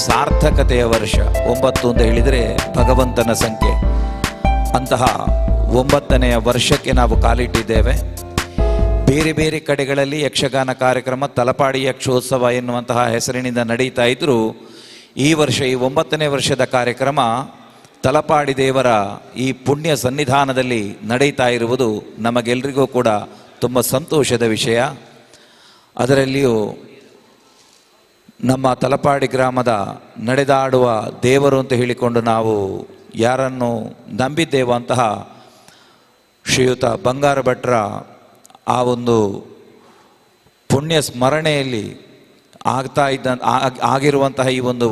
ಸಾರ್ಥಕತೆಯ ವರ್ಷ 9 ಅಂತ ಹೇಳಿದರೆ ಭಗವಂತನ ಸಂಖ್ಯೆ. ಅಂತಹ 9ನೆಯ ವರ್ಷಕ್ಕೆ ನಾವು ಕಾಲಿಟ್ಟಿದ್ದೇವೆ. ಬೇರೆ ಬೇರೆ ಕಡೆಗಳಲ್ಲಿ ಯಕ್ಷಗಾನ ಕಾರ್ಯಕ್ರಮ ತಲಪಾಡಿ ಯಕ್ಷೋತ್ಸವ ಎನ್ನುವಂತಹ ಹೆಸರಿನಿಂದ ನಡೀತಾ ಇದ್ದರೂ ಈ ವರ್ಷ ಈ 9ನೇ ವರ್ಷದ ಕಾರ್ಯಕ್ರಮ ತಲಪಾಡಿ ದೇವರ ಈ ಪುಣ್ಯ ಸನ್ನಿಧಾನದಲ್ಲಿ ನಡೀತಾ ಇರುವುದು ನಮಗೆಲ್ಲರಿಗೂ ಕೂಡ ತುಂಬ ಸಂತೋಷದ ವಿಷಯ. ಅದರಲ್ಲಿಯೂ ನಮ್ಮ ತಲಪಾಡಿ ಗ್ರಾಮದ ನಡೆದಾಡುವ ದೇವರು ಅಂತ ಹೇಳಿಕೊಂಡು ನಾವು ಯಾರನ್ನು ನಂಬಿದ್ದೇವೋ ಅಂತಹ ಶ್ರೀಯುತ ಬಂಗಾರ ಭಟ್ರ ಆ ಒಂದು ಪುಣ್ಯ ಸ್ಮರಣೆಯಲ್ಲಿ ಆಗಿರುವಂತಹ ಈ ಒಂದು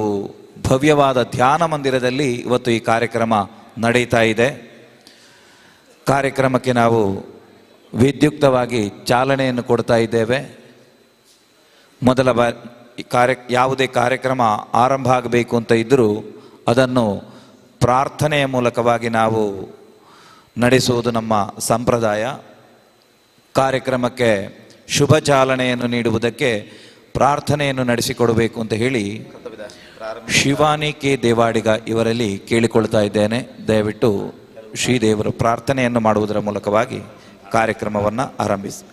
ಭವ್ಯವಾದ ಧ್ಯಾನ ಮಂದಿರದಲ್ಲಿ ಇವತ್ತು ಈ ಕಾರ್ಯಕ್ರಮ ನಡೀತಾ ಇದೆ. ಕಾರ್ಯಕ್ರಮಕ್ಕೆ ನಾವು ವಿದ್ಯುಕ್ತವಾಗಿ ಚಾಲನೆಯನ್ನು ಕೊಡ್ತಾ ಇದ್ದೇವೆ. ಮೊದಲ ಯಾವುದೇ ಕಾರ್ಯಕ್ರಮ ಆರಂಭ ಆಗಬೇಕು ಅಂತ ಇದ್ದರೂ ಅದನ್ನು ಪ್ರಾರ್ಥನೆಯ ಮೂಲಕವಾಗಿ ನಾವು ನಡೆಸುವುದು ನಮ್ಮ ಸಂಪ್ರದಾಯ. ಕಾರ್ಯಕ್ರಮಕ್ಕೆ ಶುಭ ಚಾಲನೆಯನ್ನು ನೀಡುವುದಕ್ಕೆ ಪ್ರಾರ್ಥನೆಯನ್ನು ನಡೆಸಿಕೊಡಬೇಕು ಅಂತ ಹೇಳಿ ಶಿವಾನಿ ಕೆ ದೇವಾಡಿಗ ಇವರಲ್ಲಿ ಕೇಳಿಕೊಳ್ತಾ ಇದ್ದೇನೆ. ದಯವಿಟ್ಟು ಶ್ರೀದೇವರು ಪ್ರಾರ್ಥನೆಯನ್ನು ಮಾಡುವುದರ ಮೂಲಕವಾಗಿ ಕಾರ್ಯಕ್ರಮವನ್ನು ಆರಂಭಿಸಿ.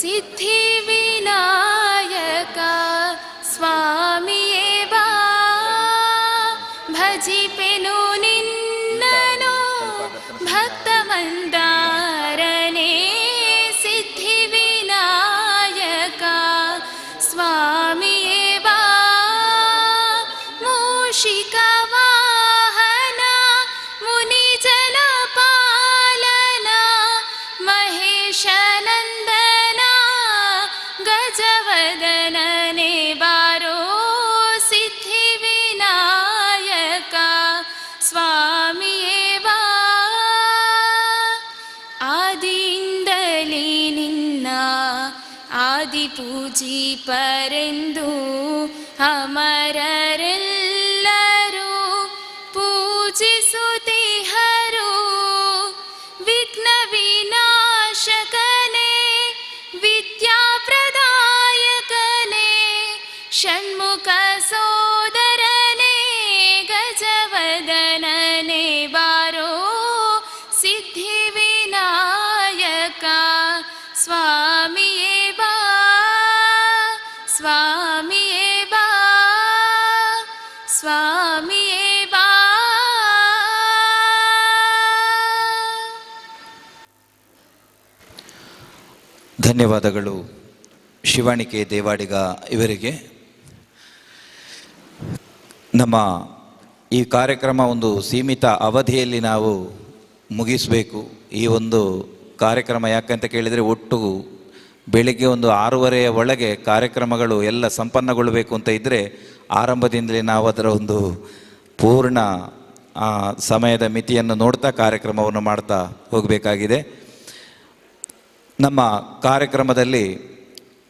ಸಿದ್ಧಿ ವಿನಾಯಕ ಸ್ವಾಮಿಯೇ ಬಾ, ಭಜಿಪೆನು ನಿನ್ನನು ಭಕ್ತ ಮಂದಾರನೇ. ಸಿದ್ಧಿ ವಿನಾಯಕ ಸ್ವಾಮಿಯೇ ಬಾ, ಮೂಷಿಕ ವಾಹನ ಮುನಿ ಜನ ಪಾಲನ ಮಹೇಶನಂದನ ಗಜವದನನೇ ಬಾರೋ. ಸಿದ್ಧಿ ವಿನಾಯಕ ಸ್ವಾಮಿಯೇ ಬಾ, ಆದಿಯಿಂದಲೇ ನಿನ್ನ ಆದಿಪೂಜಿ ಪರೆಂದು ಅಮರರೆಲ್ಲರೂ ಪೂಜಿಸುತ್ತಿಹರು. ವಿಘ್ನ ವಿನಾಶಕನೇ ವಿದ್ಯಾ ಪ್ರದಾಯಕನೇ ಷಣ್ಮುಖ ಸೋದರನೇ ಗಜವದನನೇ ಬಾರೋ. ಸಿದ್ಧಿ ವಿನಾಯಕ ಸ್ವಾಮಿಯೇ ಬಾ, ಸ್ವಾಮಿಯೇ ಬಾ, ಸ್ವಾಮಿಯೇ ಬಾ. ಧನ್ಯವಾದಗಳು ಶಿವಾಣಿಕೆ ದೇವಾಡಿಗ ಇವರಿಗೆ. ನಮ್ಮ ಈ ಕಾರ್ಯಕ್ರಮ ಒಂದು ಸೀಮಿತ ಅವಧಿಯಲ್ಲಿ ನಾವು ಮುಗಿಸಬೇಕು. ಈ ಒಂದು ಕಾರ್ಯಕ್ರಮ ಯಾಕಂತ ಕೇಳಿದರೆ ಒಟ್ಟು ಬೆಳಿಗ್ಗೆ ಒಂದು 6:30 ಒಳಗೆ ಕಾರ್ಯಕ್ರಮಗಳು ಎಲ್ಲ ಸಂಪನ್ನಗೊಳ್ಳಬೇಕು ಅಂತ ಇದ್ದರೆ ಆರಂಭದಿಂದಲೇ ನಾವು ಅದರ ಒಂದು ಪೂರ್ಣ ಸಮಯದ ಮಿತಿಯನ್ನು ನೋಡ್ತಾ ಕಾರ್ಯಕ್ರಮವನ್ನು ಮಾಡ್ತಾ ಹೋಗಬೇಕಾಗಿದೆ. ನಮ್ಮ ಕಾರ್ಯಕ್ರಮದಲ್ಲಿ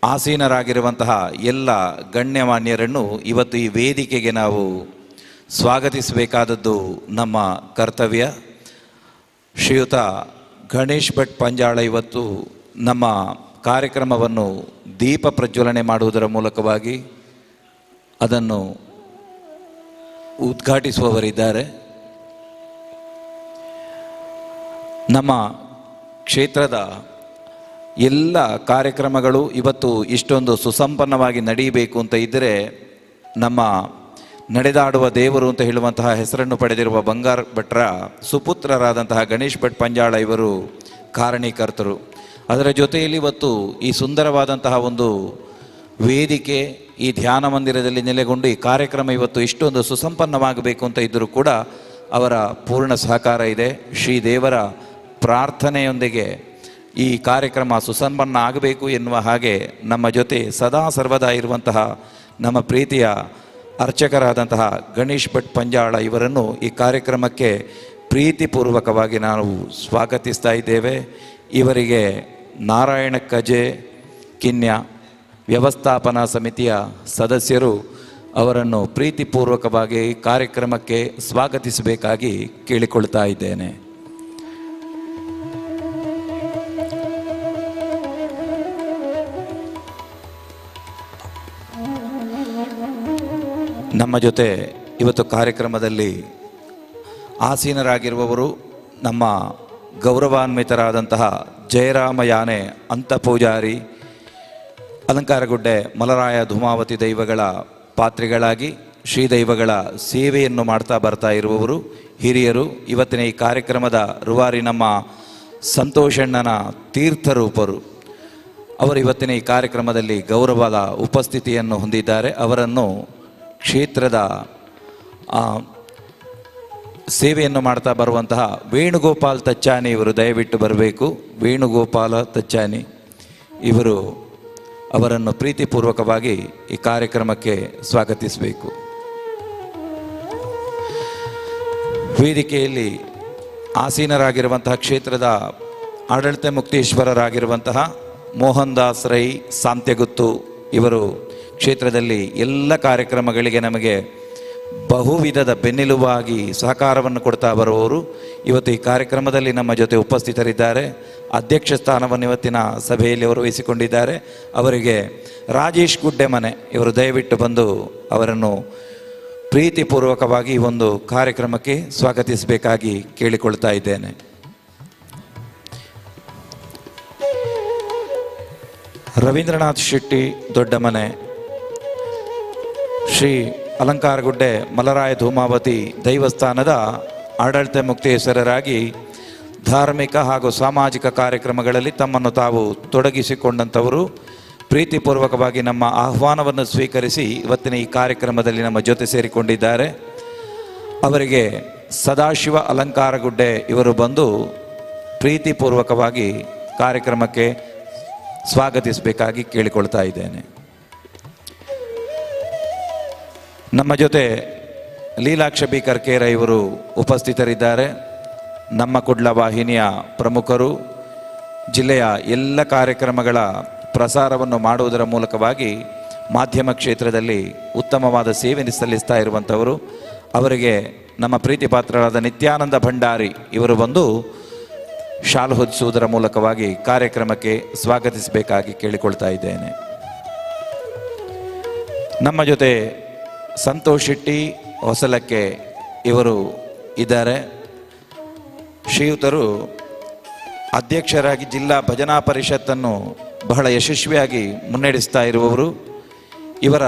ಆಸೀನರಾಗಿರುವಂತಹ ಎಲ್ಲ ಗಣ್ಯಮಾನ್ಯರನ್ನು ಇವತ್ತು ಈ ವೇದಿಕೆಗೆ ನಾವು ಸ್ವಾಗತಿಸಬೇಕಾದದ್ದು ನಮ್ಮ ಕರ್ತವ್ಯ. ಶ್ರೀಯುತ ಗಣೇಶ್ ಭಟ್ ಪಂಜಾಳ ಇವತ್ತು ನಮ್ಮ ಕಾರ್ಯಕ್ರಮವನ್ನು ದೀಪ ಪ್ರಜ್ವಲನೆ ಮಾಡುವುದರ ಮೂಲಕವಾಗಿ ಅದನ್ನು ಉದ್ಘಾಟಿಸುವವರಿದ್ದಾರೆ. ನಮ್ಮ ಕ್ಷೇತ್ರದ ಎಲ್ಲ ಕಾರ್ಯಕ್ರಮಗಳು ಇವತ್ತು ಇಷ್ಟೊಂದು ಸುಸಂಪನ್ನವಾಗಿ ನಡೆಯಬೇಕು ಅಂತ ಇದ್ದರೆ ನಮ್ಮ ನಡೆದಾಡುವ ದೇವರು ಅಂತ ಹೇಳುವಂತಹ ಹೆಸರನ್ನು ಪಡೆದಿರುವ ಬಂಗಾರ ಭಟ್ರ ಸುಪುತ್ರರಾದಂತಹ ಗಣೇಶ್ ಭಟ್ ಪಂಜಾಳ ಇವರು ಕಾರಣೀಕರ್ತರು. ಅದರ ಜೊತೆಯಲ್ಲಿ ಇವತ್ತು ಈ ಸುಂದರವಾದಂತಹ ಒಂದು ವೇದಿಕೆ ಈ ಧ್ಯಾನ ಮಂದಿರದಲ್ಲಿ ನೆಲೆಗೊಂಡು ಈ ಕಾರ್ಯಕ್ರಮ ಇವತ್ತು ಇಷ್ಟೊಂದು ಸುಸಂಪನ್ನವಾಗಬೇಕು ಅಂತ ಇದ್ದರೂ ಕೂಡ ಅವರ ಪೂರ್ಣ ಸಹಕಾರ ಇದೆ. ಶ್ರೀದೇವರ ಪ್ರಾರ್ಥನೆಯೊಂದಿಗೆ ಈ ಕಾರ್ಯಕ್ರಮ ಸುಸಂಪನ್ನ ಆಗಬೇಕು ಎನ್ನುವ ಹಾಗೆ ನಮ್ಮ ಜೊತೆ ಸದಾ ಸರ್ವದಾ ಇರುವಂತಹ ನಮ್ಮ ಪ್ರೀತಿಯ ಅರ್ಚಕರಾದಂತಹ ಗಣೇಶ್ ಭಟ್ ಪಂಜಾಳ ಇವರನ್ನು ಈ ಕಾರ್ಯಕ್ರಮಕ್ಕೆ ಪ್ರೀತಿಪೂರ್ವಕವಾಗಿ ನಾವು ಸ್ವಾಗತಿಸ್ತಾ ಇದ್ದೇವೆ. ಇವರಿಗೆ ನಾರಾಯಣ ಕಜೆ ಕಿನ್ಯ ವ್ಯವಸ್ಥಾಪನಾ ಸಮಿತಿಯ ಸದಸ್ಯರು ಅವರನ್ನು ಪ್ರೀತಿಪೂರ್ವಕವಾಗಿ ಕಾರ್ಯಕ್ರಮಕ್ಕೆ ಸ್ವಾಗತಿಸಬೇಕಾಗಿ ಕೇಳಿಕೊಳ್ತಾ ಇದ್ದೇನೆ. ನಮ್ಮ ಜೊತೆ ಇವತ್ತು ಕಾರ್ಯಕ್ರಮದಲ್ಲಿ ಆಸೀನರಾಗಿರುವವರು ನಮ್ಮ ಗೌರವಾನ್ವಿತರಾದಂತಹ ಜಯರಾಮ ಯಾನೆ ಅಂತ ಪೂಜಾರಿ, ಅಲಂಕಾರಗುಡ್ಡೆ ಮಲರಾಯ ಧೂಮಾವತಿ ದೈವಗಳ ಪಾತ್ರಿಗಳಾಗಿ ಶ್ರೀದೈವಗಳ ಸೇವೆಯನ್ನು ಮಾಡ್ತಾ ಬರ್ತಾ ಇರುವವರು ಹಿರಿಯರು. ಇವತ್ತಿನ ಈ ಕಾರ್ಯಕ್ರಮದ ರೂವಾರಿ ನಮ್ಮ ಸಂತೋಷಣ್ಣನ ತೀರ್ಥರೂಪರು. ಅವರು ಇವತ್ತಿನ ಈ ಕಾರ್ಯಕ್ರಮದಲ್ಲಿ ಗೌರವದ ಉಪಸ್ಥಿತಿಯನ್ನು ಹೊಂದಿದ್ದಾರೆ. ಅವರನ್ನು ಕ್ಷೇತ್ರದ ಸೇವೆಯನ್ನು ಮಾಡ್ತಾ ಬರುವಂತಹ ವೇಣುಗೋಪಾಲ್ ತಚ್ಚಾನಿ ಇವರು ದಯವಿಟ್ಟು ಬರಬೇಕು. ವೇಣುಗೋಪಾಲ ತಚ್ಚಾನಿ ಇವರು ಅವರನ್ನು ಪ್ರೀತಿಪೂರ್ವಕವಾಗಿ ಈ ಕಾರ್ಯಕ್ರಮಕ್ಕೆ ಸ್ವಾಗತಿಸಬೇಕು. ವೇದಿಕೆಯಲ್ಲಿ ಆಸೀನರಾಗಿರುವಂತಹ ಕ್ಷೇತ್ರದ ಆಡಳಿತ ಮುಕ್ತೇಶ್ವರರಾಗಿರುವಂತಹ ಮೋಹನ್ ದಾಸ್ ರೈ ಸಾಂತ್ಯಗುತ್ತು ಇವರು ಕ್ಷೇತ್ರದಲ್ಲಿ ಎಲ್ಲ ಕಾರ್ಯಕ್ರಮಗಳಿಗೆ ನಮಗೆ ಬಹುವಿಧದ ಬೆನ್ನೆಲುಬಾಗಿ ಸಹಕಾರವನ್ನು ಕೊಡ್ತಾ ಬರುವವರು ಇವತ್ತು ಈ ಕಾರ್ಯಕ್ರಮದಲ್ಲಿ ನಮ್ಮ ಜೊತೆ ಉಪಸ್ಥಿತರಿದ್ದಾರೆ. ಅಧ್ಯಕ್ಷ ಸ್ಥಾನವನ್ನು ಇವತ್ತಿನ ಸಭೆಯಲ್ಲಿ ಅವರು ವಹಿಸಿಕೊಂಡಿದ್ದಾರೆ. ಅವರಿಗೆ ರಾಜೇಶ್ ಗುಡ್ಡೆಮನೆ ಇವರು ದಯವಿಟ್ಟು ಬಂದು ಅವರನ್ನು ಪ್ರೀತಿಪೂರ್ವಕವಾಗಿ ಈ ಒಂದು ಕಾರ್ಯಕ್ರಮಕ್ಕೆ ಸ್ವಾಗತಿಸಬೇಕಾಗಿ ಕೇಳಿಕೊಳ್ತಾ ಇದ್ದೇನೆ. ರವೀಂದ್ರನಾಥ್ ಶೆಟ್ಟಿ ದೊಡ್ಡಮನೆ, ಶ್ರೀ ಅಲಂಕಾರಗುಡ್ಡೆ ಮಲರಾಯ ಧೂಮಾವತಿ ದೈವಸ್ಥಾನದ ಆಡಳಿತ ಮುಕ್ತೇಶ್ವರರಾಗಿ ಧಾರ್ಮಿಕ ಹಾಗೂ ಸಾಮಾಜಿಕ ಕಾರ್ಯಕ್ರಮಗಳಲ್ಲಿ ತಮ್ಮನ್ನು ತಾವು ತೊಡಗಿಸಿಕೊಂಡಂಥವರು ಪ್ರೀತಿಪೂರ್ವಕವಾಗಿ ನಮ್ಮ ಆಹ್ವಾನವನ್ನು ಸ್ವೀಕರಿಸಿ ಇವತ್ತಿನ ಈ ಕಾರ್ಯಕ್ರಮದಲ್ಲಿ ನಮ್ಮ ಜೊತೆ ಸೇರಿಕೊಂಡಿದ್ದಾರೆ. ಅವರಿಗೆ ಸದಾಶಿವ ಅಲಂಕಾರಗುಡ್ಡೆ ಇವರು ಬಂದು ಪ್ರೀತಿಪೂರ್ವಕವಾಗಿ ಕಾರ್ಯಕ್ರಮಕ್ಕೆ ಸ್ವಾಗತಿಸಬೇಕಾಗಿ ಕೇಳಿಕೊಳ್ತಾ ಇದ್ದೇನೆ. ನಮ್ಮ ಜೊತೆ ಲೀಲಾಕ್ಷ ಬಿ ಕರ್ಕೇರ ಇವರು ಉಪಸ್ಥಿತರಿದ್ದಾರೆ. ನಮ್ಮ ಕುಡ್ಲ ವಾಹಿನಿಯ ಪ್ರಮುಖರು. ಜಿಲ್ಲೆಯ ಎಲ್ಲ ಕಾರ್ಯಕ್ರಮಗಳ ಪ್ರಸಾರವನ್ನು ಮಾಡುವುದರ ಮೂಲಕವಾಗಿ ಮಾಧ್ಯಮ ಕ್ಷೇತ್ರದಲ್ಲಿ ಉತ್ತಮವಾದ ಸೇವೆ ಸಲ್ಲಿಸ್ತಾ ಇರುವಂಥವರು. ಅವರಿಗೆ ನಮ್ಮ ಪ್ರೀತಿ ಪಾತ್ರರಾದ ನಿತ್ಯಾನಂದ ಭಂಡಾರಿ ಇವರು ಬಂದು ಶಾಲು ಹೊದಿಸುವುದರ ಮೂಲಕವಾಗಿ ಕಾರ್ಯಕ್ರಮಕ್ಕೆ ಸ್ವಾಗತಿಸಬೇಕಾಗಿ ಕೇಳಿಕೊಳ್ತಾ ಇದ್ದೇನೆ. ನಮ್ಮ ಜೊತೆ ಸಂತೋಷ್ ಶೆಟ್ಟಿ ಹೊಸಲಕ್ಕೆ ಇವರು ಇದ್ದಾರೆ. ಶ್ರೀಯುತರು ಅಧ್ಯಕ್ಷರಾಗಿ ಜಿಲ್ಲಾ ಭಜನಾ ಪರಿಷತ್ತನ್ನು ಬಹಳ ಯಶಸ್ವಿಯಾಗಿ ಮುನ್ನಡೆಸ್ತಾ ಇರುವವರು. ಇವರ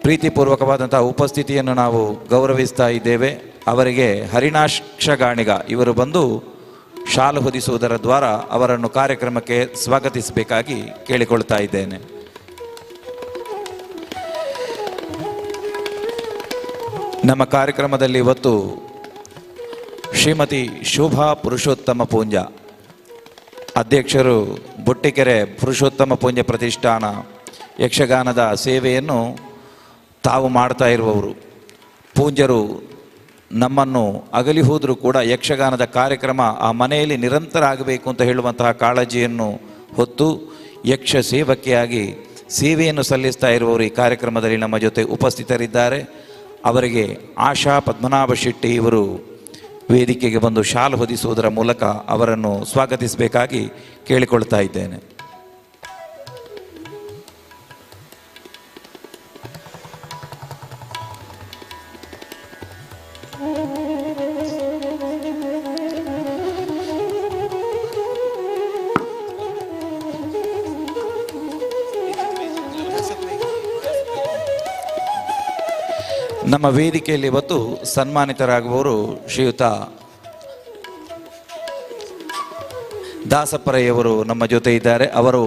ಪ್ರೀತಿಪೂರ್ವಕವಾದಂಥ ಉಪಸ್ಥಿತಿಯನ್ನು ನಾವು ಗೌರವಿಸ್ತಾ ಇದ್ದೇವೆ. ಅವರಿಗೆ ಹರಿಣಾಕ್ಷ ಗಾಣಿಗ ಇವರು ಬಂದು ಶಾಲು ಹೊದಿಸುವುದರ ದ್ವಾರ ಅವರನ್ನು ಕಾರ್ಯಕ್ರಮಕ್ಕೆ ಸ್ವಾಗತಿಸಬೇಕಾಗಿ ಕೇಳಿಕೊಳ್ತಾ ಇದ್ದೇನೆ. ನಮ್ಮ ಕಾರ್ಯಕ್ರಮದಲ್ಲಿ ಇವತ್ತು ಶ್ರೀಮತಿ ಶೋಭಾ ಪುರುಷೋತ್ತಮ ಪೂಂಜ ಅಧ್ಯಕ್ಷರು, ಬೊಟ್ಟಿಕೆರೆ ಪುರುಷೋತ್ತಮ ಪೂಂಜ ಪ್ರತಿಷ್ಠಾನ ಯಕ್ಷಗಾನದ ಸೇವೆಯನ್ನು ತಾವು ಮಾಡ್ತಾ ಇರುವವರು. ಪೂಂಜರು ನಮ್ಮನ್ನು ಅಗಲಿ ಹೋದರೂ ಕೂಡ ಯಕ್ಷಗಾನದ ಕಾರ್ಯಕ್ರಮ ಆ ಮನೆಯಲ್ಲಿ ನಿರಂತರ ಆಗಬೇಕು ಅಂತ ಹೇಳುವಂತಹ ಕಾಳಜಿಯನ್ನು ಹೊತ್ತು ಯಕ್ಷ ಸೇವಕಿಯಾಗಿ ಸೇವೆಯನ್ನು ಸಲ್ಲಿಸ್ತಾ ಇರುವವರು ಈ ಕಾರ್ಯಕ್ರಮದಲ್ಲಿ ನಮ್ಮ ಜೊತೆ ಉಪಸ್ಥಿತರಿದ್ದಾರೆ. ಅವರಿಗೆ ಆಶಾ ಪದ್ಮನಾಭ ಶೆಟ್ಟಿ ಇವರು ವೇದಿಕೆಗೆ ಬಂದು ಶಾಲು ಹೊದಿಸುವುದರ ಮೂಲಕ ಅವರನ್ನು ಸ್ವಾಗತಿಸಬೇಕಾಗಿ ಕೇಳಿಕೊಳ್ತಾ ಇದ್ದೇನೆ. ನಮ್ಮ ವೇದಿಕೆಯಲ್ಲಿ ಇವತ್ತು ಸನ್ಮಾನಿತರಾಗುವವರು ಶ್ರೀಯುತ ದಾಸಪ್ಪರಯ್ಯವರು ನಮ್ಮ ಜೊತೆ ಇದ್ದಾರೆ. ಅವರು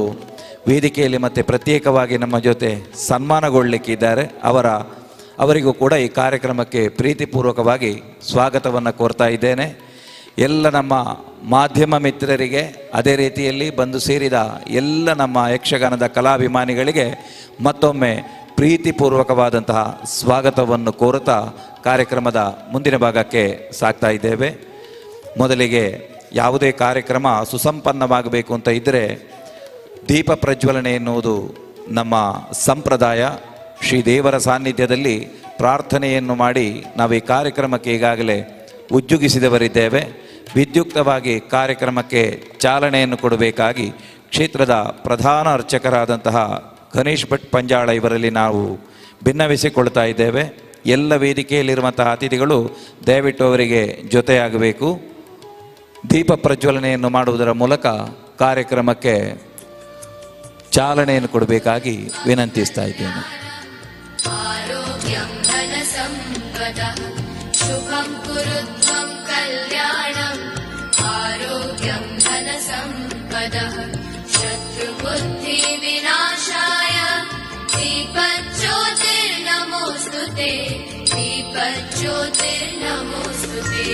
ವೇದಿಕೆಯಲ್ಲಿ ಮತ್ತೆ ಪ್ರತ್ಯೇಕವಾಗಿ ನಮ್ಮ ಜೊತೆ ಸನ್ಮಾನಗೊಳ್ಳಲಿಕ್ಕಿದ್ದಾರೆ. ಅವರಿಗೂ ಕೂಡ ಈ ಕಾರ್ಯಕ್ರಮಕ್ಕೆ ಪ್ರೀತಿಪೂರ್ವಕವಾಗಿ ಸ್ವಾಗತವನ್ನು ಕೋರ್ತಾ ಇದ್ದೇನೆ. ಎಲ್ಲ ನಮ್ಮ ಮಾಧ್ಯಮ ಮಿತ್ರರಿಗೆ, ಅದೇ ರೀತಿಯಲ್ಲಿ ಬಂದು ಸೇರಿದ ಎಲ್ಲ ನಮ್ಮ ಯಕ್ಷಗಾನದ ಕಲಾಭಿಮಾನಿಗಳಿಗೆ ಮತ್ತೊಮ್ಮೆ ಪ್ರೀತಿಪೂರ್ವಕವಾದಂತಹ ಸ್ವಾಗತವನ್ನು ಕೋರುತ್ತಾ ಕಾರ್ಯಕ್ರಮದ ಮುಂದಿನ ಭಾಗಕ್ಕೆ ಸಾಗ್ತಾ ಇದ್ದೇವೆ. ಮೊದಲಿಗೆ ಯಾವುದೇ ಕಾರ್ಯಕ್ರಮ ಸುಸಂಪನ್ನವಾಗಬೇಕು ಅಂತ ಇದ್ದರೆ ದೀಪ ಪ್ರಜ್ವಲನೆ ಎನ್ನುವುದು ನಮ್ಮ ಸಂಪ್ರದಾಯ. ಶ್ರೀದೇವರ ಸಾನ್ನಿಧ್ಯದಲ್ಲಿ ಪ್ರಾರ್ಥನೆಯನ್ನು ಮಾಡಿ ನಾವು ಈ ಕಾರ್ಯಕ್ರಮಕ್ಕೆ ಈಗಾಗಲೇ ಉಜ್ಜುಗಿಸಿದವರಿದ್ದೇವೆ. ವಿದ್ಯುಕ್ತವಾಗಿ ಕಾರ್ಯಕ್ರಮಕ್ಕೆ ಚಾಲನೆಯನ್ನು ಕೊಡಬೇಕಾಗಿ ಕ್ಷೇತ್ರದ ಪ್ರಧಾನ ಅರ್ಚಕರಾದಂತಹ ಗಣೇಶ್ ಭಟ್ ಪಂಜಾಳ ಇವರಲ್ಲಿ ನಾವು ಭಿನ್ನವಿಸಿಕೊಳ್ತಾ ಇದ್ದೇವೆ. ಎಲ್ಲ ವೇದಿಕೆಯಲ್ಲಿರುವಂತಹ ಅತಿಥಿಗಳು ದಯವಿಟ್ಟು ಅವರಿಗೆ ಜೊತೆಯಾಗಬೇಕು. ದೀಪ ಪ್ರಜ್ವಲನೆಯನ್ನು ಮಾಡುವುದರ ಮೂಲಕ ಕಾರ್ಯಕ್ರಮಕ್ಕೆ ಚಾಲನೆಯನ್ನು ಕೊಡಬೇಕಾಗಿ ವಿನಂತಿಸ್ತಾ ಇದ್ದೇನೆ. ಆರೋಗ್ಯಂ ಧನ ಸಂಪದಃ ಶುಭಂ ಕುರುತ್ವಂ ಕಲ್ಯಾಣಂ ಆರೋಗ್ಯಂ ಧನ ಸಂಪದಃ ಶತ್ರು ಬುದ್ಧಿ ವಿನಾಶಾಯ ದೀಪಜ್ಯೋತಿರ್ನಮೋಸ್ತುತೆ ದೀಪಜ್ಯೋತಿರ್ನಮೋಸ್ತುತೆ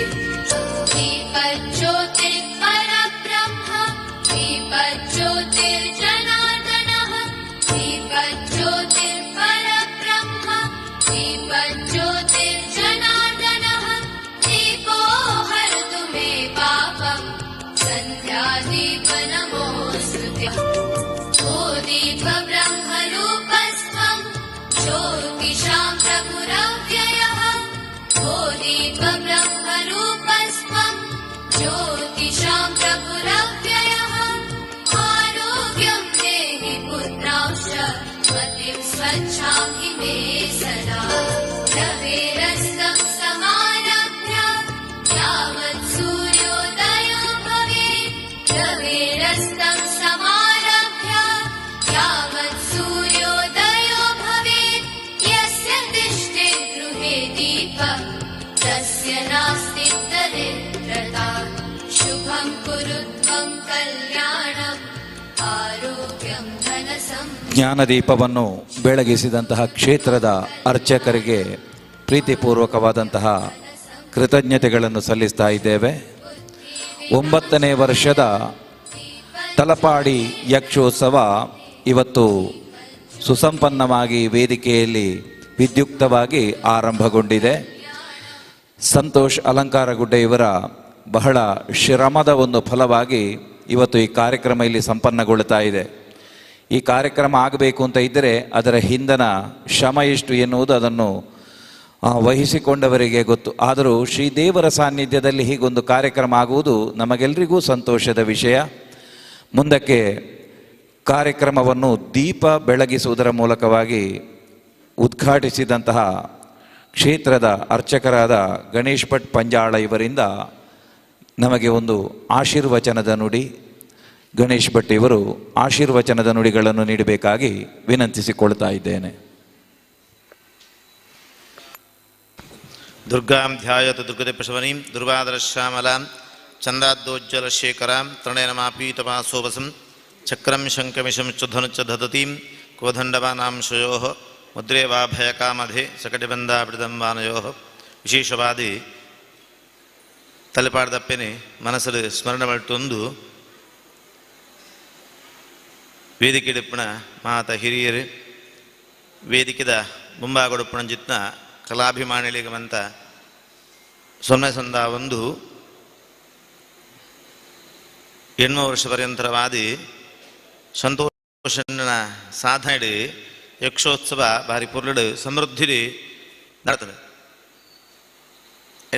ದೀಪಜ್ಯೋತಿರ್ ಪರಬ್ರಹ್ಮ ದೀಪಜ್ಯೋತಿರ್ಜನಾರ್ದನಃ ದೀಪಜ್ಯೋತಿರ್ ಪರಬ್ರಹ್ಮ ದೀಪಜ್ಯೋತಿರ್ಜನಾರ್ದನಃ ದೀಪೋ ಹರತು ಮೇ ಪಾಪಂ ಸಂಧ್ಯಾದೀಪ ನಮೋಸ್ತುತೆ ಓ ದೀಪ ಬ್ರಹ್ಮರೂಪಸ್ತ್ವಂ ಜ್ಯೋತಿಷಾಂ ಪ್ರಭುರವ್ಯಯಃ ಓ ದೀಪ ಬ್ರಹ್ಮರೂಪಸ್ತ್ವಂ ಜ್ಯೋತಿಷಾಂ ಪ್ರಭುರವ್ಯಯಃ ಆರೋಗ್ಯಂ ದೇಹಿ ಪುತ್ರಾಂಶ ಮತಿಂ ಸ್ವಚ್ಛಾಮಿ ಮೇ ಸದಾ ರವೇರಸ್ತಂ ಸಮಾರಭ್ಯ ಯಾವತ್ ಸೂರ್ಯೋದಯೋ ಭವೇತ್ ರವೇರಸ್ತಂ ಸಮಾರಭ್ಯ ಯಾವತ್ ಸೂರ್ಯೋದಯೋ ಭವೇತ್ ಯಸ್ಯ ತಿಷ್ಠೆ ಗೃಹೇ ದೀಪಃ ತಸ್ಯ ನಾಸ್ತಿ ದರಿದ್ರತಾ ಶುಭಂ ಕುರುತ್ವಂ ಕಲ್ಯಾಣಂ ಆರೋಗ್ಯಂ ಧನ ಸಂಪದಃ. ಜ್ಞಾನದೀಪವನ್ನು ಬೆಳಗಿಸಿದಂತಹ ಕ್ಷೇತ್ರದ ಅರ್ಚಕರಿಗೆ ಪ್ರೀತಿಪೂರ್ವಕವಾದಂತಹ ಕೃತಜ್ಞತೆಗಳನ್ನು ಸಲ್ಲಿಸ್ತಾ ಇದ್ದೇವೆ. 9ನೇ ವರ್ಷದ ತಲಪಾಡಿ ಯಕ್ಷೋತ್ಸವ ಇವತ್ತು ಸುಸಂಪನ್ನವಾಗಿ ವೇದಿಕೆಯಲ್ಲಿ ವಿದ್ಯುಕ್ತವಾಗಿ ಆರಂಭಗೊಂಡಿದೆ. ಸಂತೋಷ್ ಅಲಂಕಾರಗುಡ್ಡೆ ಇವರ ಬಹಳ ಶ್ರಮದ ಒಂದು ಫಲವಾಗಿ ಇವತ್ತು ಈ ಕಾರ್ಯಕ್ರಮ ಇಲ್ಲಿ ಸಂಪನ್ನಗೊಳ್ಳುತ್ತಾ ಇದೆ. ಈ ಕಾರ್ಯಕ್ರಮ ಆಗಬೇಕು ಅಂತ ಇದ್ದರೆ ಅದರ ಹಿಂದನ ಶ್ರಮ ಎಷ್ಟು ಎನ್ನುವುದು ಅದನ್ನು ವಹಿಸಿಕೊಂಡವರಿಗೆ ಗೊತ್ತು. ಆದರೂ ಶ್ರೀದೇವರ ಸಾನ್ನಿಧ್ಯದಲ್ಲಿ ಹೀಗೊಂದು ಕಾರ್ಯಕ್ರಮ ಆಗುವುದು ನಮಗೆಲ್ಲರಿಗೂ ಸಂತೋಷದ ವಿಷಯ. ಮುಂದಕ್ಕೆ ಕಾರ್ಯಕ್ರಮವನ್ನು ದೀಪ ಬೆಳಗಿಸುವುದರ ಮೂಲಕವಾಗಿ ಉದ್ಘಾಟಿಸಿದಂತಹ ಕ್ಷೇತ್ರದ ಅರ್ಚಕರಾದ ಗಣೇಶ್ ಭಟ್ ಪಂಜಾಳ ಇವರಿಂದ ನಮಗೆ ಒಂದು ಆಶೀರ್ವಚನದ ನುಡಿ, ಗಣೇಶ್ ಭಟ್ ಇವರು ಆಶೀರ್ವಚನದ ನುಡಿಗಳನ್ನು ನೀಡಬೇಕಾಗಿ ವಿನಂತಿಸಿಕೊಳ್ತಾ ಇದ್ದೇನೆ. ದುರ್ಗಾಂ ಧ್ಯಾಯತ ದುರ್ಗದೆ ಪ್ರಸವನೀಂ ದುರ್ವಾದರಶ್ಯಾಮಲಾಂ ಚಂದ್ರಾದ್ದೋಜ್ವಲ ಶೇಖರಾಂ ತೃಣೇನಮಾಪೀತಮಾಸೋವಸಂ ಚಕ್ರಂ ಶಂಕಮಿಶಂ ಚಧನುಚ್ಚ ದದತೀಂ ಕೋದಂಡವಾನಾಂ ಶಯೋಃ ಮುದ್ರೇವಾಭಯಕಾಮಧೆ ಸಕಟಿಬಂಧಾಪಿಡಿದಂಬಾನಯೋಃ. ವಿಶೇಷವಾದಿ ತಲೆಪಾಡ್ದಪ್ಪನೆ ಮನಸ್ಸಲ್ಲಿ ಸ್ಮರಣೆ ಮಾಡಿಟ್ಟೊಂದು ವೇದಿಕೆಡಿಪ್ಪಣ ಮಾತ ಹಿರಿಯರು ವೇದಿಕೆದ ಮುಂಭಾಗಡುಪ್ಪಣ ಜಿತ್ನ ಕಲಾಭಿಮಾನಿಗಳಿಗೆ ಮಂತ ಸೊನ್ನೆ ಸಂದ ಒಂದು 8 ವರ್ಷ ಪರ್ಯಂತರವಾದಿ ಸಂತೋಷನ ಸಾಧನೆ ಯಕ್ಷೋತ್ಸವ ಭಾರಿ ಪುರ್ಲಡು ಸಮೃದ್ಧಿ ನಡ್ತದೆ.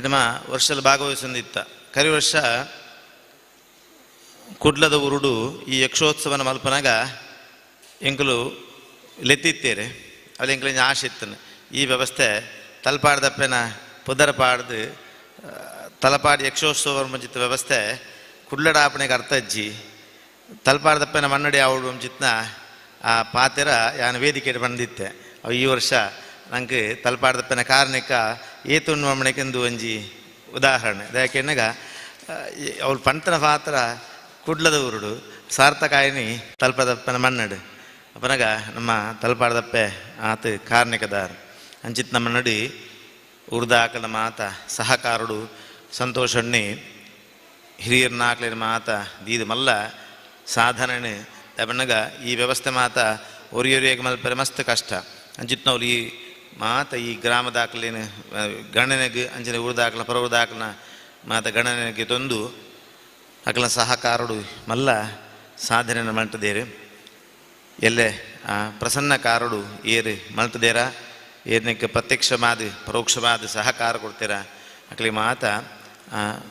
ನಮ್ಮ ವರ್ಷದಲ್ಲಿ ಭಾಗವಹಿಸಿದ್ದ ಕರಿ ವರ್ಷ ಕುಡ್ಲದ ಉರುಡು ಈ ಯಕ್ಷೋತ್ಸವನ ಮಲ್ಪನಾಗ ಎಂಕಲು ಲೆತ್ತಿತ್ತೇರೆ ಅಲ್ಲಿ ಎಂಕಲ ಆಶೆ ಇತ್ತನು ಈ ವ್ಯವಸ್ಥೆ ತಲಪಾಡ್ದಪ್ಪನ ಪುದರ ಪಾಡ್ದು ತಲಪಾಡಿ ಯಕ್ಷೋತ್ಸವ ಮಂಜಿತ್ತ ವ್ಯವಸ್ಥೆ ಕುಡ್ಲಡಾಪಣೆಗೆ ಅರ್ಥ ಅಜ್ಜಿ ತಲಪಾಡ್ದಪ್ಪನ ಮನ್ನಡಿ ಆವಡು ಮಂಜಿತ್ನ ಆ ಪಾತೆರ ಯಾನ ವೇದಿಕೆ ಬಂದಿತ್ತೆ. ಈ ವರ್ಷ ನಂಗೆ ತಲಪಾಡ್ದಪ್ಪನ ಕಾರಣಕ್ಕ ಏತುಣ್ಣು ಮಮಣೆಕೆಂದು ಒಂಜಿ ಉದಾಹರಣೆ ಯಾಕೆನ್ನಾಗ ಅವ್ರು ಪಂತನ ಪಾತ್ರ ಕುಡ್ಲದ ಉರುಡು ಸಾರ್ಥಕಾಯಿನಿ ತಲಪದಪ್ಪನ ಮನ್ನಡು ಅಪ್ಪನಾಗ ನಮ್ಮ ತಲಪಾಡ್ದಪ್ಪೆ ಆತ ಕಾರ್ಣಿಕದಾರ ಅಂಚಿತ್ ನಮ್ಮ ನಡಿ ಉರ್ದಾಕಲ ಮಾತ ಸಹಕಾರುಡು ಸಂತೋಷಣ್ಣಿ ಹಿರಿಯರ್ನಾಕ್ಲಿನ ಮಾತ ದೀದು ಮಲ್ಲ ಸಾಧನೆ ಅಪ್ಪನಾಗ ಈ ವ್ಯವಸ್ಥೆ ಮಾತ ಒರಿಯೊರಿಯಾಗಿ ಮಲ್ಪರೆ ಮಸ್ತ್ ಕಷ್ಟ ಅಂಚಿತ್ನವ್ರು ಈ ಮಾತ ಈ ಗ್ರಾಮದಾಕಲಿನ ಗಣನೆಗೆ ಅಂಚನೆ ಉರ್ದಾಕಲ ಪರ ಉರ್ದಾಕಲನ ಮಾತ ಗಣನೆಗೆ ತಂದು ಅಕಲ ಸಹಕಾರುಡು ಮಲ್ಲ ಸಾಧನೆ ಮಲ್ತದೇರು ಎಲ್ಲೆ ಪ್ರಸನ್ನಕಾರುಡು ಏರು ಮಲ್ತದೇರ ಏರ್ನಕ್ಕೆ ಪ್ರತ್ಯಕ್ಷವಾದ ಪರೋಕ್ಷವಾದ ಸಹಕಾರ ಕೊಡ್ತೀರ ಅಕಲಿ ಮಾತ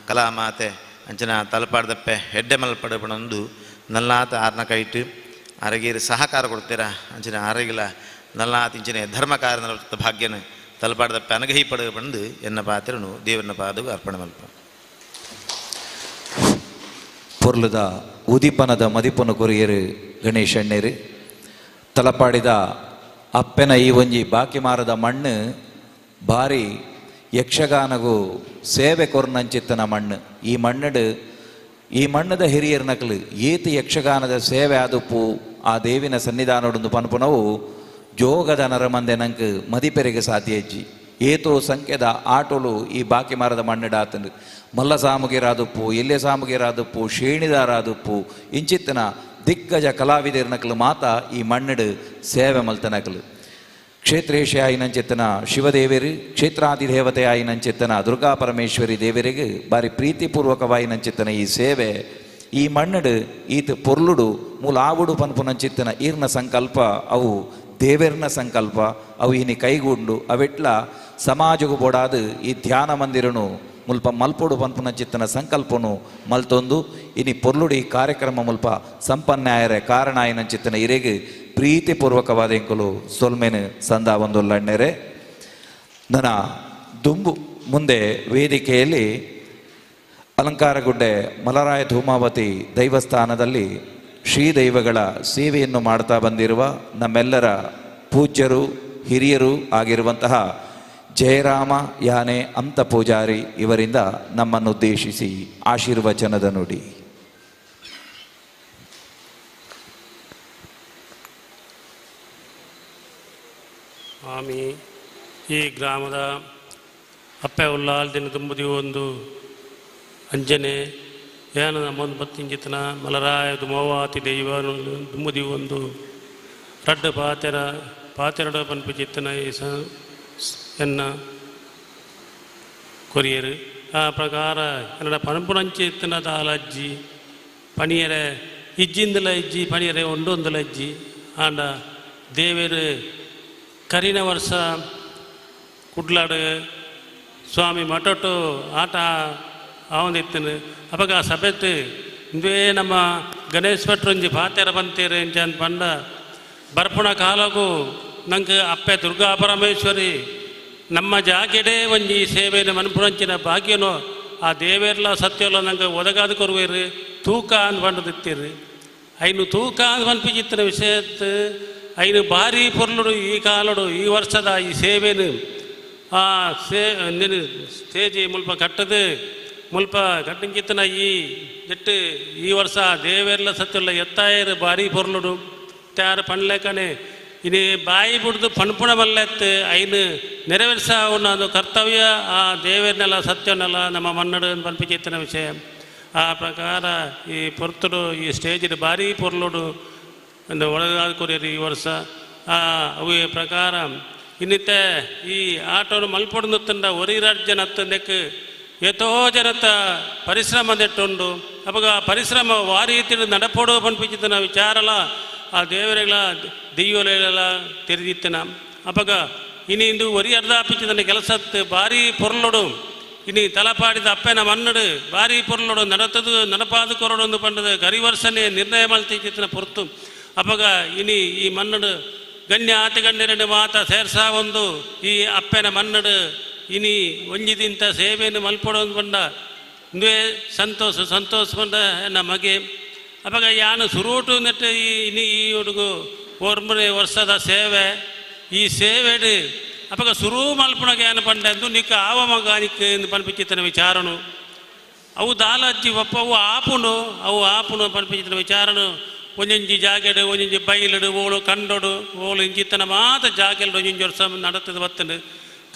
ಕಲಾ ಮಾತೆ ಅಂಚನ ತಲಪಾಡ್ದಪ್ಪೆ ಹೆಡ್ಡೆ ಮಲ್ಪಡಬಣಂದು ನಲ್ಲಾತ ಆರ್ನ ಕೈಟು ಅರಗೇರಿ ಸಹಕಾರ ಕೊಡ್ತೀರ ಅಂಚಿನ ಆರಗಿಲ ನಲ್ಲಾತ ಇಂಚಿನ ಧರ್ಮ ಕಾರ್ಯ ಭಾಗ್ಯನ ತಲಪಾಡದಪ್ಪ ಅನಗಹಿ ಪಡಗ ಬಂದು ಎನ್ನ ಪಾತ್ರನು ದೇವರನ್ನ ಪಾದವು ಅರ್ಪಣೆ ಮಲ್ಪ ಪೊರ್ಲುದ ಉದಿಪನದ ಮದಿಪನು ಕೊರಿಯರು ಗಣೇಶಣ್ಣರು ತಲಪಾಡಿದ ಅಪ್ಪೆನ ಈ ಒಂಜಿ ಬಾಕಿ ಮಾರದ ಮಣ್ಣು ಭಾರಿ ಯಕ್ಷಗಾನಗೂ ಸೇವೆ ಕೊರ್ನಂಚಿತ್ತನ ಮಣ್ಣು ಈ ಮಣ್ಣದ ಹಿರಿಯರ ನಕಲು ಏತು ಯಕ್ಷಗಾನದ ಸೇವೆ ಆದುಪ್ಪು ಆ ದೇವಿನ ಸನ್ನಿಧಾನೊಡೊಂದು ಪನ್ಪುನವು ಜೋಗದ ನರಮಂದೆ ನಂಗೆ ಮದಿಪೆರೆಗೆ ಸಾಧ್ಯ ಇಜ್ಜಿ ಏತೋ ಸಂಖ್ಯದ ಆಟೋಲು ಈ ಬಾಕಿ ಮರದ ಮಣ್ಣಿಡಾತಂದು ಮಲ್ಲ ಸಾಮುಗಿರಾದುಪ್ಪು ಎಲ್ಲೆ ಸಾಮುಗಿರಾದುಪ್ಪು ಶೇಣಿದಾರಾದುಪ್ಪು ಇಂಚಿತ್ತನ ದಿಗ್ಗಜ ಕಲಾವಿದರ ನಕಲು ಮಾತ ಈ ಮಣ್ಣಿಡು ಸೇವೆ ಮಲ್ತನಕಲು ಕ್ಷೇತ್ರೇಶ ಆಯಿನಂಚಿತ್ತನ ಶಿವದೇವರು ಕ್ಷೇತ್ರಾಧಿದೇವತೆ ಆಯಿನಂಚಿತ್ತನ ದುರ್ಗಾ ಪರಮೇಶ್ವರಿ ದೇವರಿಗೆ ಬಾರಿ ಪ್ರೀತಿಪೂರ್ವಕವಾಯಿನಂಚಿತ್ತನ ಈ ಸೇವೆ ಈ ಮಣ್ಣಡು ಈತ ಪೊರ್ಲುಡು ಮೂಲ ಆವುಡು ಪನ್ಪುನಂಚಿತ್ತನ ಈರ್ನ ಸಂಕಲ್ಪ ಅವು ದೇವೇರ್ನ ಸಂಕಲ್ಪ ಅವು ಇನಿ ಕೈಗೂಂಡು ಅವೆಟ್ಲ ಸಮಾಜಗೂ ಬೋಡಾದು ಈ ಧ್ಯಾನ ಮಂದಿರನು ಮುಲ್ಪ ಮಲ್ಪೋಡು ಪನ್ಪುನಂಚಿತ್ತನ ಸಂಕಲ್ಪನು ಮಲ್ತೊಂದು ಇನಿ ಪೊರ್ಲುಡು ಈ ಕಾರ್ಯಕ್ರಮ ಮುಲ್ಪ ಸಂಪನ್ನಾಯರೆ ಕಾರಣ ಆಯಿನಂಚಿತ್ತನ ಇರೆಗೆ ಪ್ರೀತಿಪೂರ್ವಕವಾದ ಎಂಕುಲು ಸೊಲ್ಮೆನು ಸಂದ ಒಂದೊಲ್ಲಣ್ಣೆರೆ ನನ್ನ ದುಂಬು ಮುಂದೆ ವೇದಿಕೆಯಲ್ಲಿ ಅಲಂಕಾರಗುಡ್ಡೆ ಮಲರಾಯ ಧೂಮಾವತಿ ದೈವಸ್ಥಾನದಲ್ಲಿ ಶ್ರೀದೈವಗಳ ಸೇವೆಯನ್ನು ಮಾಡ್ತಾ ಬಂದಿರುವ ನಮ್ಮೆಲ್ಲರ ಪೂಜ್ಯರು ಹಿರಿಯರು ಆಗಿರುವಂತಹ ಜಯರಾಮ ಯಾನೆ ಅಂತ ಪೂಜಾರಿ ಇವರಿಂದ ನಮ್ಮನ್ನುದ್ದೇಶಿಸಿ ಆಶೀರ್ವಚನದ ನುಡಿ. ಸ್ವಾಮಿ, ಈ ಗ್ರಾಮದ ಅಪ್ಪೆ ಉಲ್ಲಾಲ್ ದಿನ ತುಂಬುದಿ ಒಂದು ಅಂಜನೆ ಏನ ನಮ್ಮೊಂದು ಬತ್ತಿಂಜಿತನ ಮಲರಾಯ ದುಮವಾತಿ ದೈವ ತುಂಬುದಿ ಒಂದು ರಡ್ಡ ಪಾತೆರಡ ಪನ್ಪಿಚಿತ್ತನ ಎನ್ನ ಕೊರಿಯರು ಆ ಪ್ರಕಾರ ಕನ್ನಡ ಪಣಪುಣಂಚಿತ್ತನ ದಾಲಜ್ಜಿ ಪಣಿಯರೆ ಇಜ್ಜಿಂದಲ ಇಜ್ಜಿ ಪಣಿಯರೆ ಒಂದೊಂದಲ ಇಜ್ಜಿ ಆಂಡ ದೇವರು ಕರಿನ ವರ್ಷ ಕುಡ್ಲಾಡು ಸ್ವಾಮಿ ಮಟೊಟ್ಟು ಆಟ ಆವಂದಿತ್ತನು ಅವಾಗ ಸಭೆತ್ತು ಇಂದೇ ನಮ್ಮ ಗಣೇಶ್ ಭಟ್ರೊಂಜಿ ಪಾತೆರ ಬಂತೀರಿ ಅಂತ ಪಂಡ ಬರ್ಪುಣ ಕಾಲಗೂ ನಂಗೆ ಅಪ್ಪೆ ದುರ್ಗಾ ಪರಮೇಶ್ವರಿ ನಮ್ಮ ಜಾಗೆಡೆ ಒಂಜಿ ಸೇವೆಯನ್ನು ಮನ್ಪುಣಂಚಿನ ಭಾಗ್ಯನೋ ಆ ದೇವೇರ್ಲ ಸತ್ಯಲ್ಲ ನಂಗೆ ಒದಗಾದ ಕೊರುವೇರು ತೂಕ ಅಂದ್ ಪಂಡದಿತ್ತೀರಿ ಐನು ತೂಕ ಅಂದ್ ಪನ್ಪಿಚಿತ್ತಿನ ವಿಷಯತ್ತು ಐನು ಭಾರಿ ಪೊರ್ಲುಡು ಈ ಕಾಲಡು ಈ ವರ್ಷದ ಈ ಸೇವೆನು ಆ ಸ್ಟೇಜಿ ಮುಲ್ಪ ಕಟ್ಟದು ಮುಲ್ಪ ಕಟ್ಟಿಂಚಿತ್ತನ ಈ ಜಟ್ಟು ಈ ವರ್ಷ ದೇವೇರ್ಲ ಸತ್ಯಲ್ಲ ಎತ್ತಾಯರು ಭಾರಿ ಪೊರ್ಲುಡು ತ್ಯಾರು ಪಣ್ಲೇಕನೆ ಇನ್ನು ಬಾಯಿ ಬಿಡ್ದು ಪಣ್ಪುಣ ಮಲ್ಲೆತ್ತು ಐನು ನೆರವೇರಿಸ ಒಂದು ಕರ್ತವ್ಯ ಆ ದೇವೇರ್ನೆಲ್ಲ ಸತ್ಯವನ್ನೆಲ್ಲ ನಮ್ಮ ಮನ್ನಡು ಪನ್ಪಿಚಿತ್ತಿನ ವಿಷಯ ಆ ಪ್ರಕಾರ ಈ ಪೊರ್ತುಡು ಈ ಸ್ಟೇಜಿನ ಭಾರಿ ಪೊರ್ಲುಡು ಒಂದು ಒಳಗಾದ ಕೊರಿಯರು ಈ ವರ್ಷ ಅವು ಪ್ರಕಾರ ಇನ್ನಿತ್ತೆ ಈ ಆಟೋನು ಮಲ್ಪೊಡು ತಂಡ ಒರಿರಾಜ್ಯನ ಹತ್ತಂದಕ್ಕೆ ಎಷ್ಟೋ ಜನತ ಪರಿಶ್ರಮ ನೆಟ್ಟುಂಡು ಅವಾಗ ಪರಿಶ್ರಮ ವಾರೀತಿ ನಡಪೋಡು ಪನ್ಪಿಚಿತ್ತನ ವಿಚಾರಲ ಆ ದೇವರೆಗಳ ದೆಯ್ಯೋಲೆಲ್ಲ ತೆರೆದಿತ್ತನ ಅವಾಗ ಇನಿ ಇಂದು ಒರಿ ಅರ್ಧ ಪಿಚ್ಚಿದನ ಕೆಲಸತ್ತು ಭಾರಿ ಪೊರ್ಲೊಡು ಇನಿ ತಲಪಾಡಿದ ಅಪ್ಪೆನ ಮನ್ನಡು ಭಾರಿ ಪೊರ್ಲೊಡು ನಡತದು ನಡಪಾದ ಕೊರಡೊಂದು ಪಂಡದ ಗರಿವರ್ಷನೆ ನಿರ್ಣಯ ಮಲ್ತಿಚ್ಚಿತ್ತನ ಪೊರ್ತು ಅವಾಗ ಇನಿ ಈ ಮನ್ನಡು ಗಣ್ಯ ಆತಿ ಗಣ್ಯರನ್ನು ಮಾತ ಸೇರ್ಸಾ ಒಂದು ಈ ಅಪ್ಪೆನ ಮನ್ನಡು ಇನಿ ಒಂಜಿದಿಂತ ಸೇವೆಯನ್ನು ಮಲ್ಪಡೋದು ಬಂಡ ಇಂದೇ ಸಂತೋಷ ಬಂಡ ಎನ್ನ ಮಗೆ ಅವಾಗ ಯಾನು ಸುರೂಟು ನೆಟ್ಟು ಈ ಹುಡುಗು ಓರ್ಮನೆ ವರ್ಷದ ಸೇವೆ ಈ ಸೇವೆಡು ಅವಾಗ ಸುರೂ ಮಲ್ಪುಣಗೆ ಏನು ಪಂಡೆಂದು ನಿಕ್ಕ ಆವ ಮಗಾನಿಕ್ ಎಂದು ಪನ್ಪಿಚಿತ್ತನ ವಿಚಾರಣು ಅವು ದಾಲಜ್ಜಿ ಒಪ್ಪ ಅವು ಆಪುನು ಪನ್ಪಿಚಿತ್ತನ ವಿಚಾರಣು ಒಂಜೊಂಜಿ ಜಾಗೆಡು ಒಂಜೊಂಜಿ ಬೈಲಡು ಓಳು ಕಂಡೋಡು ಓಳು ಇಂಚಿತ್ತನ ಮಾತ ಜಾಗೆಲ್ಡು ಒಂಜೊಂಜಿ ವರ್ಷ ನಡತದು ಬತ್ತನು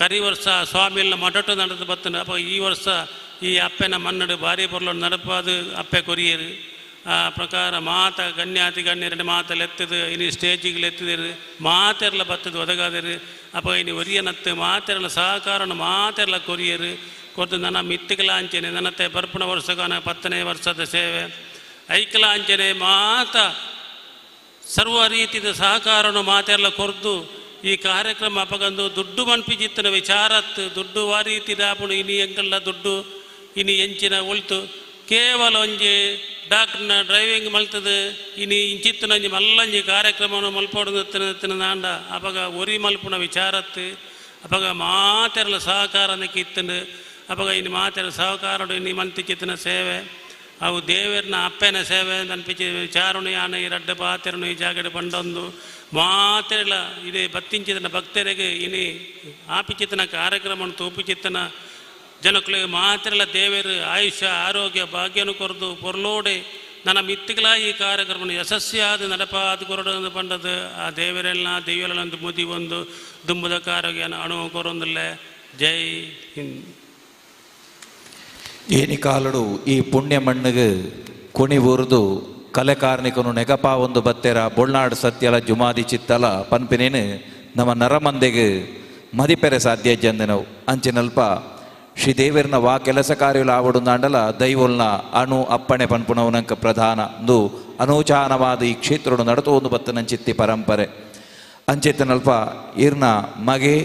ಕರಿ ವರ್ಷ ಸ್ವಾಮಿಯಲ್ಲ ಮಡಟು ನಡೆದು ಬತ್ತನು ಅಪ್ಪ ಈ ವರ್ಷ ಈ ಅಪ್ಪೆನ ಮನ್ನಡು ಭಾರಿ ಪೊರ್ಲೋಡು ನಡಪಾದು ಅಪ್ಪೆ ಕೊರಿಯರು ಆ ಪ್ರಕಾರ ಮಾತ ಗಣ್ಯಾತಿ ಗಣ್ಯರನ್ನು ಮಾತಲೆತ್ತದು ಇನ್ನು ಸ್ಟೇಜಿಗೆ ಎತ್ತಿದಿರು ಮಾತೆರ್ಲ ಬತ್ತದು ಒದಗಾದಿರು ಅಪ್ಪ ಇನ್ನು ಒರಿಯನತ್ತು ಮಾತೆರ್ಲ ಸಹಕಾರನು ಮಾತೆರ್ಲ ಕೊರಿಯರು ಕೊಟ್ಟು ನನ್ನ ಮಿತ್ತಿಕಲಾಂಚನೆ ನನ್ನತ್ತೆ ಬರ್ಪುಣ ವರ್ಷಗಾನ 10ನೇ ವರ್ಷದ ಸೇವೆ ಐಕಲಾಂಚನೆ ಮಾತ ಸರ್ವ ರೀತಿಯ ಸಹಕಾರನು ಮಾತೆರ್ಲ ಕೊರ್ದು ಈ ಕಾರ್ಯಕ್ರಮ ಅಪಗಂದು ದುಡ್ಡು ಮನ್ಪಿಜಿತ್ತನ ವಿಚಾರತ್ತು ದುಡ್ಡು ವಾರೀತಿ ದಾಪುಡು ಇನಿ ಎಂಕಲ್ಲ ದುಡ್ಡು ಇನಿ ಎಂಚಿನ ಉಳ್ತು ಕೇವಲ ಒಂಜಿ ಡಾಕ್ಟರ್ನ ಡ್ರೈವಿಂಗ್ ಮಲ್ತದು ಇನಿ ಇಂಚಿತ್ತನಂಜಿ ಮಲ್ಲಂಜಿ ಕಾರ್ಯಕ್ರಮವನ್ನು ಮಲ್ಪೋಡು ನಾಂಡ ಅವಾಗ ಒರಿ ಮಲ್ಪುನ ವಿಚಾರತ್ತು ಅಪಗ ಮಾತೆರಲ ಸಹಕಾರನಕ್ಕೆ ಇತ್ತಂಡು ಅಪಗ ಇನ್ನು ಮಾತೆರ ಸಹಕಾರಡು ಇನ್ನು ಮಂತಿಚಿತ್ತಿನ ಸೇವೆ ಅವು ದೇವರನ್ನ ಅಪ್ಪನ ಸೇವೆ ಅನ್ಪಿಸಿ ಚಾರುಣಿ ಯಾನ ಈ ರಡ್ಡ ಪಾತೆರನು ಈ ಜಾಗಡೆ ಬಂಡೊಂದು ಮಾತೆರಲ ಇದೇ ಬತ್ತಿಂಚಿತನ ಭಕ್ತರಿಗೆ ಇನಿ ಆಪಿಚಿತ್ತನ ಕಾರ್ಯಕ್ರಮವನ್ನು ತೂಪಿಚಿತ್ತನ ಜನಗಳಿಗೆ ಮಾತೆರಲ ದೇವರು ಆಯುಷ್ಯ ಆರೋಗ್ಯ ಭಾಗ್ಯನು ಕೊರದು ಪೊರ್ಲೋಡೆ ನನ್ನ ಮಿತ್ತಿಗಳ ಈ ಕಾರ್ಯಕ್ರಮ ಯಶಸ್ವಿಯಾದ ನಡಪಾದ ಕೊರಡು ಪಂಡದು ಆ ದೇವರೆಲ್ಲ ದೆಯ್ಯಲಂದು ಮುದಿ ಒಂದು ದುಂಬದ ಆರೋಗ್ಯ ಅನುಭವ ಕೊರೊಂದಿಲ್ಲ. ಜೈ ಹಿಂದ್. ಏನಿ ಕಾಲಡು ಈ ಪುಣ್ಯ ಮಣ್ಣಿಗೆ ಕುಣಿ ಊರ್ದು ಕಲೆ ಕಾರ್ಮಿಕನು ನೆಗಪ ಒಂದು ಬತ್ತೆರ ಬೊಳ್ನಾಡು ಸತ್ಯಲ ಜುಮಾದಿ ಚಿತ್ತಲ ಪನ್ಪಿನೇನು ನಮ್ಮ ನರಮಂದೆಗೆ ಮದಿಪೆರೆ ಸಾಧ್ಯ ಜಂದನವು ಅಂಚಿನಲ್ಪ ಶ್ರೀದೇವರನ ವಾ ಕೆಲಸ ಕಾರ್ಯಗಳು ಆವಡುಂದಾಂಡಲ ದೈವಲ್ನ ಅಣು ಅಪ್ಪಣೆ ಪನ್ಪುಣವನಂಕ ಪ್ರಧಾನ ಒಂದು ಅನೂಚಾನವಾದ ಈ ಕ್ಷೇತ್ರಡು ನಡತು ಒಂದು ಬತ್ತನಂಚಿತ್ತಿ ಪರಂಪರೆ ಅಂಚಿತ್ತನಲ್ಪ ಇರ್ನ ಮಗೆ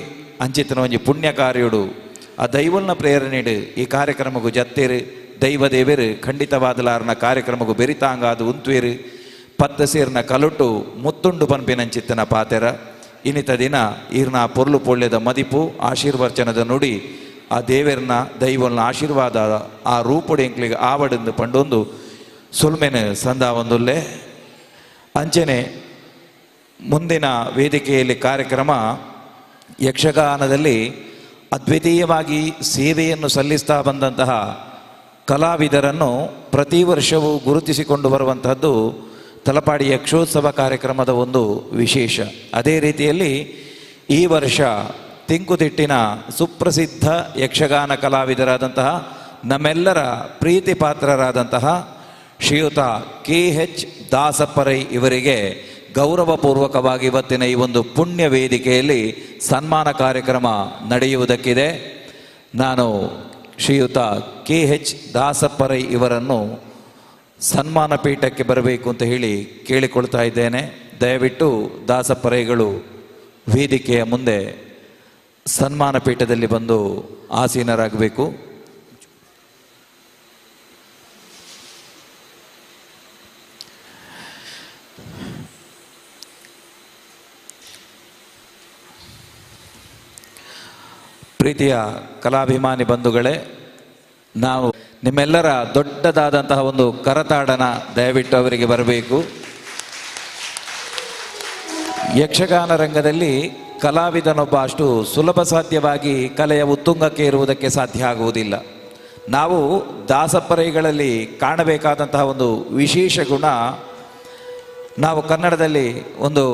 ಅಂಚಿತ್ತನ ಒಂಜಿ ಪುಣ್ಯ ಕಾರ್ಯುಡು ಆ ದೈವಲ್ನ ಪ್ರೇರಣೆಡು ಈ ಕಾರ್ಯಕ್ರಮಗೂ ಜತ್ತೇರು ದೈವ ದೇವರು ಖಂಡಿತವಾದಲಾರ್ನ ಕಾರ್ಯಕ್ರಮಗೂ ಬೆರಿತಾಂಗಾದು ಉಂತ್ವೇರು ಪತ್ತ ಸೇರ್ನ ಕಲುಟು ಮುತ್ತುಂಡು ಪನ್ಪಿನಂಚಿತ್ತನ ಪಾತೆರ ಇನ್ನಿತ ದಿನ ಈರ್ನ ಪೊರ್ಲು ಪೊಳ್ಳೆದ ಮದಿಪು ಆಶೀರ್ವಚನದ ನುಡಿ ಆ ದೇವರನ್ನ ದೈವಲ್ನ ಆಶೀರ್ವಾದ ಆ ರೂಪುಡು ಎಂಕ್ಲಿಗೆ ಆವಡಿಂದು ಪಂಡೊಂದು ಸುಲ್ಮೆನ ಸಂದ ಒಂದುಲ್ಲೆ ಅಂಚನೆ ಮುಂದಿನ ವೇದಿಕೆಯಲ್ಲಿ ಕಾರ್ಯಕ್ರಮ ಯಕ್ಷಗಾನದಲ್ಲಿ ಅದ್ವಿತೀಯವಾಗಿ ಸೇವೆಯನ್ನು ಸಲ್ಲಿಸ್ತಾ ಬಂದಂತಹ ಕಲಾವಿದರನ್ನು ಪ್ರತಿ ವರ್ಷವೂ ಗುರುತಿಸಿಕೊಂಡು ಬರುವಂತಹದ್ದು ತಲಪಾಡಿ ಯಕ್ಷೋತ್ಸವ ಕಾರ್ಯಕ್ರಮದ ಒಂದು ವಿಶೇಷ. ಅದೇ ರೀತಿಯಲ್ಲಿ ಈ ವರ್ಷ ತಿಂಕುತಿಟ್ಟಿನ ಸುಪ್ರಸಿದ್ಧ ಯಕ್ಷಗಾನ ಕಲಾವಿದರಾದಂತಹ ನಮ್ಮೆಲ್ಲರ ಪ್ರೀತಿ ಪಾತ್ರರಾದಂತಹ ಶ್ರೀಯುತ KH ದಾಸಪ್ಪರೈ ಇವರಿಗೆ ಗೌರವಪೂರ್ವಕವಾಗಿ ಇವತ್ತಿನ ಈ ಒಂದು ಪುಣ್ಯ ವೇದಿಕೆಯಲ್ಲಿ ಸನ್ಮಾನ ಕಾರ್ಯಕ್ರಮ ನಡೆಯುವುದಕ್ಕಿದೆ. ನಾನು ಶ್ರೀಯುತ KH ದಾಸಪ್ಪರೈ ಇವರನ್ನು ಸನ್ಮಾನ ಪೀಠಕ್ಕೆ ಬರಬೇಕು ಅಂತ ಹೇಳಿ ಕೇಳಿಕೊಳ್ತಾ ಇದ್ದೇನೆ. ದಯವಿಟ್ಟು ದಾಸಪ್ಪರೈಗಳು ವೇದಿಕೆಯ ಮುಂದೆ ಸನ್ಮಾನ ಪೀಠದಲ್ಲಿ ಬಂದು ಆಸೀನರಾಗಬೇಕು. ಪ್ರೀತಿಯ ಕಲಾಭಿಮಾನಿ ಬಂಧುಗಳೇ, ನಾವು ನಿಮ್ಮೆಲ್ಲರ ದೊಡ್ಡದಾದಂತಹ ಒಂದು ಕರತಾಡನ ದಯವಿಟ್ಟು ಅವರಿಗೆ ಬರಬೇಕು. ಯಕ್ಷಗಾನ ರಂಗದಲ್ಲಿ ಕಲಾವಿದನೊಬ್ಬ ಅಷ್ಟು ಸುಲಭ ಸಾಧ್ಯವಾಗಿ ಕಲೆಯ ಉತ್ತುಂಗಕ್ಕೆ ಇರುವುದಕ್ಕೆ ಸಾಧ್ಯ ಆಗುವುದಿಲ್ಲ. ನಾವು ದಾಸಪ್ಪರೈಗಳಲ್ಲಿ ಕಾಣಬೇಕಾದಂತಹ ಒಂದು ವಿಶೇಷ ಗುಣ, ನಾವು ಕನ್ನಡದಲ್ಲಿ ಒಂದು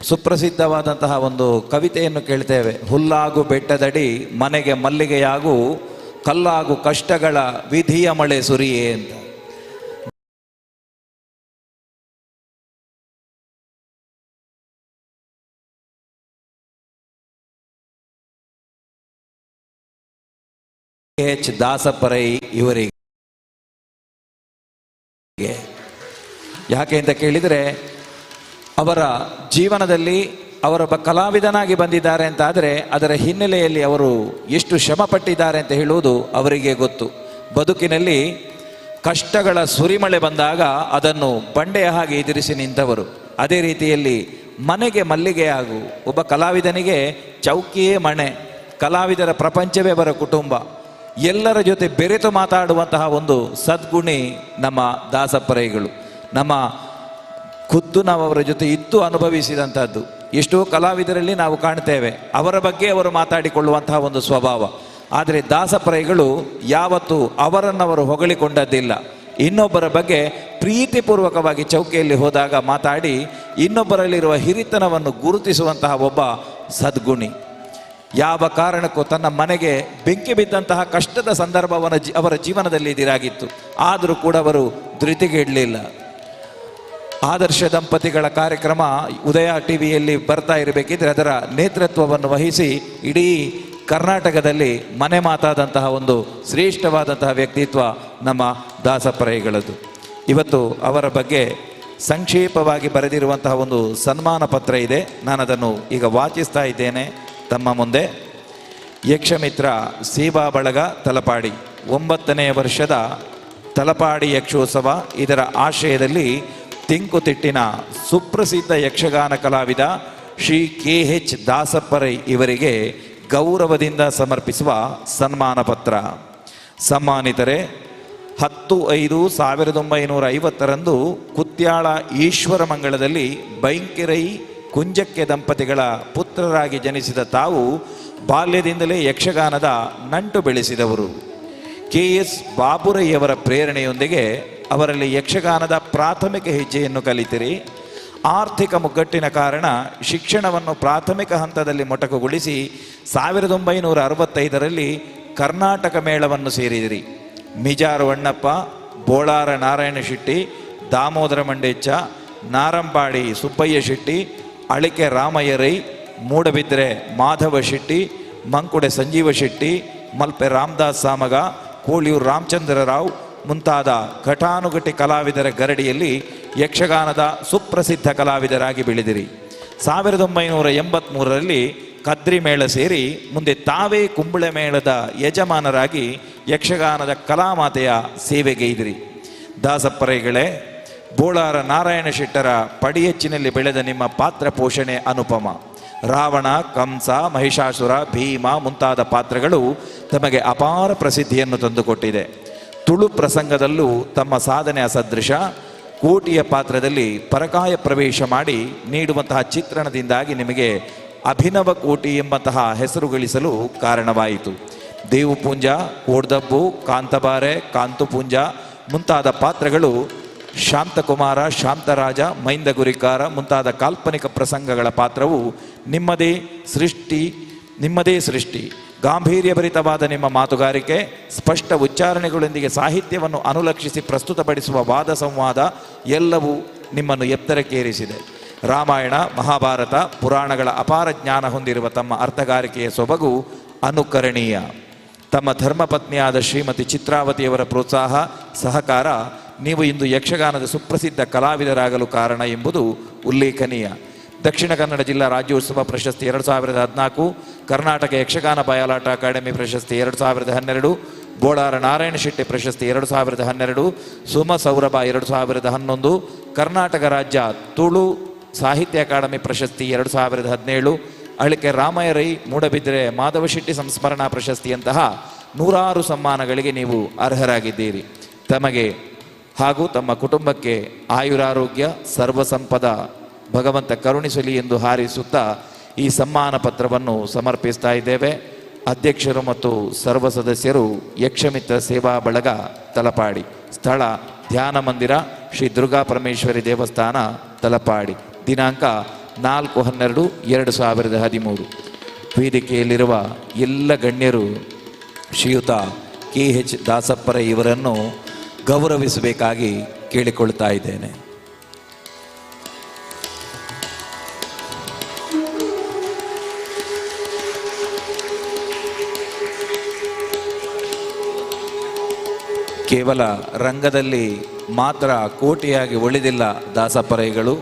ಸುಪ್ರಸಿದ್ಧವಾದಂತಹ ಒಂದು ಕವಿತೆಯನ್ನು ಕೇಳ್ತೇವೆ. ಹುಲ್ಲಾಗು ಬೆಟ್ಟದಡಿ ಮನೆಗೆ ಮಲ್ಲಿಗೆಯಾಗು, ಕಲ್ಲಾಗು ಕಷ್ಟಗಳ ವಿಧಿಯ ಮಳೆ ಸುರಿಯೇ ಅಂತ. KH ದಾಸಪ್ಪರೈ ಇವರಿಗೆ ಯಾಕೆ ಅಂತ ಕೇಳಿದರೆ, ಅವರ ಜೀವನದಲ್ಲಿ ಅವರೊಬ್ಬ ಕಲಾವಿದನಾಗಿ ಬಂದಿದ್ದಾರೆ ಅಂತ ಆದರೆ ಅದರ ಹಿನ್ನೆಲೆಯಲ್ಲಿ ಅವರು ಎಷ್ಟು ಶ್ರಮ ಪಟ್ಟಿದ್ದಾರೆ ಅಂತ ಹೇಳುವುದು ಅವರಿಗೆ ಗೊತ್ತು. ಬದುಕಿನಲ್ಲಿ ಕಷ್ಟಗಳ ಸುರಿಮಳೆ ಬಂದಾಗ ಅದನ್ನು ಬಂಡೆಯ ಹಾಗೆ ಎದುರಿಸಿ ನಿಂತವರು. ಅದೇ ರೀತಿಯಲ್ಲಿ ಮನೆಗೆ ಮಲ್ಲಿಗೆಯಾಗು, ಒಬ್ಬ ಕಲಾವಿದನಿಗೆ ಚೌಕಿಯೇ ಮನೆ, ಕಲಾವಿದರ ಪ್ರಪಂಚವೇ ಅವರ ಕುಟುಂಬ, ಎಲ್ಲರ ಜೊತೆ ಬೆರೆತು ಮಾತಾಡುವಂತಹ ಒಂದು ಸದ್ಗುಣಿ ನಮ್ಮ ದಾಸಪ್ಪರೈಗಳು. ನಮ್ಮ ಖುದ್ದು ನಾವು ಅವರ ಜೊತೆ ಇದ್ದು ಅನುಭವಿಸಿದಂಥದ್ದು ಎಷ್ಟೋ ಕಲಾವಿದರಲ್ಲಿ ನಾವು ಕಾಣ್ತೇವೆ, ಅವರ ಬಗ್ಗೆ ಅವರು ಮಾತಾಡಿಕೊಳ್ಳುವಂತಹ ಒಂದು ಸ್ವಭಾವ. ಆದರೆ ದಾಸಪ್ಪರೈಗಳು ಯಾವತ್ತೂ ಅವರನ್ನವರು ಹೊಗಳಿಕೊಂಡದ್ದಿಲ್ಲ. ಇನ್ನೊಬ್ಬರ ಬಗ್ಗೆ ಪ್ರೀತಿಪೂರ್ವಕವಾಗಿ ಚೌಕಿಯಲ್ಲಿ ಹೋದಾಗ ಮಾತಾಡಿ ಇನ್ನೊಬ್ಬರಲ್ಲಿರುವ ಹಿರಿತನವನ್ನು ಗುರುತಿಸುವಂತಹ ಒಬ್ಬ ಸದ್ಗುಣಿ. ಯಾವ ಕಾರಣಕ್ಕೂ ತನ್ನ ಮನೆಗೆ ಬೆಂಕಿ ಬಿದ್ದಂತಹ ಕಷ್ಟದ ಸಂದರ್ಭವನ್ನು ಅವರ ಜೀವನದಲ್ಲಿ ಎದುರಾಗಿತ್ತು. ಆದರೂ ಕೂಡ ಅವರು ಧೃತಿಗೆಡಲಿಲ್ಲ. ಆದರ್ಶ ದಂಪತಿಗಳ ಕಾರ್ಯಕ್ರಮ ಉದಯ ಟಿವಿಯಲ್ಲಿ ಬರ್ತಾ ಇರಬೇಕಿದ್ರೆ ಅದರ ನೇತೃತ್ವವನ್ನು ವಹಿಸಿ ಇಡೀ ಕರ್ನಾಟಕದಲ್ಲಿ ಮನೆ ಮಾತಾದಂತಹ ಒಂದು ಶ್ರೇಷ್ಠವಾದಂತಹ ವ್ಯಕ್ತಿತ್ವ ನಮ್ಮ ದಾಸಪ್ಪರೈಗಳದ್ದು. ಇವತ್ತು ಅವರ ಬಗ್ಗೆ ಸಂಕ್ಷೇಪವಾಗಿ ಬರೆದಿರುವಂತಹ ಒಂದು ಸನ್ಮಾನ ಪತ್ರ ಇದೆ. ನಾನು ಅದನ್ನು ಈಗ ವಾಚಿಸ್ತಾ ಇದ್ದೇನೆ ತಮ್ಮ ಮುಂದೆ. ಯಕ್ಷಮಿತ್ರ ಸೇವಾ ಬಳಗ ತಲಪಾಡಿ 9ನೇ ವರ್ಷದ ತಲಪಾಡಿ ಯಕ್ಷೋತ್ಸವ, ಇದರ ಆಶ್ರಯದಲ್ಲಿ ತಿಂಕುತಿಟ್ಟಿನ ಸುಪ್ರಸಿದ್ಧ ಯಕ್ಷಗಾನ ಕಲಾವಿದ ಶ್ರೀ KH ದಾಸಪ್ಪರೈ ಇವರಿಗೆ ಗೌರವದಿಂದ ಸಮರ್ಪಿಸುವ ಸನ್ಮಾನ ಪತ್ರ. ಸನ್ಮಾನಿತರೆ, 10/5/1950 ಕುತ್ಯಾಳ ಈಶ್ವರ ಮಂಗಳದಲ್ಲಿ ಬೈಂಕಿರೈ ಕುಂಜಕ್ಕೆ ದಂಪತಿಗಳ ಪುತ್ರರಾಗಿ ಜನಿಸಿದ ತಾವು ಬಾಲ್ಯದಿಂದಲೇ ಯಕ್ಷಗಾನದ ನಂಟು ಬೆಳೆಸಿದವರು. KS ಬಾಬುರಯ್ಯವರ ಪ್ರೇರಣೆಯೊಂದಿಗೆ ಅವರಲ್ಲಿ ಯಕ್ಷಗಾನದ ಪ್ರಾಥಮಿಕ ಹೆಜ್ಜೆಯನ್ನು ಕಲಿತಿರಿ. ಆರ್ಥಿಕ ಮುಗ್ಗಟ್ಟಿನ ಕಾರಣ ಶಿಕ್ಷಣವನ್ನು ಪ್ರಾಥಮಿಕ ಹಂತದಲ್ಲಿ ಮೊಟಕುಗೊಳಿಸಿ 1965ರಲ್ಲಿ ಕರ್ನಾಟಕ ಮೇಳವನ್ನು ಸೇರಿದಿರಿ. ಮಿಜಾರು ಅಣ್ಣಪ್ಪ, ಬೋಳಾರ ನಾರಾಯಣ ಶೆಟ್ಟಿ, ದಾಮೋದರ ಮಂಡೇಚ್ಚ, ನಾರಂಪಾಡಿ ಸುಬ್ಬಯ್ಯ ಶೆಟ್ಟಿ, ಅಳಿಕೆ ರಾಮಯ್ಯ ರೈ, ಮೂಡಬಿದ್ರೆ ಮಾಧವ ಶೆಟ್ಟಿ, ಮಂಕುಡೆ ಸಂಜೀವ ಶೆಟ್ಟಿ, ಮಲ್ಪೆ ರಾಮದಾಸ್ ಸಾಮಗ, ಕೋಳಿಯೂರು ರಾಮಚಂದ್ರ ರಾವ್ ಮುಂತಾದ ಘಟಾನುಘಟಿ ಕಲಾವಿದರ ಗರಡಿಯಲ್ಲಿ ಯಕ್ಷಗಾನದ ಸುಪ್ರಸಿದ್ಧ ಕಲಾವಿದರಾಗಿ ಬೆಳೆದಿರಿ. 1983ರಲ್ಲಿ ಕದ್ರಿ ಮೇಳ ಸೇರಿ ಮುಂದೆ ತಾವೇ ಕುಂಬಳೆ ಮೇಳದ ಯಜಮಾನರಾಗಿ ಯಕ್ಷಗಾನದ ಕಲಾಮಾತೆಯ ಸೇವೆಗೈದಿರಿ. ದಾಸಪ್ಪರೈಗಳೇ, ಬೋಳಾರ ನಾರಾಯಣ ಶೆಟ್ಟರ ಪಡಿಯಚ್ಚಿನಲ್ಲಿ ಬೆಳೆದ ನಿಮ್ಮ ಪಾತ್ರ ಪೋಷಣೆ ಅನುಪಮ. ರಾವಣ, ಕಂಸ, ಮಹಿಷಾಸುರ, ಭೀಮ ಮುಂತಾದ ಪಾತ್ರಗಳು ತಮಗೆ ಅಪಾರ ಪ್ರಸಿದ್ಧಿಯನ್ನು ತಂದುಕೊಟ್ಟಿದೆ. ತುಳು ಪ್ರಸಂಗದಲ್ಲೂ ತಮ್ಮ ಸಾಧನೆ ಅಸದೃಶ. ಕೋಟಿಯ ಪಾತ್ರದಲ್ಲಿ ಪರಕಾಯ ಪ್ರವೇಶ ಮಾಡಿ ನೀಡುವಂತಹ ಚಿತ್ರಣದಿಂದಾಗಿ ನಿಮಗೆ ಅಭಿನವ ಕೋಟಿ ಎಂಬಂತಹ ಹೆಸರು ಗಳಿಸಲು ಕಾರಣವಾಯಿತು. ದೇವುಪುಂಜ, ಓಡ್ದಬ್ಬು, ಕಾಂತಬಾರೆ, ಕಾಂತುಪುಂಜ ಮುಂತಾದ ಪಾತ್ರಗಳು, ಶಾಂತಕುಮಾರ, ಶಾಂತರಾಜ, ಮೈಂದಗುರಿಕಾರ ಮುಂತಾದ ಕಾಲ್ಪನಿಕ ಪ್ರಸಂಗಗಳ ಪಾತ್ರವು ನಿಮ್ಮದೇ ಸೃಷ್ಟಿ. ಗಾಂಭೀರ್ಯಭರಿತವಾದ ನಿಮ್ಮ ಮಾತುಗಾರಿಕೆ, ಸ್ಪಷ್ಟ ಉಚ್ಚಾರಣೆಗಳೊಂದಿಗೆ ಸಾಹಿತ್ಯವನ್ನು ಅನುಲಕ್ಷಿಸಿ ಪ್ರಸ್ತುತಪಡಿಸುವ ವಾದ ಸಂವಾದ ಎಲ್ಲವೂ ನಿಮ್ಮನ್ನು ಎತ್ತರಕ್ಕೇರಿಸಿದೆ. ರಾಮಾಯಣ, ಮಹಾಭಾರತ, ಪುರಾಣಗಳ ಅಪಾರ ಜ್ಞಾನ ಹೊಂದಿರುವ ತಮ್ಮ ಅರ್ಥಗಾರಿಕೆಯ ಸೊಬಗು ಅನುಕರಣೀಯ. ತಮ್ಮ ಧರ್ಮಪತ್ನಿಯಾದ ಶ್ರೀಮತಿ ಚಿತ್ರಾವತಿಯವರ ಪ್ರೋತ್ಸಾಹ, ಸಹಕಾರ ನೀವು ಇಂದು ಯಕ್ಷಗಾನದ ಸುಪ್ರಸಿದ್ಧ ಕಲಾವಿದರಾಗಲು ಕಾರಣ ಎಂಬುದು ಉಲ್ಲೇಖನೀಯ. ದಕ್ಷಿಣ ಕನ್ನಡ ಜಿಲ್ಲಾ ರಾಜ್ಯೋತ್ಸವ ಪ್ರಶಸ್ತಿ 2014, ಕರ್ನಾಟಕ ಯಕ್ಷಗಾನ ಬಯಲಾಟ ಅಕಾಡೆಮಿ ಪ್ರಶಸ್ತಿ 2012, ಬೋಳಾರ ನಾರಾಯಣ ಶೆಟ್ಟಿ ಪ್ರಶಸ್ತಿ 2012, ಸುಮ ಸೌರಭ 2011, ಕರ್ನಾಟಕ ರಾಜ್ಯ ತುಳು ಸಾಹಿತ್ಯ ಅಕಾಡೆಮಿ ಪ್ರಶಸ್ತಿ 2017, ಅಳಿಕೆ ರಾಮಯ್ಯ ರೈ, ಮೂಡಬಿದ್ರೆ ಮಾಧವ ಶೆಟ್ಟಿ ಸಂಸ್ಮರಣಾ ಪ್ರಶಸ್ತಿಯಂತಹ 100 ಸಮ್ಮಾನಗಳಿಗೆ ನೀವು ಅರ್ಹರಾಗಿದ್ದೀರಿ. ತಮಗೆ ಹಾಗೂ ತಮ್ಮ ಕುಟುಂಬಕ್ಕೆ ಆಯುರಾರೋಗ್ಯ ಸರ್ವಸಂಪದ ಭಗವಂತ ಕರುಣಿಸಲಿ ಎಂದು ಹಾರೈಸುತ್ತಾ ಈ ಸಮ್ಮಾನ ಪತ್ರವನ್ನು ಸಮರ್ಪಿಸ್ತಾ ಇದ್ದೇವೆ. ಅಧ್ಯಕ್ಷರು ಮತ್ತು ಸರ್ವ ಸದಸ್ಯರು ಯಕ್ಷಮಿತ್ರ ಸೇವಾ ಬಳಗ ತಲಪಾಡಿ. ಸ್ಥಳ ಧ್ಯಾನ ಮಂದಿರ, ಶ್ರೀ ದುರ್ಗಾ ಪರಮೇಶ್ವರಿ ದೇವಸ್ಥಾನ, ತಲಪಾಡಿ. ದಿನಾಂಕ 4/12/2013. ವೇದಿಕೆಯಲ್ಲಿರುವ ಎಲ್ಲ ಗಣ್ಯರು ಶ್ರೀಯುತ KH ದಾಸಪ್ಪರ ಇವರನ್ನು ಗೌರವಿಸಬೇಕಾಗಿ ಕೇಳಿಕೊಳ್ತಾ ಇದ್ದೇನೆ. ಕೇವಲ ರಂಗದಲ್ಲಿ ಮಾತ್ರ ಕೋಟಿಯಾಗಿ ಉಳಿದಿಲ್ಲ ದಾಸಪ್ಪರೈಗಳು.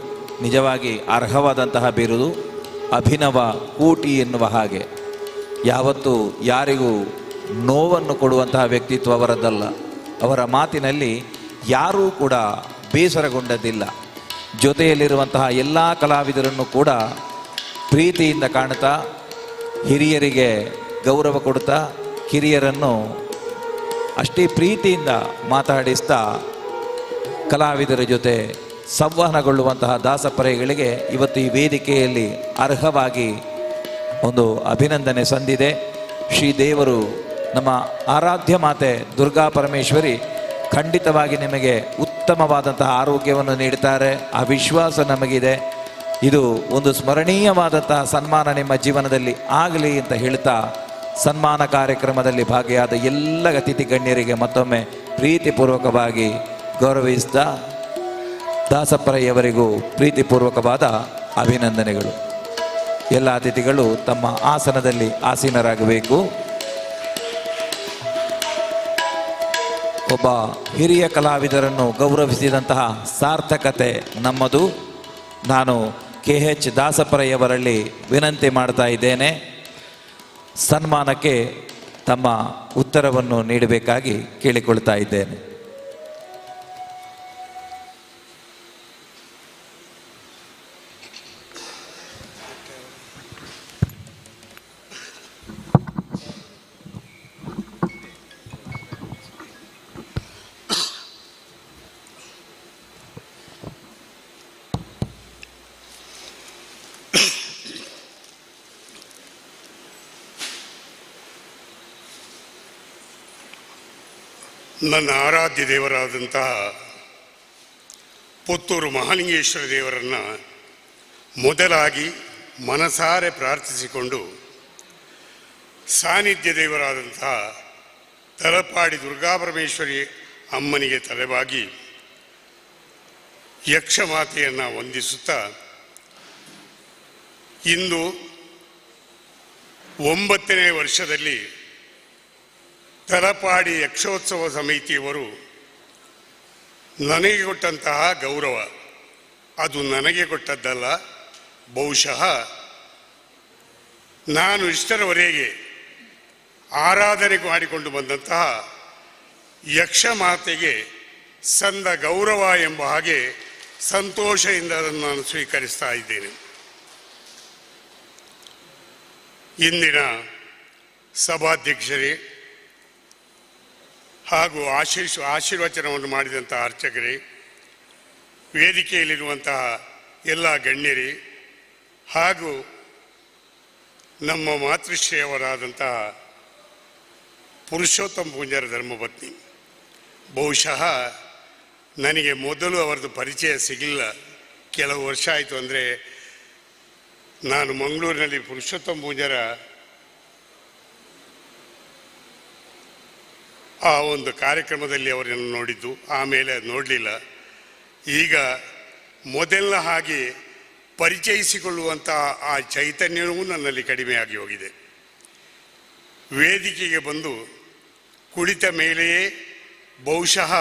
ನಿಜವಾಗಿ ಅರ್ಹವಾದಂತಹ ಬಿರುದು ಅಭಿನವ ಕೋಟಿ ಎನ್ನುವ ಹಾಗೆ. ಯಾವತ್ತೂ ಯಾರಿಗೂ ನೋವನ್ನು ಕೊಡುವಂತಹ ವ್ಯಕ್ತಿತ್ವ ಅವರದ್ದಲ್ಲ. ಅವರ ಮಾತಿನಲ್ಲಿ ಯಾರೂ ಕೂಡ ಬೇಸರಗೊಂಡದ್ದಿಲ್ಲ. ಜೊತೆಯಲ್ಲಿರುವಂತಹ ಎಲ್ಲ ಕಲಾವಿದರನ್ನು ಕೂಡ ಪ್ರೀತಿಯಿಂದ ಕಾಣ್ತಾ, ಹಿರಿಯರಿಗೆ ಗೌರವ ಕೊಡ್ತಾ, ಕಿರಿಯರನ್ನು ಅಷ್ಟೇ ಪ್ರೀತಿಯಿಂದ ಮಾತಾಡಿಸ್ತಾ ಕಲಾವಿದರ ಜೊತೆ ಸಂವಹನಗೊಳ್ಳುವಂತಹ ದಾಸಪ್ಪರೈಗಳಿಗೆ ಇವತ್ತು ಈ ವೇದಿಕೆಯಲ್ಲಿ ಅರ್ಹವಾಗಿ ಒಂದು ಅಭಿನಂದನೆ ಸಂದಿದೆ. ಶ್ರೀದೇವರು ನಮ್ಮ ಆರಾಧ್ಯ ಮಾತೆ ದುರ್ಗಾ ಪರಮೇಶ್ವರಿ ಖಂಡಿತವಾಗಿ ನಿಮಗೆ ಉತ್ತಮವಾದಂತಹ ಆರೋಗ್ಯವನ್ನು ನೀಡುತ್ತಾರೆ. ಆ ವಿಶ್ವಾಸ ನಮಗಿದೆ. ಇದು ಒಂದು ಸ್ಮರಣೀಯವಾದಂತಹ ಸನ್ಮಾನ ನಿಮ್ಮ ಜೀವನದಲ್ಲಿ ಆಗಲಿ ಅಂತ ಹೇಳ್ತಾ, ಸನ್ಮಾನ ಕಾರ್ಯಕ್ರಮದಲ್ಲಿ ಭಾಗಿಯಾದ ಎಲ್ಲ ಅತಿಥಿ ಗಣ್ಯರಿಗೆ ಮತ್ತೊಮ್ಮೆ ಪ್ರೀತಿಪೂರ್ವಕವಾಗಿ ಗೌರವಿಸಿದ ದಾಸಪ್ಪರಯ್ಯವರಿಗೂ ಪ್ರೀತಿಪೂರ್ವಕವಾದ ಅಭಿನಂದನೆಗಳು. ಎಲ್ಲ ಅತಿಥಿಗಳು ತಮ್ಮ ಆಸನದಲ್ಲಿ ಆಸೀನರಾಗಬೇಕು. ಒಬ್ಬ ಹಿರಿಯ ಕಲಾವಿದರನ್ನು ಗೌರವಿಸಿದಂತಹ ಸಾರ್ಥಕತೆ ನಮ್ಮದು. ನಾನು KH ದಾಸಪ್ಪರಯ್ಯವರಲ್ಲಿ ವಿನಂತಿ ಮಾಡ್ತಾ ಇದ್ದೇನೆ, ಸನ್ಮಾನಕ್ಕೆ ತಮ್ಮ ಉತ್ತರವನ್ನು ನೀಡಬೇಕಾಗಿ ಕೇಳಿಕೊಳ್ತಾ ಇದ್ದೇನೆ. ನನ್ನ ಆರಾಧ್ಯ ದೇವರಾದಂತಹ ಪುತ್ತೂರು ಮಹಾಲಿಂಗೇಶ್ವರ ದೇವರನ್ನು ಮೊದಲಾಗಿ ಮನಸಾರೆ ಪ್ರಾರ್ಥಿಸಿಕೊಂಡು ಸಾನ್ನಿಧ್ಯ ದೇವರಾದಂತಹ ತಲಪಾಡಿ ದುರ್ಗಾಪರಮೇಶ್ವರಿ ಅಮ್ಮನಿಗೆ ತಲೆಬಾಗಿ ಯಕ್ಷಮಾತೆಯನ್ನು ವಂದಿಸುತ್ತಾ ಇಂದು 9ನೇ ವರ್ಷದಲ್ಲಿ ತಲಪಾಡಿ ಯಕ್ಷೋತ್ಸವ ಸಮಿತಿಯವರು ನನಗೆ ಕೊಟ್ಟಂತಹ ಗೌರವ ಅದು ನನಗೆ ಕೊಟ್ಟದ್ದಲ್ಲ, ಬಹುಶಃ ನಾನು ಇಷ್ಟರವರೆಗೆ ಆರಾಧನೆ ಮಾಡಿಕೊಂಡು ಬಂದಂತಹ ಯಕ್ಷಮಾತೆಗೆ ಸಂದ ಗೌರವ ಎಂಬ ಹಾಗೆ ಸಂತೋಷದಿಂದ ಅದನ್ನು ನಾನು ಸ್ವೀಕರಿಸ್ತಾ ಇದ್ದೇನೆ. ಇಂದಿನ ಸಭಾಧ್ಯಕ್ಷರೇ ಹಾಗೂ ಆಶೀರ್ವಚನವನ್ನು ಮಾಡಿದಂತಹ ಅರ್ಚಕರೇ, ವೇದಿಕೆಯಲ್ಲಿರುವಂತಹ ಎಲ್ಲ ಗಣ್ಯರೇ ಹಾಗೂ ನಮ್ಮ ಮಾತೃಶ್ರೀಯವರಾದಂತಹ ಪುರುಷೋತ್ತಮ ಪೂಂಜಾರ ಧರ್ಮಪತ್ನಿ, ಬಹುಶಃ ನನಗೆ ಮೊದಲು ಅವರದ್ದು ಪರಿಚಯ ಸಿಗಲಿಲ್ಲ. ಕೆಲವು ವರ್ಷ ಆಯಿತು. ಅಂದರೆ ನಾನು ಮಂಗಳೂರಿನಲ್ಲಿ ಪುರುಷೋತ್ತಮ ಪೂಂಜಾರ ಆ ಒಂದು ಕಾರ್ಯಕ್ರಮದಲ್ಲಿ ಅವರನ್ನು ನೋಡಿದ್ದು, ಆಮೇಲೆ ಅದು ನೋಡಲಿಲ್ಲ. ಈಗ ಮೊದಲನ ಹಾಗೆ ಪರಿಚಯಿಸಿಕೊಳ್ಳುವಂಥ ಆ ಚೈತನ್ಯವೂ ನನ್ನಲ್ಲಿ ಕಡಿಮೆಯಾಗಿ ಹೋಗಿದೆ. ವೇದಿಕೆಗೆ ಬಂದು ಕುಳಿತ ಮೇಲೆಯೇ ಬಹುಶಃ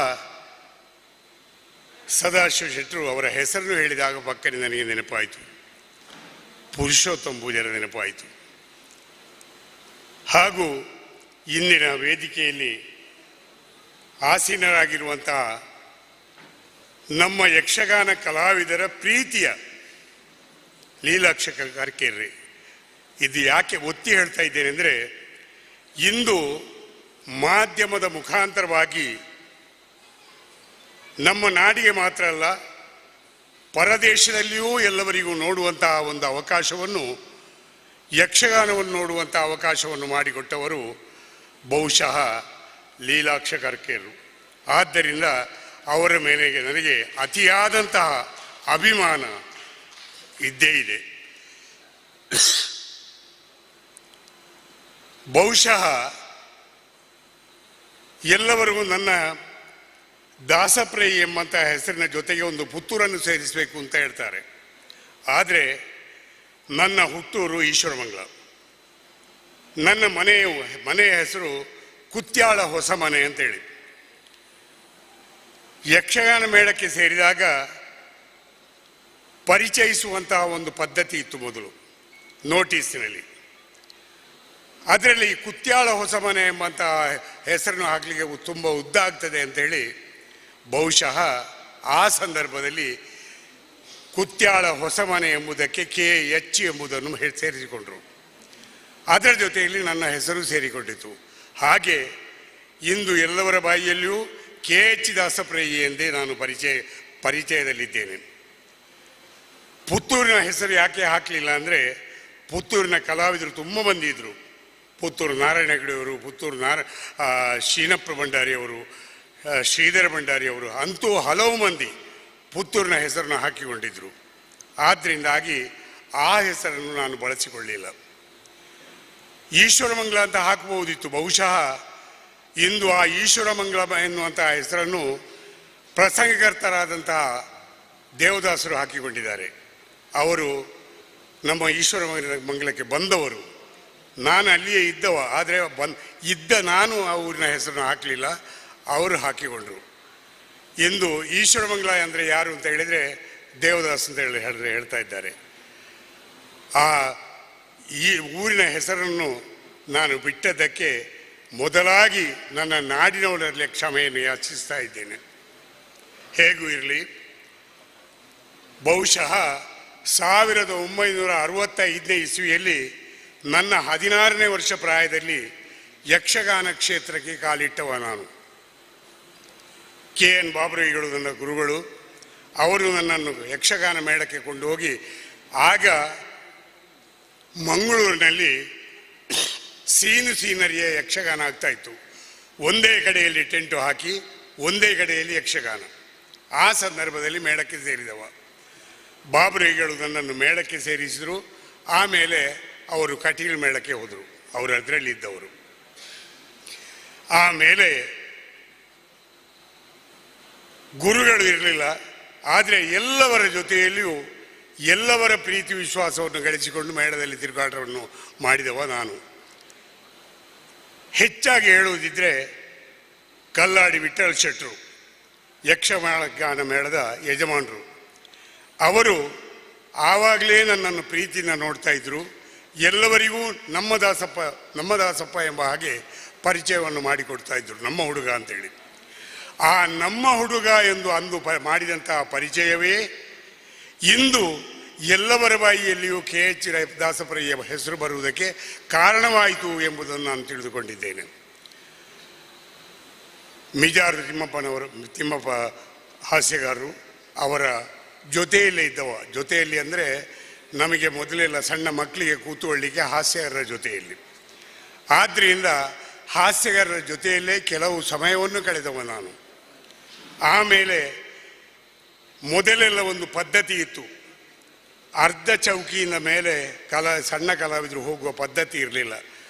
ಸದಾಶಿವ ಶೆಟ್ಟರು ಅವರ ಹೆಸರನ್ನು ಹೇಳಿದಾಗ ಪಕ್ಕನೆ ನನಗೆ ನೆನಪಾಯಿತು, ಪುರುಷೋತ್ತಮ ಪೂಜಾರ ನೆನಪಾಯಿತು. ಹಾಗೂ ಇಂದಿನ ವೇದಿಕೆಯಲ್ಲಿ ಆಸೀನರಾಗಿರುವಂತಹ ನಮ್ಮ ಯಕ್ಷಗಾನ ಕಲಾವಿದರ ಪ್ರೀತಿಯ ಲೀಲಾಕ್ಷ ಕಾರ್ಕೇರ್ರಿ. ಇದು ಯಾಕೆ ಒತ್ತಿ ಹೇಳ್ತಾ ಇದ್ದೇನೆ ಅಂದರೆ, ಇಂದು ಮಾಧ್ಯಮದ ಮುಖಾಂತರವಾಗಿ ನಮ್ಮ ನಾಡಿಗೆ ಮಾತ್ರ ಅಲ್ಲ, ಪರದೇಶದಲ್ಲಿಯೂ ಎಲ್ಲವರಿಗೂ ನೋಡುವಂತಹ ಒಂದು ಅವಕಾಶವನ್ನು, ಯಕ್ಷಗಾನವನ್ನು ನೋಡುವಂಥ ಅವಕಾಶವನ್ನು ಮಾಡಿಕೊಟ್ಟವರು ಬಹುಶಃ ಲೀಲಾಕ್ಷ ಕರ್ಕೇರು. ಆದ್ದರಿಂದ ಅವರ ಮೇಲೆ ನನಗೆ ಅತಿಯಾದಂತಹ ಅಭಿಮಾನ ಇದ್ದೇ ಇದೆ. ಬಹುಶಃ ಎಲ್ಲವರಿಗೂ ನನ್ನ ದಾಸಪ್ರೇಯಿ ಎಂಬಂತಹ ಹೆಸರಿನ ಜೊತೆಗೆ ಒಂದು ಪುತ್ತೂರನ್ನು ಸೇರಿಸಬೇಕು ಅಂತ ಹೇಳ್ತಾರೆ. ಆದರೆ ನನ್ನ ಹುಟ್ಟೂರು ಈಶ್ವರಮಂಗಲ. ನನ್ನ ಮನೆಯ ಹೆಸರು ಕುತ್ಯಾಳ ಹೊಸ ಮನೆ ಅಂತೇಳಿ. ಯಕ್ಷಗಾನ ಮೇಳಕ್ಕೆ ಸೇರಿದಾಗ ಪರಿಚಯಿಸುವಂತಹ ಒಂದು ಪದ್ಧತಿ ಇತ್ತು ಮೊದಲು ನೋಟಿಸಿನಲ್ಲಿ. ಅದರಲ್ಲಿ ಕುತ್ಯಾಳ ಹೊಸ ಮನೆ ಎಂಬಂತಹ ಹೆಸರನ್ನು ಹಾಕಲಿಕ್ಕೆ ತುಂಬ ಉದ್ದ ಆಗ್ತದೆ ಅಂತೇಳಿ ಬಹುಶಃ ಆ ಸಂದರ್ಭದಲ್ಲಿ ಕುತ್ಯಾಳ ಹೊಸ ಮನೆ ಎಂಬುದಕ್ಕೆ KH ಎಂಬುದನ್ನು ಸೇರಿಸಿಕೊಂಡರು. ಅದರ ಜೊತೆಯಲ್ಲಿ ನನ್ನ ಹೆಸರು ಸೇರಿಕೊಂಡಿತು. ಹಾಗೆ ಇಂದು ಎಲ್ಲವರ ಬಾಯಿಯಲ್ಲಿಯೂ KH ದಾಸಪ್ರೇಯಿ ಎಂದೇ ನಾನು ಪರಿಚಯದಲ್ಲಿದ್ದೇನೆ. ಪುತ್ತೂರಿನ ಹೆಸರು ಯಾಕೆ ಹಾಕಲಿಲ್ಲ ಅಂದರೆ, ಪುತ್ತೂರಿನ ಕಲಾವಿದರು ತುಂಬ ಮಂದಿ ಇದ್ದರು. ಪುತ್ತೂರು ನಾರಾಯಣ ಹೆಗಡೆಯವರು, ಪುತ್ತೂರು ಶೀನಪ್ಪ ಭಂಡಾರಿಯವರು, ಶ್ರೀಧರ ಭಂಡಾರಿಯವರು, ಅಂತೂ ಹಲವು ಮಂದಿ ಪುತ್ತೂರಿನ ಹೆಸರನ್ನು ಹಾಕಿಕೊಂಡಿದ್ದರು. ಆದ್ದರಿಂದಾಗಿ ಆ ಹೆಸರನ್ನು ನಾನು ಬಳಸಿಕೊಳ್ಳಲಿಲ್ಲ. ಈಶ್ವರಮಂಗಲ ಅಂತ ಹಾಕಬಹುದಿತ್ತು. ಬಹುಶಃ ಇಂದು ಆ ಈಶ್ವರಮಂಗಲ ಎನ್ನುವಂತಹ ಹೆಸರನ್ನು ಪ್ರಸಂಗಕರ್ತರಾದಂತಹ ದೇವದಾಸರು ಹಾಕಿಕೊಂಡಿದ್ದಾರೆ. ಅವರು ನಮ್ಮ ಈಶ್ವರಮಂಗಲಕ್ಕೆ ಬಂದವರು. ನಾನು ಅಲ್ಲಿಯೇ ಇದ್ದವ, ಆದರೆ ನಾನು ಆ ಊರಿನ ಹೆಸರನ್ನು ಹಾಕಲಿಲ್ಲ, ಅವರು ಹಾಕಿಕೊಂಡರು. ಇಂದು ಈಶ್ವರಮಂಗಲ ಅಂದರೆ ಯಾರು ಅಂತ ಹೇಳಿದರೆ ದೇವದಾಸ್ ಅಂತ ಹೇಳ್ತಾ ಇದ್ದಾರೆ. ಈ ಊರಿನ ಹೆಸರನ್ನು ನಾನು ಬಿಟ್ಟದ್ದಕ್ಕೆ ಮೊದಲಾಗಿ ನನ್ನ ನಾಡಿನವರಲ್ಲಿ ಕ್ಷಮೆಯನ್ನು ಯಾಚಿಸ್ತಾ ಇದ್ದೇನೆ. ಹೇಗೂ ಇರಲಿ, ಬಹುಶಃ 1965ನೇ ಇಸ್ವಿಯಲ್ಲಿ ನನ್ನ 16ನೇ ವರ್ಷ ಪ್ರಾಯದಲ್ಲಿ ಯಕ್ಷಗಾನ ಕ್ಷೇತ್ರಕ್ಕೆ ಕಾಲಿಟ್ಟವ ನಾನು. KN ಬಾಬುರೈಗಳು ನನ್ನ ಗುರುಗಳು. ಅವರು ನನ್ನನ್ನು ಯಕ್ಷಗಾನ ಮೇಳಕ್ಕೆ ಕೊಂಡು ಹೋಗಿ, ಆಗ ಮಂಗಳೂರಿನಲ್ಲಿ ಸೀನರಿಯ ಯಕ್ಷಗಾನ ಆಗ್ತಾಯಿತ್ತು. ಒಂದೇ ಕಡೆಯಲ್ಲಿ ಟೆಂಟು ಹಾಕಿ ಒಂದೇ ಕಡೆಯಲ್ಲಿ ಯಕ್ಷಗಾನ. ಆ ಸಂದರ್ಭದಲ್ಲಿ ಮೇಳಕ್ಕೆ ಸೇರಿದವ. ಬಾಬುರೇಗಳು ನನ್ನನ್ನು ಮೇಳಕ್ಕೆ ಸೇರಿಸಿದರು. ಆಮೇಲೆ ಅವರು ಕಟೀಲು ಮೇಳಕ್ಕೆ ಹೋದರು, ಅವರು ಅದರಲ್ಲಿದ್ದವರು. ಆಮೇಲೆ ಗುರುಗಳು ಇರಲಿಲ್ಲ, ಆದರೆ ಎಲ್ಲವರ ಜೊತೆಯಲ್ಲಿಯೂ ಎಲ್ಲವರ ಪ್ರೀತಿ ವಿಶ್ವಾಸವನ್ನು ಗಳಿಸಿಕೊಂಡು ಮೇಳದಲ್ಲಿ ತಿರುಗಾಟವನ್ನು ಮಾಡಿದವ ನಾನು. ಹೆಚ್ಚಾಗಿ ಹೇಳುವುದಿದ್ರೆ ಕಲ್ಲಾಡಿ ವಿಠ್ಠಲ್ ಶೆಟ್ಟರು ಯಕ್ಷಗಾನ ಮೇಳದ ಯಜಮಾನರು. ಅವರು ಆವಾಗಲೇ ನನ್ನನ್ನು ಪ್ರೀತಿಯಿಂದ ನೋಡ್ತಾ ಇದ್ದರು. ಎಲ್ಲವರಿಗೂ ನಮ್ಮ ದಾಸಪ್ಪ ಎಂಬ ಹಾಗೆ ಪರಿಚಯವನ್ನು ಮಾಡಿಕೊಡ್ತಾ ಇದ್ದರು, ನಮ್ಮ ಹುಡುಗ ಅಂತೇಳಿ. ಆ ನಮ್ಮ ಹುಡುಗ ಎಂದು ಅಂದು ಮಾಡಿದಂತಹ ಪರಿಚಯವೇ ಇಂದು ಎಲ್ಲವರ ಬಾಯಿಯಲ್ಲಿಯೂ KH ದಾಸಪ್ಪಯ್ಯ ಹೆಸರು ಬರುವುದಕ್ಕೆ ಕಾರಣವಾಯಿತು ಎಂಬುದನ್ನು ನಾನು ತಿಳಿದುಕೊಂಡಿದ್ದೇನೆ. ಮಿಜಾರು ತಿಮ್ಮಪ್ಪ ಹಾಸ್ಯಗಾರರು ಅವರ ಜೊತೆಯಲ್ಲೇ ಇದ್ದವ. ಜೊತೆಯಲ್ಲಿ ಅಂದರೆ ನಮಗೆ ಮೊದಲೆಲ್ಲ ಸಣ್ಣ ಮಕ್ಕಳಿಗೆ ಕೂತುಕೊಳ್ಳಿಕ್ಕೆ ಹಾಸ್ಯಗಾರರ ಜೊತೆಯಲ್ಲಿ. ಆದ್ದರಿಂದ ಹಾಸ್ಯಗಾರರ ಜೊತೆಯಲ್ಲೇ ಕೆಲವು ಸಮಯವನ್ನು ಕಳೆದವ ನಾನು. ಆಮೇಲೆ ಮೊದಲೆಲ್ಲ ಒಂದು ಪದ್ಧತಿ ಇತ್ತು, ಅರ್ಧ ಚೌಕಿಯಿಂದ ಮೇಲೆ ಸಣ್ಣ ಕಲಾವಿದರು ಹೋಗುವ ಪದ್ಧತಿ ಇರಲಿಲ್ಲ.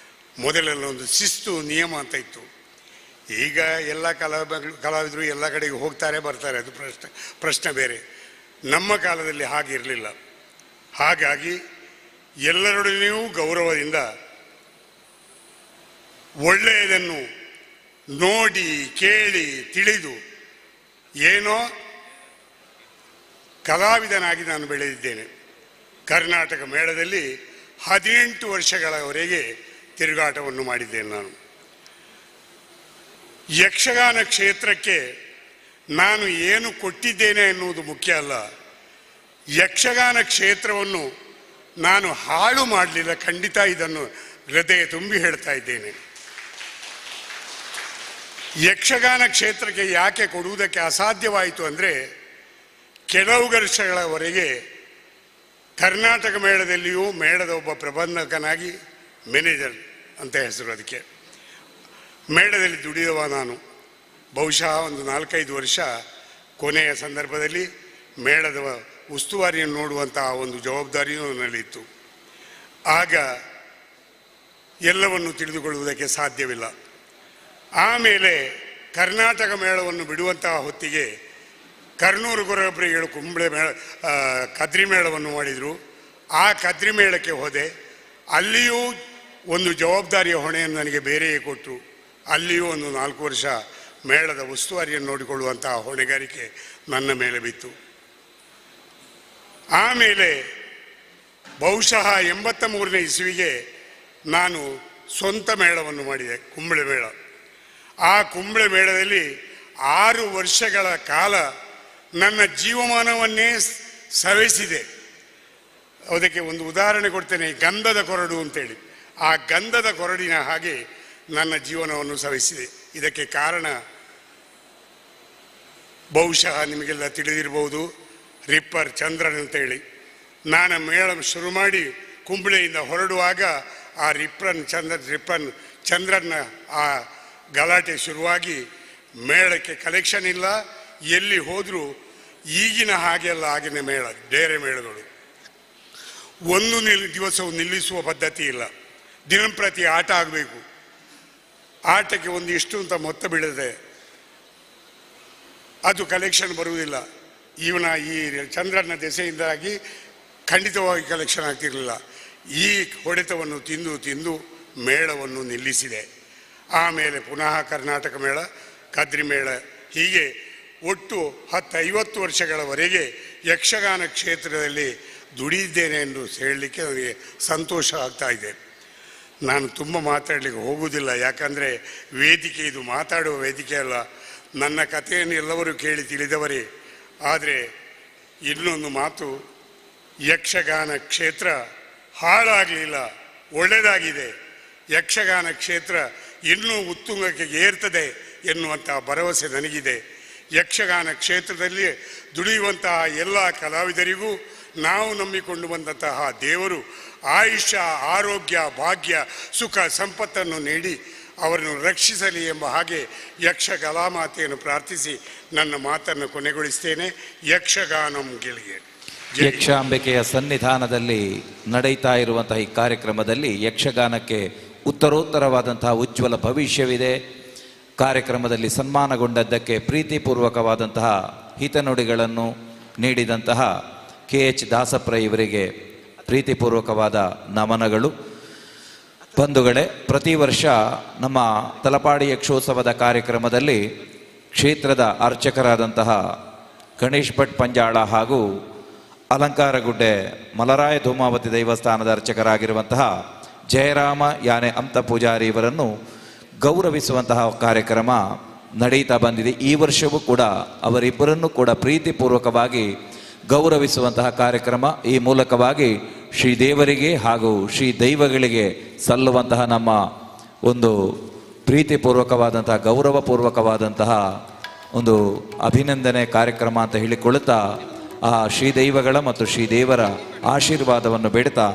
ಮೊದಲೆಲ್ಲ ಒಂದು ಶಿಸ್ತು ನಿಯಮ ಅಂತ ಇತ್ತು. ಈಗ ಎಲ್ಲ ಕಲಾವಿದರು ಎಲ್ಲ ಕಡೆಗೆ ಹೋಗ್ತಾರೆ ಬರ್ತಾರೆ, ಅದು ಪ್ರಶ್ನೆ ಬೇರೆ. ನಮ್ಮ ಕಾಲದಲ್ಲಿ ಹಾಗೆ ಇರಲಿಲ್ಲ. ಹಾಗಾಗಿ ಎಲ್ಲರೊಡನೆಯೂ ಗೌರವದಿಂದ ಒಳ್ಳೆಯದನ್ನು ನೋಡಿ ಕೇಳಿ ತಿಳಿದು ಏನೋ ಕಲಾವಿದನಾಗಿ ನಾನು ಬೆಳೆದಿದ್ದೇನೆ. ಕರ್ನಾಟಕ ಮೇಳದಲ್ಲಿ 18 ವರ್ಷಗಳವರೆಗೆ ತಿರುಗಾಟವನ್ನು ಮಾಡಿದ್ದೇನೆ ನಾನು. ಯಕ್ಷಗಾನ ಕ್ಷೇತ್ರಕ್ಕೆ ನಾನು ಏನು ಕೊಟ್ಟಿದ್ದೇನೆ ಎನ್ನುವುದು ಮುಖ್ಯ ಅಲ್ಲ. ಯಕ್ಷಗಾನ ಕ್ಷೇತ್ರವನ್ನು ನಾನು ಹಾಳು ಮಾಡಲಿಲ್ಲ, ಖಂಡಿತ ಇದನ್ನು ಹೃದಯ ತುಂಬಿ ಹೇಳ್ತಾ ಇದ್ದೇನೆ. ಯಕ್ಷಗಾನ ಕ್ಷೇತ್ರಕ್ಕೆ ಯಾಕೆ ಕೊಡುವುದಕ್ಕೆ ಅಸಾಧ್ಯವಾಯಿತು ಅಂದರೆ, ಕೆಲವು ವರ್ಷಗಳವರೆಗೆ ಕರ್ನಾಟಕ ಮೇಳದಲ್ಲಿಯೂ ಮೇಳದ ಒಬ್ಬ ಪ್ರಬಂಧಕನಾಗಿ ಮ್ಯಾನೇಜರ್ ಅಂತ ಹೆಸರು ಅದಕ್ಕೆ ಮೇಳದಲ್ಲಿ ದುಡಿದವ ನಾನು. ಬಹುಶಃ ಒಂದು 4-5 ವರ್ಷ ಕೊನೆಯ ಸಂದರ್ಭದಲ್ಲಿ ಮೇಳದ ಉಸ್ತುವಾರಿಯನ್ನು ನೋಡುವಂತಹ ಒಂದು ಜವಾಬ್ದಾರಿಯೂ ನನ್ನಲ್ಲಿತ್ತು. ಆಗ ಎಲ್ಲವನ್ನು ತಿಳಿದುಕೊಳ್ಳುವುದಕ್ಕೆ ಸಾಧ್ಯವಿಲ್ಲ. ಆಮೇಲೆ ಕರ್ನಾಟಕ ಮೇಳವನ್ನು ಬಿಡುವಂತಹ ಹೊತ್ತಿಗೆ ಕರ್ನೂರು ಗೊರಬ್ರಿಗಳು ಕುಂಬಳೆ ಮೇಳ ಕದ್ರಿ ಮೇಳವನ್ನು ಮಾಡಿದರು. ಆ ಕದ್ರಿ ಮೇಳಕ್ಕೆ ಹೋದೆ. ಅಲ್ಲಿಯೂ ಒಂದು ಜವಾಬ್ದಾರಿಯ ಹೊಣೆಯನ್ನು ನನಗೆ ಬೇರೆಯೇ ಕೊಟ್ಟರು. ಅಲ್ಲಿಯೂ ಒಂದು 4 ವರ್ಷ ಮೇಳದ ಉಸ್ತುವಾರಿಯನ್ನು ನೋಡಿಕೊಳ್ಳುವಂತಹ ಹೊಣೆಗಾರಿಕೆ ನನ್ನ ಮೇಲೆ ಬಿತ್ತು. ಆಮೇಲೆ ಬಹುಶಃ 83ನೇ ಇಸವಿಗೆ ನಾನು ಸ್ವಂತ ಮೇಳವನ್ನು ಮಾಡಿದೆ, ಕುಂಬಳೆ ಮೇಳ. ಆ ಕುಂಬಳೆ ಮೇಳದಲ್ಲಿ 6 ವರ್ಷಗಳ ಕಾಲ ನನ್ನ ಜೀವಮಾನವನ್ನೇ ಸವೆಸಿದೆ. ಅದಕ್ಕೆ ಒಂದು ಉದಾಹರಣೆ ಕೊಡ್ತೇನೆ, ಗಂಧದ ಕೊರಡು ಅಂತೇಳಿ. ಆ ಗಂಧದ ಕೊರಡಿನ ಹಾಗೆ ನನ್ನ ಜೀವನವನ್ನು ಸವೆಸಿದೆ. ಇದಕ್ಕೆ ಕಾರಣ ಬಹುಶಃ ನಿಮಗೆಲ್ಲ ತಿಳಿದಿರಬಹುದು, ರಿಪ್ಪರ್ ಚಂದ್ರನ್ ಅಂತೇಳಿ. ನಾನು ಮೇಳ ಶುರು ಮಾಡಿ ಕುಂಬಳೆಯಿಂದ ಹೊರಡುವಾಗ ಆ ರಿಪ್ಪನ್ ಚಂದ್ರನ್ನ ಆ ಗಲಾಟೆ ಶುರುವಾಗಿ ಮೇಳಕ್ಕೆ ಕಲೆಕ್ಷನ್ ಇಲ್ಲ. ಎಲ್ಲಿ ಹೋದರೂ ಈಗಿನ ಹಾಗೆಲ್ಲ ಆಗಿನ ಮೇಳ, ಬೇರೆ ಮೇಳಗಳು ಒಂದು ದಿವಸವು ನಿಲ್ಲಿಸುವ ಪದ್ಧತಿ ಇಲ್ಲ. ದಿನಂಪ್ರತಿ ಆಟ ಆಗಬೇಕು. ಆಟಕ್ಕೆ ಒಂದು ಇಷ್ಟು ಅಂತ ಮೊತ್ತ ಬೀಳದೆ ಅದು ಕಲೆಕ್ಷನ್ ಬರುವುದಿಲ್ಲ. ಇವನ ಈ ಚಂದ್ರನ ದೆಸೆಯಿಂದಾಗಿ ಖಂಡಿತವಾಗಿ ಕಲೆಕ್ಷನ್ ಆಗ್ತಿರಲಿಲ್ಲ. ಈ ಹೊಡೆತವನ್ನು ತಿಂದು ತಿಂದು ಮೇಳವನ್ನು ನಿಲ್ಲಿಸಿದೆ. ಆಮೇಲೆ ಪುನಃ ಕರ್ನಾಟಕ ಮೇಳ, ಕದ್ರಿ ಮೇಳ, ಹೀಗೆ ಒಟ್ಟು 10-50 ವರ್ಷಗಳವರೆಗೆ ಯಕ್ಷಗಾನ ಕ್ಷೇತ್ರದಲ್ಲಿ ದುಡಿದಿದ್ದೇನೆ ಎಂದು ಹೇಳಲಿಕ್ಕೆ ನನಗೆ ಸಂತೋಷ ಆಗ್ತಾ ಇದೆ. ನಾನು ತುಂಬ ಮಾತಾಡಲಿಕ್ಕೆ ಹೋಗುವುದಿಲ್ಲ, ಯಾಕಂದರೆ ವೇದಿಕೆ ಇದು ಮಾತಾಡುವ ವೇದಿಕೆ ಅಲ್ಲ. ನನ್ನ ಕಥೆಯನ್ನು ಎಲ್ಲರೂ ಕೇಳಿ ತಿಳಿದವರೇ. ಆದರೆ ಇನ್ನೊಂದು ಮಾತು, ಯಕ್ಷಗಾನ ಕ್ಷೇತ್ರ ಹಾಳಾಗಲಿಲ್ಲ, ಒಳ್ಳೆಯದಾಗಿದೆ. ಯಕ್ಷಗಾನ ಕ್ಷೇತ್ರ ಇನ್ನೂ ಉತ್ತುಂಗಕ್ಕೆ ಏರ್ತದೆ ಎನ್ನುವಂಥ ಭರವಸೆ ನನಗಿದೆ. ಯಕ್ಷಗಾನ ಕ್ಷೇತ್ರದಲ್ಲಿ ದುಡಿಯುವಂತಹ ಎಲ್ಲ ಕಲಾವಿದರಿಗೂ ನಾವು ನಂಬಿಕೊಂಡು ಬಂದಂತಹ ದೇವರು ಆಯುಷ್ಯ, ಆರೋಗ್ಯ, ಭಾಗ್ಯ, ಸುಖ, ಸಂಪತ್ತನ್ನು ನೀಡಿ ಅವರನ್ನು ರಕ್ಷಿಸಲಿ ಎಂಬ ಹಾಗೆ ಯಕ್ಷ ಕಲಾಮಾತೆಯನ್ನು ಪ್ರಾರ್ಥಿಸಿ ನನ್ನ ಮಾತನ್ನು ಕೊನೆಗೊಳಿಸ್ತೇನೆ. ಯಕ್ಷಗಾನಂ ಗೆಳಿಗೆ. ಯಕ್ಷಾಂಬಿಕೆಯ ಸನ್ನಿಧಾನದಲ್ಲಿ ನಡೀತಾ ಇರುವಂತಹ ಈ ಕಾರ್ಯಕ್ರಮದಲ್ಲಿ ಯಕ್ಷಗಾನಕ್ಕೆ ಉತ್ತರೋತ್ತರವಾದಂತಹ ಉಜ್ವಲ ಭವಿಷ್ಯವಿದೆ. ಕಾರ್ಯಕ್ರಮದಲ್ಲಿ ಸನ್ಮಾನಗೊಂಡದ್ದಕ್ಕೆ ಪ್ರೀತಿಪೂರ್ವಕವಾದಂತಹ ಹಿತನುಡಿಗಳನ್ನು ನೀಡಿದಂತಹ KH ದಾಸಪ್ರ ಇವರಿಗೆ ಪ್ರೀತಿಪೂರ್ವಕವಾದ ನಮನಗಳು. ಬಂಧುಗಳೇ, ಪ್ರತಿ ವರ್ಷ ನಮ್ಮ ತಲಪಾಡಿ ಯಕ್ಷೋತ್ಸವದ ಕಾರ್ಯಕ್ರಮದಲ್ಲಿ ಕ್ಷೇತ್ರದ ಅರ್ಚಕರಾದಂತಹ ಗಣೇಶ್ ಭಟ್ ಪಂಜಾಳ ಹಾಗೂ ಅಲಂಕಾರಗುಡ್ಡೆ ಮಲರಾಯ ಧೂಮಾವತಿ ದೇವಸ್ಥಾನದ ಅರ್ಚಕರಾಗಿರುವಂತಹ ಜಯರಾಮ ಯಾನೆ ಅಂತ ಪೂಜಾರಿ ಇವರನ್ನು ಗೌರವಿಸುವಂತಹ ಕಾರ್ಯಕ್ರಮ ನಡೀತಾ ಬಂದಿದೆ. ಈ ವರ್ಷವೂ ಕೂಡ ಅವರಿಬ್ಬರನ್ನು ಕೂಡ ಪ್ರೀತಿಪೂರ್ವಕವಾಗಿ ಗೌರವಿಸುವಂತಹ ಕಾರ್ಯಕ್ರಮ. ಈ ಮೂಲಕವಾಗಿ ಶ್ರೀದೇವರಿಗೆ ಹಾಗೂ ಶ್ರೀ ದೈವಗಳಿಗೆ ಸಲ್ಲುವಂತಹ ನಮ್ಮ ಒಂದು ಪ್ರೀತಿಪೂರ್ವಕವಾದಂತಹ ಗೌರವಪೂರ್ವಕವಾದಂತಹ ಒಂದು ಅಭಿನಂದನೆ ಕಾರ್ಯಕ್ರಮ ಅಂತ ಹೇಳಿಕೊಳ್ಳುತ್ತಾ ಆ ಶ್ರೀದೈವಗಳ ಮತ್ತು ಶ್ರೀದೇವರ ಆಶೀರ್ವಾದವನ್ನು ಬೇಡ್ತಾ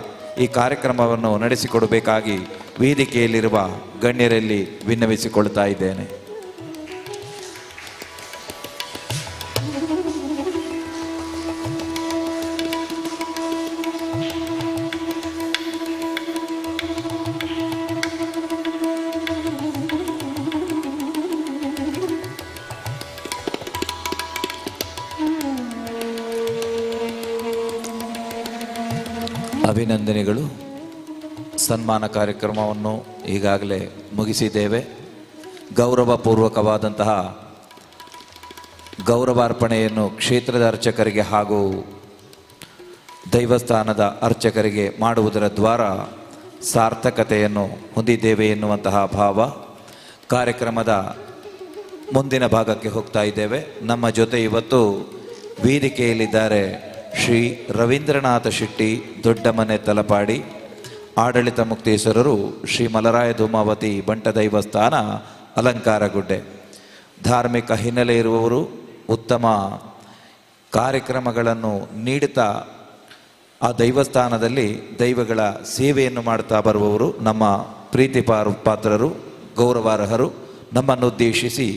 ಈ ಕಾರ್ಯಕ್ರಮವನ್ನು ನಡೆಸಿಕೊಡಬೇಕಾಗಿ ವೇದಿಕೆಯಲ್ಲಿರುವ ಗಣ್ಯರಲ್ಲಿ ವಿನ್ನವಿಸಿಕೊಳ್ತಾ ಇದ್ದೇನೆ. ಅಭಿನಂದನೆಗಳು. ಸನ್ಮಾನ ಕಾರ್ಯಕ್ರಮವನ್ನು ಈಗಾಗಲೇ ಮುಗಿಸಿದ್ದೇವೆ. ಗೌರವಪೂರ್ವಕವಾದಂತಹ ಗೌರವಾರ್ಪಣೆಯನ್ನು ಕ್ಷೇತ್ರದ ಅರ್ಚಕರಿಗೆ ಹಾಗೂ ದೈವಸ್ಥಾನದ ಅರ್ಚಕರಿಗೆ ಮಾಡುವುದರ ದ್ವಾರ ಸಾರ್ಥಕತೆಯನ್ನು ಹೊಂದಿದ್ದೇವೆ ಎನ್ನುವಂತಹ ಭಾವ. ಕಾರ್ಯಕ್ರಮದ ಮುಂದಿನ ಭಾಗಕ್ಕೆ ಹೋಗ್ತಾ ಇದ್ದೇವೆ. ನಮ್ಮ ಜೊತೆ ಇವತ್ತು ವೇದಿಕೆಯಲ್ಲಿದ್ದಾರೆ ಶ್ರೀ ರವೀಂದ್ರನಾಥ ಶೆಟ್ಟಿ ದೊಡ್ಡಮನೆ ತಲಪಾಡಿ, ಆಡಳಿತ ಮುಕ್ತೇಶ್ವರರು, ಶ್ರೀ ಮಲರಾಯ ಧೂಮಾವತಿ ಬಂಟ ದೈವಸ್ಥಾನ ಅಲಂಕಾರಗುಡ್ಡೆ. ಧಾರ್ಮಿಕ ಹಿನ್ನೆಲೆ ಇರುವವರು, ಉತ್ತಮ ಕಾರ್ಯಕ್ರಮಗಳನ್ನು ನೀಡುತ್ತಾ ಆ ದೈವಸ್ಥಾನದಲ್ಲಿ ದೈವಗಳ ಸೇವೆಯನ್ನು ಮಾಡ್ತಾ ಬರುವವರು ನಮ್ಮ ಪ್ರೀತಿ ಪಾತ್ರರು, ಗೌರವಾರ್ಹರು. ನಮ್ಮನ್ನುದ್ದೇಶಿಸಿ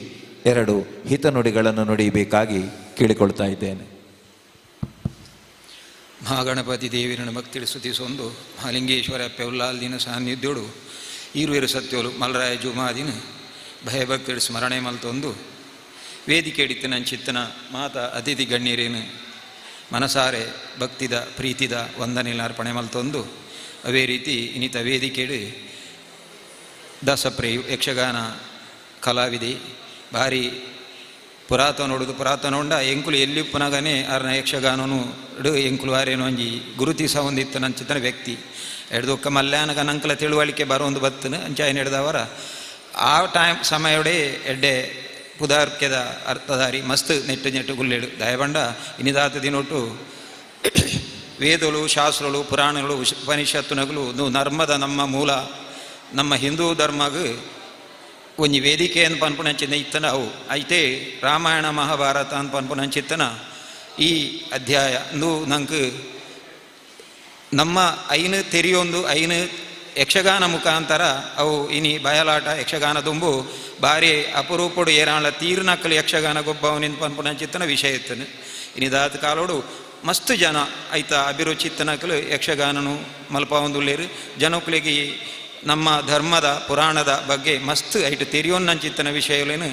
2 ಹಿತನುಡಿಗಳನ್ನು ನುಡಿಯಬೇಕಾಗಿ ಕೇಳಿಕೊಳ್ತಾ ಇದ್ದೇನೆ. ಮಹಾಗಣಪತಿ ದೇವಿರನ್ನು ಭಕ್ತಿಳಿ ಸ್ತುತಿಸೊಂದು ಮಹಾಲಿಂಗೇಶ್ವರ ಪೆವ್ಲಾಲ್ದಿನ ಸಾನ್ನಿಧ್ಯೋಡು ಈರುವೆರು ಸತ್ಯೋಲು ಮಲರಾಯ ಜುಮಾದಿನ ಭಯಭಕ್ತಿಳಿ ಸ್ಮರಣೆ ಮಲ್ತೊಂದು ವೇದಿಕೆ ಹಿಡಿತು ನನ್ನ ಚಿತ್ತನ ಮಾತ ಅತಿಥಿ ಗಣ್ಯರೇನು ಮನಸಾರೆ ಭಕ್ತಿದ ಪ್ರೀತಿದ ವಂದನೆಲ್ಲ ಅರ್ಪಣೆ ಮಲ್ತೊಂದು ಅವೇ ರೀತಿ ಇನ್ನಿತ ವೇದಿಕೆಡು ದಾಸಪ್ರೇಯು ಯಕ್ಷಗಾನ ಕಲಾವಿದೆ ಭಾರಿ ಪುರಾತನ ಉಂಡ ಎಂಕುಲು ಎಲ್ಲಿ ಪುನಗನೆ ಅರ್ನ ಯಕ್ಷಗಾನನು ಎಂಕುಲು ವಾರೇನು ಒಂಜಿ ಗುರುತಿಸ ಹೊಂದಿತ್ತು ನನ್ನ ಚಿತ್ತನ ವ್ಯಕ್ತಿ ಎಡ್ದೊಕ್ಕ ಮಲ್ಯಾನಗ ನಂಕಲ ತಿಳುವಳಿಕೆ ಬರೋಂದು ಬತ್ತನು ಅಂಚಾಯನ ಹಿಡ್ದವರ ಆ ಸಮಯಡೆ ಎಡ್ಡೆ ಪುದಾರ್ಕ್ಯದ ಅರ್ಥಧಾರಿ ಮಸ್ತ್ ನೆಟ್ಟು ಗುಲ್ಲೆಡು ದಯಬಂಡ ಇನ್ನಿದಾತ ದಿನೊಟ್ಟು ವೇದಗಳು ಶಾಸ್ತ್ರಗಳು ಪುರಾಣಗಳು ಉಪನಿಷತ್ತುನಗಳು ನರ್ಮದ ನಮ್ಮ ಮೂಲ ನಮ್ಮ ಹಿಂದೂ ಧರ್ಮಗ ಒಂಜಿ ವೇದಿಕೆ ಅಂತ ಪನ್ಪುನಂಚಿನ ಇತ್ತನ ಅವು ಐತೆ ರಾಮಾಯಣ ಮಹಾಭಾರತ ಅಂತ ಪನ್ಪುನಂಚಿತ್ತನ ಈ ಅಧ್ಯಾಯ ನಂಗೆ ನಮ್ಮ ಐನು ತೆರೆಯೊಂದು ಐನು ಯಕ್ಷಗಾನ ಮುಖಾಂತರ ಅವು ಇನಿ ಬಯಲಾಟ ಯಕ್ಷಗಾನ ತುಂಬು ಭಾರಿ ಅಪರೂಪಡು ಏರಾಳ ತೀರ್ನಕ್ಕಲು ಯಕ್ಷಗಾನ ಗೊಬ್ಬವನಿಂದ ಪನ್ಪುನಂಚಿತ್ತನ ವಿಷಯ ಇತ್ತನು ಇನ್ನಿದಾದ ಕಾಲೋಡು ಮಸ್ತ್ ಜನ ಐತ ಅಭಿರುಚಿತ್ತನಕಲು ಯಕ್ಷಗಾನನು ಮಲ್ಪ ಒಂದುಳ್ಳೇರು ಜನಕ್ಕಳಿಗೆ ನಮ್ಮ ಧರ್ಮದ ಪುರಾಣದ ಬಗ್ಗೆ ಮಸ್ತ್ ಐಟು ತೆರಿಯೋನ್ನಂಚಿತ್ತನ ವಿಷಯಲೇನು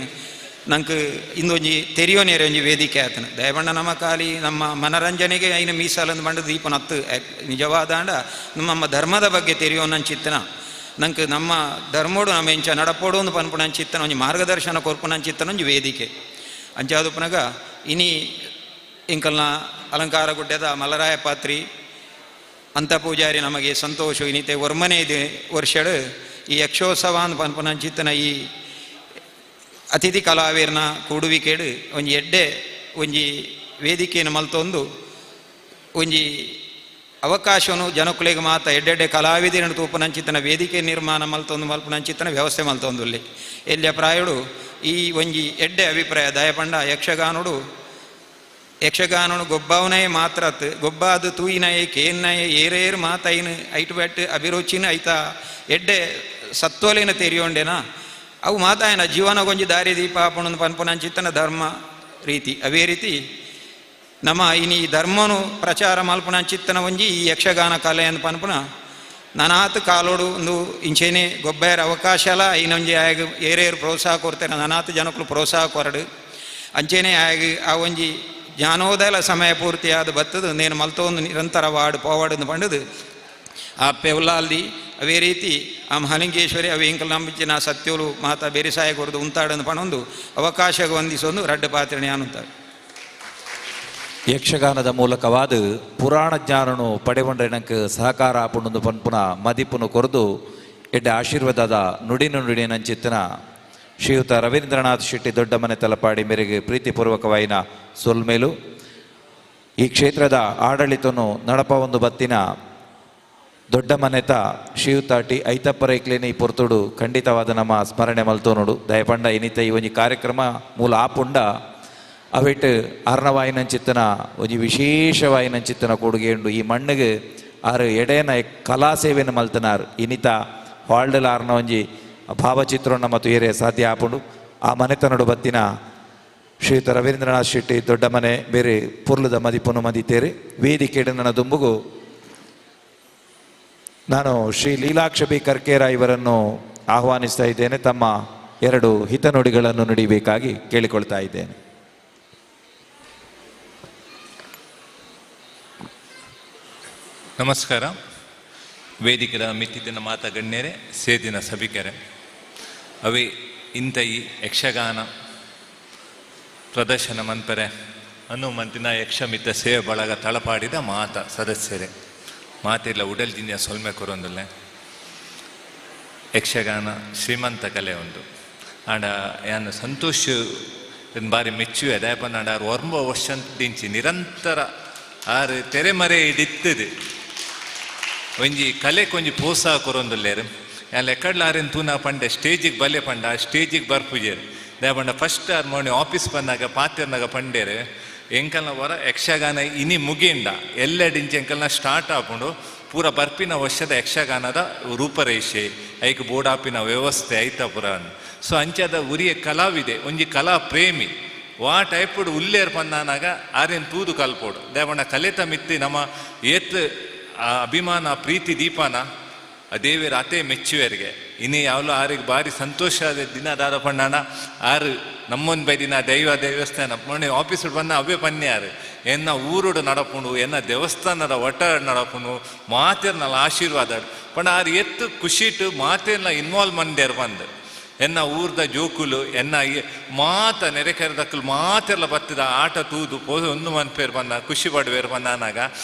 ನಂಗೆ ಇಂದೊಂಜಿ ತೆರಿಯೋನೇರೆ ಒಂಜಿ ವೇದಿಕೆ ಆತನು ದಯಬಂಡ ನಮ್ಮ ಖಾಲಿ ನಮ್ಮ ಮನರಂಜನೆಗೆ ಐನು ಮೀಸಲಂದು ಬಂಡ ದೀಪನ ಹತ್ತು ನಿಜವಾದಾಂಡ ನಮ್ಮ ಧರ್ಮದ ಬಗ್ಗೆ ತೆರಿಯೋನ್ನಂಚಿತ್ತನ ನಂಗೆ ನಮ್ಮ ಧರ್ಮೋಡು ನಮ್ಮ ಇಂಚ ನಡಪೋಡು ಒಂದು ಪನ್ಪುನಂಚಿತ್ತನ ಒಂಜಿ ಮಾರ್ಗದರ್ಶನ ಕೊರ್ಪುನಂಚಿತ್ತನ ಒಂಜಿ ವೇದಿಕೆ ಅಂಚಾದು ಪುನಗ ಇನಿ ಇಂಕಲ್ನ ಅಲಂಕಾರಗುಡ್ಡದ ಮಲರಾಯ ಪಾತ್ರಿ ಅಂತ ಪೂಜಾರಿ ನಮಗೆ ಸಂತೋಷ ಇನ್ನಿತೆ ವರ್ಮನೆ ಇದೆ ವರ್ಷಡು ಈ ಯಕ್ಷೋತ್ಸವ ಅಂತ ಪನ್ಪುನಂಚಿತ್ತನ ಈ ಅತಿಥಿ ಕಲಾವಿರನ ಕೂಡುವಿಕೆಡು ಒಂಜಿ ಎಡ್ಡೆ ಒಂಜಿ ವೇದಿಕೆಯನ್ನು ಮಲ್ತೊಂದು ಒಂಜಿ ಅವಕಾಶವನ್ನು ಜನಕ್ಕಳಿಗೆ ಮಾತ ಎಡ್ಡೆಡ್ಡೆ ಕಲಾವಿದರನ್ನು ತೂಪುನಂಚಿತ್ತನ ವೇದಿಕೆ ನಿರ್ಮಾಣ ಮಲ್ತೊಂದು ಮಲ್ಪುನಂಚಿತ್ತನ ವ್ಯವಸ್ಥೆ ಮಲ್ತೊಂದುಲ್ಲಿ ಎಲ್ಲಿಯ ಪ್ರಾಯುಡು ಈ ಒಂಜಿ ಎಡ್ಡೆ ಅಭಿಪ್ರಾಯ ದಯಪಂಡ ಯಕ್ಷಗಾನನು ಗೊಬ್ಬವನೇ ಮಾತ್ರತ್ ಗೊಬ್ಬಾದು ತೂಯಿನಯೇ ಕೇನ್ನಯೇ ಏರೇರು ಮಾತೈನು ಐಟು ಬೆಟ್ಟು ಅಭಿರುಚಿನ ಐತ ಎಡ್ಡೆ ಸತ್ವಲೇನ ತೆರಿಯೋಂಡೆನ ಅವು ಮಾತಾಯನ ಜೀವನಗೊಂಜಿ ದಾರಿ ದೀಪ ಪುಣನ್ ಪನ್ಪುನಂಚಿತ್ತನ ಧರ್ಮ ರೀತಿ ಅವೇ ರೀತಿ ನಮ್ಮ ಇನಿ ಧರ್ಮನು ಪ್ರಚಾರ ಮಲ್ಪುನಂಚಿತ್ತನ ಒಂಜಿ ಈ ಯಕ್ಷಗಾನ ಕಲೆ ಅಂತ ಪನ್ಪುನ ನನಾತ್ ಕಾಲೋಡು ಒಂದು ಇಂಚೇನೆ ಗೊಬ್ಬರ ಅವಕಾಶಲ ಇನ್ನೊಂಜಿ ಆಗ ಏರೇರು ಪ್ರೋತ್ಸಾಹ ಕೊಡ್ತಾರೆ ನನಾತ್ ಜನಕ್ಕಳು ಪ್ರೋತ್ಸಾಹ ಕೊರಡು ಅಂಚೆನೆ ಆಗ ಆ ಒಂಜಿ ಜ್ಞಾನೋದಯಲ ಸಮಯ ಪೂರ್ತಿ ಆದ ಬತ್ತದು ನೇನು ಮಲ್ತೊಂದು ನಿರಂತರ ವಾಡು ಪೋವಾಡು ಪಂಡದು ಆ ಪೆವ್ಲಾಲ್ದಿ ಅವೇ ರೀತಿ ಆ ಮಹಾಲಿಂಗೇಶ್ವರಿ ಅವು ಎಂಕಲ್ ನಂಬಿಚಿನ ಸತ್ಯೋಲು ಮಾತಾ ಬೇರಿಸಾಯ ಕೊರದು ಉಂತಾಡನ್ನು ಪಣೊಂದು ಅವಕಾಶ ಹೊಂದಿಸೊಂದು ರಡ್ಡ ಪಾತ್ರಣೆ ಅನ್ನುತ್ತಾರೆ. ಯಕ್ಷಗಾನದ ಮೂಲಕವಾದ ಪುರಾಣ ಜ್ಞಾನನು ಪಡೆಗೊಂಡ್ರೆ ನಂಗೆ ಸಹಕಾರ ಆಪುಂಡು ಪನ್ಪುನ ಮದಿಪುನು ಕೊರದು ಎಡ್ಡೆ ಆಶೀರ್ವಾದದ ನುಡಿ ನಂಚಿತ್ತನ ಶ್ರೀಯುತ ರವೀಂದ್ರನಾಥ್ ಶೆಟ್ಟಿ ದೊಡ್ಡ ಮನೆ ತಲಪಾಡಿ ಮೇರೆಗೆ ಪ್ರೀತಿಪೂರ್ವಕವಾಯಿನ ಸೊಲ್ಮೇಲು ಈ ಕ್ಷೇತ್ರದ ಆಡಳಿತನು ನಡಪ ಒಂದು ಬತ್ತಿನ ದೊಡ್ಡ ಮನೆತ ಶ್ರೀಯುತ ಟಿ ಐತಪ್ಪರೈಕ್ಲೇನಿ ಪೊರ್ತುಡು ಖಂಡಿತವಾದ ನಮ್ಮ ಸ್ಮರಣೆ ಮಲ್ತೋನುಡು ದಯಪಂಡ ಇನಿತ ಈ ಒಂಜಿ ಕಾರ್ಯಕ್ರಮ ಮೂಲ ಆಪುಂಡ ಅವಿಟ್ ಅರ್ಣವಾಯಿನಂಚಿತ್ತನ ಒಂಜಿ ವಿಶೇಷವಾಯಿನಂಚಿತ್ತನ ಕೊಡುಗೆ ಉಂಡು ಈ ಮಣ್ಣಿಗೆ ಆರು ಎಡೆನ ಕಲಾ ಸೇವೆಯನ್ನು ಮಲ್ತನಾರು ಇನಿತ ಹಾಲ್ಡಲ್ ಆರ್ನ ಒಂಜಿ ಭಾವಚಿತ್ರವನ್ನು ಮತ್ತು ಏರೆ ಸಾಧ್ಯ ಆಪುಂಡು ಆ ಮನೆತನಡು ಬತ್ತಿನ ಶ್ರೀಯುತ ರವೀಂದ್ರನಾಥ್ ಶೆಟ್ಟಿ ದೊಡ್ಡ ಮನೆ ಬೇರೆ ಪುರ್ಲದ ಮದಿಪುನು ಮದಿತೇರಿ ವೇದಿಕೆಡು ನನ್ನ ದುಂಬುಗು ನಾನು ಶ್ರೀ ಲೀಲಾಕ್ಷ ಬಿ ಕರ್ಕೇರ ಇವರನ್ನು ಆಹ್ವಾನಿಸ್ತಾ ಇದ್ದೇನೆ. ತಮ್ಮ 2 ಹಿತನುಡಿಗಳನ್ನು ನುಡಿಬೇಕಾಗಿ ಕೇಳಿಕೊಳ್ತಾ ಇದ್ದೇನೆ. ನಮಸ್ಕಾರ. ವೇದಿಕೆದ ಮಿತ್ತಿನ ಮಾತಗಣ್ಯರೇ, ಸೇದಿನ ಸಭಿಕರೇ, ಅವೇ ಇಂಥ ಈ ಯಕ್ಷಗಾನ ಪ್ರದರ್ಶನ ಮಂಪರೆ ಹನುಮಂತಿನ ಯಕ್ಷಮಿತ ಸೇವೆ ಬಳಗ ತಳಪಾಡಿದ ಮಾತ ಸದಸ್ಯರೇ, ಮಾತೆಲ್ಲ ಉಡಲ್ಜಿಂದ ಸೊಲ್ಮೆ ಕೊರೊಂದುಲ್ಲೆ. ಯಕ್ಷಗಾನ ಶ್ರೀಮಂತ ಕಲೆ ಉಂಟು ಆಂಡ ಯಾನು ಸಂತೋಷ ಬಾರಿ ಮೆಚ್ಚುವೆ ದಯಪನ್ನ ಆಂಡ 9 ವರ್ಷದಿಂಚಿ ನಿರಂತರ ಆರು ತೆರೆಮರೆ ಹಿಡಿತ್ತದೆ ಒಂಜಿ ಕಲೆ ಕೊಂಜಿ ಪ್ರೋತ್ಸಾಹ ಕೊರೊಂದುಲ್ಲೇರು. ಯಾನ್ ಲೆಕ್ಕಡ್ಲಾರೇನು ತೂನ ಪಂಡೆ ಸ್ಟೇಜಿಗೆ ಬಲ್ಲೆ ಪಂಡ ಆ ಸ್ಟೇಜಿಗೆ ಬರ್ಪುಜೇರು ದಯಪಂಡ ಫಸ್ಟ್ ಆರ್ ಮೊನ್ನೆ ಆಫೀಸ್ ಬಂದಾಗ ಪಾತ್ಯರ್ನಾಗ ಪಂಡೇರು ಎಂಕಲ್ನ ಹೊರ ಯಕ್ಷಗಾನ ಇನಿ ಮುಗಿಂಡ ಎಲ್ಲೆಡಿಂಚಿ ಎಂಕಲ್ನ ಸ್ಟಾರ್ಟ್ ಆಪುಂಡು ಪೂರ ಬರ್ಪಿನ ವರ್ಷದ ಯಕ್ಷಗಾನದ ರೂಪರೇಷೆ ಐಕ್ ಬೋಡಾಪಿನ ವ್ಯವಸ್ಥೆ ಐತ ಪುರ. ಸೊ ಅಂಚದ ಉರಿಯ ಕಲಾವಿದೆ ಒಂಜಿ ಕಲಾ ಪ್ರೇಮಿ ವಾ ಟೈಪುಡು ಉಲ್ಲೇರ್ ಪಂದಾನಾಗ ಆರೇನು ತೂದು ಕಲ್ಪೋಡು ದಯಪಂಡ ಕಲೆತ ಮಿತ್ತಿ ನಮ್ಮ ಏತ್ ಅಭಿಮಾನ ಪ್ರೀತಿ ದೀಪಾನ ದೇವೇರು ಅತೇ ಮೆಚ್ಚುವರಿಗೆ ಇನ್ನು ಯಾವಲೋ ಆರಿಗೆ ಭಾರಿ ಸಂತೋಷದ ದಿನ ದಾದ ಪಣ್ಣಾನ ಆರು ನಮ್ಮೊಂದು ಬೈದಿನ ದೈವ ದೇವಸ್ಥಾನ ಮೊನ್ನೆ ಆಫೀಸು ಬಂದ ಅವೇ ಪನ್ಯಾರು ಎನ್ನ ಊರುಡು ನಡಪುಂಡು ಎನ್ನ ದೇವಸ್ಥಾನದ ಒಟ್ಟ ನಡಪುಂಡು ಮಾತೇರ್ನಲ್ಲ ಆಶೀರ್ವಾದ ಪಂಡ ಆರು ಎತ್ತು ಖುಷಿಟ್ಟು ಮಾತೇರ್ನ ಇನ್ವಾಲ್ವ್ ಮಂಡ್ಯಾರು ಬಂದು ಎನ್ನ ಊರ್ದ ಜೋಕುಲು ಎನ್ನ ಮಾತ ನೆರೆಕೆರೆದಕ್ಕಲು ಮಾತೆಲ್ಲ ಬತ್ತಿದ ಆಟ ತೂದು ಪೋದು ಒಂದು ಮನ್ಪೇರು ಬಂದ ಖುಷಿ ಪಡುವೇರು ಬಂದಾನಾಗ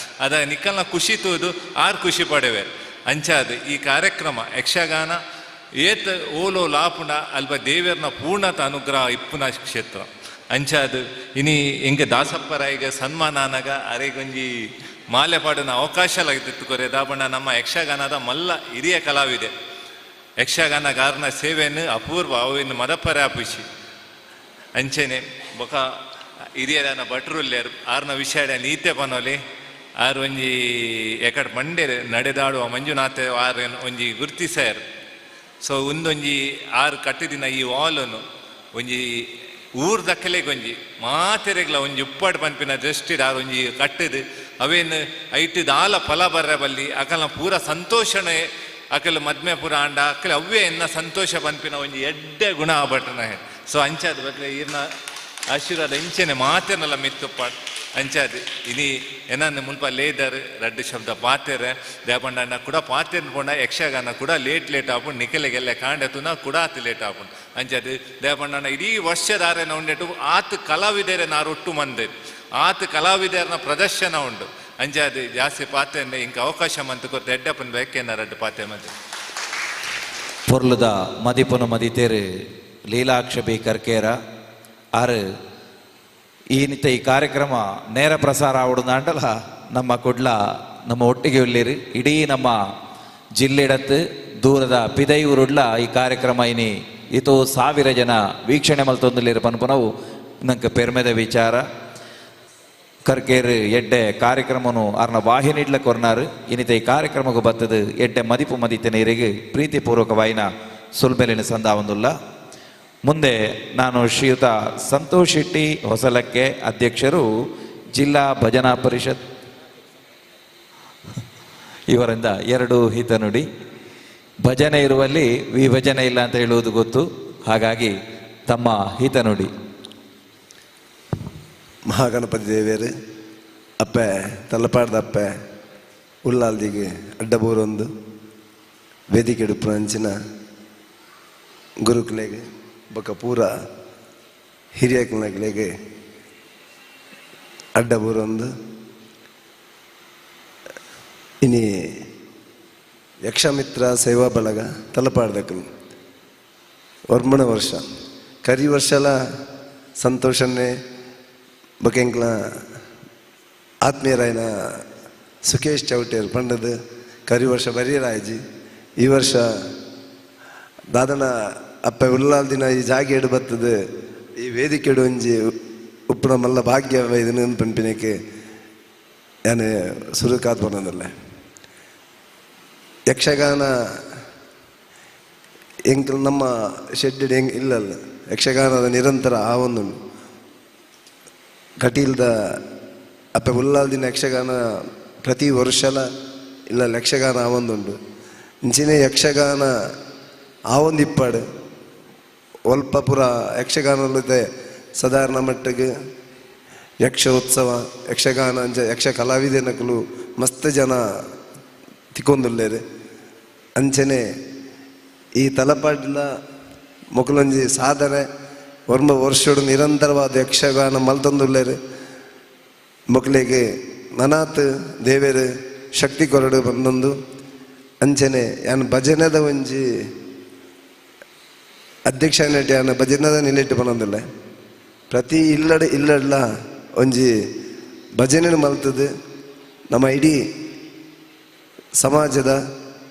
ಅದ ನಿಕ್ಕಲ್ನ ಖುಷಿ ತೂದು ಆರು ಖುಷಿ ಪಡುವೇರು ಅಂಚಾದು ಈ ಕಾರ್ಯಕ್ರಮ ಯಕ್ಷಗಾನ ಏತ್ ಓಲೋ ಲಾಪುಣ ಅಲ್ಪ ದೇವೇರ್ನ ಪೂರ್ಣತ ಅನುಗ್ರಹ ಇಪ್ಪುನ ಕ್ಷೇತ್ರ ಅಂಚಾದು ಇನಿ ಹಿಂಗೆ ದಾಸಪ್ಪರಾಯಿಗೆ ಸನ್ಮಾನಾನಾಗ ಅರೆಗೊಂಜಿ ಮಾಲೆ ಪಾಡಿನ ಅವಕಾಶ ಲಗಿತ್ತಿತ್ತುಕೊರೆ ದಾಬಣ್ಣ ನಮ್ಮ ಯಕ್ಷಗಾನದ ಮಲ್ಲ ಹಿರಿಯ ಕಲಾವಿದೆ ಯಕ್ಷಗಾನಗಾರನ ಸೇವೆಯನ್ನು ಅಪೂರ್ವ ಅವಿನ ಮದಪರ ಆಪಿಸಿ ಅಂಚೆನೆ ಬೊಕ ಹಿರಿಯರನ ಭಟ್ರುಲ್ಲೇರು ಆರ್ನ ವಿಷಯ ನೀತೆ ಪನೋಲಿ ಆರು ಒಂಜಿ ಎಕಡೆ ಮಂಡ್ಯ ನಡೆದಾಡುವ ಮಂಜುನಾಥ ಆರು ಒಂಜಿ ಗುರ್ತಿಸ್ಯಾರು. ಸೊ ಒಂದೊಂಜಿ ಆರು ಕಟ್ಟಿದಿನ ಈ ವಾಲನ್ನು ಒಂಜಿ ಊರ್ ದಕ್ಕಲೆಗೊಂಜಿ ಮಾತೆರೆಗ್ಲ ಒಂಜಿ ಉಪ್ಪಾಡು ಪಂಪಿನ ದೃಷ್ಟಿಡ್ ಆರು ಒಂಜಿ ಕಟ್ಟಿದು ಅವೇನು ಐಟಿದ ಆಲ ಫಲ ಬರ್ರೆ ಬಲ್ಲಿ ಅಕಲ್ನ ಪೂರ ಸಂತೋಷಣೆ ಅಕಲ್ ಮದ್ಮೆ ಪುರ ಆಂಡ ಅಕ್ಕಲೆ ಅವೇ ಎನ್ನ ಸಂತೋಷ ಪಂಪಿನ ಒಂಜಿ ಎಡ್ಡೆ ಗುಣ ಆಭಟನ. ಸೊ ಅಂಚಾದ ಬಗ್ಲೆ ಈರ್ನ ಆಶೀರ್ವಾದ ಇಂಚೆನೆ ಮಾತೆರ್ನೆಲ್ಲ ಮಿತ್ತುಪ್ಪಾಡು ಅಂಚಾದು ಇನಿ ಏನನ್ನು ಮುಲ್ಪ ಲೇದರ್ ರಡ್ಡು ಶಬ್ದ ಪಾತೆರೆ ದೇಪಂಡ ಕೂಡ ಪಾತೆರ್ನ ಪೋಂಡ ಯಕ್ಷಗಾನ ಕೂಡ ಲೇಟ್ ಆಪುಂಡು ನಿಖಲೆಗೆಲ್ಲ ಕಾಂಡೆತುನ ಕೂಡ ಆತು ಲೇಟ್ ಆಪುಂಡು ಅಂಚಾದು ದೇಪಂಡ ಇಡೀ ವರ್ಷದಾರೇನ ಉಂಡೆಟು ಆತು ಕಲಾವಿದರೇ ನಾರೊಟ್ಟು ಮಂದೆ ಆತು ಕಲಾವಿದರನ ಪ್ರದರ್ಶನ ಉಂಡು ಅಂಚಾದು ಜಾಸ್ತಿ ಪಾತ್ರೆ ಇಂಕ ಅವಕಾಶ ಮಂತು ಕೊರ್ತು ಎಡ್ಡಪ್ಪನ ಬೇಕೇನ ರಡ್ಡು ಪಾತ್ರೆ ಮಂತು ಪೊರ್ಲದ ಮದಿಪುನ ಮದಿತೇರು ಲೀಲಾಕ್ಷ ಬಿ ಕರ್ಕೇರ ಆರು ಈ ನಿತ್ಯ ಈ ಕಾರ್ಯಕ್ರಮ ನೇರ ಪ್ರಸಾರ ಆವಡುಂದಾಂಡಲ ನಮ್ಮ ಕುಡ್ಲ ನಮ್ಮ ಒಟ್ಟಿಗೆ ಉಳ್ಳೇರು ಇಡೀ ನಮ್ಮ ಜಿಲ್ಲೆಡತ್ತು ದೂರದ ಪಿದೈಯೂರುಡ್ಲ ಈ ಕಾರ್ಯಕ್ರಮ ಇನಿ ಇತೋ 1000 ಜನ ವೀಕ್ಷಣೆ ಮಲ್ತೊಂದುಲ್ಲೇರು ಪನ್ಪುನವು ನಂಗೆ ಪೆರ್ಮೆದ ವಿಚಾರ. ಕರ್ಕೇರು ಎಡ್ಡೆ ಕಾರ್ಯಕ್ರಮನು ಅರ್ನ ವಾಹಿನಿಡ್ಲ ಕೊರ್ನಾರು ಇನಿತ ಈ ಕಾರ್ಯಕ್ರಮಕ್ಕೆ ಬತ್ತದು ಎಡ್ಡೆ ಮದಿಪು ಮದಿತ ನೀರಿಗೆ ಪ್ರೀತಿಪೂರ್ವಕವಾಯಿನ ಸುಲ್ಬೆಲಿನ ಸಂದಾವಂದುಲ್ಲ. ಮುಂದೆ ನಾನು ಶ್ರೀಯುತ ಸಂತೋಷ್ ಶೆಟ್ಟಿ ಹೊಸಲಕ್ಕೆ, ಅಧ್ಯಕ್ಷರು, ಜಿಲ್ಲಾ ಭಜನಾ ಪರಿಷತ್, ಇವರಿಂದ 2 ಹಿತನುಡಿ. ಭಜನೆ ಇರುವಲ್ಲಿ ವಿಭಜನೆ ಇಲ್ಲ ಅಂತ ಹೇಳುವುದು ಗೊತ್ತು, ಹಾಗಾಗಿ ತಮ್ಮ ಹಿತನುಡಿ. ಮಹಾಗಣಪತಿ ದೇವಿಯರು ಅಪ್ಪೆ ತಲಪಾಡ್ದ ಅಪ್ಪೆ ಉಳ್ಳಾಲ್ದಿಗೆ ಅಡ್ಡಬೂರೊಂದು ವೇದಿಕೆ ಇಡುಪು ಅಂಚಿನ ಗುರುಕುಲೆಗೆ ಬೊಕ್ಕ ಪೂರ ಹಿರಿಯಕುಲೆಗೆ ಅಡ್ಡಬೂರೊಂದು ಇನಿ ಯಕ್ಷಮಿತ್ರ ಸೇವಾ ಬಳಗ ತಲಪಾಡ್ದಕ್ಕಲು ವರ್ಮಣ ವರ್ಷ ಕರಿ ವರ್ಷಲ ಸಂತೋಷನ್ನೇ ಬಕೆಂಕ್ಲ ಆತ್ಮೀಯರಾಯನ ಸುಖೇಶ್ ಚೌಟೇರ್ ಪಂಡದು ಕರಿ ವರ್ಷ ಬರೀರಾಯ್ಜಿ ಈ ವರ್ಷ ದಾದನ ಅಪ್ಪ ಉಲ್ಲಾಲ್ ದಿನ ಈ ಜಾಗೆ ಎಡು ಬರ್ತದೆ ಈ ವೇದಿಕೆ ಎಡು ಒಂಜಿ ಉಪ್ಪುನ ಮಲ್ಲ ಭಾಗ್ಯ ಇದನ್ನು ಪಂಪಿನಕ್ಕೆ ಯಾನೆ ಸುರುಕಾತ್ ಬಂದಲ್ಲ ಯಕ್ಷಗಾನ ಎಂಕ್ ನಮ್ಮ ಶೆಡ್ ಹೆಂಗೆ ಇಲ್ಲಲ್ಲ ಯಕ್ಷಗಾನದ ನಿರಂತರ ಆ ಒಂದು ಕಟೀಲ್ದ ಅಪ್ಪ ಉಲ್ಲಾಲ್ ದಿನ ಯಕ್ಷಗಾನ ಪ್ರತಿ ವರ್ಷಲ ಇಲ್ಲ ಯಕ್ಷಗಾನ ಆ ಒಂದುಂಡು ಇಂಚಿನ ಯಕ್ಷಗಾನ ಆ ಒಂದು ಇಪ್ಪಾಡು ಒಲ್ಪ ಪುರ ಯಕ್ಷಗಾನಲ್ಲದೆ ಸಾಧಾರಣ ಮಟ್ಟಿಗೆ ಯಕ್ಷ ಉತ್ಸವ ಯಕ್ಷಗಾನ ಅಂಚ ಯಕ್ಷ ಕಲಾವಿದನಕಲು ಮಸ್ತ್ ಜನ ತಿಕ್ಕೊಂದುಲ್ಲೇರು ಅಂಚನೆ ಈ ತಲಪಾಡ್ಲ ಮೊಕಲೊಂಜಿ ಸಾಧನೆ ಒರ್ಮ ವರ್ಷಡು ನಿರಂತರವಾದ ಯಕ್ಷಗಾನ ಮಲ್ತೊಂದುಲ್ಲೇರು ಮಕ್ಕಳಿಗೆ ನನಾತ್ ದೇವೇರು ಶಕ್ತಿ ಕೊರಡು ಬಂದೊಂದು ಅಂಚನೆ ಯಾನು ಭಜನದ ಒಂಜಿ ಅಧ್ಯಕ್ಷ ನೆಟ್ಟು ಯಾನು ಭಜನದ ನಿಲ್ಲಿಟ್ಟು ಬಂದೊಂದಿಲ್ಲ ಪ್ರತಿ ಇಲ್ಲಡ್ಲ ಒಂಜಿ ಭಜನೆ ಮಲ್ತದು ನಮ್ಮ ಇಡೀ ಸಮಾಜದ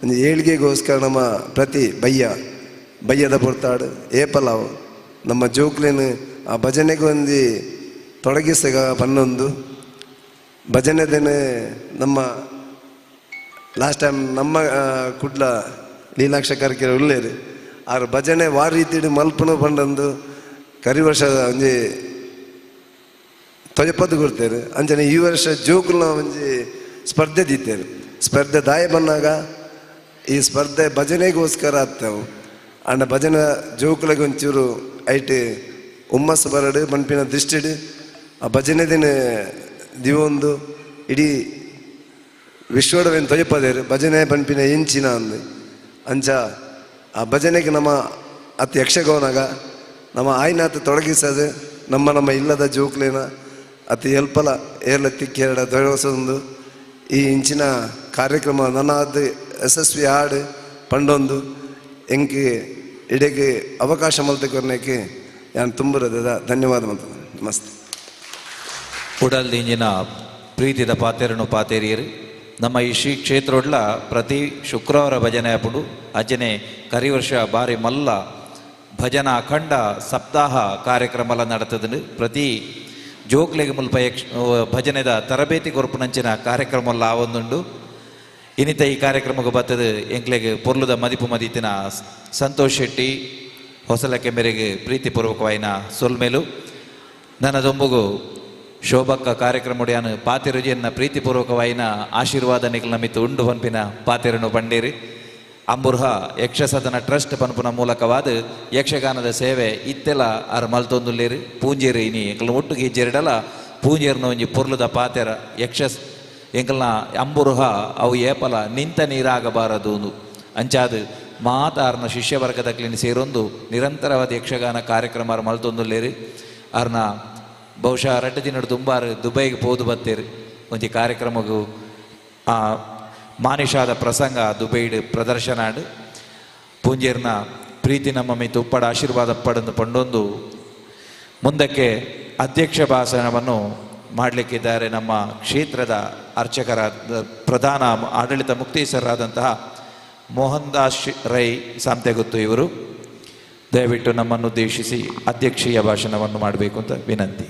ಒಂದು ಏಳಿಗೆಗೋಸ್ಕರ ನಮ್ಮ ಪ್ರತಿ ಬಯ್ಯದ ಪೊರ್ತಾಡು ಏಪಲಾವು ನಮ್ಮ ಜೋಕ್ಲೇನು ಆ ಭಜನೆಗೆ ಒಂದು ತೊಡಗಿಸಗ ಪನ್ನೊಂದು ಭಜನೆದೇನೆ ನಮ್ಮ ಲಾಸ್ಟ್ ಟೈಮ್ ನಮ್ಮ ಕುಡ್ಲ ಲೀಲಾಕ್ಷ ಕರ್ಕಿರ ಉಳ್ಳೇರು ಆರು ಭಜನೆ ವಾರ ರೀತಿ ಮಲ್ಪನು ಪಂಡಂದು ಕರಿ ವರ್ಷ ಒಂಜಿ ತೊಜಪದ್ದು ಕೊಡ್ತೇರು ಅಂಚನೆ ಈ ವರ್ಷ ಜೋಕುಲ್ನ ಒಂಜಿ ಸ್ಪರ್ಧೆ ದಿತ್ತೇರು ಸ್ಪರ್ಧೆ ದಾಯ ಬಂದಾಗ ಈ ಸ್ಪರ್ಧೆ ಭಜನೆಗೋಸ್ಕರ ಆಗ್ತಾವು ಅಂಡ ಭಜನೆ ಜೋಕುಲಿಗೆ ಒಂಚೂರು ಐಟ್ ಹುಮ್ಮಸ್ಸು ಬರಡು ಮನ್ಪಿನ ದೃಷ್ಟಿಡು ಆ ಭಜನೆ ದಿನ ದಿವೊಂದು ಇಡೀ ವಿಶ್ವಡವೇನು ತೊಯ್ಪದೇರು ಭಜನೆ ಪನ್ಪಿನ ಎಂಚಿನ ಅಂದು ಅಂಚ ಆ ಭಜನೆಗೆ ನಮ್ಮ ಅತಿ ಯಕ್ಷಗವನಾಗ ನಮ್ಮ ಆಯ್ನಾತ್ ತೊಡಗಿಸದು ನಮ್ಮ ಇಲ್ಲದ ಜೋಕ್ಲೇನ ಅತಿ ಎಲ್ಪಲ ಏರ್ಲತ್ತಿಕ್ಕೆರಡ ತೊಡಗಿಸೊಂದು ಈ ಇಂಚಿನ ಕಾರ್ಯಕ್ರಮ ನನ್ನದು ಯಶಸ್ವಿ ಹಾಡು ಪಂಡೊಂದು ಎಂಕಿ ಇಡೆಗೆ ಅವಕಾಶ ಮಲ್ತಕೊರ್ನಕ್ಕೆ ನಾನು ತುಂಬುರದ ಧನ್ಯವಾದ ಮಂತ ನಮಸ್ತೆ. ಉಡಲ್ ಇಂಜಿನ ಪ್ರೀತಿದ ಪಾತೇರಿಯರು ನಮ್ಮ ಈ ಶ್ರೀ ಕ್ಷೇತ್ರೊಡ್ಲ ಪ್ರತಿ ಶುಕ್ರವಾರ ಭಜನೆ ಆಪುಂಡು ಅಜ್ಜನೆ ಕರಿ ವರ್ಷ ಬಾರಿ ಮಲ್ಲ ಭಜನಾ ಅಖಂಡ ಸಪ್ತಾಹ ಕಾರ್ಯಕ್ರಮ ನಡತದ ಪ್ರತಿ ಜೋಕ್ಲೆಗೆ ಮುಲ್ಪ ಭಜನೆದ ತರಬೇತಿ ಕೊರಪುನಂಚಿನ ಕಾರ್ಯಕ್ರಮ ಆವೊಂದುಂಡು ಇನ್ನಿತ ಈ ಕಾರ್ಯಕ್ರಮಕ್ಕೆ ಬರ್ತದೆ ಎಂಕ್ಲೆಗೆ ಪೊರ್ಲುದ ಮದಿಪು ಮದಿತಿನ ಸಂತೋಷ್ ಶೆಟ್ಟಿ ಹೊಸಲಕ್ಕೆ ಮೇರೆಗೆ ಪ್ರೀತಿಪೂರ್ವಕವಾಯಿನ ಸೊಲ್ಮೇಲು ನನ್ನದೊಂಬುಗು ಶೋಭಕ್ಕ ಕಾರ್ಯಕ್ರಮ ಒಡೆಯಾನು ಪಾತಿರುಜಿಯನ್ನ ಪ್ರೀತಿಪೂರ್ವಕವಾಯಿನ ಆಶೀರ್ವಾದ ನಿಖಿಲ ಮಿತ್ತು ಉಂಡು ಪನ್ಪಿನ ಪಾತಿರನು ಬಂಡೇರಿ ಅಂಬುರ್ಹ ಯಕ್ಷಸದನ ಟ್ರಸ್ಟ್ ಪನ್ಪುನ ಮೂಲಕವಾದ ಯಕ್ಷಗಾನದ ಸೇವೆ ಇತ್ತೆಲ್ಲ ಅರ್ ಮಲ್ತೊಂದುಲ್ಲೇರು ಪೂಂಜೇರು ಇನಿ ಎಂಕಲ್ನ ಒಟ್ಟಿಗೆ ಹೆಜ್ಜೆರಡಲ ಪೂಂಜೇರ್ನ ಒಂಜಿ ಪೊರ್ಲುದ ಪಾತೆರ ಯಕ್ಷ ಎಂಕಲ್ನ ಅಂಬುರ್ಹ ಅವು ಏಪಲ ನಿಂತ ನೀರಾಗಬಾರದು ಅಂಚಾದು ಮಾತಾರ್ನ ಶಿಷ್ಯವರ್ಗದಕ್ಲಿನ ಸೇರೊಂದು ನಿರಂತರವಾದ ಯಕ್ಷಗಾನ ಕಾರ್ಯಕ್ರಮ ಮಲ್ತೊಂದುಲ್ಲೇರು ಅರ್ನ ಬಹುಶಃ 2 ದಿನಡು ತುಂಬಾರು ದುಬೈಗೆ ಪೋದು ಬತ್ತೇರು ಒಂಜಿ ಕಾರ್ಯಕ್ರಮಗೂ ಮಾನಿಷಾದ ಪ್ರಸಂಗ ದುಬೈಡ್ ಪ್ರದರ್ಶನ ಆಡು ಪೂಂಜೇರ್ನ ಪ್ರೀತಿ ನಮ್ಮ ಮಿತ್ತು ಉಪ್ಪಡ ಆಶೀರ್ವಾದ ಪಡೆದು ಪಂಡೊಂದು ಮುಂದಕ್ಕೆ ಅಧ್ಯಕ್ಷ ಭಾಷಣವನ್ನು ಮಾಡಲಿಕ್ಕಿದ್ದಾರೆ ನಮ್ಮ ಕ್ಷೇತ್ರದ ಅರ್ಚಕರಾದ ಪ್ರಧಾನ ಆಡಳಿತ ಮುಕ್ತೇಸರಾದಂತಹ ಮೋಹನ್ ದಾಸ್ ರೈ ಸಾಂತೆಗುತ್ತು ಇವರು ದಯವಿಟ್ಟು ನಮ್ಮನ್ನು ಉದ್ದೇಶಿಸಿ ಅಧ್ಯಕ್ಷೀಯ ಭಾಷಣವನ್ನು ಮಾಡಬೇಕು ಅಂತ ವಿನಂತಿ.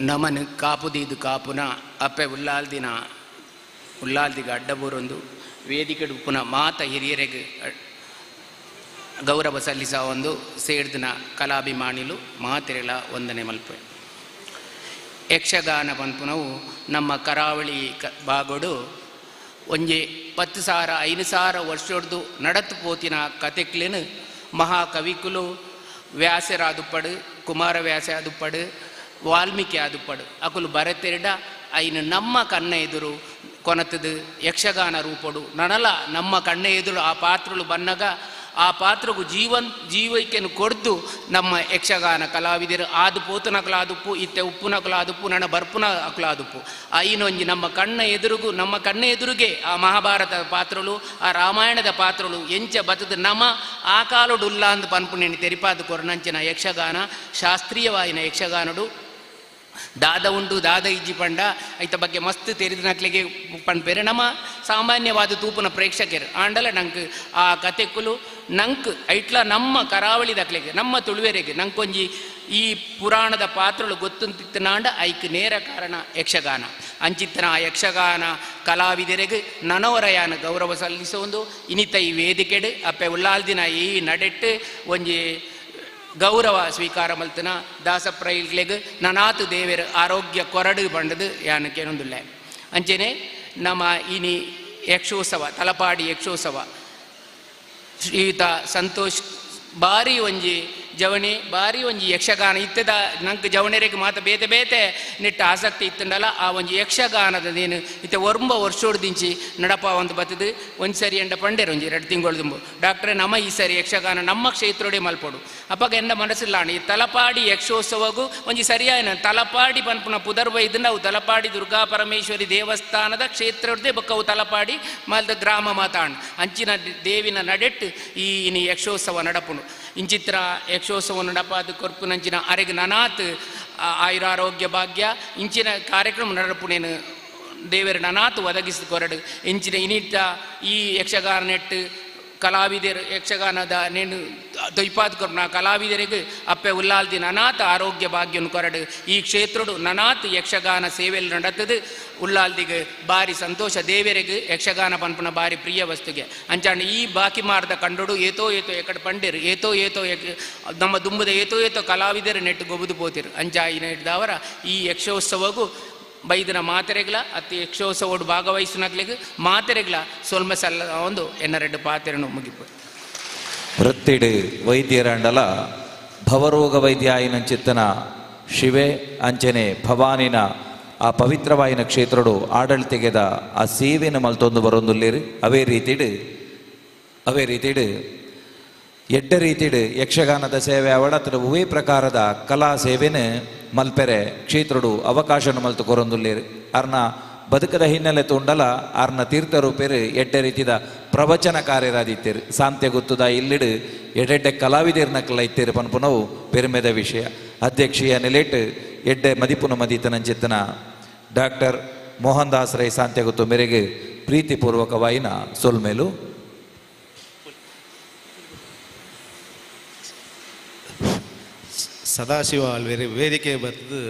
ನಮನ್ ಕಾಪುದೀದು ಕಾಪುನ ಅಪ್ಪೆ ಉಲ್ಲಾಲ್ದಿಗ ಅಡ್ಡಬೂರೊಂದು ವೇದಿಕೆ ಉಪ್ಪುನ ಮಾತ ಹಿರಿಯರಿಗೆ ಗೌರವ ಸಲ್ಲಿಸ ಒಂದು ಸೇಡ್ದಿನ ಕಲಾಭಿಮಾನಿಲು ಮಾತೆರೆಲ ವಂದನೆ ಮಲ್ಪೆ. ಯಕ್ಷಗಾನ ಪನ್ಪುನವು ನಮ್ಮ ಕರಾವಳಿ ಬಾಗೋಡು ಒಂಜಿ 10,000 5,000 ವರ್ಷದ್ದು ನಡತು ಪೋತಿನ ಕತೆಕ್ಲೇನು ಮಹಾಕವಿಕುಲು ವ್ಯಾಸರಾದುಪ್ಪಡು, ಕುಮಾರವ್ಯಾಸ ಆದುಪ್ಪಡು, ವಾಲ್ಮೀಕಿ ಆದುಪ್ಪಡು ಅಕುಲು ಬರೆತೆರಡ ಐನು ನಮ್ಮ ಕಣ್ಣ ಎದುರು ಕೊನತದು ಯಕ್ಷಗಾನ ರೂಪಡು ನನಲ ನಮ್ಮ ಕಣ್ಣ ಎದುರು ಆ ಪಾತ್ರಗಳು ಬನ್ನಗ ಆ ಪಾತ್ರಗೂ ಜೀವೈಕೆಯನ್ನು ಕೊಡ್ದು ನಮ್ಮ ಯಕ್ಷಗಾನ ಕಲಾವಿದರು ಆದು ಪೋತನಕಲಾದುಪ್ಪು ಇತ್ತೆ ಉಪ್ಪುನಕಲಾದುಪ್ಪು ನನ್ನ ಬರ್ಪುನ ಅಕಲಾದುಪ್ಪು ಐನೊಂಜಿ ನಮ್ಮ ಕಣ್ಣ ಎದುರುಗೆ ಆ ಮಹಾಭಾರತ ಪಾತ್ರಗಳು ಆ ರಾಮಾಯಣದ ಪಾತ್ರಗಳು ಎಂಚ ಬತದ ನಮ ಆ ಕಾಲುಡುಲ್ಲ ಅಂದು ಪನ್ಪುಣೆನಿ ತೆರಿಪಾದ ಕೊರನಂಚಿನ ಯಕ್ಷಗಾನ ಶಾಸ್ತ್ರೀಯವಾಯಿನ ಯಕ್ಷಗಾನಡು ದಾದ ಉಂಡು ದಾದ ಇಜ್ಜಿ ಪಂಡ ಐತ ಬಗ್ಗೆ ಮಸ್ತ್ ತೆರೆದಿನಕ್ಲೆಗೆ ಪನ್ಪೇರೆ ನಮ್ಮ ಸಾಮಾನ್ಯವಾದ ತೂಪುನ ಪ್ರೇಕ್ಷಕರು ಆಂಡಲ ನಂಗೆ ಆ ಕತೆಕ್ಕುಲು ನಂಗೆ ಐಟ್ಲ ನಮ್ಮ ಕರಾವಳಿ ದಕ್ಲೆಗೆ ನಮ್ಮ ತುಳುವೆರೆಗೆ ನಂಗೊಂಜಿ ಈ ಪುರಾಣದ ಪಾತ್ರಗಳು ಗೊತ್ತುಂತಿತ್ತನಾಂಡ ಐಕ್ ನೇರ ಕಾರಣ ಯಕ್ಷಗಾನ ಅಂಚಿತ್ತನ ಆ ಯಕ್ಷಗಾನ ಕಲಾವಿದರಿಗೆ ನನವರಯಾನ ಗೌರವ ಸಲ್ಲಿಸೊಂದು ಇನಿತ ಈ ವೇದಿಕೆಡು ಅಪ್ಪೆ ಉಲ್ಲಾಲ್ದಿನ ಈ ನಡೆಟ್ಟು ಒಂಜಿ ಗೌರವ ಸ್ವೀಕಾರ ಮಲ್ತನ ದಾಸಪ್ರೈಗ್ಲೆಗ್ ನನಾತು ದೇವರ ಆರೋಗ್ಯ ಕೊರಡು ಬಂಡದು ಯಾನಕ್ಕೇನೊಂದುಲ್ಲ ಅಂಚೆನೆ ನಮ್ಮ ಇನಿ ಯಕ್ಷೋತ್ಸವ ತಲಪಾಡಿ ಯಕ್ಷೋತ್ಸವ ಶ್ರೀಯುತ ಸಂತೋಷ್ ಭಾರಿ ಒಂಜಿ ಜವಣಿ ಭಾರಿ ಒಂಜಿ ಯಕ್ಷಗಾನ ಇತ್ತದ ನಂಗೆ ಜವಣರಿಗೆ ಮಾತ ಬೇತೆ ಬೇತೆ ನೆಟ್ಟ ಆಸಕ್ತಿ ಇತ್ತಂಡಲ್ಲ ಆ ಒಂಜಿ ಯಕ್ಷಗಾನದೇನು ಇತ್ತೆ ಒರ್ಂಬ ವರ್ಷೋಡ್ದಿಂಚಿ ನಡಪ ಒಂದು ಬತ್ತದು ಒಂದು ಸರಿ ಎಂಡ ಪಂಡೇರು ಒಂಜಿ 2 ತಿಂಗಳು ತುಂಬು ಡಾಕ್ಟ್ರೆ ನಮ್ಮ ಈ ಸರಿ ಯಕ್ಷಗಾನ ನಮ್ಮ ಕ್ಷೇತ್ರೊಡೆ ಮಲ್ಪಡು ಅಪ್ಪಾಗ ಎಂಡ ಮನಸ್ಸಿಲ್ಲಾಣ ಈ ತಲಪಾಡಿ ಯಕ್ಷೋತ್ಸವಗೂ ಒಂಜಿ ಸರಿಯಾಯ ತಲಪಾಡಿ ಪನ್ಪುನ ಪುದರ್ವೈದು ನಾವು ತಲಪಾಡಿ ದುರ್ಗಾ ಪರಮೇಶ್ವರಿ ದೇವಸ್ಥಾನದ ಕ್ಷೇತ್ರದೇ ಬಕ್ಕವು ತಲಪಾಡಿ ಮಲ್ದ ಗ್ರಾಮ ಮಾತಾಣ್ ಅಂಚಿನ ದೇವಿನ ನಡೆಟ್ಟು ಈ ಇನಿ ಯಕ್ಷೋತ್ಸವ ನಡಪುನು ಇಂಚಿತ್ರ ಯಕ್ಷೋತ್ಸವ ನಡಪಾದ ಕೊರ್ಪುನಂಚಿನ ಅರೆಗೆ ನನಾತ್ ಆಯುರಾರೋಗ್ಯ ಭಾಗ್ಯ ಇಂಚಿನ ಕಾರ್ಯಕ್ರಮ ನಡಪುನೇನು ದೇವರ ನನಾತ್ ಒದಗಿಸಿದ ಕೊರಡು ಇಂಚಿನ ಇನಿಟ್ಟ ಈ ಯಕ್ಷಗಾನ ನೆಟ್ಟು ಕಲಾವಿದರು ಯಕ್ಷಗಾನದ ನೇನು ದೊಯ್ಪಾದ ಕೊರ್ನ ಕಲಾವಿದರಿಗೆ ಅಪ್ಪೆ ಉಲ್ಲಾಲ್ದಿ ನನಾತ್ ಆರೋಗ್ಯ ಭಾಗ್ಯನು ಕೊರಡು ಈ ಕ್ಷೇತ್ರಡು ನನಾತ್ ಯಕ್ಷಗಾನ ಸೇವೆಯಲ್ಲಿ ನಡತದು ಉಲ್ಲಾಲ್ದಿಗೆ ಭಾರಿ ಸಂತೋಷ ದೇವರಿಗೆ ಯಕ್ಷಗಾನ ಪನ್ಪುನ ಭಾರಿ ಪ್ರಿಯ ವಸ್ತುಗೆ ಅಂಚಾಂಡ ಈ ಬಾಕಿ ಮಾರ್ದ ಕಂಡೋಡು ಏತೋ ಎಕಡೆ ಪಂಡಿರು ಏತೋ ನಮ್ಮ ದುಂಬದ ಏತೋ ಕಲಾವಿದರು ನೆಟ್ಟು ಗೊಬುದು ಪೋತಿರು ಅಂಚಾಯಿನ ಹಿಡ್ದವರ ಈ ಯಕ್ಷೋತ್ಸವಗೂ ಬೈದಿನ ಮಾತೆರೆಗ್ಲ ಅತಿ ಯಕ್ಷೋತ್ಸವಡು ಭಾಗವಹಿಸಿನಗ್ಲಿಗೆ ಮಾತೆರೆಗ್ಲ ಸೊಲ್ಮ ಸಲ್ಲ ಒಂದು 2 ಪಾತೆರನು ಮುಗಿಪು ವೃತ್ತಿಡ್ ವೈದ್ಯರಂಡಲ ಭವರೋಗ ವೈದ್ಯ ಆಯ್ನಂಚಿತ್ತನ ಶಿವೆ ಅಂಚನೆ ಭವಾನಿನ ಆ ಪವಿತ್ರವಾಯಿನ ಕ್ಷೇತ್ರಡು ಆಡಳಿತೆಗೆದ ಆ ಸೇವೆನ ಮಲ್ತೊಂದು ಬರೊಂದುಲ್ಲೇರು ಅವೇ ರೀತಿಡ್ ಎಡ್ಡ ರೀತಿಡ್ ಯಕ್ಷಗಾನದ ಸೇವೆ ಅವಡತ್ರ ಉವೇ ಪ್ರಕಾರದ ಕಲಾ ಸೇವೆನ ಮಲ್ಪೆರೆ ಕ್ಷೇತ್ರಡು ಅವಕಾಶನ ಮಲ್ತು ಕೊರೊಂದುಲ್ಲೇರು ಅರ್ನ ಬದುಕದ ಹಿನ್ನೆಲೆ ತುಂಡಲ ಅರ್ನ ತೀರ್ಥರೂಪೇರು ಎಡ್ಡ ರೀತಿದ ಪ್ರವಚನ ಕಾರ್ಯರಾದಿತ್ತೇರು ಸಾಂತ್ಯ ಗೊತ್ತುದ ಇಲ್ಲಿಡು ಎಡೆಡ್ಡೆ ಕಲಾವಿದರ್ನಕ್ಕೆಲ್ಲ ಇತ್ತೇರು ಪನ್ಪುನವು ಪೆರುಮೆದ ವಿಷಯ ಅಧ್ಯಕ್ಷೀಯ ನೆಲೆಟ್ ಎಡ್ಡೆ ಮದಿಪುನ ಮದಿತನಂಚಿತ್ತನ ಡಾಕ್ಟರ್ ಮೋಹನ್ ದಾಸ್ ರೈ ಸಾಂತ್ಯ ಗೊತ್ತು ಮೇರೆಗೆ ಪ್ರೀತಿಪೂರ್ವಕವಾಯಿನ ಸೊಲ್ಮೇಲು ಸದಾಶಿವ ಆಳ್ವೇರಿ ವೇದಿಕೆ ಬರ್ತದು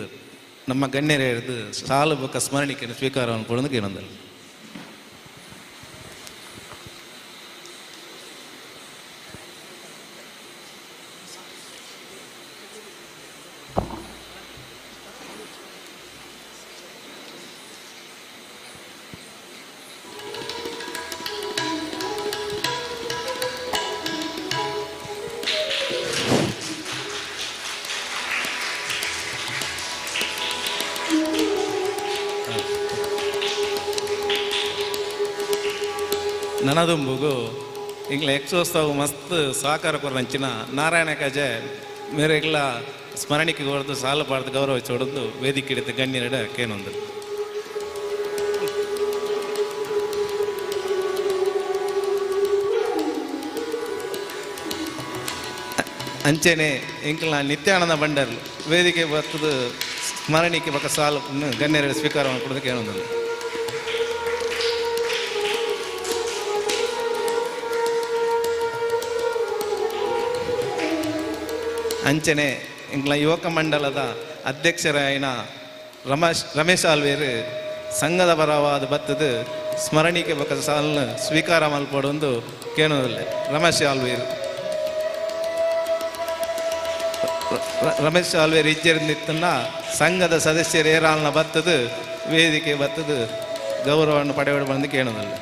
ನಮ್ಮ ಗಣ್ಯರೇ ಹಿಡಿದು ಸಾಲು ಬೊಕ್ಕ ಸ್ಮರಣಿಕೆ ಸ್ವೀಕಾರವನ್ನು ಕೊಡೋದಕ್ಕೆ ಏನೊಂದಲ್ಲ. ನನದುಂಬುಗು ಇಂಗ್ಲ ಯಕ್ಷೋತ್ಸವ ಮಸ್ತ್ ಸಹಕಾರ ಕೊರಂಚಿನ ನಾರಾಯಣ ಕಜೆ ಮೇರೆಗ್ಲ ಸ್ಮರಣಿಕೆ ಹೊಡೆದು ಸಾಲು ಪಾಡ್ದು ಗೌರವಿಸಿ ಹೊಡೆದು ವೇದಿಕೆ ಹಿಡಿದು ಗಣ್ಯರಡ ಕೇನೊಂದು ಅಂಚೆನೆ ಇಂಕ್ಲ ನಿತ್ಯಾನಂದ ಬಂಡರ್ ವೇದಿಕೆ ಬರ್ತದು ಸ್ಮರಣಿಕೆ ಬಕ್ಕ ಸಾಲು ಗಣ್ಯರ ಸ್ವೀಕಾರವನ್ನು ಕೊಡೋದಕ್ಕೆ ಏನೊಂದು ಅಂಚನೆ ಇಂಗ್ಲ ಯುವಕ ಮಂಡಲದ ಅಧ್ಯಕ್ಷರಾಯಿನ ರಮೇಶ್ ಆಳ್ವೇರು ಸಂಘದ ಪರವಾದ ಬತ್ತದು ಸ್ಮರಣಿಕೆ ಬಕ್ಕ ಸಾಲನ್ನು ಸ್ವೀಕಾರ ಮಲ್ಪಡೊಂದು ಕೇಳೋದಿಲ್ಲ. ರಮೇಶ್ ಆಳ್ವೇರು ರಮೇಶ್ ಆಲ್ವೇರ್ ಇಜ್ಜರಿನಿತ್ತನ್ನ ಸಂಘದ ಸದಸ್ಯರು ಏರಾಲ್ನ ಬತ್ತದು ವೇದಿಕೆ ಬತ್ತದು ಗೌರವವನ್ನು ಪಡೆಯಲು ಬಂದು ಕೇಳೋದಲ್ಲ.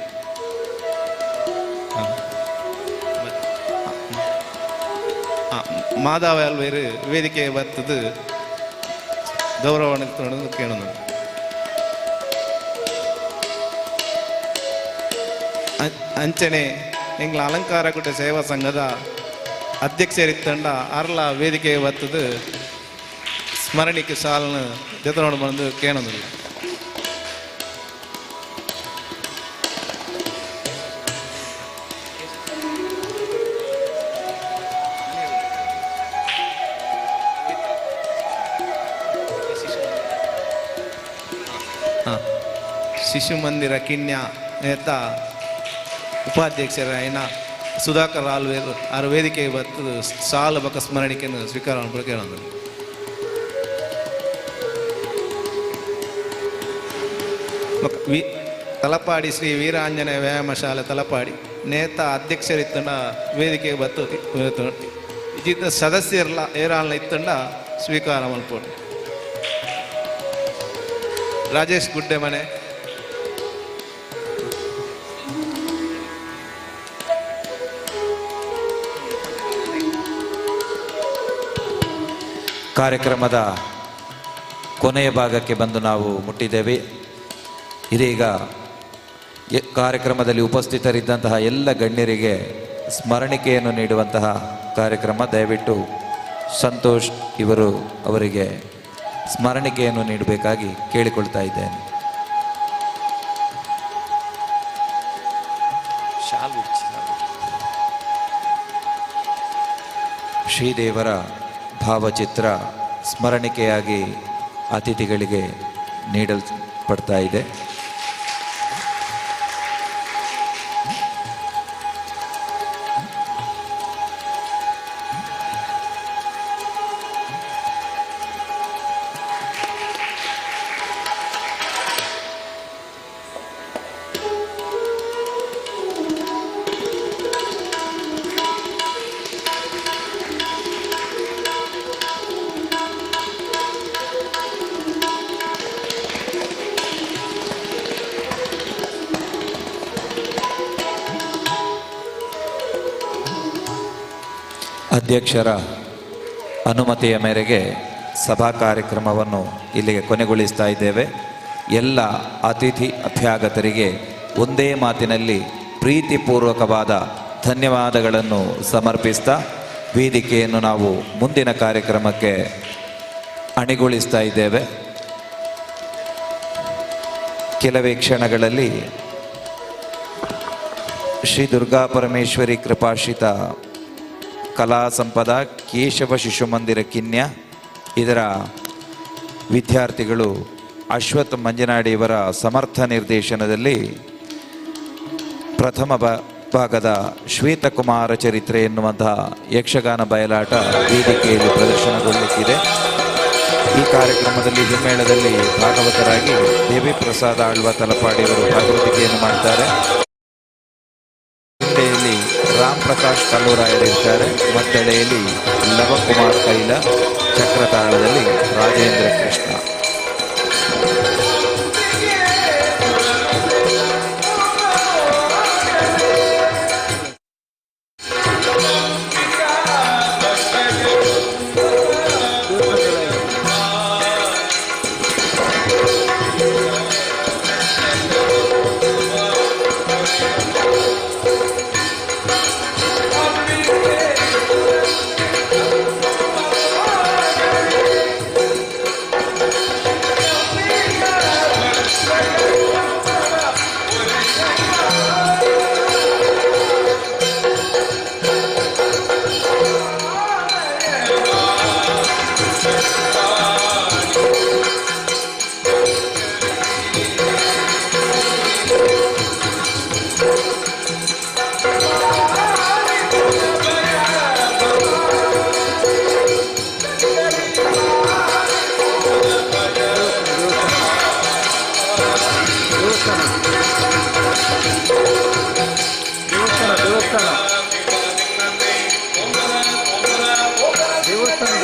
ಮಾಧವ ಆಲ್ವೇರು ವೇದಿಕೆ ಬತ್ತದು ಗೌರವವನ್ನು ತೊಗೊಂಡು ಕೇಳೋದು. ಅಂಚನೆ ಎಂಗ್ಲ ಅಲಂಕಾರ ಕೂಟ ಸೇವಾ ಸಂಘದ ಅಧ್ಯಕ್ಷರಿತ್ತಂಡ ಅರ್ಲ ವೇದಿಕೆ ಬತ್ತದು ಸ್ಮರಣಿಕೆ ಶಾಲನ ಜೊತೆ ಬಂದು ಕೇಳೋದಿಲ್ಲ. ಶಿಶು ಮಂದಿರ ಕಿಣ್ಯ ನೇತ ಉಪಾಧ್ಯಕ್ಷರಾಯನ ಸುಧಾಕರ್ ಆಲ್ವೇರು ಆರು ವೇದಿಕೆಗೆ ಬರ್ತದು ಸಾಲು ಬಕ ಸ್ಮರಣಿಕೆಯನ್ನು ಸ್ವೀಕಾರ ಕೇಳೋದು. ತಲಪಾಡಿ ಶ್ರೀ ವೀರಾಂಜನೇಯ ವ್ಯಾಯಾಮ ಶಾಲೆ ತಲಪಾಡಿ ನೇತ ಅಧ್ಯಕ್ಷರಿತ್ತಂಡ ವೇದಿಕೆಗೆ ಬತ್ತು ಇಜಿತ ಸದಸ್ಯರಲ್ಲ ಏರಾಲ್ನ ಇತ್ತಂಡ ಸ್ವೀಕಾರ ಮಲ್ಪೋಡು. ರಾಜೇಶ್ ಗುಡ್ಡೆ ಮನೆ ಕಾರ್ಯಕ್ರಮದ ಕೊನೆಯ ಭಾಗಕ್ಕೆ ಬಂದು ನಾವು ಮುಟ್ಟಿದ್ದೇವೆ. ಇದೀಗ ಕಾರ್ಯಕ್ರಮದಲ್ಲಿ ಉಪಸ್ಥಿತರಿದ್ದಂತಹ ಎಲ್ಲ ಗಣ್ಯರಿಗೆ ಸ್ಮರಣಿಕೆಯನ್ನು ನೀಡುವಂತಹ ಕಾರ್ಯಕ್ರಮ. ದಯವಿಟ್ಟು ಸಂತೋಷ್ ಇವರು ಅವರಿಗೆ ಸ್ಮರಣಿಕೆಯನ್ನು ನೀಡಬೇಕಾಗಿ ಕೇಳಿಕೊಳ್ತಾ ಇದ್ದೇನೆ. ಶ್ರೀದೇವರ ಭಾವಚಿತ್ರ ಸ್ಮರಣಿಕೆಯಾಗಿ ಅತಿಥಿಗಳಿಗೆ ನೀಡಲ್ಪಡ್ತಾ ಇದೆ. ಅಧ್ಯಕ್ಷರ ಅನುಮತಿಯ ಮೇರೆಗೆ ಸಭಾ ಕಾರ್ಯಕ್ರಮವನ್ನು ಇಲ್ಲಿಗೆ ಕೊನೆಗೊಳಿಸ್ತಾ ಇದ್ದೇವೆ. ಎಲ್ಲ ಅತಿಥಿ ಅಭ್ಯಾಗತರಿಗೆ ಒಂದೇ ಮಾತಿನಲ್ಲಿ ಪ್ರೀತಿಪೂರ್ವಕವಾದ ಧನ್ಯವಾದಗಳನ್ನು ಸಮರ್ಪಿಸ್ತಾ ವೇದಿಕೆಯನ್ನು ನಾವು ಮುಂದಿನ ಕಾರ್ಯಕ್ರಮಕ್ಕೆ ಅಣಿಗೊಳಿಸ್ತಾ ಇದ್ದೇವೆ. ಕೆಲವೇ ಕ್ಷಣಗಳಲ್ಲಿ ಶ್ರೀ ದುರ್ಗಾ ಪರಮೇಶ್ವರಿ ಕೃಪಾಶ್ರಿತ ಕಲಾ ಸಂಪದ ಕೇಶವ ಶಿಶು ಮಂದಿರ ಕಿನ್ಯ ಇದರ ವಿದ್ಯಾರ್ಥಿಗಳು ಅಶ್ವಥ್ ಮಂಜನಾಡಿಯವರ ಸಮರ್ಥ ನಿರ್ದೇಶನದಲ್ಲಿ ಪ್ರಥಮ ಭಾಗದ ಶ್ವೇತಕುಮಾರ ಚರಿತ್ರೆ ಎನ್ನುವಂತಹ ಯಕ್ಷಗಾನ ಬಯಲಾಟ ವೇದಿಕೆಯಲ್ಲಿ ಪ್ರದರ್ಶನಗೊಳ್ಳಲಿಕ್ಕಿದೆ. ಈ ಕಾರ್ಯಕ್ರಮದಲ್ಲಿ ಹಿಮ್ಮೇಳದಲ್ಲಿ ಭಾಗವತರಾಗಿ ದೇವಿ ಪ್ರಸಾದ ಆಳ್ವ ತಲಪಾಡಿಯವರು ಭಾಗವತಿಕೆಯನ್ನು ಮಾಡ್ತಾರೆ. ಹಿಂದೆಯಲ್ಲಿ ರಾಮ್ ಪ್ರಕಾಶ್ ಕಲ್ಲೂರಾಯರಿರ್ತಾರೆ. ಮತ್ತೆಡೆಯಲ್ಲಿ ಲವಕುಮಾರ್ ಕೈಲ, ಚಕ್ರತಾಳದಲ್ಲಿ ರಾಜೇಂದ್ರ ಕೃಷ್ಣ. ದೇವಸ್ಥಾನ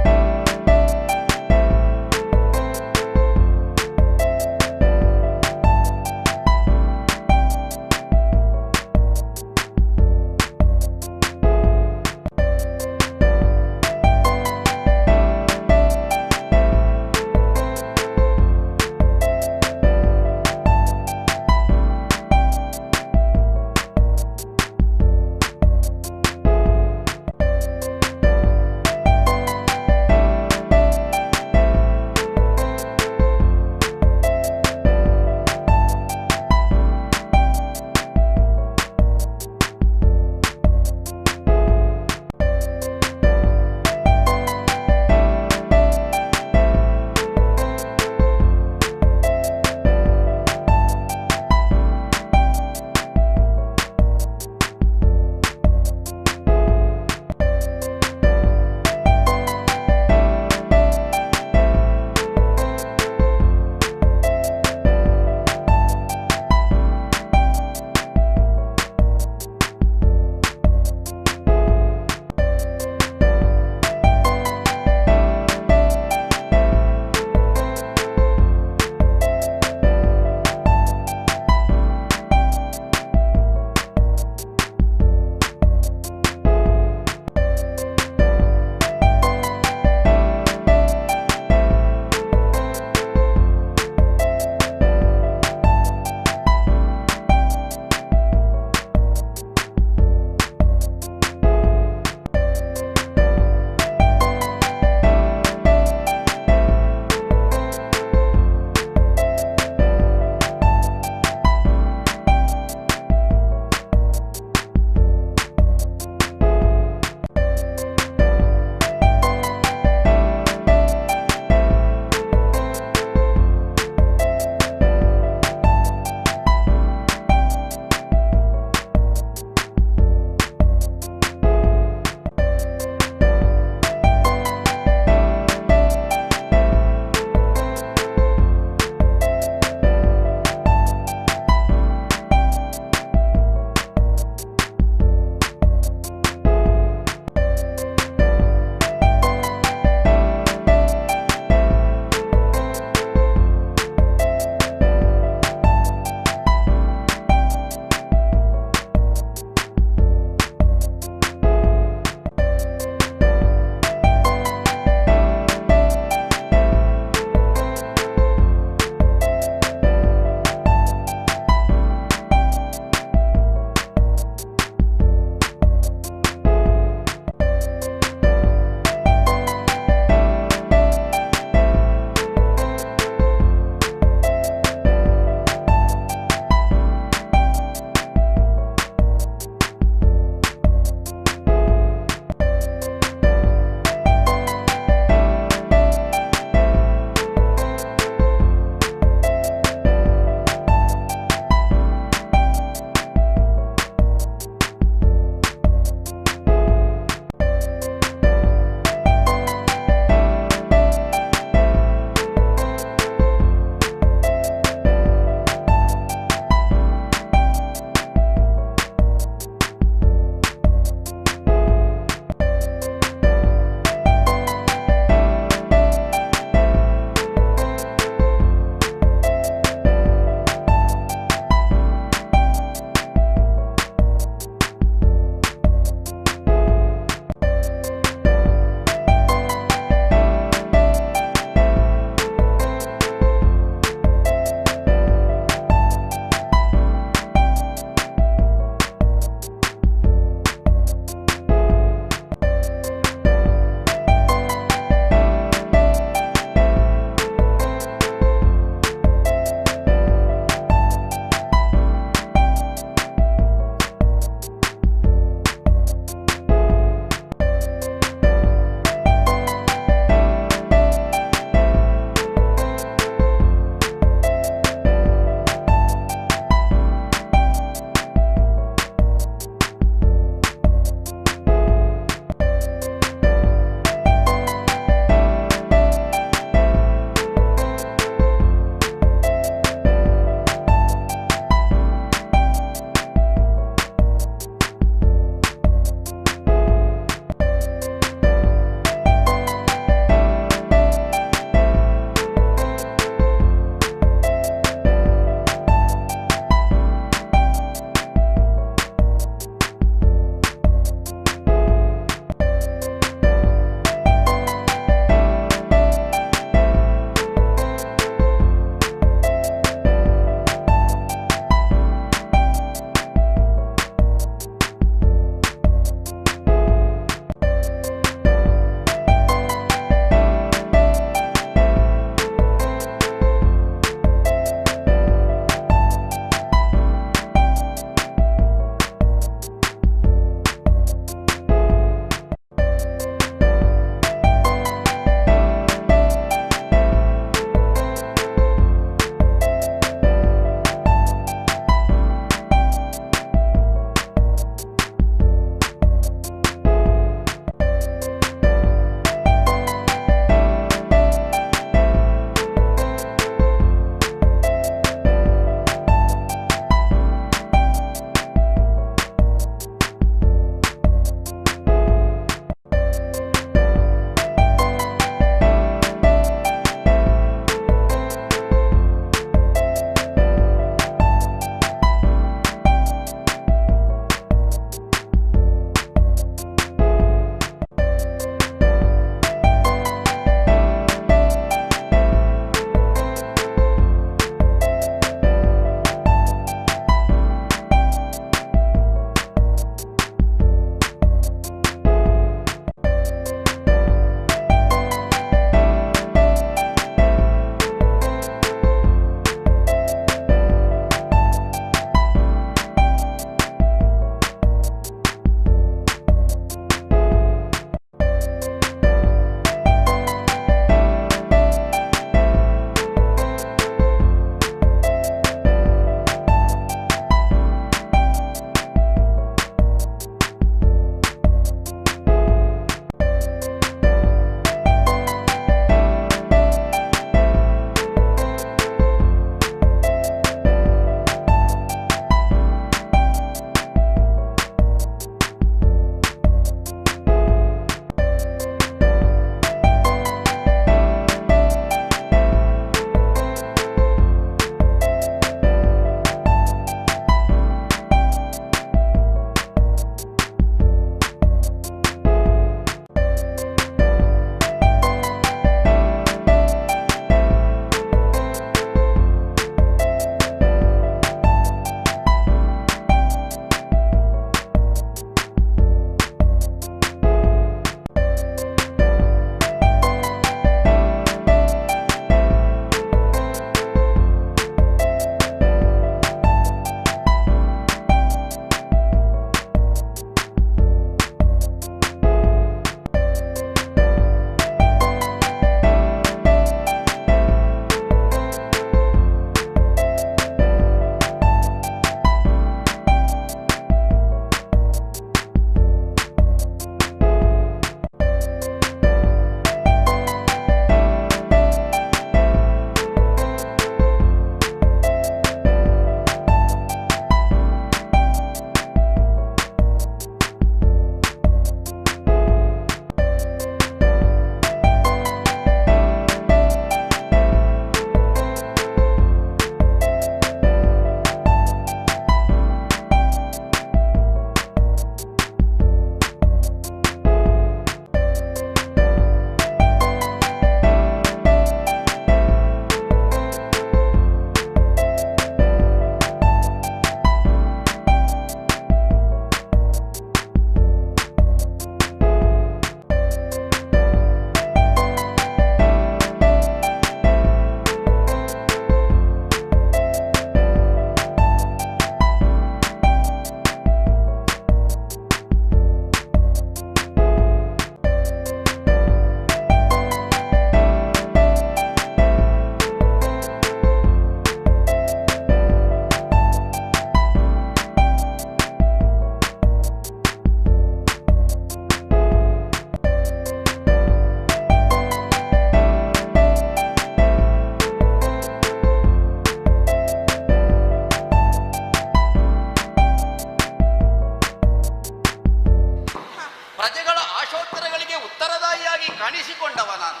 ಕಾಣಿಸಿಕೊಂಡವ ನಾನು.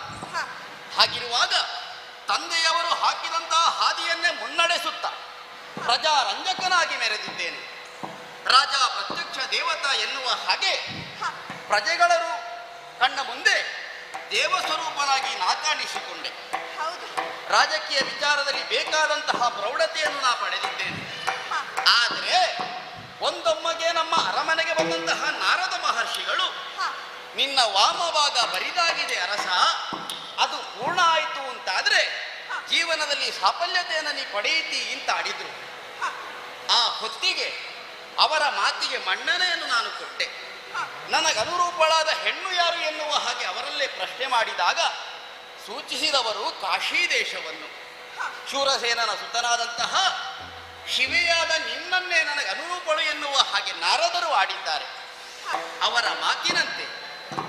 ಹಾಗಿರುವಾಗ ತಂದೆಯವರು ಹಾಕಿದಂತಹ ಹಾದಿಯನ್ನೇ ಮುನ್ನಡೆಸುತ್ತಾ ಪ್ರಜಾರಂಜಕನಾಗಿ ಮೆರೆದಿದ್ದೇನೆ. ರಾಜ ಪ್ರತ್ಯಕ್ಷ ದೇವತಾ ಎನ್ನುವ ಹಾಗೆ ಪ್ರಜೆಗಳರು ಕಣ್ಣ ಮುಂದೆ ದೇವಸ್ವರೂಪನಾಗಿ ನಾ ಕಾಣಿಸಿಕೊಂಡೆ. ರಾಜಕೀಯ ವಿಚಾರದಲ್ಲಿ ಬೇಕಾದಂತಹ ಪ್ರೌಢತೆಯನ್ನು ನಾ ಪಡೆದಿದ್ದೇನೆ. ಆದರೆ ಒಂದೊಮ್ಮೆಗೆ ನಮ್ಮ ಅರಮನೆಗೆ ಬಂದಂತಹ ನಾರದ ಮಹರ್ಷಿಗಳು, ನಿನ್ನ ವಾಮಭಾಗ ಬರಿದಾಗಿದೆ ಅರಸ, ಅದು ಪೂರ್ಣ ಆಯಿತು ಅಂತಾದ್ರೆ ಜೀವನದಲ್ಲಿ ಸಾಫಲ್ಯತೆಯನ್ನು ನೀ ಪಡೆಯಿತಿ ಅಂತ ಆಡಿದ್ರು. ಆ ಹೊತ್ತಿಗೆ ಅವರ ಮಾತಿಗೆ ಮನ್ನಣೆಯನ್ನು ನಾನು ಕೊಟ್ಟೆ. ನನಗನುರೂಪಳಾದ ಹೆಣ್ಣು ಯಾರು ಎನ್ನುವ ಹಾಗೆ ಅವರಲ್ಲೇ ಪ್ರಶ್ನೆ ಮಾಡಿದಾಗ ಸೂಚಿಸಿದವರು ಕಾಶಿ ದೇಶವನ್ನು. ಶೂರಸೇನನ ಸುತನಾದಂತಹ ಶಿವೆಯಾದ ನಿನ್ನನ್ನೇ ನನಗೆ ಅನುರೂಪಳು ಎನ್ನುವ ಹಾಗೆ ನಾರದರು ಆಡಿದ್ದಾರೆ. ಅವರ ಮಾತಿನಂತೆ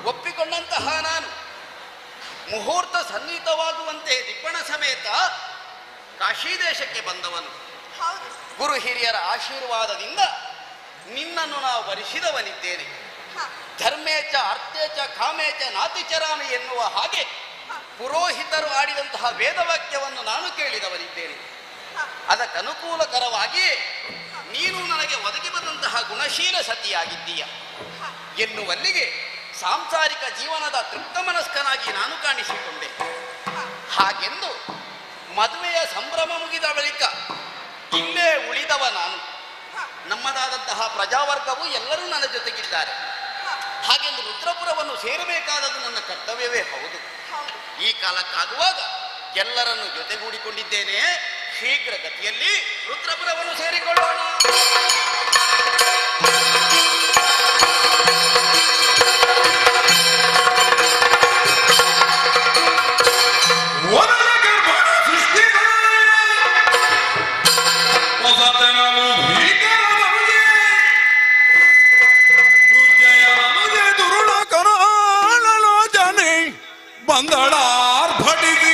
ಒಪ್ಪಿಕೊಂಡಂತಹ ನಾನು ಮುಹೂರ್ತ ಸನ್ನಿಹಿತವಾಗುವಂತೆ ದಿಬ್ಬಣ ಸಮೇತ ಕಾಶಿ ದೇಶಕ್ಕೆ ಬಂದವನು. ಗುರು ಹಿರಿಯರ ಆಶೀರ್ವಾದದಿಂದ ನಿನ್ನನ್ನು ನಾವು ವರಿಸಿದವನಿದ್ದೇನೆ. ಧರ್ಮೇಚ ಅರ್ಥೇಚ ಕಾಮೇಚ ನಾತಿಚರಾಮಿ ಎನ್ನುವ ಹಾಗೆ ಪುರೋಹಿತರು ಆಡಿದಂತಹ ವೇದವಾಕ್ಯವನ್ನು ನಾನು ಕೇಳಿದವನಿದ್ದೇನೆ. ಅದಕ್ಕನುಕೂಲಕರವಾಗಿಯೇ ನೀನು ನನಗೆ ಒದಗಿ ಬಂದಂತಹ ಗುಣಶೀಲ ಸತಿಯಾಗಿದ್ದೀಯ ಎನ್ನುವಲ್ಲಿಗೆ ಸಾಂಸಾರಿಕ ಜೀವನದ ತೃಪ್ತ ಮನಸ್ಕನಾಗಿ ನಾನು ಕಾಣಿಸಿಕೊಂಡೆ. ಹಾಗೆಂದು ಮದುವೆಯ ಸಂಭ್ರಮ ಮುಗಿದ ಬಳಿಕ ಇಲ್ಲೇ ಉಳಿದವ ನಾನು. ನಮ್ಮದಾದಂತಹ ಪ್ರಜಾವರ್ಗವು ಎಲ್ಲರೂ ನನ್ನ ಜೊತೆಗಿದ್ದಾರೆ. ಹಾಗೆಂದು ರುದ್ರಪುರವನ್ನು ಸೇರಬೇಕಾದದ್ದು ನನ್ನ ಕರ್ತವ್ಯವೇ ಹೌದು. ಈ ಕಾಲಕ್ಕಾಗುವಾಗ ಎಲ್ಲರನ್ನು ಜೊತೆಗೂಡಿಕೊಂಡಿದ್ದೇನೆ. ಶೀಘ್ರ ಗತಿಯಲ್ಲಿ ರುದ್ರಪುರವನ್ನು ಸೇರಿಕೊಳ್ಳೋಣ. ಬಂದಳಾರ್ ಭಟಿಸಿ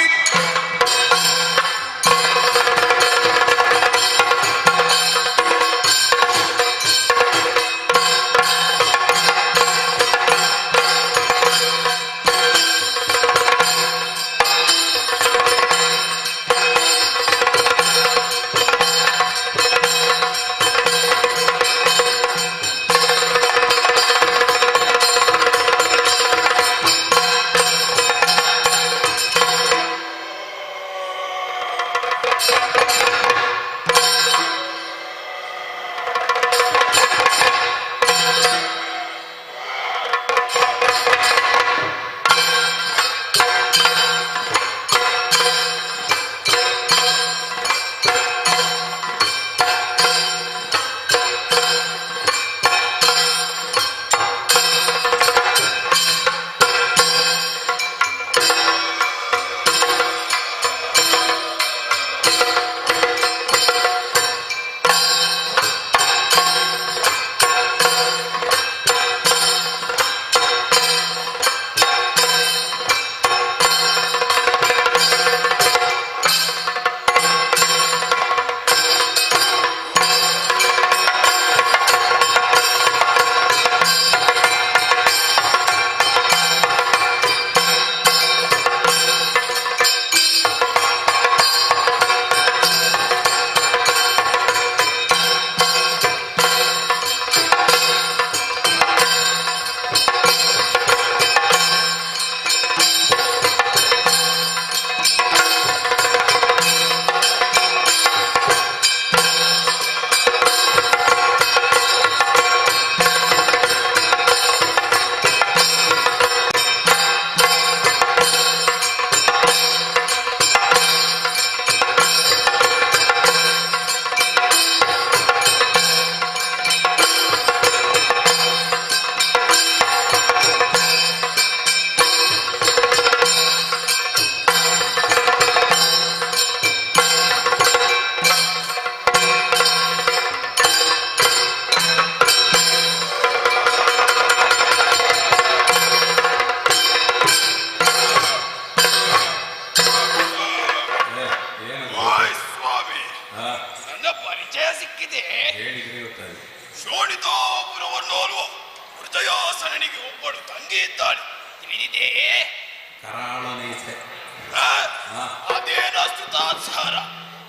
ಅದೇನಷ್ಟು ತಾತ್ಸಾರ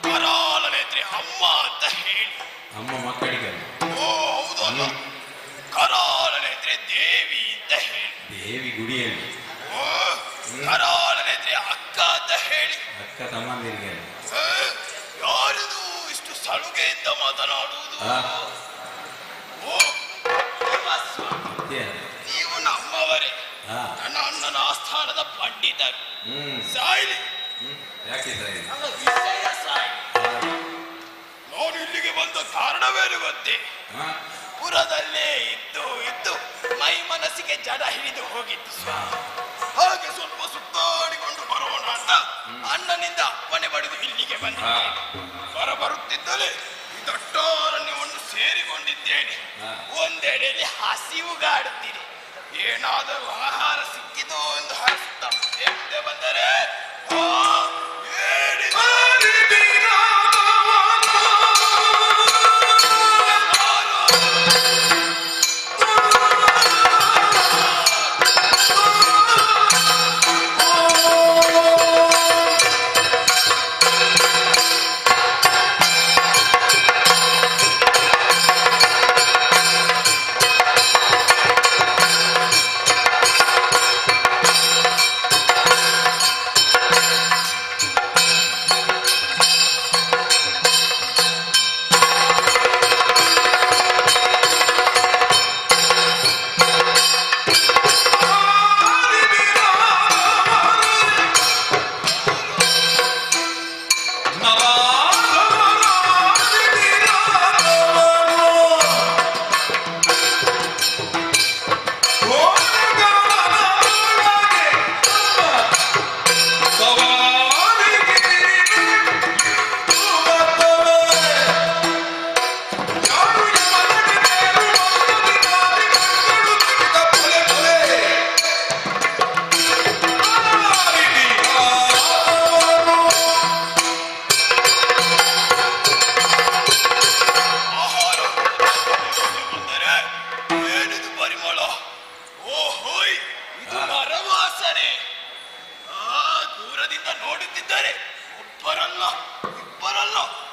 ಕರಾಳನೇತ್ರಿ ಅಮ್ಮ ಅಂತ ಹೇಳಿ. ಅಮ್ಮ ಮಕ್ಕಳಿಗೆ ಓ ಹೌದು ಅಲ್ಲ, ಕರಾಳನೇತ್ರಿ ದೇವಿ ಅಂತ ಹೇಳಿ. ದೇವಿ ಗುಡಿಯಲ್ಲಿ ಓ ಕರಾಳನೇತ್ರಿ ಅಕ್ಕ ಅಂತ ಹೇಳಿ. ಅಕ್ಕ ತಮ್ಮಂದಿರಿಗೆ ಯಾರಿದು ಇಷ್ಟು ಸಲುಗೆಯಿಂದ ಮಾತನಾಡುವುದು? ಓ ದೇವಸ್ವ, ನೀವು ನಮ್ಮವರೇ, ನನ್ನ ಅಣ್ಣನ ಆಸ್ಥಾನದ ಪಂಡಿತರು. ಸಾಯಿಲಿ ಯಾಕೆ ಅಲ್ಲ, ವಿಷಯ ಸಾಯಿಲಿ. ನಾನು ಇಲ್ಲಿಗೆ ಬಂದ ಕಾರಣವೇನು ಗೊತ್ತೇ? ಪುರದಲ್ಲೇ ಇದ್ದು ಇದ್ದು ಮೈ ಮನಸ್ಸಿಗೆ ಜಡ ಹಿಡಿದು ಹೋಗಿತ್ತು ಸ್ವಾಮಿ. ಹಾಗೆ ಸ್ವಲ್ಪ ಸುತ್ತಾಡಿಕೊಂಡು ಬರೋಣ ಅಂತ ಅಣ್ಣನಿಂದ ಅಪ್ಪಣೆ ಪಡೆದು ಇಲ್ಲಿಗೆ ಬಂದಿದ್ದೇನೆ. ಬರುತ್ತಿದ್ದರೆ ಈ ದಟ್ಟಾರಣ್ಯವನ್ನು ಸೇರಿಕೊಂಡಿದ್ದೇನೆ. ಒಂದೆಡೆಯಲ್ಲಿ ಹಸಿವುಗಾಡುತ್ತೀನಿ. ಏನಾದರೂ ಆಹಾರ ಸಿಕ್ಕಿದೋ ಎಂದು ಹರಿಸುತ್ತಾ ಮುಂದೆ ಬಂದರೆ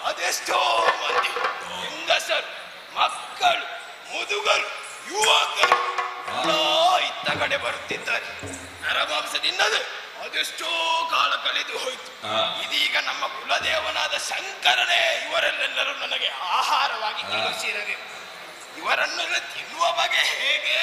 ಅದೆಷ್ಟೋ ಮಂದಿ ಹೆಂಗಸರು, ಮಕ್ಕಳು, ಮುದುಗರು, ಯುವಕರು ಇತ್ತ ಕಡೆ ಬರುತ್ತಿದ್ದಾರೆ. ನರಮಾಂಸ ತಿನ್ನದು ಅದೆಷ್ಟೋ ಕಾಲ ಕಳೆದು ಹೋಯಿತು. ಇದೀಗ ನಮ್ಮ ಕುಲದೇವನಾದ ಶಂಕರನೇ ಇವರೆಲ್ಲೆಲ್ಲರೂ ನನಗೆ ಆಹಾರವಾಗಿ ಕಳುಹಿಸಿರಬೇಕು. ಇವರನ್ನೆಲ್ಲ ತಿನ್ನುವ ಬಗೆ ಹೇಗೆ?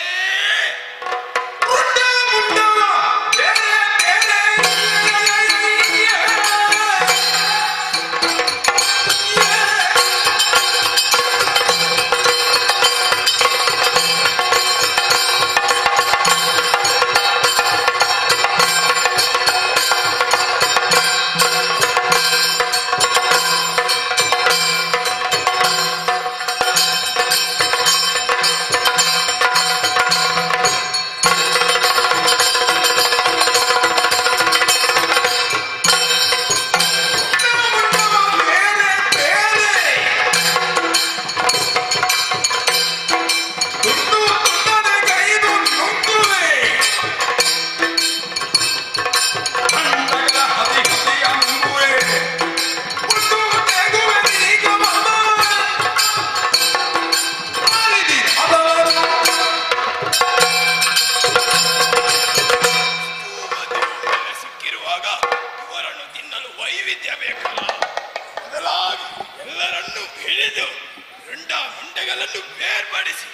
ಬೇರ್ಪಡಿಸಿ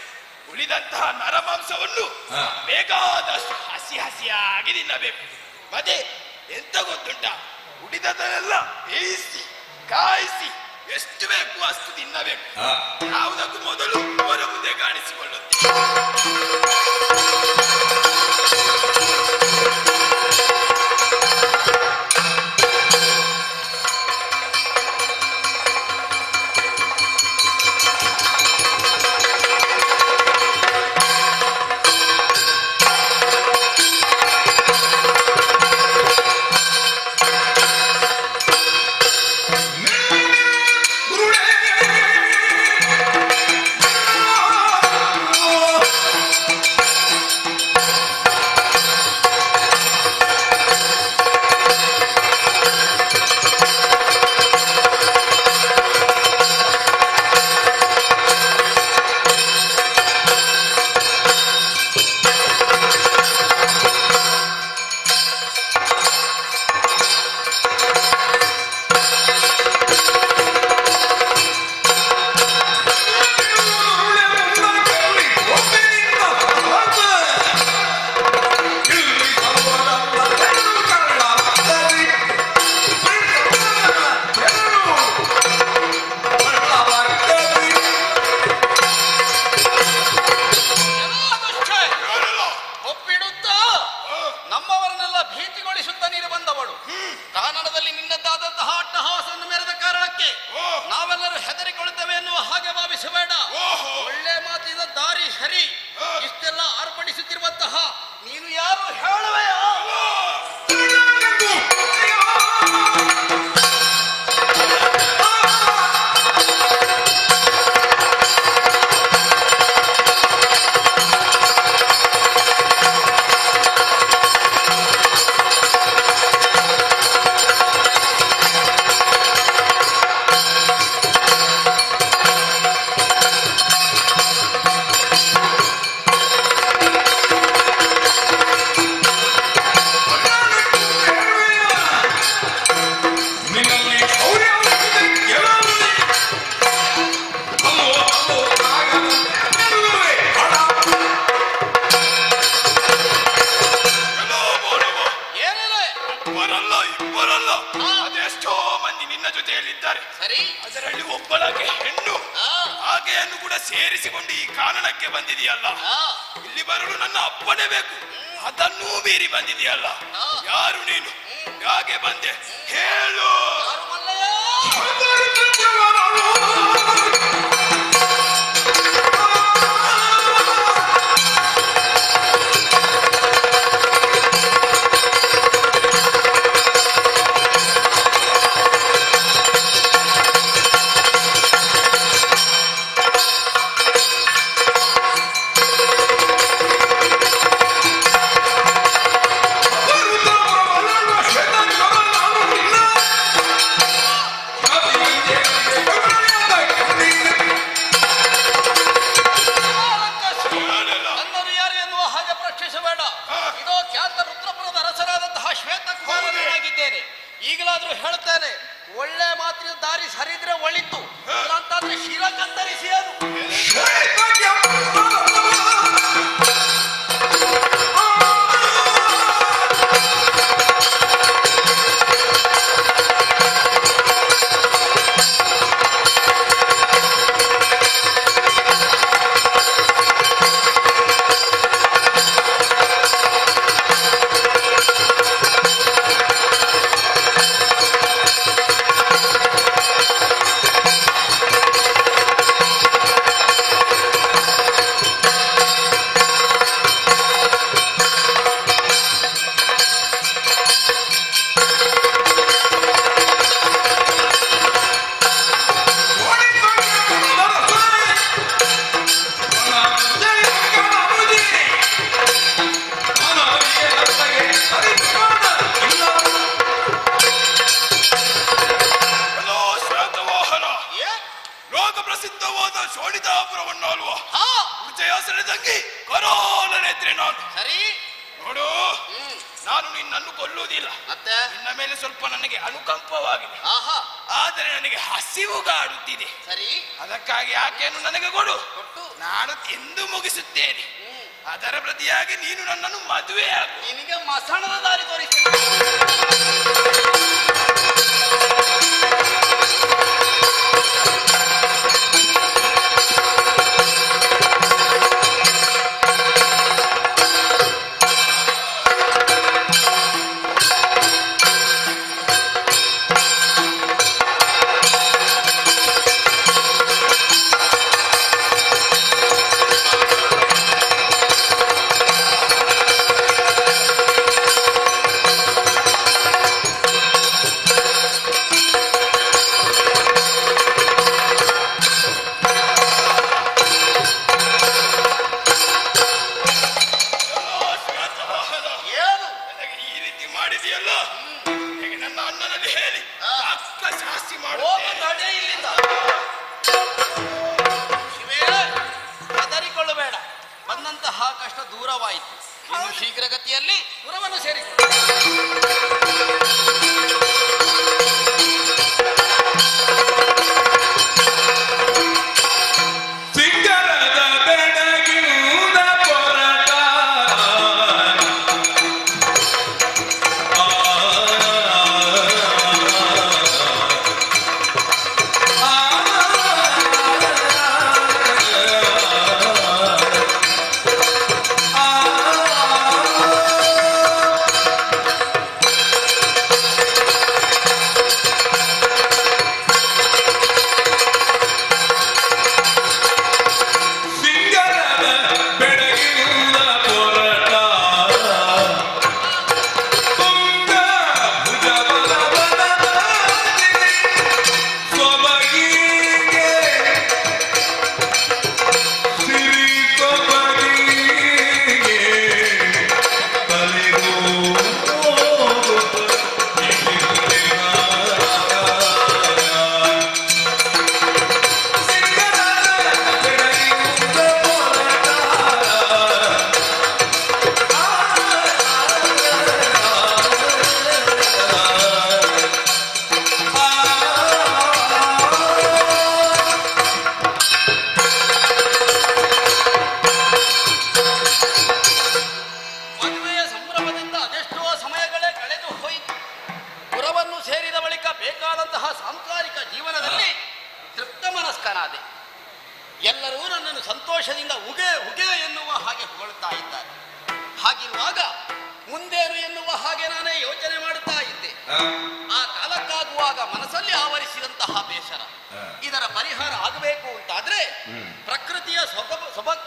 ಉಳಿದಂತಹ ನರಮಾಂಸವನ್ನು ಬೇಕಾದಷ್ಟು ಹಸಿ ಹಸಿಯಾಗಿ ತಿನ್ನಬೇಕು. ಮತ್ತೆ ಎಂತ ಗೊತ್ತುಂಟ, ಉಳಿದದನ್ನೆಲ್ಲ ಬೇಯಿಸಿ ಕಾಯಿಸಿ ಎಷ್ಟು ಬೇಕು ಅಷ್ಟು ತಿನ್ನಬೇಕು. ಯಾವುದಕ್ಕೂ ಮೊದಲು ಅವರ ಮುಂದೆ ಕಾಣಿಸಿಕೊಳ್ಳುತ್ತೆ. ನಮ್ಮವರನ್ನೆಲ್ಲ ಭೀತಿಗೊಳಿಸುತ್ತಾ ನೀರು ಬಂದವಳು. ಕಾನಡದಲ್ಲಿ ನಿನ್ನದ್ದಾದಂತಹ ಅಟ್ಟಹಾಸವನ್ನು ಮೆರೆದ ಕಾರಣಕ್ಕೆ ನಾವೆಲ್ಲರೂ ಹೆದರಿಕೊಳ್ಳುತ್ತೇವೆ ಎನ್ನುವ ಹಾಗೆ ಭಾವಿಸಬೇಡ. ಒಳ್ಳೆ ಮಾತಿನ ದಾರಿ ಸರಿ. ಇಷ್ಟೆಲ್ಲ ಅರ್ಪಣಿಸುತ್ತಿರುವಂತಹ ನೀನು ಯಾರು ಹೇಳುವೆಯಾ? ಅದೆಷ್ಟೋ ಮಂದಿ ನಿನ್ನ ಜೊತೆಯಲ್ಲಿದ್ದಾರೆ. ಅದರಲ್ಲಿ ಒಬ್ಬಳಾಗೆ ಹೆಣ್ಣು ಆಕೆಯನ್ನು ಕೂಡ ಸೇರಿಸಿಕೊಂಡು ಈ ಕಾರಣಕ್ಕೆ ಬಂದಿದೆಯಲ್ಲ. ಇಲ್ಲಿ ಬರಲು ನನ್ನ ಅಪ್ಪನೇ ಬೇಕು, ಅದನ್ನೂ ಮೀರಿ ಬಂದಿದೆಯಲ್ಲ. ಯಾರು ನೀನು? ಯಾಕೆ ಬಂದೆ ಹೇಳು. ಈಗಲಾದ್ರೂ ಹೇಳ್ತೇನೆ, ಒಳ್ಳೆ ಮಾತಿನ ದಾರಿ ಸರಿದ್ರೆ ಒಳಿತು, ಅಂತಂದ್ರೆ ಶಿರ ಕತ್ತರಿಸಿ ಅದು. ಪ್ರಸಿದ್ಧವಾದ ಶೋಣಿತಾಪುರವನ್ನು ಅಲ್ವಾ ವಿಜಯಾಸನದಂಗಿ ಕರೋಲನೆದ್ರೆ ನಾನು ಸರಿ ನೋಡು. ನಾನು ನಿನ್ನನ್ನು ಕೊಲ್ಲುವುದಿಲ್ಲ. ನಿನ್ನ ಮೇಲೆ ಸ್ವಲ್ಪ ನನಗೆ ಅನುಕಂಪವಾಗಿದೆ. ಆದರೆ ನನಗೆ ಹಸಿವುಗಾಡುತ್ತಿದೆ. ಸರಿ, ಅದಕ್ಕಾಗಿ ಆಕೆಯನ್ನು ನನಗೆ ಕೊಡು, ನಾನು ತಿಂದು ಮುಗಿಸುತ್ತೇನೆ. ಅದರ ಪ್ರತಿಯಾಗಿ ನೀನು ನನ್ನನ್ನು ಮದುವೆ ಆಗು. ನಿನಗೆ ಮಸಣದ ದಾರಿ ತೋರಿಸ್ತೇನೆ. ಹೆದರಿಕೊಳ್ಳಬೇಡ, ಬಂದಂತಹ ಕಷ್ಟ ದೂರವಾಯಿತು. ಇನ್ನು ಶೀಘ್ರಗತಿಯಲ್ಲಿ ಪುರವನ್ನು ಸೇರಿಕೊಳ್ಳ. ಎನ್ನುವಂತಹ ಸಾಂಸಾರಿಕ ಜೀವನದಲ್ಲಿ ತೃಪ್ತ ಮನಸ್ಕನಾದೆ. ಎಲ್ಲರೂ ನನ್ನನ್ನು ಸಂತೋಷದಿಂದ ಉಗೆ ಉಗೆ ಎನ್ನುವ ಹಾಗೆ ಹೊಗಳುತ್ತಾ ಇದ್ದಾರೆ. ಹಾಗಿರುವಾಗ ಮುಂದೇನು ಎನ್ನುವ ಹಾಗೆ ನಾನೇ ಯೋಚನೆ ಮಾಡುತ್ತಾ ಇದ್ದೆ. ಆ ಕಾಲಕ್ಕಾಗುವಾಗ ಮನಸ್ಸಲ್ಲಿ ಆವರಿಸಿದಂತಹ ಬೇಸರ ಇದರ ಪರಿಹಾರ ಆಗಬೇಕು ಅಂತಾದ್ರೆ ಪ್ರಕೃತಿಯ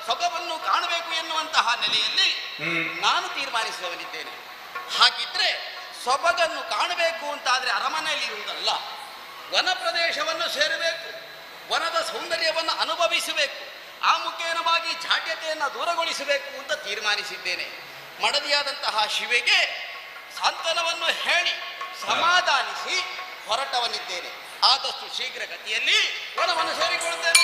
ಸೊಗವನ್ನು ಕಾಣಬೇಕು ಎನ್ನುವಂತಹ ನೆಲೆಯಲ್ಲಿ ನಾನು ತೀರ್ಮಾನಿಸುವವನಿದ್ದೇನೆ. ಹಾಗಿದ್ರೆ ಸೊಬಗನ್ನು ಕಾಣಬೇಕು ಅಂತಾದ್ರೆ ಅರಮನೆಯಲ್ಲಿ ಇರುವುದಲ್ಲ, ವನ ಪ್ರದೇಶವನ್ನು ಸೇರಬೇಕು, ವನದ ಸೌಂದರ್ಯವನ್ನು ಅನುಭವಿಸಬೇಕು, ಆ ಮುಖೇನವಾಗಿ ಜಾಡ್ಯತೆಯನ್ನು ದೂರಗೊಳಿಸಬೇಕು ಅಂತ ತೀರ್ಮಾನಿಸಿದ್ದೇನೆ. ಮಡದಿಯಾದಂತಹ ಶಿವೆಗೆ ಸಾಂತ್ವನವನ್ನು ಹೇಳಿ ಸಮಾಧಾನಿಸಿ ಹೊರಟವನಿದ್ದೇನೆ. ಆದಷ್ಟು ಶೀಘ್ರಗತಿಯಲ್ಲಿ ವನವನ್ನು ಸೇರಿಕೊಳ್ಳುತ್ತೇನೆ.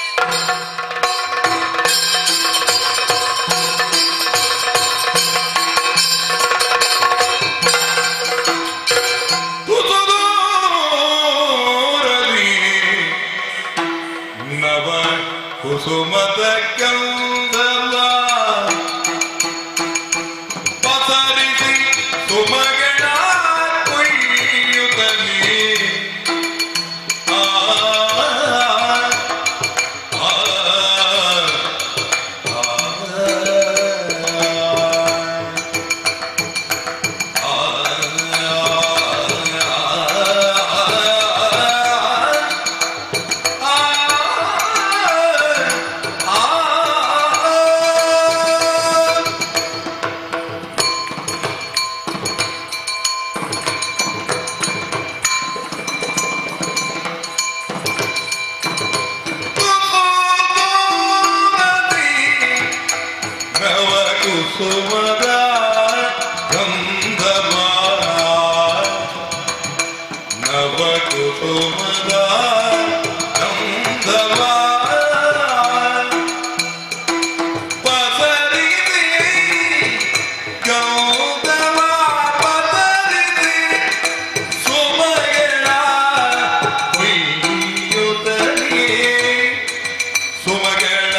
ಕುಸುಮದ ಕಂದಲ ಪಸರಿಸಿ ಸುಮಗಳ ಕೊಯ್ಯುತ್ತಲೇ ಕುಸುಮದ ಗಂಧಮ ನವ ಕುಸುಮದ ಗಂಧಮ ಪಸರಿಸಿ ಗೌತಮ ಪಸರಿಸಿ ಸುಮಗಳ ಕೊಯ್ಯುತ್ತಲೇ ಸುಮಗಳ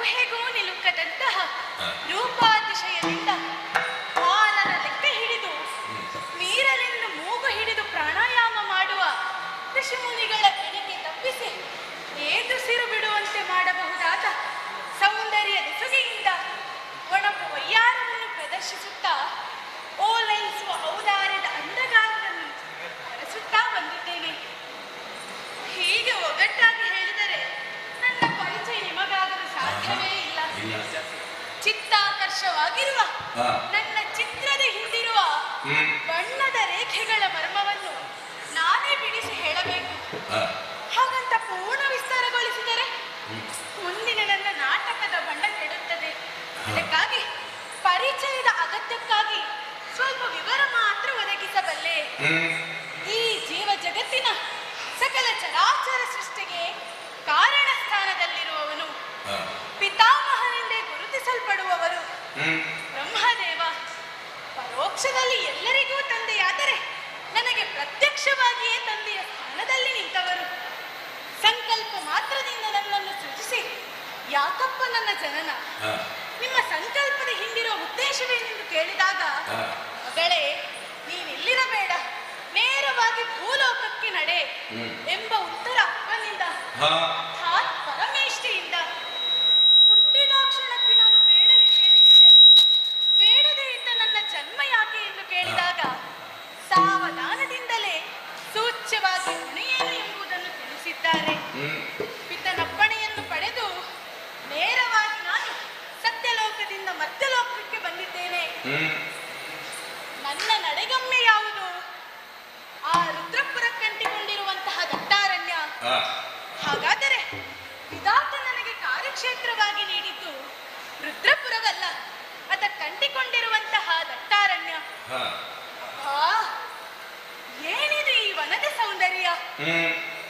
ಊಹೆಗೂ ನಿಲುಕದಂತಹ ರೂಪಾತಿಶಯದಿಂದ ಹಾಲನ ಲೆಕ್ಕ ಹಿಡಿದು ನೀರಲೆಂದು ಮೂಗು ಹಿಡಿದು ಪ್ರಾಣಾಯಾಮ ಮಾಡುವ ಋಷಿಮುನಿಗಳ ಎಣಿಕೆ ತಪ್ಪಿಸಿ ಏದುಸಿರು ಬಿಡುವಂತೆ ಮಾಡಬಹುದಾದ ಸೌಂದರ್ಯ ಬೆಸುಗೆಯಿಂದ ಒಣಪು ವಯ್ಯಾರವನ್ನು ಪ್ರದರ್ಶಿಸುತ್ತಾ ಓಲೈಸುವ ಔದಾರ್ಯದ ಅಂಧಗಾರವನ್ನು ಹರಸುತ್ತಾ ಬಂದಿದ್ದೇನೆ. ಹೀಗೆ ಒಗ್ಗಟ್ಟಾಗಿ ಹೇಳಿದರೆ ನನ್ನ ಪರಿಚಯ ನಿಮಗಾಗಲು ಸಾಧ್ಯವೇ ಇಲ್ಲ. ಚಿತ್ತಾಕರ್ಷವಾಗಿರುವ ನನ್ನ ಚಿತ್ರದ ಹಿಂದಿರುವ ಬಣ್ಣದ ರೇಖೆಗಳ ಮರ್ಮವನ್ನು ನಾನೇ ಬಿಡಿಸಿ ಹೇಳಬೇಕು. ಹಾಗಂತ ಪೂರ್ಣ ವಿಸ್ತಾರಗೊಳಿಸಿದರೆ ಮುಂದಿನ ನನ್ನ ನಾಟಕದ ಬಣ್ಣ ಕೆಡುತ್ತದೆ. ಅದಕ್ಕಾಗಿ ಪರಿಚಯದ ಅಗತ್ಯಕ್ಕಾಗಿ ಸ್ವಲ್ಪ ವಿವರ ಮಾತ್ರ ಒದಗಿಸಬಲ್ಲೆ. ಈ ಜೀವ ಜಗತ್ತಿನ ಸಕಲ ಚರಾಚರ ಸೃಷ್ಟಿಗೆ ಕಾರಣ ಸ್ಥಾನದಲ್ಲಿರುವವನು, ಪಿತಾಮಹನೆಂದೇ ಗುರುತಿಸಲ್ಪಡುವವರು ಬ್ರಹ್ಮದೇವ. ಪರೋಕ್ಷದಲ್ಲಿ ಎಲ್ಲರಿಗೂ ತಂದೆಯಾದರೆ ನನಗೆ ಪ್ರತ್ಯಕ್ಷವಾಗಿಯೇ ತಂದೆಯ ಸ್ಥಾನದಲ್ಲಿ ನಿಂತವರು. ಸಂಕಲ್ಪ ಮಾತ್ರದಿಂದ ನನ್ನನ್ನು ಸೃಜಿಸಿ ಯಾಕಪ್ಪ ನನ್ನ ಜನನ, ನಿಮ್ಮ ಸಂಕಲ್ಪದ ಹಿಂದಿರುವ ಉದ್ದೇಶವೇನೆಂದು ಕೇಳಿದಾಗ, ಮಗಳೇ ನೀನಿಲ್ಲಿರಬೇಡ, ನೇರವಾಗಿ ಭೂಲೋಕಕ್ಕೆ ನಡೆ ಎಂಬ ಉತ್ತರ ಅಪ್ಪನಿಂದ ಪರಮೇಷ್ಠಿಯಿಂದ. ಹುಟ್ಟಿದಾಕ್ಷಣಕ್ಕೆ ನಾನು ಬೇಡ ಕೇಳಿದ್ದೇನೆ. ಬೇಡದೇ ಇದ್ದ ನನ್ನ ಜನ್ಮ ಯಾಕೆ ಎಂದು ಕೇಳಿದಾಗ ಸಾವಧಾನದಿಂದಲೇ ಸೂಚ್ಯವಾಗಿ ಹೊಣೆಯೇನು ಎಂಬುದನ್ನು ತಿಳಿಸಿದ್ದಾರೆ. ಪಿತನಪ್ಪಣೆಯನ್ನು ಪಡೆದು ನೇರವಾಗಿ ನಾನು ಸತ್ಯಲೋಕದಿಂದ ಮರ್ತ್ಯಲೋಕಕ್ಕೆ ಬಂದಿದ್ದೇನೆ. ನನ್ನ ನಡೆಗಮ್ಮೆ ಯಾವುದು? ಆ ರುದ್ರಪುರಕ್ಕಂಟಿಕೊಂಡಿರುವಂತಹ ದಟ್ಟಾರಣ್ಯ. ಹಾಗಾದರೆ ವಿಧಾತ ನನಗೆ ಕಾರ್ಯಕ್ಷೇತ್ರವಾಗಿ ನೀಡಿದ್ದು ರುದ್ರಪುರವಲ್ಲ, ಅದಕ್ಕಂಟಿಕೊಂಡಿರುವಂತಹ ದಟ್ಟಾರಣ್ಯ. ಏನಿದು ಈ ವನದ ಸೌಂದರ್ಯ!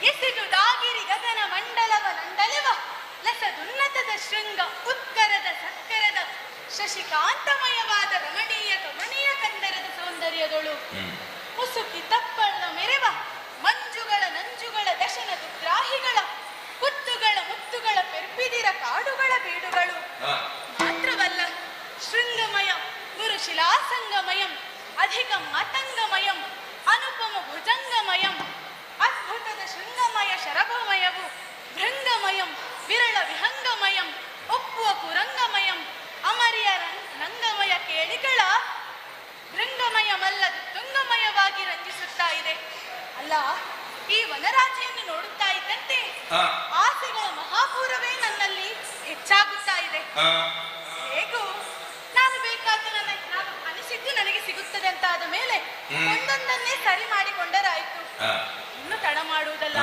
ಎಸೆದುದಾಗಿರಿ ಗಗನ ಮಂಡಲವ ನಂಡಲವ ಲಸದುನ್ನತದ ಶೃಂಗ ಉತ್ಕರದ ಸತ್ಕರದ ಶಶಿಕಾಂತಮಯವಾದ ರಮಣೀಯ ಕಮನೀಯ ಕಂದರದ ಸೌಂದರ್ಯಗಳು. ಮುಸುಕಿ ತಪ್ಪಳ ಮೆರೆವ ಮಂಜುಗಳ ನಂಜುಗಳ ದಶನ ದುಗ್ರಾಹಿಗಳ ಕುತ್ತುಗಳ ಮುತ್ತುಗಳ ಪೆರ್ಪಿದಿರ ಕಾಡುಗಳ ಬೀಡುಗಳು ಮಾತ್ರವಲ್ಲ, ಶೃಂಗಮಯ ಗುರುಶಿಲಾಸಂಗಮಯಂ ಅಧಿಕ ಮತಂಗಮಯಂ ಅನುಪಮ ಭುಜಂಗಮಯಂ ಅದ್ಭುತದ ಶೃಂಗಮಯ ಶರಭಮಯವು ಭೃಂಗಮಯಂ ವಿರಳ ವಿಹಂಗಮಯಂ ಒಪ್ಪುವ ಕುರಂಗಮಯಂ ಅಮರಿಯ ರಂಗಮಯ ಕೇಳಿಗಳ ಭೃಂಗಮಯವಲ್ಲದು ತುಂಗಮಯವಾಗಿ ರಂಜಿಸುತ್ತಾ ಇದೆ. ಅಲ್ಲ, ಈ ವನರಾಜಿಯನ್ನು ನೋಡುತ್ತಾ ಇದ್ದಂತೆ ಆಸೆಗಳ ಮಹಾಪೂರವೇ ನನ್ನಲ್ಲಿ ಹೆಚ್ಚಾಗುತ್ತಾ ಇದೆ. ಹೇಗೂ ನಾನು ಬೇಕಾದ ನಾನು ಅನಿಸಿದ್ದು ನನಗೆ ಸಿಗುತ್ತದೆ ಅಂತ ಆದ ಮೇಲೆ ಒಂದೊಂದನ್ನೇ ಸರಿ ಮಾಡಿಕೊಂಡರಾಯ್ತು. ಇನ್ನು ತಡ ಮಾಡುವುದಲ್ಲ.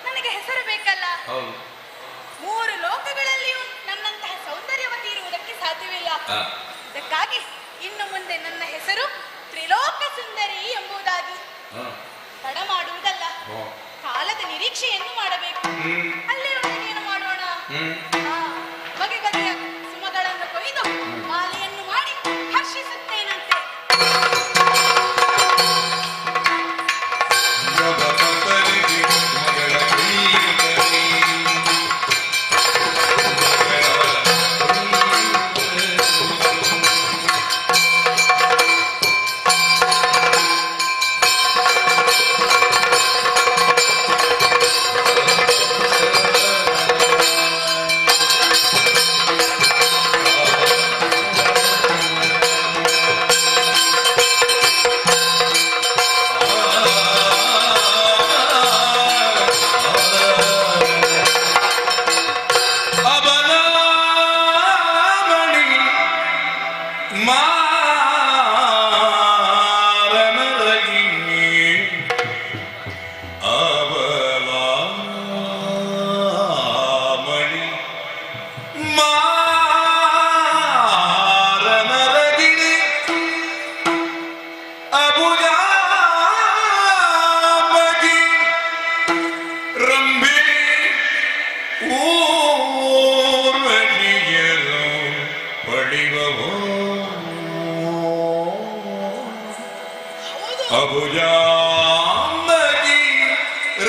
ನನಗೆ ಹೆಸರು ಬೇಕಲ್ಲ. 3 ಲೋಕಗಳಲ್ಲಿಯೂ ನನ್ನಂತಹ ಸೌಂದರ್ಯವತಿ ಇರುವುದಕ್ಕೆ ಸಾಧ್ಯವಿಲ್ಲ. ಅದಕ್ಕಾಗಿ ಇನ್ನು ಮುಂದೆ ನನ್ನ ಹೆಸರು ತ್ರಿಲೋಕ ಸುಂದರಿ ಎಂಬುದಾಗಿ. ತಡ ಮಾಡುವುದಲ್ಲ, ಕಾಲದ ನಿರೀಕ್ಷೆಯನ್ನು ಮಾಡಬೇಕು. ಅಲ್ಲಿಯವರೆಗೆ ಏನು ಮಾಡೋಣ? ಬಗೆ ಬಗೆಯ ಸುಮಗಳನ್ನು ಕೊಯ್ದು ಮಾಲೆಯನ್ನು ಮಾಡಿ ಹರ್ಷಿಸುತ್ತೇನಂತೆ.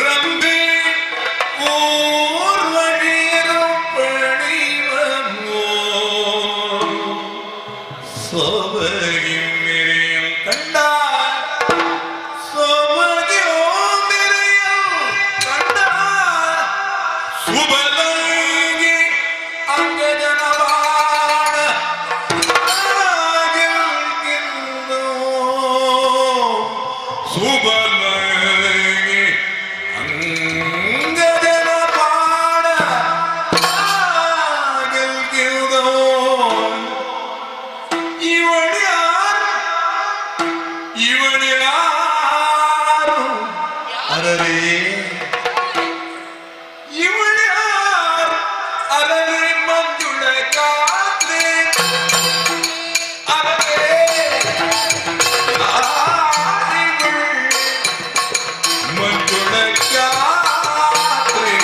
ರಂಬೆ ಊರ್ವಡಿಯರು ಪಡಿ ಸುಬಲಂಗಿ ಅಂಗಜನವಾಣ ಗೆಲ್ಗಿಂದು ಸುಬಲಂಗಿ ಅಂಗಜನ ಬಾಣ ಗೆಲ್ಗಿಂದು ಇವಳ್ಯಾರು ಅರರೇ ಇವಳ್ಯಾರು ಅರರೇ ಮಂಜುಳ ಕಾತ್ರೆ ಅರರೇ ಮಂಜುಳ ಕಾತ್ರೆ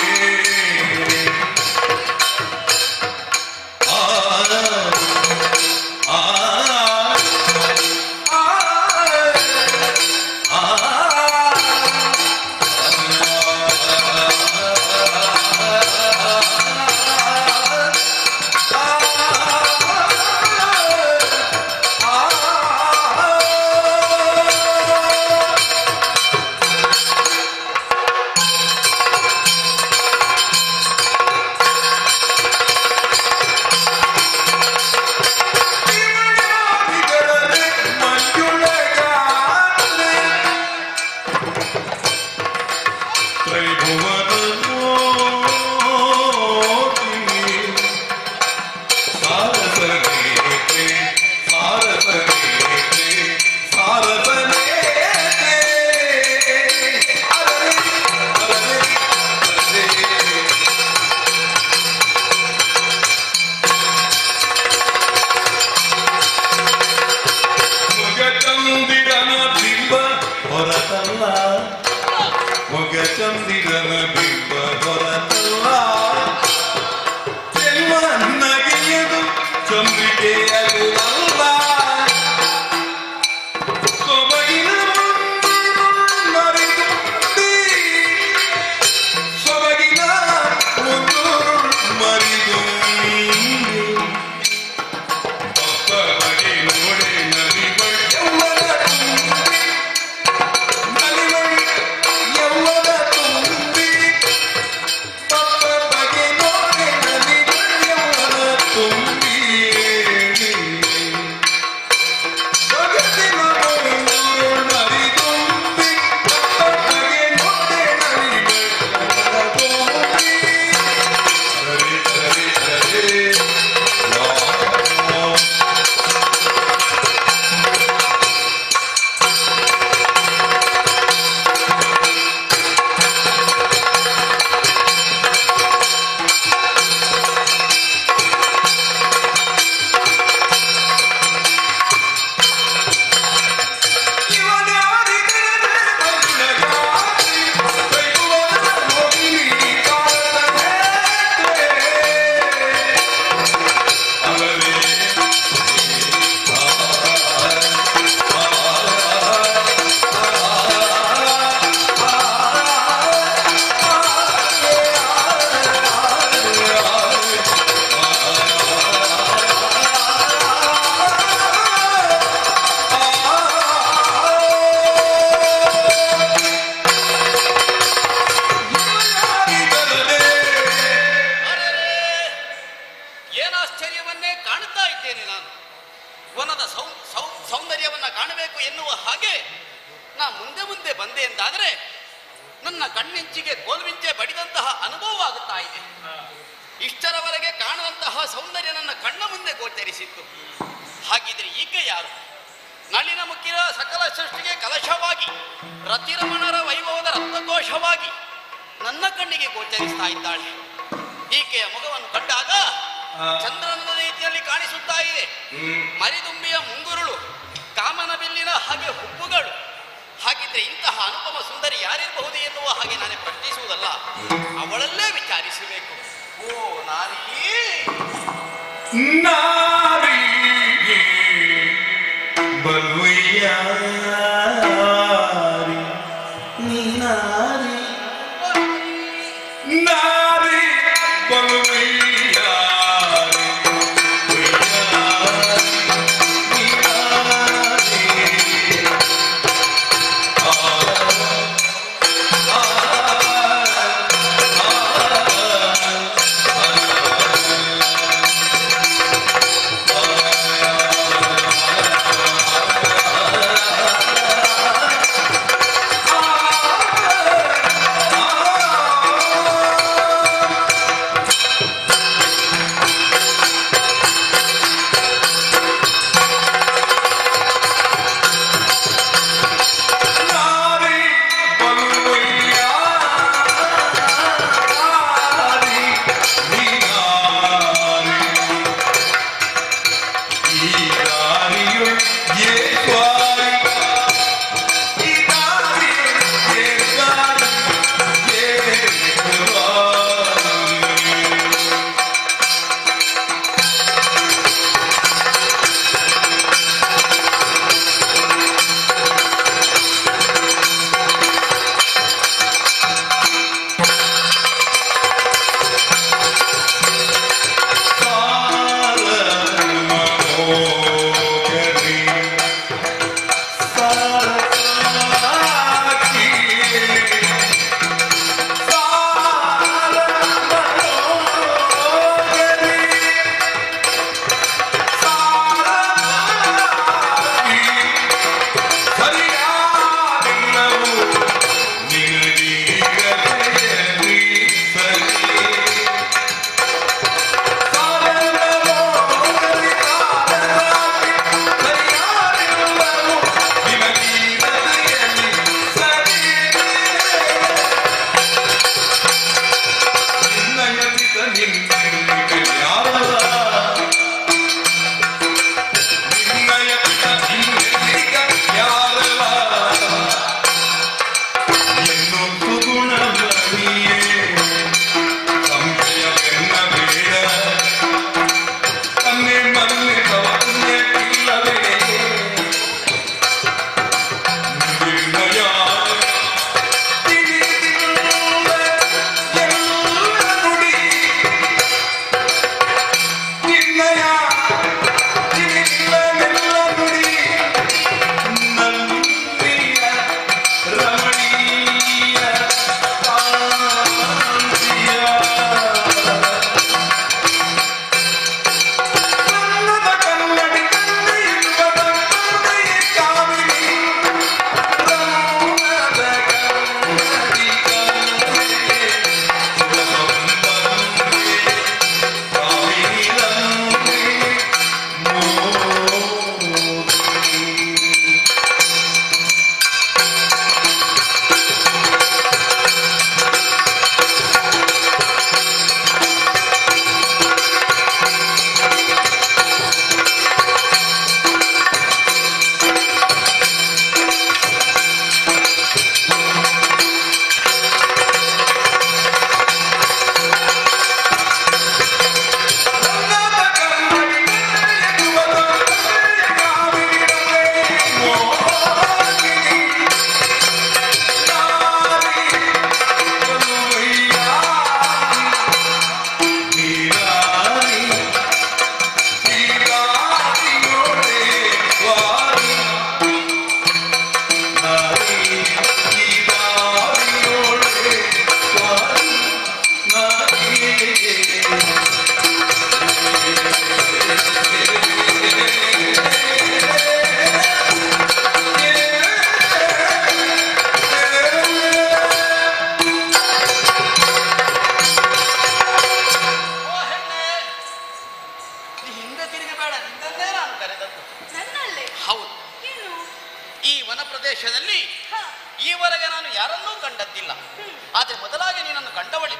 ಚಂದಿರನ ಬಿಂಬ ಹೊರತಲ್ಲ ಜನ್ಮ ನಗೆಯದು ಚಂದ್ರಿಕೆಯಲ್ಲ ಸೊಬಗಿನ ಮರೆತು ಸೊಬಗಿನ ಒಂದು ಮರಿದು ಬಗೆ ನೋಡೆ ನಲಿಗಳು ಯೌವನ ತುಂಬಿ ನಲಿಗಳು ಯೌವನ ತುಂಬಿ ಪಪ್ಪ ಬಗೆ ನೋಡೆ ನಲಿಗಳು ಯೌವನ ತುಂಬಿ ಸೊಗಸಿನ ಒಂದು ಮರಿದುಂಬಿ ಪಪ್ಪ ಬಗೆ ನೋಡೆ ನಲಿಗಳು ಯೌವನ ತುಂಬಿ ಹರೇ ಹರೇ ಹರೇ ಏನಾಶ್ಚರ್ಯವನ್ನೇ ಕಾಣುತ್ತಾ ಇದ್ದೇನೆ ನಾನು. ವನದ ಸೌಂದರ್ಯವನ್ನ ಕಾಣಬೇಕು ಎನ್ನುವ ಹಾಗೆ ನಾ ಮುಂದೆ ಮುಂದೆ ಬಂದೆ ಎಂದಾದರೆ ನನ್ನ ಕಣ್ಣೆಂಚಿಗೆ ಕೋಲ್ಮಿಂಚೆ ಬಡಿದಂತಹ ಅನುಭವವಾಗುತ್ತಾ ಇದೆ. ಇಷ್ಟರವರೆಗೆ ಕಾಣದಂತಹ ಸೌಂದರ್ಯ ನನ್ನ ಕಣ್ಣ ಮುಂದೆ ಗೋಚರಿಸಿತ್ತು. ಹಾಗಿದ್ರೆ ಈಗ ಯಾರು? ನಳಿನ ಮುಖಿರ ಸಕಲ ಸೃಷ್ಟಿಗೆ ಕಲಶವಾಗಿ ರತಿರಮಣರ ವೈಭವದ ರಕ್ತಕೋಶವಾಗಿ ನನ್ನ ಕಣ್ಣಿಗೆ ಗೋಚರಿಸ್ತಾ ಇದ್ದಾಳೆ. ಈಕೆಯ ಮುಖವನ್ನು ಕಂಡಾಗ ಚಂದ್ರನ ರೀತಿಯಲ್ಲಿ ಕಾಣಿಸುತ್ತಾ ಇದೆ. ಮರಿದುಂಬಿಯ ಮುಂಗುರುಳು, ಕಾಮನ ಬಿಲ್ಲಿನ ಹಾಗೆ ಹುಬ್ಬುಗಳು. ಹಾಗಿದ್ರೆ ಇಂತಹ ಅನುಪಮ ಸುಂದರಿ ಯಾರಿರಬಹುದು ಎನ್ನುವ ಹಾಗೆ ನಾನೇ ಪ್ರಶ್ನಿಸುವುದಲ್ಲ, ಅವಳಲ್ಲೇ ವಿಚಾರಿಸಬೇಕು. ಓ ನಾರಿಗೆ ನಾರಿಗೆ ಬಲುಯ್ಯಾರಿ ನೀನಾರಿ ನಾರಿ ಬಲುಯ್ಯಾರಿ ನೀನಾರಿ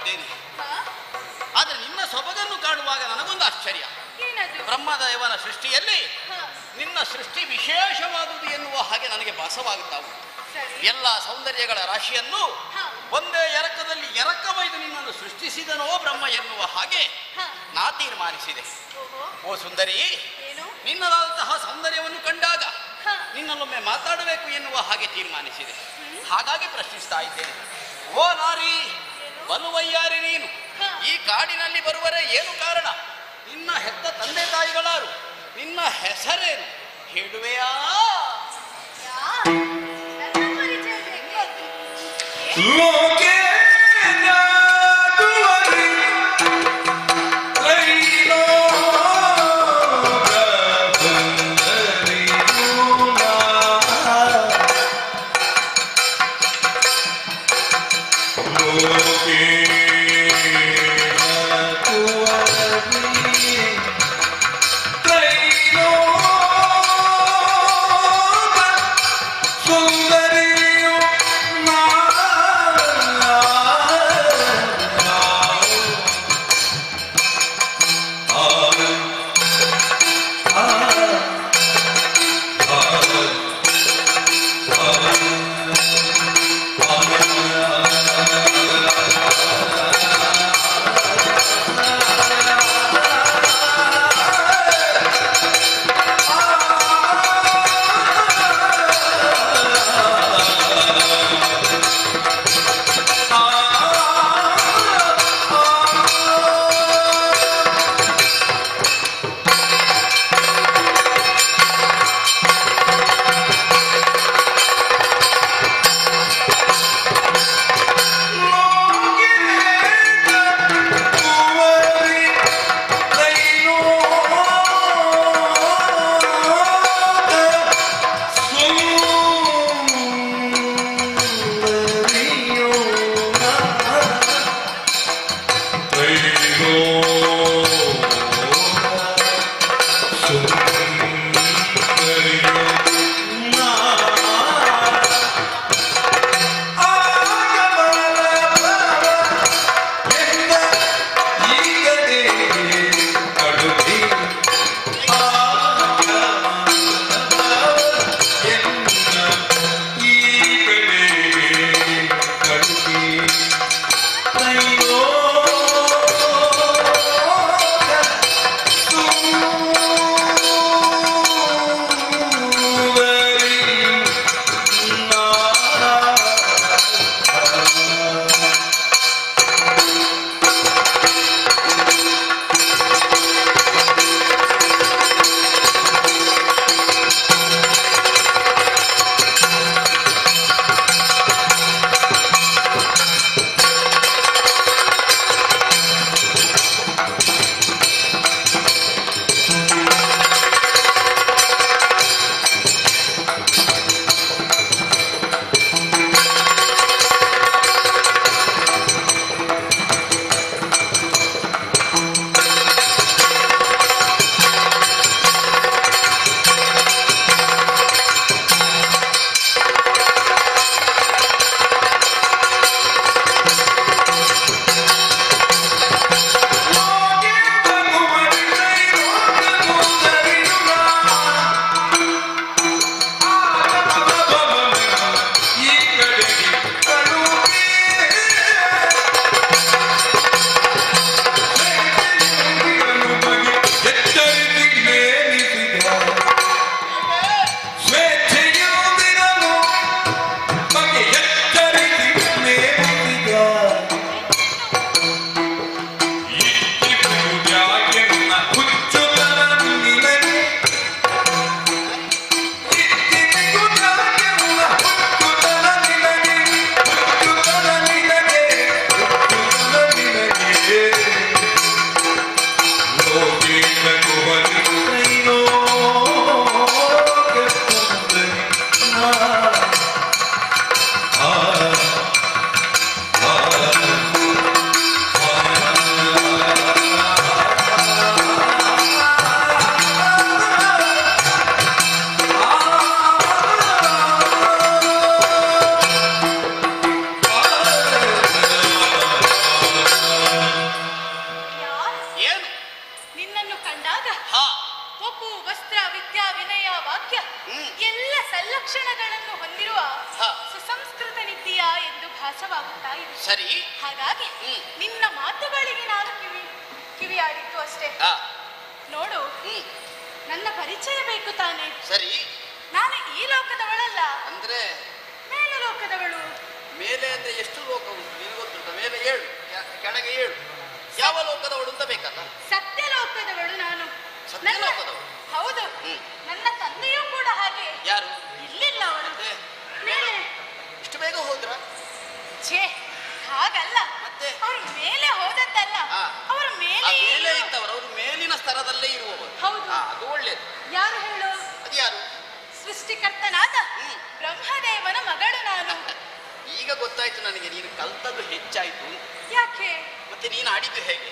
ಇದ್ದೇನೆ. ಆದ್ರೆ ನಿನ್ನ ಸೊಬಗನ್ನು ಕಾಣುವಾಗ ನನಗೊಂದು ಆಶ್ಚರ್ಯ. ಬ್ರಹ್ಮದೇವನ ಸೃಷ್ಟಿಯಲ್ಲಿ ನಿನ್ನ ಸೃಷ್ಟಿ ವಿಶೇಷವಾದುದು ಎನ್ನುವ ಹಾಗೆ ನನಗೆ ಭಾಸವಾಗುತ್ತಾವು. ಎಲ್ಲ ಸೌಂದರ್ಯಗಳ ರಾಶಿಯನ್ನು ಒಂದೇ ಎರಕದಲ್ಲಿ ಎರಕವೈದು ನಿನ್ನನ್ನು ಸೃಷ್ಟಿಸಿದನೋ ಬ್ರಹ್ಮ ಎನ್ನುವ ಹಾಗೆ ನಾ ತೀರ್ಮಾನಿಸಿದೆ. ಓ ಸುಂದರಿ, ನಿನ್ನದಾದಂತಹ ಸೌಂದರ್ಯವನ್ನು ಕಂಡಾಗ ನಿನ್ನಲ್ಲೊಮ್ಮೆ ಮಾತಾಡಬೇಕು ಎನ್ನುವ ಹಾಗೆ ತೀರ್ಮಾನಿಸಿದೆ. ಹಾಗಾಗಿ ಪ್ರಶ್ನಿಸ್ತಾ ಇದ್ದೇನೆ. ಓ ನಾರಿ, ಬಲುವಯ್ಯಾರಿ ನೀನು ಈ ಕಾಡಿನಲ್ಲಿ ಬರುವರೇ ಏನು ಕಾರಣ? ನಿನ್ನ ಹೆತ್ತ ತಂದೆ ತಾಯಿಗಳಾರು? ನಿನ್ನ ಹೆಸರೇನು ಹೇಳುವೆಯಾ? ಆಡಿದ್ದು ಅಷ್ಟೇ. ಆ, ನೋಡು, ನನ್ನ ಪರಿಚಯ ಬೇಕು ತಾನೆ. ಸರಿ. ನಾನು ಈ ಲೋಕದವಳಲ್ಲ, ಅಂದ್ರೆ ಮೇಲು ಲೋಕದವಳು. ಮೇಲೆ ಅಂದ್ರೆ ಎಷ್ಟು ಲೋಕ ಉಂಟು ನಿನಗೆ ಗೊತ್ತುಂಟ? ಮೇಲೆ 7, ಕೆಳಗೆ 7. ಯಾವ ಲೋಕದವಳು ಅಂತ ಬೇಕಲ್ಲ? ಸತ್ಯ ಲೋಕದವಳು ನಾನು. ಸತ್ಯ ಲೋಕದವಳು? ಹೌದು. ನನ್ನ ತಂದೆಯೂ ಕೂಡ ಹಾಗೆ. ಯಾರು? ಇಲ್ಲಿಲ್ಲ ಅವರು. ಮೇಲೆ. ಇಷ್ಟು ಬೇಗ ಹೋದ್ರ? ಛೇ, ಹಾಗಲ್ಲ. ಮತ್ತೆ ಅವರು ಮೇಲೆ ಹೋದದ್ದಲ್ಲ, ಅವರು ಮೇಲೆ ಇದ್ದವರು, ಅವರು ಮೇಲಿನ ಸ್ತರದಲ್ಲೇ ಇರುವವರು. ಹೌದು. ಅದು ಒಳ್ಳೇದು. ಯಾರು ಹೇಳು? ಅದು ಯಾರು? ಸೃಷ್ಟಿಕರ್ತನಾದ ಬ್ರಹ್ಮದೇವನ ಮಗಳು ನಾನು. ಈಗ ಗೊತ್ತಾಯ್ತು ನನಗೆ, ನೀನು ಕಲ್ತದ್ದು ಹೆಚ್ಚಾಯ್ತು. ಯಾಕೆ? ಮತ್ತೆ ನೀನು ಆಡಿದ್ದು ಹೇಗೆ?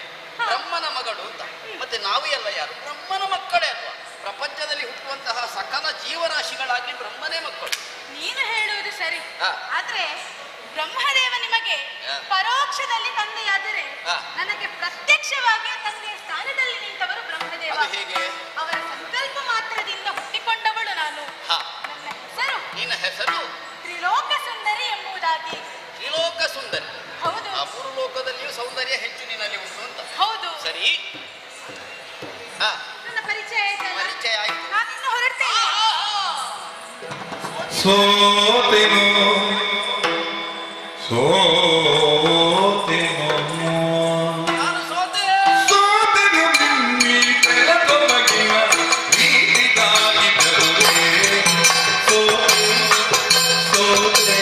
ಬ್ರಹ್ಮನ ಮಗಳು ಅಂತ. ಮತ್ತೆ ನಾವು ಎಲ್ಲ ಯಾರು? ಬ್ರಹ್ಮನ ಮಕ್ಕಳೇ ಅಲ್ವಾ? ಪ್ರಪಂಚದಲ್ಲಿ ಹುಟ್ಟುವಂತಹ ಸಕಲ ಜೀವರಾಶಿಗಳಾಗಿ ಬ್ರಹ್ಮನೇ ಮಕ್ಕಳು. ನೀನು ಹೇಳುವುದು ಸರಿ, ಆದ್ರೆ ಬ್ರಹ್ಮದೇವ ನಿಮಗೆ ಪರೋಕ್ಷದಲ್ಲಿ ತಂದೆಯಾದರೆ ನನಗೆ ಪ್ರತ್ಯಕ್ಷವಾಗಿ ತಂದೆಯ ಸ್ಥಾನದಲ್ಲಿ ನಿಂತವರು ಬ್ರಹ್ಮದೇವ. ಹೇಗೆ? ಅವರ ಸಂಕಲ್ಪ ಮಾತ್ರದಿಂದ ಹುಟ್ಟಿಕೊಂಡವಳು ನಾನು. ನನ್ನ ಹೆಸರು, ನಿನ್ನ ಹೆಸರು ತ್ರಿಲೋಕ ಸುಂದರಿ ಎಂಬುದಾಗಿ. ತ್ರಿಲೋಕ ಸುಂದರಿ? ಹೌದು. ಆ ಮೂರು ಲೋಕದಲ್ಲಿಯೂ ಸೌಂದರ್ಯ ಹೆಚ್ಚು ನಿನ್ನಲ್ಲಿ ಉಂಟು ಅಂತ. ಹೌದು. ಸರಿ, ನನ್ನ ಪರಿಚಯ ಆಯ್ತಲ್ಲ? ಪರಿಚಯ ಆಯ್ತು. ನಾನಿನ್ನು ಹೊರಡ್ತೇನೆ. ಸೋತೆನು ನಾನು ಸೋತೆ. ಸೋತೆನು ನಿನ್ನಿ ಬೆಳಕ ಮಗಿನ ನೀತಿಗಾಗಿ ಬರುವೆ. ಸೋತೆ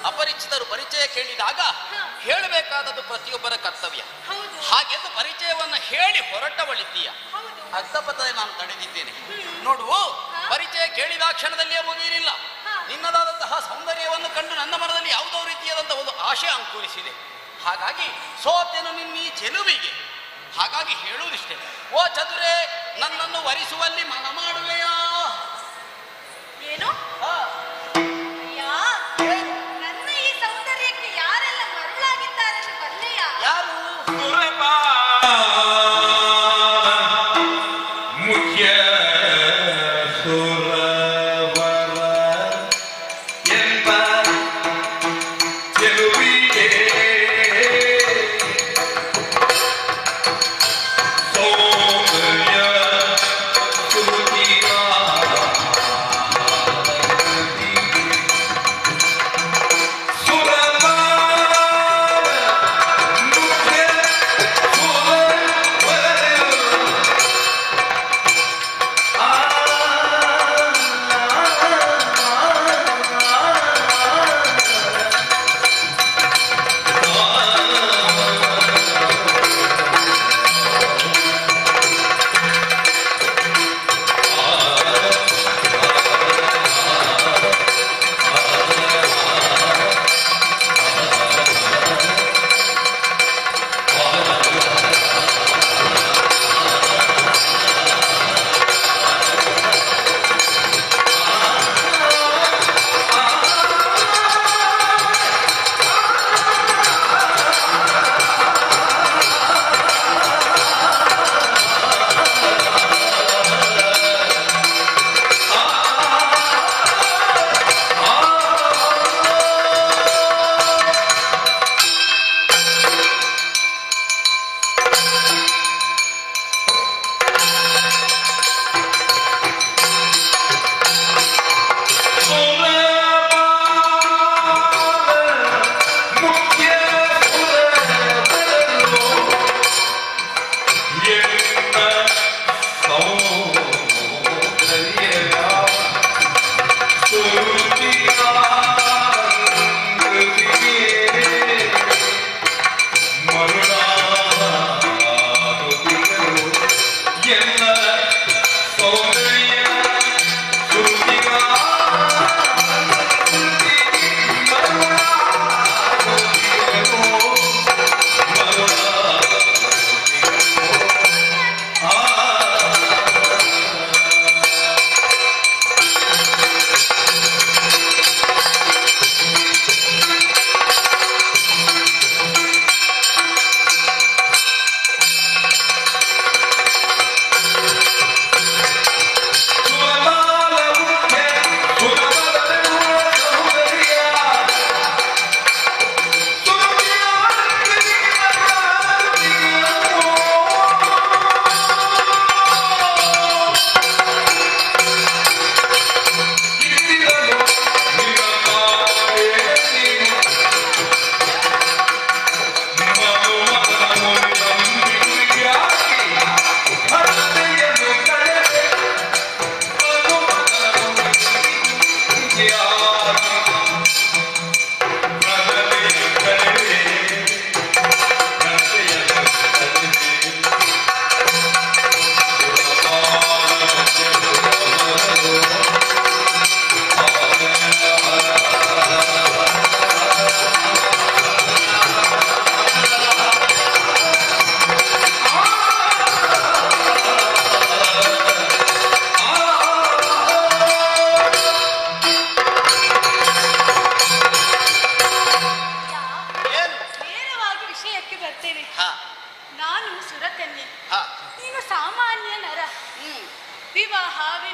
ಅಪರಿಚಿತರು ಪರಿಚಯ ಕೇಳಿದಾಗ ಹೇಳಬೇಕಾದದ್ದು ಪ್ರತಿಯೊಬ್ಬರ ಕರ್ತವ್ಯ. ಹಾಗೆಂದು ಪರಿಚಯವನ್ನು ಹೇಳಿ ಹೊರಟವಳಿದ್ದೀಯ. ಅರ್ಥಪಥ ನಾನು ತಡೆದಿದ್ದೇನೆ ನೋಡು. ಪರಿಚಯ ಕೇಳಿದ ಕ್ಷಣದಲ್ಲಿಯೇ ಮುಗಿಯಲಿಲ್ಲ. ನಿನ್ನದಾದಂತಹ ಸೌಂದರ್ಯವನ್ನು ಕಂಡು ನನ್ನ ಮನದಲ್ಲಿ ಯಾವುದೋ ರೀತಿಯಾದಂತಹ ಒಂದು ಆಶೆ ಅಂಕುರಿಸಿದೆ. ಹಾಗಾಗಿ ಸೋತೆನು ನಿನ್ನೀ ಚೆಲುವಿಗೆ. ಹಾಗಾಗಿ ಹೇಳುವುದಿಷ್ಟೇ, ಓ ಚದುರೆ, ನನ್ನನ್ನು ವರಿಸುವಲ್ಲಿ ಮನ ಮಾಡುವೆಯಾ? ಏನು? ನನ್ನ ಈ ಸೌಂದರ್ಯಕ್ಕೆ ಯಾರೆಲ್ಲ ಮರುಳಾಗಿದ್ದಾರೆ ಬಲ್ಲೆಯ? ಯಾರು? ಮುಖ್ಯ ಸುರವರ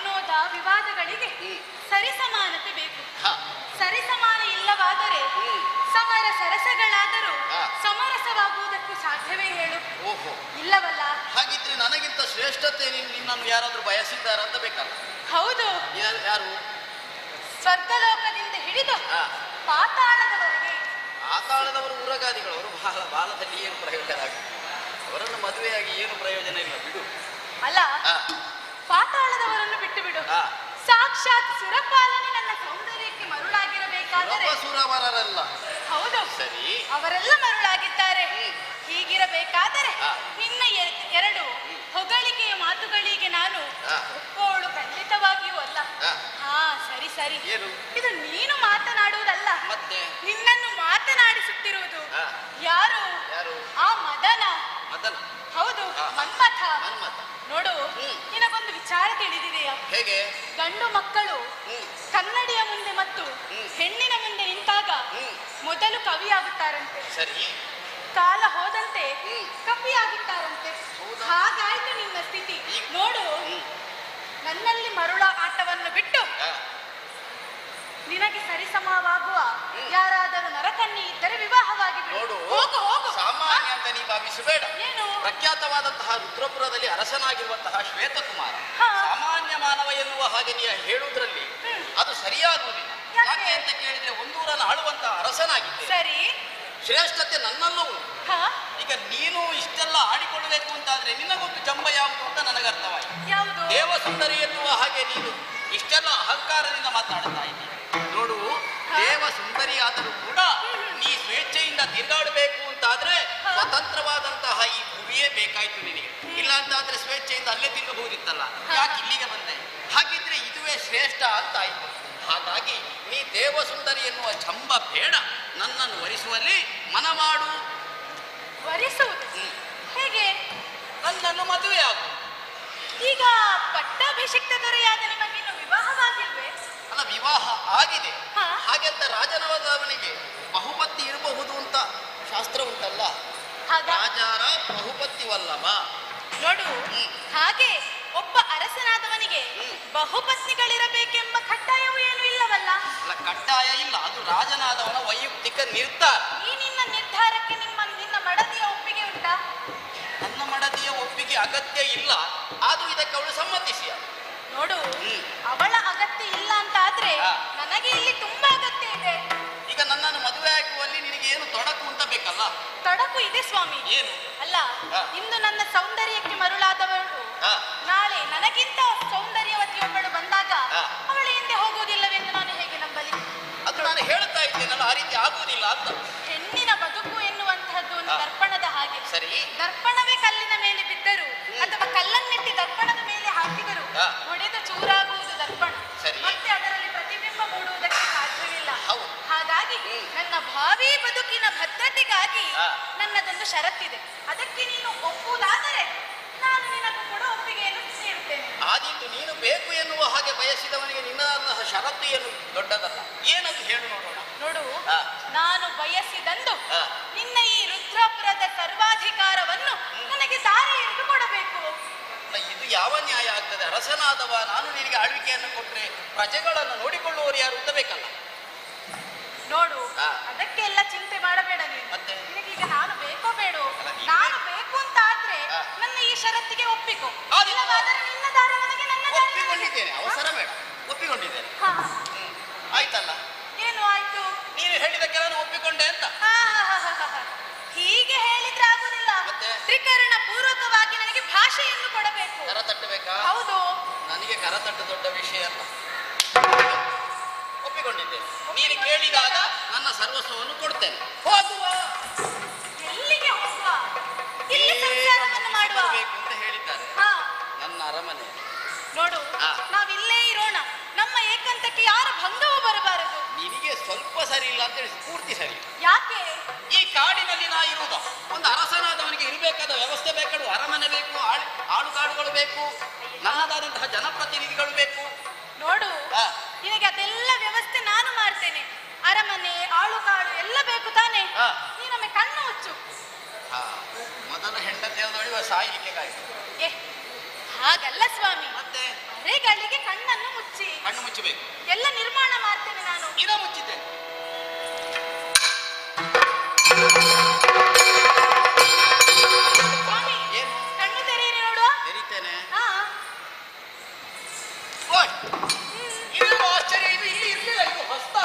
ವಿನೋದ ವಿವಾದಗಳಿಗೆ ಸರಿಸಮಾನತೆ ಬೇಕು. ಸರಿಸಮಾನ ಇಲ್ಲವಾದರೆ ಸಮರ ಸರಸಗಳಾದರೂ ಸಮರಸವಾಗುವುದಕ್ಕೂ ಸಾಧ್ಯವೇ ಹೇಳು? ಇಲ್ಲವಲ್ಲ. ಹಾಗಿದ್ರೆ ನನಗಿಂತ ಶ್ರೇಷ್ಠತೆ ನಿನ್ನನ್ನು ಯಾರಾದ್ರೂ ಬಯಸಿದ್ದಾರಂತ ಬೇಕಲ್ಲ? ಹೌದು. ಯಾರು? ಸ್ವರ್ಗಲೋಕದಿಂದ ಹಿಡಿದು ಪಾತಾಳದವರೆಗೆ. ಪಾತಾಳದವರು ಉರಗಾದಿಗಳು, ಅವರು ಬಾಲದಲ್ಲಿ ಏನು ಪ್ರಯೋಜನ ಆಗುತ್ತೆ? ಅವರನ್ನು ಮದುವೆಯಾಗಿ ಏನು ಪ್ರಯೋಜನ ಇಲ್ಲ, ಬಿಡು. ಅಲ್ಲ, ಪಾತಾಳದವರನ್ನು ಬಿಟ್ಟು ಬಿಡು. ಸಾಕ್ಷಾತ್ ಸುರಪಾಲನೆ ನನ್ನ ಸೌಂದರ್ಯಕ್ಕೆ ಮರುಳಾಗಿರಬೇಕಾದರೆ ಸುರವರಲ್ಲ. ಹೌದು, ಸರಿ, ಅವರೆಲ್ಲ ಮರುಳಾಗಿದ್ದಾರೆ. ಹೀಗಿರಬೇಕಾದರೆ ನಿನ್ನ ಎರಡು ಹೊಗಳಿಕೆಯ ಮಾತುಗಳಿಗೆ ನಾನು ಒಪ್ಪೋಳು ಖಂಡಿತವಾಗಿಯೂ ಅಲ್ಲ. ಹಾ, ಸರಿ ಸರಿ, ಇದು ನೀನು ಮಾತನಾಡುವುದಲ್ಲ, ನಿನ್ನನ್ನು ಮಾತನಾಡಿಸುತ್ತಿರುವುದು ಯಾರು? ಆ ಮದನ. ಹೌದು, ಮನ್ಮಥ. ನೋಡು, ನಿನಗೊಂದು ವಿಚಾರ ತಿಳಿದಿದೆಯಾ? ಹೇಗೆ? ಗಂಡು ಮಕ್ಕಳು ಕನ್ನಡಿಯ ಮುಂದೆ ಮತ್ತು ಹೆಣ್ಣಿನ ಮುಂದೆ ನಿಂತಾಗ ಮೊದಲು ಕವಿಯಾಗುತ್ತಾರಂತೆ. ಸರಿ, ಕಾಲ ಹೋದಂತೆ ಕವಿಯಾಗುತ್ತಾರಂತೆ. ಹಾಗಾಯ್ತು ನಿನ್ನ ಸ್ಥಿತಿ. ನೋಡು, ನನ್ನಲ್ಲಿ ಮರುಳ ಆಟವನ್ನು ಬಿಟ್ಟು ನಿನಗೆ ಸರಿಸಮವಾಗುವ ಯಾರಾದರೂ ನರಕನ್ನಿ ಇದ್ದರೆ ವಿವಾಹವಾಗಿ ನೋಡು. ಹೋಗು ಹೋಗು. ಸಾಮಾನ್ಯ ಅಂತ ನೀ ಭಾವಿಸಬೇಡ. ಏನು? ಪ್ರಖ್ಯಾತವಾದಂತಹ ರುದ್ರಪುರದಲ್ಲಿ ಅರಸನಾಗಿರುವಂತಹ ಶ್ವೇತಕುಮಾರ ಸಾಮಾನ್ಯ ಮಾನವ ಎನ್ನುವ ಹಾಗೆ ನೀ ಹೇಳುವುದರಲ್ಲಿ ಅದು ಸರಿಯಾಗುವುದಿಲ್ಲ. ಯಾಕೆ ಅಂತ ಕೇಳಿದ್ರೆ, ಒಂದೂರನ್ನು ಆಳುವಂತಹ ಅರಸನಾಗಿದ್ದೆ. ಸರಿ, ಶ್ರೇಷ್ಠತೆ ನನ್ನಲ್ಲೂ. ಈಗ ನೀನು ಇಷ್ಟೆಲ್ಲ ಆಡಿಕೊಳ್ಳಬೇಕು ಅಂತಾದ್ರೆ ನಿನಗೊಂದು ಜಂಬ ಯಾವುದು ಅಂತ ನನಗರ್ಥವಾಯಿತು. ಯಾವುದು? ದೇವಸುಂದರಿ ಎನ್ನುವ ಹಾಗೆ ನೀನು ಇಷ್ಟೆಲ್ಲ ಅಹಂಕಾರದಿಂದ ಮಾತಾಡ್ತಾ ಇದ್ದೀನಿ. ನೋಡು, ದೇವ ಸುಂದರಿ ಆದರೂ ಕೂಡ ನೀ ಸ್ವೇಚ್ಛೆಯಿಂದ ತಿರುಗಾಡಬೇಕು ಅಂತಾದ್ರೆ ಸ್ವತಂತ್ರವಾದಂತಹ ಈ ಭೂಮಿಯೇ ಬೇಕಾಯ್ತು ನಿನಗೆ. ಇಲ್ಲ ಅಂತಾದ್ರೆ ಸ್ವೇಚ್ಛೆಯಿಂದ ಅಲ್ಲೇ ತಿರುಗಬಹುದಿತ್ತಲ್ಲ, ಯಾಕೆ ಇಲ್ಲಿಗೆ ಬಂದೆ? ಹಾಗಿದ್ರೆ ಇದುವೇ ಶ್ರೇಷ್ಠ ಅಂತ ಆಯ್ತು. ಹಾಗಾಗಿ ನೀ ದೇವಸುಂದರಿ ಎನ್ನುವ ಜಂಬ ಬೇಡ, ನನ್ನನ್ನು ವರಿಸುವಲ್ಲಿ ಮನ ಮಾಡು. ವರಿಸುವುದು ಹೇಗೆ? ನನ್ನನ್ನು ಮದುವೆಯಾಗು. ಈಗ ಪಟ್ಟಾಭಿಷಿಕ್ತ ದೊರೆಯಾದ ನಿಮಗಿನ್ನು ವಿವಾಹವಾಗಿಲ್ವೇ? ಅಲ್ಲ, ವಿವಾಹ ಆಗಿದೆ. ಹಾಗೆಂತ ರಾಜನವನಿಗೆ ಬಹುಪತ್ನಿ ಇರಬಹುದು ಅಂತ ಶಾಸ್ತ್ರ ಉಂಟಲ್ಲ. ರಾಜಾರ ಬಹುಪತ್ನಿವಲ್ಲವ. ನೋಡು, ಹಾಗೆ ಒಬ್ಬ ಅರಸನಾದವನಿಗೆ ಬಹುಪತ್ನಿಗಳಿರಬೇಕೆಂಬ ಕಡ್ಡಾಯವೂ ಏನು ಇಲ್ಲವಲ್ಲ? ಅಲ್ಲ, ಕಡ್ಡಾಯ ಇಲ್ಲ, ಅದು ರಾಜನಾದವನ ವೈಯಕ್ತಿಕ ನಿರ್ಧಾರ. ಈ ನಿನ್ನ ನಿರ್ಧಾರಕ್ಕೆ ನಿನ್ನ ಮಡದಿಯ ಒಪ್ಪಿಗೆ ಉಂಟಾ? ನನ್ನ ಮಡದಿಯ ಒಪ್ಪಿಗೆ ಅಗತ್ಯ ಇಲ್ಲ, ಆದ್ರೂ ಇದಕ್ಕೆ ಅವಳು ಸಮ್ಮತಿಸಿ. ನೋಡು, ಅವಳ ಅಗತ್ಯ ಇಲ್ಲ ಅಂತ ಆದ್ರೆ ನನಗೆ ಇಲ್ಲಿ ತುಂಬಾ ಅಗತ್ಯ ಇದೆ. ಈಗ ನನ್ನನ್ನು ಮದುವೆ ಆಗುವಲ್ಲಿ ನಿನಗೆ ಏನು ತೊಡಕು ಅಂತ ಬೇಕಲ್ಲ? ತೊಡಕು ಇದೆ ಸ್ವಾಮಿ. ಏನು? ಅಲ್ಲ, ಇಂದು ನನ್ನ ಸೌಂದರ್ಯಕ್ಕೆ ಮರುಳಾದವಳು ನಾಳೆ ನನಗಿಂತ ಸೌಂದರ್ಯವತಿಯೊಬ್ಬಳು ಬಂದಾಗ ಅವಳ ಹಿಂದೆ ಹೋಗುವುದಿಲ್ಲವೆಂದು ನಾನು ಹೇಗೆ ನಂಬಲಿ? ಅದು ನಾನು ಹೇಳ್ತಾ ಇದ್ದೇನಲ್ಲ, ಆ ರೀತಿ ಆಗುವುದಿಲ್ಲ ಅಂತ. ಹೆಣ್ಣಿನ ಬದುಕು ಎನ್ನುವಂತಹದ್ದು ಒಂದು ದರ್ಪಣದ ಹಾಗೆ. ಸರಿ, ದರ್ಪಣವೇ ಕಲ್ಲಿನ ಮೇಲೆ ಬಿದ್ದರು ಅಥವಾ ಕಲ್ಲನ್ನೆಟ್ಟಿ ದರ್ಪಣದ ಮೇಲೆ ಹಾಕಿದರು ಹೊಡೆದು ಚೂರಾಗುವುದು ದರ್ಪಣ. ಮತ್ತೆ ಅದರಲ್ಲಿ ಪ್ರತಿಬಿಂಬ ಮೂಡುವುದಕ್ಕೆ ಸಾಧ್ಯವಿಲ್ಲ. ಹಾಗಾಗಿ ನನ್ನ ಭಾವಿ ಬದುಕಿನ ಭದ್ರತೆಗಾಗಿ ನನ್ನದೊಂದು ಷರತ್ತಿದೆ. ಅದಕ್ಕೆ ನೀನು ಒಪ್ಪುವುದಾದರೆ ನಾನು ನಿನಗೂ ಕೂಡ ಒಪ್ಪಿಗೆಯನ್ನು ನೀಡುತ್ತೇನೆ. ಆದಿತ್ತು ನೀನು ಬೇಕು ಎನ್ನುವ ಹಾಗೆ ಬಯಸಿದವನಿಗೆ ನಿನ್ನ ಷರತ್ತು ಏನು ದೊಡ್ಡದಲ್ಲ. ಏನದು ಹೇಳು ನೋಡೋಣ. ನೋಡು, ನಾನು ಬಯಸಿದಂದು ನಿನ್ನ ಈ ರುದ್ರಪುರದ ಸರ್ವಾಧಿಕಾರವನ್ನು ನನಗೆ ದಾರಿ ಹಿಡಿದು ಕೊಡಬೇಕು. ಇದು ಯಾವ ನ್ಯಾಯ ಆಗ್ತದೆ? ಅರಸನಾದವ ನಾನು ನಿನಗೆ ಆಳ್ವಿಕೆಯನ್ನು ಕೊಟ್ರೆ ಪ್ರಜೆಗಳನ್ನು ನೋಡಿಕೊಳ್ಳುವವರು ಯಾರು ಅಂತ ಬೇಕಲ್ಲ? ನೋಡು, ಅದಕ್ಕೆಲ್ಲ ಚಿಂತೆ ಮಾಡಬೇಡ ನೀನು. ನಿನಗೀಗ ನಾನು ಬೇಕೋ ಬೇಡೋ? ನಾನು ಬೇಕು ಅಂತ ಆದ್ರೆ ನನ್ನ ಈ ಷರತ್ತಿಗೆ ಒಪ್ಪಿಕೋ. ಇಲ್ಲವಾದರೆ ನಿನ್ನ ದಾರಿ ನನಗೆ, ನನ್ನ ದಾರಿ ಒಪ್ಪಿಕೊಂಡಿದ್ದೇನೆ. ಅವಸರ ಬೇಡ, ಒಪ್ಪಿಕೊಂಡಿದ್ದೇನೆ. ಆಯ್ತಲ್ಲ? ಏನು ಆಯ್ತು? ನೀನು ಹೇಳಿದಕ್ಕೆ ನಾನು ಒಪ್ಪಿಕೊಂಡೆ ಅಂತ. ಹೀಗೆ ಹೇಳಿದ್ರೆ ಆಗುದಿಲ್ಲ. ತ್ರಿಕರಣ ಪೂರ್ವಕವಾಗಿ ನನಗೆ ಭಾಷೆಯನ್ನು ಕೊಡಬೇಕು. ಕರ ತಟ್ಟಬೇಕಾ? ಹೌದು. ನನಗೆ ಕರ ತಟ್ಟು ದೊಡ್ಡ ವಿಷಯ ಅಲ್ಲ, ಒಪ್ಪಿಕೊಂಡಿದ್ದೇನೆ. ನೀನು ಕೇಳಿದಾಗ ನನ್ನ ಸರ್ವಸ್ವವನ್ನು ಕೊಡ್ತೇನೆ. ಹೋಗುವ. ಎಲ್ಲಿಗೆ ಹೋಗುವ? ಇಲ್ಲಿ ಸಂಸಾರವನ್ನು ಮಾಡುವ ಅಂತ ಹೇಳಿದ್ದಾರೆ. ನನ್ನ ಅರಮನೆ. ನೋಡು, ನಾವಿಲ್ಲೇ ಇರೋಣ. ನಮ್ಮ ಏಕಾಂತಕ್ಕೆ ಯಾರ ಭಂಗವೂ ಬರಬಾರದು. ನಿನಗೆ ಸ್ವಲ್ಪ ಸರಿ ಇಲ್ಲ ಅಂತ ಹೇಳಿ ಪೂರ್ತಿ ಸರಿ. ಯಾಕೆ? ಈ ಕಾಡಿನಲ್ಲಿ ನಾ ಇರುವುದು ಒಂದು ಅರಸನಾದವನಿಗೆ ಇರಬೇಕಾದ ವ್ಯವಸ್ಥೆ ಬೇಕಾಡು. ಅರಮನೆ ಬೇಕು, ಆಳುಗಾಡುಗಳು ಬೇಕು, ನನ್ನದಾದಂತಹ ಜನಪ್ರತಿನಿಧಿಗಳು ಬೇಕು. ನೋಡು, ನಿನಗೆ ಅದೆಲ್ಲ ವ್ಯವಸ್ಥೆ ನಾನು ಮಾಡ್ತೇನೆ. ಅರಮನೆ, ಆಳುಗಾಡು ಎಲ್ಲ ಬೇಕು ತಾನೆ? ನೀನೊಮ್ಮೆ ಕಣ್ಣು ಮುಚ್ಚು. ಮೊದಲು ಹೆಂಡತಿ ಸಾಯ್ಲಿಕ್ಕೆ ಕಾಯ್ತು. ಹಾಗಲ್ಲ ಸ್ವಾಮಿ, ಮತ್ತೆ ಅರೆಗೆ ಕಿವಿಗಳಿಗೆ ಕಣ್ಣನ್ನು ಮುಚ್ಚಿ. ಕಣ್ಣು ಮುಚ್ಚಬೇಕು. ಎಲ್ಲ ನಿರ್ಮಾಣ ಮಾಡ್ತೇನೆ ನಾನು. ಈಗ ಮುಚ್ಚಿದ್ದೇನೆ. ಸ್ವಾಮಿ, ಏನು? ಕಣ್ಣು ತೆರೆಯಿರಿ ನೋಡುವ. ತೆರಿತೇನೆ. ಹಾ. ಓಯ್, ಇದೇನು ಆಶ್ಚರ್ಯ, ಇದು ಇಲ್ಲಿ ಇರ್ಲಿಲ್ಲ, ಇದು ಹೊಸ್ತ.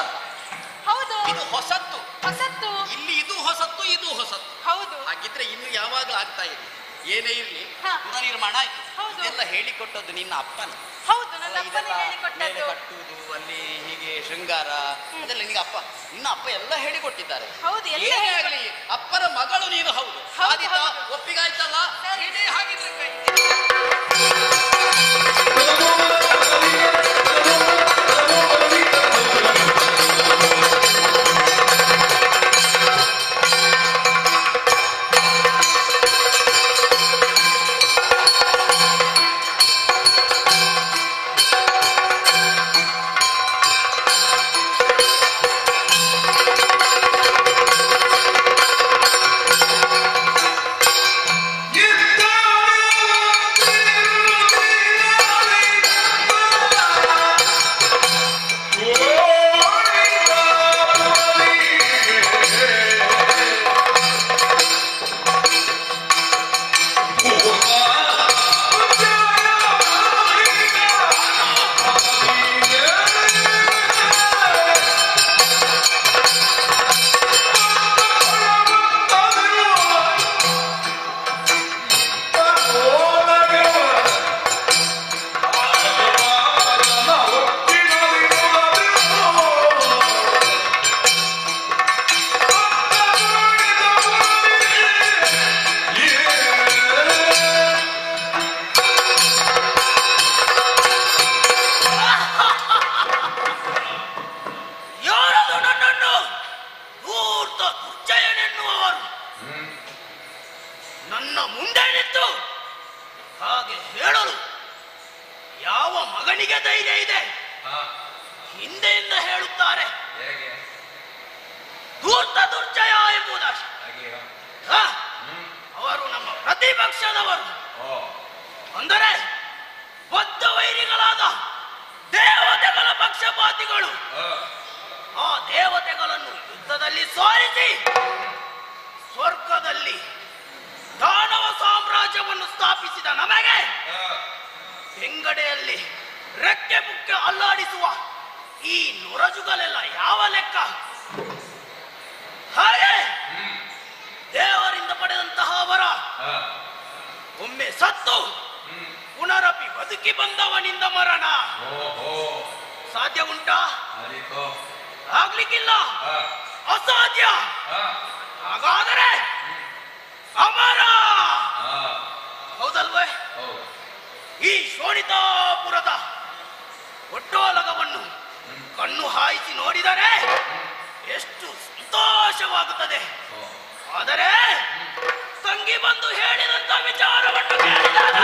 ಹೌದು, ಇದು ಹೊಸತ್ತು. ಹೊಸತ್ತು. ಇಲ್ಲಿ ಇದು ಹೊಸತ್ತು, ಇದು ಹೊಸತ್ತು. ಹೌದು. ಹಾಗಿದ್ರೆ ಇನ್ನು ಯಾವಾಗಲೂ ಆಗ್ತಾ ಇದೆ. ಏನೇ ಇರ್ಲಿ, ಹಾ. ಪುನರ್ನಿರ್ಮಾಣ ಆಯ್ತು. ಹೌದು. ಇದೆಲ್ಲ ಹೇಳಿಕೊಟ್ಟದ್ದು ನಿನ್ನ ಅಪ್ಪನ. ಹೌದು, ನನ್ನ ಅಲ್ಲ, ಅಪ್ಪನೇ ಇದೆಲ್ಲ ಹೇಳಿಕೊಟ್ಟದ್ದು. ಮೇಲೆ ಕಟ್ಟುವುದು, ಅಲ್ಲಿ ಹೀಗೆ ಶೃಂಗಾರ, ಅದೆಲ್ಲ ನಿನಗೆ ಅಪ್ಪ, ನಿನ್ನ ಅಪ್ಪ ಎಲ್ಲ ಹೇಳಿಕೊಟ್ಟಿದ್ದಾರೆ. ಹೌದು, ಎಲ್ಲ ಏನೇ ಆಗಲಿ ಅಪ್ಪನ ಮಗಳು ನೀನು. ಹೌದು, ಹೌದು, ಆದಿತಾ ಹೌದು. ಒಪ್ಪಿಗಾಯ್ತಲ್ಲ? ಸರಿ. ಇಡೀ ಹಾಗಿದ್ರೆ ಕೈ. ಯಾರದು ನನ್ನನ್ನು ಧೂರ್ತ ದುರ್ಜಯನೆನ್ನುವವರು ನನ್ನ ಮುಂದೆ ನಿಂತು ಹಾಗೆ ಹೇಳಲು ಯಾವ ಮಗನಿಗೆ ಧೈರ್ಯ ಇದೆ? ಹಿಂದೆಯಿಂದ ಹೇಳುತ್ತಾರೆ ಧೂರ್ತ ದುರ್ಜಯ ಎಂಬುದಾಗಿ. ಅವರು ನಮ್ಮ ಪ್ರತಿಪಕ್ಷದವರು, ಅಂದರೆ ಬದ್ಧ ವೈರಿಗಳಾದ ದೇವತೆಗಳ ಪಕ್ಷಪಾತಿಗಳು. ಆ ದೇವತೆಗಳನ್ನು ಯುದ್ಧದಲ್ಲಿ ಸೋಲಿಸಿ ಸ್ವರ್ಗದಲ್ಲಿ ದಾನವ ಸಾಮ್ರಾಜ್ಯವನ್ನು ಸ್ಥಾಪಿಸಿದ ನಮಗೆ ಬೆಂಗಡೆಯಲ್ಲಿ ರೆಕ್ಕೆ ಪುಕ್ಕೆ ಅಲ್ಲಾಡಿಸುವ ಈ ನೊರಜುಗಳೆಲ್ಲ ಯಾವ ಲೆಕ್ಕ? ಹಾಗೆ ದೇವರಿಂದ ಪಡೆದಂತಹ ವರ ಒಮ್ಮೆ ಸತ್ತು ಪುನರಪಿ ಬದುಕಿ ಬಂದವನಿಂದ ಮರಣ ಸಾಧ್ಯ ಉಂಟಾ? ಆಗ್ಲಿಕ್ಕಿಲ್ಲ, ಅಸಾಧ್ಯ. ಹಾಗಾದರೆ ಅಮರ, ಹೌದಲ್ವೇ? ಈ ಶೋಣಿತಾಪುರದ ಒಟ್ಟೋಲಗವನ್ನು ಕಣ್ಣು ಹಾಯಿಸಿ ನೋಡಿದರೆ ಎಷ್ಟು ಸಂತೋಷವಾಗುತ್ತದೆ. ಆದರೆ ತಂಗಿ ಬಂದು ಹೇಳಿದಂತ ವಿಚಾರವನ್ನು ಕೇಳಿದಾಗ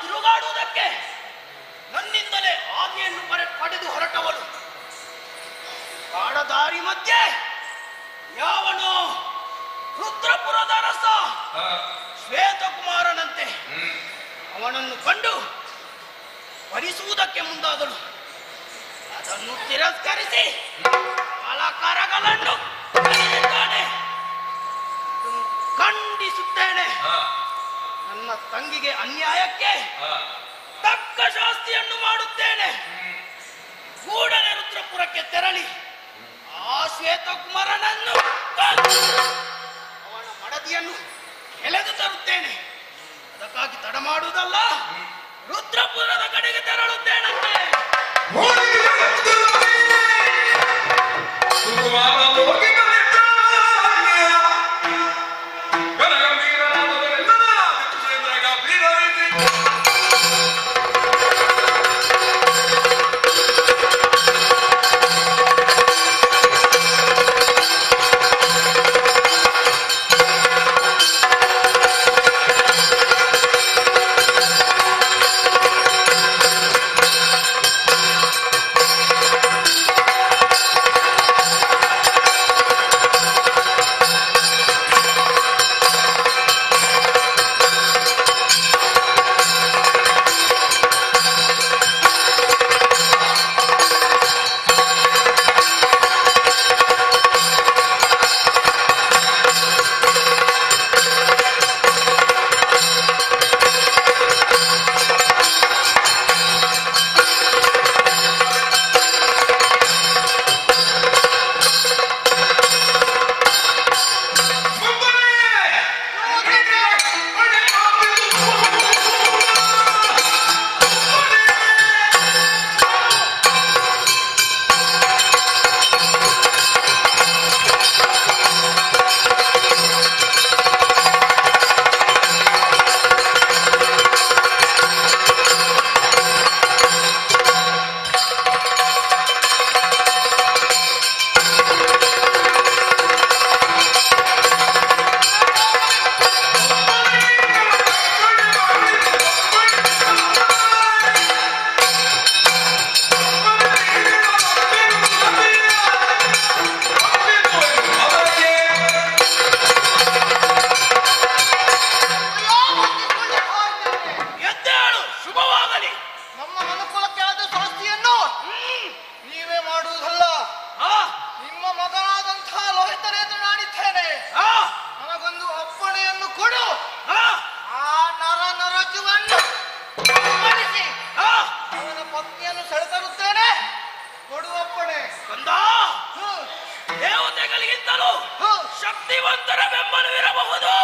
ತಿರುಗಾಡುವುದಕ್ಕೆ ನನ್ನಿಂದಲೇ ಆಜ್ಞೆಯನ್ನು ಪಡೆದು ಹೊರಟವಳು. ಕಾಡದಾರಿ ಮಧ್ಯೆ ಯಾವನು ರುದ್ರಪುರದ ರಸ ಶ್ವೇತಕುಮಾರನಂತೆ ಅವನನ್ನು ಕಂಡು ವರಿಸುವುದಕ್ಕೆ ಮುಂದಾದಳು. ಅದನ್ನು ತಿರಸ್ಕರಿಸಿ ಕರಗಳನ್ನು ಖಂಡಿಸುತ್ತೇನೆ. ನನ್ನ ತಂಗಿಗೆ ಅನ್ಯಾಯಕ್ಕೆ ತಕ್ಕ ತಕ್ಕ ಶಾಸ್ತಿಯನ್ನು ಮಾಡುತ್ತೇನೆ. ಕೂಡಲೇ ರುದ್ರಪುರಕ್ಕೆ ತೆರಳಿ ಆ ಶ್ವೇತಕುಮಾರನನ್ನು ಅವನ ಮಡದಿಯನ್ನು ಎಳೆದು ತರುತ್ತೇನೆ. ಅದಕ್ಕಾಗಿ ತಡ ಮಾಡುವುದಲ್ಲ, ರುದ್ರಪುರದ ಕಡೆಗೆ ತೆರಳುತ್ತೇನಂತೆ. ದೇವತೆಗಳಿಗಿಂತಲೂ ಶಕ್ತಿವಂತರ ಬೆಂಬಲವಿರಬಹುದು.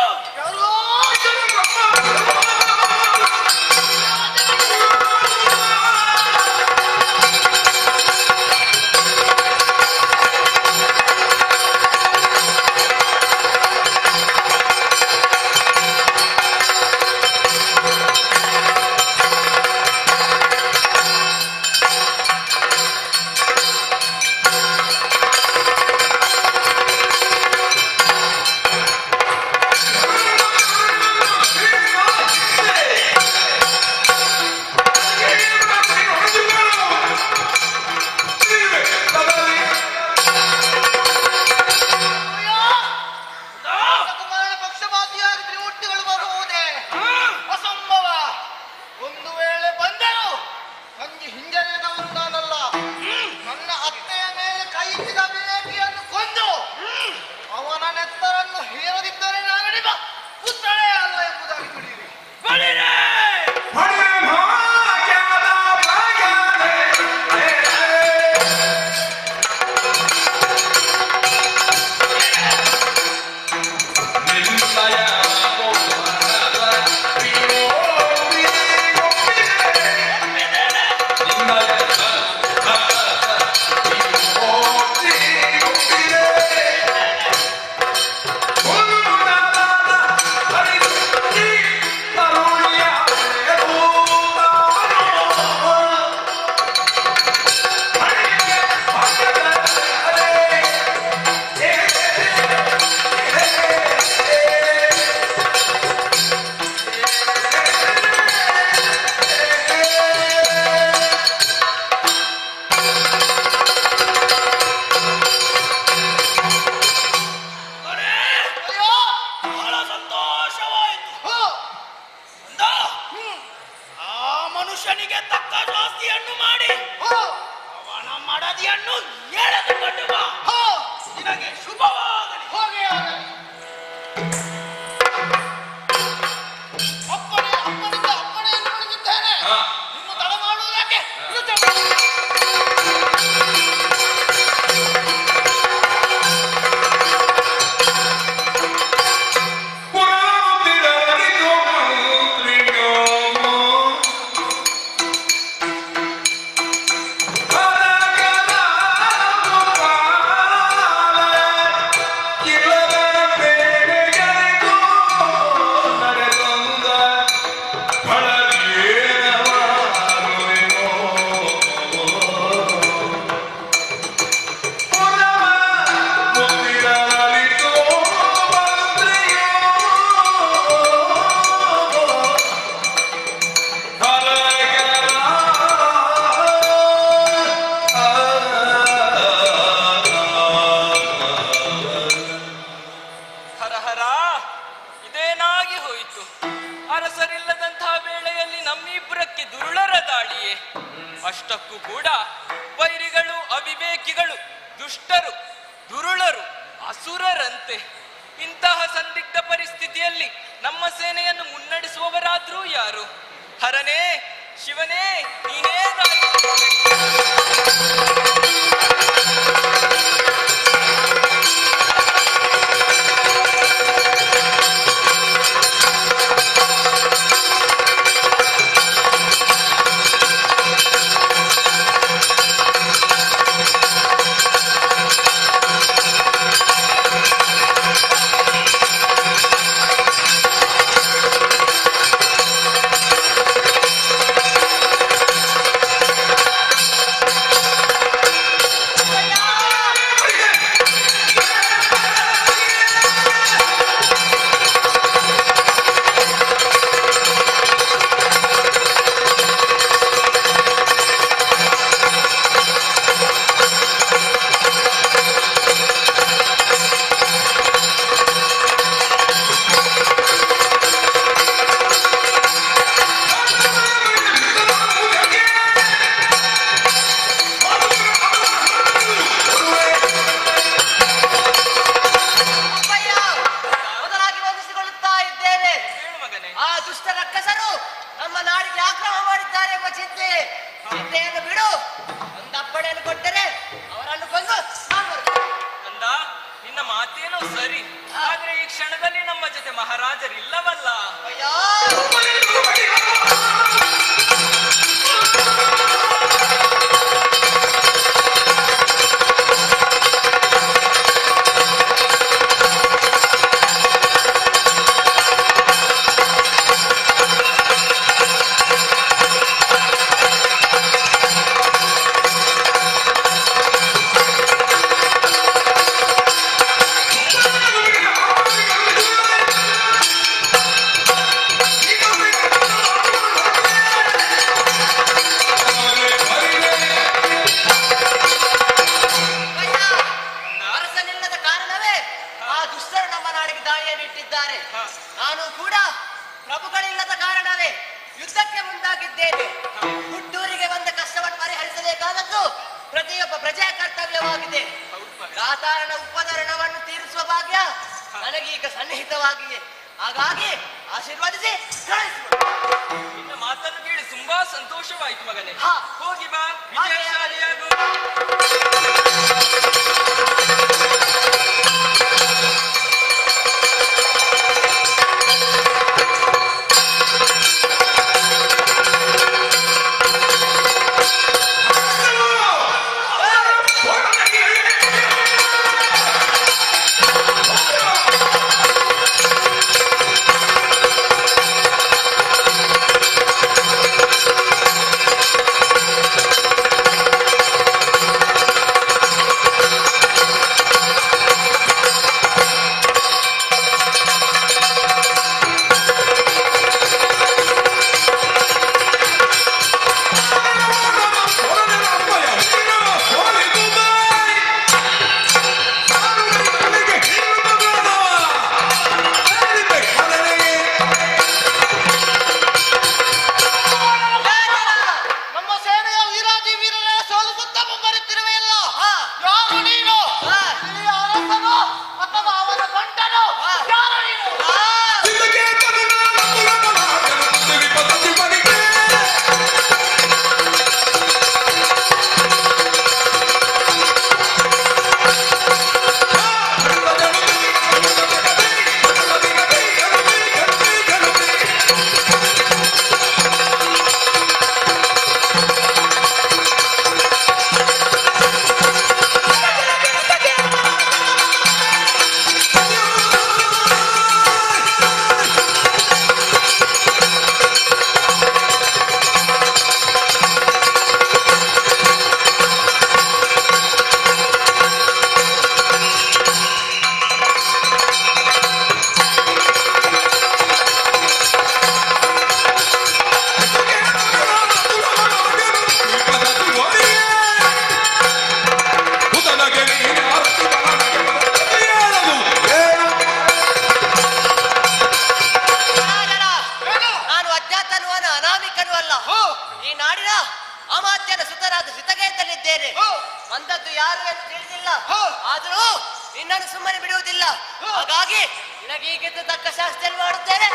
ಮನುಷ್ಯನಿಗೆ ತಕ್ಕ ಶಾಸ್ತಿಯನ್ನು ಮಾಡಿ ಅವನ ಮಡದಿಯನ್ನು ಎಳೆದುಕೊಂಡು ಬಾ. ನಿನಗೆ ಶುಭವಾಗಲಿ. ಅಪ್ಪಣೆಯನ್ನು ಪಡೆದಿದ್ದೇನೆ. ನಿಮ್ಮ ಅವಿವೇಕಿಗಳು, ದುಷ್ಟರು, ದುರುಳರು, ಅಸುರರಂತೆ. ಇಂತಹ ಸಂದಿಗ್ಧ ಪರಿಸ್ಥಿತಿಯಲ್ಲಿ ನಮ್ಮ ಸೇನೆಯನ್ನು ಮುನ್ನಡೆಸುವವರಾದ್ರೂ ಯಾರು? ಹರನೇ, ಶಿವನೇ, ನೀನೇ ಮಹಾರಾಜರಿಲ್ಲವಲ್ಲ. ನಾನು ಕೂಡ ಪ್ರಭುಗಳಿಲ್ಲದ ಕಾರಣವೇ ಯುದ್ಧಕ್ಕೆ ಮುಂದಾಗಿದ್ದೇನೆ. ಹುಟ್ಟೂರಿಗೆ ಬಂದ ಕಷ್ಟವನ್ನು ಪರಿಹರಿಸಬೇಕಾದದ್ದು ಪ್ರತಿಯೊಬ್ಬ ಪ್ರಜೆಯ ಕರ್ತವ್ಯವಾಗಿದೆ. ಸಾಧಾರಣ ಉಪಕರಣವನ್ನು ತೀರಿಸುವ ಭಾಗ್ಯ ನನಗೀಗ ಸನ್ನಿಹಿತವಾಗಿದೆ. ಹಾಗಾಗಿ ಆಶೀರ್ವದಿಸಿ ನಿನ್ನ ಮಾತನ್ನು ಕೇಳಿ ತುಂಬಾ ಸಂತೋಷವಾಯಿತು ಮಗನೇ. ಹೋಗಿ ಬಾ, ವಿಜಯಶಾಲಿಯಾಗು. ಈ ನಾಡಿನ ಅಮಾತ್ಯನ ಸುತರಾದ ಸಿತಗೇತಲ್ಲಿದ್ದೇನೆ. ಬಂದದ್ದು ಯಾರು ಎಂದು ತಿಳಿದಿಲ್ಲ. ಆದರೂ ನಿನ್ನನ್ನು ಸುಮ್ಮನೆ ಬಿಡುವುದಿಲ್ಲ. ಹಾಗಾಗಿ ನಿನಗೆ ಈಗಿದ್ದು ತಕ್ಕ ಶಾಸ್ತ್ರ ಮಾಡುತ್ತೇನೆ.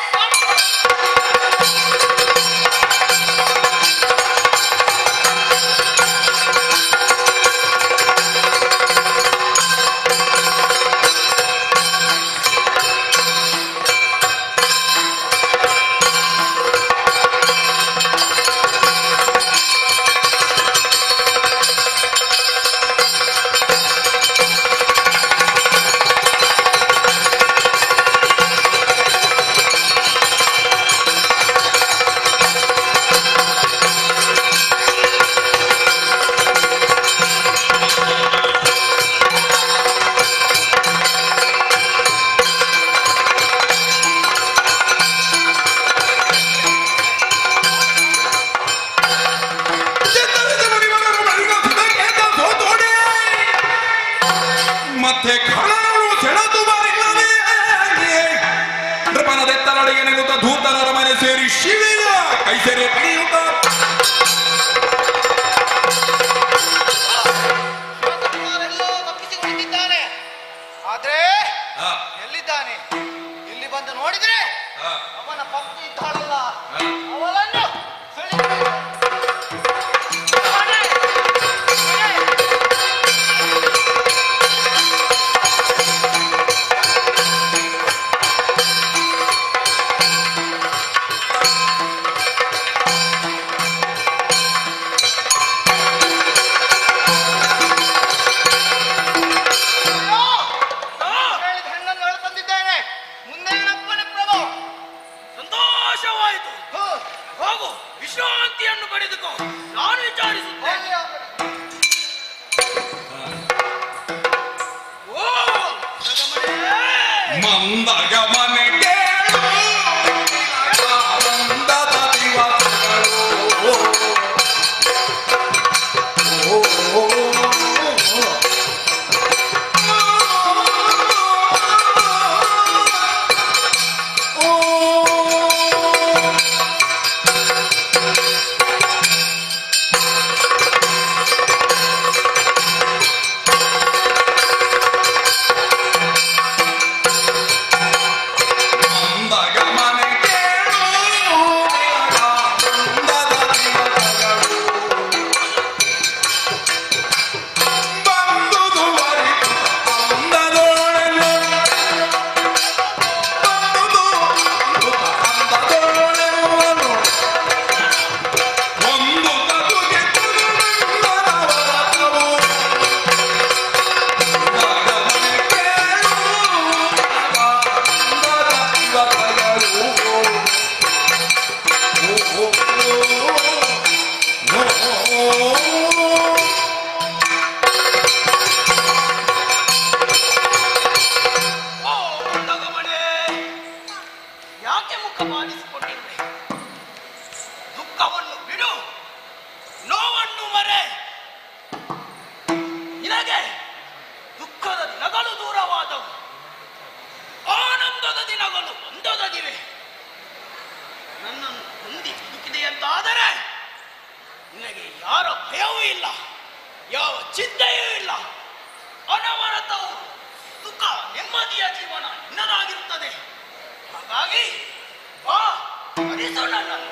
ಮತ್ತೆ ಖಳನರು ಸೆಳೆದು ಬಾರಿಲ್ಲದೆ ನೃಪನದೆತ್ತನೊಳಗೆ ನೆಗುತ್ತ ಧೂತನರ ಮನೆ ಸೇರಿ ಶಿವೆಯ ಕೈ ಸೇರಿ ಪಡೆಯುತ್ತ ತಪ್ಪಿಸಿಕೊಂಡಿದ್ದಾನೆ. ಆದ್ರೆ ಎಲ್ಲಿದ್ದಾನೆ? ಇಲ್ಲಿ ಬಂದು ನೋಡಿದ್ರೆ ಅವನ ಪತ್ನಿ ಇದ್ದಾಳಲ್ಲ, ಅವಳನ್ನು ವಿಶ್ರಾಂತಿಯನ್ನು ಪಡೆದುಕೋ, ನಾನು ವಿಚಾರಿಸುತ್ತೇನೆ. ಮಂದಗ ಮನೆಗೆ ಮಂದದ ದಿವಸಗಳು ಯಾಕೆ ಮುಖ ಮಾಡಿಸಿಕೊಂಡಿರುವೆ? ದುಃಖವನ್ನು ಬಿಡು, ನೋವನ್ನು ಮರೆ. ನಿನಗೆ ದುಃಖದ ದಿನಗಳು ದೂರವಾದವು, ಆನಂದದ ದಿನಗಳು ಒಂದೊದಗಿವೆ. ನನ್ನನ್ನು ಹೊಂದಿ ಬದುಕಿದೆ ಎಂದಾದರೆ ನಿನಗೆ ಯಾರ ಭಯವೂ ಇಲ್ಲ, ಯಾವ ಚಿಂತೆಯೂ ಇಲ್ಲ. ಅನವರತವು ಸುಖ ನೆಮ್ಮದಿಯ ಜೀವನ ನಿನ್ನದಾಗಿರುತ್ತದೆ. ಹಾಗಾಗಿ ಬಾ, ಹರಿಸು ನನ್ನನ್ನು.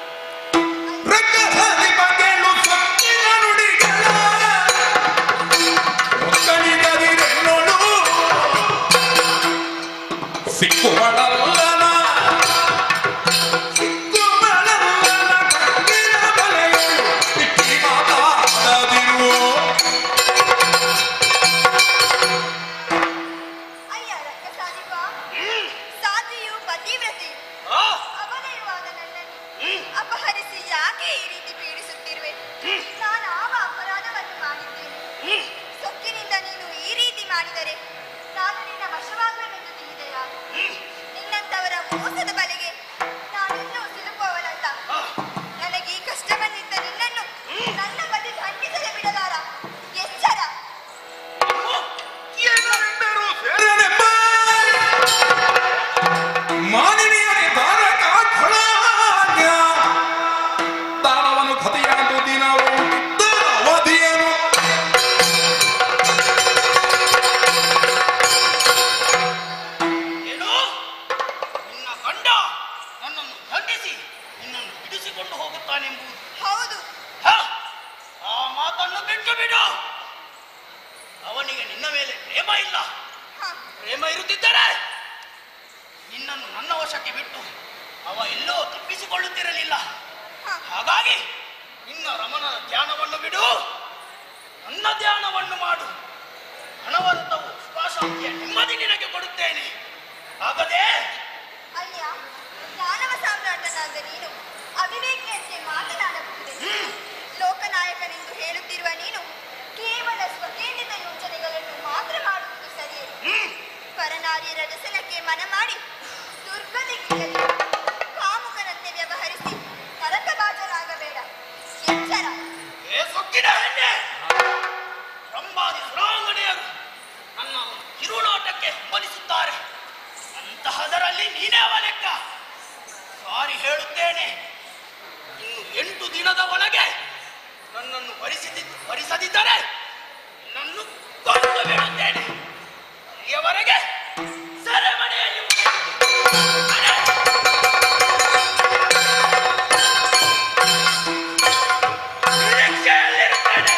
ಸಿಕ್ಕುವಳಲ್ಲನ ಕಣ್ಣಿನ ಬಲೆಗಳು ಬಿಟ್ಟಿ ಮಾತಾಡದಿರು. ಅಯ್ಯ ರಕ್ಕಸಾಧಿಪ, ಸಾಧ್ವಿಯು ಪತಿವ್ರತೆ ಅವನೆಯುವಾದ ನನ್ನನ್ನು ಅಪಹರಿಸಿ ಯಾಕೆ ಈ ರೀತಿ ಪೀಡಿಸುತ್ತಿರುವೆ? ನಾನು ಯಾವ ಅಪರಾಧವನ್ನು ಮಾಡಿದ್ದೇನೆ? ಸೊಕ್ಕಿನಿಂದ ನೀನು ಈ ರೀತಿ ಮಾಡಿದರೆ ನಾನು ನಿನ್ನ ವಶವಾಗುವೆನೆಂದು ತಿಳಿದೆಯಾ? ನಿನ್ನಂತವರ ಮೋಸದ ಬಲೆಗೆ ನಾನಿನ್ನೂ ಸಿಲುಕುವವಳಲ್ಲ. ನನಗೆ ಈ ಕಷ್ಟ ಬಂದಿದ್ದ ನಿನ್ನನ್ನು ನನ್ನ ಬದಿ ಖಂಡಿಸದೆ ಬಿಡಲಾರ. ಎಚ್ಚರ. ಮಾನಿನಿಯರೇ ತಾರಕ ಖಳಾಜ್ಞ ದಾನವನು ಕಥೆಯಾದು ದಿನವು ಅವಧಿಯನು ಇರುತ್ತಿದ್ದರೆ ನಿನ್ನನ್ನು ನನ್ನ ವಶಕ್ಕೆ ಬಿಟ್ಟು ಅವ ಎಲ್ಲೋ ತಪ್ಪಿಸಿಕೊಳ್ಳುತ್ತಿರಲಿಲ್ಲ. ಹಾಗಾಗಿ ನಿನ್ನ ರಮಣನ ಧ್ಯಾನವನ್ನು ಬಿಡು, ನನ್ನ ಧ್ಯಾನವನ್ನು ಮಾಡು. ಅನವರತವು ಸುಖಶಾಂತಿಯ ನೆಮ್ಮದಿ ನಿನಗೆ ಕೊಡುತ್ತೇನೆ. ಆಗದೆ ಅಲ್ಯ ದಾನವ ಸಾಮ್ರಾಟನಾದ ನೀನು ಅವಿವೇಕಿಯಂತೆ ಮಾತನಾಡಬಹುದು. ಲೋಕನಾಯಕನೆಂದು ಹೇಳುತ್ತಿರುವ ನೀನು ಕೇವಲ ಸ್ವಕೇಂದ್ರಿತ ಯೋಚನೆಗಳನ್ನು ಮಾತ್ರ ಮಾಡುವುದು ಸರಿಯೇ? ಪರನಾರಿಯರ ವ್ಯಸನಕ್ಕೆ ಮನ ಮಾಡಿ ದುರ್ಗತಿಯಲ್ಲಿ ಕಾಮುಕನಂತೆ ವ್ಯವಹರಿಸಿ ನರಕಬಾಜರಾಗಬೇಡ. ಎಚ್ಚರ. ಸೊಕ್ಕಿನ ಹೆಣ್ಣೆ, ರಂಭಾದಿ ಸುರಾಂಗಣೆಯರು ನನ್ನ ಕಿರುಳಾಟಕ್ಕೆ ಹಂಬಲಿಸುತ್ತಾರೆ. ಅಂತಹದರಲ್ಲಿ ನೀನೇ ಲೆಕ್ಕ. ಸಾರಿ ಹೇಳುತ್ತೇನೆ, ಇನ್ನು 8 ದಿನದ ಒಳಗೆ ನನ್ನನ್ನು ವರಿಸದಿದ್ದರೆ ನನ್ನನ್ನು ಕೊಂದು ಬಿಡುತ್ತೇನೆ. ಅಲ್ಲಿಯವರೆಗೆ ಸೆರೆಮನೆಯಲ್ಲಿ ನಿರೀಕ್ಷೆಯಲ್ಲಿರುತ್ತೇನೆ.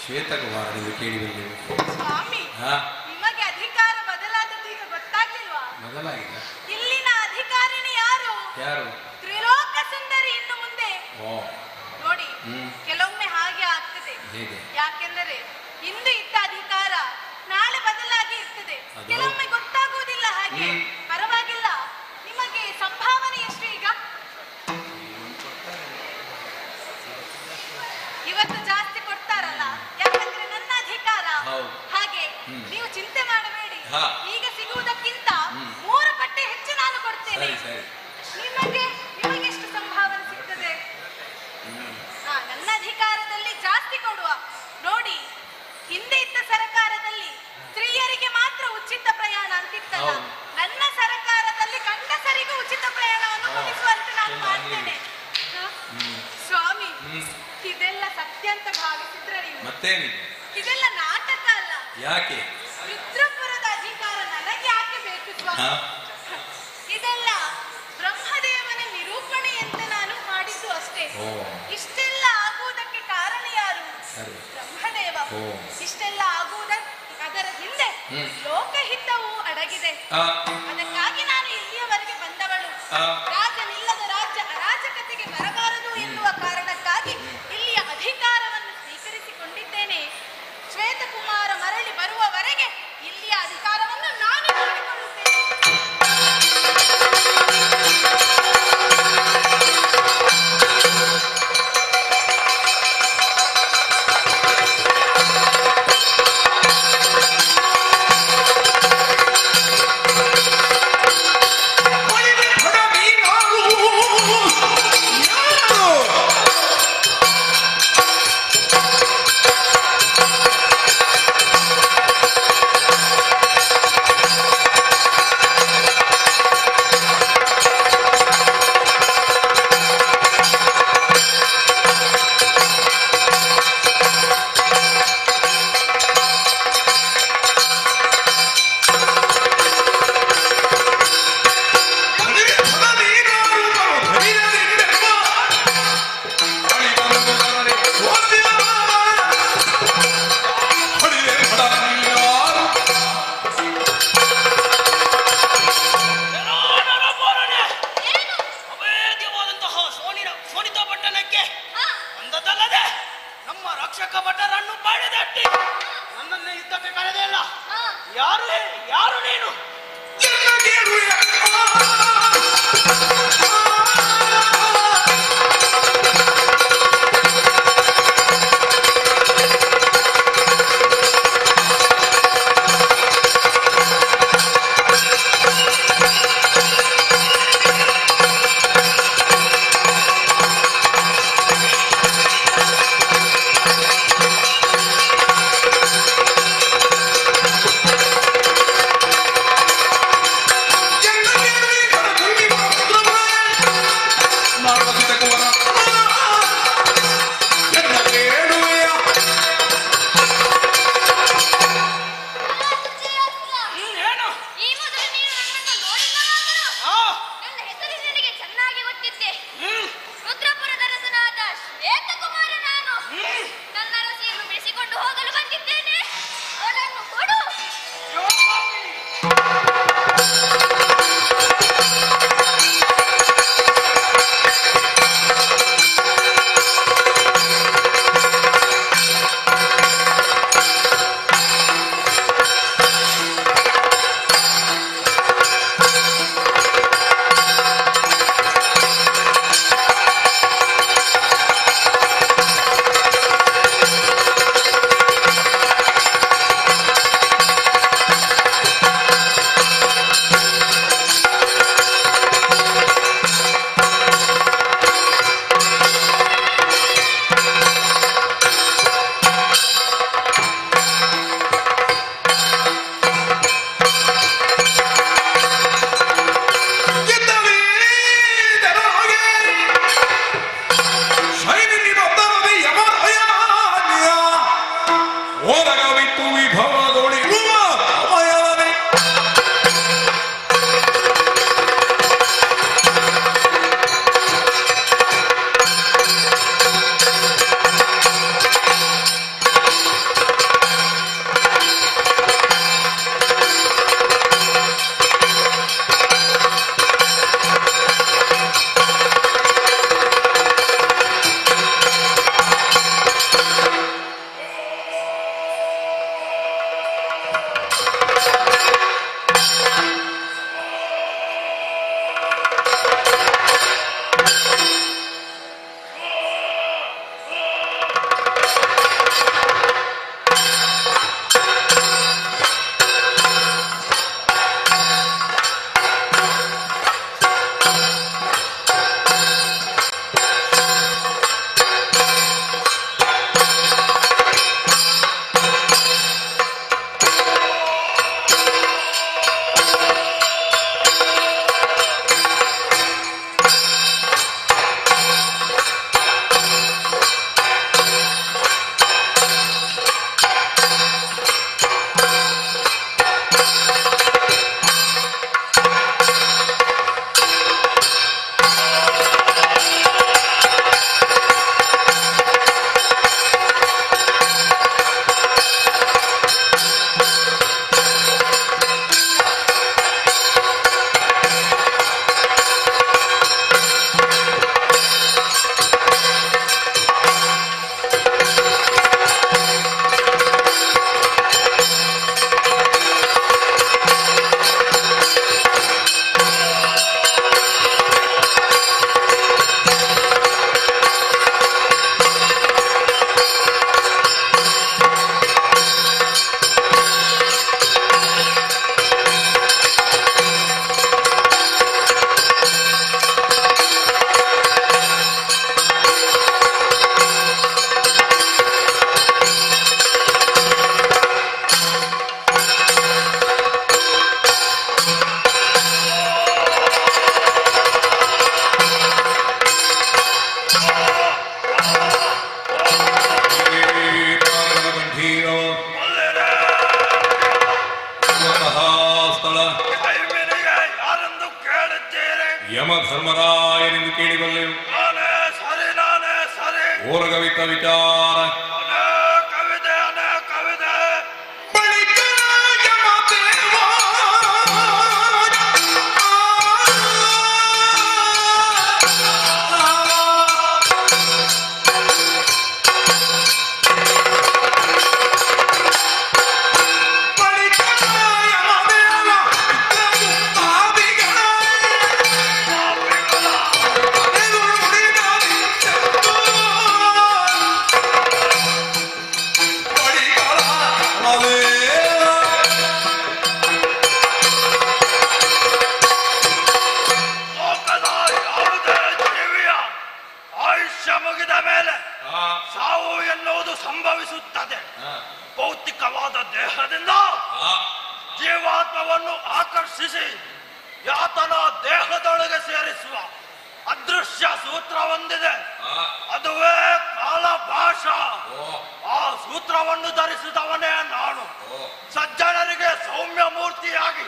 ಶ್ವೇತಕವಾರನೆಂದು ಕೇಳಿ ಬಂದೆವು. ಸ್ವಾಮಿ, ನಿಮಗೆ ಅಧಿಕಾರ ಬದಲಾದದ್ದು ಈಗ ಗೊತ್ತಾಗ್ಲಿಲ್ವಾ? ಬದಲಾಗಿದೆ. ಇಲ್ಲಿನ ಅಧಿಕಾರಿಣಿ ಯಾರು? ಯಾರು? ತ್ರಿಲೋಕ ಸುಂದರಿ. ಇನ್ನು ಮುಂದೆ ನೋಡಿ, ಕೆಲವೊಮ್ಮೆ ಹಾಗೆ ಆಗ್ತದೆ. ಯಾಕೆಂದರೆ ಇಂದು ಇದ್ದ ಅಧಿಕಾರ ನಾಳೆ ಬದಲಾಗಿ ಇರ್ತದೆ. ಕೆಲವೊಮ್ಮೆ ಗೊತ್ತಾಗುವುದಿಲ್ಲ. ಹಾಗೆ ಪರವಾಗಿಲ್ಲ. ನಿಮಗೆ ಸಂಭಾವನೆ ಎಷ್ಟು ಈಗ? ಕೊಡುವುದಕ್ಕಿಂತ 3 ಪಟ್ಟು ಹೆಚ್ಚು ನಾನು ಕೊಡ್ತೇನೆ. ನಿಮಗೆ ನಿಮಗೆಷ್ಟು ಸಂಭಾವನೆ ಸಿಗ್ತದೆ? ನನ್ನ ಅಧಿಕಾರದಲ್ಲಿ ಜಾಸ್ತಿ ಕೊಡುವ. ನೋಡಿ, ಹಿಂದೆ ಇದ್ದ ಸರ್ಕಾರದಲ್ಲಿ ಸ್ತ್ರೀಯರಿಗೆ ಮಾತ್ರ ಉಚಿತ ಪ್ರಯಾಣ ಅಂತಿತ್ತಲ್ಲ, ನನ್ನ ಸರ್ಕಾರದಲ್ಲಿ ಗಂಡಸರಿಗೂ ಉಚಿತ ಪ್ರಯಾಣವನ್ನು ಕೊಡಿಸುವಂತೆ ನಾನು ಮಾಡ್ತೇನೆ. ಸ್ವಾಮಿ, ಇದೆಲ್ಲ ಸತ್ಯ ಅಂತ ಭಾವಿಸಿದ್ರೆ ನೀವು? ಇದೆಲ್ಲ ನಾಟಕ ಅಲ್ಲ. ಯಾಕೆ? ರುದ್ರಪುರದ ಅಧಿಕಾರ ನನಗೆ ಯಾಕೆ ಬೇಕು ಸ್ವಾಮಿ? ಇದೆಲ್ಲ ಬ್ರಹ್ಮದೇವನ ನಿರೂಪಣೆ ಅಂತ ನಾನು ಮಾಡಿದ್ದು ಅಷ್ಟೇ. ಇಷ್ಟೆಲ್ಲ ಆಗುವುದಕ್ಕೆ ಕಾರಣ ಯಾರು? ಬ್ರಹ್ಮದೇವ. ಇಷ್ಟೆಲ್ಲ ಅದರ ಹಿಂದೆ ಲೋಕಹಿತವು ಅಡಗಿದೆ. ಅದಕ್ಕಾಗಿ ನಾನು ಇಲ್ಲಿಯವರೆಗೆ ಬಂದವಳು. ರಾಜನಿಲ್ಲದ ರಾಜ್ಯ ಅರಾಜಕತೆಗೆ ಬರಬಾರದು ಎನ್ನುವ ಕಾರಣಕ್ಕಾಗಿ ಇಲ್ಲಿಯ ಅಧಿಕಾರವನ್ನು ಸ್ವೀಕರಿಸಿಕೊಂಡಿದ್ದೇನೆ. ಶ್ವೇತಕುಮಾರ ಮರಳಿ ಬರುವವರೆಗೆ ಇಲ್ಲಿಯ ಅಧಿಕಾರವನ್ನು ನಾನು ನೋಡಿಕೊಳ್ಳುತ್ತೇನೆ. ನೀನು ಯಮಧರ್ಮರಾಯನೆಂದು ಕೇಳಿಬಲ್ಲೆವು. ನಾನೇ ಸರಿ ಓಲಗವಿತ ವಿಚಾರ ಕವಿತೆ ಬಳಿಕ ಯಮದೇವ ಲೋಕದ ಯಾವುದೇ ಜೀವಿಯ ಆಯುಷ್ಯ ಮುಗಿದ ಮೇಲೆ ಸಾವು ಎನ್ನುವುದು ಸಂಭವಿಸುತ್ತದೆ. ಭೌತಿಕವಾದ ದೇಹದಿಂದ ಜೀವಾತ್ಮವನ್ನು ಆಕರ್ಷಿಸಿ ಯಾತನ ದೇಹದೊಳಗೆ ಸೇರಿಸುವ ಅದೃಶ್ಯ ಸೂತ್ರ ಹೊಂದಿದೆ. ಅದುವೇ ಕಾಲಭಾಷ. ಆ ಸೂತ್ರವನ್ನು ಧರಿಸಿದವನೇ ನಾನು. ಸಜ್ಜನರಿಗೆ ಸೌಮ್ಯ ಮೂರ್ತಿಯಾಗಿ,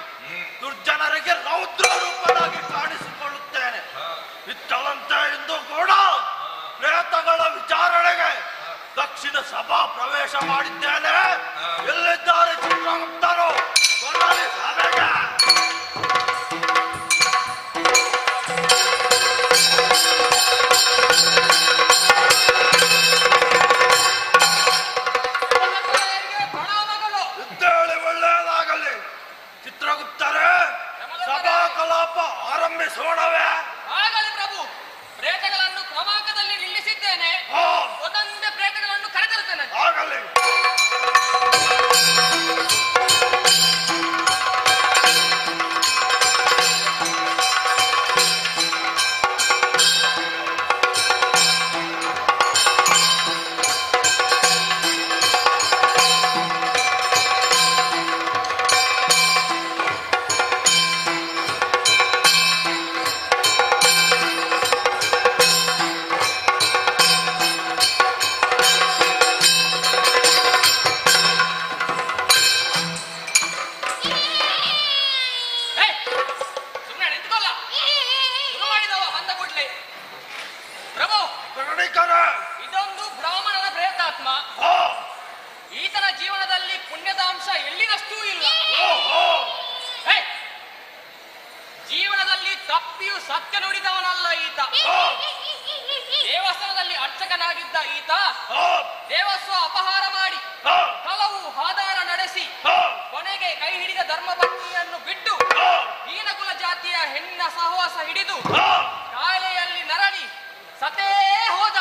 ದುರ್ಜನರಿಗೆ ರೌದ್ರ ರೂಪನಾಗಿ ಕಾಣಿಸಿಕೊಳ್ಳುತ್ತೇನೆ. ಇತ್ತಲಂತೆ ಇಂದು ಕೂಡ ಪ್ರೇತಗಳ ವಿಚಾರಣೆಗೆ ದಕ್ಷಿಣ ಸಭಾ ಪ್ರವೇಶ ಮಾಡಿದ್ದೇನೆ. ಎಲ್ಲಿದ್ದಾರೆ ಚಿತ್ರಗುಪ್ತರು? ಕೊರಳಿ ಸಭೆಗೆ. ಇದ್ದೇಳಿ ಒಳ್ಳೆಯದಾಗಲಿ. ಚಿತ್ರಗುಪ್ತರೇ, ಸಭಾ ಕಲಾಪ ಆರಂಭಿಸೋಣವೇ? ಆಗಲಿ ಪ್ರಭು. ಪ್ರೇತಗಳನ್ನು ಕ್ರಮಾಂಕದಲ್ಲಿ ನಿಲ್ಲಿಸಿದ್ದೇನೆ. ಒಂದೊಂದೇ ಪ್ರೇತಗಳನ್ನು ಕರೆತರುತ್ತೇನೆ. ಆಗಲಿ. ಸುಮ್ಮನೆ ನಿಂತ್ಕೊಳ್ಳ. ಶುರು ಮಾಡಿದವ ಬಂದ ಕೂಡ್ಲೆ. ಪ್ರಭು, ಇದೊಂದು ಬ್ರಾಹ್ಮಣನ ಪ್ರೇತಾತ್ಮ. ಈತನ ಜೀವನದಲ್ಲಿ ಪುಣ್ಯದ ಅಂಶ ಎಲ್ಲಿನಷ್ಟೂ ಇಲ್ಲ. ಜೀವನದಲ್ಲಿ ತಪ್ಪಿಯೂ ಸತ್ಯ ನುಡಿದವನಲ್ಲ ಈತ. ದೇವಸ್ಥಾನದಲ್ಲಿ ಅರ್ಚಕನಾಗಿದ್ದ ಈತ ದೇವಸ್ವ ಅಪಹಾರ ಮಾಡಿ, ಹಲವು ಆಧಾರ ನಡೆಸಿ, ಕೊನೆಗೆ ಕೈ ಹಿಡಿದ ಧರ್ಮಪತ್ನಿಯನ್ನು ಬಿಟ್ಟು ಹೀನಕುಲ ಜಾತಿಯ ಹೆಣ್ಣಿನ ಸಹವಾಸ ಹಿಡಿದು ಕಾಯಿಲೆಯಲ್ಲಿ ನರಳಿ ಸತೇ ಹೋದ.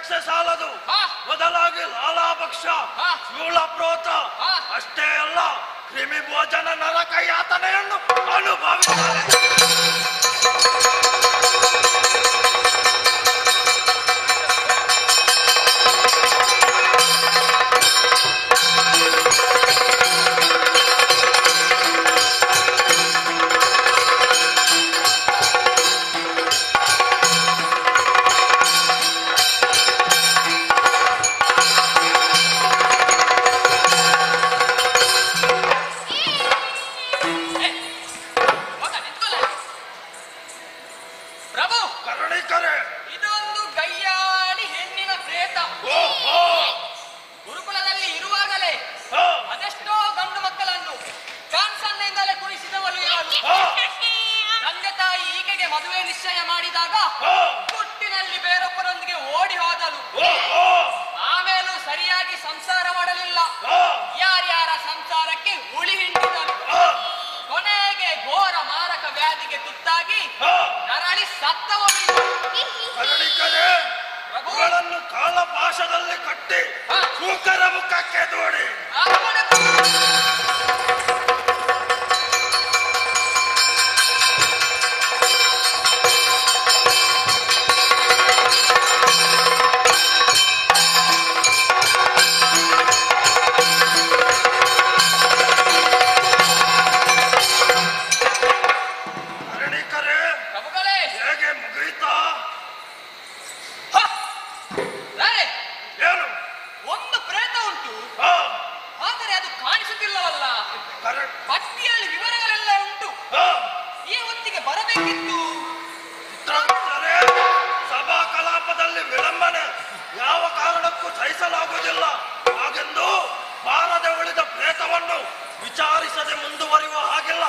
ರಕ್ಷೆ ಸಾಲದು, ಬದಲಾಗಿ ಲಾಲಾಭಕ್ಷ, ಶೂಲಪ್ರೋತ, ಅಷ್ಟೇ ಅಲ್ಲ ಕ್ರಿಮಿ ಭೋಜನ ನರಕ ಯಾತನೆಯನ್ನು ಅನುಭವಿಸಿದ್ದಾರೆ. ಪ್ರಭು, ಕರುಣಿಕರೇ, ಇದೊಂದು ಗಯ್ಯಾಳಿ ಹೆಣ್ಣಿನ ಪ್ರೇತ. ಗುರುಕುಲದಲ್ಲಿ ಇರುವಾಗಲೇ ಅದೆಷ್ಟೋ ಗಂಡು ಮಕ್ಕಳನ್ನು ಕಾನ್ಸನ್ನಿಂದಲೇ ಕುಣಿಸಿದವಳು ಇವಳು. ತಂದೆ ತಾಯಿ ಈಕೆಗೆ ಮದುವೆ ನಿಶ್ಚಯ ಮಾಡಿದಾಗ ಹುಟ್ಟಿನಲ್ಲಿ ಬೇರೊಬ್ಬರೊಂದಿಗೆ ಓಡಿ ಹೋದಳು. ಆಮೇಲೂ ಸರಿಯಾಗಿ ಸಂಸಾರ ಮಾಡಲಿಲ್ಲ. ಯಾರ್ಯಾರ ಸಂಸಾರಕ್ಕೆ ಹುಳಿ ಹಿಂಡಿದಳು. ಕೊನೆಗೆ ಘೋರ ಮಾರಕ ವ್ಯಾಧಿಗೆ ತುತ್ತಾಗಿ ನರಳಿ ಸತ್ತವಳು. ಕರುಣಿಕರೇ, ಪ್ರಭುಗಳನ್ನು ಕಾಲಪಾಶದಲ್ಲಿ ಕಟ್ಟಿ ಸೂಕರ ಮುಖಕ್ಕೆ ದೂಡಿ. ಕರುಣಿಕರೇ, ಪ್ರಭುಗಳೇ, ಹೇಗೆ ಮುಗಿಯಿತಾ? ರಾಣೆ, ಏನು? ಒಂದು ಪ್ರೇತ ಉಂಟು, ಆದರೆ ಅದು ಕಾಣಿಸುತ್ತಿಲ್ಲವಲ್ಲ. ಪಟ್ಟಿಯಲ್ಲಿ ವಿವರಗಳೆಲ್ಲ ಉಂಟು. ಈ ಹೊತ್ತಿಗೆ ಬರಬೇಕಿತ್ತು. ಚಿತ್ರಗುಪ್ತರೇ, ಸಭಾ ಕಲಾಪದಲ್ಲಿ ವಿಳಂಬನೆ ಯಾವ ಕಾರಣಕ್ಕೂ ಸಹಿಸಲಾಗುವುದಿಲ್ಲ. ಹಾಗೆಂದು ಬಾರದೆ ಉಳಿದ ಪ್ರೇತವನ್ನು ವಿಚಾರಿಸದೆ ಮುಂದುವರಿಯುವ ಹಾಗಿಲ್ಲ.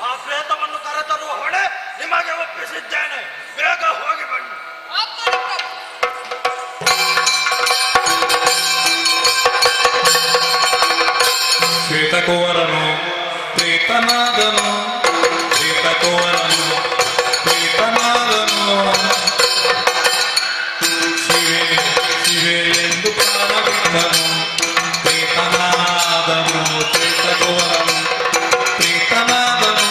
ಆ ಪ್ರೇತವನ್ನು ಕರೆತರುವ ಹೊಣೆ ನಿಮಗೆ ಒಪ್ಪಿಸಿದ್ದೇನೆ. ಬೇಗ ಹೋಗಿ ಬನ್ನಿ. ಶ್ವೇತಕುವರನು ಪ್ರೀತನಾದನು, ಶ್ವೇತಕುವರನು ಪ್ರೀತನಾದನು, ಶಿವೆ ಶಿವೆ ಎಂದು ಪ್ರಾಣಬಿಟ್ಟನು, ಪ್ರೀತನಾದನು, ಶ್ವೇತಕುವರನು ಪ್ರೀತನಾದನು.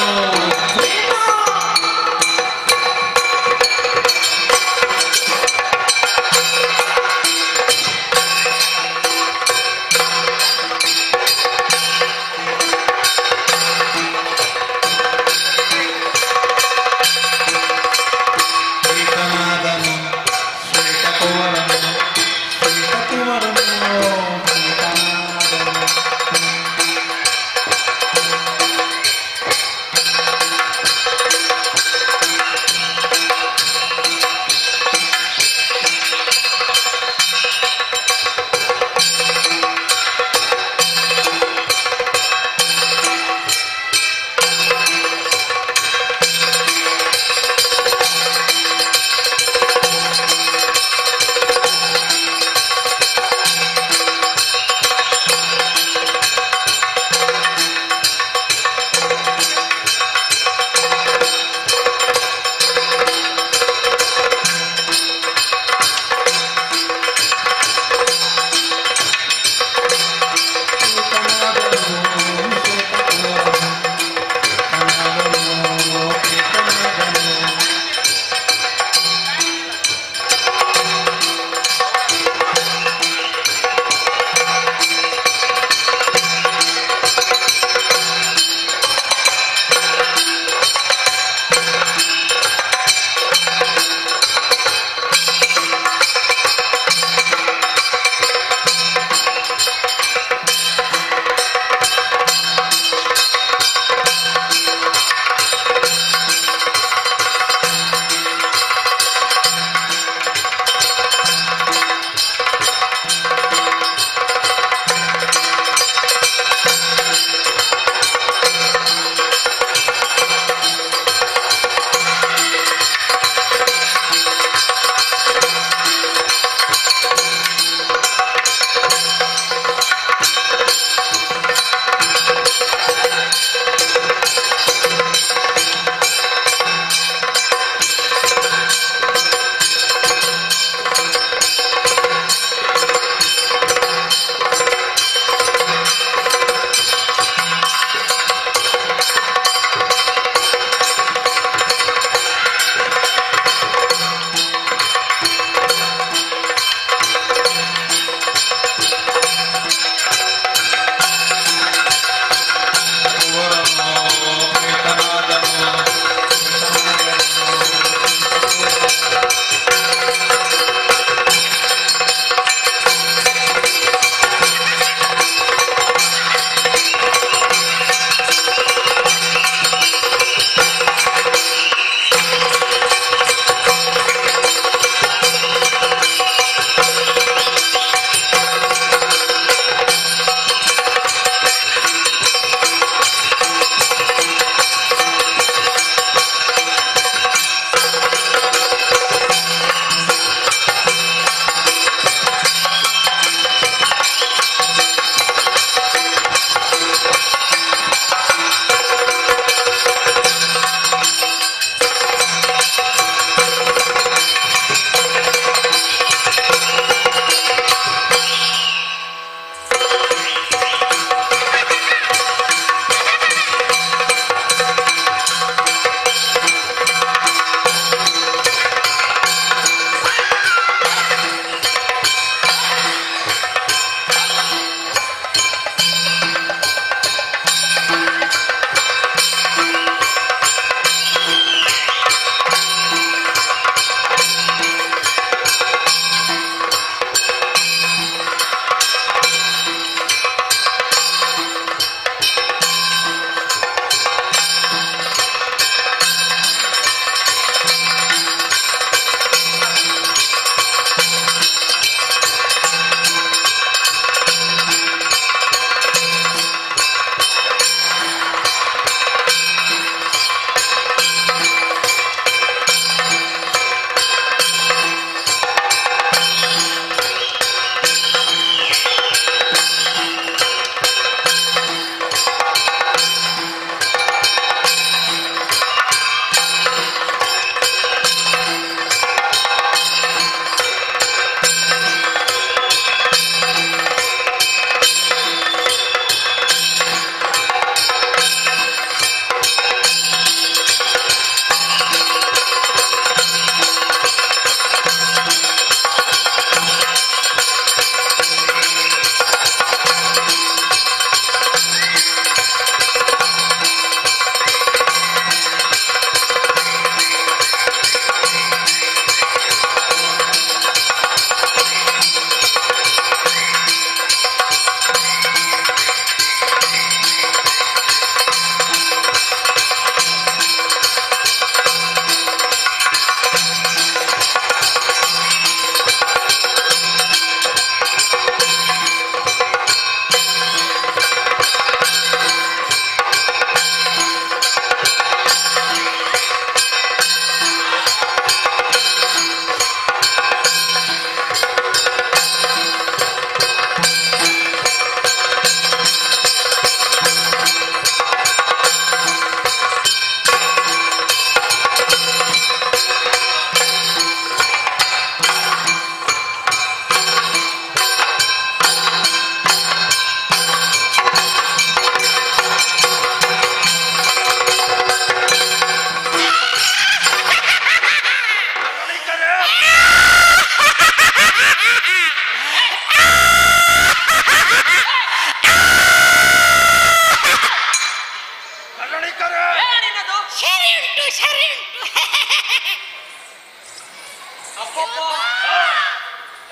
ಅಪ್ಪಪ್ಪ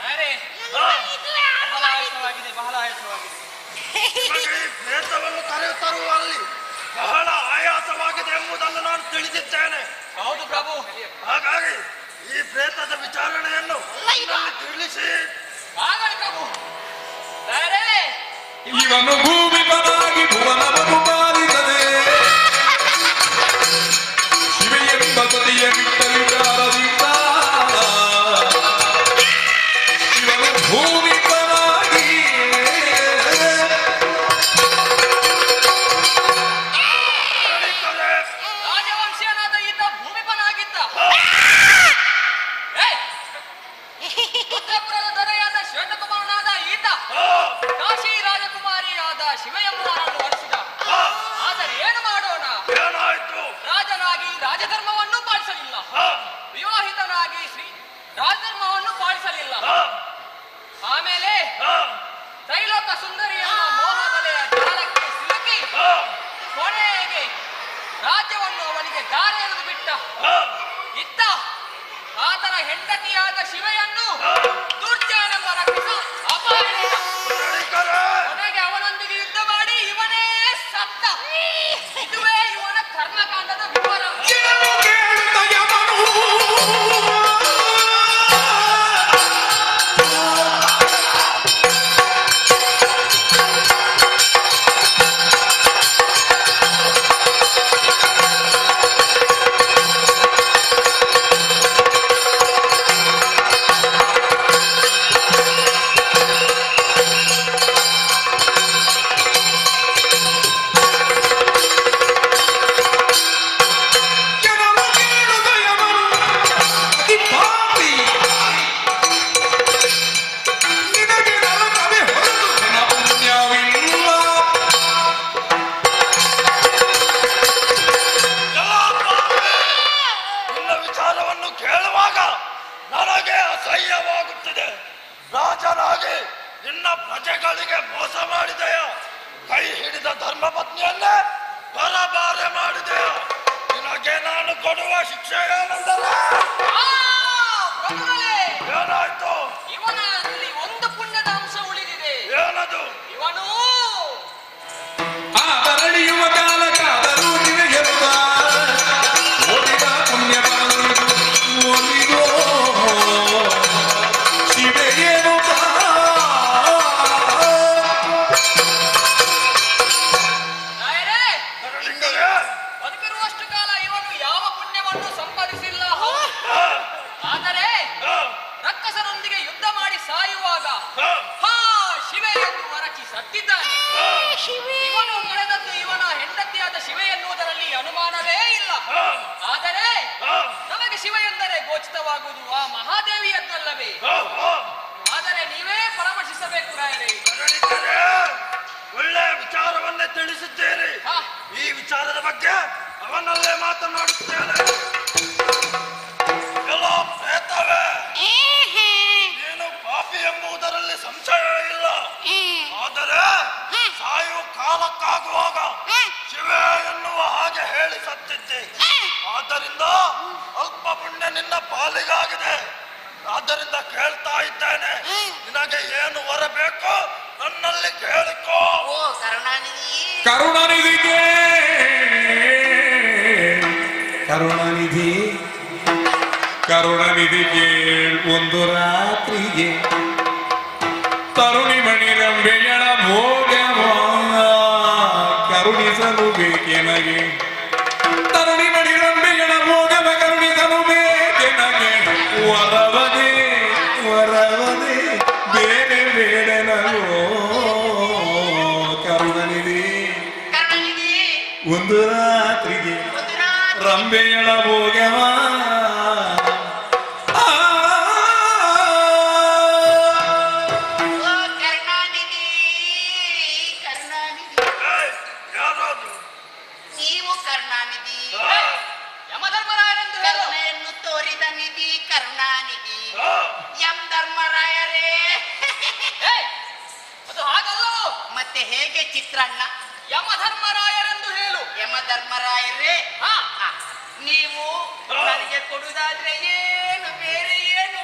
ಅರೆ ಬಹಳ ಆಯಾಸವಾಗಿದೆ, ಬಹಳ ಆಯಾಸವಾಗಿದೆ. ನಿಮಗೆ ಈ ಪ್ರೇತವನ್ನು ಕರೆಯುತ್ತರುವಲ್ಲಿ ಬಹಳ ಆಯಾಸವಾಗಿದೆ ಎಂಬುದನ್ನು ನಾನು ತಿಳಿದಿದ್ದೇನೆ. ಹೌದು ಪ್ರಭು. ಹಾಗಾಗಿ ಈ ಪ್ರೇತದ ವಿಚಾರಣೆಯನ್ನು ನನ್ನಲ್ಲಿ ತಿಳಿಸಿ. ಆಗಲಿ ಪ್ರಭು. ಅರೆ ಇವನು ಭೂಮಿ ಬನಾಗಿ ಭುವನವನ್ನು ಪಾಲಿಸದೆ ಶಿವ ಎಂಬ ಸತಿಯ ಬಿಟ್ಟಲಿದ್ದಾರದಿಂದ ಇವನು ಭೂಮಿ ಬನಾಗಿ ರಾಜವಂಶೀಯನಾದ ಈತ ಭೂಮಿಪನಾಗಿದ್ದ. ಉತ್ತರಪುರದ ದೊರೆಯಾದ ಶ್ವೇತಕುಮಾರನಾದ ಈತ ಕಾಶಿ ರಾಜಕುಮಾರಿಯಾದ ಶಿವ ಎಂಬುವರನ್ನು ವರಿಸಿದ. ಆದರೆ ಏನು ಮಾಡೋಣ, ರಾಜನಾಗಿ ರಾಜಧರ್ಮವನ್ನು ಪಾಲಿಸಲಿಲ್ಲ, ವಿವಾಹಿತನಾಗಿ ರಾಜಧರ್ಮವನ್ನು ಪಾಲಿಸಲಿಲ್ಲ. ಆಮೇಲೆ ತ್ರೈಲೋಕ ಸುಂದರಿಯ ಮೋಹಬಲೆಯ ಜಾಲಕ್ಕೆ ಸಿಲುಕಿ ಕೊನೆಗೆ ರಾಜ್ಯವನ್ನು ಅವನಿಗೆ ದಾರ ಎಳೆದು ಬಿಟ್ಟ. ಇತ್ತ ಆತನ ಹೆಂಡತಿಯಾದ ಶಿವೆಯನ್ನು ದುರ್ಜಯನೆಂಬ ರಕ್ಷಸ ಅಪಹರಿಸಿದ. ಕೊನೆಗೆ ಅವನೊಂದಿಗೆ ಯುದ್ಧ ಮಾಡಿ ಇವನೇ ಸತ್ತ. ಇದುವೇ ಇವನ ಕರ್ಮಕಾಂಡದ ವಿವರ. ರಾಜನಾಗಿ ನಿನ್ನ ಪ್ರಜೆಗಳಿಗೆ ಮೋಸ ಮಾಡಿದೆಯ, ಕೈ ಹಿಡಿದ ಧರ್ಮಪತ್ನಿಯನ್ನೇ ಬರಬಾರೆ ಮಾಡಿದೆಯ. ನಿನಗೆ ನಾನು ಕೊಡುವ ಶಿಕ್ಷೆ ಏನೆಂದರೆ ಏನಾಯ್ತು? ಇವನಲ್ಲಿ ಒಂದು ಪುಣ್ಯದ ಅಂಶ ಉಳಿದಿದೆ. ಏನದು? ಇವನು ಆದರಳಿಯುವ ಕಾಲಕ್ಕಾದರೂ ನಿನಗೆಲ್ಲ ಓದಿದ ಪುಣ್ಯ ಓದಿದೋ ಶಿವೆಯೇನು ಬದುಕಿರುವಷ್ಟು ಕಾಲ ಇವನು ಯಾವ ಪುಣ್ಯವನ್ನು ಸಂಪಾದಿಸಿಲ್ಲ. ಆದರೆ ರಕ್ಕಸರೊಂದಿಗೆ ಯುದ್ಧ ಮಾಡಿ ಸಾಯುವಾಗ ಶಿವೆ ಎಂದು ಹೊರಚಿ ಸತ್ತಿದ್ದಾನೆ. ಇವನು ಕಳೆದದ್ದು ಇವನ ಹೆಂಡತಿಯಾದ ಶಿವೆ ಎನ್ನುವುದರಲ್ಲಿ ಅನುಮಾನವೇ ಇಲ್ಲ. ಆದರೆ ನಮಗೆ ಶಿವ ಎಂದರೆ ಗೋಚಿತವಾಗುವುದು ಆ ಮಹಾದೇವಿಯದ್ದಲ್ಲವೇ? ಆದರೆ ನೀವೇ ಪರಾಮರ್ಶಿಸಬೇಕು ರಾಯರೇ. ಒಳ್ಳೆ ವಿಚಾರವನ್ನೇ ತಿಳಿಸಿದ್ದೇನೆ. ಈ ವಿಚಾರದ ಬಗ್ಗೆ ಅವನಲ್ಲೇ ಮಾತನಾಡುತ್ತೇನೆ. ಎಲ್ಲೋ ಪ್ರೇತವೇ, ನೀನು ಪಾಪಿ ಎಂಬುದರಲ್ಲಿ ಸಂಶಯ ಇಲ್ಲ. ಆದರೆ ಸಾಯುವ ಕಾಲಕ್ಕಾಗುವಾಗ ಶಿವೆ ಎನ್ನುವ ಹಾಗೆ ಹೇಳಿ ಸತ್ತಿದ್ದೆ. ಆದ್ದರಿಂದ ಅಲ್ಪ ಪುಣ್ಯ ನಿನ್ನ ಪಾಲಿಗಾಗಿದೆ. ಆದ್ದರಿಂದ ಕೇಳ್ತಾ ಇದ್ದೇನೆ, ನಿನಗೆ ಏನು ವರ ಬೇಕು ನನ್ನಲ್ಲಿ ಕೇಳಿಕೋ. ಕರುಣಾನಿಧಿಗೆ ಕರುಣಾನಿಧಿಗೆ ಒಂದು ರಾತ್ರಿಗೆ ತರುಣಿ ಮಣಿರಂಬೆಯಳ ಭೋಗವ ಕರುಣಿಸಲು ಬೇಕೆನಗೆ. ತರುಣಿ ಮಣಿರಂಬೆಯಳ ಭೋಗವ ಕರುಣಿಸಲು ಬೇಕೆನಗೆ. ವರವದೆ ಬೇರೆ ಬೇಡನೋ ಕರುಣನಿಧಿ ಒಂದು ರಾತ್ರಿಗೆ ರಂಬೆಯಳ ಭೋಗವ ನೀವು ಕರುಣಾನಿಧಿ, ಯಮಧರ್ಮರಾಯರೆಂದು ಕರುಣೆಯನ್ನು ತೋರಿದ ನಿಧಿ ಕರುಣಾನಿಧಿ. ಯಮ ಧರ್ಮರಾಯರೇ, ಅದು ಹಾಗಲ್ಲೋ. ಮತ್ತೆ ಹೇಗೆ ಚಿತ್ರಣ್ಣ? ಯಮಧರ್ಮರಾಯರೆಂದು ಹೇಳು. ಯಮಧರ್ಮರಾಯರೇ, ನೀವು ನನಗೆ ಕೊಡುವುದಾದ್ರೆ ಏನು ಬೇರೆ ಏನು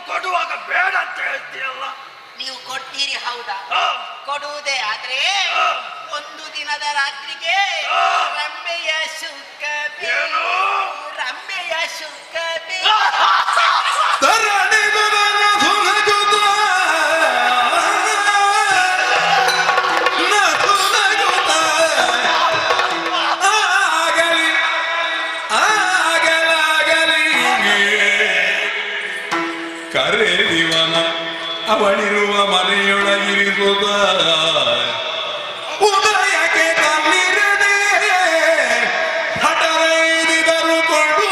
ಕೊಡುವಾಗ ಬೇಡ ಅಂತ ಹೇಳ್ತೀಯಲ್ಲ. ನೀವು ಕೊಡ್ತೀರಿ ಹೌದಾ? ಕೊಡುವುದೇ ಆದ್ರೆ ಒಂದು ದಿನದ ರಾತ್ರಿಗೆ ರಂಬೆಯ ಸುಖವೇ, ರಂಬೆಯ ಸುಖವೇ. ಕರೆದಿವನ ಅವಳಿರುವ ಮನೆಯೊಳಗಿರಿಸುತ್ತ ಉದಯಕ್ಕೆ ತಮ್ಮಿರದೆ ಹಠರೈದಿದರು ಕೊಂಡು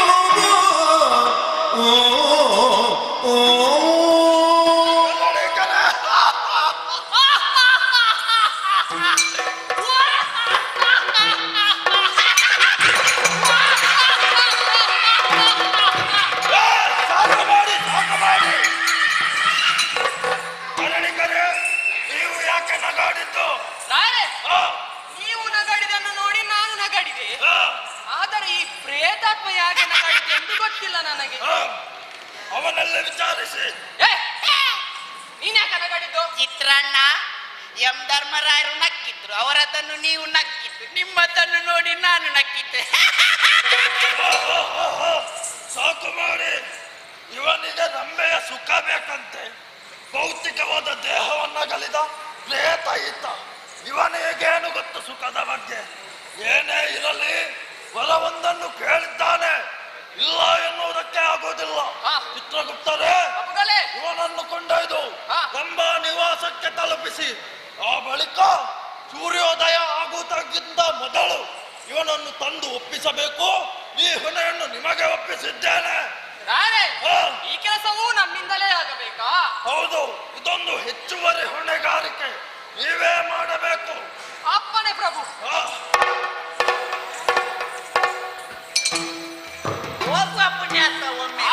ನೀವು ಯಾಕೆ ನಗಾಡಿದ್ದು? ನೀವು ನಗಾಡಿದನ್ನು ನೋಡಿ ನಾನು ನಗಾಡಿದೆ. ಆದರೆ ಈ ಪ್ರೇತಾತ್ಮ ಯಾಕೆ ನಗಾಡಿದೆ ಎಂದು ಗೊತ್ತಿಲ್ಲ ನನಗೆ. ಅವನೆಲ್ಲ ವಿಚಾರಿಸಿ. ನೀನ್ ಯಾಕೆ ನಗಾಡಿದ್ದು? ಚಿತ್ರಣ್ಣ ಎಂ ಧರ್ಮರಾಯರು ನಕ್ಕಿದ್ರು, ಅವರದನ್ನು ನೀವು ನಕ್ಕಿದ್ದು, ನಿಮ್ಮದನ್ನು ನೋಡಿ ನಾನು ನಕ್ಕಿದ್ದೆ. ಸಾಕು ಮಾಡಿ. ಇವನಿಗೆ ರಂಬೆಯ ಸುಖ ಬೇಕಂತೆ. ಭೌತಿಕವಾದ ದೇಹವನ್ನಗಲಿದ ಪ್ರೇತ ಈತ. ಇವನಿಗೇನು ಗೊತ್ತು ಸುಖದ ಬಗ್ಗೆ? ಏನೇ ಇರಲಿ ವರವೊಂದನ್ನು ಕೇಳಿದ್ದಾನೆ, ಇಲ್ಲ ಎನ್ನುವುದಕ್ಕೆ ಆಗೋದಿಲ್ಲ. ಚಿತ್ರಗುಪ್ತರೇ, ಇವನನ್ನು ಕೊಂಡೊಯ್ದು ಕಂಬ ನಿವಾಸಕ್ಕೆ ತಲುಪಿಸಿ, ಆ ಬಳಿಕ ಸೂರ್ಯೋದಯ ಆಗುವುದಕ್ಕಿಂತ ಮೊದಲು ಇವನನ್ನು ತಂದು ಒಪ್ಪಿಸಬೇಕು. ಈ ಹೊಣೆಯನ್ನು ನಿಮಗೆ ಒಪ್ಪಿಸಿದ್ದೇನೆ. ಈ ಕೆಲಸವೂ ನಮ್ಮಿಂದಲೇ ಆಗಬೇಕಾ? ಹೌದು, ಇದೊಂದು ಹೆಚ್ಚುವರಿ ಹೊಣೆಗಾರಿಕೆ, ನೀವೇ ಮಾಡಬೇಕು. ಅಪ್ಪನೇ ಪ್ರಭು. ಹೋಗುವ ಪುಣ್ಯಾತ್ಮ ಒಮ್ಮೆ.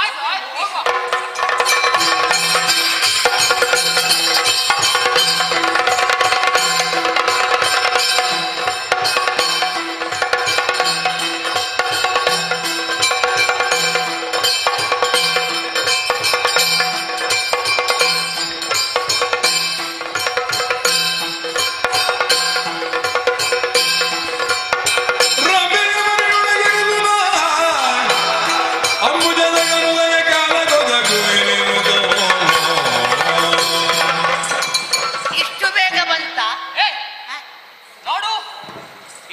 ಇಷ್ಟು ಬೇಗ ಬಂತ? ನೋಡು,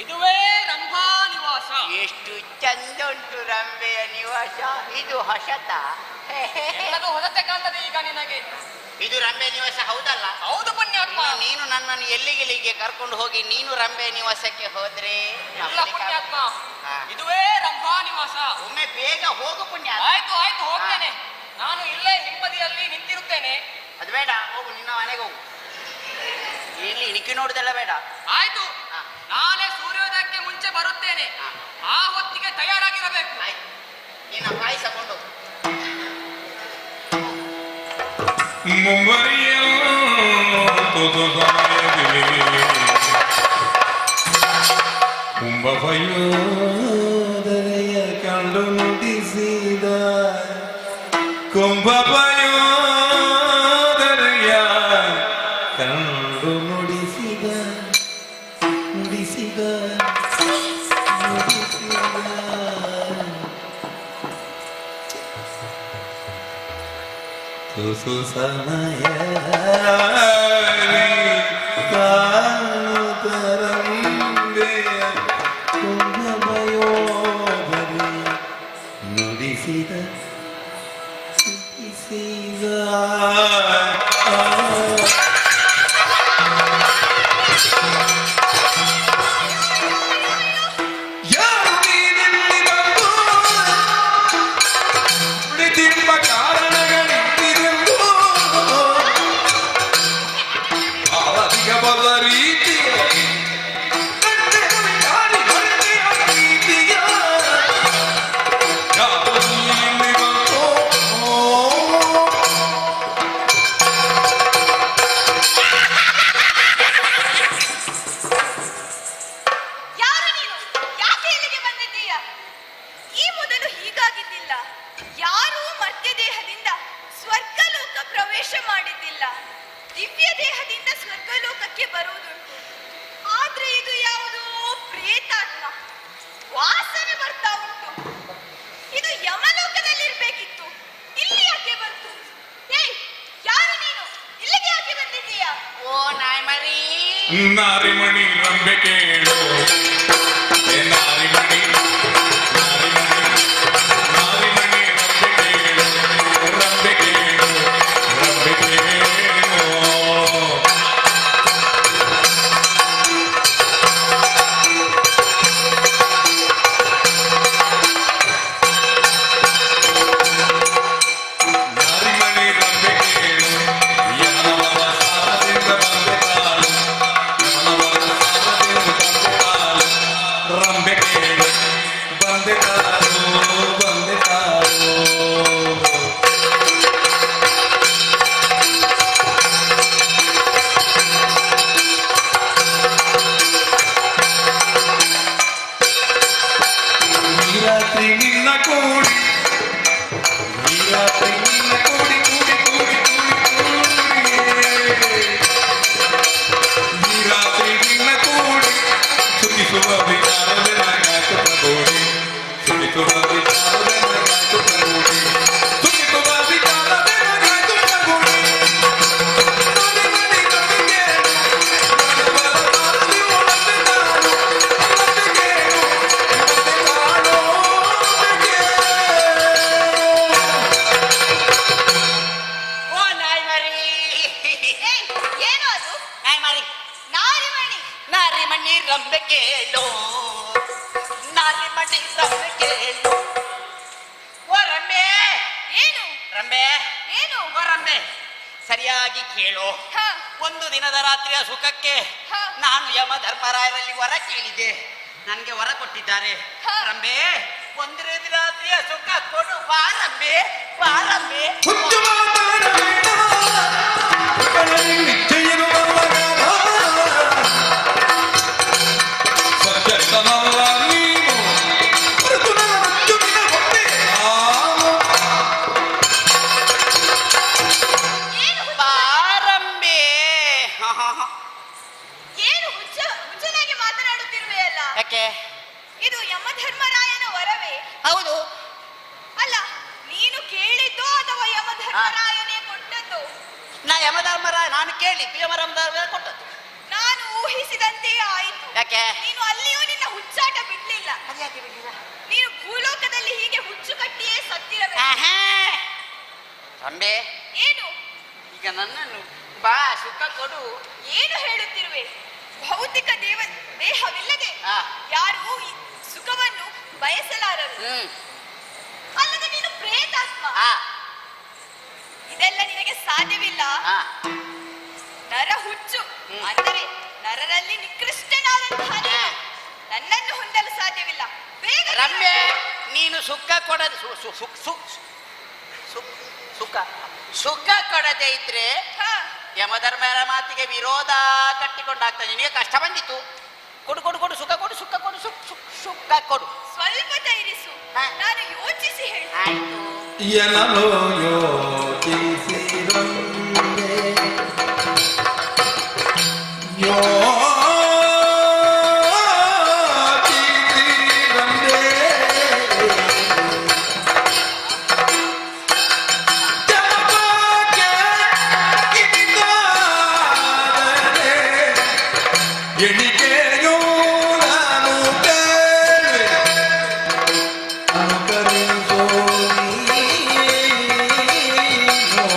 ಇದುವೇ ರಂಭಾ ನಿವಾಸ. ಎಷ್ಟು ಚಂದ ಉಂಟು ರಂಬೆಯ ನಿವಾಸ. ಇದು ಹೊಸತ? ಎಲ್ಲದೂ ಹೊಸತೆ ಕಾಣ್ತದೆ ಈಗ ನಿನಗೆ. ಇದು ರಂಬೆ ನಿವಾಸ ಹೌದಲ್ಲ? ಹೌದು ಪುಣ್ಯಾತ್ಮ. ನೀನು ನನ್ನನ್ನು ಎಲ್ಲಿಗೆಲ್ಲಿಗೆ ಕರ್ಕೊಂಡು ಹೋಗಿ ನೀನು ರಂಬೆ ನಿವಾಸಕ್ಕೆ ಹೋದ್ರೆ ಇಲ್ಲ ಪುಣ್ಯಾತ್ಮ, ಇದುವೇ ರಂಭಾ ನಿವಾಸ. ಒಮ್ಮೆ ಬೇಗ ಹೋಗು ಪುಣ್ಯಾತ್ಮ. ಆಯ್ತು ಆಯ್ತು, ಹೋಗ್ತೇನೆ. ನಾನು ಇಲ್ಲೇ ಹಿಂಬದಿಯಲ್ಲಿ ನಿಂತಿರುತ್ತೇನೆ. ಅದು ಬೇಡ, ಹೋಗು, ನಿನ್ನ ಮನೆಗೆ ಹೋಗು. ಇಲ್ಲಿ ಇಣಿಕಿ ನೋಡುದೆಲ್ಲ ಬೇಡ. ಆಯ್ತು, ನಾಳೆ ಸೂರ್ಯೋದಯಕ್ಕೆ ಮುಂಚೆ ಬರುತ್ತೇನೆ. ಆ ಹೊತ್ತಿಗೆ ತಯಾರಾಗಿರಬೇಕು. ನಿನ್ನ ಪಾಯಸ ಕೊಂಡು ಮುಂಬರಿಯ ಕುಂಭಪಯೋದರೆಯ ಕಂಡು ನುಡಿಸಿದ ಕುಂಭಪಯೋದರೆಯ ಕಂಡು ನುಡಿಸಿದ ನುಡಿಸಿದ ತುಸು ಸಮಯ ಕಾಣುತ್ತರಂಬೆಯ ಕುಂಭಮಯೋಧರಿ ನುಡಿಸಿದ ಸುಖಿಸಿದ ಯಾರು ನೀನಿಲ್ಲಿ ಬಂದು ಉಳಿದಿರುವ ಕಾರಣಗಳಿಂದಿರೆಂದು ಅವಧಿಗ ಬದ ರೀತಿಯ ಯಾರು ನೀನಿಲ್ಲಿ ಬಂದು ಯಾರು ನೀನು? ಯಾಕೆ ಇಲ್ಲಿಗೆ ಬಂದಿದ್ದೀಯ? ಈ ಮೊದಲು ಹೀಗಾಗಿದ್ದಿಲ್ಲ. ಯಾರೂ ಮರ್ತ್ಯ ದೇಹದಿಂದ ಸ್ವರ್ಗಲೋಕ ಪ್ರವೇಶ ಮಾಡಿದ್ದಿಲ್ಲ. ದಿವ್ಯ ದೇಹದಿಂದ ಸ್ವರ್ಗಲೋಕಕ್ಕೆ ಬರುವುದುಂಟು. ಆದ್ರೆ ಇದು ಯಾವುದೋ ಪ್ರೇತಾತ್ಮ. ವಾಸನೆ ಬರ್ತಾ ಉಂಟು. ಇದು ಯಮಲೋಕದಲ್ಲಿರ್ಬೇಕಿತ್ತು. ಇಲ್ಲಿ ಯಾಕೆ ಬಂತು? ಏಯ್, ಯಾರು ನೀನು? ಇಲ್ಲಿಗೆ ಯಾಕೆ ಬಂದಿದ್ದೀಯಾ? ಓ ನಾಯ್ಮರಿ, ನಾರಿಮಣಿ ರಂಬೆ ಕೇಳು, ಏ ನಾರಿಮಣಿ, ನಾರಿಮಣಿ, ನಾರಿಮಣಿ ರಂಬೆ ಕೇಳು, ರಂಬೆ ಕೇಳು, ನಾರಿಮಣಿ ರಂಬೆ ಕೇಳು, ಯಮನವರ ಸಾರದಿಂದ ಬಂದೆ ತಾಳು, ಯಮನವರ ಸಾರದಿಂದ ಬಂದೆ ತಾಳು, ರಂಬೆ ಕೇಳು, ಬಂದೆ ತಾಳು, ಬಂದೆ ತಾಳು. ಈ ರಾತ್ರಿ ನಿನ್ನ ಕೂಡಿ, ಈ ರಾತ್ರಿ ನಿನ್ನ ಕೂಡಿ ಕೂಡಿ ಕೂಡಿ ಕೂಡಿ ಕೂಡಿ, ಈ ರಾತ್ರಿ ನಿನ್ನ ಕೂಡಿ ಸುಖಿಸುವ ವಿಚಾರವೇ ನನಗಾಯ್ತು ಪ್ರಗೋಡಿ, ಸುಖಿಸುವ ವಿಚಾರವೇ ನನಗಾಯ್ತು ಪ್ರಗೋಡಿ, ಸುಖಿಸುವ ವಿಚಾರವೇ ನನಗಾಯ್ತು ಪ್ರಗೋಡಿ. ಮನೆ ಮನೆ ನಮಗೆ ಬಡವರ ಮಾತಿಯು ನಂಬೆ ತಾಳು, ನಂಬಿಕೆಯು ನಂಬೆ ತಾಳು, ಓ ನಾಯ್ಮರಿ, ಏಯ್, ಏನು ಅದು? ನಾಯ್ಮರಿ, ನಾರಿಮಣಿ. ನಾರಿಮಣಿ ರಂಬೆ ಕೇಳು, ನಾರಿಮಣಿ ರಂಬೆ ಕೇಳು. ಓ ರಂಬೆ, ಏನು? ರಂಬೆ, ಏನು? ಓ ರಂಬೆ, ಸರಿಯಾಗಿ ಕೇಳು. ಹ, ಒಂದು ದಿನದ ರಾತ್ರಿಯ ಸುಖಕ್ಕೆ ಹ. ನಾನು ಯಮ ಧರ್ಮರಾಯರಲ್ಲಿ ವರ ಕೇಳಿದೆ. ನನಗೆ ವರ ಕೊಟ್ಟಿದ್ದಾರೆ. ಹ. ರಂಬೆ, ಒಂದು ರಾತ್ರಿಯ ಸುಖ ಕೊಡು, ಬಾ ರಂಬೆ, ಬಾ ರಂಬೆ. ಹುಚ್ಚು ಮಾತಾಡಬೇಡ, ಕಣ್ಣಲ್ಲಿ ನಿತ್ಯ ಇರುವ ಮಗನ, ಸತ್ಯಕ್ಕನಲ್ಲ ನೀನು, ಹೊರತು ನನ್ನ ಮಚ್ಚುವಿನ ಹೊಟ್ಟೆ ನಾನು. ಏನು? ಬಾ ರಂಬೆ. ಏನು ಹುಚ್ಚನಾಗಿ ಮಾತನಾಡುತ್ತಿರುವೆಯಲ್ಲ? ಯಾಕೆ? ಇದು ಯಮಧರ್ಮರಾಯನ ವರವೇ? ಹೌದು. ಅಲ್ಲ, ನೀನು ಕೇಳಿದ್ದು ಅಥವಾ ಯಮಧರ್ಮರಾಯನೇ ಕೊಟ್ಟದ್ದು? ನಾ ಯಮಧರ್ಮರಾಯ, ನಾನು ಕೇಳಿದ್ದು ಯಮಧರ್ಮರಾಯ ಕೊಟ್ಟದ್ದು. ನಾನು ಊಹಿಸಿದಂತೆಯೇ ಆಯಿತು. ಯಾಕೆ? ನೀನು ಅಲ್ಲಿಯೂ ನಿನ್ನ ಹುಚ್ಚಾಟ ಬಿಡ್ಲಿಲ್ಲ. ಅದ್ಯಾಕೆ ಬಿಡ್ಲಿಲ್ಲ? ನೀನು ಭೂಲೋಕದಲ್ಲಿ ಹೀಗೆ ಹುಚ್ಚು ಕಟ್ಟಿಯೇ ಸತ್ತಿರಬೇಕು. ಆಹಾ. ರಂಬೆ, ಏನು? ಈಗ ನನ್ನನ್ನು ಬಾ ಸುಖ ಕೊಡು. ಏನು ಹೇಳುತ್ತಿರುವೆ? ಭೌತಿಕ ದೇಹವಿಲ್ಲದೆ ಆ. ಯಾರೂ ಈ ಸುಖವನ್ನು ಬಯಸಲಾರರು. ಅಲ್ಲದೆ ನೀನು ಪ್ರೇತಾತ್ಮ. ಇದೆಲ್ಲ ನಿನಗೆ ಸಾಧ್ಯವಿಲ್ಲ. ನರ ಹುಚ್ಚು ಅಂದರೆ ನರರಲ್ಲಿ ನಿಕೃಷ್ಟನಾದಂತಹ ನೀನು ನನ್ನನ್ನು ಹೊಂದಲು ಸಾಧ್ಯವಿಲ್ಲ. ಬೇಗ ರಂಬೆ, ನೀನು ಸುಖ ಕೊಡದೆ ಸುಖ ಸುಖ ಕೊಡದೆ ಇದ್ರೆ ಯಮಧರ್ಮರ ಮಾತಿಗೆ ವಿರೋಧ ಕಟ್ಟಿಕೊಂಡಾಗ್ತದೆ. ನಿನಗೆ ಕಷ್ಟ ಬಂದಿತ್ತು. ಕೊಡು ಕೊಡು ಕೊಡು, ಸುಖ ಕೊಡು, ಸುಖ ಕೊಡು, ಸುಖ ಕೊಡು. ಸ್ವಲ್ಪ ಧೈರ್ಯಿಸು, ನಾನು ಯೋಚಿಸಿ ಹೇಳ್ತೇನೆ. ಆಯ್ತು. ಏನೋ ಯೋಚಿಸಿರಂಬೆ, ಎಣಿಕೆಯೋ ನಾನು ಬೇರೆ ಅನುಕರಿಸೋ ನೀನು.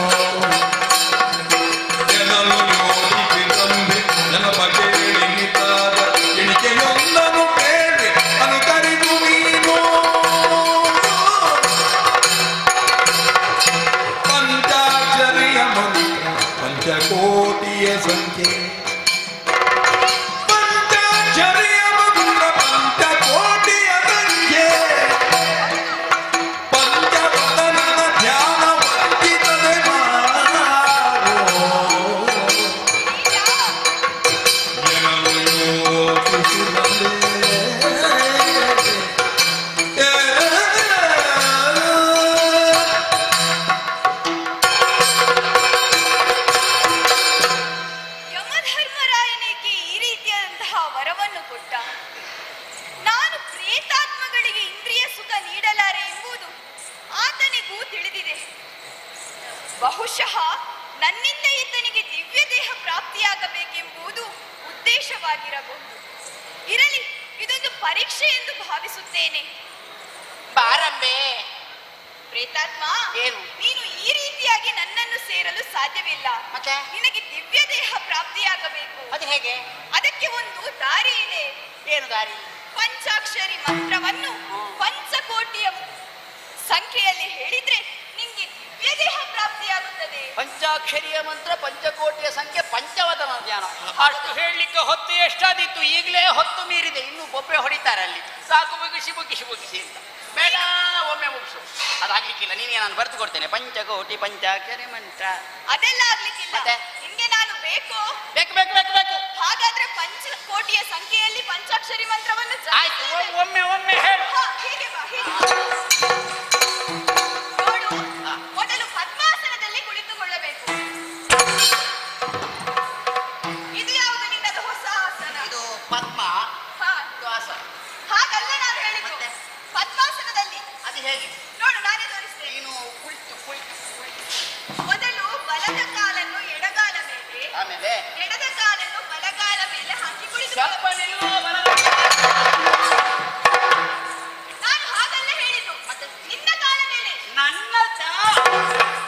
ಬಹುಶಃ ನನ್ನಿಂದ ಈತನಿಗೆ ದಿವ್ಯ ದೇಹ ಪ್ರಾಪ್ತಿಯಾಗಬೇಕೆಂಬುದು ಉದ್ದೇಶವಾಗಿರಬಹುದು. ಇರಲಿ, ಇದೊಂದು ಪರೀಕ್ಷೆ ಎಂದು ಭಾವಿಸುತ್ತೇನೆ. ಬಾರಂಬೆ. ಪ್ರೇತಾತ್ಮ, ಏನು? ನೀನು ಈ ರೀತಿಯಾಗಿ ನನ್ನನ್ನು ಸೇರಲು ಸಾಧ್ಯವಿಲ್ಲ. ಮತ್ತೆ ನಿನಗೆ ದಿವ್ಯ ದೇಹ ಪ್ರಾಪ್ತಿಯಾಗಬೇಕು. ಅದು ಹೇಗೆ? ಅದಕ್ಕೆ ಒಂದು ದಾರಿ ಇದೆ. ಏನು ದಾರಿ? ಪಂಚಾಕ್ಷರಿ ಮಂತ್ರವನ್ನು ಪಂಚಕೋಟಿಯ ಸಂಖ್ಯೆಯಲ್ಲಿ ಹೇಳಿದ್ರೆ ನಿಂಗೆ ದಿವ್ಯ ದೇಹ ಪ್ರಾಪ್ತಿಯಾಗುತ್ತದೆ. ಪಂಚಾಕ್ಷರಿಯ ಮಂತ್ರ, ಪಂಚಕೋಟಿಯ ಸಂಖ್ಯೆ, ಪಂಚವದನ ಜ್ಞಾನ. ಅಷ್ಟು ಹೇಳಲಿಕ್ಕೆ ಹೊತ್ತು ಎಷ್ಟಾದಿತ್ತು, ಈಗಲೇ ಹೊತ್ತು ಮೀರಿದೆ. ಇನ್ನು ಬೊಬ್ಬೆ ಹೊಡಿತಾರೆ ಅಲ್ಲಿ. ಸಾಕು, ಮುಗಿಸಿ ಮುಗಿಸಿ ಮುಗಿಸಿ ಅಂತ. ಬೇಡ, ಒಮ್ಮೆ ಮುಗಿಸು. ಅದಾಗ್ಲಿಕ್ಕಿಲ್ಲ, ನೀನೇ ನಾನು ಬರೆದು ಕೊಡ್ತೇನೆ. ಪಂಚಕೋಟಿ ಪಂಚಾಕ್ಷರಿ ಮಂತ್ರ. ಅದೆಲ್ಲ ಆಗ್ಲಿಕ್ಕಿಲ್ಲ. ಮತ್ತೆ ನಿಮ್ಗೆ ನಾನು ಬೇಕು ಬೇಕು ಬೇಕು ಬೇಕು ಬೇಕು. ಹಾಗಾದ್ರೆ ಪಂಚಕೋಟಿಯ ಸಂಖ್ಯೆಯಲ್ಲಿ ಪಂಚಾಕ್ಷರಿ ಮಂತ್ರವನ್ನು ಆಯ್ತು, ಒಮ್ಮೆ ಒಮ್ಮೆ ಹೇಳು. ಹೀಗೆ ಬಾ, ಹೀಗೆ ನೋಡು. ಮೊದಲು ಪದ್ಮಾಸನದಲ್ಲಿ ಕುಳಿತುಕೊಳ್ಳಬೇಕು. ಇದು ಯಾವುದು ನಿನ್ನದು ಹೊಸ ಆಸನ? ಇದು ಪದ್ಮ. ಇದು ಆಸನ. ಹಾಗಲ್ಲ ನಾನು ಹೇಳಿದ್ದು. ಪದ್ಮಾಸನದಲ್ಲಿ ಅದು ಹೇಗೆ? ನೋಡು, ನಾನೇ ತೋರಿಸ್ತೇನೆ. ನೀನು ಕುಳಿತು ಕುಳಿತು ಕುಳಿತು. ಮೊದಲು ಬಲದ ಕಾಲನ್ನು ಎಡಗಾಲ ಮೇಲೆ, ಆಮೇಲೆ ಎಡದ ಕಾಲನ್ನು ಬಲಗಾಲ ಮೇಲೆ ಹಾಕಿ ಕುಳಿತು. ಸ್ವಲ್ಪ ನಿಲ್ಲುವ ಬಲದ. ನಾನು ಹಾಗಲ್ಲ ಹೇಳಿದ್ದು. ಮತ್ತೆ ನಿನ್ನ ಕಾಲ ಮೇಲೆ. ನನ್ನದ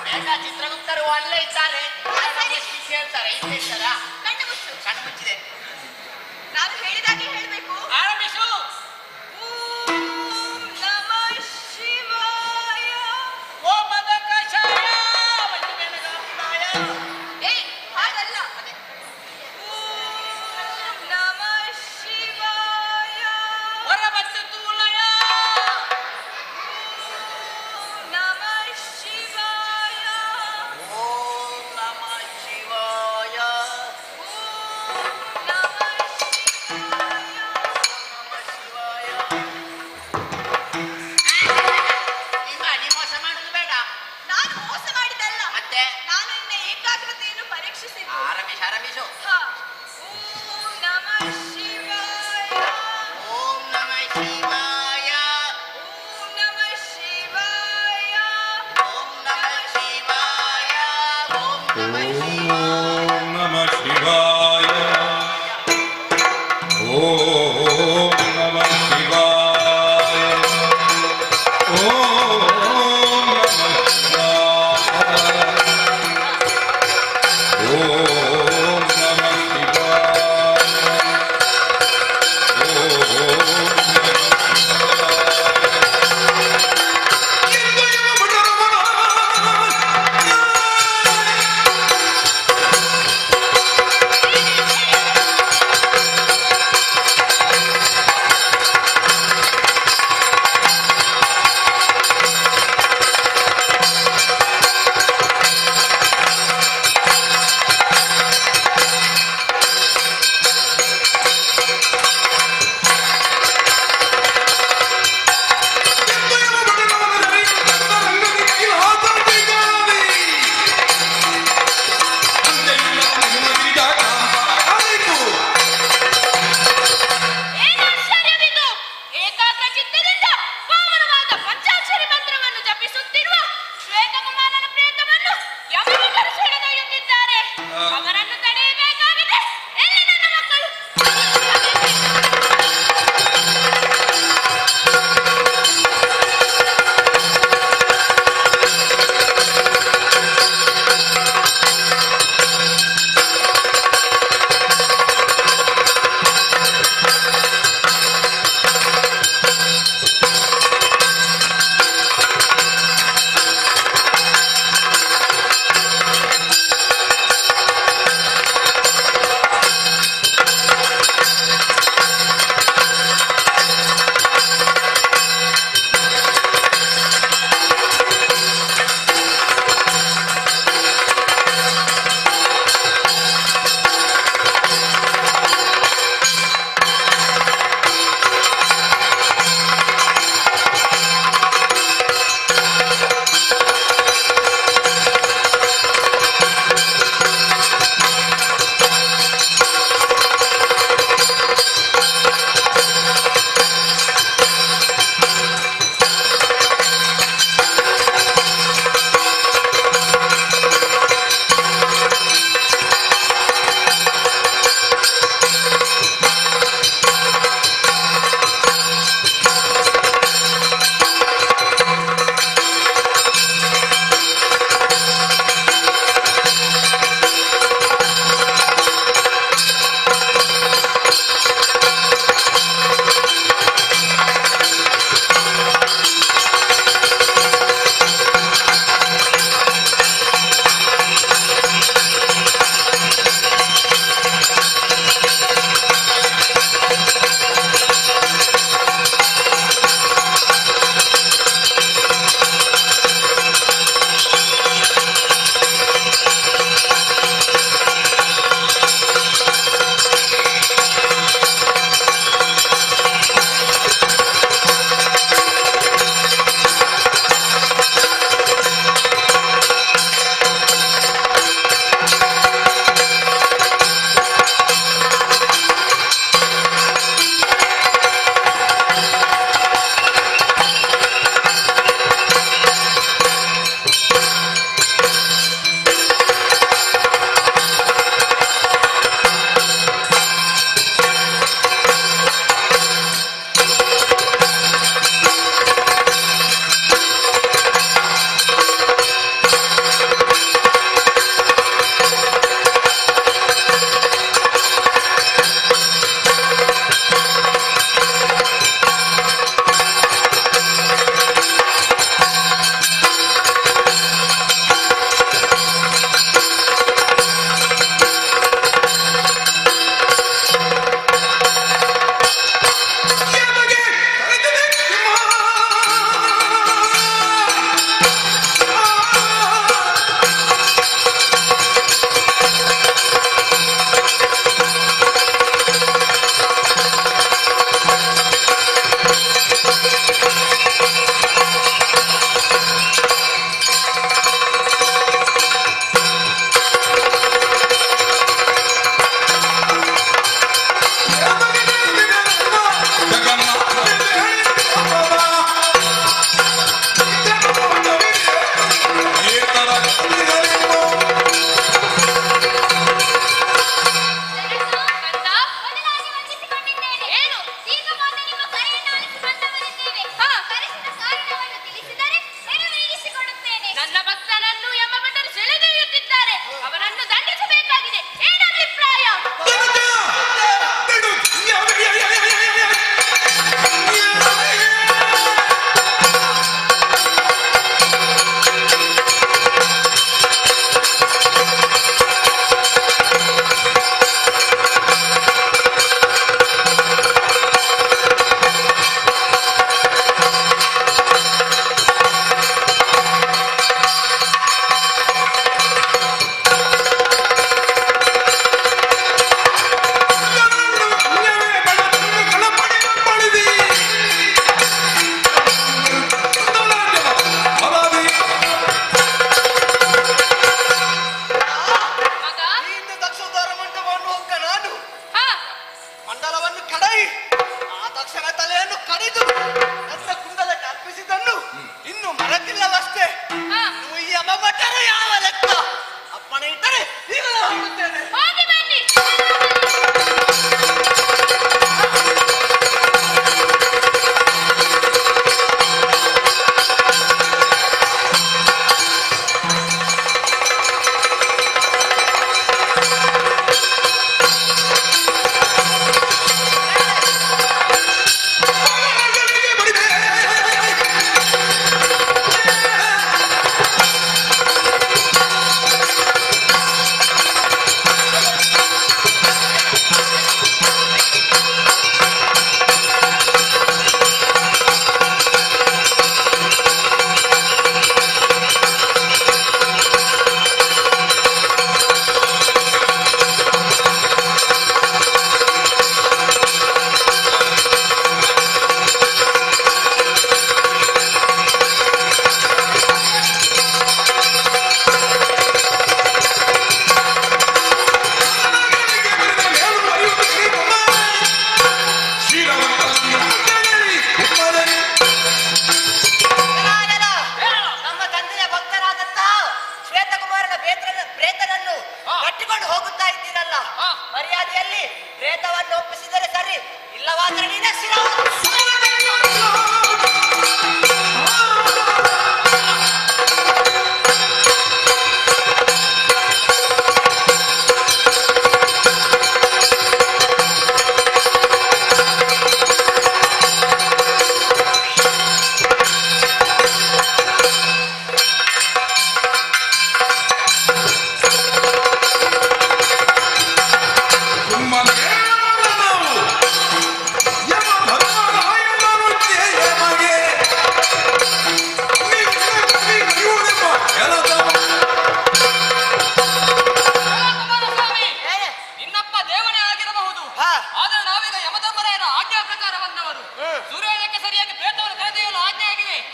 ಬೇಡ, ಚಿತ್ರಗುಪ್ತರು ಅಲ್ಲೇ ಇದ್ದಾರೆ. ಹೇಳ್ತಾರೆ, ಇಲ್ಲಿ ಹೇಳ್ತಾರ. ಕಣ್ಣು ಮುಚ್ಚು. ಕಣ್ಣು ಮುಚ್ಚಿದೆ. ನಾನು ಹೇಳಿದಾಗೆ ಹೇಳಬೇಕು. ಆರಂಭಿಸು. ಓಂ ನಮಃ ಶಿವಾಯ. ಓಮದ ಕಷಾಯ ವಜ್ರ ಬೆನಗಾಂಬಾಯ. ಏಯ್, ಹಾಗಲ್ಲ. ಓಂ ನಮಃ ಶಿವಾಯ. ಹೊರಬತ್ತು ತೂಲಯ. ಓಂ ನಮಃ ಶಿವಾಯ. ಓಂ ನಮಃ ಶಿವಾಯ. ಓಂ ನಮಃ ಶಿವಾಯ.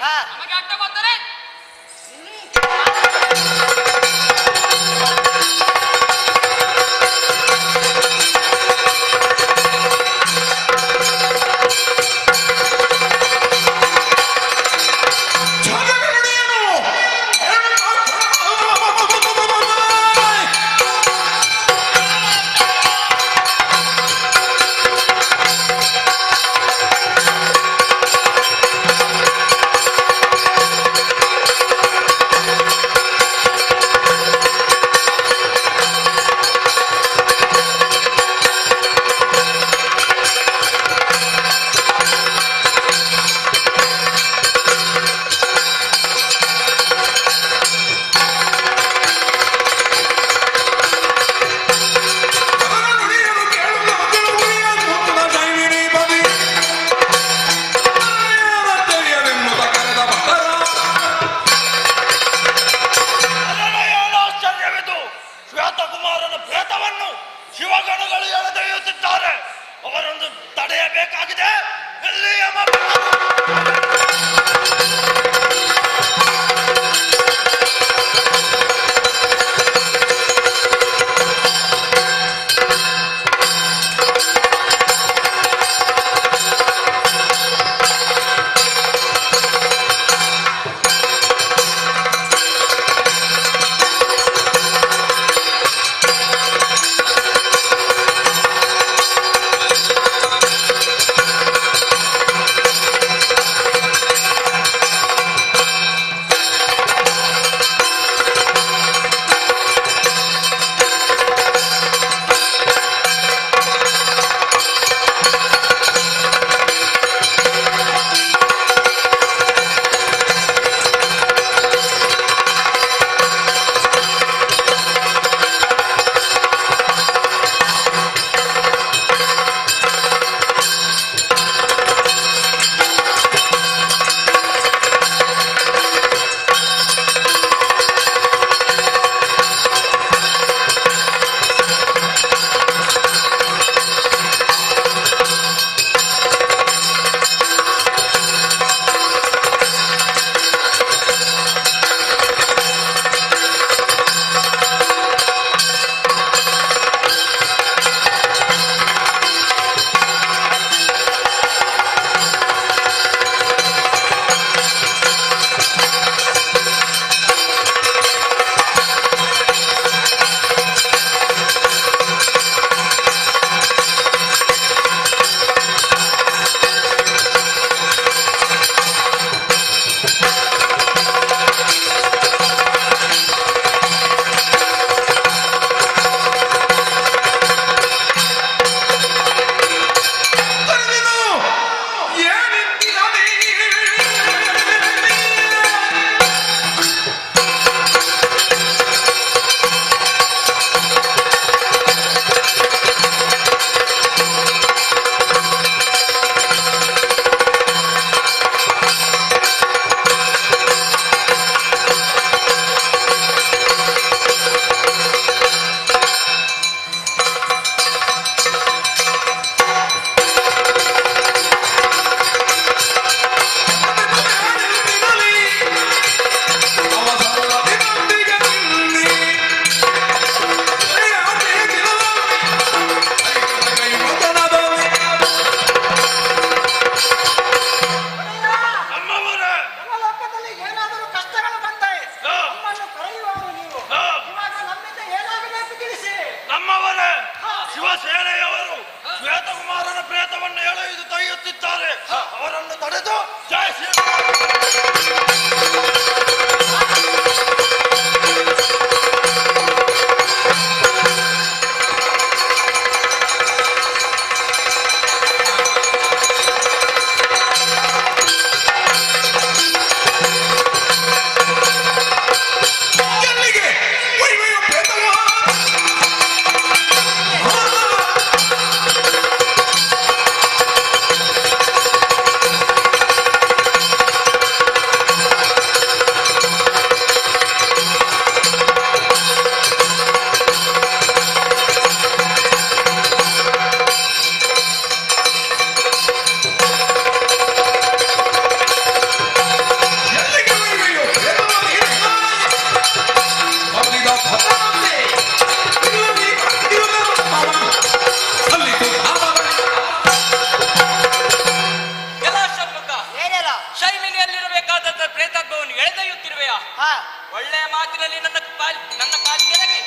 ನಮಗೆ ಅಡ್ಡ ಬಂದರೆ ಒಳ್ಳೆ ಮಾತಿನಲ್ಲಿ ನನ್ನ ಕಾಲಿಗೆ ಎರಗಿ.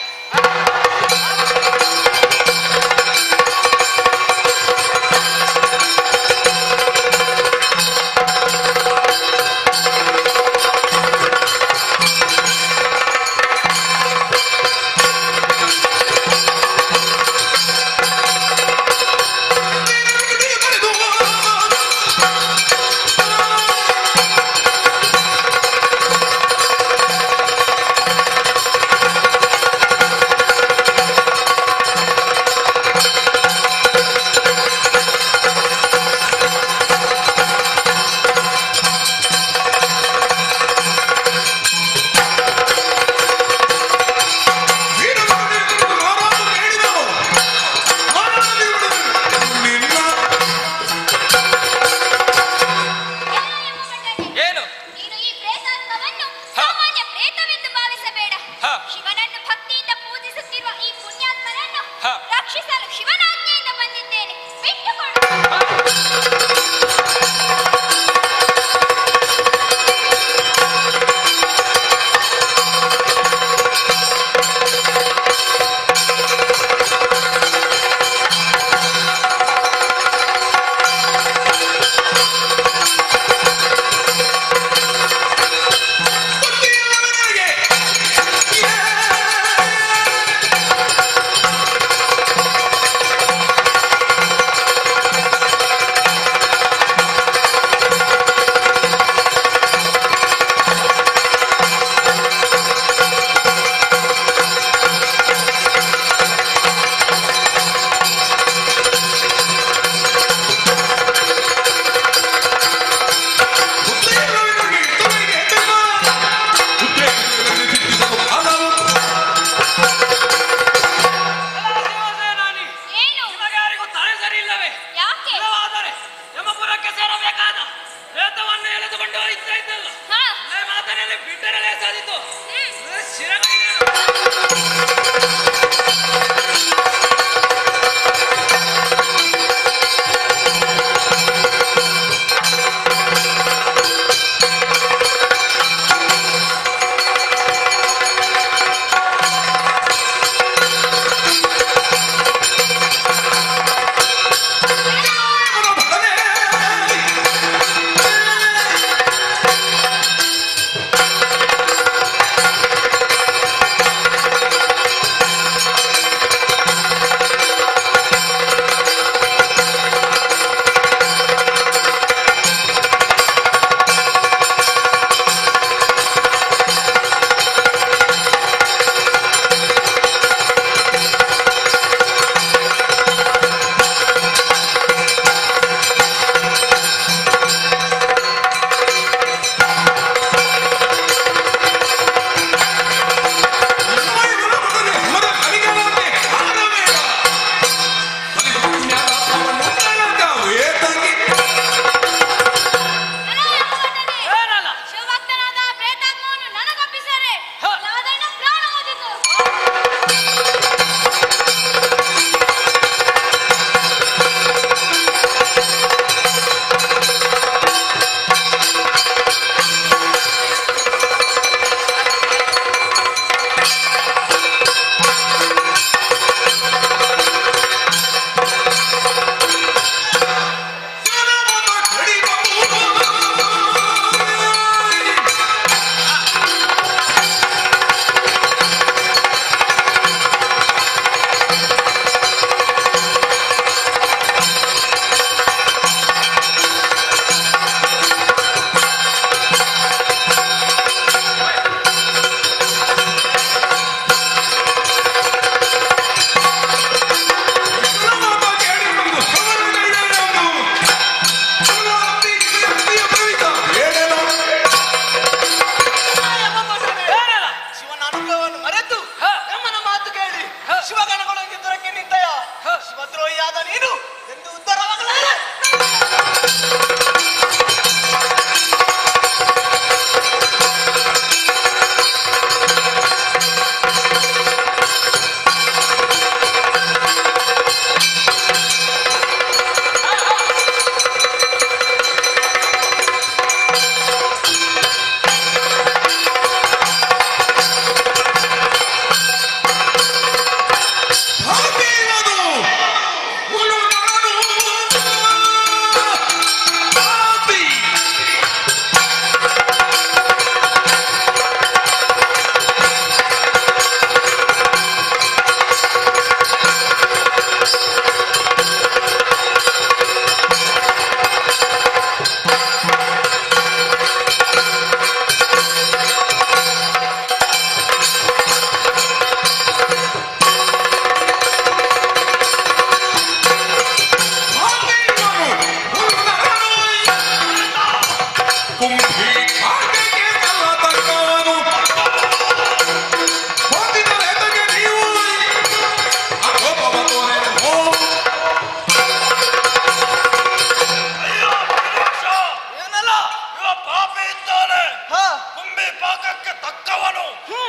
ವಿಭಾಗಕ್ಕೆ ತಕ್ಕವನು.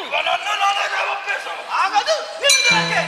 ಇವನನ್ನು ನನಗೆ ಒಪ್ಪಿಸು. ಆಗದು ನಿಮ್ಗೆ.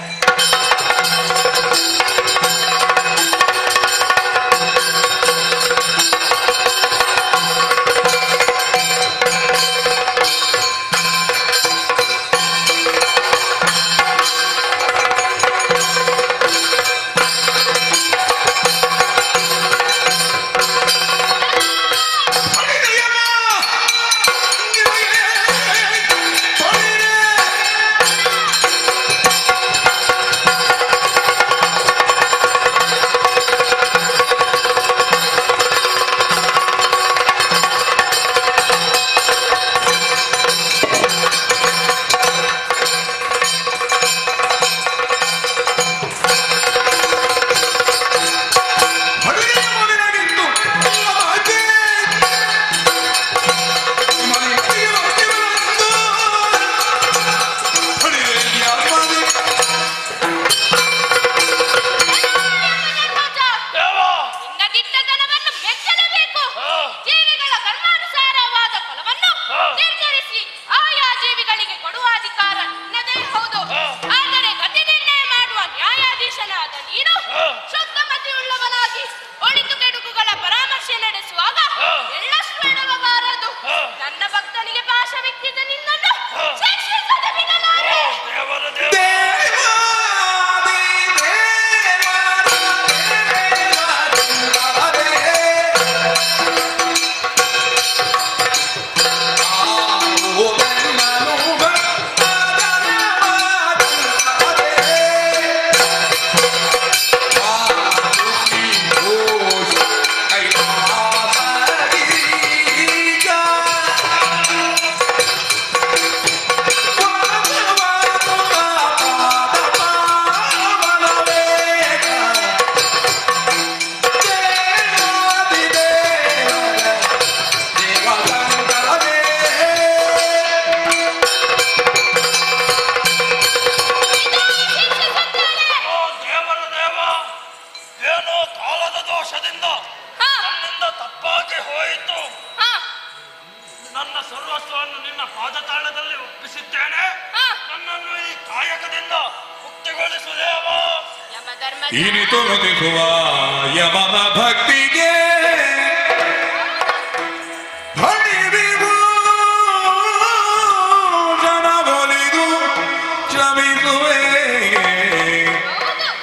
ಇನಿತು ನುತಿಸುವ ಯಮನ ಭಕ್ತಿಗೆ ಜನಬಲಿದು ಕ್ಷಮಿಸುವೆ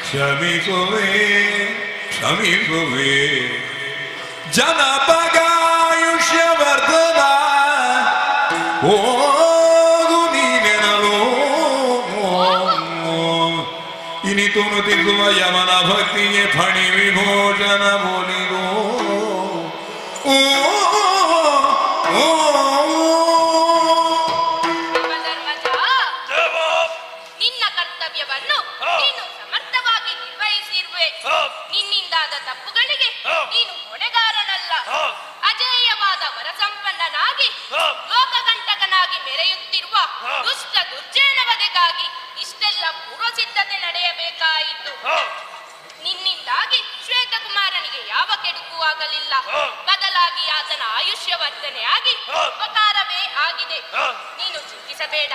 ಕ್ಷಮಿಸುವೆ ಕ್ಷಮಿಸುವೆ ಜನಪಗಾಯುಷ್ಯವರ್ಧನ ಓದು ನೀನೆನಲು ಇನಿತು ನುತಿಸುವ ಯಮನ ಭಕ್ತಿಗೆ ಫಣಿ ವಿಭೋಜನ ಬೋಲಿದು ಓ ನಿನ್ನ ಕರ್ತವ್ಯವನ್ನು ನೀನು ಸಮರ್ಥವಾಗಿ ನಿರ್ವಹಿಸಿರುವೆ. ನಿನ್ನಿಂದಾದ ತಪ್ಪುಗಳಿಗೆ ನೀನು ಹೊಣೆಗಾರನಲ್ಲ. ಅಜೇಯವಾದ ವರಸಂಪನ್ನನಾಗಿ ಲೋಕಕಂಟಕನಾಗಿ ಮೆರೆಯುತ್ತಿರುವ ದುಷ್ಟ ದುರ್ಜಯನ ವಧೆಗಾಗಿ ಇಷ್ಟೆಲ್ಲ ಪೂರ್ವ ಸಿದ್ಧತೆ ನಡೆಯಬೇಕಾಯಿತು. ನಿನ್ನಿಂದಾಗಿ ಶ್ವೇತಕುಮಾರನಿಗೆ ಯಾವ ಕೆಡುಕು ಆಗಲಿಲ್ಲ. ಬದಲಾಗಿ ಆತನ ಆಯುಷ್ಯವರ್ಧನೆಯಾಗಿ ಉಪಕಾರವೇ ಆಗಿದೆ. ನೀನು ಚಿಂತಿಸಬೇಡ.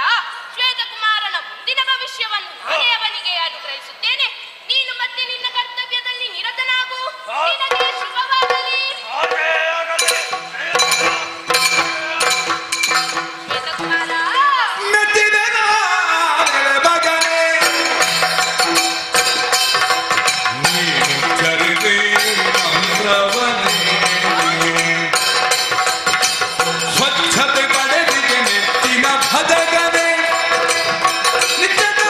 ಶ್ವೇತಕುಮಾರನ ಮುಂದಿನ ಭವಿಷ್ಯವನ್ನು ನಾನೇ ಅವನಿಗೆ ಅನುಗ್ರಹಿಸುತ್ತೇನೆ. ನೀನು ಮತ್ತೆ ನಿನ್ನ ಕರ್ತವ್ಯದಲ್ಲಿ ನಿರತನಾಗು. ನಿನಗೆ ಶುಭವಾಗಲಿ. ಶ್ವೇತಕುಮಾರ ಸ್ವಚ್ಛತೆ ಪಡೆದಿಗೆ ನೆತ್ತಿನ ಭದಗನೆ ನಿತ್ಯದ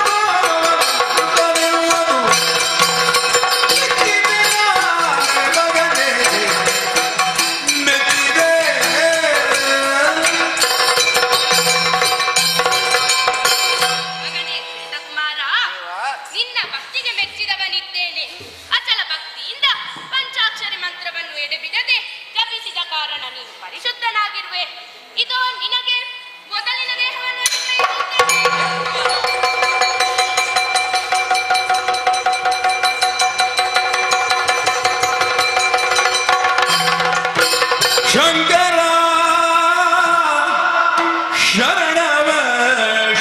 ಶರಣವ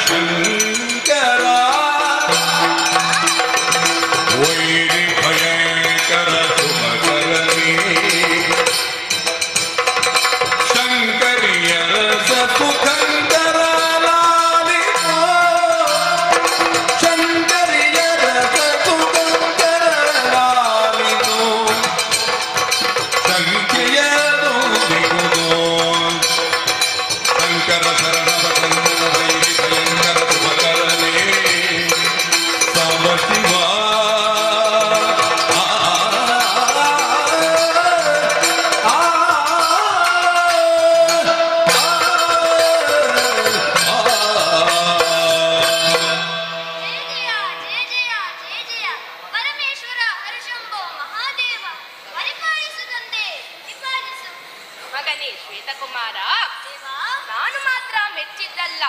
ಶಂಕರ ವೈರಿ ಭಯಂಕರ ಸುಮಕರನೇ ಶಂಕರಿಯರ ಸುಖಂಕರ ಲಾಲಿತೋ ಶಂಕರಿಯರ ಸುಖಂಕರ ಲಾಲಿತೋ ಸಂಖ್ಯೆಯದು ದಿಗುದೋ ಶಂಕರ ಶರಣವ ಶಂಕರ ವೈರಿ ಭಯಂಕರ ಸುಮಕರನೇ ಸಾಂಬ ಶಿವ ಪರಮೇಶ್ವರ ಹರಶಂಭೋ ಮಹಾದೇವ ಪರಿಪಾಲಿಸು ತಂದೆ ಪರಿಪಾಲಿಸು. ಮಗನೇ ಶ್ವೇತಕುಮಾರ, ನಾನು ಮಾತ್ರ ಮೆಚ್ಚಿದ್ದಲ್ಲ,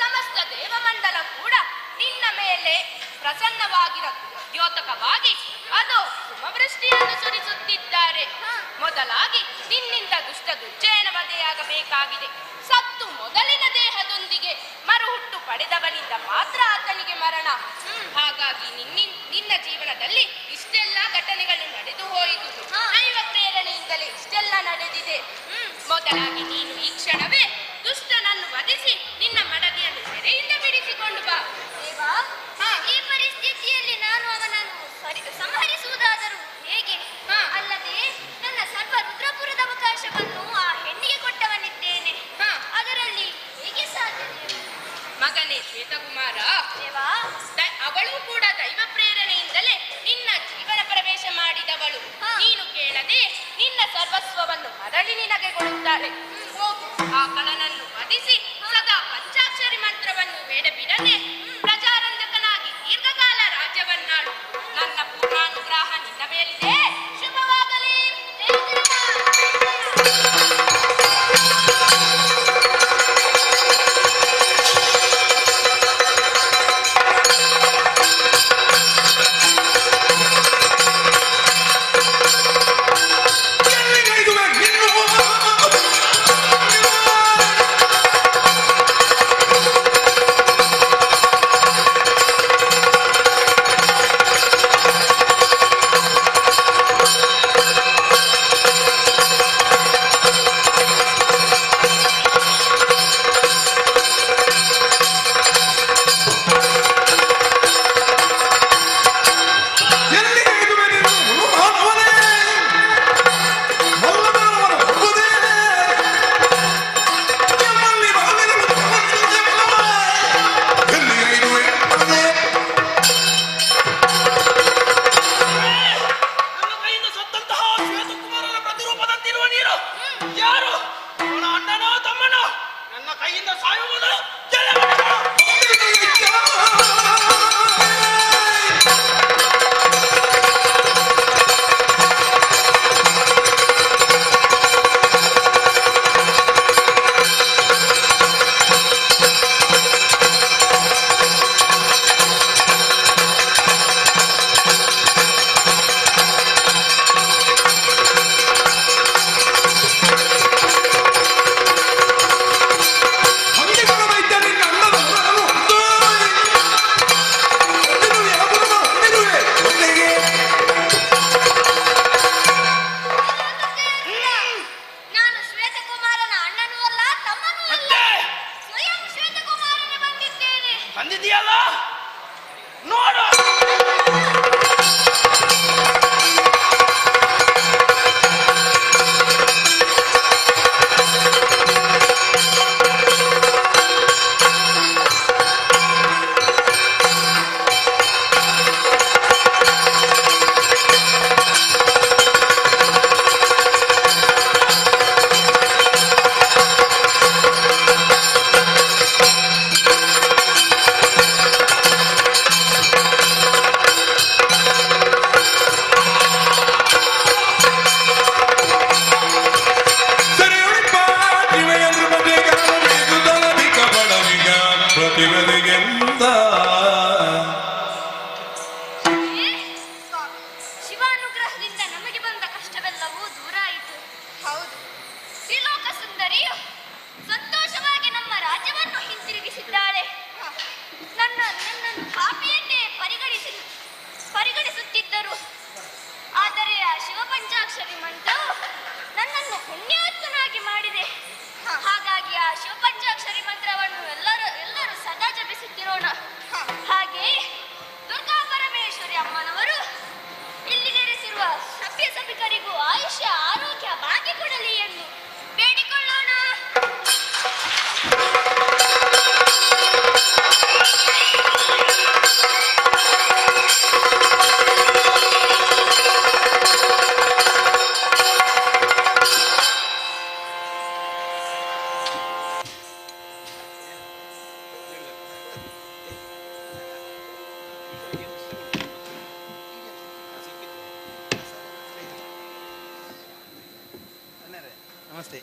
ಸಮಸ್ತ ದೇವಮಂಡಲ ಕೂಡ ನಿನ್ನ ಮೇಲೆ ಪ್ರಸನ್ನವಾಗಿರ ದ್ಯೋತಕವಾಗಿ ಅದು ಸುಮವೃಷ್ಟಿಯನ್ನು ಸುರಿಸುತ್ತಿದ್ದಾರೆ. ಮೊದಲಾಗಿ ನಿನ್ನಿಂದ ದುಷ್ಟ ದುರ್ಜಯನ ವಧೆಯಾಗಬೇಕಾಗಿದೆ. ಸತ್ತು ಮೊದಲಿನ ದೇಹದೊಂದಿಗೆ ಮರುಹುಟ್ಟು ಪಡೆದವನಿಂದ ಮಾತ್ರ ಆತನಿಗೆ ಮರಣ. ಹಾಗಾಗಿ ನಿನ್ನ ಜೀವನದಲ್ಲಿ ಇಷ್ಟೆಲ್ಲ ಘಟನೆಗಳು ನಡೆದು ಹೋಯಿತು. ದೈವ ಪ್ರೇರಣೆಯಿಂದಲೇ ಇಷ್ಟೆಲ್ಲ ನಡೆದಿದೆ. ಮೊದಲಾಗಿ ನೀನು ಈ ಕ್ಷಣವೇ ದುಷ್ಟನನ್ನು ವಧಿಸಿ ನಿನ್ನ ಮಡದಿಯನ್ನು ಸೆರೆಯಿಂದ ಬಿಡಿಸಿಕೊಂಡು ಬಾ. ಈ ಪರಿಸ್ಥಿತಿಯಲ್ಲಿ ನಾನು ಅವನನ್ನು ಸಂಹರಿಸುವುದಾದರೂ ಹೇಗೆ? ಅಲ್ಲದೆ ನನ್ನ ಸರ್ವ ರುದ್ರಪುರದ ಅವಕಾಶವನ್ನು ಆ ಹೆಣ್ಣಿಗೆ ಕೊಟ್ಟವನಿದ್ದೇನೆ. ಅದರಲ್ಲಿ ಹೇಗೆ ಸಾಧ್ಯ? ಮಗನೇ ಶ್ವೇತಕುಮಾರ, ಅವಳು ಕೂಡ ದೈವ ಪ್ರೇರಣೆಯಿಂದಲೇ ನಿನ್ನ ಜೀವನ ಪ್ರವೇಶ ಮಾಡಿದವಳು. ನೀನು ಕೇಳದೆ ನಿನ್ನ ಸರ್ವಸ್ವವನ್ನು ಮರಳಿ ನಿನಗೆ ಕೊಡುತ್ತಾಳೆ. ಹೋಗು, ಆ ಕಳನನ್ನು ವಧಿಸಿ ಸದಾ ಪಂಚಾಕ್ಷರಿ ಮಂತ್ರವನ್ನು ಬೇಡಬಿಡದೆ ಪ್ರಜಾರಂಜಕನಾಗಿ ದೀರ್ಘಕಾಲ ರಾಜ್ಯವನ್ನಾಡು. ನನ್ನ ಪೂರ್ಣಾನುಗ್ರಹ ನಿನ್ನ ಮೇಲಿದೆ. ಶುಭವಾಗಲಿ. ಹಾಗೆ ಆ ಶಿವಪಂಚಾಕ್ಷರಿ ಮಂತ್ರವನ್ನು ಎಲ್ಲರೂ ಸದಾ ಜಪಿಸುತ್ತಿರೋಣ. ಹಾಗೆ ದುರ್ಗಾ ಪರಮೇಶ್ವರಿ ಅಮ್ಮನವರು ಇಲ್ಲಿ ನೆಲೆಸಿರುವ ಸಭ್ಯ ಸಭಿಕರಿಗೂ ಆಯುಷ್ಯ ಆರೋಗ್ಯ ಭಾಗ್ಯ ಕೊಡಲಿ ಎಂದು ಬೇಡಿಕೊಳ್ಳೋಣ. ನಮಸ್ತೆ.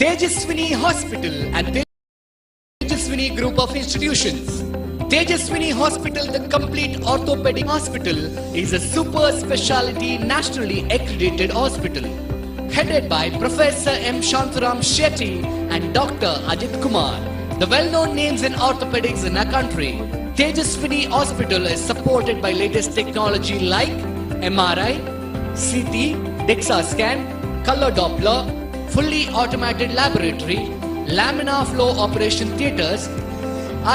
Tejaswini Hospital and Tejaswini Group of Institutions. Tejaswini Hospital, the complete orthopedic hospital, is a super specialty nationally accredited hospital. Headed by Professor M. Shantaram Shetty and Dr. Ajit Kumar, the well-known names in orthopedics in our country. Tejaswini Hospital is supported by latest technology like MRI, CT, DEXA scan, color Doppler, fully automated laboratory, laminar flow operation theaters,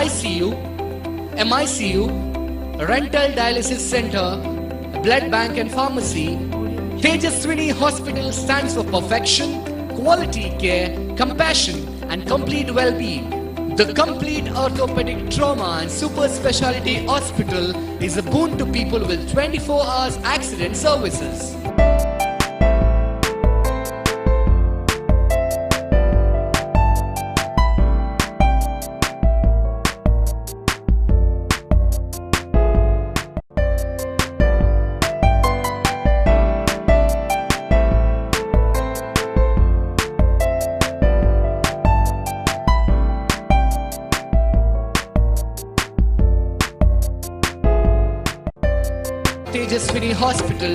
ICU, MICU, rental dialysis center, blood bank and pharmacy. Tejaswini Hospital stands for perfection, quality care, compassion and complete well-being. The complete orthopedic trauma and super specialty hospital is a boon to people with 24 hours accident services. Tejaswini Hospital.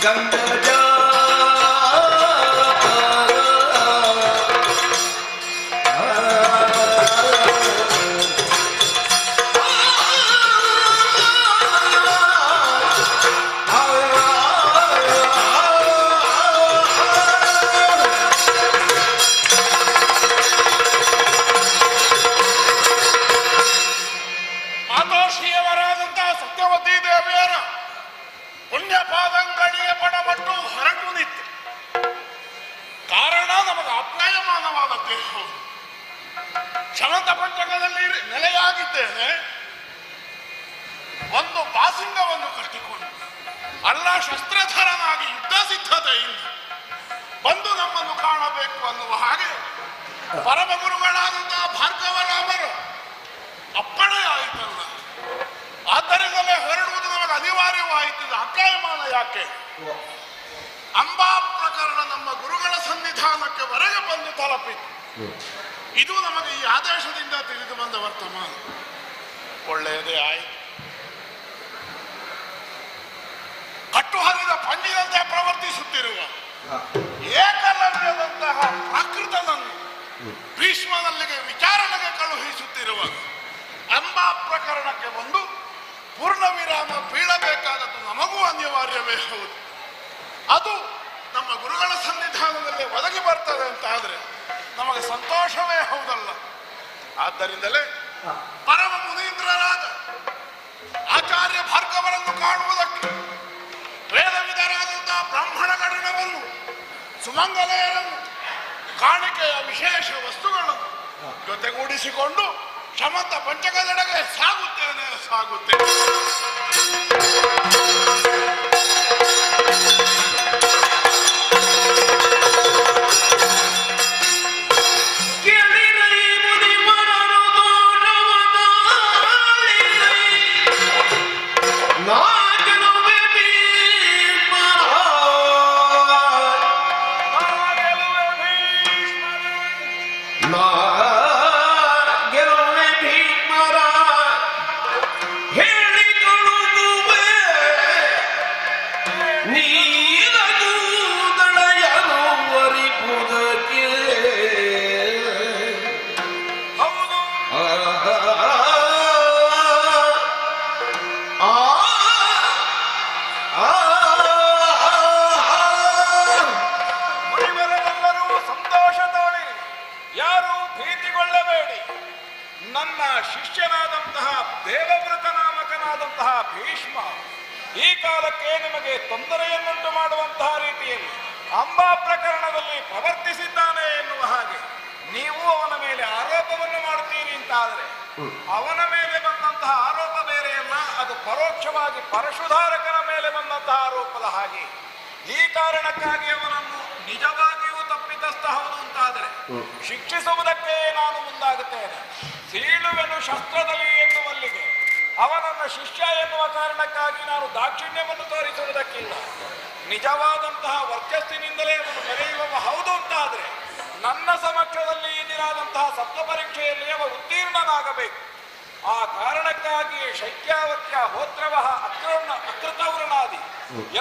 ಗಂಗಜ ಮಾತೋಶ್ರೀಯವರಾದಂತಹ Satyavati ದೇವಿಯರ ಪುಣ್ಯ ಪಾದಂಗಳಿಗೆ ಪಡಪಟ್ಟು ಹೊರಟು ನಿಂತು ಕಾರಣ ನಮಗೆ ಅಪ್ಯಾಯಮಾನವಾದ ದೇಹ. ಶಮಂತ ಪಂಚಕದಲ್ಲಿ ನೆಲೆಯಾಗಿದ್ದೇನೆ. ಒಂದು ಬಾಸಿಂಗವನ್ನು ಕಟ್ಟಿಕೊಂಡು ಅಲ್ಲ ಶಸ್ತ್ರಧರನಾಗಿ ಯುದ್ಧ ಸಿದ್ಧತೆಯಿಂದ ಬಂದು ನಮ್ಮನ್ನು ಕಾಣಬೇಕು ಅನ್ನುವ ಹಾಗೆ ಪರಮ ಗುರುಗಳಾದಂತಹ ಭಾರ್ಗವರಾಮರು ಅಪ್ಪಣೆ ಆಯಿತಲ್ಲ. ಆದ್ದರಿಂದಲೇ ಹೊರಡುವುದು ನಮಗೆ ಅನಿವಾರ್ಯವಾಯಿತು. ಅಪ್ಯಾಯಮಾನ ಯಾಕೆ? ಅಂಬಾ ಪ್ರಕರಣ ನಮ್ಮ ಗುರುಗಳ ಸನ್ನಿಧಾನಕ್ಕೆ ಹೊರಗೆ ಬಂದು ತಲುಪಿತು. ಇದು ನಮಗೆ ಈ ಆದೇಶದಿಂದ ತಿಳಿದು ಬಂದ ವರ್ತಮಾನ. ಒಳ್ಳೆಯದೇ ಆಯಿತು. ಕಟ್ಟು ಹರಿದ ಪಂಜಿನಂತೆ ಪ್ರವರ್ತಿಸುತ್ತಿರುವ ಏಕಲವ್ಯದಂತಹ ಪ್ರಾಕೃತನನ್ನು ಭೀಷ್ಮನಲ್ಲಿಗೆ ವಿಚಾರಣೆಗೆ ಕಳುಹಿಸುತ್ತಿರುವ ಅಂಬಾ ಪ್ರಕರಣಕ್ಕೆ ಒಂದು ಪೂರ್ಣ ವಿರಾಮ ಬೀಳಬೇಕಾದದ್ದು ನಮಗೂ ಅನಿವಾರ್ಯವೇ ಹೌದು. ಅದು ನಮ್ಮ ಗುರುಗಳ ಸನ್ನಿಧಾನದಲ್ಲಿ ಒದಗಿ ಬರ್ತದೆ ಅಂತ ಆದರೆ ನಮಗೆ ಸಂತೋಷವೇ ಹೌದಲ್ಲ. ಆದ್ದರಿಂದಲೇ ಪರಮ ಮುನೀಂದ್ರರಾದ ಆಚಾರ್ಯ ಭಾರ್ಗವರನ್ನು ಕಾಣುವುದಕ್ಕೆ ವೇದವಿಧರಾದಂತಹ ಬ್ರಾಹ್ಮಣ ಗಣನವನ್ನು ಸುಮಂಗಲೆಯರನ್ನು ಕಾಣಿಕೆಯ ವಿಶೇಷ ವಸ್ತುಗಳನ್ನು ಜೊತೆಗೂಡಿಸಿಕೊಂಡು ಶಮಂತ ಪಂಚಕದೆಡೆಗೆ ಸಾಗುತ್ತೇನೆ. ನನ್ನ ಶಿಷ್ಯನಾದಂತಹ ದೇವವ್ರತ ನಾಮಕನಾದಂತಹ ಭೀಷ್ಮ ಈ ಕಾಲಕ್ಕೆ ನಿಮಗೆ ತೊಂದರೆಯನ್ನುಂಟು ಮಾಡುವಂತಹ ರೀತಿಯಲ್ಲಿ ಅಂಬಾ ಪ್ರಕರಣದಲ್ಲಿ ಪ್ರವರ್ತಿಸಿದ್ದಾನೆ ಎನ್ನುವ ಹಾಗೆ ನೀವು ಅವನ ಮೇಲೆ ಆರೋಪವನ್ನು ಮಾಡುತ್ತೀರಿ ಅಂತಾದರೆ ಅವನ ಮೇಲೆ ಬಂದಂತಹ ಆರೋಪ ಬೇರೆಯಲ್ಲ, ಅದು ಪರೋಕ್ಷವಾಗಿ ಪರಶುಧಾರಕನ ಮೇಲೆ ಬಂದಂತಹ ಆರೋಪದ ಹಾಗೆ. ಈ ಕಾರಣಕ್ಕಾಗಿ ಅವನನ್ನು ನಿಜವಾಗಿಯೂ ತಪ್ಪಿತಸ್ಥ ಹೌದು ಅಂತಾದರೆ ಶಿಕ್ಷಿಸುವುದಕ್ಕೆ ನಾನು ಮುಂದಾಗುತ್ತೇನೆ. ಸೀಳುವೆನು ಶಸ್ತ್ರದಲ್ಲಿ ಎನ್ನುವಲ್ಲಿಗೆ ಅವನನ್ನ ಶಿಷ್ಯ ಎನ್ನುವ ಕಾರಣಕ್ಕಾಗಿ ನಾನು ದಾಕ್ಷಿಣ್ಯವನ್ನು ತೋರಿಸುವುದಕ್ಕಿಲ್ಲ. ನಿಜವಾದಂತಹ ವರ್ಚಸ್ಸಿನಿಂದಲೇ ಅವನು ಮೆರೆಯುವ ಹೌದು ಅಂತಾದರೆ ನನ್ನ ಸಮಕ್ಷದಲ್ಲಿ ಇದಿರಾದಂತಹ ಸತ್ವ ಪರೀಕ್ಷೆಯಲ್ಲಿ ಅವ ಉತ್ತೀರ್ಣನಾಗಬೇಕು. ಆ ಕಾರಣಕ್ಕಾಗಿಯೇ ಶೈಕ್ಯಾವತ್ಯ ಹೋತ್ರವಹ ಅಕೃತವೃಣಾದಿ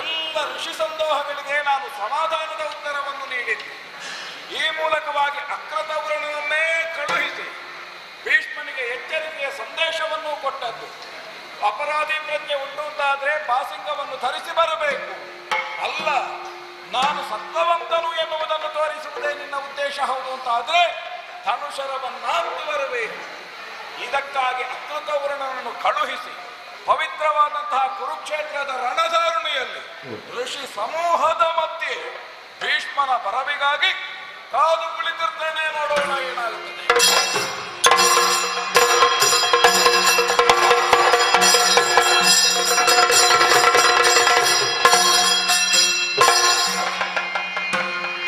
ಎಲ್ಲ ಋಷಿ ಸಂದೋಹಗಳಿಗೆ ನಾನು ಸಮಾಧಾನದ ಉತ್ತರವನ್ನು ನೀಡಿದ್ದೆ. ಈ ಮೂಲಕವಾಗಿ ಅಕೃತವೃಣವನ್ನೇ ಕಳುಹಿಸಿ ಭೀಷ್ಮನಿಗೆ ಎಚ್ಚರಿಕೆಯ ಸಂದೇಶವನ್ನು ಕೊಟ್ಟದ್ದು. ಅಪರಾಧಿ ಪ್ರಜ್ಞೆ ಉಂಟು ಅಂತಾದ್ರೆ ಬಾಸಿಂಗವನ್ನು ಧರಿಸಿ ಬರಬೇಕು, ಅಲ್ಲ ನಾನು ಸತ್ವವಂತನು ಎನ್ನುವುದನ್ನು ತೋರಿಸುವುದೇ ನಿನ್ನ ಉದ್ದೇಶ ಹೌದು ಅಂತಾದ್ರೆ ಧನುಷರವನ್ನಾಂತು ಬರಬೇಕು. ಇದಕ್ಕಾಗಿ ಅಕೃತವರ್ಣನನ್ನು ಕಳುಹಿಸಿ ಪವಿತ್ರವಾದಂತಹ ಕುರುಕ್ಷೇತ್ರದ ರಣಧಾರುಣಿಯಲ್ಲಿ ಋಷಿ ಸಮೂಹದ ಮಧ್ಯೆ ಭೀಷ್ಮನ ಬರವಿಗಾಗಿ ಕಾದು ಕುಳಿತಿರ್ತೇನೆ. ನೋಡೋಣ ಏನಾಗುತ್ತದೆ.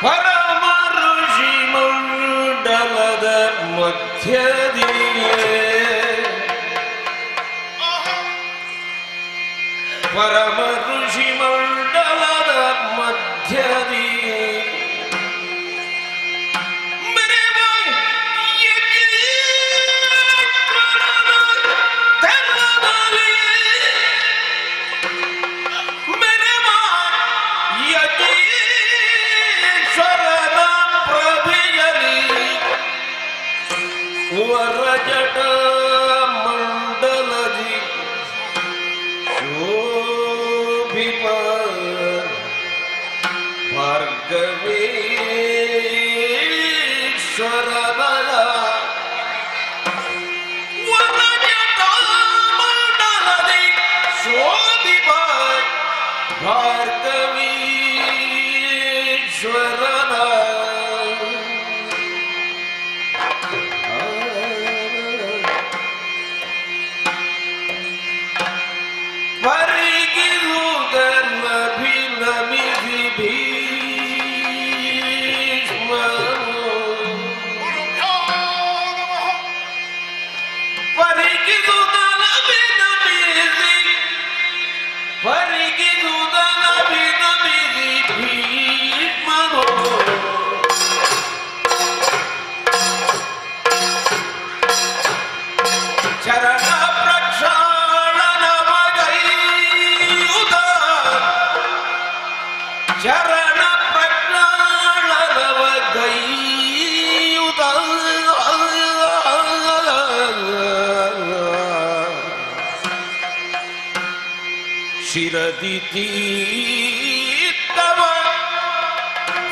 ಪರಮ ಋಷಿ ಮಂಡಲದ ಮಧ್ಯದಿಯೇ ಪರಮ ಋಷಿ ಮಂಡಲದ ಮಧ್ಯದಿಯೇ ಶೋಭಿಪ ಭಾರ್ಗವೇಶ್ವರನ ವನಜಟಾಮಂಡಲದಿ ಶೋಭಿಪ ಭಾರ್ಗವೀಶ್ವರನ ಪರಿಗಿರುವುದನ್ನಭಿನಮಿಸಿ ಭೀಷ್ಮನು ಪರಿಗಿರುವುದನ್ನಭಿನಮಿಸಿ ಭೀಷ್ಮನು ಚರಣ ಚರಣ ಪ್ರಜ್ಞಾಳನವ ಗೈಯುತ ಶಿರದಿ ತೀರ್ಥವ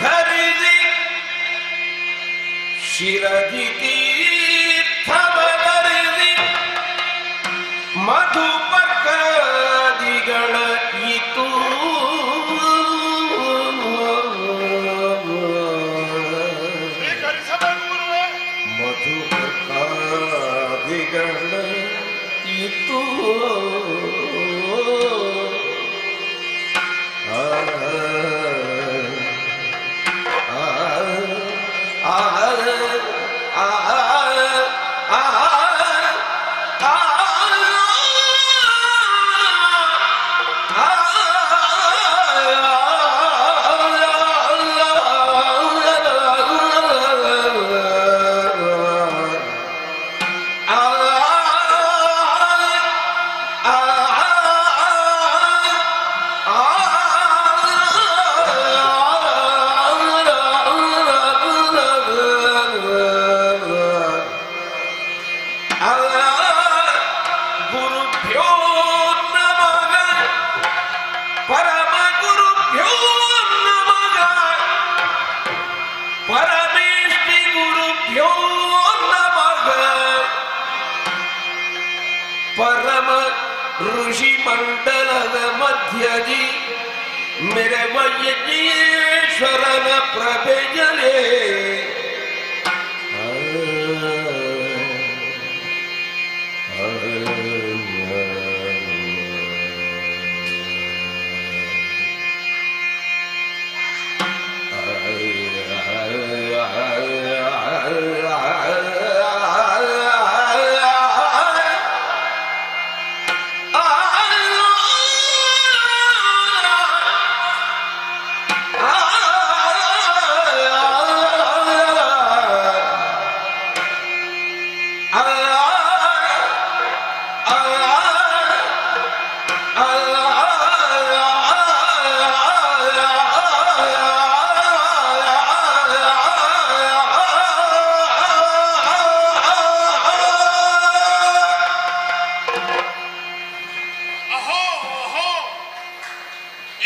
ಧರಿಸಿ ಶಿರದಿ ತೀರ್ಥವ ಧರಿಸಿ ಮಧುಪರ್ಕಾದಿಗಳ ಇತು ಮಧುಪರ್ಕಾದಿಗಳ ಇತು ಪರಮೇಶ್ವರಿ ಗುರುಭ್ಯೋ ನಮಃ ಪರಮ ಋಷಿ ಮಂಡಲದ ಮಧ್ಯದಿ ಮೆರವ ಯಜ್ಞೇಶ್ವರನ ಪ್ರಭೆಯಲೇ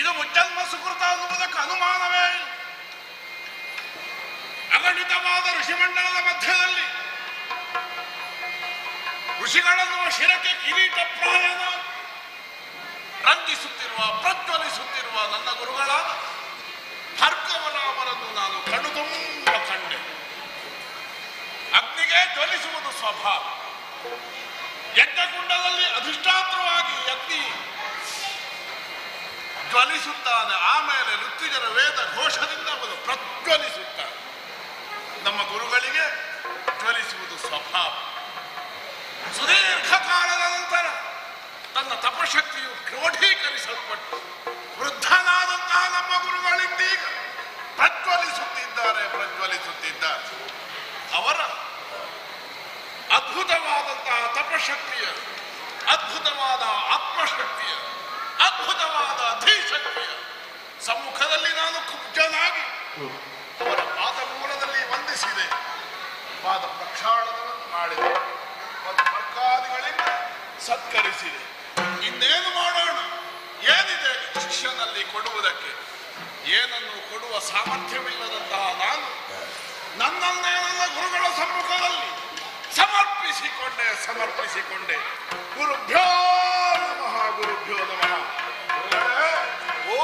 ಇದು ಮುಜ್ಜನ್ಮ ಸುಕೃತ ಅನ್ನುವುದಕ್ಕೆ ಅನುಮಾನವೇ ಇಲ್ಲ. ಅಗಣಿತವಾದ ಋಷಿಮಂಡಲದ ಮಧ್ಯದಲ್ಲಿ ಋಷಿಗಳನ್ನು ಶಿರಕ್ಕೆ ಕಿರೀಟ ಪ್ರಾಯನ ರಂಜಿಸುತ್ತಿರುವ ಪ್ರಜ್ವಲಿಸುತ್ತಿರುವ ನನ್ನ ಗುರುಗಳಾದ ಭಾರ್ಗವರಾಮರನ್ನು ನಾನು ಕಣ್ಣು ತುಂಬ ಕಂಡೆ. ಅಗ್ನಿಗೆ ಜ್ವಲಿಸುವುದು ಸ್ವಭಾವ. ಯಜ್ಞಕುಂಡದಲ್ಲಿ ಅಧಿಷ್ಠಾತ್ರವಾಗಿ ಅಗ್ನಿ ಜ್ವಲಿಸುತ್ತಾನೆ. ಆಮೇಲೆ ಋತ್ವಿಜರ ವೇದ ಘೋಷದಿಂದ ಅವನು ಪ್ರಜ್ವಲಿಸುತ್ತಾನೆ. ನಮ್ಮ ಗುರುಗಳಿಗೆ ಜ್ವಲಿಸುವುದು ಸ್ವಭಾವ. ಸುದೀರ್ಘ ಕಾಲದ ನಂತರ ತನ್ನ ತಪಶಕ್ತಿಯು ಕ್ರೋಢೀಕರಿಸಲ್ಪಟ್ಟು ವೃದ್ಧನಾದಂತಹ ನಮ್ಮ ಗುರುಗಳಿಂದೀಗ ಪ್ರಜ್ವಲಿಸುತ್ತಿದ್ದಾರೆ. ಅವರ ಅದ್ಭುತವಾದಂತಹ ತಪಶಕ್ತಿಯ, ಅದ್ಭುತವಾದ ಆತ್ಮಶಕ್ತಿಯ, ಅದ್ಭುತವಾದ ಅಧಿಶಕ್ತಿಯ ಸಮ್ಮುಖದಲ್ಲಿ ನಾನು ಕುಬ್ಜನಾಗಿ ಅವರ ಪಾದ ಮೂಲದಲ್ಲಿ ವಂದಿಸಿದೆ. ಪಾದ ಪ್ರಕ್ಷಾಳನವನ್ನು ಮಾಡಿದೆ ಮತ್ತು ಮರ್ಕಾದಿಗಳಿಂದ ಸತ್ಕರಿಸಿದೆ. ಇನ್ನೇನು ಮಾಡೋಣ? ಏನಿದೆ ಕೊಡುವುದಕ್ಕೆ ಏನನ್ನು ಕೊಡುವ ಸಾಮರ್ಥ್ಯವಿಲ್ಲದಂತಹ ನಾನು ನನ್ನನ್ನೇ ನನ್ನ ಗುರುಗಳ ಸಮ್ಮುಖದಲ್ಲಿ ಸಮರ್ಪಿಸಿಕೊಂಡೆ ಗುರುಭ್ಯೋ ನಮಃ ಗುರುಭ್ಯೋ ನಮಃ. ಓ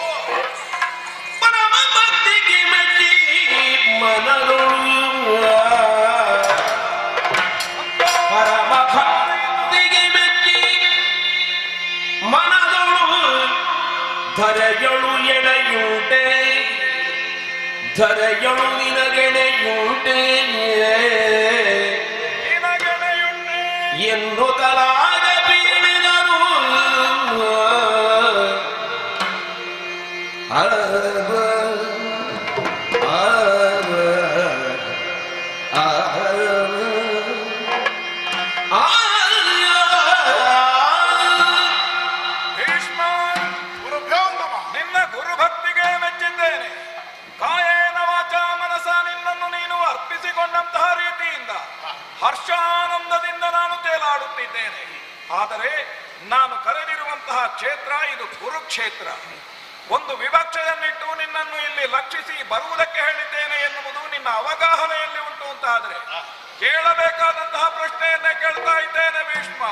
ಪರಮ ಭಕ್ತಿಗೆ ಮೆಚ್ಚಿ ಮನದೊಳು ಪರಮ ಭಕ್ತಿಗೆ ಮೆಚ್ಚಿ ಮನದೊಳು ಧರೆಯೊಳು ಎಳೆಯುಂಟೆ ಧರೆಯೊಳು ನಿನಗೆಳೆಯುಂಟೆ ಎಂದು ತಲಾಗ ಬೀಳಿದರು ನಿನ್ನ ಗುರುಭಕ್ತಿಗೆ ಮೆಚ್ಚಿದ್ದೇನೆ. ಕಾಯೇನ ವಾಚ ಮನಸ ನಿನ್ನನ್ನು ನೀನು ಅರ್ಪಿಸಿಕೊಂಡಂತಹ ರೀತಿಯಿಂದ ಹರ್ಷಾನಂದದಿಂದ ನಾನು ತೇಲಾಡುತ್ತಿದ್ದೇನೆ. ಆದರೆ ನಾನು ಕರೆದಿರುವಂತಹ ಕ್ಷೇತ್ರ ಇದು ಕುರುಕ್ಷೇತ್ರ. ಒಂದು ವಿವಕ್ಷೆಯನ್ನಿಟ್ಟು ನಿನ್ನನ್ನು ಇಲ್ಲಿ ಲಕ್ಷಿಸಿ ಬರುವುದಕ್ಕೆ ಹೇಳಿದ್ದೇನೆ ಎನ್ನುವುದು ನಿನ್ನ ಅವಗಾಹನೆಯಲ್ಲಿ ಉಂಟು ಅಂತಾದರೆ ಕೇಳಬೇಕಾದಂತಹ ಪ್ರಶ್ನೆಯನ್ನೇ ಕೇಳ್ತಾ ಇದ್ದೇನೆ ಭೀಷ್ಮ.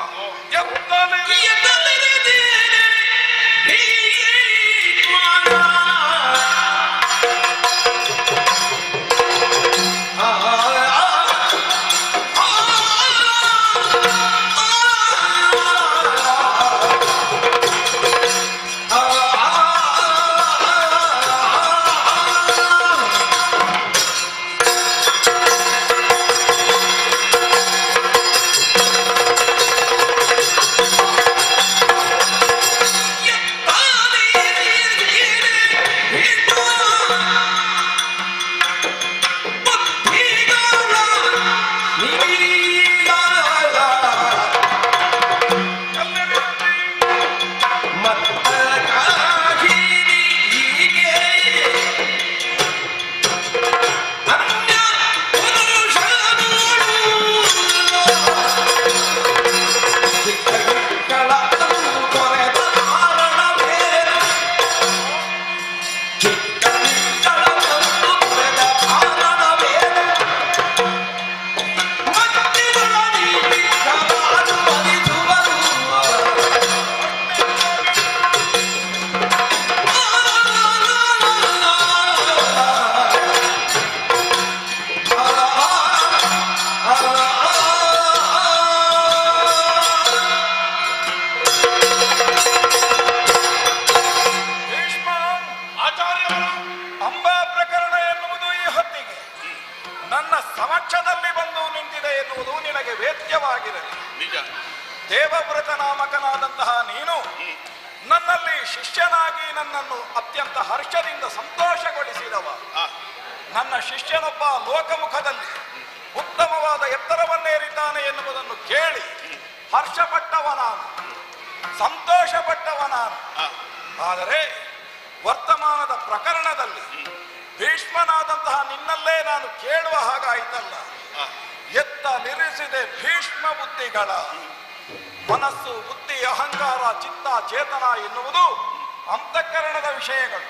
ದೇವವ್ರತ ನಾಮಕನಾದಂತಹ ನೀನು ನನ್ನಲ್ಲಿ ಶಿಷ್ಯನಾಗಿ ನನ್ನನ್ನು ಅತ್ಯಂತ ಹರ್ಷದಿಂದ ಸಂತೋಷಗೊಳಿಸಿದವ. ನನ್ನ ಶಿಷ್ಯನೊಬ್ಬ ಲೋಕಮುಖದಲ್ಲಿ ಉತ್ತಮವಾದ ಎತ್ತರವನ್ನೇರಿದ್ದಾನೆ ಎನ್ನುವುದನ್ನು ಕೇಳಿ ಹರ್ಷಪಟ್ಟವ ನಾನು, ಸಂತೋಷಪಟ್ಟವ ನಾನು. ಆದರೆ ವರ್ತಮಾನದ ಪ್ರಕರಣದಲ್ಲಿ ಭೀಷ್ಮನಾದಂತಹ ನಿನ್ನಲ್ಲೇ ನಾನು ಕೇಳುವ ಹಾಗಾಯಿತಲ್ಲ. ಎತ್ತ ನಿಲ್ಲಿಸಿದೆ ಭೀಷ್ಮ ಬುದ್ಧಿಗಳ ಮನಸ್ಸು, ಬುದ್ಧಿ, ಅಹಂಕಾರ, ಚಿತ್ತ, ಚೇತನ ಎನ್ನುವುದು ಅಂತಃಕರಣದ ವಿಷಯಗಳು.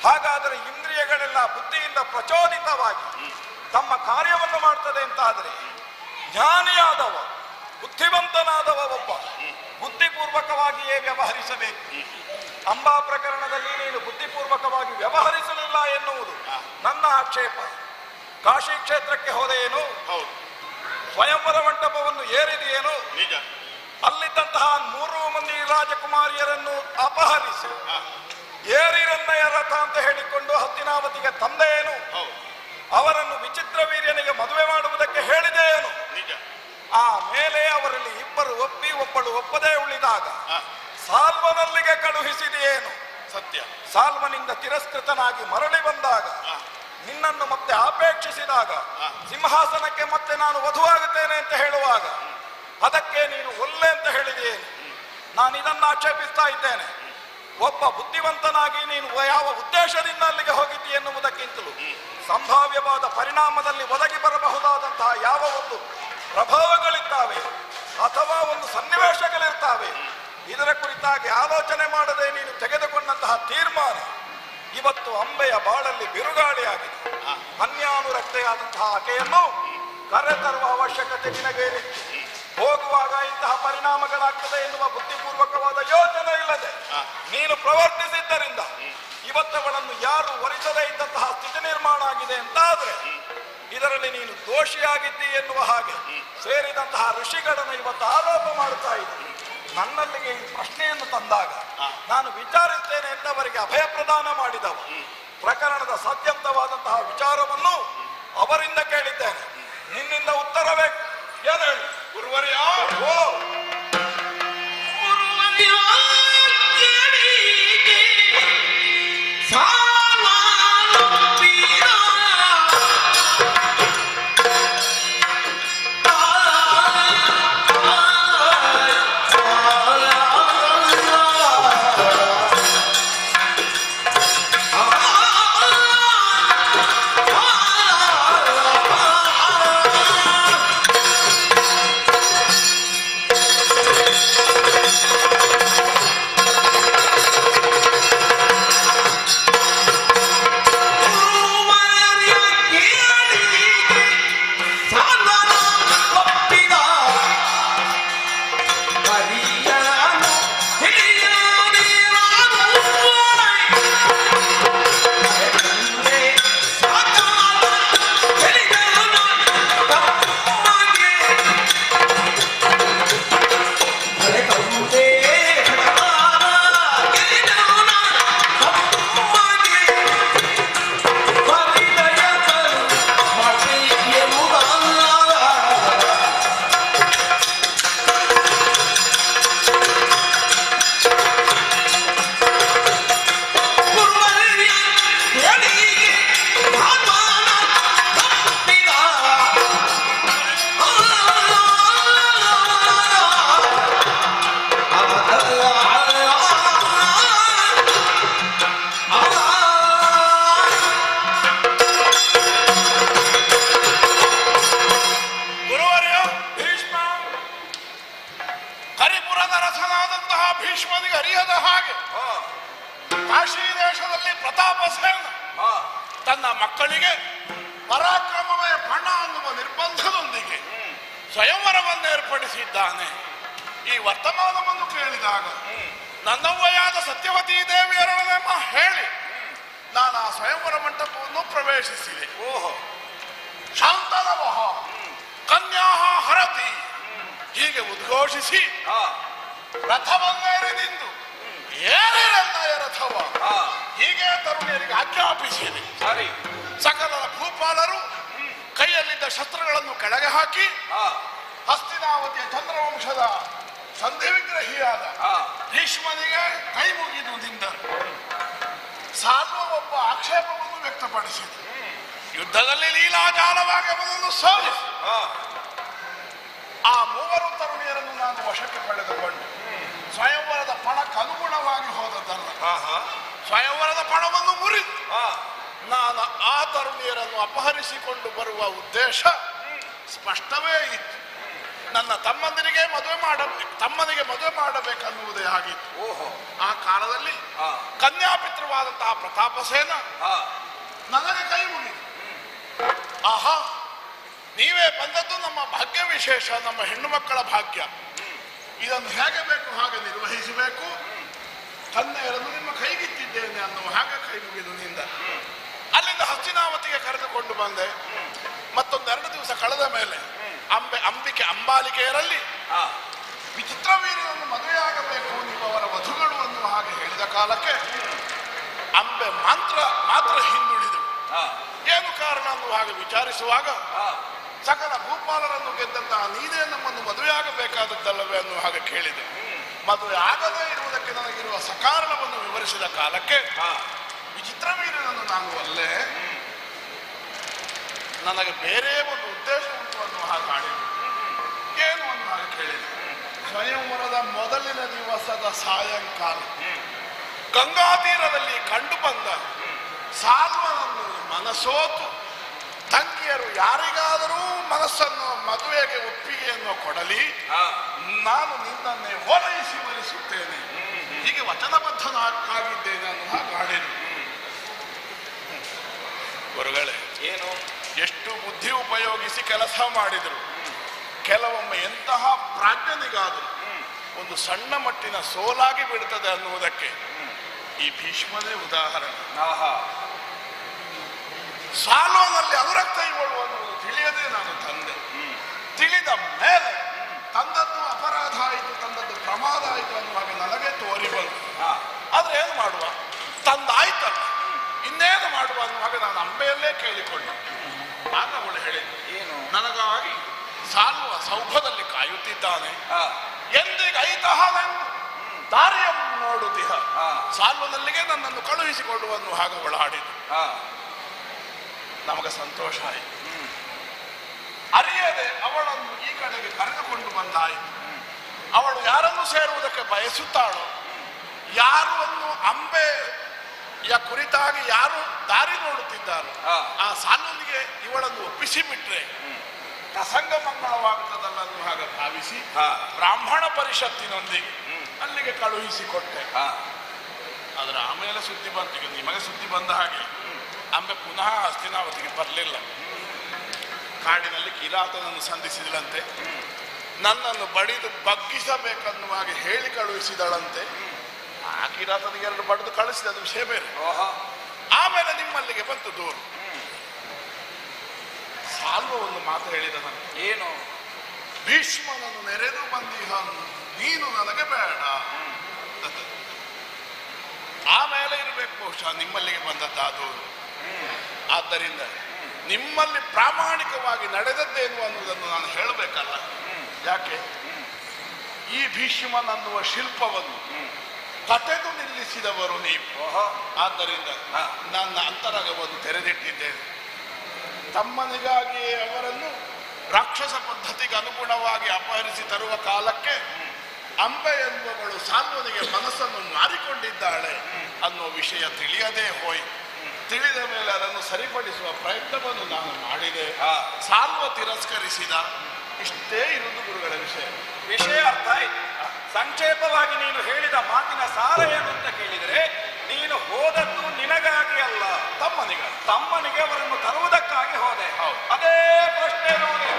ಹಾಗಾದರೆ ಇಂದ್ರಿಯಗಳೆಲ್ಲ ಬುದ್ಧಿಯಿಂದ ಪ್ರಚೋದಿತವಾಗಿ ತಮ್ಮ ಕಾರ್ಯವನ್ನು ಮಾಡ್ತದೆ ಅಂತಾದರೆ ಜ್ಞಾನಿಯಾದವ, ಬುದ್ಧಿವಂತನಾದವ ಒಬ್ಬ ಬುದ್ಧಿಪೂರ್ವಕವಾಗಿಯೇ ವ್ಯವಹರಿಸಬೇಕು. ಅಂಬಾ ಪ್ರಕರಣದಲ್ಲಿ ನೀನು ಬುದ್ಧಿಪೂರ್ವಕವಾಗಿ ವ್ಯವಹರಿಸಲಿಲ್ಲ ಎನ್ನುವುದು ನನ್ನ ಆಕ್ಷೇಪ. ಕಾಶಿ ಕ್ಷೇತ್ರಕ್ಕೆ ಹೋದೆಯೇನು, ಸ್ವಯಂವರ ಮಂಟಪವನ್ನು ಏರಿದೆಯೇನು, ಅಲ್ಲಿದ್ದಂತಹ 3 ಮಂದಿ ರಾಜಕುಮಾರಿಯರನ್ನು ಅಪಹರಿಸಿ ಏರಿರನ್ನಯ ರಥ ಅಂತ ಹೇಳಿಕೊಂಡು ಹಸ್ತಿನಾವತಿಗೆ ತಂದೆಯೇನು, ಅವರನ್ನು ವಿಚಿತ್ರ ವೀರ್ಯನಿಗೆ ಮದುವೆ ಮಾಡುವುದಕ್ಕೆ ಹೇಳಿದೆಯೇನು. ಆ ಮೇಲೆ ಅವರಲ್ಲಿ ಇಬ್ಬರು ಒಪ್ಪಿ ಒಬ್ಬಳು ಒಪ್ಪದೇ ಉಳಿದಾಗ ಸಾಲ್ವನಲ್ಲಿಗೆ ಕಳುಹಿಸಿದೆಯೇನು. ಸತ್ಯ. ಸಾಲ್ವನಿಂದ ತಿರಸ್ಕೃತನಾಗಿ ಮರಳಿ ಬಂದಾಗ, ನಿನ್ನನ್ನು ಮತ್ತೆ ಆಪೇಕ್ಷಿಸಿದಾಗ, ಸಿಂಹಾಸನಕ್ಕೆ ಮತ್ತೆ ನಾನು ವಧುವಾಗುತ್ತೇನೆ ಅಂತ ಹೇಳುವಾಗ ಅದಕ್ಕೆ ನೀನು ಒಲ್ಲೆ ಅಂತ ಹೇಳಿದೆಯೇನು. ನಾನು ಇದನ್ನು ಆಕ್ಷೇಪಿಸ್ತಾ ಇದ್ದೇನೆ. ಒಬ್ಬ ಬುದ್ಧಿವಂತನಾಗಿ ನೀನು ಯಾವ ಉದ್ದೇಶದಿಂದ ಅಲ್ಲಿಗೆ ಹೋಗಿದ್ದಿ ಎನ್ನುವುದಕ್ಕಿಂತಲೂ ಸಂಭಾವ್ಯವಾದ ಪರಿಣಾಮದಲ್ಲಿ ಒದಗಿ ಬರಬಹುದಾದಂತಹ ಯಾವ ಒಂದು ಪ್ರಭಾವಗಳಿದ್ದಾವೆ ಅಥವಾ ಒಂದು ಸನ್ನಿವೇಶಗಳಿರ್ತಾವೆ, ಇದರ ಕುರಿತಾಗಿ ಆಲೋಚನೆ ಮಾಡದೆ ನೀನು ತೆಗೆದುಕೊಂಡಂತಹ ತೀರ್ಮಾನ ಇವತ್ತು ಅಂಬೆಯ ಬಾಳಲ್ಲಿ ಬಿರುಗಾಳಿಯಾಗಿದೆ. ಅನ್ಯಾನುರಕ್ತೆಯಾದಂತಹ ಆಕೆಯನ್ನು ಕರೆತರುವ ಅವಶ್ಯಕತೆ ನಿನಗೇನಿತ್ತು? ಹೋಗುವಾಗ ಇಂತಹ ಪರಿಣಾಮಗಳಾಗ್ತದೆ ಎನ್ನುವ ಬುದ್ಧಿಪೂರ್ವಕವಾದ ಯೋಚನೆ ಇಲ್ಲದೆ ನೀನು ಪ್ರವರ್ತಿಸಿದ್ದರಿಂದ ಇವತ್ತವಳನ್ನು ಯಾರು ವರಿಸದೇ ಇದ್ದಂತಹ ಸ್ಥಿತಿ ನಿರ್ಮಾಣ ಆಗಿದೆ ಅಂತಾದ್ರೆ ಇದರಲ್ಲಿ ನೀನು ದೋಷಿಯಾಗಿದ್ದಿ ಎನ್ನುವ ಹಾಗೆ ಸೇರಿದಂತಹ ಋಷಿಗಳನ್ನು ಇವತ್ತು ಆರೋಪ ಮಾಡುತ್ತಾ ಇದ್ದೆ. ನನ್ನಲ್ಲಿಗೆ ಈ ಪ್ರಶ್ನೆಯನ್ನು ತಂದಾಗ ನಾನು ವಿಚಾರಿಸ್ತೇನೆ ಎಂದವರಿಗೆ ಅಭಯ ಪ್ರದಾನ ಮಾಡಿದವ. ಪ್ರಕರಣದ ಸತ್ಯಂತವಾದಂತಹ ವಿಚಾರವನ್ನು ಅವರಿಂದ ಕೇಳಿದ್ದೇನೆ. ನಿನ್ನಿಂದ ಉತ್ತರ ಬೇಕು. ಏನು ಹೇಳಿ ಗುರುವರ್ಯ? ಭೀಷ್ಮನಿಗೆ ಅರಿಯದ ಹಾಗೆ ಕಾಶಿ ದೇಶದಲ್ಲಿ ಪ್ರತಾಪಸೇನ ತನ್ನ ಮಕ್ಕಳಿಗೆ ಪರಾಕ್ರಮವೇ ಪಣ ಅನ್ನುವ ನಿರ್ಬಂಧದೊಂದಿಗೆ ಸ್ವಯಂವರವನ್ನು ಏರ್ಪಡಿಸಿದ್ದಾನೆ. ಈ ವರ್ತಮಾನವನ್ನು ಕೇಳಿದಾಗ ನನ್ನವ್ವಯಾದ ಸತ್ಯವತಿ ದೇವಿಯರನ್ನೆಂಬ ಹೇಳಿ ನಾನು ಆ ಸ್ವಯಂವರ ಮಂಟಪವನ್ನು ಪ್ರವೇಶಿಸಿದೆ. ಶಾಂತಲವಹ ಕನ್ಯಾಹ ಹರತಿ ಹೀಗೆ ಉದ್ಘೋಷಿಸಿ ರಥವನ್ನೇರಿದಿಂದು ಏರಿರನ್ನಯ ರಥವ ಹೀಗೆ ತರುಣಿಯರಿಗೆ ಆಜ್ಞಾಪಿಸಿದೆ. ಸಕಲರ ಭೂಪಾಲರು ಕೈಯಲ್ಲಿದ್ದ ಶಸ್ತ್ರಗಳನ್ನು ಕೆಳಗೆ ಹಾಕಿ ಹಸ್ತಿನಾವತಿಯ ಚಂದ್ರವಂಶದ ಸಂಧಿ ವಿಗ್ರಹಿಯಾದ ಭೀಷ್ಮನಿಗೆ ಕೈ ಮುಗಿದು ನಿಂದರು. ಸಾಲ್ವ ಒಬ್ಬ ಆಕ್ಷೇಪವನ್ನು ವ್ಯಕ್ತಪಡಿಸಿದ. ಯುದ್ಧದಲ್ಲಿ ಲೀಲಾಜಾಲವಾಗುವುದನ್ನು ಸೋಲಿಸಿ ಆ ಮೂವರು ತರುಣಿಯರನ್ನು ನಾನು ವಶಕ್ಕೆ ಪಡೆದುಕೊಂಡು ಸ್ವಯಂವರದ ಪಣಕ್ಕನುಗುಣವಾಗಿ ಹೋದದ್ದಲ್ಲ, ಸ್ವಯಂವರದ ಪಣವನ್ನು ಮುರಿದು ನಾನು ಆ ತರುಣಿಯರನ್ನು ಅಪಹರಿಸಿಕೊಂಡು ಬರುವ ಉದ್ದೇಶ ಸ್ಪಷ್ಟವೇ ಇತ್ತು. ನನ್ನ ತಮ್ಮನಿಗೆ ಮದುವೆ ಮಾಡಬೇಕನ್ನುವುದೇ ಆಗಿತ್ತು. ಆ ಕಾಲದಲ್ಲಿ ಕನ್ಯಾಪಿತೃವಾದಂತಹ ಪ್ರತಾಪಸೇನ ನನಗೆ ಕೈ ಮುಗಿದು, ಆಹಾ ನೀವೇ ಬಂದದ್ದು ನಮ್ಮ ಭಾಗ್ಯ ವಿಶೇಷ, ನಮ್ಮ ಹೆಣ್ಣು ಮಕ್ಕಳ ಭಾಗ್ಯ, ಇದನ್ನು ಹೇಗೆ ಬೇಕು ಹಾಗೆ ನಿರ್ವಹಿಸಬೇಕು, ಕನ್ಯೆಯರನ್ನು ನಿಮ್ಮ ಕೈಗಿತ್ತಿದ್ದೇನೆ ಅನ್ನುವ ಹಾಗೆ ಕೈ ಮುಗಿದು ನಿಂದ ಅಲ್ಲಿಂದ ಹಸ್ತಿನಾವತಿಗೆ ಕರೆದುಕೊಂಡು ಬಂದೆ. ಮತ್ತೊಂದೆರಡು ದಿವಸ ಕಳೆದ ಮೇಲೆ ಅಂಬಾಲಿಕೆಯರಲ್ಲಿ ವಿಚಿತ್ರವೀರ್ಯನನ್ನು ಮದುವೆಯಾಗಬೇಕು ನೀವು ಅವರ ವಧುಗಳು ಅನ್ನುವ ಹಾಗೆ ಹೇಳಿದ ಕಾಲಕ್ಕೆ ಅಂಬೆ ಮಾತ್ರ ಹಿಂದುಳಿದು ಏನು ಕಾರಣ ಅನ್ನುವ ಹಾಗೆ ವಿಚಾರಿಸುವಾಗ ಸಕಲ ಭೂಪಾಲರನ್ನು ಗೆದ್ದಂತಹ ನೀನೇ ನಮ್ಮನ್ನು ಮದುವೆಯಾಗಬೇಕಾದದ್ದಲ್ಲವೇ ಅನ್ನುವ ಹಾಗೆ ಕೇಳಿದೆ. ಮದುವೆ ಆಗದೇ ಇರುವುದಕ್ಕೆ ನನಗಿರುವ ಸಕಾರಣವನ್ನು ವಿವರಿಸಿದ ಕಾಲಕ್ಕೆ ವಿಚಿತ್ರವೀರ್ಯನನ್ನು ನಾನು ಅಲ್ಲೇ ನನಗೆ ಬೇರೆ ಒಂದು ಉದ್ದೇಶ ಉಂಟು ಅನ್ನುವ ಹಾಗೆ ಆಡಿದೆ. ಏನು ಅನ್ನುವ ಹಾಗೆ ಕೇಳಿದೆ. ಸ್ವಯಂವರದ ಮೊದಲಿನ ದಿವಸದ ಸಾಯಂಕಾಲ ಗಂಗಾ ತೀರದಲ್ಲಿ ಕಂಡು ಬಂದ ಸಾಲ್ವನನ್ನು ಮನಸೋತು ತಂಗಿಯರು ಯಾರಿಗಾದರೂ ಮನಸ್ಸನ್ನು ಮದುವೆಗೆ ಒಪ್ಪಿಗೆಯನ್ನು ಕೊಡಲಿ, ನಾನು ನಿನ್ನನ್ನೇ ಓಲೈಸಿ ವರಿಸುತ್ತೇನೆ, ಹೀಗೆ ವಚನಬದ್ಧನಾಗಿದ್ದೇನೆ ಅನ್ನುವ ಹಾಗೆ ಆಡಿದೆ. ಏನು ಎಷ್ಟು ಬುದ್ಧಿ ಉಪಯೋಗಿಸಿ ಕೆಲಸ ಮಾಡಿದರು. ಕೆಲವೊಮ್ಮೆ ಎಂತಹ ಪ್ರಾಜ್ಞನಿಗಾದರೂ ಒಂದು ಸಣ್ಣ ಮಟ್ಟಿನ ಸೋಲಾಗಿ ಬಿಡುತ್ತದೆ ಅನ್ನುವುದಕ್ಕೆ ಈ ಭೀಷ್ಮನೇ ಉದಾಹರಣೆ. ಸಾಲೋನಲ್ಲಿ ಅನುರಕ್ತ ಇವಳು ಅನ್ನುವುದು ತಿಳಿಯದೆ ನಾನು ತಂದೆ. ತಿಳಿದ ಮೇಲೆ ತಂದದ್ದು ಅಪರಾಧ ಆಯಿತು, ತಂದದ್ದು ಪ್ರಮಾದ ಆಯಿತು ಅನ್ನುವಾಗ ನನಗೆ ತೋರಿ ಬಂತು. ಆದ್ರೆ ಏನು ಮಾಡುವ, ತಂದಾಯ್ತಲ್ಲ, ಇನ್ನೇನು ಮಾಡುವ ಅನ್ನುವಾಗ ನಾನು ಅಂಬೆಯಲ್ಲೇ ಕೇಳಿಕೊಂಡೆ. ಆಗ ಅವಳು ಹೇಳಿದ್ದು ಏನು, ನನಗಾಗಿ ಸಾಲುವ ಸೌಭದಲ್ಲಿ ಕಾಯುತ್ತಿದ್ದಾನೆ, ಎಂದಿಗೈತಹವೆಂದು ದಾರಿಯನ್ನು ನೋಡುತ್ತಿಹ, ಸಾಲುವಲ್ಲಿಗೆ ನನ್ನನ್ನು ಕಳುಹಿಸಿಕೊಡುವನ್ನು ಹಾಗೆ ಅವಳು ಆಡಿದ್ದು. ನಮಗೆ ಸಂತೋಷ ಆಯಿತು. ಅರಿಯದೆ ಅವಳನ್ನು ಈ ಕಡೆಗೆ ಕರೆದುಕೊಂಡು ಬಂದಾಯಿತು. ಅವಳು ಯಾರನ್ನು ಸೇರುವುದಕ್ಕೆ ಬಯಸುತ್ತಾಳೋ, ಯಾರು ಒಂದು ಅಂಬೆಯ ಕುರಿತಾಗಿ ಯಾರು ದಾರಿ ನೋಡುತ್ತಿದ್ದಾರೋ ಆ ಸಾಲುವಿಗೆ ಇವಳನ್ನು ಒಪ್ಪಿಸಿ ಬಿಟ್ರೆ ಪ್ರಸಂಗ ಮಂಗಳವಾಗುತ್ತದಲ್ಲ ಅನ್ನೋ ಹಾಗೆ ಭಾವಿಸಿ ಬ್ರಾಹ್ಮಣ ಪರಿಷತ್ತಿನೊಂದಿಗೆ ಅಲ್ಲಿಗೆ ಕಳುಹಿಸಿಕೊಟ್ಟೆ. ಅದರ ಆಮೇಲೆ ಸುದ್ದಿ ಬಂತು, ಈಗ ನಿಮಗೆ ಸುದ್ದಿ ಬಂದ ಹಾಗೆ ಅಂಬೆ ಪುನಃ ಹಸ್ತಿನಾವತಿಗೆ ಬರಲಿಲ್ಲ. ಕಾಡಿನಲ್ಲಿ ಕಿರಾತನನ್ನು ಸಂಧಿಸಿದಳಂತೆ, ನನ್ನನ್ನು ಬಡಿದು ಬಗ್ಗಿಸಬೇಕನ್ನುವ ಹಾಗೆ ಹೇಳಿ ಕಳುಹಿಸಿದಳಂತೆ. ಆ ಕಿರಾತನಿಗೆ 2 ಬಡಿದು ಕಳಿಸಿದ, ಅದು ವಿಷಯ ಬೇರೆ. ಆಮೇಲೆ ನಿಮ್ಮಲ್ಲಿಗೆ ಬಂತು ದೂರು. ಸಾಲ್ವ ಒಂದು ಮಾತು ಹೇಳಿದ ನನಗೆ, ಏನು, ಭೀಷ್ಮನನ್ನು ನೆರೆದು ಬಂದಿಹ, ನೀನು ನನಗೆ ಬೇಡ. ಆಮೇಲೆ ಇರಬೇಕು ಬಹುಶಃ ನಿಮ್ಮಲ್ಲಿಗೆ ಬಂದದ್ದು ಆ ದೂರು. ಆದ್ದರಿಂದ ನಿಮ್ಮಲ್ಲಿ ಪ್ರಾಮಾಣಿಕವಾಗಿ ನಡೆದದ್ದೇನು ಅನ್ನುವುದನ್ನು ನಾನು ಹೇಳಬೇಕಲ್ಲ. ಯಾಕೆ, ಈ ಭೀಷ್ಮನನ್ನುವ ಶಿಲ್ಪವನ್ನು ಕತೆದು ನಿಲ್ಲಿಸಿದವರು ನೀವು. ಆದ್ದರಿಂದ ನನ್ನ ಅಂತರಂಗವನ್ನು ತೆರೆದಿಟ್ಟಿದ್ದೇನೆ. ತಮ್ಮನಿಗಾಗಿಯೇ ಅವರನ್ನು ರಾಕ್ಷಸ ಪದ್ಧತಿಗೆ ಅನುಗುಣವಾಗಿ ಅಪಹರಿಸಿ ತರುವ ಕಾಲಕ್ಕೆ ಅಂಬೆ ಎನ್ನುವವಳು ಸಾಲ್ವನಿಗೆ ಮನಸ್ಸನ್ನು ಮಾರಿಕೊಂಡಿದ್ದಾಳೆ ಅನ್ನೋ ವಿಷಯ ತಿಳಿಯದೇ ಹೋಯಿತು. ತಿಳಿದ ಮೇಲೆ ಅದನ್ನು ಸರಿಪಡಿಸುವ ಪ್ರಯತ್ನವನ್ನು ನಾನು ಮಾಡಿದೆ. ಸಾಲ್ವ ತಿರಸ್ಕರಿಸಿದ. ಇಷ್ಟೇ ಇರುವುದು ಗುರುಗಳ ವಿಷಯ. ವಿಷಯ ಅರ್ಥ ಆಯ್ತು. ಸಂಕ್ಷೇಪವಾಗಿ ನೀನು ಹೇಳಿದ ಮಾತಿನ ಸಾರ ಏನು ಅಂತ ಕೇಳಿದರೆ, ನೀನು ಹೋದದ್ದು ನಿನಗಾಗಿ ಅಲ್ಲ, ತಮ್ಮನಿಗೆ ಅವರನ್ನು ತರುವುದಕ್ಕಾಗಿ ಹೋದೆ. ಅದೇ ಪ್ರಶ್ನೆ ನೋಡಿ,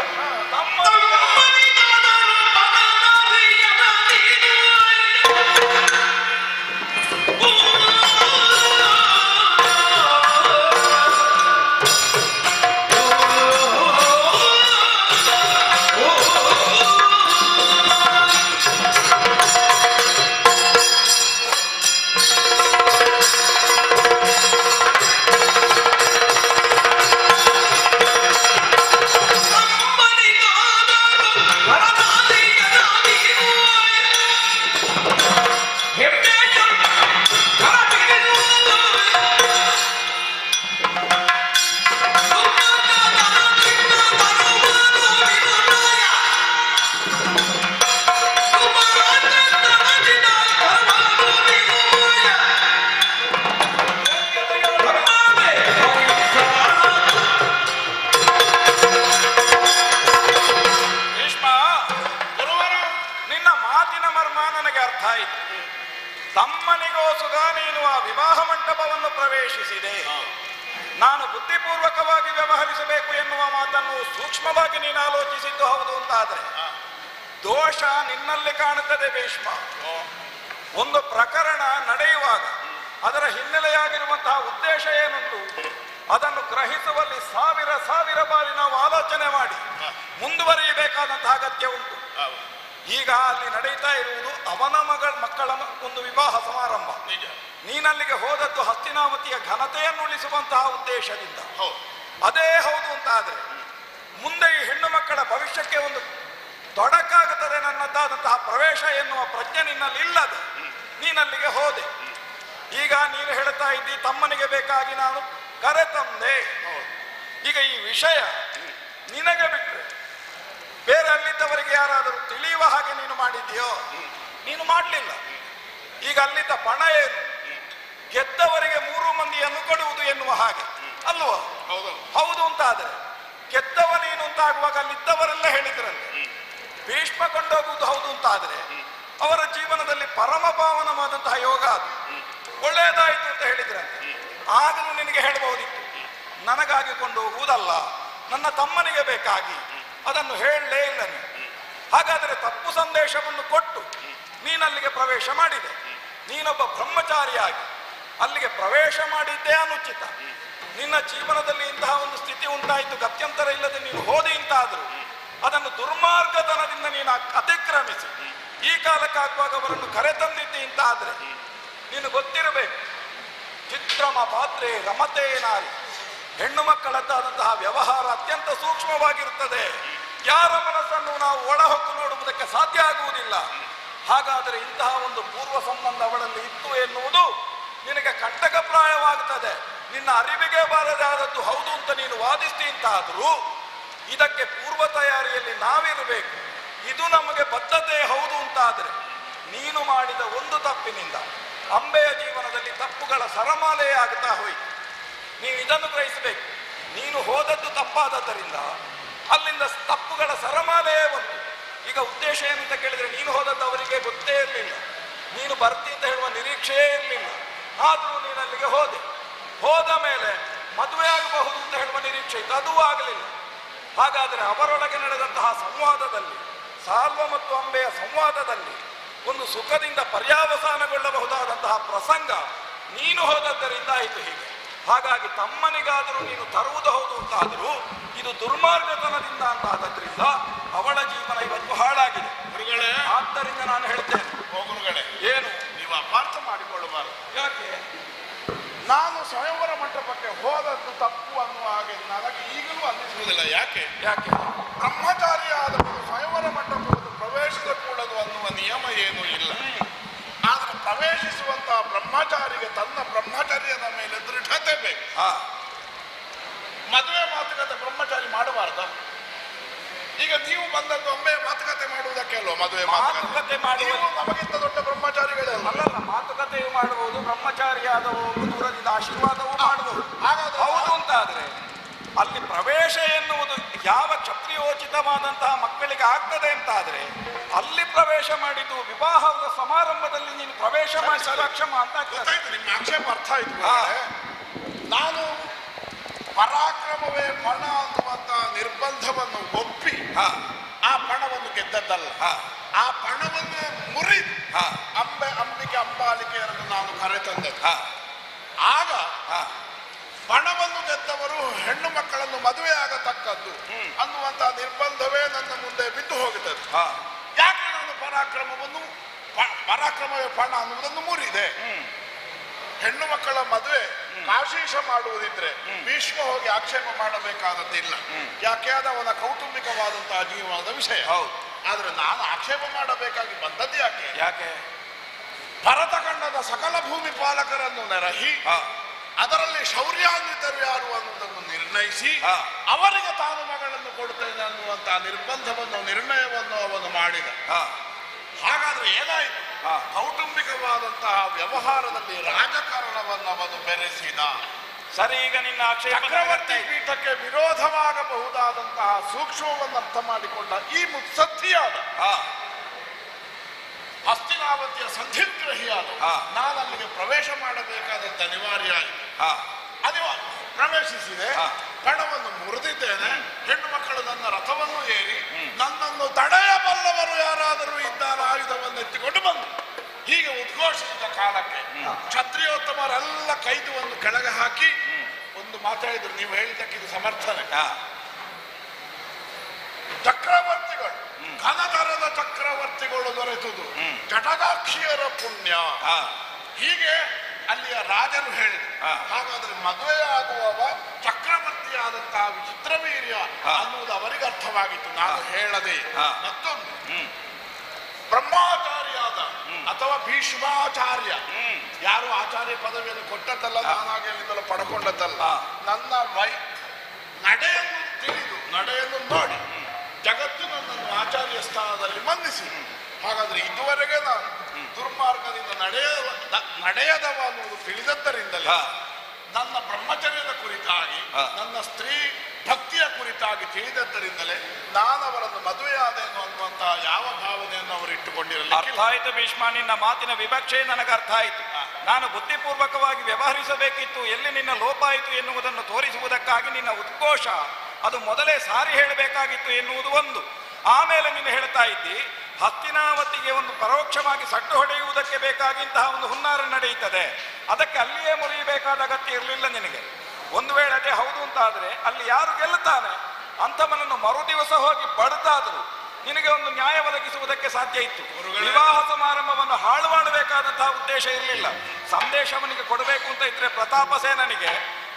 ತಮ್ಮನಿಗೋಸುಗ ನೀನು ಆ ವಿವಾಹ ಮಂಟಪವನ್ನು ಪ್ರವೇಶಿಸಿದೆ. ನಾನು ಬುದ್ಧಿಪೂರ್ವಕವಾಗಿ ವ್ಯವಹರಿಸಬೇಕು ಎನ್ನುವ ಮಾತನ್ನು ಸೂಕ್ಷ್ಮವಾಗಿ ನೀನು ಆಲೋಚಿಸಿದ್ದು ಹೌದು ಅಂತಾದರೆ ದೋಷ ನಿನ್ನಲ್ಲಿ ಕಾಣುತ್ತದೆ ಭೀಷ್ಮ. ಒಂದು ಪ್ರಕರಣ ನಡೆಯುವಾಗ ಅದರ ಹಿನ್ನೆಲೆಯಾಗಿರುವಂತಹ ಉದ್ದೇಶ ಏನುಂಟು ಅದನ್ನು ಗ್ರಹಿಸುವಲ್ಲಿ ಸಾವಿರ ಬಾರಿ ನಾವು ಆಲೋಚನೆ ಮಾಡಿ ಮುಂದುವರಿಯಬೇಕಾದಂತಹ ಅಗತ್ಯ ಉಂಟು. ಈಗ ಅಲ್ಲಿ ನಡೀತಾ ಇರುವುದು ಅವನ ಮಕ್ಕಳ ಒಂದು ವಿವಾಹ ಸಮಾರಂಭ. ನೀನಲ್ಲಿಗೆ ಹೋದದ್ದು ಹಸ್ತಿನಾವತಿಯ ಘನತೆಯನ್ನು ಉಳಿಸುವಂತಹ ಉದ್ದೇಶದಿಂದ. ಅದೇ ಹೌದು ಅಂತಾದ್ರೆ ಮುಂದೆ ಈ ಹೆಣ್ಣು ಮಕ್ಕಳ ಭವಿಷ್ಯಕ್ಕೆ ಒಂದು ತೊಡಕಾಗುತ್ತದೆ ನನ್ನದಾದಂತಹ ಪ್ರವೇಶ ಎನ್ನುವ ಪ್ರಜ್ಞೆ ನಿನ್ನಲ್ಲಿ ಇಲ್ಲದೆ ನೀನಲ್ಲಿಗೆ ಹೋದೆ. ಈಗ ನೀನು ಹೇಳ್ತಾ ಇದ್ದಿ ತಮ್ಮನಿಗೆ ಬೇಕಾಗಿ ನಾನು ಕರೆ ತಂದೆ. ಈಗ ಈ ವಿಷಯ ನಿನಗೆ ಬಿಟ್ಟರೆ ಬೇರೆ ಅಲ್ಲಿದ್ದವರಿಗೆ ಯಾರಾದರೂ ತಿಳಿಯುವ ಹಾಗೆ ನೀನು ಮಾಡಿದೆಯೋ? ನೀನು ಮಾಡಲಿಲ್ಲ. ಈಗ ಅಲ್ಲಿದ್ದ ಪಣ ಏನು? ಗೆದ್ದವರಿಗೆ 3 ಮಂದಿಯನ್ನು ಕೊಡುವುದು ಎನ್ನುವ ಹಾಗೆ ಅಲ್ವಾ? ಹೌದು ಅಂತಾದರೆ ಗೆದ್ದವ ನೀನು ಅಂತಾಗುವಾಗ ಅಲ್ಲಿದ್ದವರೆಲ್ಲ ಹೇಳಿದ್ರಂತೆ ಭೀಷ್ಮ ಕೊಂಡೋಗುವುದು ಹೌದು ಅಂತಾದರೆ ಅವರ ಜೀವನದಲ್ಲಿ ಪರಮ ಪಾವನವಾದಂತಹ ಯೋಗ ಅದು ಒಳ್ಳೆಯದಾಯಿತು ಅಂತ ಹೇಳಿದ್ರಂತೆ. ಆಗಲೂ ನಿನಗೆ ಹೇಳಬಹುದಿತ್ತು ನನಗಾಗಿ ಕೊಂಡು ಹೋಗುವುದಲ್ಲ, ನನ್ನ ತಮ್ಮನಿಗೆ ಬೇಕಾಗಿ. ಅದನ್ನು ಹೇಳಲೇ ಇಲ್ಲ ನೀನು. ಹಾಗಾದರೆ ತಪ್ಪು ಸಂದೇಶವನ್ನು ಕೊಟ್ಟು ನೀನಲ್ಲಿಗೆ ಪ್ರವೇಶ ಮಾಡಿದೆ. ನೀನೊಬ್ಬ ಬ್ರಹ್ಮಚಾರಿಯಾಗಿ ಅಲ್ಲಿಗೆ ಪ್ರವೇಶ ಮಾಡಿದ್ದೇ ಅನುಚಿತ. ನಿನ್ನ ಜೀವನದಲ್ಲಿ ಇಂತಹ ಒಂದು ಸ್ಥಿತಿ ಉಂಟಾಯಿತು, ಗತ್ಯಂತರ ಇಲ್ಲದೆ ನೀನು ಹೋದಿ ಇಂತಾದರೂ ಅದನ್ನು ದುರ್ಮಾರ್ಗತನದಿಂದ ನೀನು ಅತಿಕ್ರಮಿಸಿ ಈ ಕಾಲಕ್ಕಾಗುವಾಗ ಅವರನ್ನು ಕರೆತಂದಿದ್ದಿ ಅಂತ ಆದರೆ ನೀನು ಗೊತ್ತಿರಬೇಕು, ಚಿತ್ರಮ ಪಾತ್ರೆ ರಮತೆ ನಾರಿ. ಹೆಣ್ಣು ಮಕ್ಕಳದ್ದಾದಂತಹ ವ್ಯವಹಾರ ಅತ್ಯಂತ ಸೂಕ್ಷ್ಮವಾಗಿರುತ್ತದೆ. ಯಾರ ಮನಸ್ಸನ್ನು ನಾವು ಒಳಹೊಕ್ಕು ನೋಡುವುದಕ್ಕೆ ಸಾಧ್ಯ ಆಗುವುದಿಲ್ಲ. ಹಾಗಾದರೆ ಇಂತಹ ಒಂದು ಪೂರ್ವ ಸಂಬಂಧ ಅವಳಲ್ಲಿ ಇತ್ತು ಎನ್ನುವುದು ನಿನಗೆ ಕಂಟಕಪ್ರಾಯವಾಗುತ್ತದೆ. ನಿನ್ನ ಅರಿವಿಗೆ ಬಾರದೆ ಆದದ್ದು ಹೌದು ಅಂತ ನೀನು ವಾದಿಸ್ತಿ ಅಂತಾದರೂ ಇದಕ್ಕೆ ಪೂರ್ವ ತಯಾರಿಯಲ್ಲಿ ನಾವಿರಬೇಕು. ಇದು ನಮಗೆ ಬದ್ಧತೆ ಹೌದು ಅಂತಾದರೆ ನೀನು ಮಾಡಿದ ಒಂದು ತಪ್ಪಿನಿಂದ ಅಂಬೆಯ ಜೀವನದಲ್ಲಿ ತಪ್ಪುಗಳ ಸರಮಾಲೆಯೇ ಆಗುತ್ತಾ ಹೋಯಿತು. ನೀವು ಇದನ್ನು ಗ್ರಹಿಸಬೇಕು. ನೀನು ಹೋದದ್ದು ತಪ್ಪಾದದ್ದರಿಂದ ಅಲ್ಲಿಂದ ತಪ್ಪುಗಳ ಸರಮಾಲೆಯೇ ಬಂತು. ಈಗ ಉದ್ದೇಶ ಏನಂತ ಕೇಳಿದರೆ ನೀನು ಹೋದದ್ದು ಅವರಿಗೆ ಗೊತ್ತೇ ಇರಲಿಲ್ಲ, ನೀನು ಬರ್ತಿ ಅಂತ ಹೇಳುವ ನಿರೀಕ್ಷೆಯೇ ಇರಲಿಲ್ಲ. ಆದರೂ ನೀನು ಅಲ್ಲಿಗೆ ಹೋದೆ. ಹೋದ ಮೇಲೆ ಮದುವೆ ಆಗಬಹುದು ಅಂತ ಹೇಳುವ ನಿರೀಕ್ಷೆ ಇತ್ತು, ಅದೂ ಆಗಲಿಲ್ಲ. ಹಾಗಾದರೆ ಅವರೊಳಗೆ ನಡೆದಂತಹ ಸಂವಾದದಲ್ಲಿ, ಸಾಲ್ವ ಮತ್ತು ಅಂಬೆಯ ಸಂವಾದದಲ್ಲಿ ಒಂದು ಸುಖದಿಂದ ಪರ್ಯಾವಸಾನಗೊಳ್ಳಬಹುದಾದಂತಹ ಪ್ರಸಂಗ ನೀನು ಹೋದದ್ದರಿಂದ ಆಯಿತು. ಹೀಗೆ ಹಾಗಾಗಿ ತಮ್ಮನಿಗಾದರೂ ನೀನು ತರುವುದು ಹೌದು ಅಂತಾದರೂ ಇದು ದುರ್ಮಾರ್ಗತನದಿಂದ ಅಂತಾದ್ರಿಂದ ಅವಳ ಜೀವನ ಇವತ್ತು ಹಾಳಾಗಿದೆ. ಗುರುಗಳೇ, ಆದ್ದರಿಂದ ನಾನು ಹೇಳ್ತೇನೆ, ಗುರುಗಳೇ, ಏನು ನೀವು ಅಪಾರ್ಥ ಮಾಡಿಕೊಳ್ಳಬಾರದು. ಯಾಕೆ? ನಾನು ಸ್ವಯಂವರ ಮಂಟಪಕ್ಕೆ ಹೋದದ್ದು ತಪ್ಪು ಅನ್ನುವ ಹಾಗೆ ನನಗೆ ಈಗಲೂ ಅನ್ನಿಸುವುದಿಲ್ಲ. ಯಾಕೆ ಬ್ರಹ್ಮಚಾರಿಯಾದವರು ಸ್ವಯಂವರ ಮಂಟಪವನ್ನು ಪ್ರವೇಶಿಸಕೂಡದು ಅನ್ನುವ ನಿಯಮ ಏನೂ ಇಲ್ಲ. ಆದರೆ ಪ್ರವೇಶಿಸುವಂತಹ ಬ್ರಹ್ಮಚಾರಿಗೆ ತನ್ನ ಬ್ರಹ್ಮಚರ್ಯದ ಮೇಲೆ ದೃಢತೆ ಬೇಕು. ಮದುವೆ ಮಾತುಕತೆ ಬ್ರಹ್ಮಚಾರಿ ಮಾಡಬಾರ್ದ? ಈಗ ನೀವು ಬಂದದ್ದು ಒಮ್ಮೆ ಮಾತುಕತೆ ಮಾಡುವುದಕ್ಕೆ ಅಲ್ವ ಮದುವೆ ಮಾತುಕತೆ ಮಾಡುವ? ನಮಗಿಂತ ದೊಡ್ಡ ಬ್ರಹ್ಮಚಾರಿಗಳೇ ಅಲ್ಲ. ಮಾತುಕತೆಯು ಮಾಡಬಹುದು, ಬ್ರಹ್ಮಚಾರಿಯಾದವು ದೂರದಿಂದ ಆಶೀರ್ವಾದವೂ ಮಾಡಬಹುದು. ಹೌದು ಅಂತಾದ್ರೆ ಅಲ್ಲಿ ಪ್ರವೇಶ ಎನ್ನುವುದು ಯಾವ ಕ್ಷತ್ರಿಯೋಚಿತವಾದಂತಹ ಮಕ್ಕಳಿಗೆ ಆಗ್ತದೆ ಅಂತಾದ್ರೆ ಅಲ್ಲಿ ಪ್ರವೇಶ ಮಾಡಿದ್ದು ವಿವಾಹದ ಸಮಾರಂಭದಲ್ಲಿ ನೀನು ಪ್ರವೇಶ ಮಾಡಿ ಸಕ್ಷಮ ಅಂತ ಆಗ್ತದೆ. ನಿಮ್ಮ ಆಕ್ಷೇಪ ಅರ್ಥ ಆಯ್ತು. ನಾನು ಪರಾಕ್ರಮವೇ ಪಣ ಅನ್ನುವಂತ ನಿರ್ಬಂಧವನ್ನು ಒಪ್ಪಿ ಆ ಪಣವನ್ನು ಗೆದ್ದದ್ದಲ್ಲ. ಆ ಪಣವನ್ನು ಮುರಿದು ಅಂಬಿಕೆ ಅಂಬಾಲಿಕೆಯರನ್ನು ನಾನು ಕರೆತಂದದ್ದು. ಆಗ ಪಣವನ್ನು ಗೆದ್ದವರು ಹೆಣ್ಣು ಮಕ್ಕಳನ್ನು ಮದುವೆ ಆಗತಕ್ಕದ್ದು ಅನ್ನುವಂತಹ ನಿರ್ಬಂಧವೇ ನನ್ನ ಮುಂದೆ ಬಿದ್ದು ಹೋಗುತ್ತದೆ. ಯಾಕೆ ನಾನು ಪರಾಕ್ರಮವೇ ಪಣ ಅನ್ನುವುದನ್ನು ಮುರಿದೆ. ಹೆಣ್ಣು ಮಕ್ಕಳ ಮದುವೆ ಆಶೀಷ ಮಾಡುವುದಿದ್ರೆ ಭೀಷ್ಮ ಹೋಗಿ ಆಕ್ಷೇಪ ಮಾಡಬೇಕಾದದ್ದಿಲ್ಲ. ಯಾಕೆ ಅದು ಅವನ ಕೌಟುಂಬಿಕವಾದಂತಹ ಜೀವನದ ವಿಷಯ. ಆದ್ರೆ ನಾನು ಆಕ್ಷೇಪ ಮಾಡಬೇಕಾಗಿ ಬಂದದ್ದು ಯಾಕೆ ಭರತಖಂಡದ ಸಕಲ ಭೂಮಿ ಪಾಲಕರನ್ನು ನೆರಹಿ ಅದರಲ್ಲಿ ಶೌರ್ಯಾನ್ವಿತರು ಯಾರು ಅನ್ನುವುದನ್ನು ನಿರ್ಣಯಿಸಿ ಅವರಿಗೆ ತಾನು ಮಗಳನ್ನು ಕೊಡುತ್ತೇನೆ ಅನ್ನುವಂತಹ ನಿರ್ಣಯವನ್ನು ಅವನು ಮಾಡಿದ. ಹಾಗಾದ್ರೆ ಏನಾಯಿತು? ಕೌಟುಂಬಿಕವಾದಂತಹ ವ್ಯವಹಾರದಲ್ಲಿ ರಾಜಕಾರಣವನ್ನು ಅವನು ಬೆರೆಸಿದ. ಸರಿ, ಈಗ ನಿನ್ನ ಚಕ್ರವರ್ತಿ ಪೀಠಕ್ಕೆ ವಿರೋಧವಾಗಬಹುದಾದಂತಹ ಸೂಕ್ಷ್ಮವನ್ನು ಅರ್ಥ ಮಾಡಿಕೊಂಡ ಈ ಮುತ್ಸದ್ದಿಯಾದ ಹಸ್ತಿನಾವತಿಯ ಸಂಧಿಗ್ರಹಿಯಾದ ನಾನು ಅಲ್ಲಿಗೆ ಪ್ರವೇಶ ಮಾಡಬೇಕಾದಂತ ಅನಿವಾರ್ಯ ಆಯಿತು. ಪ್ರವೇಶಿಸಿದೆ, ಪಣವನ್ನು ಮುರಿದಿದ್ದೇನೆ. ಹೆಣ್ಣು ಮಕ್ಕಳು ನನ್ನ ರಥವನ್ನು ಏರಿ ನನ್ನನ್ನು ತಡೆಯಬಲ್ಲವರು ಯಾರಾದರೂ ಇದ್ದಾರೆ ಆಯುಧವನ್ನು ಎತ್ತಿಕೊಂಡು ಬಂದು ಹೀಗೆ ಉದ್ಘೋಷಿಸಿದ ಕಾಲಕ್ಕೆ ಕ್ಷತ್ರಿಯೋತ್ತಮರೆಲ್ಲ ಕೈದುವನ್ನು ಕೆಳಗೆ ಹಾಕಿ ಒಂದು ಮಾತಾಡಿದ್ರು. ನೀವು ಹೇಳಿದ್ದಕ್ಕೆ ಇದು ಸಮರ್ಥನೆ. ಚಕ್ರವರ್ತಿಗಳು, ಘನತರದ ಚಕ್ರವರ್ತಿಗಳು ದೊರೆತುದು ಜಟದಾಕ್ಷಿಯರ ಪುಣ್ಯ. ಹೀಗೆ ಅಲ್ಲಿಯ ರಾಜರು ಹೇಳಿದರು. ಹಾಗಾದ್ರೆ ಮದುವೆ ಆಗುವವ ಚಕ್ರವರ್ತಿಯಾದಂತಹ ವಿಚಿತ್ರವೀರ್ಯ ಅನ್ನುವುದು ಅವರಿಗೆ ಅರ್ಥವಾಗಿತ್ತು, ನಾನು ಹೇಳದೆ. ಮತ್ತೊಂದು ಬ್ರಹ್ಮಾಚಾರ್ಯಾದ ಅಥವಾ ಭೀಷ್ಮಾಚಾರ್ಯ, ಯಾರು ಆಚಾರ್ಯ ಪದವಿಯನ್ನು ಕೊಟ್ಟದ್ದಲ್ಲ, ನಾನಾಗಿ ಅಲ್ಲಿಂದಲೂ ಪಡ್ಕೊಂಡದ್ದಲ್ಲ. ನನ್ನ ನಡೆಯನ್ನು ತಿಳಿದು ನಡೆಯನ್ನು ನೋಡಿ ಜಗತ್ತು ನನ್ನನ್ನು ಆಚಾರ್ಯ ಸ್ಥಾನದಲ್ಲಿ ಮನ್ನಿಸಿ. ಹಾಗಾದ್ರೆ ಇದುವರೆಗೆ ನಾನು ದುರ್ಮಾರ್ಗದಿಂದ ನಡೆಯದವ ಅನ್ನುವುದು ತಿಳಿದದ್ದರಿಂದಲೇ ನನ್ನ ಬ್ರಹ್ಮಚರ್ಯದ ಕುರಿತಾಗಿ ನನ್ನ ಸ್ತ್ರೀ ಭಕ್ತಿಯ ಕುರಿತಾಗಿ ತಿಳಿದದ್ದರಿಂದಲೇ ನಾನು ಅವರನ್ನು ಮದುವೆಯಾದೇನು ಅನ್ನುವಂತಹ ಯಾವ ಭಾವನೆಯನ್ನು ಅವರು ಇಟ್ಟುಕೊಂಡಿರಲಿಲ್ಲ. ಅರ್ಥ ಆಯ್ತು ಭೀಷ್ಮ, ನಿನ್ನ ಮಾತಿನ ವಿವಕ್ಷೆ ನನಗೆ ಅರ್ಥ ಆಯಿತು. ನಾನು ಬುದ್ಧಿಪೂರ್ವಕವಾಗಿ ವ್ಯವಹರಿಸಬೇಕಿತ್ತು, ಎಲ್ಲಿ ನಿನ್ನ ಲೋಪ ಆಯಿತು ಎನ್ನುವುದನ್ನು ತೋರಿಸುವುದಕ್ಕಾಗಿ ನಿನ್ನ ಉದ್ಘೋಷ ಅದು ಮೊದಲೇ ಸಾರಿ ಹೇಳಬೇಕಾಗಿತ್ತು ಎನ್ನುವುದು ಒಂದು. ಆಮೇಲೆ ನೀನು ಹೇಳ್ತಾ ಇದ್ದಿ ಹಸ್ತಿನಾವತಿಗೆ ಒಂದು ಪರೋಕ್ಷವಾಗಿ ಸಡ್ಡು ಹೊಡೆಯುವುದಕ್ಕೆ ಬೇಕಾಗಿಂತಹ ಒಂದು ಹುನ್ನಾರ ನಡೆಯುತ್ತದೆ, ಅದಕ್ಕೆ ಅಲ್ಲಿಯೇ ಮುರಿಯಬೇಕಾದ ಅಗತ್ಯ ಇರಲಿಲ್ಲ ನಿನಗೆ. ಒಂದು ವೇಳೆ ಅದೇ ಹೌದು ಅಂತಾದರೆ ಅಲ್ಲಿ ಯಾರು ಗೆಲ್ಲುತ್ತಾನೆ ಅಂಥವನನ್ನು ಮರುದಿವಸ ಹೋಗಿ ಬಡ್ದಾದ್ರು ನಿನಗೆ ಒಂದು ನ್ಯಾಯ ಒದಗಿಸುವುದಕ್ಕೆ ಸಾಧ್ಯ ಇತ್ತು. ವಿವಾಹ ಸಮಾರಂಭವನ್ನು ಹಾಳು ಮಾಡಬೇಕಾದಂತಹ ಉದ್ದೇಶ ಇರಲಿಲ್ಲ. ಸಂದೇಶ ಅವನಿಗೆ ಕೊಡಬೇಕು ಅಂತ ಇದ್ರೆ ಪ್ರತಾಪಸೇನನಿಗೆ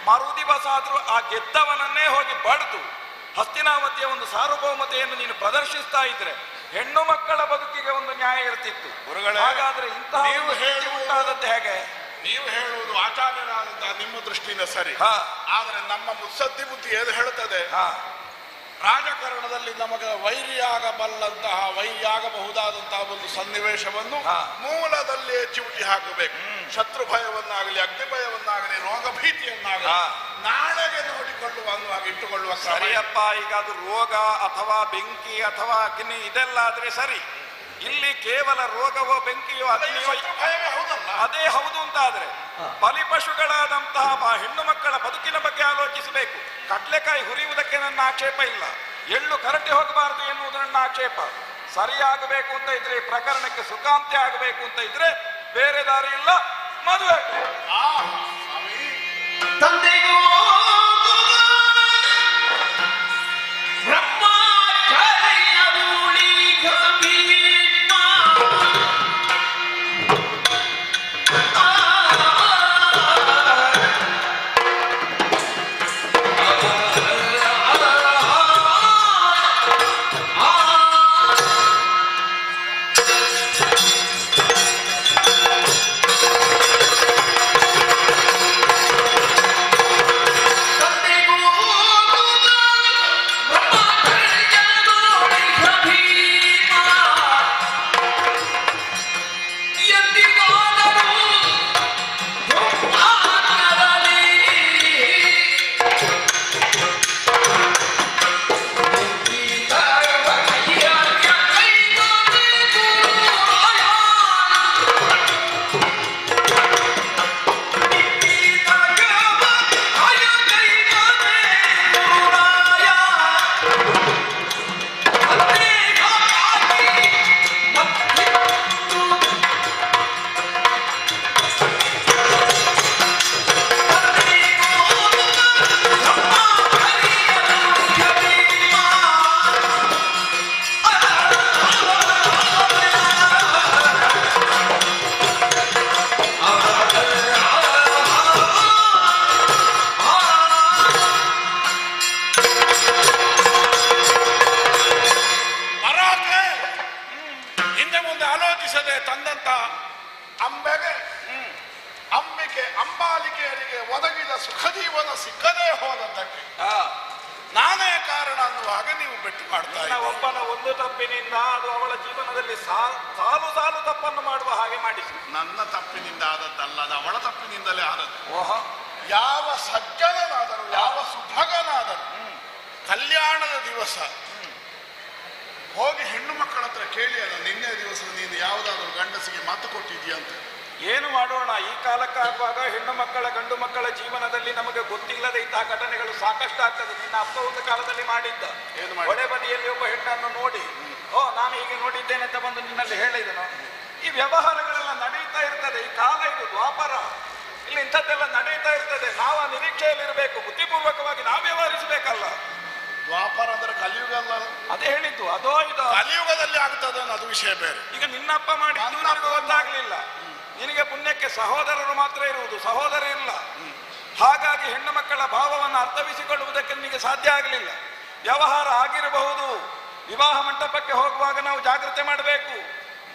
ಮರುದಿವಸ ಆದ್ರೂ ಆ ಗೆದ್ದವನನ್ನೇ ಹೋಗಿ ಬಡ್ದು ಹಸ್ತಿನಾವತಿಯ ಒಂದು ಸಾರ್ವಭೌಮತೆಯನ್ನು ನೀನು ಪ್ರದರ್ಶಿಸ್ತಾ ಇದ್ರೆ ಹೆಣ್ಣು ಮಕ್ಕಳ ಬದುಕಿಗೆ ಒಂದು ನ್ಯಾಯ ಇರ್ತಿತ್ತು. ಹಾಗಾದ್ರೆ ಇಂತಹ ಉಂಟಾದದ್ದು ಹೇಗೆ? ನೀವು ಹೇಳುವುದು ಆಚಾರ್ಯರಾದಂತಹ ನಿಮ್ಮ ದೃಷ್ಟಿಯಿಂದ ಸರಿ, ಆದರೆ ನಮ್ಮ ಮುತ್ಸದ್ದಿ ಬುದ್ಧಿ ಏನು ಹೇಳುತ್ತದೆ, ರಾಜಕಾರಣದಲ್ಲಿ ನಮಗೆ ವೈರಿಯಾಗಬಲ್ಲಂತಹ ವೈರಿಯಾಗಬಹುದಾದಂತಹ ಒಂದು ಸನ್ನಿವೇಶವನ್ನು ಮೂಲದಲ್ಲೇ ಚಿವುಟಿ ಹಾಕಬೇಕು. ಶತ್ರು ಭಯವನ್ನಾಗಲಿ ಅಗ್ನಿ ಭಯವನ್ನಾಗಲಿ ರೋಗ ಭೀತಿಯನ್ನಾಗಲಿ ನಾಳೆಗೆ ನೋಡಿಕೊಳ್ಳುವ ಅನ್ನುವಾಗ ಇಟ್ಟುಕೊಳ್ಳುವ. ಸರಿಯಪ್ಪ, ಈಗ ಅದು ರೋಗ ಅಥವಾ ಬೆಂಕಿ ಅಥವಾ ಅಗ್ನಿ ಇದೆಲ್ಲ ಆದ್ರೆ ಸರಿ. ಇಲ್ಲಿ ಕೇವಲ ರೋಗವೋ ಬೆಂಕಿಯೋ ಅಗ್ನಿಯೋ ಅದೇ ಹೌದು ಅಂತಾದ್ರೆ ಬಲಿಪಶುಗಳಾದಂತಹ ಹೆಣ್ಣು ಮಕ್ಕಳ ಬದುಕಿನ ಬಗ್ಗೆ ಆಲೋಚಿಸಬೇಕು. ಕಡ್ಲೆಕಾಯಿ ಹುರಿಯುವುದಕ್ಕೆ ನನ್ನ ಆಕ್ಷೇಪ ಇಲ್ಲ, ಎಳ್ಳು ಕರಟಿ ಹೋಗಬಾರದು ಎನ್ನುವುದು ನನ್ನ ಆಕ್ಷೇಪ. ಸರಿಯಾಗಬೇಕು ಅಂತ ಇದ್ರೆ ಪ್ರಕರಣಕ್ಕೆ ಸುಖಾಂತ್ಯ ಆಗಬೇಕು ಅಂತ ಇದ್ರೆ ಬೇರೆ ದಾರಿ ಇಲ್ಲ, ಮದುವೆ. ತಂದೆಗೂ ಅಂಬಾಲಿಕೆಯರಿಗೆ ಒದಗಿದ ಸುಖಜೀವನ ಸಿಕ್ಕದೇ ಹೋದದ್ದಕ್ಕೆ ನಾನೇ ಕಾರಣ ಅನ್ನುವಾಗ ನೀವು ಬೆಟ್ಟು ಮಾಡ್ತಾ ಒಬ್ಬನ ಒಂದು ತಪ್ಪಿನಿಂದ ಅದು ಅವಳ ಜೀವನದಲ್ಲಿ ಸಾಲು ಸಾಲು ತಪ್ಪನ್ನು ಮಾಡುವ ಹಾಗೆ ಮಾಡಿಸಿ. ನನ್ನ ತಪ್ಪಿನಿಂದ ಆದದ್ದಲ್ಲ, ಅದು ಅವಳ ತಪ್ಪಿನಿಂದಲೇ ಆದದ್ದು. ಯಾವ ಸಜ್ಜನನಾದರೂ ಯಾವ ಸುಭಗನಾದರೂ ಕಲ್ಯಾಣದ ದಿವಸ ಹೋಗಿ ಹೆಣ್ಣು ಮಕ್ಕಳ ಹತ್ರ ಕೇಳಿ ಅಲ್ಲ, ನಿನ್ನೆ ದಿವಸ ನೀನು ಯಾವುದಾದ್ರೂ ಗಂಡಸಿಗೆ ಮಾತು ಕೊಟ್ಟಿದೀಯಂತ. ಏನು ಮಾಡೋಣ, ಈ ಕಾಲಕ್ಕಾಗುವಾಗ ಹೆಣ್ಣು ಮಕ್ಕಳ ಗಂಡು ಮಕ್ಕಳ ಜೀವನದಲ್ಲಿ ನಮಗೆ ಗೊತ್ತಿಲ್ಲದೆ ಇಂತಹ ಘಟನೆಗಳು ಸಾಕಷ್ಟು ಆಗ್ತದೆ. ನಿನ್ನ ಅಪ್ಪ ಒಂದು ಕಾಲದಲ್ಲಿ ಮಾಡಿದ್ದ, ಒಡೆ ಬದಿಯಲ್ಲಿ ಒಬ್ಬ ಹೆಣ್ಣನ್ನು ನೋಡಿ ನಾನು ಹೀಗೆ ನೋಡಿದ್ದೇನೆ ಅಂತ ಬಂದು ನಿನ್ನಲ್ಲಿ ಹೇಳಿದನು. ಈ ವ್ಯವಹಾರಗಳೆಲ್ಲ ನಡೀತಾ ಇರ್ತದೆ. ಈ ಕಾಲ ಇದು ದ್ವಾಪರ, ಇಲ್ಲಿ ಇಂಥದ್ದೆಲ್ಲ ನಡೀತಾ ಇರ್ತದೆ. ನಾವು ಆ ನಿರೀಕ್ಷೆಯಲ್ಲಿರಬೇಕು, ಬುದ್ಧಿಪೂರ್ವಕವಾಗಿ ನಾವು ವ್ಯವಹರಿಸಬೇಕಲ್ಲ. ದ್ವಾಪರ ಅಂದ್ರೆ ಕಲಿಯುಗ ಅಲ್ಲ, ಅದೇ ಹೇಳಿದ್ದು. ಅದೋ ಇದು ಕಲಿಯುಗದಲ್ಲಿ ಆಗ್ತದೆ ಅದು ವಿಷಯ ಬೇರೆ. ಈಗ ನಿನ್ನಪ್ಪ ಮಾಡಿ ಗೊತ್ತಾಗ್ಲಿಲ್ಲ. ನಿನಗೆ ಪುಣ್ಯಕ್ಕೆ ಸಹೋದರರು ಮಾತ್ರ ಇರುವುದು, ಸಹೋದರ ಇಲ್ಲ. ಹಾಗಾಗಿ ಹೆಣ್ಣು ಮಕ್ಕಳ ಭಾವವನ್ನು ಅರ್ಥವಿಸಿಕೊಳ್ಳುವುದಕ್ಕೆ ನಿಮಗೆ ಸಾಧ್ಯ ಆಗಲಿಲ್ಲ. ವ್ಯವಹಾರ ಆಗಿರಬಹುದು. ವಿವಾಹ ಮಂಟಪಕ್ಕೆ ಹೋಗುವಾಗ ನಾವು ಜಾಗ್ರತೆ ಮಾಡಬೇಕು.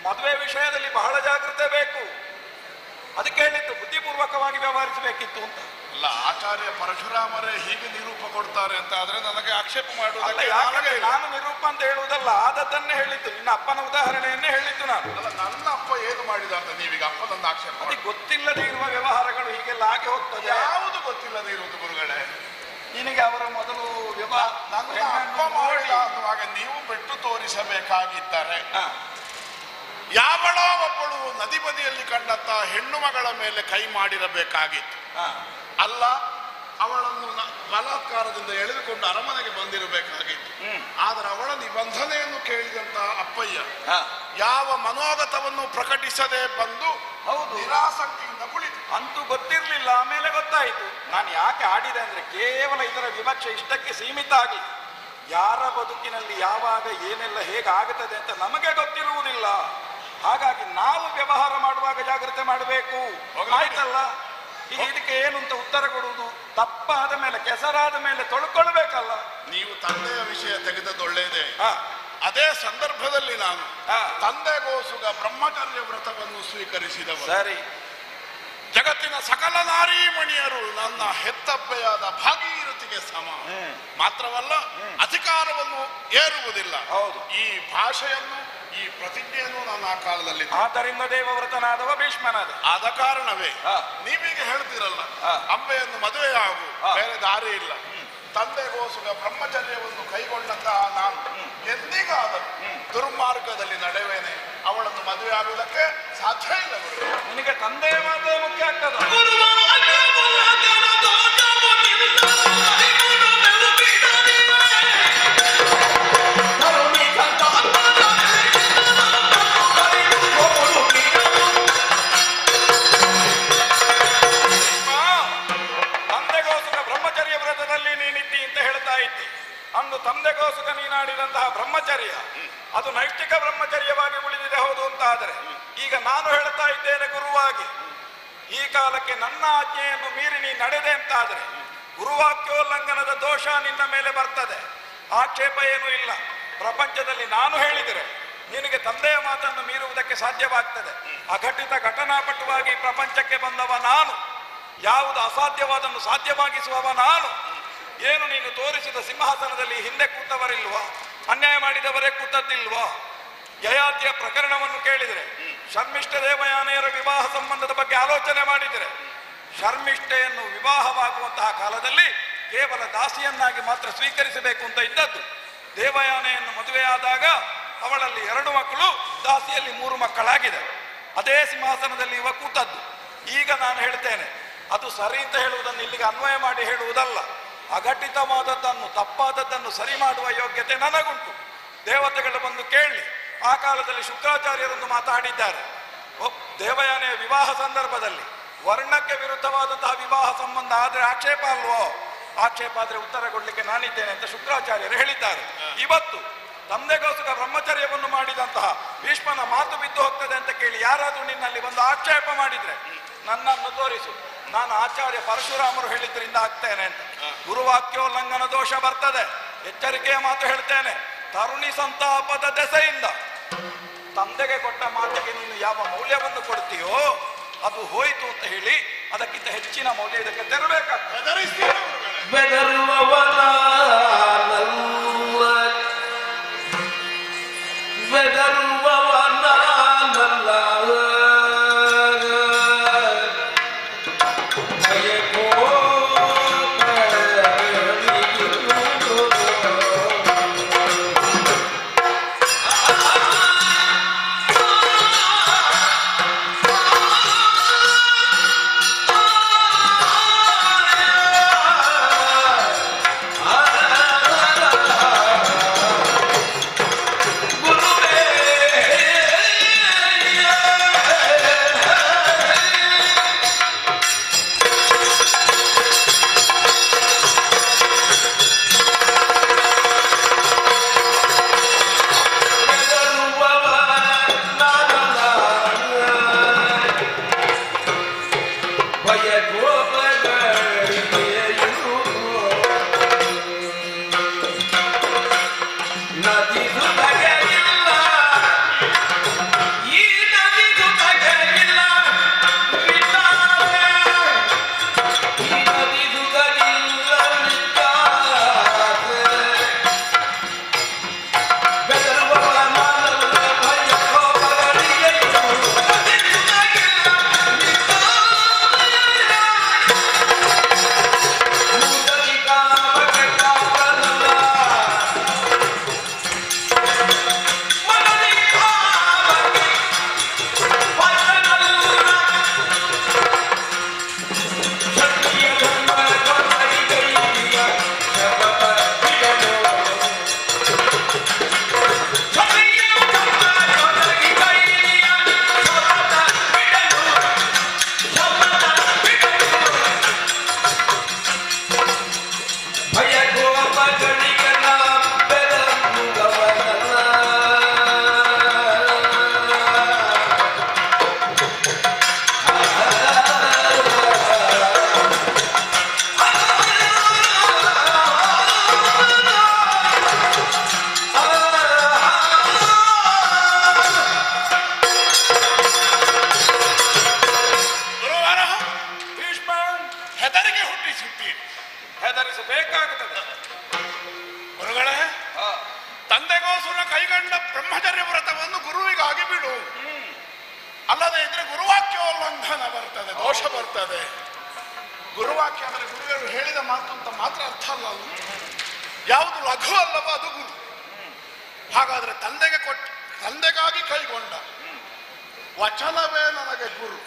ಮದುವೆ ವಿಷಯದಲ್ಲಿ ಬಹಳ ಜಾಗ್ರತೆ ಬೇಕು. ಅದಕ್ಕೆ ಹೇಳಿದ್ದು ಬುದ್ಧಿಪೂರ್ವಕವಾಗಿ ವ್ಯವಹರಿಸಬೇಕಿತ್ತು ಅಂತ. ಅಲ್ಲ, ಆಚಾರ್ಯ ಪರಶುರಾಮರೇ ಹೀಗೆ ನಿರೂಪ ಕೊಡ್ತಾರೆ ಅಂತ ಆದ್ರೆ ನನಗೆ ಆಕ್ಷೇಪ ಮಾಡುವುದಲ್ಲ. ನಾನು ನಿರೂಪ ಅಂತ ಹೇಳುವುದಲ್ಲ, ಆದದ್ದನ್ನೇ ಹೇಳಿದ್ದು. ನಿನ್ನ ಅಪ್ಪನ ಉದಾಹರಣೆಯನ್ನೇ ಹೇಳಿದ್ದು ನಾನು. ಅಲ್ಲ, ನನ್ನ ಅಪ್ಪ ಏನು ಮಾಡಿದ ಅಂತ ನೀವೀಗ ಅಪ್ಪನೊಂದು ಆಕ್ಷೇಪ ಗೊತ್ತಿಲ್ಲದೆ ಇರುವ ವ್ಯವಹಾರಗಳು ಹೀಗೆಲ್ಲ ಆಗಿ ಹೋಗ್ತದೆ. ಯಾವುದು ಗೊತ್ತಿಲ್ಲದೆ ಇರುವುದು ಗುರುಗಳೇ? ನಿನಗೆ ಹೀಗೆ ಅವರ ಮೊದಲು ವಿವಾಹ ನನ್ನ ಅಪ್ಪ ಮಾಡಿದ ಅನ್ನುವಾಗ ನೀವು ಬಿಟ್ಟು ತೋರಿಸಬೇಕಾಗಿದ್ದರೆ ಯಾವಳೋ ಒಬ್ಬಳು ನದಿ ಬದಿಯಲ್ಲಿ ಕಂಡಂತ ಹೆಣ್ಣು ಮಗಳ ಮೇಲೆ ಕೈ ಮಾಡಿರಬೇಕಾಗಿತ್ತು. ಅಲ್ಲ, ಅವಳನ್ನು ಬಲಾತ್ಕಾರದಿಂದ ಎಳೆದುಕೊಂಡು ಅರಮನೆಗೆ ಬಂದಿರಬೇಕಾಗಿತ್ತು. ಆದರೆ ಅವಳ ನಿಬಂಧನೆಯನ್ನು ಕೇಳಿದಂತ ಅಪ್ಪಯ್ಯ ಯಾವ ಮನೋಗತವನ್ನು ಪ್ರಕಟಿಸದೆ ಬಂದು ನಿರಾಸಕ್ತಿಯಿಂದ ಕುಳಿತು. ಅಂತೂ ಗೊತ್ತಿರ್ಲಿಲ್ಲ, ಆಮೇಲೆ ಗೊತ್ತಾಯಿತು. ನಾನು ಯಾಕೆ ಆಡಿದೆ ಅಂದ್ರೆ ಕೇವಲ ಇದರ ವಿವಕ್ಷೆ ಇಷ್ಟಕ್ಕೆ ಸೀಮಿತ ಆಗಿ ಯಾರ ಬದುಕಿನಲ್ಲಿ ಯಾವಾಗ ಏನೆಲ್ಲ ಹೇಗಾಗುತ್ತದೆ ಅಂತ ನಮಗೆ ಗೊತ್ತಿರುವುದಿಲ್ಲ. ಹಾಗಾಗಿ ನಾವು ವ್ಯವಹಾರ ಮಾಡುವಾಗ ಜಾಗ್ರತೆ ಮಾಡಬೇಕು. ಆಯ್ತಲ್ಲ, ಈಗ ಇದಕ್ಕೆ ಏನು ಅಂತ ಉತ್ತರ ಕೊಡುವುದು? ತಪ್ಪಾದ ಮೇಲೆ, ಕೆಸರಾದ ಮೇಲೆ ತೊಳ್ಕೊಳ್ಬೇಕಲ್ಲ. ನೀವು ತಂದೆಯ ವಿಷಯ ತೆಗೆದದ್ದು ಒಳ್ಳೆಯದೇ. ಅದೇ ಸಂದರ್ಭದಲ್ಲಿ ನಾನು ತಂದೆಗೋಸುಗ ಬ್ರಹ್ಮಚರ್ಯ ವ್ರತವನ್ನು ಸ್ವೀಕರಿಸಿದವರು. ಸರಿ, ಜಗತ್ತಿನ ಸಕಲ ನಾರೀಮಣಿಯರು ನನ್ನ ಹೆತ್ತಬ್ಬೆಯಾದ ಭಾಗೀರಥಿಗೆ ಸಮ. ಮಾತ್ರವಲ್ಲ, ಅಧಿಕಾರವನ್ನು ಏರುವುದಿಲ್ಲ. ಈ ಭಾಷೆಯನ್ನು, ಈ ಪ್ರತಿಜ್ಞೆಯನ್ನು ನಾನು ಆ ಕಾಲದಲ್ಲಿ. ಆದ್ದರಿಂದ ದೇವವ್ರತನಾದವ ಭೀಷ್ಮನಾದ. ಆದ ಕಾರಣವೇ ನೀವೀಗ ಹೇಳ್ತಿರಲ್ಲ, ಅಂಬೆಯನ್ನು ಮದುವೆಯಾಗು, ಬೇರೆ ದಾರಿ ಇಲ್ಲ. ತಂದೆಗೋಸುಗ ಬ್ರಹ್ಮಚರ್ಯವನ್ನು ಕೈಗೊಂಡಂತಹ ನಾನು ಎಂದಿಗಾದರೂ ದುರ್ಮಾರ್ಗದಲ್ಲಿ ನಡೆವೇನೆ. ಅವಳನ್ನು ಮದುವೆ ಆಗುವುದಕ್ಕೆ ಸಾಧ್ಯ ಇಲ್ಲ. ನಿನಗೆ ತಂದೆಯ ಮಾತೇ ಮುಖ್ಯ ಆಗ್ತದ. ತಂದೆಗೋಸುಗ ಬ್ರಹ್ಮಚರ್ಯ ವ್ರತದಲ್ಲಿ ನೀನಿದ್ದಿ ಅಂತ ಹೇಳ್ತಾ ಇದ್ದಿ. ಅಂದು ತಂದೆಗೋಸುಗ ನೀನಾಡಿದಂತಹ ಬ್ರಹ್ಮಚರ್ಯ ಅದು ನೈಷ್ಠಿಕ ಬ್ರಹ್ಮಚರ್ಯವಾಗಿ ಉಳಿದಿದೆ. ಹೌದು ಅಂತ ಆದರೆ ಈಗ ನಾನು ಹೇಳ್ತಾ ಇದ್ದೇನೆ ಗುರುವಾಗಿ, ಈ ಕಾಲಕ್ಕೆ ನನ್ನ ಆಜ್ಞೆಯನ್ನು ಮೀರಿ ನೀ ನಡೆದೆ ಅಂತಾದರೆ ಗುರುವಾಕ್ಯೋಲ್ಲಂಘನದ ದೋಷ ನಿನ್ನ ಮೇಲೆ ಬರ್ತದೆ. ಆಕ್ಷೇಪ ಏನೂ ಇಲ್ಲ. ಪ್ರಪಂಚದಲ್ಲಿ ನಾನು ಹೇಳಿದರೆ ನಿನಗೆ ತಂದೆಯ ಮಾತನ್ನು ಮೀರುವುದಕ್ಕೆ ಸಾಧ್ಯವಾಗ್ತದೆ. ಅಘಟಿತ ಘಟನಾಪಟುವಾಗಿ ಪ್ರಪಂಚಕ್ಕೆ ಬಂದವ ನಾನು, ಯಾವುದು ಅಸಾಧ್ಯವಾದನ್ನು ಸಾಧ್ಯವಾಗಿಸುವವ ನಾನು. ಏನು ನೀನು ತೋರಿಸಿದ ಸಿಂಹಾಸನದಲ್ಲಿ ಹಿಂದೆ ಕೂತವರಿಲ್ವಾ? ಅನ್ಯಾಯ ಮಾಡಿದವರೇ ಕೂತದ್ದಿಲ್ವಾ? ಯಯಾತಿಯ ಪ್ರಕರಣವನ್ನು ಕೇಳಿದರೆ, ಶರ್ಮಿಷ್ಠ ದೇವಯಾನೆಯರ ವಿವಾಹ ಸಂಬಂಧದ ಬಗ್ಗೆ ಆಲೋಚನೆ ಮಾಡಿದರೆ, ಶರ್ಮಿಷ್ಠೆಯನ್ನು ವಿವಾಹವಾಗುವಂತಹ ಕಾಲದಲ್ಲಿ ಕೇವಲ ದಾಸಿಯನ್ನಾಗಿ ಮಾತ್ರ ಸ್ವೀಕರಿಸಬೇಕು ಅಂತ ಇದ್ದದ್ದು. ದೇವಯಾನೆಯನ್ನು ಮದುವೆಯಾದಾಗ ಅವಳಲ್ಲಿ 2 ಮಕ್ಕಳು, ದಾಸಿಯಲ್ಲಿ 3 ಮಕ್ಕಳಾಗಿದೆ. ಅದೇ ಸಿಂಹಾಸನದಲ್ಲಿ ಇವ ಕೂತದ್ದು. ಈಗ ನಾನು ಹೇಳ್ತೇನೆ, ಅದು ಸರಿ ಅಂತ ಹೇಳುವುದನ್ನು ಇಲ್ಲಿಗೆ ಅನ್ವಯ ಮಾಡಿ ಹೇಳುವುದಲ್ಲ. ಅಘಟಿತವಾದದ್ದನ್ನು, ತಪ್ಪಾದದ್ದನ್ನು ಸರಿ ಮಾಡುವ ಯೋಗ್ಯತೆ ನನಗುಂಟು. ದೇವತೆಗಳು ಬಂದು ಕೇಳಿ. ಆ ಕಾಲದಲ್ಲಿ ಶುಕ್ರಾಚಾರ್ಯರೊಂದು ಮಾತಾಡಿದ್ದಾರೆ. ದೇವಯಾನೆಯ ವಿವಾಹ ಸಂದರ್ಭದಲ್ಲಿ ವರ್ಣಕ್ಕೆ ವಿರುದ್ಧವಾದಂತಹ ವಿವಾಹ ಸಂಬಂಧ ಆದರೆ ಆಕ್ಷೇಪ ಅಲ್ವೋ? ಆಕ್ಷೇಪ ಆದರೆ ಉತ್ತರ ಕೊಡ್ಲಿಕ್ಕೆ ನಾನಿದ್ದೇನೆ ಅಂತ ಶುಕ್ರಾಚಾರ್ಯರು ಹೇಳಿದ್ದಾರೆ. ಇವತ್ತು ತಂದೆಗೋಸ್ಕರ ಬ್ರಹ್ಮಚರ್ಯವನ್ನು ಮಾಡಿದಂತಹ ಭೀಷ್ಮನ ಮಾತು ಬಿದ್ದು ಹೋಗ್ತದೆ ಅಂತ ಕೇಳಿ ಯಾರಾದ್ರೂ ನಿನ್ನಲ್ಲಿ ಒಂದು ಆಕ್ಷೇಪ ಮಾಡಿದ್ರೆ ನನ್ನನ್ನು ತೋರಿಸು. ನಾನು ಆಚಾರ್ಯ ಪರಶುರಾಮರು ಹೇಳಿದ್ರಿಂದ ಆಗ್ತೇನೆ ಅಂತ. ಗುರುವಾಕ್ಯೋಲ್ಲಂಘನ ದೋಷ ಬರ್ತದೆ. ಎಚ್ಚರಿಕೆಯ ಮಾತು ಹೇಳ್ತೇನೆ. ತರುಣಿ ಸಂತಾಪದ ದೆಸೆಯಿಂದ ತಂದೆಗೆ ಕೊಟ್ಟ ಮಾತಿಗೆ ನೀನು ಯಾವ ಮೌಲ್ಯವನ್ನು ಕೊಡ್ತೀಯೋ ಅದು ಹೋಯಿತು ಅಂತ ಹೇಳಿ ಅದಕ್ಕಿಂತ ಹೆಚ್ಚಿನ ಮೌಲ್ಯ ಇದಕ್ಕೆ ತೆರಬೇಕಾಗ್ತದೆ. ಹೆದರಿಸುತ್ತೀರಿ. ಹೆದರಿಸಬೇಕಾಗುತ್ತದೆ. ಗುರುಗಳೇ, ತಂದೆಗೋಸ್ಕರ ಕೈಗೊಂಡ ಬ್ರಹ್ಮಚರ್ಯ ವ್ರತವನ್ನು ಗುರುವಿಗಾಗಿ ಬಿಡು. ಅಲ್ಲದೆ ಇದ್ರೆ ಗುರುವಾಕ್ಯೋಲ್ಲಂಘನ ಬರ್ತದೆ, ದೋಷ ಬರ್ತದೆ. ಗುರುವಾಕ್ಯ ಅಂದರೆ ಗುರುಗಳು ಹೇಳಿದ ಮಾತು ಅಂತ ಮಾತ್ರ ಅರ್ಥ ಅಲ್ಲ. ಯಾವುದು ಲಘು ಅಲ್ಲವೋ ಅದು ಗುರು. ಹಾಗಾದ್ರೆ ತಂದೆಗಾಗಿ ಕೈಗೊಂಡ ವಚನವೇ ನನಗೆ ಗುರು.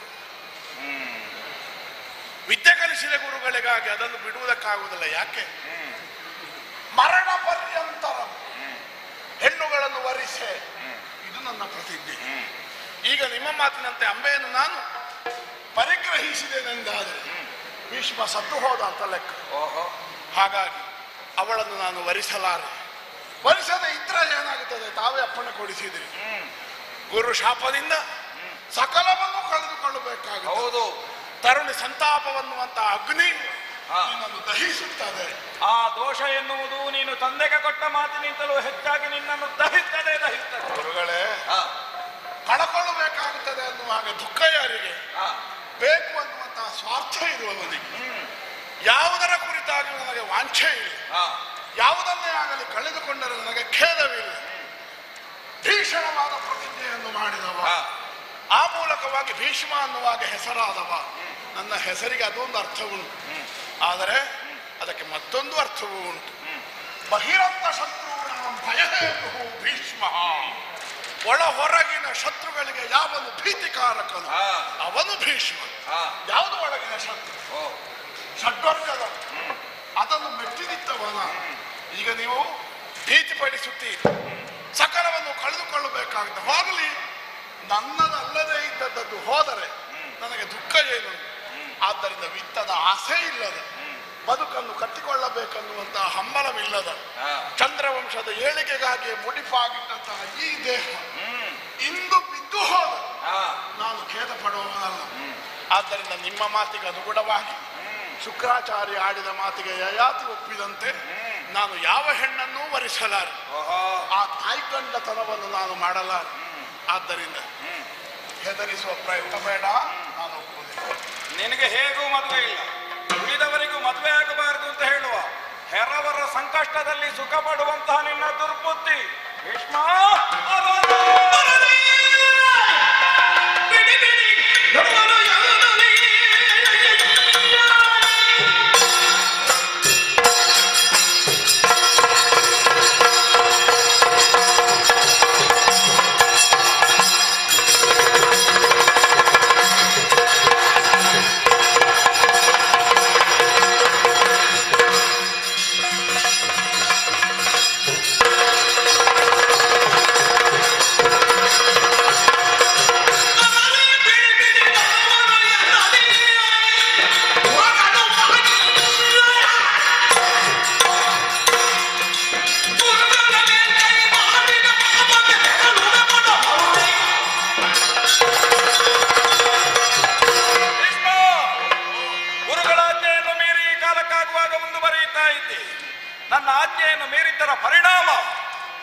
ವಿದ್ಯೆ ಕಲಿಸಿದ ಗುರುಗಳಿಗಾಗಿ ಅದನ್ನು ಬಿಡುವುದಕ್ಕಾಗುವುದಿಲ್ಲ. ಯಾಕೆ? ಮರಣ ಪರ್ಯಂತರ ಹೆಣ್ಣುಗಳನ್ನು ವರಿಸೆ, ಇದು ನನ್ನ ಪ್ರತಿಜ್ಞೆ. ಈಗ ನಿಮ್ಮ ಮಾತಿನಂತೆ ಅಂಬೆಯನ್ನು ನಾನು ಪರಿಗ್ರಹಿಸಿದೆನೆಂದಾದರೆ ಭೀಷ್ಮ ಸತ್ತು ಹೋದ ಅಂತ ಲೆಕ್ಕ. ಹಾಗಾಗಿ ಅವಳನ್ನು ನಾನು ವರಿಸಲಾರೆ. ವರಿಸದೆ ಇದ್ರೆ ಏನಾಗುತ್ತದೆ? ತಾವೇ ಅಪ್ಪಣೆ ಕೊಡಿಸಿದ್ರಿ. ಗುರು ಶಾಪದಿಂದ ಸಕಲವನ್ನು ಕಳೆದುಕೊಳ್ಳಬೇಕಾಗುತ್ತದೆ. ಹೌದು. ತರುಣಿ ಸಂತಾಪವನ್ನುವಂತ ಅಗ್ನಿ ನಿನ್ನನ್ನು ದಹಿಸುತ್ತದೆ. ಆ ದೋಷ ಎನ್ನುವುದು ನೀನು ತಂದೆಗೆ ಕೊಟ್ಟ ಮಾತಿನಿಂದಲೂ ಹೆಚ್ಚಾಗಿ ನಿನ್ನನ್ನು ದಹಿಸ್ತದೆ. ಗುರುಗಳೇ, ಕಳಕೊಳ್ಳಬೇಕಾಗುತ್ತದೆ ಅನ್ನುವಾಗ ದುಃಖ ಯಾರಿಗೆ? ಬೇಕು ಅನ್ನುವಂತಹ ಸ್ವಾರ್ಥ ಇರುವವನಿಗೆ. ಯಾವುದರ ಕುರಿತಾಗಿ ನನಗೆ ವಾಂಛೆ ಇಲ್ಲ, ಯಾವುದನ್ನೇ ಆಗಲಿ ಕಳೆದುಕೊಂಡರೆ ನನಗೆ ಖೇದವಿಲ್ಲ. ಭೀಷಣವಾದ ಪ್ರತಿಜ್ಞೆಯನ್ನು ಮಾಡಿದವ, ಆ ಮೂಲಕವಾಗಿ ಭೀಷ್ಮ ಅನ್ನುವಾಗ ಹೆಸರಾದವ. ನನ್ನ ಹೆಸರಿಗೆ ಅದೊಂದು ಅರ್ಥ ಉಂಟು, ಆದರೆ ಅದಕ್ಕೆ ಮತ್ತೊಂದು ಅರ್ಥವೂ ಉಂಟು. ಬಹಿರಂತ ಶತ್ರುವಿನ ಭಯಹೇತು ಭೀಷ್ಮ. ಒಳ ಹೊರಗಿನ ಶತ್ರುಗಳಿಗೆ ಯಾವನು ಭೀತಿಕಾರಕನು ಅವನು ಭೀಷ್ಮ. ಯಾವುದು ಒಳಗಿನ ಶತ್ರು? ಷಡ್ವರ್ಗದ. ಅದನ್ನು ಮೆಟ್ಟಿನಿತ್ತವನ. ಈಗ ನೀವು ಭೀತಿಪಡಿಸುತ್ತೀರಿ, ಸಕಲವನ್ನು ಕಳೆದುಕೊಳ್ಳಬೇಕಾಗುತ್ತೆ. ಹೋಗಲಿ, ನನ್ನದಲ್ಲದೆ ಇದ್ದದ್ದು ಹೋದರೆ ನನಗೆ ದುಃಖ ಏನು? ಆದ್ದರಿಂದ ವಿತ್ತದ ಆಸೆ ಇಲ್ಲದ, ಬದುಕನ್ನು ಕಟ್ಟಿಕೊಳ್ಳಬೇಕನ್ನುವಂತಹ ಹಂಬಲವಿಲ್ಲದ, ಚಂದ್ರವಂಶದ ಏಳಿಗೆಗಾಗಿ ಮುಡಿಪಾಗಿಟ್ಟಂತಹ ಈ ದೇಹ ಇಂದು ಬಿದ್ದು ಹೋದ ನಾನು ಖೇದ ಪಡುವವನಲ್ಲ. ಆದ್ದರಿಂದ ನಿಮ್ಮ ಮಾತಿಗೆ ಅನುಗುಣವಾಗಿ ಶುಕ್ರಾಚಾರ್ಯ ಆಡಿದ ಮಾತಿಗೆ ಯಯಾತಿ ಒಪ್ಪಿದಂತೆ ನಾನು ಯಾವ ಹೆಣ್ಣನ್ನೂ ವರಿಸಲಾರೆ. ಆ ತಾಯ್ಗಂಡತನವನ್ನು ನಾನು ಮಾಡಲಾರೆ. ಆದ್ದರಿಂದ ಹೆದರಿಸುವ ಪ್ರಯತ್ನ ಬೇಡ, ನಾನು ಒಪ್ಪುವುದಿಲ್ಲ. ನಿನಗೆ ಹೇಗೂ ಮದುವೆ ಇಲ್ಲ, ಉಳಿದವರಿಗೂ ಮದುವೆ ಆಗಬಾರದು ಅಂತ ಹೇಳುವ ಹೆರವರ ಸಂಕಷ್ಟದಲ್ಲಿ ಸುಖ ಪಡುವಂತಹ ನಿನ್ನ ದುರ್ಬುದ್ಧಿ ಭೀಷ್ಮ. ನನ್ನ ಆಜ್ಞೆಯನ್ನು ಮೀರಿದ್ದರ ಪರಿಣಾಮ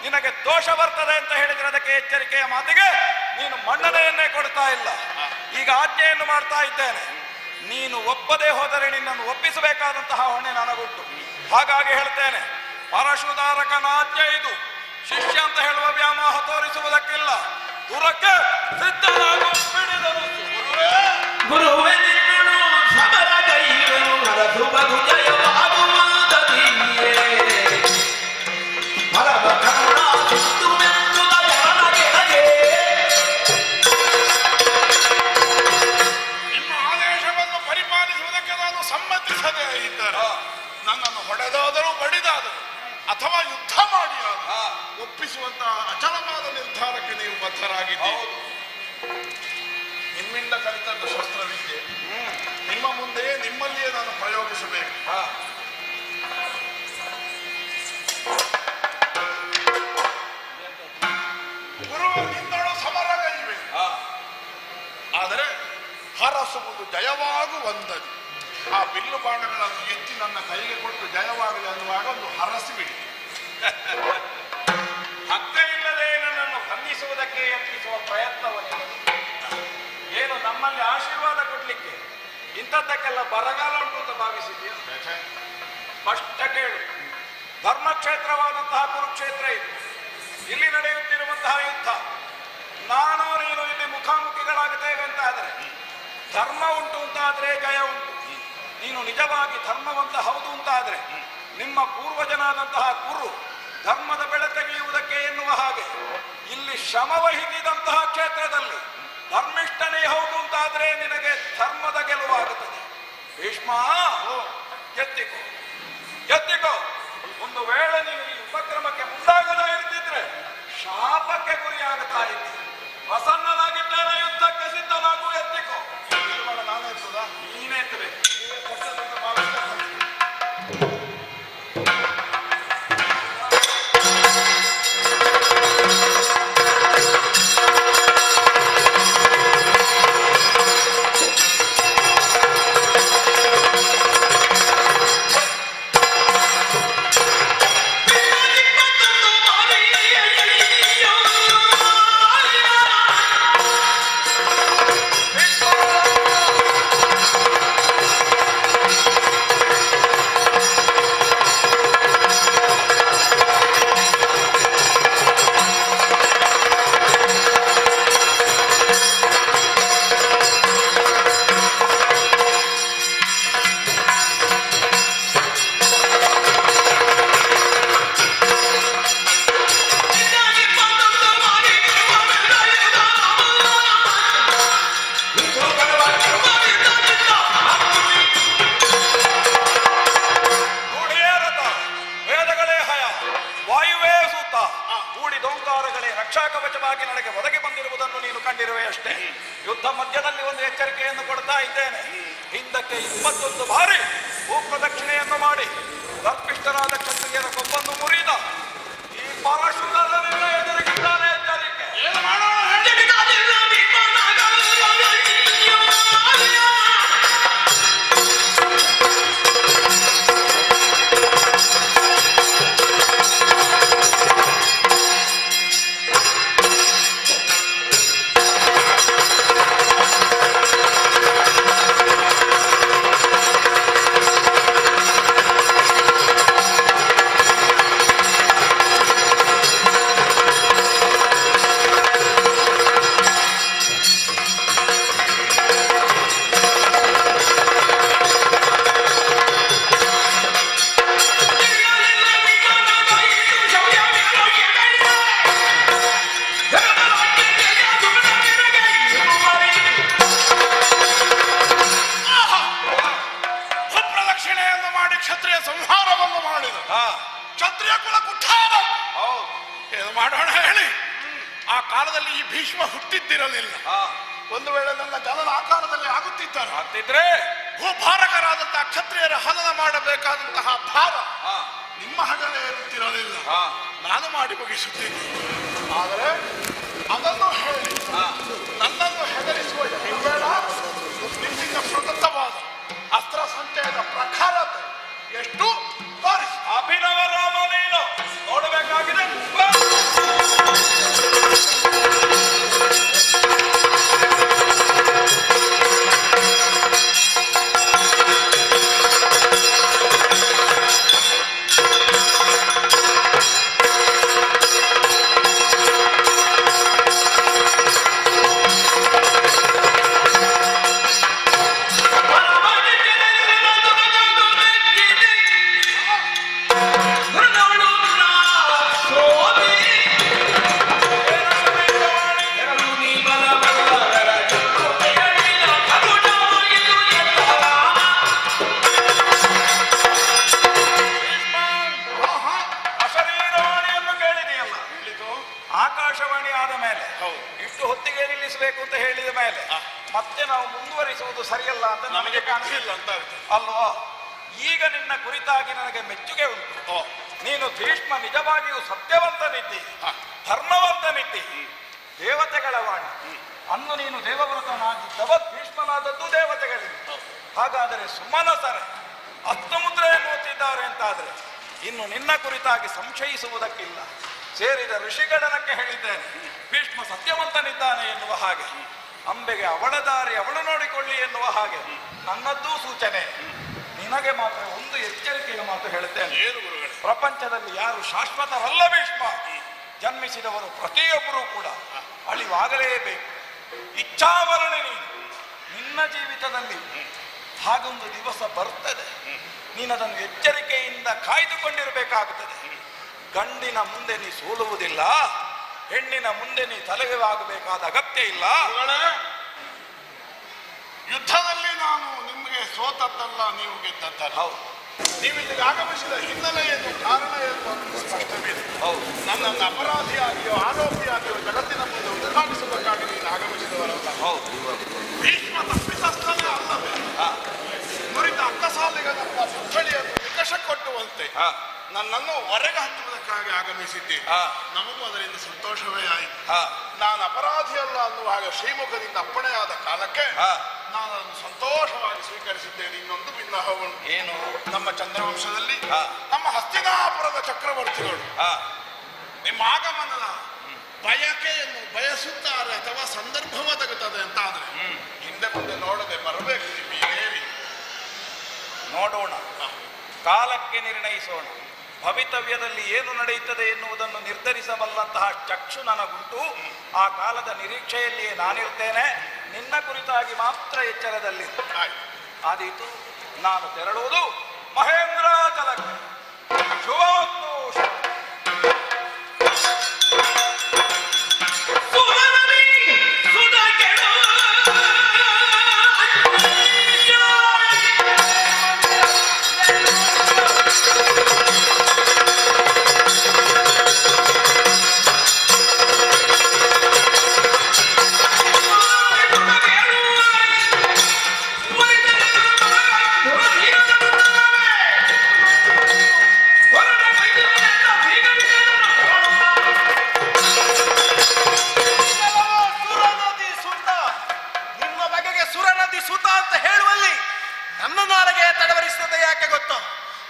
ನಿನಗೆ ದೋಷ ಬರ್ತದೆ ಅಂತ ಹೇಳಿದ್ರೆ ಅದಕ್ಕೆ ಎಚ್ಚರಿಕೆಯ ಮಾತಿಗೆ ನೀನು ಮನ್ನಣೆಯನ್ನೇ ಕೊಡ್ತಾ ಇಲ್ಲ. ಈಗ ಆಜ್ಞೆಯನ್ನು ಮಾಡ್ತಾ ಇದ್ದೇನೆ. ನೀನು ಒಪ್ಪದೇ ಹೋದರೆ ನಿನ್ನನ್ನು ಒಪ್ಪಿಸಬೇಕಾದಂತಹ ಹೊಣೆ ನನಗುಂಟು. ಹಾಗಾಗಿ ಹೇಳ್ತೇನೆ, ಪರಶುಧಾರಕನ ಆಜ್ಞೆ ಇದು. ಶಿಷ್ಯ ಅಂತ ಹೇಳುವ ವ್ಯಾಮೋಹ ತೋರಿಸುವುದಕ್ಕಿಲ್ಲ. ದೂರಕ್ಕೆ ಸಿದ್ಧನಾಗು. ಬಿಡಿದರು ಗುರುವೇ ಸಮರ ಕೈಗಳು ನರಸು ಬದು ಜಯವಾಗುವುದೀಯೇ ಪರಮ ಕರುಣಾ ಸಿಂಧುವೆಂದುವ ಜ್ಞಾನಗೆಳಗೆ. ನಿಮ್ಮ ಆದೇಶವನ್ನು ಪರಿಪಾಲಿಸುವುದಕ್ಕೆ ನಾನು ಸಮ್ಮತಿಸದೇ ಇದ್ದರೆ ನನ್ನನ್ನು ಹೊಡೆದಾದರೂ ಬಡಿದಾದರೂ ಅಥವಾ ಯುದ್ಧ ಮಾಡಿ ಒಪ್ಪಿಸುವಂತಹ ಅಚಲವಾದ ನಿರ್ಧಾರಕ್ಕೆ ನೀವು ಬದ್ಧರಾಗಿದ್ದೀರಿ. ನಿಮ್ಮಿಂದ ಕಲಿತದ್ದು ಶಸ್ತ್ರವಿದ್ಯೆ ನಿಮ್ಮ ಮುಂದೆಯೇ ನಿಮ್ಮಲ್ಲಿಯೇ ನಾನು ಪ್ರಯೋಗಿಸಬೇಕು. ಗುರುವಿನಿಂದಲೂ ಸಮರಗೈವೆ, ಆದರೆ ಹರಸುವುದು ಜಯವಾಗುವಂದದು. ಆ ಬಿಲ್ಲು ಬಾಣಗಳನ್ನು ಎತ್ತಿ ನನ್ನ ಕೈಗೆ ಕೊಟ್ಟು ಜಯವಾಗಲಿ ಅನ್ನುವಾಗ ಒಂದು ಹರಸಿಬಿಡಿ. ಹಕ್ಕ ಇಲ್ಲದೆ ನನ್ನನ್ನು ಬಂಧಿಸುವುದಕ್ಕೆ ಯತ್ನಿಸುವ ಪ್ರಯತ್ನವನ್ನು ಏನು ನಮ್ಮಲ್ಲಿ ಆಶೀರ್ವಾದ ಕೊಡ್ಲಿಕ್ಕೆ ಇಂಥದ್ದಕ್ಕೆಲ್ಲ ಬರಗಾಲ ಉಂಟು ಅಂತ ಭಾವಿಸಿದೆಯಾ? ಸ್ಪಷ್ಟ ಕೇಳು. ಧರ್ಮಕ್ಷೇತ್ರವಾದಂತಹ ಕುರುಕ್ಷೇತ್ರ ಇದು. ಇಲ್ಲಿ ನಡೆಯುತ್ತಿರುವಂತಹ ಯುದ್ಧ, ನಾನು ನೀನು ಇಲ್ಲಿ ಮುಖಾಮುಖಿಗಳಾಗುತ್ತೇವೆ ಅಂತ ಆದರೆ, ಧರ್ಮ ಉಂಟು ಅಂತ ಆದರೆ ಜಯ ಉಂಟು. ನೀನು ನಿಜವಾಗಿ ಧರ್ಮವಂತ ಹೌದು ಅಂತ ಆದರೆ, ನಿಮ್ಮ ಪೂರ್ವಜನಾದಂತಹ ಕುರು ಧರ್ಮದ ಬೆಳೆ ತೆಗೆಯುವುದಕ್ಕೆ ಎನ್ನುವ ಹಾಗೆ ಇಲ್ಲಿ ಶ್ರಮವಹಿಸಿದಂತಹ ಕ್ಷೇತ್ರದಲ್ಲಿ ಧರ್ಮಿಷ್ಠನೇ ಹೌದು ಅಂತಾದ್ರೆ ನಿನಗೆ ಧರ್ಮದ ಗೆಲುವಾಗುತ್ತದೆ. ಭೀಷ್ಮ, ಎತ್ತಿಕೋ ಎತ್ತಿಕೋ. ಒಂದು ವೇಳೆ ನೀನು ಈ ಉಪಕ್ರಮಕ್ಕೆ ಮುಂದಾಗದೇ ಇರ್ತಿದ್ರೆ ಶಾಪಕ್ಕೆ ಗುರಿಯಾಗುತ್ತಾ ಇದ್ದೆ. ಪ್ರಸನ್ನನಾಗಿದ್ದೇನೆ, ಯುದ್ಧಕ್ಕೆ ಸಿದ್ಧನಾಗು, ಎತ್ತಿಕೋ. ನಾನೇ ಎತ್ತದ? ನೀನೇ ಎತ್ತಬೇಕು. ರಕ್ಷಾಕವಚವಾಗಿ ನನಗೆ ಒದಗಿ ಬಂದಿರುವುದನ್ನು ನೀನು ಕಂಡಿರುವೆ ಅಷ್ಟೇ. ಯುದ್ಧ ಮಧ್ಯದಲ್ಲಿ ಒಂದು ಎಚ್ಚರಿಕೆಯನ್ನು ಕೊಡ್ತಾ ಇದ್ದೇನೆ. ಹಿಂದಕ್ಕೆ 21 ಬಾರಿ ಭೂಪ್ರದಕ್ಷಿಣೆಯನ್ನು ಮಾಡಿ ಗರ್ಭಿಷ್ಠರಾದ ಕ್ಷತ್ರಿಯರ ಕೊಂಬನ್ನು ಮುರಿದ ಈ ಪರಶುಧರನಿಂದ ಎದುರಿಗಿದ್ದಾನೆ. ಎಚ್ಚರಿಕೆ. ಏನು ಮಾಡೋಣ? ಕ್ಷತ್ರಿಯ ಸಂಹಾರವನ್ನು ಮಾಡಿದ ಕ್ಷತ್ರಿಯ ಕುಲ ಕುಠಾರ. ಏನು ಮಾಡೋಣ ಹೇಳಿ? ಆ ಕಾಲದಲ್ಲಿ ಈ ಭೀಷ್ಮ ಹುಟ್ಟಿದ್ದಿರಲಿಲ್ಲ. ಒಂದು ವೇಳೆ ನನ್ನ ಜನನ ಆಕಾರದಲ್ಲಿ ಆಗುತ್ತಿದ್ದರೆ ಭೂಭಾರಕರಾದಂತಹ ಕ್ಷತ್ರಿಯರ ಹನನ ಮಾಡಬೇಕಾದಂತಹ ಭಾರ ನಿಮ್ಮ ಹಣಲೇ ಇರುತ್ತಿರಲಿಲ್ಲ. ನಾನು ಮಾಡಿ ಮುಗಿಸುತ್ತೇನೆ. ಆದರೆ ಅದನ್ನು ಹೇಳಿ ನನ್ನನ್ನು ಹೆದರಿಸುವ ಬೇಡ. ನಿಮ್ಮಿಂದ ಪ್ರದತ್ತವಾದ ಅಸ್ತ್ರ ಸಂಚಯದ ಪ್ರಖರತೆ ಎಷ್ಟು ತೋರಿಸಿ. ಅಭಿನವ ರಾಮ ನೀನು ನೋಡಬೇಕಾಗಿದೆ. ಆಕಾಶವಾಣಿ ಆದ ಮೇಲೆ ಇಷ್ಟು ಹೊತ್ತಿಗೆ ನಿಲ್ಲಿಸಬೇಕು ಅಂತ ಹೇಳಿದ ಮೇಲೆ ಮತ್ತೆ ನಾವು ಮುಂದುವರಿಸುವುದು ಸರಿಯಲ್ಲ ಅಂತ ನಮಗೆ ಕಾಣಿಸಿಲ್ಲ ಅಂತ ಅಲ್ವಾ? ಈಗ ನಿನ್ನ ಕುರಿತಾಗಿ ನನಗೆ ಮೆಚ್ಚುಗೆ ಉಂಟು. ನೀನು ಭೀಷ್ಮ ನಿಜವಾಗಿಯೂ ಸತ್ಯವಂತನಿದ್ದಿ, ಧರ್ಮವಂತನಿದ್ದಿ, ದೇವತೆಗಳ ವಾಣಿ. ಅಂದು ನೀನು ದೇವವ್ರತನಾಗಿದ್ದವ, ಭೀಷ್ಮನಾದದ್ದು ದೇವತೆಗಳಿಗೆ. ಹಾಗಾದರೆ ಸುಮನಸರೆ ಅಸ್ತಮುದ್ರೆಯನ್ನು ಓದ್ತಿದ್ದಾರೆ ಅಂತಾದರೆ ಇನ್ನು ನಿನ್ನ ಕುರಿತಾಗಿ ಸಂಶಯಿಸುವುದಕ್ಕಿಲ್ಲ. ಸೇರಿದ ಋಷಿಗಣನಕ್ಕೆ ಹೇಳಿದ್ದೇನೆ, ಭೀಷ್ಮ ಸತ್ಯವಂತನಿದ್ದಾನೆ ಎನ್ನುವ ಹಾಗೆ, ಅಂಬೆಗೆ ಅವಳ ದಾರಿ ಅವಳು ನೋಡಿಕೊಳ್ಳಿ ಎನ್ನುವ ಹಾಗೆ ನನ್ನದ್ದೂ ಸೂಚನೆ. ನಿನಗೆ ಮಾತ್ರ ಒಂದು ಎಚ್ಚರಿಕೆಯ ಮಾತು ಹೇಳುತ್ತೇನೆ. ಏನು ಗುರುಗಳೇ? ಪ್ರಪಂಚದಲ್ಲಿ ಯಾರು ಶಾಶ್ವತರಲ್ಲ ಭೀಷ್ಮ. ಜನ್ಮಿಸಿದವರು ಪ್ರತಿಯೊಬ್ಬರೂ ಕೂಡ ಅಳಿವಾಗಲೇಬೇಕು. ಇಚ್ಛಾಮರಣೆ ನೀನು. ನಿನ್ನ ಜೀವಿತದಲ್ಲಿ ಹಾಗೊಂದು ದಿವಸ ಬರ್ತದೆ. ನೀನದನ್ನು ಎಚ್ಚರಿಕೆಯಿಂದ ಕಾಯ್ದುಕೊಂಡಿರಬೇಕಾಗುತ್ತದೆ. ಗಂಡಿನ ಮುಂದೆ ನೀ ಸೋಲುವುದಿಲ್ಲ, ಹೆಣ್ಣಿನ ಮುಂದೆ ನೀ ತಲೆವಾಗಬೇಕಾದ ಅಗತ್ಯ ಇಲ್ಲ. ಯುದ್ಧದಲ್ಲಿ ನಾನು ನಿಮಗೆ ಸೋತದ್ದಲ್ಲ, ನೀವು ಗೆದ್ದದ್ದಲ್ಲ. ಹೌದು. ನೀವು ಇಲ್ಲಿಗೆ ಆಗಮಿಸಿದ ಹಿನ್ನೆಲೆ ಏನು, ಕಾರಣ ಏನು ಅಂತ ಸ್ಪಷ್ಟವಿದೆ. ಹೌದು. ನನ್ನನ್ನು ಅಪರಾಧಿಯಾಗಿಯೋ ಆರೋಪಿಯಾಗಿಯೋ ಜಗತ್ತಿನ ಮುಂದೆ ಉದ್ಘಾಟಿಸುವುದಕ್ಕಾಗಿ ನೀನು ಆಗಮಿಸಿದವರಲ್ಲ. ಹೌದು. ಭೀಷ್ಮ ತಪ್ಪಿತಸ್ಥನೇ ಅಲ್ಲವೇ? ನುರಿತ ಅಕ್ಕಸಾಲಿಗನನ್ನ ಪುತ್ಥಳಿಯನ್ನು ನಿಕಷ ಕೊಟ್ಟುವಂತೆ ನನ್ನನ್ನು ಹೊರಗೆ ಹಚ್ಚುವುದಕ್ಕಾಗಿ ಆಗಮಿಸಿದ್ದೇನೆ. ನಮಗೂ ಅದರಿಂದ ಸಂತೋಷವೇ ಆಯಿತು. ನಾನು ಅಪರಾಧಿಯಲ್ಲ ಅನ್ನುವ ಹಾಗೆ ಶ್ರೀಮುಖದಿಂದ ಅಪ್ಪಣೆಯಾದ ಕಾಲಕ್ಕೆ ನಾನು ಅದನ್ನು ಸಂತೋಷವಾಗಿ ಸ್ವೀಕರಿಸಿದ್ದೇನೆ. ಇನ್ನೊಂದು ಭಿನ್ನಹವನ್ನು ಏನು? ನಮ್ಮ ಚಂದ್ರವಂಶದಲ್ಲಿ ನಮ್ಮ ಹಸ್ತಿನಾಪುರದ ಚಕ್ರವರ್ತಿಗಳು ನಿಮ್ಮ ಆಗಮನದ ಬಯಕೆಯನ್ನು ಬಯಸುತ್ತಾರೆ ಅಥವಾ ಸಂದರ್ಭ ಒದಗುತ್ತದೆ ಅಂತ ಆದ್ರೆ ಹಿಂದೆ ಮುಂದೆ ನೋಡದೆ ಬರಬೇಕು. ನಿಮಗೆ ನೋಡೋಣ, ಕಾಲಕ್ಕೆ ನಿರ್ಣಯಿಸೋಣ. ಭವಿತವ್ಯದಲ್ಲಿ ಏನು ನಡೆಯುತ್ತದೆ ಎನ್ನುವುದನ್ನು ನಿರ್ಧರಿಸಬಲ್ಲಂತಹ ಚಕ್ಷು ನನಗುಂಟು. ಆ ಕಾಲದ ನಿರೀಕ್ಷೆಯಲ್ಲಿಯೇ ನಾನಿರ್ತೇನೆ. ನಿನ್ನ ಕುರಿತಾಗಿ ಮಾತ್ರ ಎಚ್ಚರದಲ್ಲಿ ಆದೀತು. ನಾನು ತೆರಳುವುದು ಮಹೇಂದ್ರಾಚಲಕ್ಕೆ. ಶುಭವತ್ತು.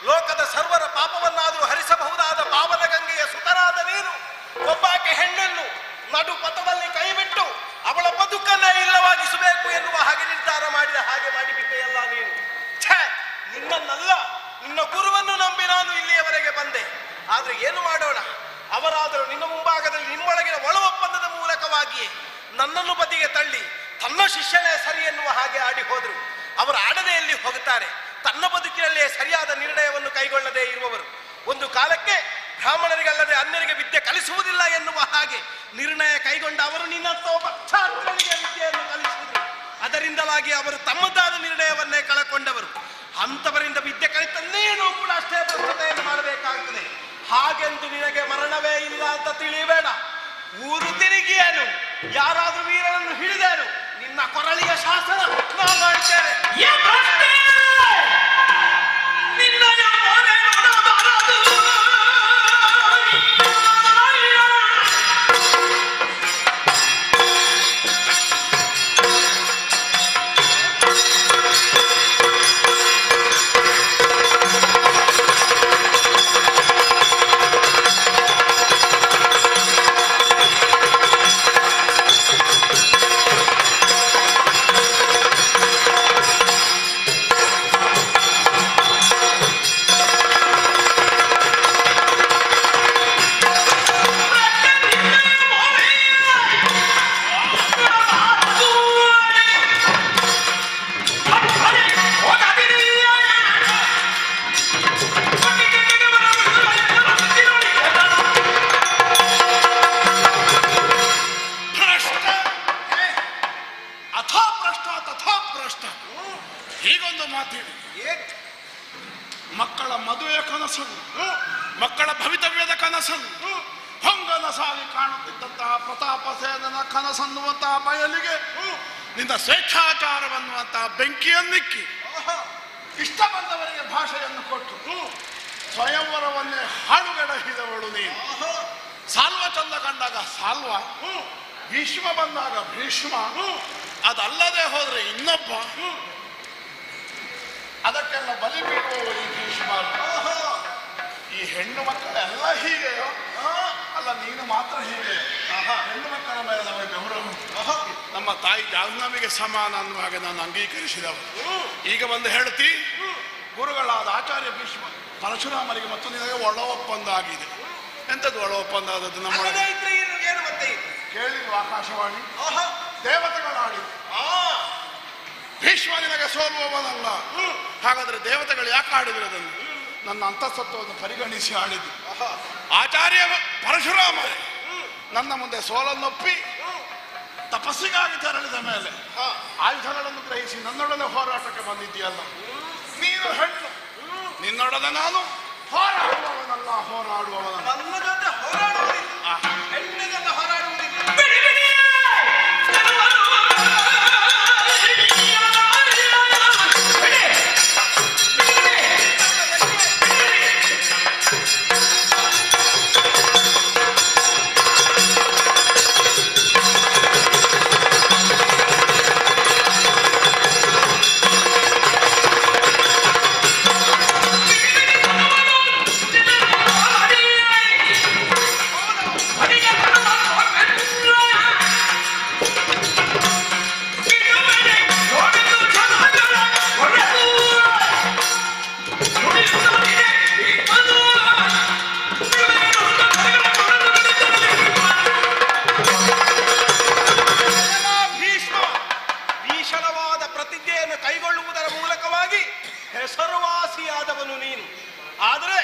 ಲೋಕದ ಸರ್ವರ ಪಾಪವನ್ನಾದರೂ ಹರಿಸಬಹುದಾದ ಪಾವನ ಗಂಗೆಯ ಸುತರಾದ ನೀನು ಒಬ್ಬಾಕೆ ಹೆಣ್ಣನ್ನು ನಡು ಪಥದಲ್ಲಿ ಕೈಬಿಟ್ಟು ಅವಳ ಬದುಕನ್ನೇ ಇಲ್ಲವಾಗಿಸಬೇಕು ಎನ್ನುವ ಹಾಗೆ ನಿರ್ಧಾರ ಮಾಡಿದ ಹಾಗೆ ಮಾಡಿಬಿಟ್ಟೆಯಲ್ಲ ನೀನು. ನಿನ್ನನ್ನಲ್ಲ, ನಿನ್ನ ಗುರುವನ್ನು ನಂಬಿ ನಾನು ಇಲ್ಲಿಯವರೆಗೆ ಬಂದೆ. ಆದ್ರೆ ಏನು ಮಾಡೋಣ, ಅವರಾದರೂ ನಿನ್ನ ಮುಂಭಾಗದಲ್ಲಿ ನಿಮ್ಮೊಳಗಿನ ಒಳ ಒಪ್ಪಂದದ ಮೂಲಕವಾಗಿಯೇ ನನ್ನನ್ನು ಬದಿಗೆ ತಳ್ಳಿ ತನ್ನ ಶಿಷ್ಯನೇ ಸರಿ ಎನ್ನುವ ಹಾಗೆ ಆಡಿ ಹೋದರು. ಅವರ ಆಡನೆಯಲ್ಲಿ ಹೋಗುತ್ತಾರೆ. ತನ್ನ ಬದುಕಿನಲ್ಲೇ ಸರಿಯಾದ ನಿರ್ಣಯವನ್ನು ಕೈಗೊಳ್ಳದೇ ಇರುವವರು. ಒಂದು ಕಾಲಕ್ಕೆ ಬ್ರಾಹ್ಮಣರಿಗಲ್ಲದೆ ಅನ್ಯರಿಗೆ ವಿದ್ಯೆ ಕಲಿಸುವುದಿಲ್ಲ ಎನ್ನುವ ಹಾಗೆ ನಿರ್ಣಯ ಕೈಗೊಂಡ ಅವರು ನಿನ್ನಂತ ಒಬ್ಬ ಛಾತ್ರನಿಗೆ ವಿದ್ಯೆಯನ್ನು ಕಲಿಸಿದರು. ಅದರಿಂದಲಾಗಿ ಅವರು ತಮ್ಮದಾದ ನಿರ್ಣಯವನ್ನೇ ಕಳಕೊಂಡವರು. ಅಂಥವರಿಂದ ವಿದ್ಯೆ ಕಲಿತ ನೀನು ಕೂಡ ಅಷ್ಟೇ ಪ್ರಸ್ತುತೆಯನ್ನು ಮಾಡಬೇಕಾಗುತ್ತದೆ. ಹಾಗೆಂದು ನಿನಗೆ ಮರಣವೇ ಇಲ್ಲ ಅಂತ ತಿಳಿಯಬೇಡ. ಊರು ತಿರುಗಿಯೇನು, ಯಾರಾದ್ರೂ ವೀರನನ್ನು ಹಿಡಿದೇನು, ನಿನ್ನ ಕೊರಳಿಯ ಶಾಸನ ನಾವು ಮಾಡ್ತೇವೆ. ಹೀಗೊಂದು ಮಾತಿದೆ. ಮಕ್ಕಳ ಮದುವೆಯ ಕನಸನ್ನು, ಮಕ್ಕಳ ಭವಿತವ್ಯದ ಕನಸನ್ನು ಹೊಂಗನಸಾಗಿ ಕಾಣುತ್ತಿದ್ದಂತಹ ಪ್ರತಾಪಸೇನನ ಕನಸನ್ನುವಂತಹ ಬಯಲಿಗೆ ನಿನ್ನ ಸ್ವೇಚ್ಛಾಚಾರವನ್ನುವಂತಹ ಬೆಂಕಿಯನ್ನಿಕ್ಕಿ ಇಷ್ಟ ಬಂದವರಿಗೆ ಭಾಷೆಯನ್ನು ಕೊಟ್ಟು ಸ್ವಯಂವರವನ್ನೇ ಹಾಳುಗಡಹಿದವಳು ನೀನು. ಸಾಲ್ವ ಚಂದ ಕಂಡಾಗ ಸಾಲ್ವ, ಭೀಷ್ಮ ಬಂದಾಗ ಭೀಷ್ಮ, ಅದಲ್ಲದೆ ಹೋದ್ರೆ ಇನ್ನೊಬ್ಬ. ಅದಕ್ಕೆಲ್ಲ ಬಲಿ ಬೀಳುವವರು ಈ ಭೀಷ್ಮ. ಈ ಹೆಣ್ಣು ಮಕ್ಕಳೆಲ್ಲ ಹೀಗೆಯೋ ಅಲ್ಲ ನೀನು ಮಾತ್ರ ಹೀಗೆ ಹೆಣ್ಣು ಮಕ್ಕಳ ಮೇಲೆ ನಮಗೆ ಗೌರವ ನಮ್ಮ ತಾಯಿ ಜಾಹ್ನವಿಗೆ ಸಮಾನ ಅನ್ನುವಾಗ ನಾನು ಅಂಗೀಕರಿಸಿದವರು. ಈಗ ಬಂದು ಹೇಳ್ತಿ ಗುರುಗಳಾದ ಆಚಾರ್ಯ ಭೀಷ್ಮ ಪರಶುರಾಮರಿಗೆ ಮತ್ತು ನಿನಗೆ ಒಳ ಒಪ್ಪಂದ ಆಗಿದೆ. ಎಂಥದ್ದು ಒಳ ಒಪ್ಪಂದ ಆದದ್ದು? ನಮ್ಮ ಕೇಳಿದ್ರು ಆಕಾಶವಾಣಿ ದೇವತೆಗಳಾಡಿದ್ರು ಭೀಷ್ಮ ನಿನಗೆ ಸೋಲುವವನಲ್ಲ. ಹಾಗಾದ್ರೆ ದೇವತೆಗಳು ಯಾಕೆ ಆಡಿದ್ರು ಅದನ್ನು? ನನ್ನ ಅಂತಸತ್ವವನ್ನು ಪರಿಗಣಿಸಿ ಆಡಿದ್ರು. ಆಚಾರ್ಯ ಪರಶುರಾಮ ನನ್ನ ಮುಂದೆ ಸೋಲನ್ನೊಪ್ಪಿ ತಪಸ್ಸಿಗಾಗಿ ತೆರಳಿದ ಮೇಲೆ ಆಯುಧಗಳನ್ನು ಗ್ರಹಿಸಿ ನನ್ನೊಡನೆ ಹೋರಾಟಕ್ಕೆ ಬಂದಿದ್ದೀಯಲ್ಲ. ನೀನು ಹೆಣ್ಣು, ನಿನ್ನೊಡನೆ ನಾನು ಹೋರಾಡುವವನಲ್ಲ, ಹೋರಾಡುವವನಲ್ಲ. ನನ್ನ ಜೊತೆ ಹೋರಾಡುವುದಿಲ್ಲ, ಹೆಣ್ಣಿನ ಜೊತೆ ಹೋರಾಡುವುದಿಲ್ಲ. ಹೆಸರುವಾಸಿಯಾದವನು ನೀನು. ಆದರೆ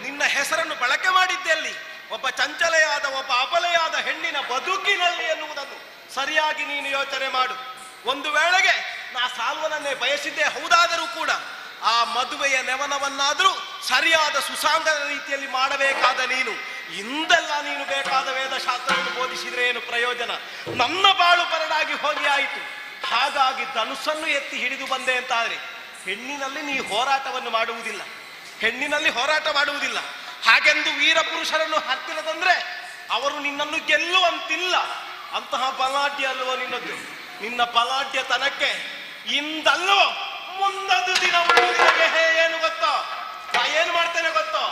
ನಿನ್ನ ಹೆಸರನ್ನು ಬಳಕೆ ಮಾಡಿದ್ದಲ್ಲಿ ಒಬ್ಬ ಚಂಚಲೆಯಾದ, ಒಬ್ಬ ಅಬಲೆಯಾದ ಹೆಣ್ಣಿನ ಬದುಕಿನಲ್ಲಿ ಎನ್ನುವುದನ್ನು ಸರಿಯಾಗಿ ನೀನು ಯೋಚನೆ ಮಾಡು. ಒಂದು ವೇಳೆಗೆ ನಾ ಸಾಲ್ವನನ್ನೇ ಬಯಸಿದ್ದೇ ಹೌದಾದರೂ ಕೂಡ ಆ ಮದುವೆಯ ನೆವನವನ್ನಾದರೂ ಸರಿಯಾದ ಸುಸಾಂಗದ ರೀತಿಯಲ್ಲಿ ಮಾಡಬೇಕಾದ ನೀನು ಇಂದೆಲ್ಲ ನೀನು ಬೇಕಾದ ವೇದಶಾಸ್ತ್ರವನ್ನು ಬೋಧಿಸಿದ್ರೆ ಏನು ಪ್ರಯೋಜನ? ನನ್ನ ಬಾಳು ಬರಡಾಗಿ ಹೋಗಿ ಆಯಿತು. ಹಾಗಾಗಿ ಧನುಸ್ಸನ್ನು ಎತ್ತಿ ಹಿಡಿದು ಬಂದೆ ಅಂತಾದ್ರೆ ಹೆಣ್ಣಿನಲ್ಲಿ ನೀ ಹೋರಾಟವನ್ನು ಮಾಡುವುದಿಲ್ಲ, ಹೆಣ್ಣಿನಲ್ಲಿ ಹೋರಾಟ ಮಾಡುವುದಿಲ್ಲ. ಹಾಗೆಂದು ವೀರ ಪುರುಷರನ್ನು ಹತ್ತಿರದಂದ್ರೆ ಅವರು ನಿನ್ನನ್ನು ಗೆಲ್ಲುವಂತಿಲ್ಲ. ಅಂತಹ ಬಲಾಢ್ಯ ಅಲ್ವೋ ನಿನ್ನದ್ದು. ನಿನ್ನ ಬಲಾಢ್ಯತನಕ್ಕೆ ಇಂದಲ್ಲೋ ಮುಂದೊಂದು ದಿನ ಏನು ಗೊತ್ತೋ, ಏನು ಮಾಡ್ತೇನೆ ಗೊತ್ತೋ?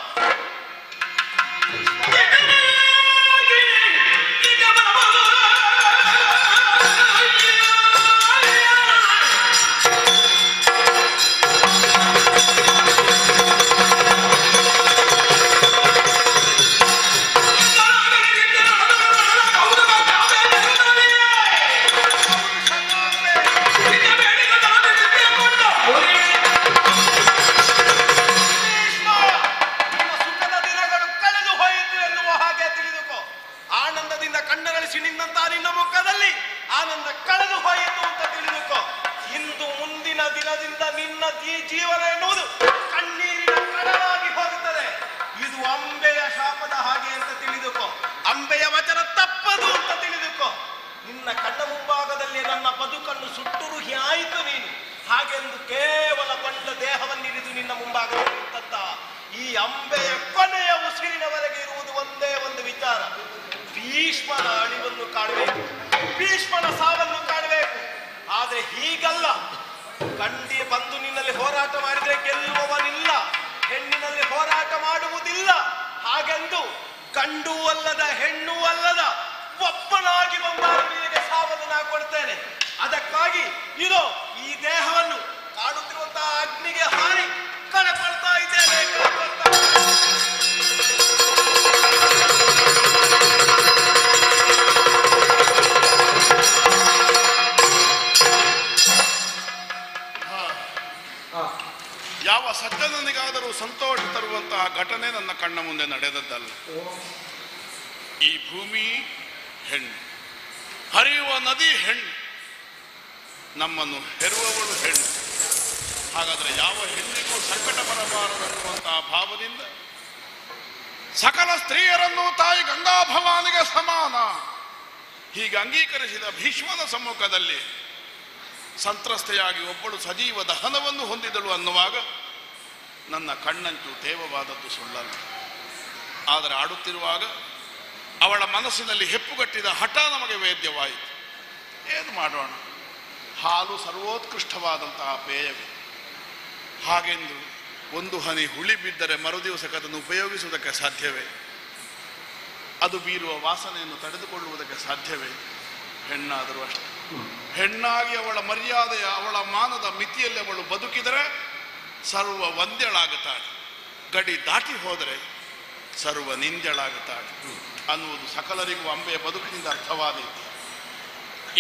ಜೀವನ ಎನ್ನುವುದು ಕಣ್ಣೀರಿನ ಕಡಲಾಗಿ ಹೋಗುತ್ತದೆ. ಇದು ಅಂಬೆಯ ಶಾಪದ ಹಾಗೆ ಅಂತ ತಿಳಿದುಕೋ. ಅಂಬೆಯ ವಚನ ತಪ್ಪದು ಅಂತ ತಿಳಿದುಕೋ. ನಿನ್ನ ಕಣ್ಣ ಮುಂಭಾಗದಲ್ಲಿ ನನ್ನ ಬದುಕನ್ನು ಸುಟ್ಟುರುಹಿ ಆಯಿತು ನೀನು. ಹಾಗೆಂದು ಕೇವಲ ಕೊಂಡ ದೇಹವನ್ನಿರಿದು ನಿನ್ನ ಮುಂಭಾಗದಲ್ಲಿ ನಿಂತಂತ ಈ ಅಂಬೆಯ ಕೊನೆಯ ಉಸಿರಿನವರೆಗೆ ಇರುವುದು ಒಂದೇ ಒಂದು ವಿಚಾರ: ಭೀಷ್ಮನ ಅಳಿವನ್ನು ಕಾಣಬೇಕು, ಭೀಷ್ಮನ ಸಾವನ್ನು ಕಾಣಬೇಕು. ಆದ್ರೆ ಹೀಗಲ್ಲ, ಗಂಡಿ ಬಂದು ನಿನ್ನಲ್ಲಿ ಹೋರಾಟ ಮಾಡಿದ್ರೆ ಗೆಲ್ಲುವವನಿಲ್ಲ, ಹೆಣ್ಣಿನಲ್ಲಿ ಹೋರಾಟ ಮಾಡುವುದಿಲ್ಲ. ಹಾಗೆಂದು ಗಂಡು ಅಲ್ಲದ ಹೆಣ್ಣು ಅಲ್ಲದ ಒಬ್ಬನಾಗಿ ಬಂದಾರು ನಿನಗೆ ಸಾವನ್ನು ನಾ ಕೊಡ್ತೇನೆ. ಅದಕ್ಕಾಗಿ ಇದು ಈ ದೇಹವನ್ನು ಕಾಣುತ್ತಿರುವಂತಹ ಅಗ್ನಿಗೆ ಹಾರಿ ಕಳಕೊಳ್ತಾ ಇದ್ದೇನೆ. ಯಾವ ಸಜ್ಜನನಿಗಾದರೂ ಸಂತೋಷ ತರುವಂತಹ ಘಟನೆ ನನ್ನ ಕಣ್ಣ ಮುಂದೆ ನಡೆದದ್ದಲ್ಲ. ಈ ಭೂಮಿ ಹೆಣ್ಣು, ಹರಿಯುವ ನದಿ ಹೆಣ್ಣು, ನಮ್ಮನ್ನು ಹೆರುವವಳು ಹೆಣ್ಣು. ಹಾಗಾದರೆ ಯಾವ ಹೆಣ್ಣಿಗೂ ಸಂಕಟ ಬರಬಾರದೆನ್ನುವಂತಹ ಭಾವದಿಂದ ಸಕಲ ಸ್ತ್ರೀಯರನ್ನು ತಾಯಿ ಗಂಗಾ ಭವಾನಿಗೆ ಸಮಾನ ಹೀಗೆ ಅಂಗೀಕರಿಸಿದ ಭೀಷ್ಮನ ಸಮ್ಮುಖದಲ್ಲಿ ಸಂತ್ರಸ್ತೆಯಾಗಿ ಒಬ್ಬಳು ಸಜೀವ ದಹನವನ್ನು ಹೊಂದಿದಳು ಅನ್ನುವಾಗ ನನ್ನ ಕಣ್ಣಂಚು ತೇವವಾದದ್ದು ಸುಳ್ಳಲ್ಲ. ಆದರೆ ಆಡುತ್ತಿರುವಾಗ ಅವಳ ಮನಸ್ಸಿನಲ್ಲಿ ಹೆಪ್ಪುಗಟ್ಟಿದ ಹಠ ನಮಗೆ ವೇದ್ಯವಾಯಿತು. ಏನು ಮಾಡೋಣ? ಹಾಲು ಸರ್ವೋತ್ಕೃಷ್ಟವಾದಂತಹ ಪೇಯವೇ. ಹಾಗೆಂದು ಒಂದು ಹನಿ ಹುಳಿ ಬಿದ್ದರೆ ಮರುದಿವಸಕ್ಕೆ ಅದನ್ನು ಉಪಯೋಗಿಸುವುದಕ್ಕೆ ಸಾಧ್ಯವೇ? ಅದು ಬೀರುವ ವಾಸನೆಯನ್ನು ತಡೆದುಕೊಳ್ಳುವುದಕ್ಕೆ ಸಾಧ್ಯವೇ? ಹೆಣ್ಣಾದರೂ ಅಷ್ಟೆ. ಹೆಣ್ಣಾಗಿ ಅವಳ ಮರ್ಯಾದೆಯ, ಅವಳ ಮಾನದ ಮಿತಿಯಲ್ಲಿ ಅವಳು ಬದುಕಿದರೆ ಸರ್ವ ವಂದ್ಯಳಾಗುತ್ತಾಳೆ, ಗಡಿ ದಾಟಿ ಹೋದರೆ ಸರ್ವ ನಿಂದ್ಯಳಾಗುತ್ತಾಳೆ ಅನ್ನುವುದು ಸಕಲರಿಗೂ ಅಂಬೆಯ ಬದುಕಿನಿಂದ ಅರ್ಥವಾದೀತು.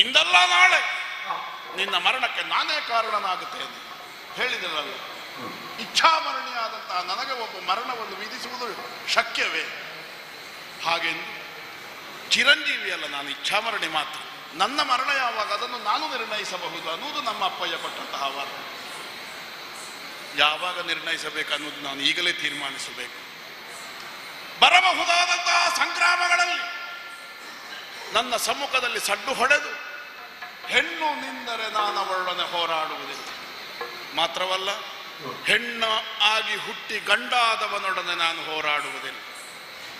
ಇಂದಲ್ಲ ನಾಳೆ ನಿನ್ನ ಮರಣಕ್ಕೆ ನಾನೇ ಕಾರಣನಾಗುತ್ತೇನೆ ಹೇಳಿದಳಲ್ಲ. ಇಚ್ಛಾಮರಣಿಯಾದಂತಹ ನನಗೆ ಒಬ್ಬ ಮರಣವನ್ನು ವಿಧಿಸುವುದು ಶಕ್ಯವೇ? ಹಾಗೆಂದು ಚಿರಂಜೀವಿಯಲ್ಲ ನಾನು, ಇಚ್ಛಾಮರಣಿ ಮಾತ್ರ. ನನ್ನ ಮರಣ ಯಾವಾಗ ಅದನ್ನು ನಾನು ನಿರ್ಣಯಿಸಬಹುದು ಅನ್ನುವುದು ನಮ್ಮ ಅಪ್ಪಯ್ಯ ಪಟ್ಟಂತಹ ವಾರ. ಯಾವಾಗ ನಿರ್ಣಯಿಸಬೇಕು ಅನ್ನೋದು ನಾನು ಈಗಲೇ ತೀರ್ಮಾನಿಸಬೇಕು. ಬರಬಹುದಾದಂತಹ ಸಂಗ್ರಾಮಗಳಲ್ಲಿ ನನ್ನ ಸಮ್ಮುಖದಲ್ಲಿ ಸಡ್ಡು ಹೊಡೆದು ಹೆಣ್ಣು ನಿಂದರೆ ನಾನು ಅವಳೊಡನೆ ಹೋರಾಡುವುದಿಲ್ಲ. ಮಾತ್ರವಲ್ಲ, ಹೆಣ್ಣು ಆಗಿ ಹುಟ್ಟಿ ಗಂಡಾದವನೊಡನೆ ನಾನು ಹೋರಾಡುವುದಿಲ್ಲ.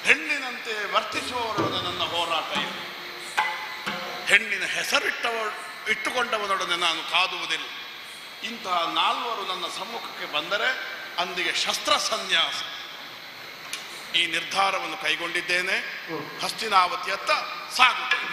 ಹೆಣ್ಣಿನಂತೆ ವರ್ತಿಸುವವರೊಡನೆ ನನ್ನ ಹೋರಾಟ ಇಲ್ಲ. ಹೆಣ್ಣಿನ ಇಟ್ಟುಕೊಂಡವನೊಡನೆ ನಾನು ಕಾದುವುದಿಲ್ಲ. ಇಂತಹ ನಾಲ್ವರು ನನ್ನ ಸಮ್ಮುಖಕ್ಕೆ ಬಂದರೆ ಅಂದಿಗೆ ಶಸ್ತ್ರ ಸನ್ಯಾಸ. ಈ ನಿರ್ಧಾರವನ್ನು ಕೈಗೊಂಡಿದ್ದೇನೆ. ಹಸ್ತಿನಾವತಿಯತ್ತ ಸಾಗುತ್ತೇನೆ.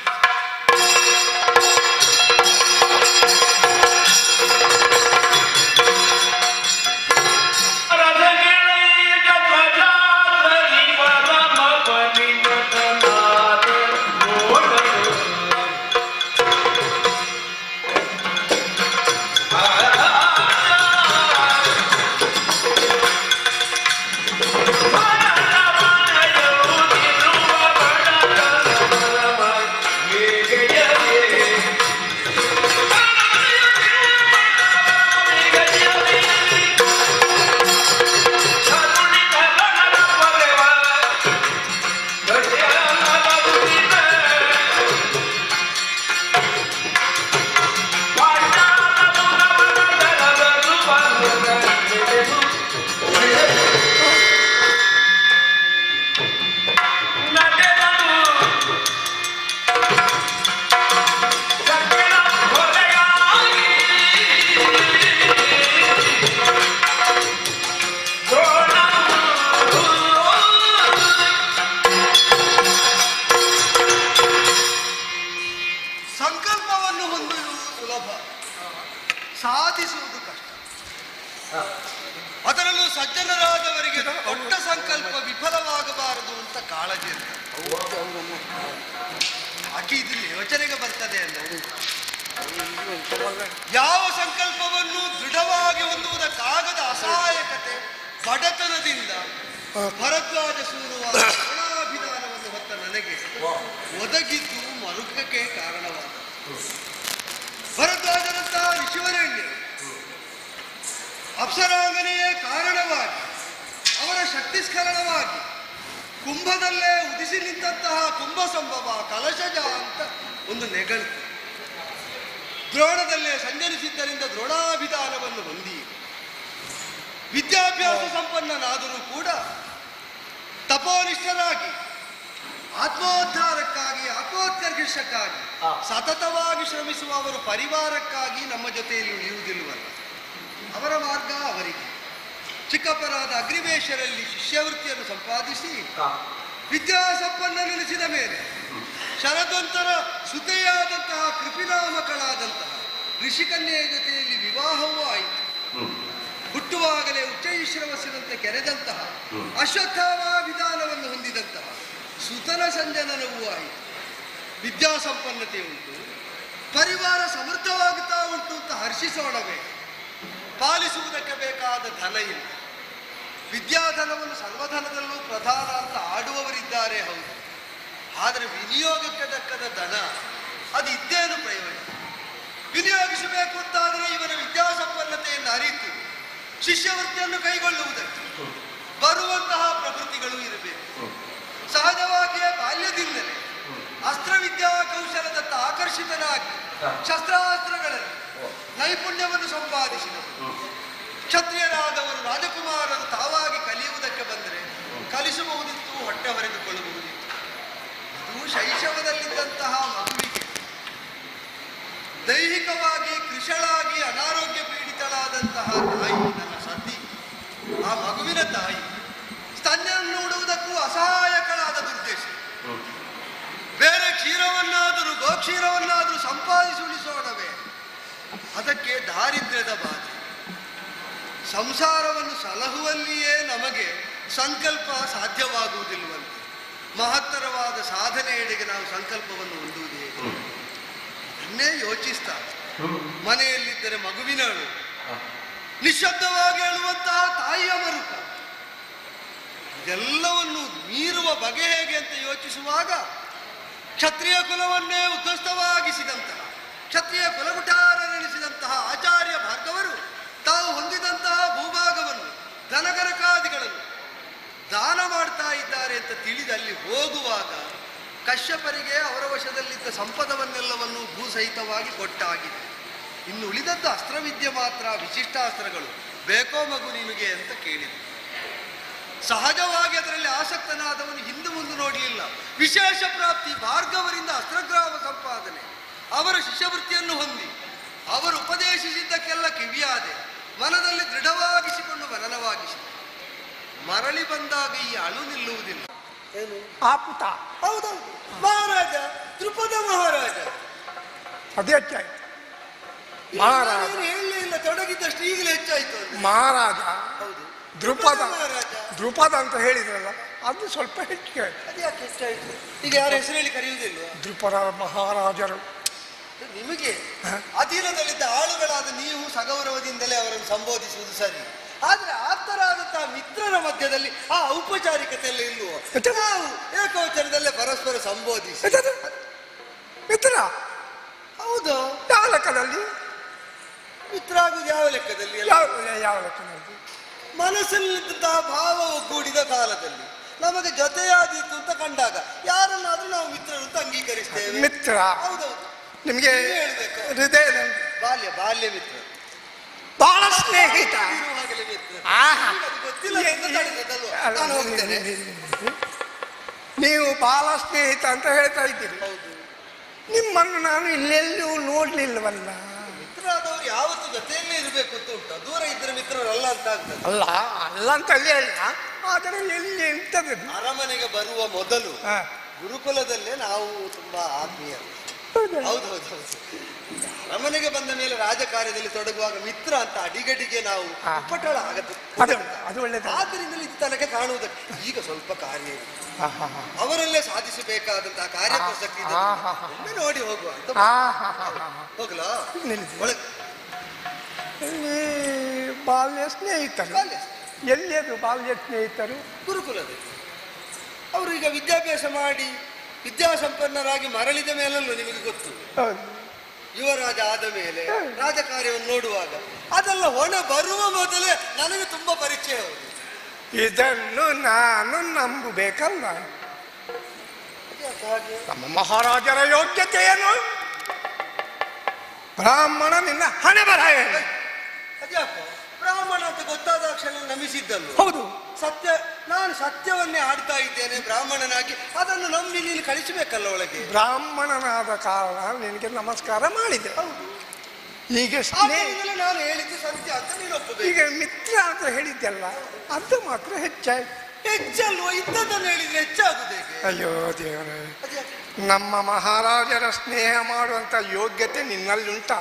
ಸಾಧಿಸುವುದು ಕಷ್ಟ. ಅದರಲ್ಲೂ ಸಜ್ಜನರಾದವರಿಗೆ ದೊಡ್ಡ ಸಂಕಲ್ಪ ವಿಫಲವಾಗಬಾರದು ಅಂತ ಕಾಳಜಿ ಇರ್ತದೆ. ಆಕೆ ಇಲ್ಲಿ ಯೋಚನೆಗೆ ಬರ್ತದೆ ಅಂದರೆ ಯಾವ ಸಂಕಲ್ಪವನ್ನು ದೃಢವಾಗಿ ಹೊಂದುವುದಕ್ಕಾಗದ ಅಸಹಾಯಕತೆ, ಬಡತನದಿಂದ ಭರದ್ವಾಜ ಸೂರುವ ಕರುಣಾಭಿಧಾನವನ್ನು ಹೊತ್ತ ನನಗೆ ಒದಗಿದ್ದು ಮರುಕಕ್ಕೆ ಕಾರಣವಾದ ಭರದ್ವಾಜರಂತಹ ಋಷಿವರೇಣ್ಯ ಅಪ್ಸರಾಂಗನೆಯೇ ಕಾರಣವಾಗಿ ಅವರ ಶಕ್ತಿಸ್ಖಲನವಾಗಿ ಕುಂಭದಲ್ಲೇ ಉದಿಸಿ ನಿಂತಹ ಕುಂಭ ಸಂಭವ ಕಲಶಜ ಅಂತ ಒಂದು ನೆಗಳಿತು. ದ್ರೋಣದಲ್ಲೇ ಸಂಚರಿಸಿದ್ದರಿಂದ ದ್ರೋಣಾಭಿಧಾನವನ್ನು ಹೊಂದಿ ವಿದ್ಯಾಭ್ಯಾಸ ಸಂಪನ್ನನಾದರೂ ಕೂಡ ತಪೋನಿಷ್ಠರಾಗಿ ಆತ್ಮೋದ್ಧಾರಕ್ಕಾಗಿ ಆತ್ಮೋತ್ಕರ್ಷಕ್ಕಾಗಿ ಸತತವಾಗಿ ಶ್ರಮಿಸುವ ಅವರು ಪರಿವಾರಕ್ಕಾಗಿ ನಮ್ಮ ಜೊತೆಯಲ್ಲಿ ಉಳಿಯುವುದಿಲ್ಲವಲ್ಲ. ಅವರ ಮಾರ್ಗ ಅವರಿಗೆ. ಚಿಕ್ಕಪ್ಪರಾದ ಅಗ್ನಿವೇಶರಲ್ಲಿ ಶಿಷ್ಯವೃತ್ತಿಯನ್ನು ಸಂಪಾದಿಸಿ ವಿದ್ಯಾಸಂಪನ್ನನೆನಿಸಿದ ಮೇಲೆ ಶರದೊಂತರ ಸುತೆಯಾದಂತಹ ಕೃಪಿನಾಮಕಳಾದಂತಹ ಋಷಿಕನ್ಯೆಯ ಜೊತೆಯಲ್ಲಿ ವಿವಾಹವೂ ಆಯಿತು. ಹುಟ್ಟುವಾಗಲೇ ಉಚ್ಚೈಶ್ರವಸ್ಸಿನಂತೆ ಕೆರೆದಂತಹ ಅಶ್ವತ್ಥಾಮ ವಿಧಾನವನ್ನು ಹೊಂದಿದಂತಹ ಸುತನ ಸಂಜನನವೂ ಆಯಿತು. ವಿದ್ಯಾಸಂಪನ್ನತೆ ಉಂಟು, ಪರಿವಾರ ಸಮೃದ್ಧವಾಗುತ್ತಾ ಉಂಟು ಅಂತ ಹರ್ಷಿಸೋಣವೇ. ಪಾಲಿಸುವುದಕ್ಕೆ ಬೇಕಾದ ಧನ ಇಲ್ಲ. ವಿದ್ಯಾಧನವನ್ನು ಸರ್ವಧನದಲ್ಲೂ ಪ್ರಧಾನ ಅಂತ ಆಡುವವರಿದ್ದಾರೆ, ಹೌದು. ಆದರೆ ವಿನಿಯೋಗಕ್ಕೆ ದಕ್ಕದ ಧನ ಅದು ಇದ್ದೇನು ಪ್ರಯೋಜನ? ವಿನಿಯೋಗಿಸಬೇಕು ಅಂತಾದರೆ ಇವನ ವಿದ್ಯಾಸಂಪನ್ನತೆಯನ್ನು ಅರಿತು ಶಿಷ್ಯವೃತ್ತಿಯನ್ನು ಕೈಗೊಳ್ಳುವುದಕ್ಕೆ ಬರುವಂತಹ ಪ್ರಕೃತಿಗಳು ಇರಬೇಕು. ಸಹಜವಾಗಿಯೇ ಬಾಲ್ಯದಿಂದಲೇ ಅಸ್ತ್ರವಿದ್ಯಾ ಕೌಶಲದತ್ತ ಆಕರ್ಷಿತನಾಗಿ ಶಸ್ತ್ರಾಸ್ತ್ರಗಳಲ್ಲಿ ನೈಪುಣ್ಯವನ್ನು ಸಂಪಾದಿಸಿದರು. ಕ್ಷತ್ರಿಯರಾದವರು ರಾಜಕುಮಾರರು ತಾವಾಗಿ ಕಲಿಯುವುದಕ್ಕೆ ಬಂದರೆ ಕಲಿಸಬಹುದಿತ್ತು, ಹೊಟ್ಟೆ ಹೊರೆದುಕೊಳ್ಳಬಹುದಿತ್ತು. ಇದು ಶೈಶವದಲ್ಲಿದ್ದಂತಹ ಮಗುವಿಗೆ ದೈಹಿಕವಾಗಿ ಕೃಶಳಾಗಿ ಅನಾರೋಗ್ಯ ಪೀಡಿತಳಾದಂತಹ ತಾಯಿ, ನನ್ನ ಸತಿ, ಆ ಮಗುವಿನ ತಾಯಿ ಸ್ತನ್ಯವನ್ನು ನೋಡುವುದಕ್ಕೂ ಅಸಹಾಯಕಳಾದ ದುರ್ದೇಶ. ಕ್ಷೀರವನ್ನಾದರೂ ಸಂಪಾದಿಸಿ ಉಳಿಸೋಣವೇ? ಅದಕ್ಕೆ ದಾರಿದ್ರ್ಯದ ಬಾಧೆ. ಸಂಸಾರವನ್ನು ಸಲಹುವಲ್ಲಿಯೇ ನಮಗೆ ಸಂಕಲ್ಪ ಸಾಧ್ಯವಾಗುವುದಿಲ್ಲವಂತೆ. ಮಹತ್ತರವಾದ ಸಾಧನೆಯೆಡೆಗೆ ನಾವು ಸಂಕಲ್ಪವನ್ನು ಹೊಂದುವುದೇ ಅನ್ನೇ ಯೋಚಿಸ್ತಾರೆ. ಮನೆಯಲ್ಲಿದ್ದರೆ ಮಗುವಿನ ಅಳು, ನಿಶಬ್ದವಾಗಿ ಹೇಳುವಂತಹ ತಾಯಿಯ ಮರುಕ, ಇದೆಲ್ಲವನ್ನು ಮೀರುವ ಬಗೆ ಹೇಗೆ ಅಂತ ಯೋಚಿಸುವಾಗ ಕ್ಷತ್ರಿಯ ಕುಲವನ್ನೇ ಉದ್ಧಸ್ತವಾಗಿಸಿದಂತಹ, ಕ್ಷತ್ರಿಯ ಕುಲಗುಟಾರನೆನಿಸಿದಂತಹ ಆಚಾರ್ಯ ಭಾರ್ಗವರು ತಾವು ಹೊಂದಿದಂತಹ ಭೂಭಾಗವನ್ನು, ದನಗರಕಾದಿಗಳನ್ನು ದಾನ ಮಾಡ್ತಾ ಇದ್ದಾರೆ ಅಂತ ತಿಳಿದು ಅಲ್ಲಿ ಹೋಗುವಾಗ ಕಶ್ಯಪರಿಗೆ ಅವರ ವಶದಲ್ಲಿದ್ದ ಸಂಪದವನ್ನೆಲ್ಲವನ್ನು ಭೂಸಹಿತವಾಗಿ ಕೊಟ್ಟಾಗಿದೆ. ಇನ್ನು ಉಳಿದದ್ದು ಅಸ್ತ್ರವಿದ್ಯೆ ಮಾತ್ರ, ವಿಶಿಷ್ಟಾಸ್ತ್ರಗಳು ಬೇಕೋ ಮಗು ನಿಮಗೆ ಅಂತ ಕೇಳಿದರು. ಸಹಜವಾಗಿ ಅದರಲ್ಲಿ ಆಸಕ್ತನಾದವನು ಹಿಂದೆ ಮುಂದೆ ನೋಡಲಿಲ್ಲ. ವಿಶೇಷ ಪ್ರಾಪ್ತಿ ಭಾರ್ಗವರಿಂದ ಅಸ್ತ್ರಗ್ರಾಮ ಸಂಪಾದನೆ, ಅವರ ಶಿಷ್ಯವೃತ್ತಿಯನ್ನು ಹೊಂದಿ ಅವರು ಉಪದೇಶಿಸಿದ್ದಕ್ಕೆಲ್ಲ ಕಿವಿಯಾದೆ, ಮನದಲ್ಲಿ ದೃಢವಾಗಿಸಿಕೊಂಡು ಮನನವಾಗಿಸಿದೆ. ಮರಳಿ ಬಂದಾಗ ಈ ಅಳು ನಿಲ್ಲುವುದಿಲ್ಲ. ಏನು ಆಪುತ? ಹೌದೌದು, ಮಹಾರಾಜ ದ್ರುಪದ ಮಹಾರಾಜ. ಅದು ಹೆಚ್ಚಾಯ್ತು ಮಹಾರಾಜ. ಹೇಳಲೇ ಇಲ್ಲ, ತೊಡಗಿದ್ದಷ್ಟು ಈಗಲೇ ಹೆಚ್ಚಾಯ್ತು ಮಹಾರಾಜ. ಹೌದು, ದ್ರುಪದ ಮಹಾರಾಜ. ದ್ರುಪದ ಅಂತ ಹೇಳಿದ್ರಲ್ಲ, ಅದು ಸ್ವಲ್ಪ ಹೆಚ್ಚಿಗೆ ಆಯ್ತು. ಅದು ಯಾಕೆ ಹೆಚ್ಚಾಯ್ತು? ಈಗ ಯಾರ ಹೆಸರು ಹೇಳಿ ಕರೆಯುವುದಿಲ್ವ? ದ್ರುಪದ ಮಹಾರಾಜರು. ನಿಮಗೆ ಅಧೀನದಲ್ಲಿದ್ದ ಆಳುಗಳಾದ ನೀವು ಸಗೌರವದಿಂದಲೇ ಅವರನ್ನು ಸಂಬೋಧಿಸುವುದು ಸರಿ. ಆದ್ರೆ ಆಪ್ತರಾದಂತಹ ಮಿತ್ರರ ಮಧ್ಯದಲ್ಲಿ ಆ ಔಪಚಾರಿಕತೆಯಲ್ಲ ಇಲ್ವೋ? ನಾವು ಏಕವಚನದಲ್ಲೇ ಪರಸ್ಪರ ಸಂಬೋಧಿಸಿ. ಮಿತ್ರ? ಹೌದು. ಯಾವ ಲೆಕ್ಕದಲ್ಲಿ ಮಿತ್ರ ಆಗುವುದು? ಯಾವ ಲೆಕ್ಕದಲ್ಲಿ? ಯಾವ ಲೆಕ್ಕದಲ್ಲಿ? ಮನಸ್ಸಲ್ಲಿದ್ದಂತಹ ಭಾವ ಒಗ್ಗೂಡಿದ ಕಾಲದಲ್ಲಿ ನಮಗೆ ಜೊತೆಯಾದೀತು ಅಂತ ಕಂಡಾಗ ಯಾರನ್ನಾದ್ರೂ ನಾವು ಮಿತ್ರರು ಅಂತ ಅಂಗೀಕರಿಸ್ತೇವೆ. ಮಿತ್ರ? ಹೌದೌದು. ನಿಮಗೆ ಹೇಳ್ಬೇಕು. ಹೃದಯ ಬಾಲ್ಯ ಮಿತ್ರ, ಬಹಳ ಸ್ನೇಹಿತ. ನೀವು ಬಹಳ ಸ್ನೇಹಿತ ಅಂತ ಹೇಳ್ತಾ ಇದ್ದೀರಿ. ನಿಮ್ಮನ್ನು ನಾನು ಇಲ್ಲೆಲ್ಲೂ ನೋಡ್ಲಿಲ್ಲವಲ್ಲ. ಮಿತ್ರರಾದವರು ಯಾವತ್ತು ಜೊತೆಯಲ್ಲೇ ಇರಬೇಕು ಅಂತ ಉಂಟು. ದೂರ ಇದ್ರೆ ಮಿತ್ರರಲ್ಲ ಅಂತ ಆಗ್ತದೆ. ಅಲ್ಲ ಅಂತ ಅಲ್ಲಿ ಹೇಳ, ಆದರೆ ಎಲ್ಲಿ ಎಂತದೆ? ಅರಮನೆಗೆ ಬರುವ ಮೊದಲು ಗುರುಕುಲದಲ್ಲೇ ನಾವು ತುಂಬಾ ಆತ್ಮೀಯರು. ಹೌದೌದು. ಅರಮನೆಗೆ ಬಂದ ಮೇಲೆ ರಾಜಕಾರ್ಯದಲ್ಲಿ ತೊಡಗುವಾಗ ಮಿತ್ರ ಅಂತ ಅಡಿಗಡಿಗೆ ನಾವು ಉಪಟಳ ಆಗತ್ತೆ. ಆದ್ದರಿಂದಲೇ ಇದು ತನಗೆ ಕಾಣುವುದಕ್ಕೆ ಈಗ ಸ್ವಲ್ಪ ಕಾರ್ಯ ಇದೆ. ಅವರಲ್ಲೇ ಸಾಧಿಸಬೇಕಾದಂತಹ ಕಾರ್ಯ ಪ್ರಸಕ್ತಿ ಇದೆ. ಒಮ್ಮೆ ನೋಡಿ ಹೋಗುವ ಅಂತ. ಹೋಗ್ಲಾ? ಬಾಲ್ಯ ಸ್ನೇಹಿತರು. ಎಲ್ಲಿ ಅದು ಬಾಲ್ಯ ಸ್ನೇಹಿತರು? ಗುರುಕುಲದಲ್ಲಿ. ಅವರು ಈಗ ವಿದ್ಯಾಭ್ಯಾಸ ಮಾಡಿ ವಿದ್ಯಾಸಂಪನ್ನರಾಗಿ ಮರಳಿದ ಮೇಲಲ್ಲೂ ನಿಮಗೆ ಗೊತ್ತು. ಯುವರಾಜ ಆದ ಮೇಲೆ ರಾಜಕಾರ್ಯವನ್ನು ನೋಡುವಾಗ ಅದೆಲ್ಲ ಹೊಣೆ ಬರುವ ಮೊದಲೇ ನನಗೆ ತುಂಬಾ ಪರಿಚಯ. ಇದನ್ನು ನಾನು ನಂಬಬೇಕಲ್ಲ. ನಮ್ಮ ಮಹಾರಾಜರ ಯೋಗ್ಯತೆ ಏನು? ಬ್ರಾಹ್ಮಣ ನಿನ್ನ ಹಣೆ ಬರಹ ಏನು? ಅದ್ಯಾಕೋ ಬ್ರಾಹ್ಮಣ ಅಂತ ಗೊತ್ತಾದ ಕ್ಷಣ ನಮಿಸಿದ್ದಲ್ಲ. ಹೌದು, ಸತ್ಯ. ನಾನು ಸತ್ಯವನ್ನೇ ಆಡ್ತಾ ಇದ್ದೇನೆ ಬ್ರಾಹ್ಮಣನಾಗಿ, ಅದನ್ನು ನಂಬಿ ನೀನು ಕಳಿಸಬೇಕಲ್ಲ ಒಳಗೆ. ಬ್ರಾಹ್ಮಣನಾದ ಕಾರಣ ನಿನಗೆ ನಮಸ್ಕಾರ ಮಾಡಿದೆ. ಈಗ ನಾನು ಹೇಳಿದ್ದು ಸತ್ಯ ಅಂತ ನೀನು ಒಪ್ಪಬೇಕು. ಈಗ ಮಿತ್ರ ಅಂತ ಹೇಳಿದ್ದೆಲ್ಲ, ಅದು ಮಾತ್ರ ಹೆಚ್ಚಾಯ್ತು. ಹೆಚ್ಚಲ್ವ? ಇದ್ದದನ್ನು ಹೇಳಿದ್ರೆ ಹೆಚ್ಚಾಗುದೇ? ಅಯ್ಯೋ ದೇವರೇ, ನಮ್ಮ ಮಹಾರಾಜರ ಸ್ನೇಹ ಮಾಡುವಂತ ಯೋಗ್ಯತೆ ನಿನ್ನಲ್ಲುಂಟ?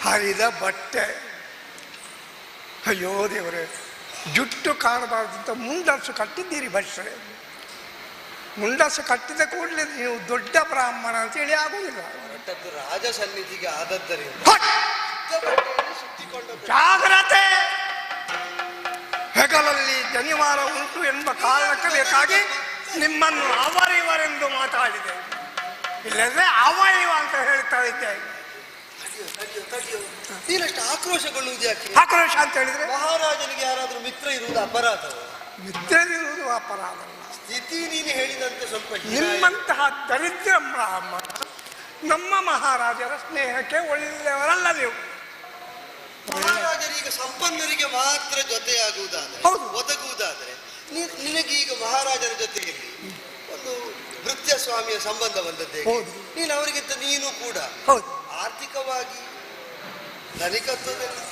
ಹರಿದ ಬಟ್ಟೆ, ಅಯ್ಯೋ ದೇವರೇ, ಜುಟ್ಟು ಕಾಣಬಾರ್ದಂತ ಮುಂಡಾಸು ಕಟ್ಟಿದ್ದೀರಿ ಭಟ್ರೆ. ಮುಂಡಾಸು ಕಟ್ಟಿದ ಕೂಡಲೇ ನೀವು ದೊಡ್ಡ ಬ್ರಾಹ್ಮಣ ಅಂತೇಳಿ ಆಗುವುದಿಲ್ಲ. ರಾಜ ಸನ್ನಿಧಿಗೆ ಆದದ್ದರಿಂದ ಜಾಗ್ರತೆ. ಹೆಗಲಲ್ಲಿ ಜನಿವಾರ ಉಂಟು ಎಂಬ ಕಾರಣಕ್ಕೆ ಬೇಕಾಗಿ ನಿಮ್ಮನ್ನು ಅವರಿವರೆಂದು ಮಾತಾಡಿದೆ, ಇಲ್ಲದ್ರೆ ಅವಯವ ಅಂತ ಹೇಳ್ತಾ ಇದ್ದೆ. ನೀನಷ್ಟು ಆಕ್ರೋಶಗೊಳ್ಳುವುದು ಯಾಕೆ? ಆಕ್ರೋಶ ಅಂತ ಹೇಳಿದ್ರೆ ಮಹಾರಾಜನಿಗೆ ಯಾರಾದ್ರೂ ಮಿತ್ರ ಇರುವುದು ಅಪರಾಧ? ಮಿತ್ರ ಇರುವುದು ಅಪರಾಧ. ಸ್ಥಿತಿ ನೀನು ಹೇಳಿದಂತೆ ಸ್ವಲ್ಪ ನಿಮ್ಮಂತಹ ದರಿದ್ರ ಬ್ರಾಹ್ಮಣ ನಮ್ಮ ಮಹಾರಾಜರ ಸ್ನೇಹಕ್ಕೆ ಒಳ್ಳೆಯವರಲ್ಲ ನೀವು. ಮಹಾರಾಜರೀಗ ಸಂಪನ್ನರಿಗೆ ಮಾತ್ರ ಜೊತೆಯಾಗುವುದಾದ್ರೆ, ಒದಗುವುದಾದ್ರೆ, ನಿನಗೆ ಈಗ ಮಹಾರಾಜರ ಜೊತೆಗೆ ಒಂದು ಭೃತ್ಯ ಸ್ವಾಮಿಯ ಸಂಬಂಧ ಬಂದದ್ದೇ. ನೀನು ಅವರಿಗಿಂತ ನೀನು ಕೂಡ ಆರ್ಥಿಕವಾಗಿ ಧನಿಕತ್ವದಲ್ಲಿ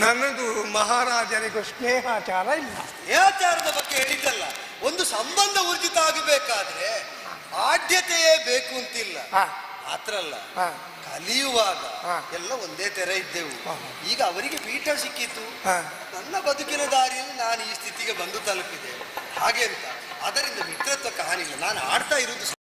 ನನ್ನದು ಮಹಾರಾಜರಿಗೂ ಸ್ನೇಹಾಚಾರ ಇಲ್ಲ. ಸ್ನೇಹಾಚಾರದ ಬಗ್ಗೆ ಹೇಳಿದ್ದಲ್ಲ, ಒಂದು ಸಂಬಂಧ ಊರ್ಜಿತ ಆಗಬೇಕಾದ್ರೆ ಆದ್ಯತೆಯೇ ಬೇಕು ಅಂತಿಲ್ಲ. ಮಾತ್ರ ಅಲ್ಲ, ಕಲಿಯುವಾಗ ಎಲ್ಲ ಒಂದೇ ತರ ಇದ್ದೆವು. ಈಗ ಅವರಿಗೆ ಪೀಠ ಸಿಕ್ಕಿತು, ನನ್ನ ಬದುಕಿನ ದಾರಿಯಲ್ಲಿ ನಾನು ಈ ಸ್ಥಿತಿಗೆ ಬಂದು ತಲುಪಿದೆ. ಹಾಗೆ ಅಂತ ಅದರಿಂದ ಮಿತ್ರತ್ವಕ್ಕೆ ಹಾನಿ ಇಲ್ಲ. ನಾನು ಆಡ್ತಾ ಇರುವುದು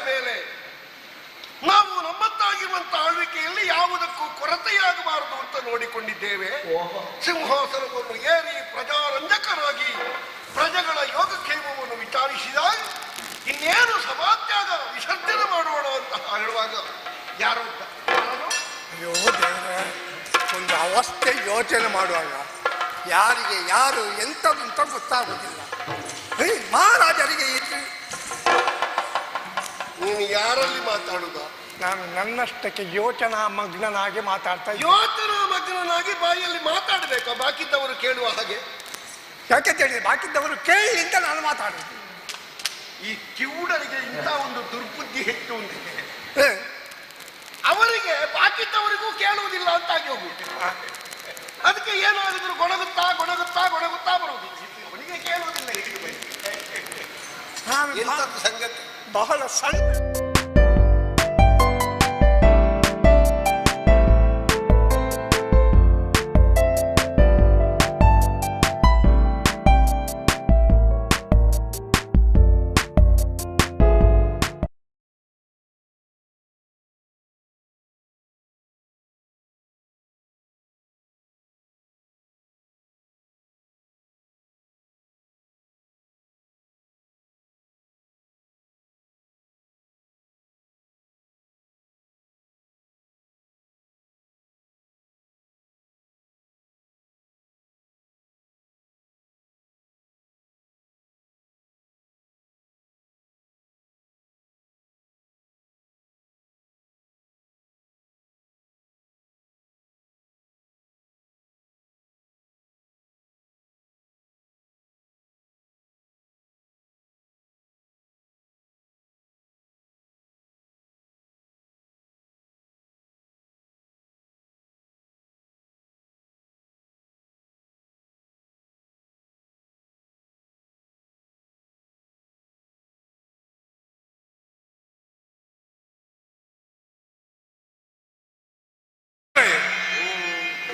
ಮೇಲೆ ನಾವು ನಮ್ಮತ್ತಾಗಿರುವಂತಹ ಆಳ್ವಿಕೆಯಲ್ಲಿ ಯಾವುದಕ್ಕೂ ಕೊರತೆಯಾಗಬಾರದು ಅಂತ ನೋಡಿಕೊಂಡಿದ್ದೇವೆ. ಸಿಂಹಾಸನವನ್ನು ಏರಿ ಪ್ರಜಾರಂಜಕರಾಗಿ ಪ್ರಜೆಗಳ ಯೋಗಕ್ಷೇಮವನ್ನು ವಿಚಾರಿಸಿದಾಗ ಇನ್ನೇನು ಸಭಾತ್ಯಾಗ ವಿಸರ್ಜನೆ ಮಾಡೋಣ ಅಂತ ಹೇಳುವಾಗ ಯಾರು ಅಯ್ಯೋ ದೇವರೇ, ಒಂದು ಅವಸ್ಥೆ ಯೋಚನೆ ಮಾಡುವಾಗ ಯಾರಿಗೆ ಯಾರು ಎಂಥದ್ದು ಅಂತ ಗೊತ್ತಾಗುವುದಿಲ್ಲ. ಮಹಾರಾಜರಿಗೆ ನೀನು ಯಾರಲ್ಲಿ ಮಾತಾಡುದ? ನಾನು ನನ್ನಷ್ಟಕ್ಕೆ ಯೋಚನಾ ಮಗ್ನನಾಗಿ ಮಾತಾಡ್ತಾ ಯೋಚನಾ ಮಗ್ನನಾಗಿ ಬಾಯಲ್ಲಿ ಮಾತಾಡಬೇಕಾ ಬಾಕಿದ್ದವರು ಕೇಳುವ ಹಾಗೆ? ಯಾಕೆ ಹೇಳಿದೆ ಬಾಕಿದ್ದವರು ಕೇಳಿ ಅಂತ ನಾನು ಮಾತಾಡುದು. ಈ ಕಿವುಡರಿಗೆ ಇಂಥ ಒಂದು ದುರ್ಬುದ್ಧಿ ಹೆಚ್ಚು ಉಂಟು. ಅವರಿಗೆ ಬಾಕಿದ್ದವರಿಗೂ ಕೇಳುವುದಿಲ್ಲ ಅಂತಾಗಿ ಹೋಗುತ್ತೆ. ಅದಕ್ಕೆ ಏನಾದರೂ ಗೊಣಗುತ್ತಾ ಗೊಣಗುತ್ತಾ ಗೊಣಗುತ್ತಾ ಬರುವುದು. ಅವನಿಗೆ ಕೇಳುವುದಿಲ್ಲ. ಸಂಗತಿ ಬಹಳ ಸಣ್ಣ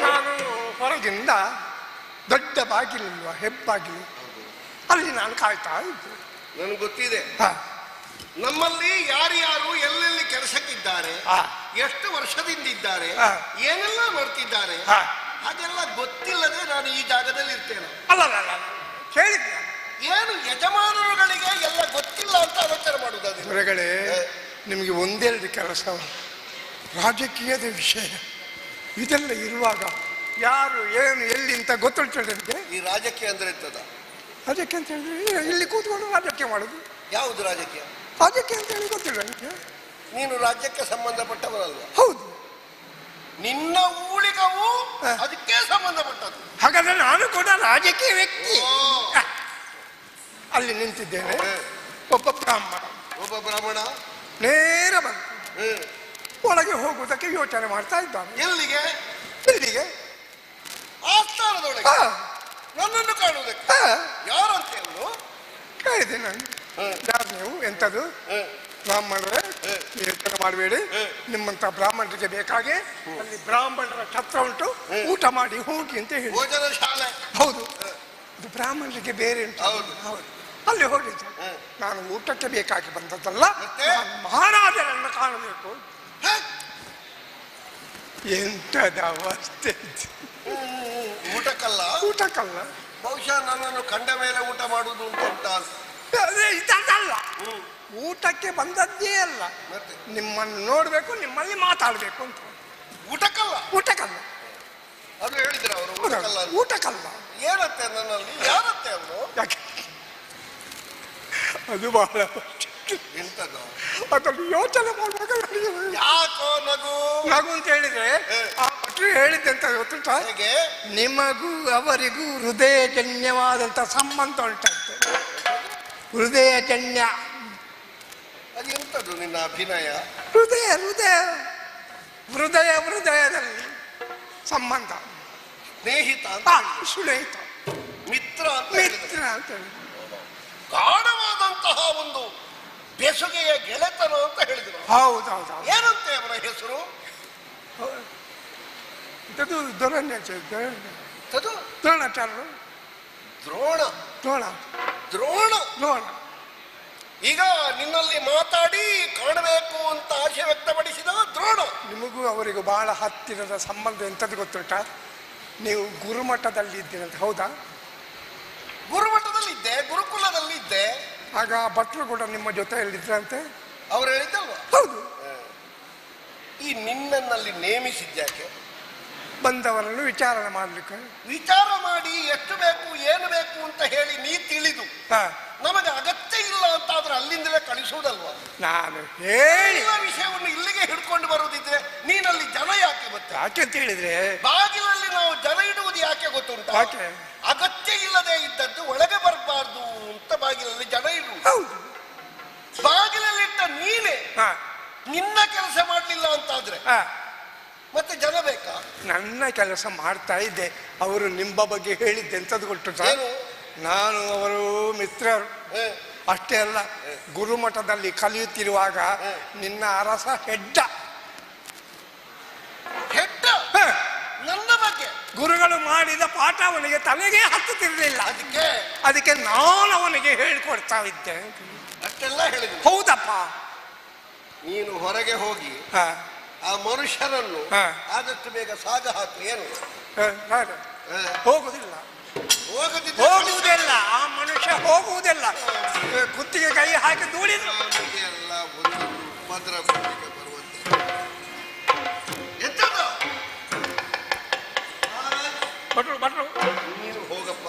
ನಾನು ಹೊರಗಿಂದ ದೊಡ್ಡ ಬಾಗಿಲಿಲ್ವ, ಹೆಬ್ಬಾಗಿಲು, ಅಲ್ಲಿ ನಾನು ಕಾಯ್ತಾ ಇದ್ದೆ. ನನಗೆ ಗೊತ್ತಿದೆ ನಮ್ಮಲ್ಲಿ ಯಾರ್ಯಾರು ಎಲ್ಲೆಲ್ಲಿ ಕೆಲಸಕ್ಕಿದ್ದಾರೆ, ಎಷ್ಟು ವರ್ಷದಿಂದ ಇದ್ದಾರೆ, ಏನೆಲ್ಲ ಮಾಡ್ತಿದ್ದಾರೆ, ಅದೆಲ್ಲ ಗೊತ್ತಿಲ್ಲದೆ ನಾನು ಈ ಜಾಗದಲ್ಲಿ ಇರ್ತೇನೆ. ಅಲ್ಲ ಕೇಳಿದ್ದೆ. ಏನು ಯಜಮಾನರುಗಳಿಗೆ ಎಲ್ಲ ಗೊತ್ತಿಲ್ಲ ಅಂತ ಆಲೋಚನೆ ಮಾಡುವುದಾದ್ರೆ ಹೊರಗಡೆ ನಿಮಗೆ ಒಂದೆರಡು ಕೆಲಸ, ರಾಜಕೀಯದ ವಿಷಯ ಇದೆಲ್ಲ ಇರುವಾಗ ಯಾರು ಏನು ಎಲ್ಲಿ ಅಂತ ಗೊತ್ತಿರ್ತದೆ ನಿಮಗೆ. ಈ ರಾಜಕೀಯ ಅಂದ್ರೆ ಇರ್ತದ? ರಾಜಕೀಯ ಅಂತ ಹೇಳಿದ್ರೆ ಇಲ್ಲಿ ಕೂತ್ಕೊಂಡು ರಾಜಕೀಯ ಮಾಡೋದು. ಯಾವುದು ರಾಜಕೀಯ? ರಾಜಕೀಯ ಅಂತ ಹೇಳಿ ಗೊತ್ತಿಲ್ಲ ನಿಮಗೆ. ನೀನು ರಾಜ್ಯಕ್ಕೆ ಸಂಬಂಧಪಟ್ಟವನಲ್ವ? ಹೌದು. ನಿನ್ನ ಊಳಿಗವು ಅದಕ್ಕೆ ಸಂಬಂಧಪಟ್ಟದ್ದು. ಹಾಗಾದ್ರೆ ನಾನು ಕೂಡ ರಾಜಕೀಯ ವ್ಯಕ್ತಿ. ಅಲ್ಲಿ ನಿಂತಿದ್ದೇನೆ. ಒಬ್ಬ ಬ್ರಾಹ್ಮಣ ನೇರ ಬಂದು ಒಳಗೆ ಹೋಗುವುದಕ್ಕೆ ಯೋಚನೆ ಮಾಡ್ತಾ ಇದ್ದಾನೆ. ಎಲ್ಲಿಗೆ? ಇಲ್ಲಿಗೆ, ಆಸ್ಥಾನದೊಳಗೆ ನನ್ನನ್ನು ಕಾಣುವುದಕ್ಕೆ. ಯಾರಂತೆ ಅವನು? ಕೇಳಿದೆ ನಾನು. ಯಾರು ನೀವು? ಎಂಥದ್ದು? ಬ್ರಾಹ್ಮಣರೇ, ಯೋಚನೆ ಮಾಡಬೇಡಿ, ನಿಮ್ಮಂತ ಬ್ರಾಹ್ಮಣರಿಗೆ ಬೇಕಾಗಿ ಅಲ್ಲಿ ಬ್ರಾಹ್ಮಣರ ಛತ್ರ ಉಂಟು, ಊಟ ಮಾಡಿ ಹೋಗಿ ಅಂತ ಹೇಳಿ. ಭೋಜನ ಶಾಲೆ? ಹೌದು, ಅದು ಬ್ರಾಹ್ಮಣರಿಗೆ ಬೇರೆ ಉಂಟು. ಹೌದು, ಅಲ್ಲಿ ಹೋಗಿದ್ದೆ. ನಾನು ಊಟಕ್ಕೆ ಬೇಕಾಗಿ ಬಂದದ್ದಲ್ಲ, ಮಹಾರಾಜರನ್ನು ಕಾಣಬೇಕು. ಎಂಥದ ಅವಸ್ಥೆ! ಊಟಕ್ಕಲ್ಲ? ಊಟಕ್ಕಲ್ಲ. ಬಹುಶಃ ನನ್ನನ್ನು ಕಂಡ ಮೇಲೆ ಊಟ ಮಾಡುವುದು ಅಂತ ಇದಲ್ಲ, ಊಟಕ್ಕೆ ಬಂದದ್ದೇ ಅಲ್ಲ, ನಿಮ್ಮನ್ನು ನೋಡ್ಬೇಕು, ನಿಮ್ಮಲ್ಲಿ ಮಾತಾಡ್ಬೇಕು ಅಂತ. ಊಟಕ್ಕಲ್ಲ? ಊಟಕ್ಕಲ್ಲ. ಅದು ಹೇಳಿದ್ರೆ ಅವರು ಊಟಕ್ಕಲ್ಲ. ಊಟಕ್ಕಲ್ಲ. ಏನತ್ತೆ ನನ್ನಲ್ಲಿ? ಯಾರತ್ತೆ ಅವರು? ಯಾಕೆ ಅದು ಬಹಳ ಎಂತದ್ದು? ಅದನ್ನು ಯೋಚನೆ ಮಾಡುವಾಗ ಯಾಕೋ ನಗು ನಗು ಅಂತ ಹೇಳಿದ್ರೆ ಆ ಭಟ್ರು ಹೇಳಿದ್ದಂತ ಗೊತ್ತುಂಟ, ನಿಮಗೂ ಅವರಿಗೂ ಹೃದಯಜನ್ಯವಾದಂತ ಸಂಬಂಧ ಉಂಟಂತೆ. ಹೃದಯಜನ್ಯ ಅದೆಂತದ್ದು ನಿನ್ನ ಅಭಿನಯ? ಹೃದಯ ಹೃದಯ ಹೃದಯ ಹೃದಯದಲ್ಲಿ ಸಂಬಂಧ. ಸ್ನೇಹಿತ, ಸ್ನೇಹಿತ, ಮಿತ್ರ ಮಿತ್ರ ಅಂತ ಹೇಳಿ ಗಾಢವಾದಂತಹ ಒಂದು ಬೆಸುಗೆಯ ಗೆಳೆತನ ಅಂತ ಹೇಳಿದ್ರು. ಹೌದೌದು. ಏನಂತೆ ಅವನ ಹೆಸರು? ದ್ರೋಣಾಚಾರ್ಯರು. ದ್ರೋಣ ದ್ರೋಣ ದ್ರೋಣ ಈಗ ನಿನ್ನಲ್ಲಿ ಮಾತಾಡಿ ಕಾಣಬೇಕು ಅಂತ ಆಶೆ ವ್ಯಕ್ತಪಡಿಸಿದ ದ್ರೋಣ. ನಿಮಗೂ ಅವರಿಗೂ ಬಹಳ ಹತ್ತಿರದ ಸಂಬಂಧ ಎಂಥದ್ದು ಗೊತ್ತುಂಟ? ನೀವು ಗುರುಮಠದಲ್ಲಿ ಇದ್ದೀರಂತ, ಹೌದಾ? ಗುರುಮಠದಲ್ಲಿದ್ದೆ, ಗುರುಕುಲದಲ್ಲಿದ್ದೆ. ಆಗ ಭಟ್ರು ಕೂಡ ನಿಮ್ಮ ಜೊತೆಯಲ್ಲಿದ್ರಂತೆ, ಅವ್ರು ಹೇಳಿದ್ದಲ್ವ? ಹೌದು. ಈ ನಿನ್ನಲ್ಲಿ ನೇಮಿಸಿದ್ಯಾಕೆ? ಬಂದವರನ್ನು ವಿಚಾರಣೆ ಮಾಡಲಿಕ್ಕೆ. ವಿಚಾರ ಮಾಡಿ ಎಷ್ಟು ಬೇಕು ಏನು ಬೇಕು ಅಂತ ಹೇಳಿ ನೀ ತಿಳಿದು ನಮಗೆ ಅಗತ್ಯ ಇಲ್ಲ ಅಂತ ಆದ್ರೆ ಅಲ್ಲಿಂದಲೇ ಕಳಿಸುವುದಲ್ವಾ? ನಾನು ಹೇಳಿ ವಿಷಯವನ್ನು ಇಲ್ಲಿಗೆ ಹಿಡ್ಕೊಂಡು ಬರುವುದಿದ್ರೆ ನೀನಲ್ಲಿ ಜನ ಯಾಕೆ ಗೊತ್ತ? ಯಾಕೆ ಅಂತ ಹೇಳಿದ್ರೆ, ಬಾಗಿಲಲ್ಲಿ ನಾವು ಜನ ಇಡುವುದು ಯಾಕೆ ಗೊತ್ತುಂಟ? ಅಗತ್ಯ ಇಲ್ಲದೆ ಇದ್ದದ್ದು ಒಳಗೆ ಬರಬಾರ್ದು ಅಂತ ಬಾಗಿಲಲ್ಲಿ ಜನ ಇಡುವುದು. ಬಾಗಿಲಲ್ಲಿಟ್ಟ ನೀನೇ ನಿನ್ನ ಕೆಲಸ ಮಾಡಲಿಲ್ಲ ಅಂತಾದ್ರೆ ಮತ್ತೆ ಜನ ಬೇಕಾ? ನನ್ನ ಕೆಲಸ ಮಾಡ್ತಾ ಇದ್ದೆ. ಅವರು ನಿಮ್ಮ ಬಗ್ಗೆ ಹೇಳಿದ್ದೆ ಎಂಥದ್ದು ಗೊತ್ತು ಸರ್? ನಾನು ಅವರು ಮಿತ್ರರು ಅಷ್ಟೇ ಅಲ್ಲ, ಗುರುಮಠದಲ್ಲಿ ಕಲಿಯುತ್ತಿರುವಾಗ ನಿನ್ನ ಅರಸ ಹೆಡ್ಡ ನನ್ನ ಬಗ್ಗೆ ಗುರುಗಳು ಮಾಡಿದ ಪಾಠ ಅವನಿಗೆ ತಲೆಗೆ ಹತ್ತುತ್ತಿರಲಿಲ್ಲ. ಅದಕ್ಕೆ ನಾನು ಅವನಿಗೆ ಹೇಳಿಕೊಡ್ತಾ ಇದ್ದೆ. ಅಷ್ಟೆಲ್ಲ ಹೇಳಿದ್ರು? ಹೌದಪ್ಪ. ನೀನು ಹೊರಗೆ ಹೋಗಿ ಆ ಮನುಷ್ಯರನ್ನು ಆದಷ್ಟು ಬೇಗ ಸಾಗ ಹಾಕು. ಏನು ಹೋಗುದಿಲ್ಲ, ಹೋಗುವುದಿಲ್ಲ, ಆ ಮನುಷ್ಯ ಹೋಗುವುದಿಲ್ಲ. ಕುತ್ತಿಗೆ ಕೈ ಹಾಕಿ ದೂಡಿದ್ರು. ಎಲ್ಲ ಒಂದು ಉಪದ್ರ ಬರುವಂತೆ ಭಟ್ರು ಭಟ್ರು ನೀನು ಹೋಗಪ್ಪ.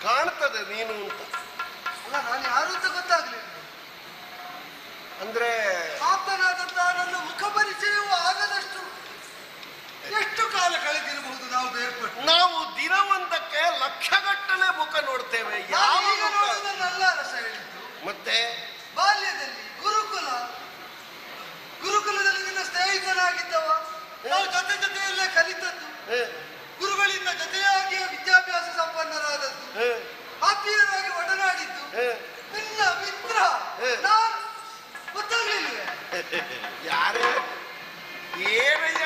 ಕಾಣ್ತದೆ ನೀನು ಅಂತ. ಅಲ್ಲ, ನಾನು ಯಾರು ಅಂತ ಗೊತ್ತಾಗ್ಲಿಲ್ಲ. ಅಂದ್ರೆ ಆಪ್ತನಾದಂತ ನನ್ನ ಮುಖ ಪರಿಚಯವೂ ಆಗದಷ್ಟು ಎಷ್ಟು ಕಾಲ ಕಳೆದಿರಬಹುದು ನಾವು ಬೇರ್ಪಟ್ಟು? ನಾವು ದಿನವೊಂದಕ್ಕೆ ಲಕ್ಷಗಟ್ಟಲೆ ಮುಖ ನೋಡ್ತೇವೆ. ನೋಡುವುದನ್ನಲ್ಲ ರಸ ಹೇಳಿದ್ದು. ಮತ್ತೆ ಬಾಲ್ಯದಲ್ಲಿ ಗುರುಕುಲದಲ್ಲಿ ನಿನ್ನ ಸ್ನೇಹಿತನಾಗಿದ್ದವ, ನಾವು ಜೊತೆ ಜೊತೆಯಲ್ಲೇ ಕಲಿತದ್ದು, ಗುರುಗಳಿಂದ ಜೊತೆಯಾಗಿಯೇ ವಿದ್ಯಾಭ್ಯಾಸ ಸಂಪನ್ನರಾದದ್ದು, ಆತ್ಮೀಯರಾಗಿ ಒಡನಾಡಿದ್ದು, ನಿನ್ನ ಮಿತ್ರ ನಾನು ಗೊತ್ತಾಗ್ಲಿಲ್ವೇ? ಯಾರೇ ಏನಯ್ಯ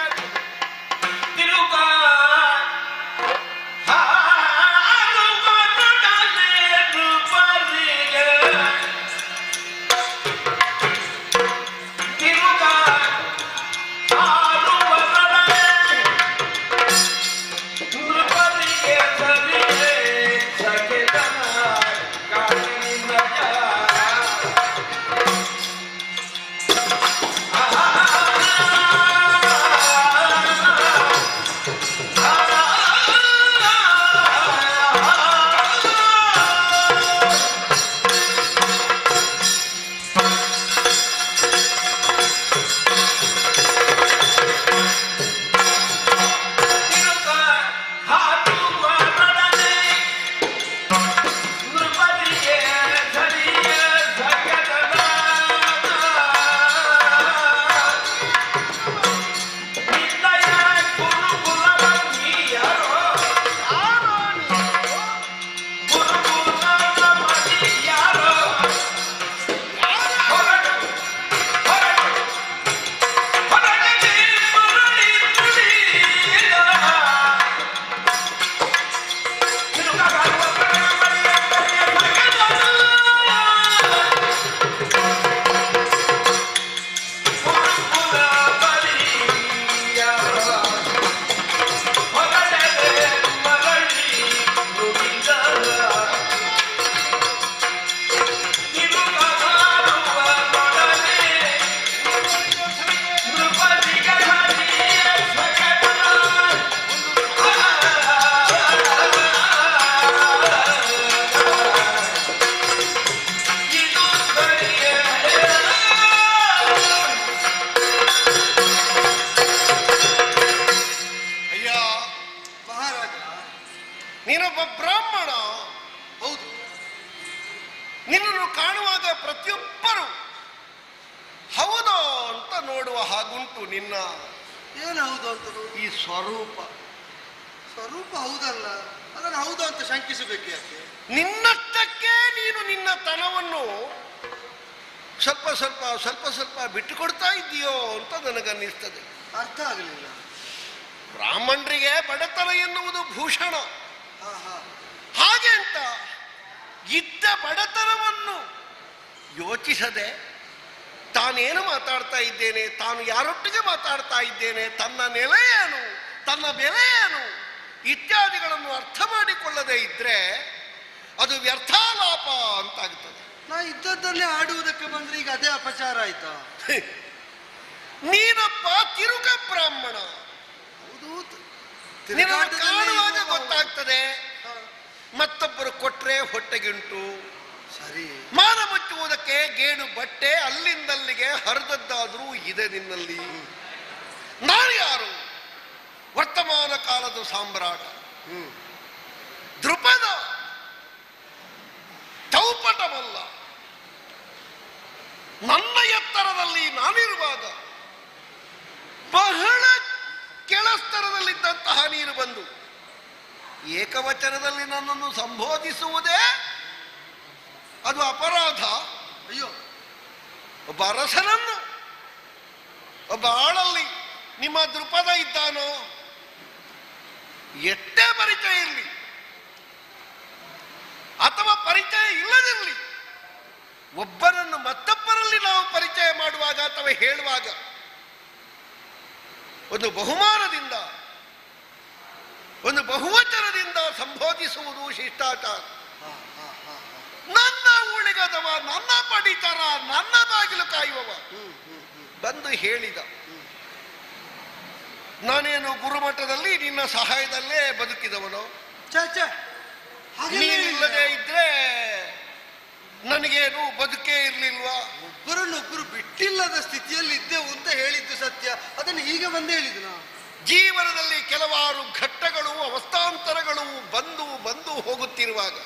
ನೀನೊಬ್ಬ ಬ್ರಾಹ್ಮಣ. ಹೌದು, ನಿನ್ನನ್ನು ಕಾಣುವಾಗ ಪ್ರತಿಯೊಬ್ಬರು ಹೌದೋ ಅಂತ ನೋಡುವ ಹಾಗುಂಟು ನಿನ್ನ. ಏನು ಹೌದು ಅಂತ ಈ ಸ್ವರೂಪ. ಸ್ವರೂಪ ಹೌದಲ್ಲ, ಅದನ್ನು ಹೌದು ಅಂತ ಶಂಕಿಸಬೇಕು ಯಾಕೆ? ನಿನ್ನಷ್ಟಕ್ಕೆ ನೀನು ನಿನ್ನ ತನವನ್ನು ಸ್ವಲ್ಪ ಸ್ವಲ್ಪ ಸ್ವಲ್ಪ ಸ್ವಲ್ಪ ಬಿಟ್ಟುಕೊಡ್ತಾ ಇದ್ದೀಯೋ ಅಂತ ನನಗನ್ನಿಸ್ತದೆ. ಅರ್ಥ ಆಗಲಿಲ್ಲ. ಬ್ರಾಹ್ಮಣರಿಗೆ ಬಡತನ ಎನ್ನುವುದು ಭೂಷಣ. ಹಾಗೆ ಅಂತ ಇದ್ದ ಬಡತನವನ್ನು ಯೋಚಿಸದೆ ತಾನೇನು ಮಾತಾಡ್ತಾ ಇದ್ದೇನೆ, ತಾನು ಯಾರೊಟ್ಟಿಗೆ ಮಾತಾಡ್ತಾ ಇದ್ದೇನೆ, ತನ್ನ ನೆಲೆ ಏನು, ತನ್ನ ಬೆಲೆ ಏನು ಇತ್ಯಾದಿಗಳನ್ನು ಅರ್ಥ ಮಾಡಿಕೊಳ್ಳದೆ ಇದ್ರೆ ಅದು ವ್ಯರ್ಥಾಲಾಪ ಅಂತಾಗುತ್ತದೆ. ನಾ ಇದ್ದದ್ದಲ್ಲೇ ಆಡುವುದಕ್ಕೆ ಬಂದ್ರೆ ಈಗ ಅದೇ ಅಪಚಾರ ಆಯ್ತಾ? ನೀನೊಬ್ಬ ತಿರುಗ ಬ್ರಾಹ್ಮಣ. ಕಾಣುವಾಗ ಗೊತ್ತಾಗ್ತದೆ, ಮತ್ತೊಬ್ಬರು ಕೊಟ್ರೆ ಹೊಟ್ಟೆಗುಂಟು. ಸರಿ, ಮಾನ ಮುಚ್ಚುವುದಕ್ಕೆ ಗೇಣು ಬಟ್ಟೆ ಅಲ್ಲಿಂದಲ್ಲಿಗೆ ಹರಿದದ್ದಾದ್ರೂ ಇದೆ ನಿನ್ನಲ್ಲಿ. ನಾನು ಯಾರು? ವರ್ತಮಾನ ಕಾಲದ ಸಾಮ್ರಾಟ ದೃಪದ ಚೌಪಟವಲ್ಲ. ನನ್ನ ಎತ್ತರದಲ್ಲಿ ನಾನಿರುವಾಗ ಬಹಳ ಕೆಳಸ್ತರದಲ್ಲಿದ್ದಂತಹ ನೀರು ಬಂದು ಏಕವಚನದಲ್ಲಿ ನನ್ನನ್ನು ಸಂಬೋಧಿಸುವುದೇ ಅದು ಅಪರಾಧ. ಅಯ್ಯೋ, ಒಬ್ಬ ಅರಸನನ್ನು ಒಬ್ಬ ಆಳಲ್ಲಿ ನಿಮ್ಮ ದೃಪದ ಇದ್ದಾನೋ, ಎಷ್ಟೇ ಪರಿಚಯ ಇರಲಿ ಅಥವಾ ಪರಿಚಯ ಇಲ್ಲದಿರಲಿ, ಒಬ್ಬನನ್ನು ಮತ್ತೊಬ್ಬರಲ್ಲಿ ನಾವು ಪರಿಚಯ ಮಾಡುವಾಗ ಅಥವಾ ಹೇಳುವಾಗ ಒಂದು ಬಹುಮಾನದಿಂದ ಒಂದು ಬಹುವಚನದಿಂದ ಸಂಬೋಧಿಸುವುದು ಶಿಷ್ಟಾಚಾರ. ನನ್ನ ಉಳಿಗದವ, ನನ್ನ ಪಡಿತರ, ನನ್ನ ಬಾಗಿಲು ಕಾಯುವವ ಬಂದು ಹೇಳಿದ, ನಾನೇನು ಗುರುಮಠದಲ್ಲಿ ನಿನ್ನ ಸಹಾಯದಲ್ಲೇ ಬದುಕಿದವನು, ನೀನಿಲ್ಲದೆ ಇದ್ರೆ ನನಗೇನು ಬದುಕೇ ಇರ್ಲಿಲ್ವಾ? ಒಬ್ಬರನ್ನೊಬ್ಬರು ಬಿಟ್ಟಿಲ್ಲದ ಸ್ಥಿತಿಯಲ್ಲಿ ಇದ್ದೆವು ಅಂತ ಹೇಳಿದ್ದು ಸತ್ಯ. ಅದನ್ನು ಈಗ ಬಂದು ಹೇಳಿದ್ರು. ಜೀವನದಲ್ಲಿ ಕೆಲವಾರು ಘಟ್ಟಗಳು ಅವಸ್ಥಾಂತರಗಳು ಬಂದು ಬಂದು ಹೋಗುತ್ತಿರುವಾಗ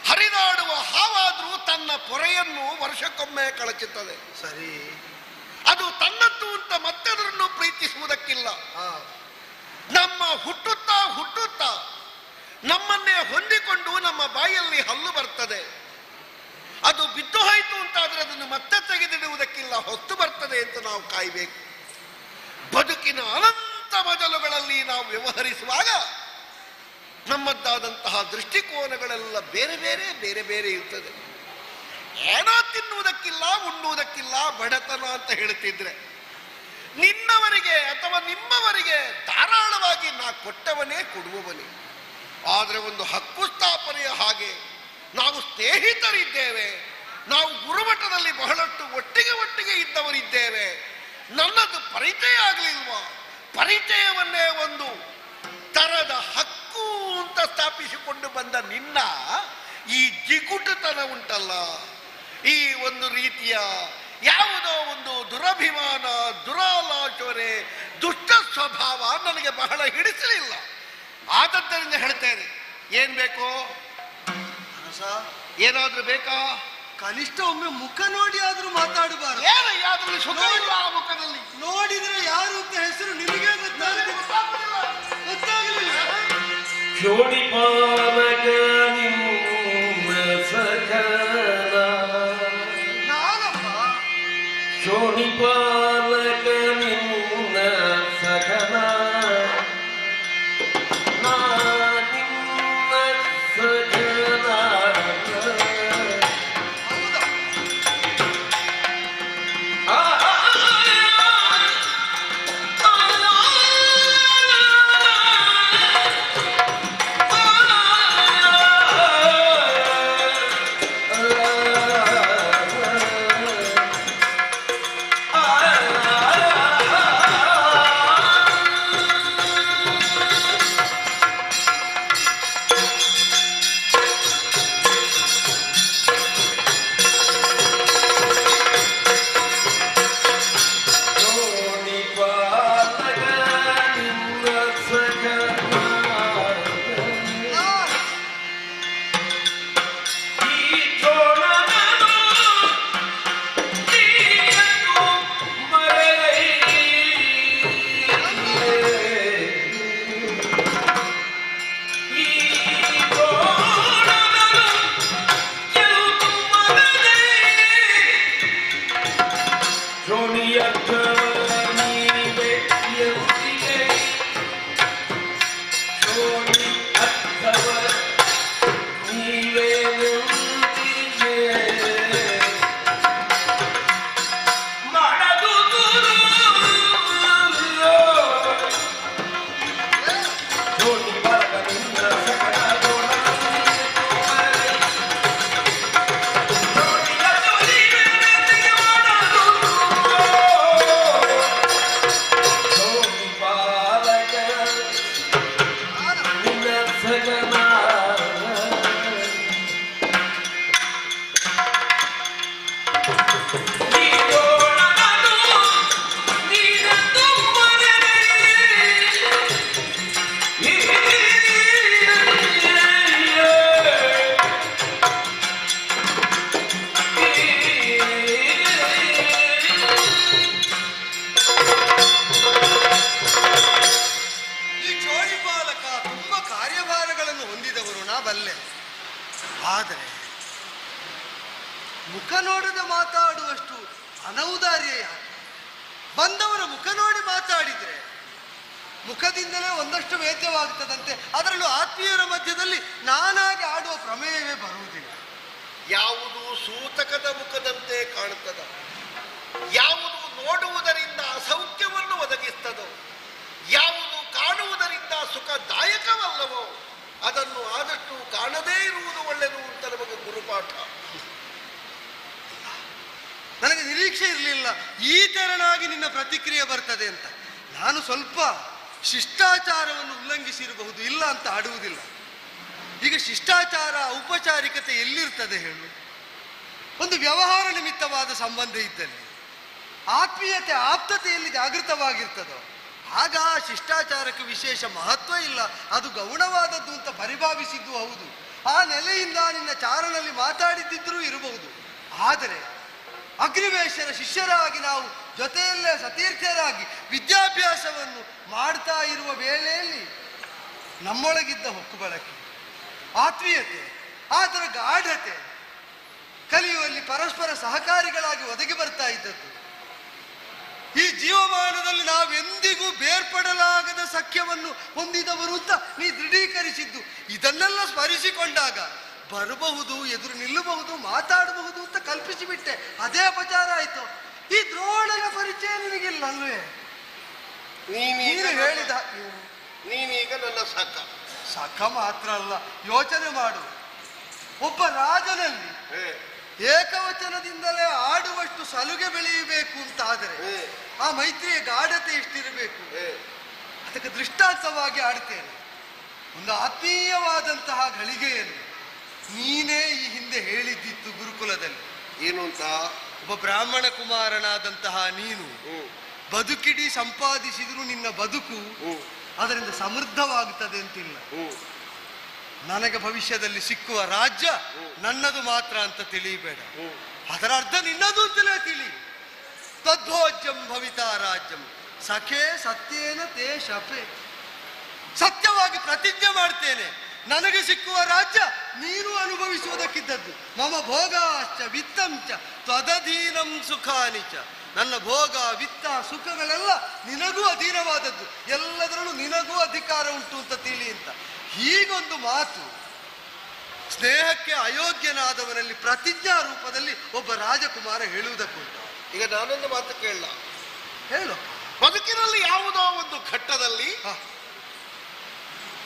ಹರಿದಾಡುವ ಹಾವಾದ್ರೂ ತನ್ನ ಪೊರೆಯನ್ನು ವರ್ಷಕ್ಕೊಮ್ಮೆ ಕಳಚುತ್ತದೆ. ಸರಿ, ಅದು ತನ್ನದ್ದು ಅಂತ ಮತ್ತದರನ್ನು ಪ್ರೀತಿಸುವುದಕ್ಕಿಲ್ಲ. ನಮ್ಮ ಹುಟ್ಟುತ್ತಾ ಹುಟ್ಟುತ್ತಾ ನಮ್ಮನ್ನೇ ಹೊಂದಿಕೊಂಡು ನಮ್ಮ ಬಾಯಲ್ಲಿ ಹಲ್ಲು ಬರ್ತದೆ. ಅದು ಬಿದ್ದು ಹೋಯಿತು ಅಂತಾದ್ರೆ ಅದನ್ನು ಮತ್ತೆ ತೆಗೆದಿಡುವುದಕ್ಕಿಲ್ಲ, ಹೊತ್ತು ಬರ್ತದೆ ಅಂತ ನಾವು ಕಾಯಬೇಕು. ಬದುಕಿನ ಅನಂತ ಮಜಲುಗಳಲ್ಲಿ ನಾವು ವ್ಯವಹರಿಸುವಾಗ ನಮ್ಮದ್ದಾದಂತಹ ದೃಷ್ಟಿಕೋನಗಳೆಲ್ಲ ಬೇರೆ ಬೇರೆ ಬೇರೆ ಬೇರೆ ಇರ್ತದೆ. ಏನೋ ತಿನ್ನುವುದಕ್ಕಿಲ್ಲ, ಉಣ್ಣುವುದಕ್ಕಿಲ್ಲ, ಬಡತನ ಅಂತ ಹೇಳ್ತಿದ್ರೆ ನಿನ್ನವರಿಗೆ ಅಥವಾ ನಿಮ್ಮವರಿಗೆ ಧಾರಾಳವಾಗಿ ನಾ ಕೊಟ್ಟವನೇ ಕೊಡುವವನೇ. ಆದರೆ ಒಂದು ಹಕ್ಕು ಸ್ಥಾಪನೆಯ ಹಾಗೆ ನಾವು ಸ್ನೇಹಿತರಿದ್ದೇವೆ, ನಾವು ಗುರುಮಠದಲ್ಲಿ ಬಹಳಷ್ಟು ಒಟ್ಟಿಗೆ ಇದ್ದವರಿದ್ದೇವೆ, ನನ್ನದು ಪರಿಚಯ ಆಗಲಿಲ್ವಾ? ಪರಿಚಯವನ್ನೇ ಒಂದು ತರದ ಹಕ್ಕು ಅಂತ ಸ್ಥಾಪಿಸಿಕೊಂಡು ಬಂದ ನಿನ್ನ ಈ ಜಿಗುಟುತನ ಉಂಟಲ್ಲ, ಈ ಒಂದು ರೀತಿಯ ಯಾವುದೋ ಒಂದು ದುರಭಿಮಾನ, ದುರಾಲೋಚನೆ, ದುಷ್ಟ ಸ್ವಭಾವ ನನಗೆ ಬಹಳ ಹಿಡಿಸಲಿಲ್ಲ. ಆದದ್ದರಿಂದ ಹೇಳ್ತೇನೆ, ಏನ್ ಬೇಕು? ಏನಾದ್ರೂ ಬೇಕಾ? ಕನಿಷ್ಠ ಒಮ್ಮೆ ಮುಖ ನೋಡಿ ಆದ್ರೂ ಮಾತಾಡಬಾರದು. ಏನಾದ್ರೂ ಸುಖ ಇಲ್ಲ ಆ ಮುಖದಲ್ಲಿ? ನೋಡಿದ್ರೆ ಯಾರು ಅಂತ ಹೆಸರು ನಿನಗೆ ಗೊತ್ತಾಗಲಿಲ್ಲ. ಬಲ್ಲೆ. ಆದರೆ ಮುಖ ನೋಡದೆ ಮಾತಾಡುವಷ್ಟು ಅನೌದಾರ್ಯ ಯಾಕೆ? ಬಂದವರ ಮುಖ ನೋಡಿ ಮಾತಾಡಿದ್ರೆ ಮುಖದಿಂದಲೇ ಒಂದಷ್ಟು ವೇದ್ಯವಾಗುತ್ತದಂತೆ. ಅದರಲ್ಲೂ ಆತ್ಮೀಯರ ಮಧ್ಯದಲ್ಲಿ ನಾನಾಗಿ ಆಡುವ ಪ್ರಮೇಯವೇ ಬರುವುದಿಲ್ಲ. ಯಾವುದು ಸೂತಕದ ಮುಖದಂತೆ ಕಾಣುತ್ತದ, ಯಾವುದು ನೋಡುವುದರಿಂದ ಅಸೌಖ್ಯವನ್ನು ಒದಗಿಸ್ತದೋ, ಯಾವುದು ಕಾಣುವುದರಿಂದ ಸುಖದಾಯಕವಲ್ಲವೋ ಅದನ್ನು ಆದಷ್ಟು ಕಾಣದೇ ಇರುವುದು ಒಳ್ಳೆಯದು ಅಂತ ನಮಗೆ ಗುರುಪಾಠ. ನನಗೆ ನಿರೀಕ್ಷೆ ಇರಲಿಲ್ಲ ಈ ತೆರನಾಗಿ ನಿನ್ನ ಪ್ರತಿಕ್ರಿಯೆ ಬರ್ತದೆ ಅಂತ. ನಾನು ಸ್ವಲ್ಪ ಶಿಷ್ಟಾಚಾರವನ್ನು ಉಲ್ಲಂಘಿಸಿರಬಹುದು, ಇಲ್ಲ ಅಂತ ಆಡುವುದಿಲ್ಲ. ಈಗ ಶಿಷ್ಟಾಚಾರ ಔಪಚಾರಿಕತೆ ಎಲ್ಲಿರ್ತದೆ ಹೇಳು? ಒಂದು ವ್ಯವಹಾರ ನಿಮಿತ್ತವಾದ ಸಂಬಂಧ ಇದ್ದಲ್ಲಿ ಆತ್ಮೀಯತೆ ಆಪ್ತತೆಯಲ್ಲಿ ಜಾಗೃತವಾಗಿರ್ತದೋ ಆಗ ಶಿಷ್ಟಾಚಾರಕ್ಕೆ ವಿಶೇಷ ಮಹತ್ವ ಇಲ್ಲ, ಅದು ಗೌಣವಾದದ್ದು ಅಂತ ಪರಿಭಾವಿಸಿದ್ದು ಹೌದು. ಆ ನೆಲೆಯಿಂದ ನಿನ್ನ ಚಾರನಲ್ಲಿ ಮಾತಾಡಿದ್ದಿದ್ರೂ ಇರಬಹುದು. ಆದರೆ ಅಗ್ನಿವೇಶರ ಶಿಷ್ಯರಾಗಿ ನಾವು ಜೊತೆಯಲ್ಲೇ ಸತೀರ್ಥರಾಗಿ ವಿದ್ಯಾಭ್ಯಾಸವನ್ನು ಮಾಡ್ತಾ ಇರುವ ವೇಳೆಯಲ್ಲಿ ನಮ್ಮೊಳಗಿದ್ದ ಹೊಕ್ಕು ಬಳಕೆ, ಆತ್ಮೀಯತೆ, ಅದರ ಗಾಢತೆ ಕಲಿಯುವಲ್ಲಿ ಪರಸ್ಪರ ಸಹಕಾರಿಗಳಾಗಿ ಒದಗಿ ಬರ್ತಾ ಇದ್ದದ್ದು. ಈ ಜೀವಮಾನದಲ್ಲಿ ನಾವೆಂದಿಗೂ ಬೇರ್ಪಡಲಾಗದ ಸಖ್ಯವನ್ನು ಹೊಂದಿದವರು ಅಂತ ನೀ ದೃಢೀಕರಿಸಿದ್ದು. ಇದನ್ನೆಲ್ಲ ಸ್ಮರಿಸಿಕೊಂಡಾಗ ಬರಬಹುದು, ಎದುರು ನಿಲ್ಲಬಹುದು, ಮಾತಾಡಬಹುದು ಅಂತ ಕಲ್ಪಿಸಿಬಿಟ್ಟೆ. ಅದೇ ಅಪಚಾರ ಆಯ್ತು. ಈ ದ್ರೋಣನ ಪರಿಚಯ ನಿನಗಿಲ್ಲ ಅಲ್ವೇ? ನೀನು ಹೇಳಿದ ನೀನೀಗ ನನ್ನ ಸಖ ಮಾತ್ರ ಅಲ್ಲ, ಯೋಚನೆ ಮಾಡು. ಒಬ್ಬ ರಾಜನಲ್ಲಿ ಏಕವಚನದಿಂದಲೇ ಆಡುವಷ್ಟು ಸಲುಗೆ ಬೆಳೆಯಬೇಕು ಅಂತಾದರೆ ಆ ಮೈತ್ರಿಯ ಗಾಢತೆ ಎಷ್ಟಿರಬೇಕು? ಅದಕ್ಕೆ ದೃಷ್ಟಾಂತವಾಗಿ ಆಡ್ತೇನೆ. ಒಂದು ಆತ್ಮೀಯವಾದಂತಹ ಗಳಿಗೆಯನ್ನು ನೀನೇ ಈ ಹಿಂದೆ ಹೇಳಿದ್ದಿತ್ತು ಗುರುಕುಲದಲ್ಲಿ. ಏನು ಅಂತ? ಒಬ್ಬ ಬ್ರಾಹ್ಮಣ ಕುಮಾರನಾದಂತಹ ನೀನು ಬದುಕಿಡೀ ಸಂಪಾದಿಸಿದ್ರು ನಿನ್ನ ಬದುಕು ಅದರಿಂದ ಸಮೃದ್ಧವಾಗುತ್ತದೆ ಅಂತಿಲ್ಲ. ನನಗೆ ಭವಿಷ್ಯದಲ್ಲಿ ಸಿಕ್ಕುವ ರಾಜ್ಯ ನನ್ನದು ಮಾತ್ರ ಅಂತ ತಿಳಿಯಬೇಡ. ಅದರ ಅರ್ಥ ನಿನ್ನದು ಅಂತಲೇ ತಿಳಿ. ತದ್ಭೋಜ್ಯಂ ಭವಿತಾ ರಾಜ್ಯಂ ಸಖೇ ಸತ್ಯೇನ ತೇ ಶಪೆ. ಸತ್ಯವಾಗಿ ಪ್ರತಿಜ್ಞೆ ಮಾಡ್ತೇನೆ, ನನಗೆ ಸಿಕ್ಕುವ ರಾಜ್ಯ ನೀನು ಅನುಭವಿಸುವುದಕ್ಕಿದ್ದದ್ದು. ಮಮ ಭೋಗಾಶ್ಚ ವಿತ್ತಂಚ ತ್ವದಧೀನಂ ಸುಖಾನಿಚ. ನನ್ನ ಭೋಗ ವಿತ್ತ ಸುಖಗಳೆಲ್ಲ ನಿನಗೂ ಅಧೀನವಾದದ್ದು, ಎಲ್ಲದರಲ್ಲೂ ನಿನಗೂ ಅಧಿಕಾರ ಉಂಟು ಅಂತ ತಿಳಿ ಅಂತ. ಹೀಗೊಂದು ಮಾತು ಸ್ನೇಹಕ್ಕೆ ಅಯೋಗ್ಯನಾದವನಲ್ಲಿ ಪ್ರತಿಜ್ಞಾ ರೂಪದಲ್ಲಿ ಒಬ್ಬ ರಾಜಕುಮಾರ ಹೇಳುವುದಕ್ಕುಂಟು. ಈಗ ನಾನೊಂದು ಮಾತು ಕೇಳಲ್ಲ, ಹೇಳು. ಬದುಕಿನಲ್ಲಿ ಯಾವುದೋ ಒಂದು ಘಟ್ಟದಲ್ಲಿ,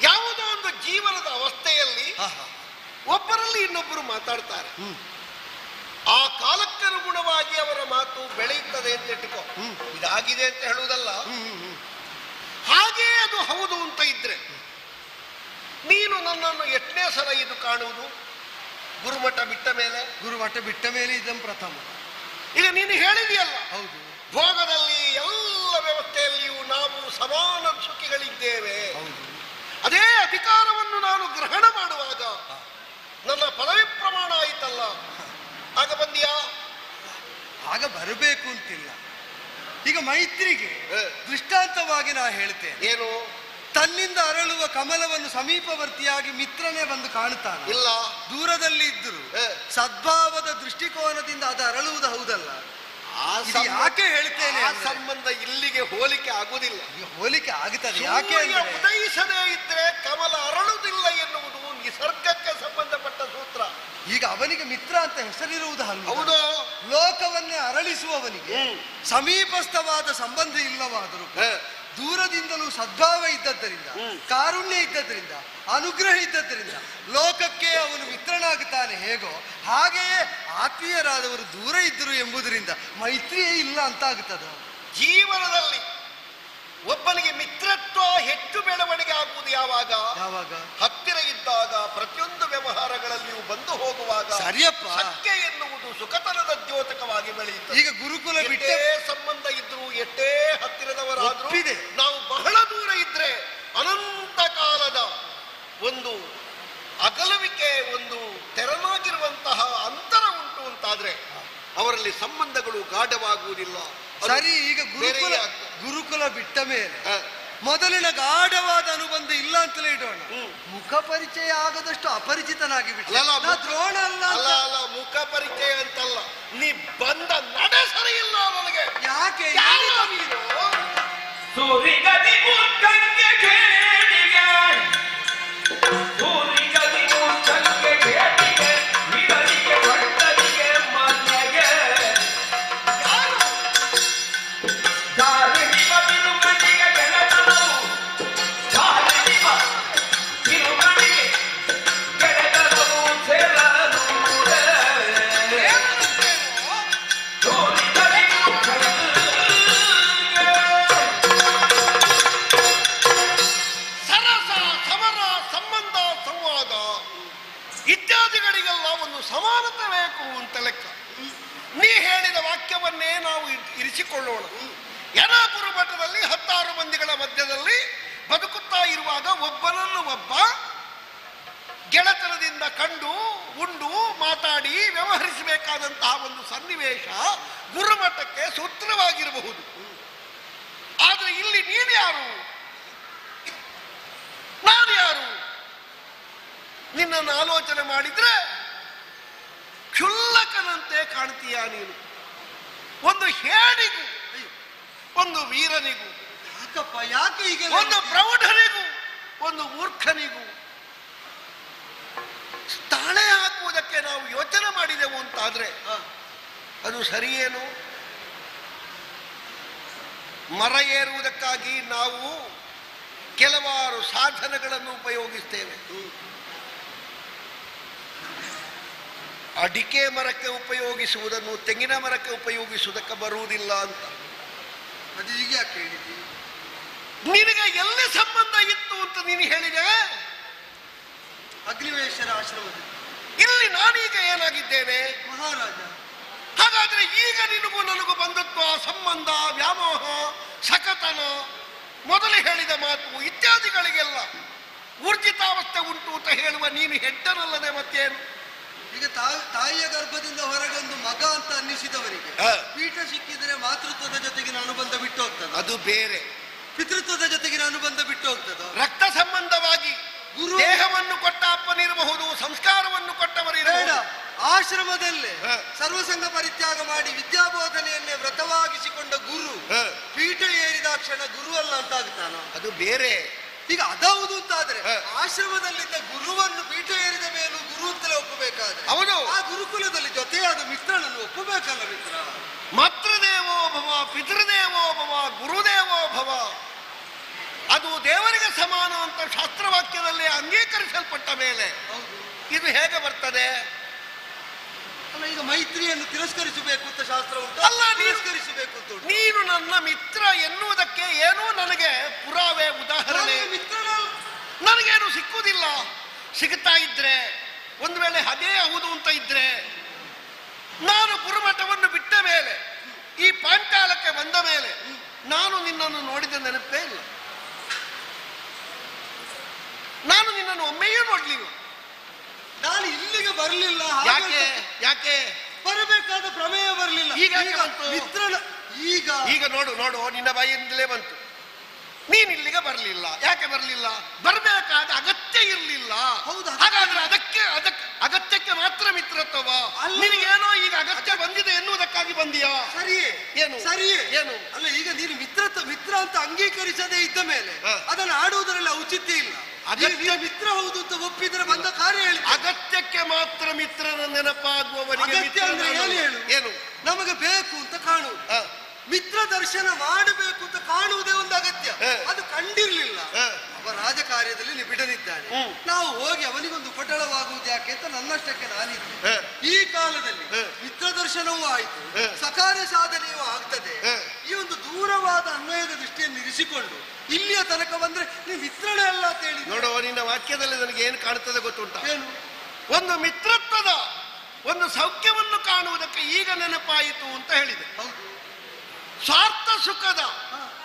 ಯಾವುದೋ ಒಂದು ಜೀವನದ ಅವಸ್ಥೆಯಲ್ಲಿ ಒಬ್ಬರಲ್ಲಿ ಇನ್ನೊಬ್ಬರು ಮಾತಾಡ್ತಾರೆ. ಆ ಕಾಲಕ್ಕನುಗುಣವಾಗಿ ಅವರ ಮಾತು ಬೆಳೆಯುತ್ತದೆ ಅಂತ ಇಟ್ಟುಕೋ. ಇದಾಗಿದೆ ಅಂತ ಹೇಳುವುದಲ್ಲ, ಹಾಗೇ ಅದು ಹೌದು ಅಂತ ಇದ್ರೆ ನೀನು ನನ್ನನ್ನು ಎಷ್ಟನೇ ಸಲ ಇದು ಕಾಣುವುದು? ಗುರುಮಠ ಬಿಟ್ಟ ಮೇಲೆ. ಗುರುಮಠ ಬಿಟ್ಟ ಮೇಲೆ ಇದನ್ನು ಪ್ರಥಮ. ಈಗ ನೀನು ಹೇಳಿದೆಯಲ್ಲ, ಹೌದು, ಭೋಗದಲ್ಲಿ ಎಲ್ಲ ವ್ಯವಸ್ಥೆಯಲ್ಲಿಯೂ ನಾವು ಸಮಾನ ಸುಖಿಗಳಿದ್ದೇವೆ. ಅದೇ ಅಧಿಕಾರವನ್ನು ನಾನು ಗ್ರಹಣ ಮಾಡುವಾಗ ನನ್ನ ಪದವಿ ಪ್ರಮಾಣ ಆಯ್ತಲ್ಲ, ಆಗ ಬಂದಿಯಾ? ಆಗ ಬರಬೇಕು ಅಂತಿಲ್ಲ. ಈಗ ಮೈತ್ರಿಗೆ ದೃಷ್ಟಾಂತವಾಗಿ ನಾ ಹೇಳ್ತೇನೆ. ಏನು? ತನ್ನಿಂದ ಅರಳುವ ಕಮಲವನ್ನು ಸಮೀಪವರ್ತಿಯಾಗಿ ಮಿತ್ರನೇ ಬಂದು ಕಾಣುತ್ತಾನೆ. ಇಲ್ಲ, ದೂರದಲ್ಲಿ ಇದ್ದರು ಸದ್ಭಾವದ ದೃಷ್ಟಿಕೋನದಿಂದ ಅದು ಅರಳುವುದು ಹೌದಲ್ಲ. ಯಾಕೆ ಹೇಳ್ತೇನೆ? ಆ ಸಂಬಂಧ ಇಲ್ಲಿಗೆ ಹೋಲಿಕೆ ಆಗುವುದಿಲ್ಲ. ಹೋಲಿಕೆ ಆಗುತ್ತದೆ. ಯಾಕೆ ಉದಯಿಸದೇ ಇದ್ರೆ ಕಮಲ ಅರಳುವುದಿಲ್ಲ ಎನ್ನುವುದು ನಿಸರ್ಗಕ್ಕೆ ಸಂಬಂಧಪಟ್ಟ ಸೂತ್ರ. ಈಗ ಅವನಿಗೆ ಮಿತ್ರ ಅಂತ ಹೆಸರಿರುವುದು ಹೌದು. ಲೋಕವನ್ನೇ ಅರಳಿಸುವವನಿಗೆ ಸಮೀಪಸ್ಥವಾದ ಸಂಬಂಧ ಇಲ್ಲವಾದರೂ ದೂರದಿಂದಲೂ ಸದ್ಭಾವ ಇದ್ದದ್ದರಿಂದ, ಕಾರುಣ್ಯ ಇದ್ದದ್ದರಿಂದ, ಅನುಗ್ರಹ ಇದ್ದದ್ದರಿಂದ ಲೋಕಕ್ಕೆ ಅವನು ಮಿತ್ರನಾಗುತ್ತಾನೆ. ಹೇಗೋ ಹಾಗೆಯೇ ಆತ್ಮೀಯರಾದವರು ದೂರ ಇದ್ದರು ಎಂಬುದರಿಂದ ಮೈತ್ರಿಯೇ ಇಲ್ಲ ಅಂತ ಆಗುತ್ತದೆ. ಜೀವನದಲ್ಲಿ ಒಬ್ಬನಿಗೆ ಮಿತ್ರತ್ವ ಹೆಚ್ಚು ಬೆಳವಣಿಗೆ ಆಗುವುದು ಯಾವಾಗ? ಹತ್ತಿರ ಇದ್ದಾಗ, ಪ್ರತಿಯೊಂದು ವ್ಯವಹಾರಗಳಲ್ಲಿಯೂ ಬಂದು ಹೋಗುವಾಗ. ಸರಿಯಪ್ಪ. ಸಖ್ಯ ಎನ್ನುವುದು ಸುಖತನದ ದ್ಯೋತಕವಾಗಿ ಬೆಳೆಯುತ್ತದೆ. ಈಗ ಗುರುಕುಲ ಬಿಟ್ಟೇ ಸಂಬಂಧ ಇದ್ರು, ಎಷ್ಟೇ ಹತ್ತಿರದವರಾದ್ರೂ ನಾವು ಬಹಳ ದೂರ ಇದ್ರೆ ಅನಂತ ಕಾಲದ ಒಂದು ಅಗಲುವಿಕೆ, ಒಂದು ತೆರನಾಗಿರುವಂತಹ ಅಂತರ ಉಂಟು ಅಂತಾದ್ರೆ ಅವರಲ್ಲಿ ಸಂಬಂಧಗಳು ಗಾಢವಾಗುವುದಿಲ್ಲ. ಸರಿ, ಈಗ ಗುರುಕುಲ ಬಿಟ್ಟ ಮೇಲೆ ಮೊದಲಿನ ಗಾಢವಾದ ಅನುಬಂಧ ಇಲ್ಲ ಅಂತಲೇ ಇಡೋಣ. ಮುಖ ಪರಿಚಯ ಆಗದಷ್ಟು ಅಪರಿಚಿತನಾಗಿ ಬಿಟ್ಟ. ದ್ರೋಣ ಅಲ್ಲ, ಮುಖ ಪರಿಚಯ ಅಂತಲ್ಲ, ನೀ ಬಂದ ನಡೆ ಸರಿ ಇಲ್ಲ ನನಗೆ. ಯಾಕೆ? ಸೂರಿಗದಿ ಮುತ್ತಂಗೆ ಕೇಳಿಗೆ, ಸೂರಿಗದಿ ಮುತ್ತಂಗೆ ಕೇಳಿಗೆ, ನಿಗದಿಗೆ ಬಟ್ಟದಿಗೆ ಮನೆಗೆ ದಾರಿಣಿಮ ತಿರುಗಣಿಗೆ ಗೆಳೆತನವು, ದಾರಿಣಿಮ ತಿರುಗಣಿಗೆ ಗೆಳೆತನವು ಸೇರಲು ಸೂರಿಗದಿ ಇತ್ಯಾದಿಗಳಿಗೆಲ್ಲ ಒಂದು ಸಮಾನತೆ ಬೇಕು ಅಂತ ಲೆಕ್ಕ. ನೀ ಹೇಳಿದ ವಾಕ್ಯವನ್ನೇ ನಾವು ಇರಿಸಿಕೊಳ್ಳೋಣ. ಯನಾಪುರ ಮಠದಲ್ಲಿ 16 ಮಂದಿಗಳ ಮಧ್ಯದಲ್ಲಿ ಬದುಕುತ್ತಾ ಇರುವಾಗ ಒಬ್ಬನನ್ನು ಒಬ್ಬ ಗೆಳೆತನದಿಂದ ಕಂಡು ಉಂಡು ಮಾತಾಡಿ ವ್ಯವಹರಿಸಬೇಕಾದಂತಹ ಒಂದು ಸನ್ನಿವೇಶ ಗುರುಮಠಕ್ಕೆ ಸೂತ್ರವಾಗಿರಬಹುದು. ಆದರೆ ಇಲ್ಲಿ ನೀನು ಯಾರು, ನಾನು ಯಾರು? ನಿನ್ನನ್ನು ಆಲೋಚನೆ ಮಾಡಿದ್ರೆ ಕ್ಷುಲ್ಲಕನಂತೆ ಕಾಣ್ತೀಯ ನೀನು. ಒಂದು ಹೇಡಿಗೂ, ಒಂದು ವೀರನಿಗೂ, ಯಾಕೆ ಹೀಗೆ? ಒಂದು ಪ್ರೌಢನಿಗೂ, ಒಂದು ಮೂರ್ಖನಿಗೂ ತಾಳೆ ಹಾಕುವುದಕ್ಕೆ ನಾವು ಯೋಚನೆ ಮಾಡಿದೆವು ಅಂತಾದ್ರೆ ಅದು ಸರಿಯೇನು? ಮರ ಏರುವುದಕ್ಕಾಗಿ ನಾವು ಕೆಲವಾರು ಸಾಧನಗಳನ್ನು ಉಪಯೋಗಿಸ್ತೇವೆ. ಅಡಿಕೆ ಮರಕ್ಕೆ ಉಪಯೋಗಿಸುವುದನ್ನು ತೆಂಗಿನ ಮರಕ್ಕೆ ಉಪಯೋಗಿಸುವುದಕ್ಕೆ ಬರುವುದಿಲ್ಲ ಅಂತ. ಅದು ಈಗ ಯಾಕೆ ಹೇಳಿದ್ದಿ? ನಿನಗೆ ಎಲ್ಲಿ ಸಂಬಂಧ ಇತ್ತು ಅಂತ ನೀನು ಹೇಳಿದೆ? ಅಗ್ನಿವೇಶರ ಆಶ್ರಮದಲ್ಲಿ. ಇಲ್ಲಿ ನಾನೀಗ ಏನಾಗಿದ್ದೇನೆ? ಮಹಾರಾಜ. ಹಾಗಾದ್ರೆ ಈಗ ನಿನಗೂ ನನಗೂ ಬಂದದ್ದು ಆ ಸಂಬಂಧ, ವ್ಯಾಮೋಹ, ಸಕತನ, ಮೊದಲು ಹೇಳಿದ ಮಾತು ಇತ್ಯಾದಿಗಳಿಗೆಲ್ಲ ಊರ್ಜಿತಾವಸ್ಥೆ ಉಂಟು ಅಂತ ಹೇಳುವ ನೀನು ಹೆಡ್ಡನಲ್ಲದೆ ಮತ್ತೇನು? ಈಗ ತಾಯಿಯ ಗರ್ಭದಿಂದ ಹೊರಗೊಂದು ಮಗ ಅಂತ ಅನ್ನಿಸಿದವರಿಗೆ ಪೀಠ ಸಿಕ್ಕಿದರೆ ಮಾತೃತ್ವದ ಜೊತೆಗಿನ ಅನುಬಂಧ ಬಿಟ್ಟು ಹೋಗ್ತದೆ. ಅದು ಬೇರೆ. ಪಿತೃತ್ವದ ಜೊತೆಗಿನ ಅನುಬಂಧ ಬಿಟ್ಟು ಹೋಗ್ತದೆ. ರಕ್ತ ಸಂಬಂಧವಾಗಿ ದೇಹವನ್ನು ಕೊಟ್ಟ ಅಪ್ಪನಿರಬಹುದು, ಸಂಸ್ಕಾರವನ್ನು ಕೊಟ್ಟವರಿರಬಹುದು. ಆಶ್ರಮದಲ್ಲೇ ಸರ್ವಸಂಗ ಪರಿತ್ಯಾಗ ಮಾಡಿ ವಿದ್ಯಾಬೋಧನೆಯನ್ನೇ ವ್ರತವಾಗಿಸಿಕೊಂಡ ಗುರು ಪೀಠ ಏರಿದಾಕ್ಷಣ ಗುರು ಅಲ್ಲ ಅಂತ ಆಗ್ತಾನ? ಅದು ಬೇರೆ. ಈಗ ಅದೌದು ಅಂತಾದ್ರೆ ಆಶ್ರಮದಲ್ಲಿದ್ದ ಗುರುವನ್ನು ಪೀಠ ಏರಿದ ಮೇಲೂ ಗುರು ಅಂತಲೇ ಒಪ್ಪಬೇಕಾದ್ರೆ ಹೌದು, ಆ ಗುರುಕುಲದಲ್ಲಿ ಜೊತೆಯಾದ ಮಿತ್ರನನ್ನು ಒಪ್ಪಬೇಕಲ್ಲ ಮಿತ್ರ? ಮಾತೃದೇವೋ ಭವ, ಪಿತೃದೇವೋ ಭವ, ಗುರುದೇವೋ ಭವ, ಅದು ದೇವರಿಗೆ ಸಮಾನ ಅಂತ ಶಾಸ್ತ್ರವಾಕ್ಯದಲ್ಲಿ ಅಂಗೀಕರಿಸಲ್ಪಟ್ಟ ಮೇಲೆ ಇದು ಹೇಗೆ ಬರ್ತದೆ? ಅಲ್ಲ, ಈಗ ಮೈತ್ರಿಯನ್ನು ತಿರಸ್ಕರಿಸಬೇಕು ಅಂತ ಶಾಸ್ತ್ರ ಉಂಟು. ಅಲ್ಲ, ತಿರಸ್ಕರಿಸಬೇಕು ಅಂತ ಉಂಟು. ನೀನು ನನ್ನ ಮಿತ್ರ ಎನ್ನುವುದಕ್ಕೆ ಏನೂ ನನಗೆ ಪುರಾವೆ, ಉದಾಹರಣೆ ನನಗೇನು ಸಿಕ್ಕುವುದಿಲ್ಲ. ಸಿಗುತ್ತಾ ಇದ್ರೆ, ಒಂದು ವೇಳೆ ಅದೇ ಹೌದು ಅಂತ ಇದ್ರೆ, ನಾನು ಗುರುಮಠವನ್ನು ಬಿಟ್ಟ ಮೇಲೆ, ಈ ಪಾಂಚಾಲಕ್ಕೆ ಬಂದ ಮೇಲೆ ನಾನು ನಿನ್ನನ್ನು ನೋಡಿದ ನೆನಪೇ ಇಲ್ಲ. ನಾನು ನಿನ್ನನ್ನು ಒಮ್ಮೆಯೂ ನೋಡ್ಲಿಲ್ಲ. ನಾನು ಇಲ್ಲಿಗೆ ಬರಲಿಲ್ಲ. ಯಾಕೆ? ಯಾಕೆ ಬರಬೇಕಾದ ಪ್ರಮೇಯ ಬರಲಿಲ್ಲ. ಈಗ ಮಿತ್ರನ ಈಗ ನೋಡು ನೋಡು, ನಿನ್ನ ಬಾಯಿಂದಲೇ ಬಂತು. ನೀನ್ ಇಲ್ಲಿಗೆ ಬರಲಿಲ್ಲ. ಯಾಕೆ ಬರಲಿಲ್ಲ? ಬರಬೇಕಾದ ಅಗತ್ಯ ಇರಲಿಲ್ಲ. ಹಾಗಾದ್ರೆ ಅಗತ್ಯಕ್ಕೆ ಮಾತ್ರ ಮಿತ್ರತ್ವ. ನಿನಗೇನೋ ಈಗ ಅಗತ್ಯ ಬಂದಿದೆ ಎನ್ನುವುದಕ್ಕಾಗಿ ಬಂದಿಯಾ? ಸರಿಯೇ? ಏನು ಸರಿಯೇ? ಏನು? ಅಲ್ಲ, ಈಗ ನೀನು ಮಿತ್ರ ಅಂತ ಅಂಗೀಕರಿಸದೇ ಇದ್ದ ಮೇಲೆ ಅದನ್ನು ಆಡುವುದರಲ್ಲಿ ಔಚಿತ್ಯ ಇಲ್ಲ. ಮಿತ್ರ ಹೌದು ಅಂತ ಒಪ್ಪಿದ್ರೆ ಬಂದ ಕಾರ್ಯ ಹೇಳಿ. ಅಗತ್ಯಕ್ಕೆ ಮಾತ್ರ ಮಿತ್ರನ ನೆನಪಾಗುವವರಿಗೆ ಏನು? ನಮಗೆ ಬೇಕು ಅಂತ ಕಾಣುವುದು, ಮಿತ್ರ ದರ್ಶನ ಮಾಡಬೇಕು ಅಂತ ಕಾಣುವುದೇ ಒಂದು ಅಗತ್ಯ. ಅದು ಕಂಡಿರ್ಲಿಲ್ಲ. ಅವ ರಾಜಕಾರ್ಯದಲ್ಲಿ ನಿಬಿಡನಿದ್ದಾನೆ. ನಾವು ಹೋಗಿ ಅವನಿಗೊಂದು ಉಪಟಳವಾಗುವುದು ಯಾಕೆ ಅಂತ ನನ್ನಷ್ಟಕ್ಕೆ ನಾನಿದ್ದೆ. ಈ ಕಾಲದಲ್ಲಿ ಮಿತ್ರ ದರ್ಶನವೂ ಆಯಿತು, ಸಕಾರ್ಯ ಸಾಧನೆಯೂ ಆಗ್ತದೆ. ಈ ಒಂದು ದೂರವಾದ ಅನ್ವಯದ ದೃಷ್ಟಿಯನ್ನು ಇರಿಸಿಕೊಂಡು ಇಲ್ಲಿಯ ತನಕ ಬಂದ್ರೆ ನೀವು ಮಿತ್ರನೇ ಅಲ್ಲ ಅಂತ ಹೇಳಿ. ನೋಡೋ, ನಿನ್ನ ವಾಕ್ಯದಲ್ಲಿ ನನಗೆ ಏನು ಕಾಣ್ತದೆ ಗೊತ್ತುಂಟ? ಏನು? ಒಂದು ಮಿತ್ರತ್ವದ ಒಂದು ಸೌಖ್ಯವನ್ನು ಕಾಣುವುದಕ್ಕೆ ಈಗ ನೆನಪಾಯಿತು ಅಂತ ಹೇಳಿದೆ. ಸ್ವಾರ್ಥ ಸುಖದ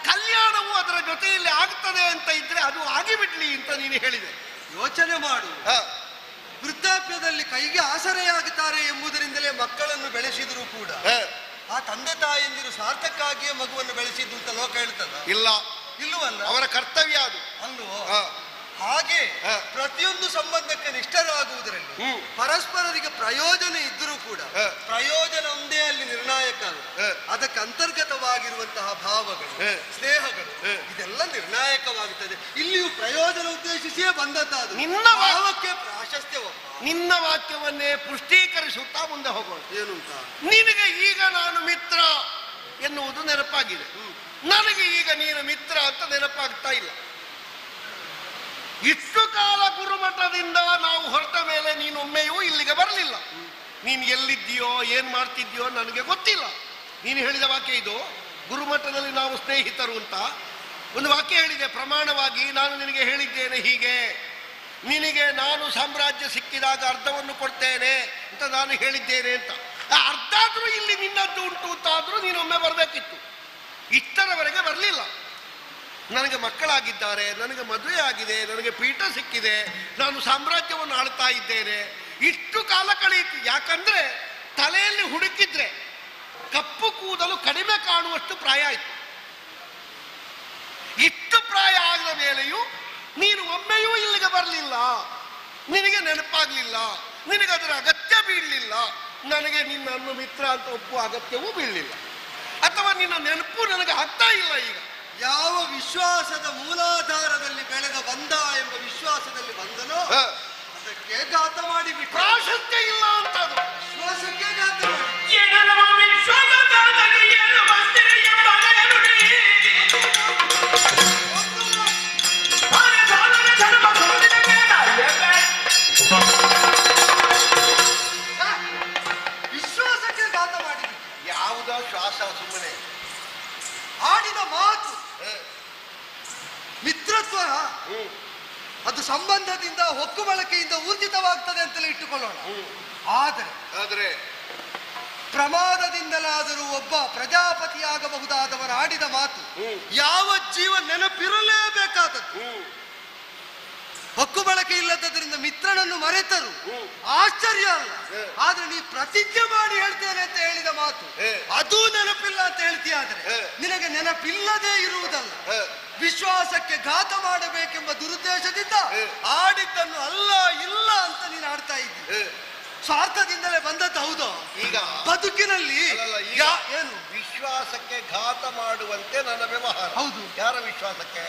ಕಲ್ಯಾಣವು ಅದರ ಜೊತೆಯಲ್ಲಿ ಆಗ್ತದೆ ಅಂತ ಇದ್ರೆ ಅದು ಆಗಿಬಿಡ್ಲಿ ಅಂತ ನೀನು ಹೇಳಿದೆ. ಯೋಚನೆ ಮಾಡು. ವೃದ್ಧಾಪ್ಯದಲ್ಲಿ ಕೈಗೆ ಆಸರೆಯಾಗುತ್ತಾರೆ ಎಂಬುದರಿಂದಲೇ ಮಕ್ಕಳನ್ನು ಬೆಳೆಸಿದರೂ ಕೂಡ ಆ ತಂದೆ ತಾಯಿಯಂದಿರು ಸ್ವಾರ್ಥಕ್ಕಾಗಿಯೇ ಮಗುವನ್ನು ಬೆಳೆಸಿದ್ದು ಅಂತ ಲೋಕ ಹೇಳ್ತದ? ಇಲ್ಲ. ಇಲ್ಲವಲ್ಲ ಅವರ ಕರ್ತವ್ಯ ಅದು ಅಲ್ವೋ? ಹಾಗೆ ಪ್ರತಿಯೊಂದು ಸಂಬಂಧಕ್ಕೆ ನಿಷ್ಠರಾಗುವುದರಲ್ಲಿ ಪರಸ್ಪರರಿಗೆ ಪ್ರಯೋಜನ ಇದ್ದರೂ ಕೂಡ ಪ್ರಯೋಜನ ಒಂದೇ ಅಲ್ಲಿ ನಿರ್ಣಾಯಕ ಅಲ್ಲ. ಅದಕ್ಕೆ ಅಂತರ್ಗತವಾಗಿರುವಂತಹ ಭಾವಗಳು, ಸ್ನೇಹಗಳು ಇದೆಲ್ಲ ನಿರ್ಣಾಯಕವಾಗುತ್ತದೆ. ಇಲ್ಲಿಯೂ ಪ್ರಯೋಜನ ಉದ್ದೇಶಿಸಿಯೇ ಬಂದದ್ದಾದ್ರು ನಿನ್ನ ಭಾವಕ್ಕೆ ಪ್ರಾಶಸ್ತ್ಯ. ನಿನ್ನ ವಾಕ್ಯವನ್ನೇ ಪುಷ್ಟೀಕರಿಸುತ್ತಾ ಮುಂದೆ ಹೋಗೋಣ. ಏನಂತ? ನಿನಗೆ ಈಗ ನಾನು ಮಿತ್ರ ಎನ್ನುವುದು ನೆನಪಾಗಿದೆ, ನನಗೆ ಈಗ ನೀನು ಮಿತ್ರ ಅಂತ ನೆನಪಾಗ್ತಾ ಇಲ್ಲ. ಇಷ್ಟು ಕಾಲ ಗುರುಮಠದಿಂದ ನಾವು ಹೊರಟ ಮೇಲೆ ನೀನು ಒಮ್ಮೆಯೂ ಇಲ್ಲಿಗೆ ಬರಲಿಲ್ಲ. ನೀನು ಎಲ್ಲಿದ್ದೀಯೋ ಏನು ಮಾಡ್ತಿದ್ಯೋ ನನಗೆ ಗೊತ್ತಿಲ್ಲ. ನೀನು ಹೇಳಿದ ವಾಕ್ಯ ಇದು, ಗುರುಮಠದಲ್ಲಿ ನಾವು ಸ್ನೇಹಿತರು ಅಂತ ಒಂದು ವಾಕ್ಯ ಹೇಳಿದೆ ಪ್ರಮಾಣವಾಗಿ. ನಾನು ನಿನಗೆ ಹೇಳಿದ್ದೇನೆ ಹೀಗೆ, ನಿನಗೆ ನಾನು ಸಾಮ್ರಾಜ್ಯ ಸಿಕ್ಕಿದಾಗ ಅರ್ಧವನ್ನು ಕೊಡ್ತೇನೆ ಅಂತ ನಾನು ಹೇಳಿದ್ದೇನೆ ಅಂತ. ಅರ್ಧ ಆದರೂ ಇಲ್ಲಿ ನಿನ್ನದ್ದು ಉಂಟು ಅಂತ ಆದರೂ ನೀನೊಮ್ಮೆ ಬರಬೇಕಿತ್ತು. ಇಷ್ಟರವರೆಗೆ ಬರಲಿಲ್ಲ. ನನಗೆ ಮಕ್ಕಳಾಗಿದ್ದಾರೆ, ನನಗೆ ಮದುವೆ ಆಗಿದೆ, ನನಗೆ ಪೀಠ ಸಿಕ್ಕಿದೆ, ನಾನು ಸಾಮ್ರಾಜ್ಯವನ್ನು ಆಳ್ತಾ ಇದ್ದೇನೆ. ಇಷ್ಟು ಕಾಲ ಕಳೆಯಿತು. ಯಾಕಂದ್ರೆ ತಲೆಯಲ್ಲಿ ಹುಡುಕಿದ್ರೆ ಕಪ್ಪು ಕೂದಲು ಕಡಿಮೆ ಕಾಣುವಷ್ಟು ಪ್ರಾಯ ಆಯಿತು. ಇಷ್ಟು ಪ್ರಾಯ ಆದ ಮೇಲೆಯೂ ನೀನು ಒಮ್ಮೆಯೂ ಇಲ್ಲಿಗೆ ಬರಲಿಲ್ಲ, ನಿನಗೆ ನೆನಪಾಗ್ಲಿಲ್ಲ, ನಿನಗೆ ಅದರ ಅಗತ್ಯ ಬೀಳಲಿಲ್ಲ. ನನಗೆ ನಿನ್ನನ್ನು ಮಿತ್ರ ಅಂತ ಒಪ್ಪುವ ಅಗತ್ಯವೂ ಬೀಳಲಿಲ್ಲ, ಅಥವಾ ನಿನ್ನ ನೆನಪು ನನಗೆ ಆಗ್ತಾ ಇಲ್ಲ. ಈಗ ಯಾವ ವಿಶ್ವಾಸದ ಮೂಲಾಧಾರದಲ್ಲಿ ಬೆಳೆದ ಬಂದ ಎಂಬ ವಿಶ್ವಾಸದಲ್ಲಿ ಬಂದನೋ ಅದಕ್ಕೆ ಘಾತ ಮಾಡಿಬಿಟ್ಟು ಪ್ರಾಶಸ್ತ್ಯ ಇಲ್ಲ ಅಂತ. ಅದು ವಿಶ್ವಾಸಕ್ಕೆ ಘಾತ ಮಾಡಿ ವಿಶ್ವಾಸಕ್ಕೆ ಘಾತ ಮಾಡಿಬಿಟ್ಟು. ಯಾವುದೋ ಶ್ವಾಸ ಸುಮ್ಮನೆ ಆಡಿದ ಮಾತು ಮಿತ್ರತ್ವ ಅದು ಸಂಬಂಧದಿಂದ ಹೊಕ್ಕು ಬಳಕೆಯಿಂದ ಊರ್ಜಿತವಾಗ್ತದೆ ಅಂತಲೇ ಇಟ್ಟುಕೊಳ್ಳೋಣ. ಆದರೆ ಪ್ರಮಾದದಿಂದಲಾದರೂ ಒಬ್ಬ ಪ್ರಜಾಪತಿಯಾಗಬಹುದಾದವರ ಆಡಿದ ಮಾತು ಯಾವ ಜೀವ ನೆನಪಿರಲೇಬೇಕಾದದ್ದು. ಹೊಕ್ಕು ಬಳಕೆ ಇಲ್ಲದರಿಂದ ಮಿತ್ರನನ್ನು ಮರೆತರು ಆಶ್ಚರ್ಯ ಅಲ್ಲ. ಆದ್ರೆ ನೀ ಪ್ರತಿಜ್ಞೆ ಮಾಡಿ ಹೇಳ್ತೇನೆ ಅಂತ ಹೇಳಿದ ಮಾತು ಅದೂ ನೆನಪಿಲ್ಲ ಅಂತ ಹೇಳ್ತೀಯಾದ್ರೆ ನಿನಗೆ ನೆನಪಿಲ್ಲದೆ ಇರುವುದಲ್ಲ, ವಿಶ್ವಾಸಕ್ಕೆ ಘಾತ ಮಾಡಬೇಕೆಂಬ ದುರುದ್ದೇಶದಿಂದ ಆಡಿದ್ದನ್ನು ಅಲ್ಲ ಇಲ್ಲ ಅಂತ ನೀನು ಆಡ್ತಾ ಇದ್ದಿ. ಸ್ವಾರ್ಥದಿಂದಲೇ ಬಂದದ್ದು ಹೌದು. ಈಗ ಬದುಕಿನಲ್ಲಿ ಏನು ವಿಶ್ವಾಸಕ್ಕೆ ಘಾತ ಮಾಡುವಂತೆ ನನ್ನ ವ್ಯವಹಾರ. ಹೌದು. ಯಾರ ವಿಶ್ವಾಸಕ್ಕೆ?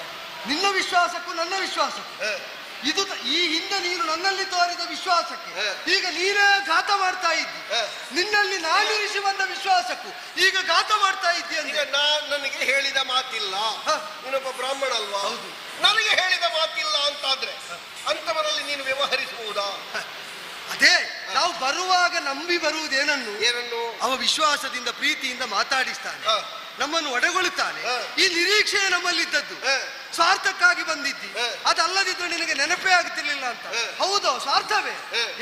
ನಿನ್ನ ವಿಶ್ವಾಸಕ್ಕೂ ನನ್ನ ವಿಶ್ವಾಸಕ್ಕೂ. ಇದು ಈ ಹಿಂದೆ ನೀನು ನನ್ನಲ್ಲಿ ತೋರಿದ ವಿಶ್ವಾಸಕ್ಕೆ ಈಗ ನೀನೇ ಘಾತ ಮಾಡ್ತಾ ಇದ್ದಿ. ನಿನ್ನಲ್ಲಿ ನಾನಿರಿಸಿ ಬಂದ ವಿಶ್ವಾಸಕ್ಕೂ ಈಗ ಘಾತ ಮಾಡ್ತಾ ಇದ್ದೀಯ. ಈಗ ನನಗೆ ಹೇಳಿದ ಮಾತಿಲ್ಲ, ನೀನೊಬ್ಬ ಬ್ರಾಹ್ಮಣ ಅಲ್ವಾ? ಹೌದು. ನನಗೆ ಹೇಳಿದ ಮಾತಿಲ್ಲ ಅಂತಾದ್ರೆ ಅಂತವರಲ್ಲಿ ನೀನು ವ್ಯವಹರಿಸಬಹುದಾ? ಅದೇ ನಾವು ಬರುವಾಗ ನಂಬಿ ಬರುವುದೇನನ್ನು ಏನನ್ನು ಅವ ವಿಶ್ವಾಸದಿಂದ ಪ್ರೀತಿಯಿಂದ ಮಾತಾಡಿಸ್ತಾನೆ, ನಮ್ಮನ್ನು ಒಡೆಗೊಳ್ಳುತ್ತಾನೆ. ಈ ನಿರೀಕ್ಷೆ ನಮ್ಮಲ್ಲಿದ್ದದ್ದು. ಸ್ವಾರ್ಥಕ್ಕಾಗಿ ಬಂದಿದ್ದಿ, ಅದಲ್ಲದಿದ್ರೆ ನಿನಗೆ ನೆನಪೇ ಆಗ್ತಿರ್ಲಿಲ್ಲ ಅಂತ. ಹೌದು, ಸ್ವಾರ್ಥವೇ.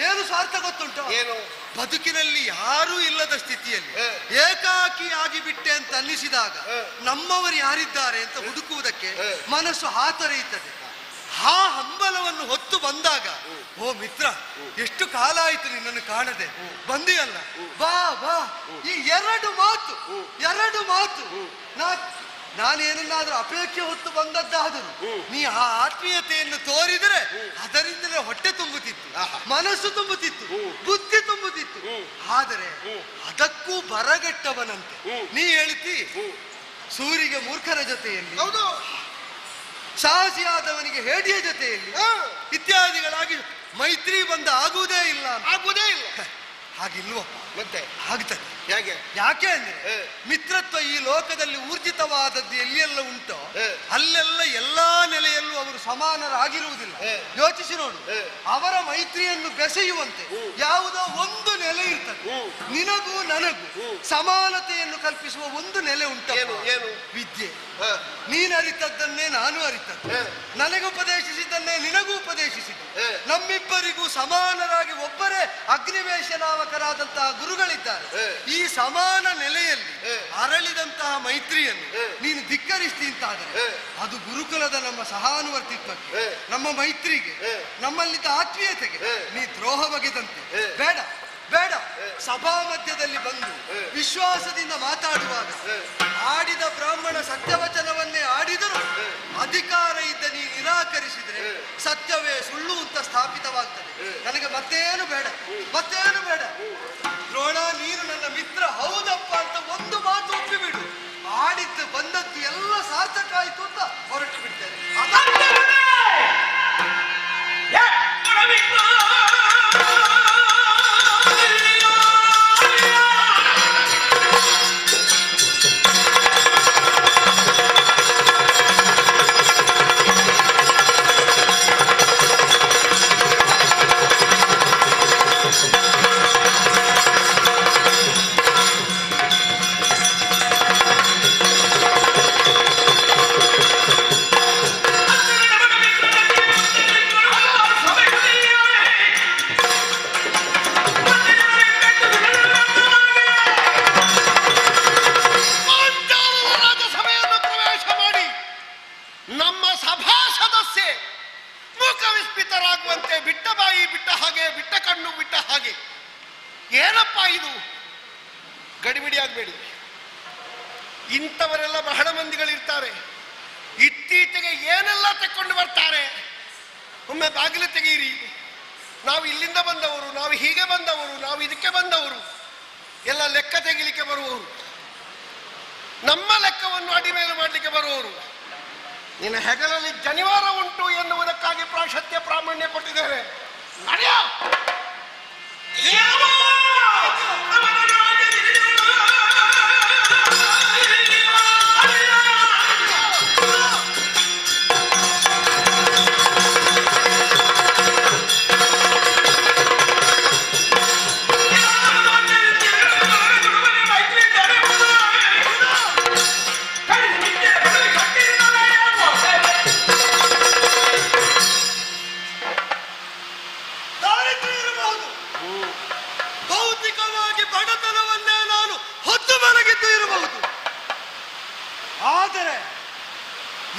ಏನು ಸ್ವಾರ್ಥ ಗೊತ್ತುಂಟು? ಏನು? ಬದುಕಿನಲ್ಲಿ ಯಾರೂ ಇಲ್ಲದ ಸ್ಥಿತಿಯಲ್ಲಿ ಏಕಾಕಿಯಾಗಿ ಬಿಟ್ಟೆ ಅಂತ ಅನ್ನಿಸಿದಾಗ ನಮ್ಮವರು ಯಾರಿದ್ದಾರೆ ಅಂತ ಹುಡುಕುವುದಕ್ಕೆ ಮನಸ್ಸು ಹಾತೊರೆಯುತ್ತದೆ. ಆ ಹಂಬಲವನ್ನು ಹೊತ್ತು ಬಂದಾಗ, ಓ ಮಿತ್ರ, ಎಷ್ಟು ಕಾಲ ಆಯ್ತು ನಿನ್ನನ್ನು ಕಾಣದೆ, ಬಂದಿಯಲ್ಲ, ಬಾ ಬಾ. ಈ ಎರಡು ಮಾತು ನಾನೇನನ್ನಾದ್ರೂ ಅಪೇಕ್ಷೆ ಹೊತ್ತು ಬಂದದ್ದಾದರೂ ನೀ ಆ ಆತ್ಮೀಯತೆಯನ್ನು ತೋರಿದರೆ ಅದರಿಂದಲೇ ಹೊಟ್ಟೆ ತುಂಬುತ್ತಿತ್ತು, ಮನಸ್ಸು ತುಂಬುತ್ತಿತ್ತು, ಬುದ್ಧಿ ತುಂಬುತ್ತಿತ್ತು. ಆದರೆ ಅದಕ್ಕೂ ಬರಗೆಟ್ಟವನಂತೆ ನೀ ಹೇಳ್ತಿ ಸೂರಿಗೆ ಮೂರ್ಖರ ಜೊತೆಯಲ್ಲಿ, ಹೌದು, ಸಾಹಸಿಯಾದವನಿಗೆ ಹೇಡಿಯ ಜೊತೆಯಲ್ಲಿ ಇತ್ಯಾದಿಗಳಾಗಿ ಮೈತ್ರಿ ಬಂದ ಆಗುವುದೇ ಇಲ್ಲ. ಹಾಗಿಲ್ವಪ್ಪ. ಮತ್ತೆ ಆಗ್ತದೆ. ಹೇಗೆ? ಯಾಕೆ ಅಂದ್ರೆ ಮಿತ್ರತ್ವ ಈ ಲೋಕದಲ್ಲಿ ಊರ್ಜಿತವಾದದ್ದು ಎಲ್ಲಿಯೆಲ್ಲ ಉಂಟೋ ಅಲ್ಲೆಲ್ಲ ಎಲ್ಲಾ ನೆಲೆಯಲ್ಲೂ ಅವರು ಸಮಾನರಾಗಿರುವುದಿಲ್ಲ. ಯೋಚಿಸಿ ನೋಡು, ಅವರ ಮೈತ್ರಿಯನ್ನು ಬೆಸೆಯುವಂತೆ ಯಾವುದೋ ಒಂದು ನೆಲೆ ಇರ್ತದೆ. ನಿನಗೂ ನನಗೂ ಸಮಾನತೆಯನ್ನು ಕಲ್ಪಿಸುವ ಒಂದು ನೆಲೆ ಉಂಟು. ಏನು? ವಿದ್ಯೆ. ನೀನು ಅರಿತದ್ದನ್ನೇ ನಾನು ಅರಿತದ್ದು, ನನಗೆ ಉಪದೇಶಿಸಿದ್ದನ್ನೇ ನಿನಗೂ ಉಪದೇಶಿಸಿದ್ದು. ನಮ್ಮಿಬ್ಬರಿಗೂ ಸಮಾನರಾಗಿ ಒಬ್ಬರೇ ಅಗ್ನಿವೇಶ ನಾಮಕರಾದಂತಹ ಗುರುಗಳಿದ್ದಾರೆ. ಈ ಸಮಾನ ನೆಲೆಯಲ್ಲಿ ಅರಳಿದಂತಹ ಮೈತ್ರಿಯನ್ನು ನೀನು ಧಿಕ್ಕರಿಸ್ತಿ ಅಂತಾದರೆ ಅದು ಗುರುಕುಲದ ನಮ್ಮ ಸಹಾನುವರ್ತಿತ್ವಕ್ಕೆ, ನಮ್ಮ ಮೈತ್ರಿಗೆ, ನಮ್ಮಲ್ಲಿದ್ದ ಆತ್ಮೀಯತೆಗೆ ನೀ ದ್ರೋಹ ಬಗೆದಂತೆ. ಬೇಡ, ಬೇಡ. ಸಭಾ ಮಧ್ಯದಲ್ಲಿ ಬಂದು ವಿಶ್ವಾಸದಿಂದ ಮಾತಾಡುವಾಗ ಆಡಿದ ಬ್ರಾಹ್ಮಣ ಸತ್ಯವಚನವನ್ನೇ ಆಡಿದರೂ ಅಧಿಕಾರ ಇದ್ದ ನೀ ನಿರಾಕರಿಸಿದ್ರೆ ಸತ್ಯವೇ ಸುಳ್ಳು ಅಂತ ಸ್ಥಾಪಿತವಾಗ್ತದೆ. ನನಗೆ ಮತ್ತೇನು ಬೇಡ, ಮತ್ತೇನು ಬೇಡ. ದ್ರೋಣ, ನೀನು ನನ್ನ ಮಿತ್ರ ಹೌದಪ್ಪ ಅಂತ ಒಂದು ಮಾತು ಒಪ್ಪಿಬಿಡು. ಆಡಿದ್ದು ಬಂದದ್ದು ಎಲ್ಲ ಸಾರ್ಥಕ ಆಯ್ತು ಅಂತ ಹೊರಟು ಬಿಡ್ತೇನೆ. ಬಿಟ್ಟ ಬಾಯಿ ಬಿಟ್ಟ ಹಾಗೆ, ಬಿಟ್ಟ ಕಣ್ಣು ಬಿಟ್ಟ ಹಾಗೆ. ಏನಪ್ಪ ಇದು? ಗಡಿಬಿಡಿ ಆಗ್ಬೇಡಿ. ಇಂಥವರೆಲ್ಲ ಬಹಳ ಮಂದಿಗಳಿರ್ತಾರೆ. ಇತ್ತೀಚೆಗೆ ಏನೆಲ್ಲ ತೆಕ್ಕೊಂಡು ಬರ್ತಾರೆ. ಒಮ್ಮೆ ಬಾಗಿಲು ತೆಗೀರಿ. ನಾವು ಇಲ್ಲಿಂದ ಬಂದವರು, ನಾವು ಹೀಗೆ ಬಂದವರು, ನಾವು ಇದಕ್ಕೆ ಬಂದವರು ಎಲ್ಲ ಲೆಕ್ಕ ತೆಗಿಲಿಕ್ಕೆ ಬರುವವರು, ನಮ್ಮ ಲೆಕ್ಕವನ್ನು ಅಡಿಮೇಲು ಮಾಡಲಿಕ್ಕೆ ಬರುವವರು. ನಿನ್ನ ಹೆಗಲಲ್ಲಿ ಜನಿವಾರ ಉಂಟು ಎನ್ನುವುದಕ್ಕಾಗಿ ಪ್ರಾಶಸ್ತ್ಯ ಪ್ರಾಮಾಣ್ಯ ಕೊಟ್ಟಿದ್ದೇವೆ. ನಡೆಯೋ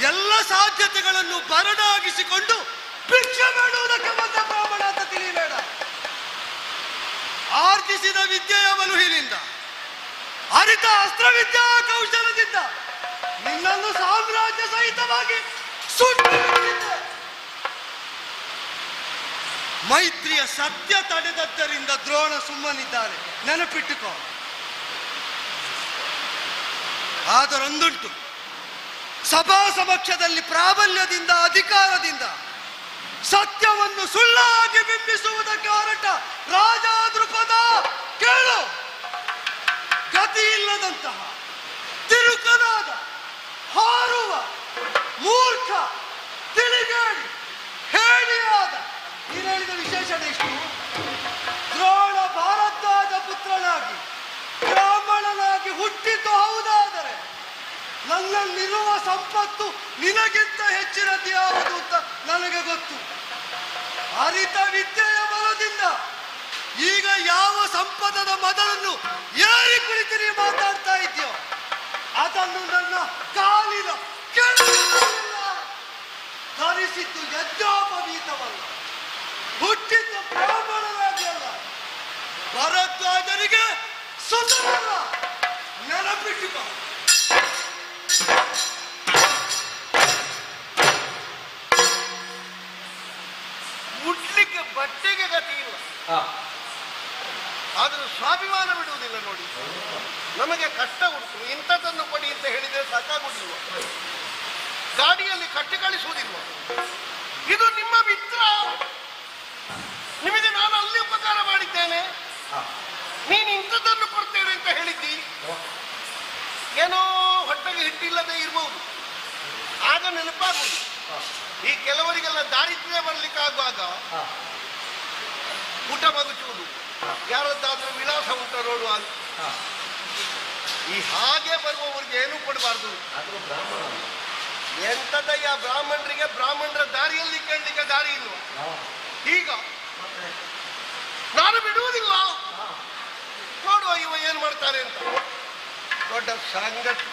ಎಲ್ಲ ಸಾಧ್ಯತೆಗಳನ್ನು ಬರಡಾಗಿಸಿಕೊಂಡು ಭಿಕ್ಷೆ ಮಾಡುವುದಕ್ಕೆ ಬಂದ ಬ್ರಾಹ್ಮಣ ಅಂತ ತಿಳಿಯಬೇಡ. ಆರ್ಜಿಸಿದ ವಿದ್ಯೆಯ ಮನುಹಿನಿಂದ, ಅರಿತ ಅಸ್ತ್ರವಿದ್ಯಾ ಕೌಶಲದಿಂದ ನಿನ್ನನ್ನು ಸಾಮ್ರಾಜ್ಯ ಸಹಿತವಾಗಿ ಸುಟ್ಟು ಮೈತ್ರಿಯ ಸತ್ಯ ತಡೆದದ್ದರಿಂದ ದ್ರೋಣ ಸುಮ್ಮನಿದ್ದಾರೆ, ನೆನಪಿಟ್ಟುಕೋ. ಆದರೊಂದುಂಟು, ಸಭಾ ಸಮಕ್ಷದಲ್ಲಿ ಪ್ರಾಬಲ್ಯದಿಂದ, ಅಧಿಕಾರದಿಂದ ಸತ್ಯವನ್ನು ಸುಳ್ಳಾಗಿ ಬಿಂಬಿಸುವುದಕ್ಕೆ ಹೊರಟ ರಾಜ ದೃಪದ ಕೇಳು. ಗತಿ ಇಲ್ಲದಂತಹ ತಿರುಕನಾದ ಹಾರುವ ಮೂರ್ಖ ತಿಳಿಗೇಡಿ ಹೇಳಿಯಾದ. ನೀನು ಹೇಳಿದ ವಿಶೇಷಣ ಇಷ್ಟು. ದ್ರೋಣ ಭಾರದ್ವಾಜ ಪುತ್ರನಾಗಿ ಬ್ರಾಹ್ಮಣನಾಗಿ ಹುಟ್ಟಿದ್ದು ಹೌದಾದರೆ ನನ್ನಲ್ಲಿರುವ ಸಂಪತ್ತು ನಿನಗಿಂತ ಹೆಚ್ಚಿನದು ಯಾವುದು ಅಂತ ನನಗೆ ಗೊತ್ತು. ಅರಿತ ವಿದ್ಯೆಯ ಬಲದಿಂದ ಈಗ ಯಾವ ಸಂಪದದ ಮೊದಲನ್ನು ಏರಿ ಕುಳಿತು ನೀ ಮಾತಾಡ್ತಾ ಇದೆಯೋ ಅದನ್ನು ನನ್ನ ಕಾಲಿನ ಧರಿಸಿದ್ದು ಯಜ್ಞೋಪವೀತವಲ್ಲ, ಹುಟ್ಟಿದ್ದು ಬ್ರಾಹ್ಮಣನಾಗಿ ಅಲ್ಲ, ಭರದ್ವಾಜರಿಗೆ ಸುತನಲ್ಲ. ನೆನಪಿಟ್ಟುಕೋ. ಮುಟ್ಲಿಕ್ಕೆ ಬಟ್ಟೆಗೆ ಗತಿ ಇಲ್ಲ, ಆದರೂ ಸ್ವಾಭಿಮಾನ ಬಿಡುವುದಿಲ್ಲ. ನೋಡಿ, ನಮಗೆ ಕಷ್ಟ ಉಂಟು, ಇಂಥದ್ದನ್ನು ಕೊಡಿ ಅಂತ ಹೇಳಿದರೆ ಸಾಕಾಗುವುದಿಲ್ಲ. ಗಾಡಿಯಲ್ಲಿ ಕಟ್ಟಿ ಕಳಿಸುವುದಿಲ್ಲ. ಇದು ನಿಮ್ಮ ಮಿತ್ರ, ನಿಮಗೆ ನಾನು ಅಲ್ಲಿ ಉಪಕಾರ ಮಾಡಿದ್ದೇನೆ, ನೀನು ಇಂಥದ್ದನ್ನು ಕೊಡ್ತೇನೆ ಅಂತ ಹೇಳಿದ್ದಿ. ಏನೋ ಹೊಟ್ಟೆಗೆ ಹಿಟ್ಟಿಲ್ಲದೆ ಇರಬಹುದು, ಆಗ ನೆನಪಾಗುವುದು. ಈ ಕೆಲವರಿಗೆಲ್ಲ ದಾರಿದ್ರ್ಯ ಬರಲಿಕ್ಕಾಗುವಾಗ ಊಟ ಬದುಕುವುದು, ಯಾರದ್ದಾದ್ರೂ ವಿಳಾಸ ಊಟ ನೋಡುವ ಅಂತ. ಈ ಹಾಗೆ ಬರುವವರಿಗೆ ಏನೂ ಕೊಡಬಾರ್ದು. ಎಂಥದಯ್ಯ ಬ್ರಾಹ್ಮಣರಿಗೆ ಬ್ರಾಹ್ಮಣರ ದಾರಿಯಲ್ಲಿ ಕೇಳಲಿಕ್ಕೆ ದಾರಿ ಇಲ್ವ? ಈಗ ನಾನು ಬಿಡುವುದಿಲ್ಲ, ನೋಡುವ ಇವ ಏನು ಮಾಡ್ತಾರೆ ಅಂತ. ದೊಡ್ಡ ಸಂಗತಿ.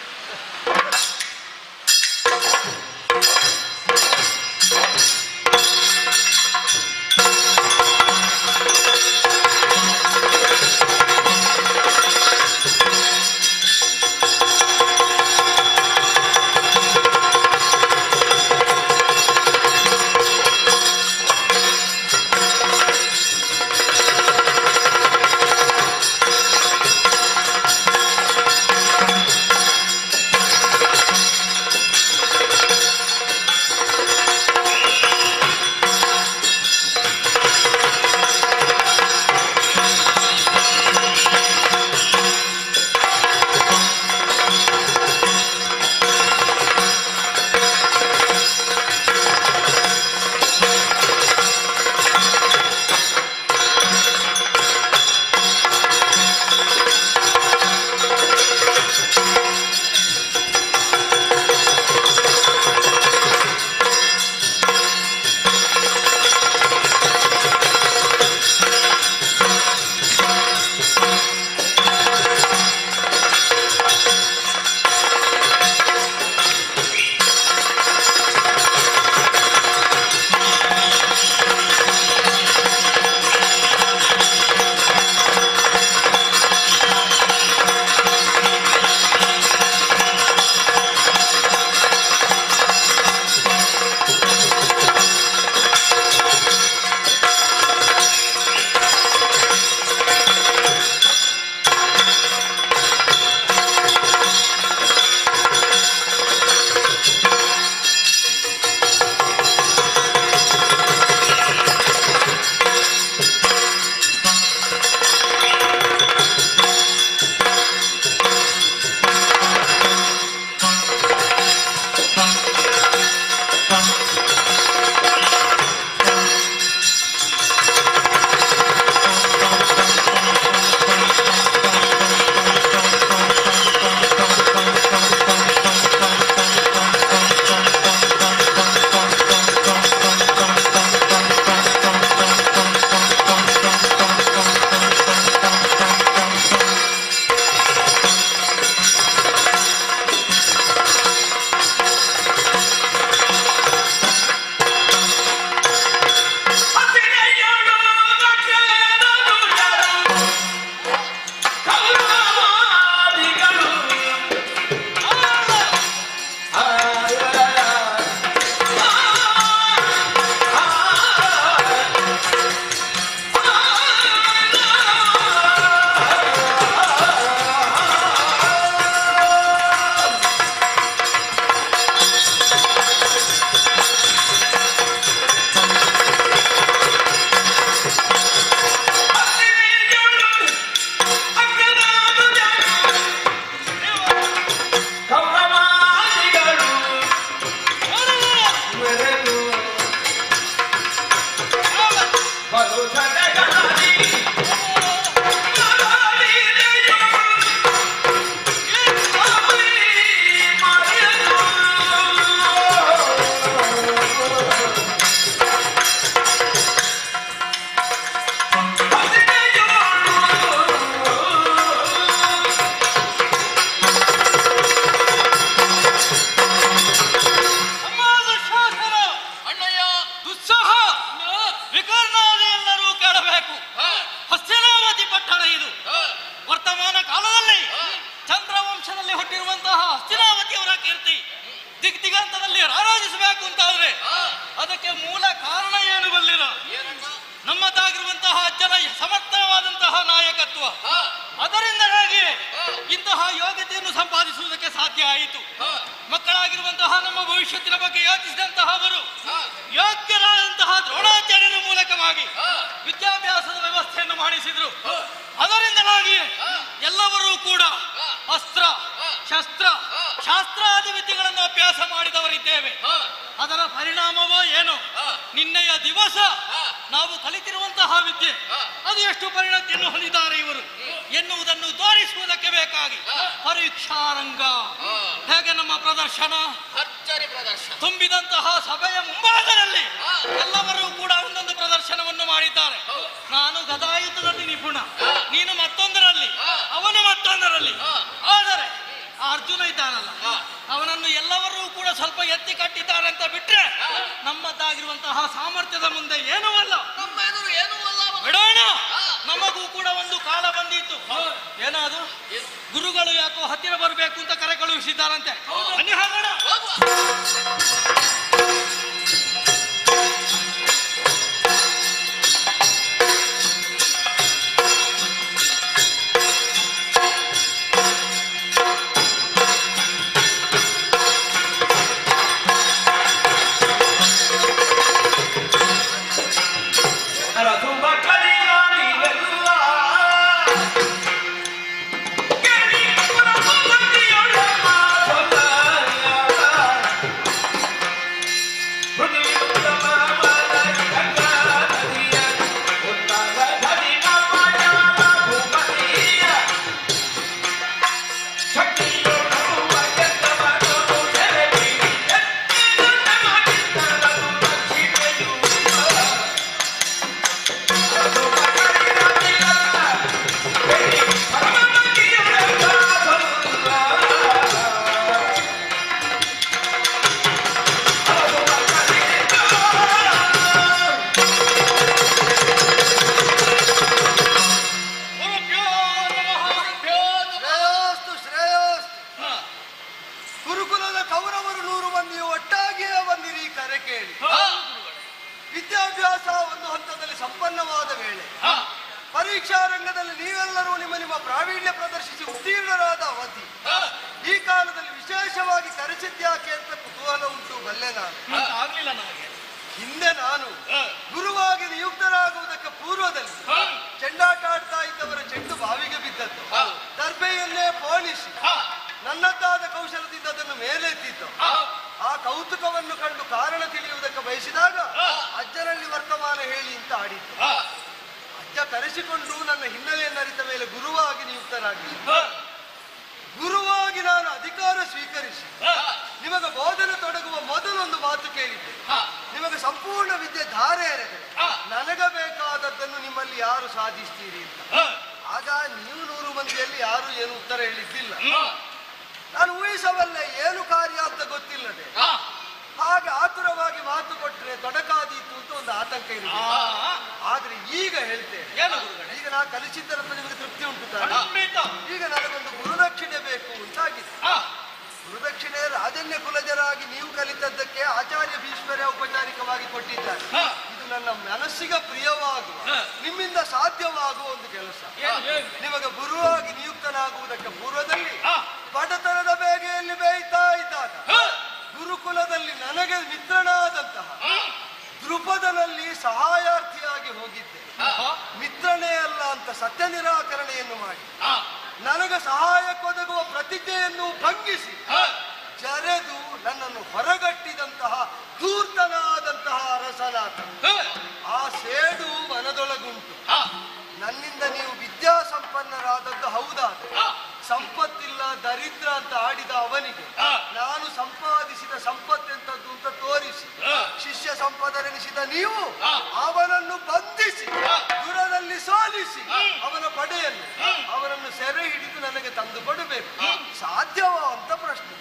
ವರ್ತಮಾನ ಕಾಲದಲ್ಲಿ ಚಂದ್ರವಂಶದಲ್ಲಿ ಹುಟ್ಟಿರುವಂತಹ ಹಸ್ತಿನಾವತಿಯವರ ಕೀರ್ತಿ ದಿಗ್ದಿಗಂತದಲ್ಲಿ ರಾರಾಜಿಸಬೇಕು ಅಂತಾದ್ರೆ ಅದಕ್ಕೆ ಮೂಲ ಕಾರಣ ಏನು ಬಲ್ಲಿರ? ನಮ್ಮದಾಗಿರುವಂತಹ ಅಜ್ಜನ ಸಮರ್ಥವಾದಂತಹ ನಾಯಕತ್ವ, ಅದರಿಂದಾಗಿ ಇಂತಹ ಯೋಗ್ಯತೆಯನ್ನು ಸಂಪಾದಿಸುವುದಕ್ಕೆ ಸಾಧ್ಯ ಆಯಿತು. ಮಕ್ಕಳಾಗಿರುವಂತಹ ನಮ್ಮ ಭವಿಷ್ಯತ್ತಿನ ಬಗ್ಗೆ ಯೋಚಿಸಿದಂತಹ ಅವರು ಯೋಗ್ಯರಾದಂತಹ ದ್ರೋಣಾಚಾರ್ಯರ ಮೂಲಕವಾಗಿ ವಿದ್ಯಾಭ್ಯಾಸದ ವ್ಯವಸ್ಥೆಯನ್ನು ಮಾಡಿಸಿದ್ರು. ಅದರಿಂದಾಗಿ ಎಲ್ಲವರೂ ಕೂಡ ಅಸ್ತ್ರ ಶಸ್ತ್ರ ಶಾಸ್ತ್ರಾದಿ ವಿದ್ಯೆಗಳನ್ನು ಅಭ್ಯಾಸ ಮಾಡಿದವರಿದ್ದೇವೆ. ಅದರ ಪರಿಣಾಮವೋ ಏನು, ನಿನ್ನೆಯ ದಿವಸ ನಾವು ಕಲಿತಿರುವಂತಹ ವಿದ್ಯೆ ಅದು ಎಷ್ಟು ಪರಿಣತಿಯನ್ನು ಹೊಂದಿದ್ದಾರೆ ಇವರು ಎನ್ನುವುದನ್ನು ತೋರಿಸುವುದಕ್ಕೆ ಬೇಕಾಗಿ ಪರೀಕ್ಷಾರಂಗ ಹೇಗೆ ನಮ್ಮ ಪ್ರದರ್ಶನ ತುಂಬಿದಂತಹ ಸಭೆಯ ಮುಂಭಾಗದಲ್ಲಿ ಎಲ್ಲವರೂ ಕೂಡ ಒಂದೊಂದು ಪ್ರದರ್ಶನವನ್ನು ಮಾಡಿದ್ದಾರೆ. ನಾನು ಗದಾಯುದ್ಧದಲ್ಲಿ ನಿಪುಣ, ನೀನು ಮತ್ತೊಂದರಲ್ಲಿ, ಅವನು ಮತ್ತೊಂದರಲ್ಲಿ. ಆದರೆ ಅರ್ಜುನ ಇದ್ದಾನಲ್ಲ, ಅವನನ್ನು ಎಲ್ಲವರೂ ಕೂಡ ಸ್ವಲ್ಪ ಎತ್ತಿ ಕಟ್ಟಿದ್ದಾರೆ ಅಂತ ಬಿಟ್ರೆ ನಮ್ಮದಾಗಿರುವಂತಹ ಸಾಮರ್ಥ್ಯದ ಮುಂದೆ ಏನೂ ಅಲ್ಲ. ಬಿಡೋಣ, ನಮಗೂ ಕೂಡ ಒಂದು ಕಾಲ ಬಂದಿತ್ತು. ಏನಾದ್ರು ಗುರುಗಳು ಯಾಕೋ ಹತ್ತಿರ ಬರಬೇಕು ಅಂತ ಕರೆ ಕಳುಹಿಸಿದ್ದಾರಂತೆ. ಬನ್ನಿ ಹೋಗೋಣ. ವಿದ್ಯಾಭ್ಯಾಸ ಒಂದು ಹಂತದಲ್ಲಿ ಸಂಪನ್ನವಾದ ವೇಳೆ ಪರೀಕ್ಷಾ ರಂಗದಲ್ಲಿ ನೀವೆಲ್ಲರೂ ನಿಮ್ಮ ನಿಮ್ಮ ಪ್ರಾವೀಣ್ಯ ಪ್ರದರ್ಶಿಸಿ ಉತ್ತೀರ್ಣರಾದ ಅವಧಿ. ಈ ಕಾಲದಲ್ಲಿ ವಿಶೇಷವಾಗಿ ಕರೆಸಿದ್ಯಾಕೆ ಅಂತ ಕುತೂಹಲ ಉಂಟು. ಬಲ್ಲೆ ನಾನು ಹಿಂದೆ ನಾನು ಗುರುವಾಗಿ ನಿಯುಕ್ತರಾಗುವುದಕ್ಕೆ ಪೂರ್ವದಲ್ಲಿ ಚೆಂಡಾಟ ಆಡ್ತಾ ಇದ್ದವರ ಚೆಂಡು ಬಾವಿಗೆ ಬಿದ್ದದ್ದು, ದರ್ಬೆಯನ್ನೇ ಪೋಣಿಸಿ ನನ್ನದ್ದಾದ ಕೌಶಲದಿಂದ ಅದನ್ನು ಮೇಲೆತ್ತಿದ್ದು. ಆ ಕೌತುಕವನ್ನು ಕಂಡು ಕಾರಣ ತಿಳಿಯುವುದಕ್ಕೆ ಬಯಸಿದಾಗ ಅಜ್ಜನಲ್ಲಿ ವರ್ತಮಾನ ಹೇಳಿ ಅಂತ ಆಡಿದ್ದು. ಅಜ್ಜ ಕರೆಸಿಕೊಂಡು ನನ್ನ ಹಿನ್ನೆಲೆಯನ್ನು ಅರಿತ ಮೇಲೆ ಗುರುವಾಗಿ ನಿಯುಕ್ತರಾಗಿ ಗುರುವಾಗಿ ನಾನು ಅಧಿಕಾರ ಸ್ವೀಕರಿಸಿ ನಿಮಗೆ ಬೋಧನೆ ತೊಡಗುವ ಮೊದಲೊಂದು ಮಾತು ಕೇಳಿದ್ದೆ. ನಿಮಗೆ ಸಂಪೂರ್ಣ ವಿದ್ಯೆ ಧಾರೆ ಎರೆದರೆ ನನಗ ಬೇಕಾದದ್ದನ್ನು ನಿಮ್ಮಲ್ಲಿ ಯಾರು ಸಾಧಿಸ್ತೀರಿ ಅಂತ. ಆಗ ನೀವು 100 ಮಂದಿಯಲ್ಲಿ ಯಾರು ಏನು ಉತ್ತರ ಹೇಳಿದ್ದಿಲ್ಲ. ನಾನು ಊಹಿಸಬಲ್ಲೆ ಏನು ಕಾರ್ಯ ಅಂತ ಗೊತ್ತಿಲ್ಲದೆ ಹಾಗೆ ಆತುರವಾಗಿ ಮಾತು ಕೊಟ್ಟರೆ ತೊಡಕಾದೀತು ಅಂತ ಒಂದು ಆತಂಕ ಇರುತ್ತೆ. ಆದ್ರೆ ಈಗ ಹೇಳ್ತೇನೆ, ಈಗ ನಾನು ಕಲಿಸಿದ್ದರಂತ ನಿಮಗೆ ತೃಪ್ತಿ ಉಂಟು ತಾನೆ? ಈಗ ನನಗೊಂದು ಗುರುದಕ್ಷಿಣೆ ಬೇಕು ಅಂತಾಗಿದೆ. ಗುರುದಕ್ಷಿಣೆ ರಾಜನ್ಯ ಕುಲಜರಾಗಿ ನೀವು ಕಲಿತದ್ದಕ್ಕೆ ಆಚಾರ್ಯ ಭೀಷ್ಮರೇ ಔಪಚಾರಿಕವಾಗಿ ಕೊಟ್ಟಿದ್ದಾರೆ. ಇದು ನನ್ನ ಮನಸ್ಸಿಗೆ ಪ್ರಿಯವಾಗುವ ನಿಮ್ಮಿಂದ ಸಾಧ್ಯವಾಗುವ ಒಂದು ಕೆಲಸ. ನಿಮಗೆ ಗುರುವಾಗಿ ನಿಯುಕ್ತನಾಗುವುದಕ್ಕೆ ಪೂರ್ವದಲ್ಲಿ ಬಡತನದ ಬೇಗೆಯಲ್ಲಿ ಬೇಯ್ತಾ ಇದ್ದಾಗ ಗುರುಕುಲದಲ್ಲಿ ನನಗೆ ಮಿತ್ರನಾದಂತಹ ದೃಪದನಲ್ಲಿ ಸಹಾಯಾರ್ಥಿಯಾಗಿ ಹೋಗಿದ್ದೆ. ಮಿತ್ರನೇ ಅಲ್ಲ ಅಂತ ಸತ್ಯ ನಿರಾಕರಣೆಯನ್ನು ಮಾಡಿ ನನಗೆ ಸಹಾಯಕ್ಕೊದಗುವ ಪ್ರತಿಜ್ಞೆಯನ್ನು ಭಂಗಿಸಿ ಜರೆದು ನನ್ನನ್ನು ಹೊರಗಟ್ಟಿದಂತಹ ಧೂರ್ತನಾದಂತಹ ಅರಸನಾಥ. ಆ ಸೇಡು ಮನದೊಳಗುಂಟು. ನನ್ನಿಂದ ನೀವು ವಿದ್ಯಾಸಂಪನ್ನರಾದದ್ದು ಹೌದಾದ್ರೆ ಸಂಪತ್ತಿಲ್ಲ ದರಿದ್ರ ಅಂತ ಆಡಿದ ಅವನಿಗೆ ನಾನು ಸಂಪಾದಿಸಿದ ಸಂಪತ್ತೆಂತದ್ದು ಅಂತ ತೋರಿಸಿ ಶಿಷ್ಯ ಸಂಪದರೆನಿಸಿದ ನೀವು ಅವನನ್ನು ಬಂಧಿಸಿ ದೂರದಲ್ಲಿ ಸೋಲಿಸಿ ಅವನ ಪಡೆಯನ್ನು ಅವನನ್ನು ಸೆರೆ ಹಿಡಿದು ನನಗೆ ತಂದು ಕೊಡಬೇಕು. ಸಾಧ್ಯವಾ ಅಂತ ಪ್ರಶ್ನೆ.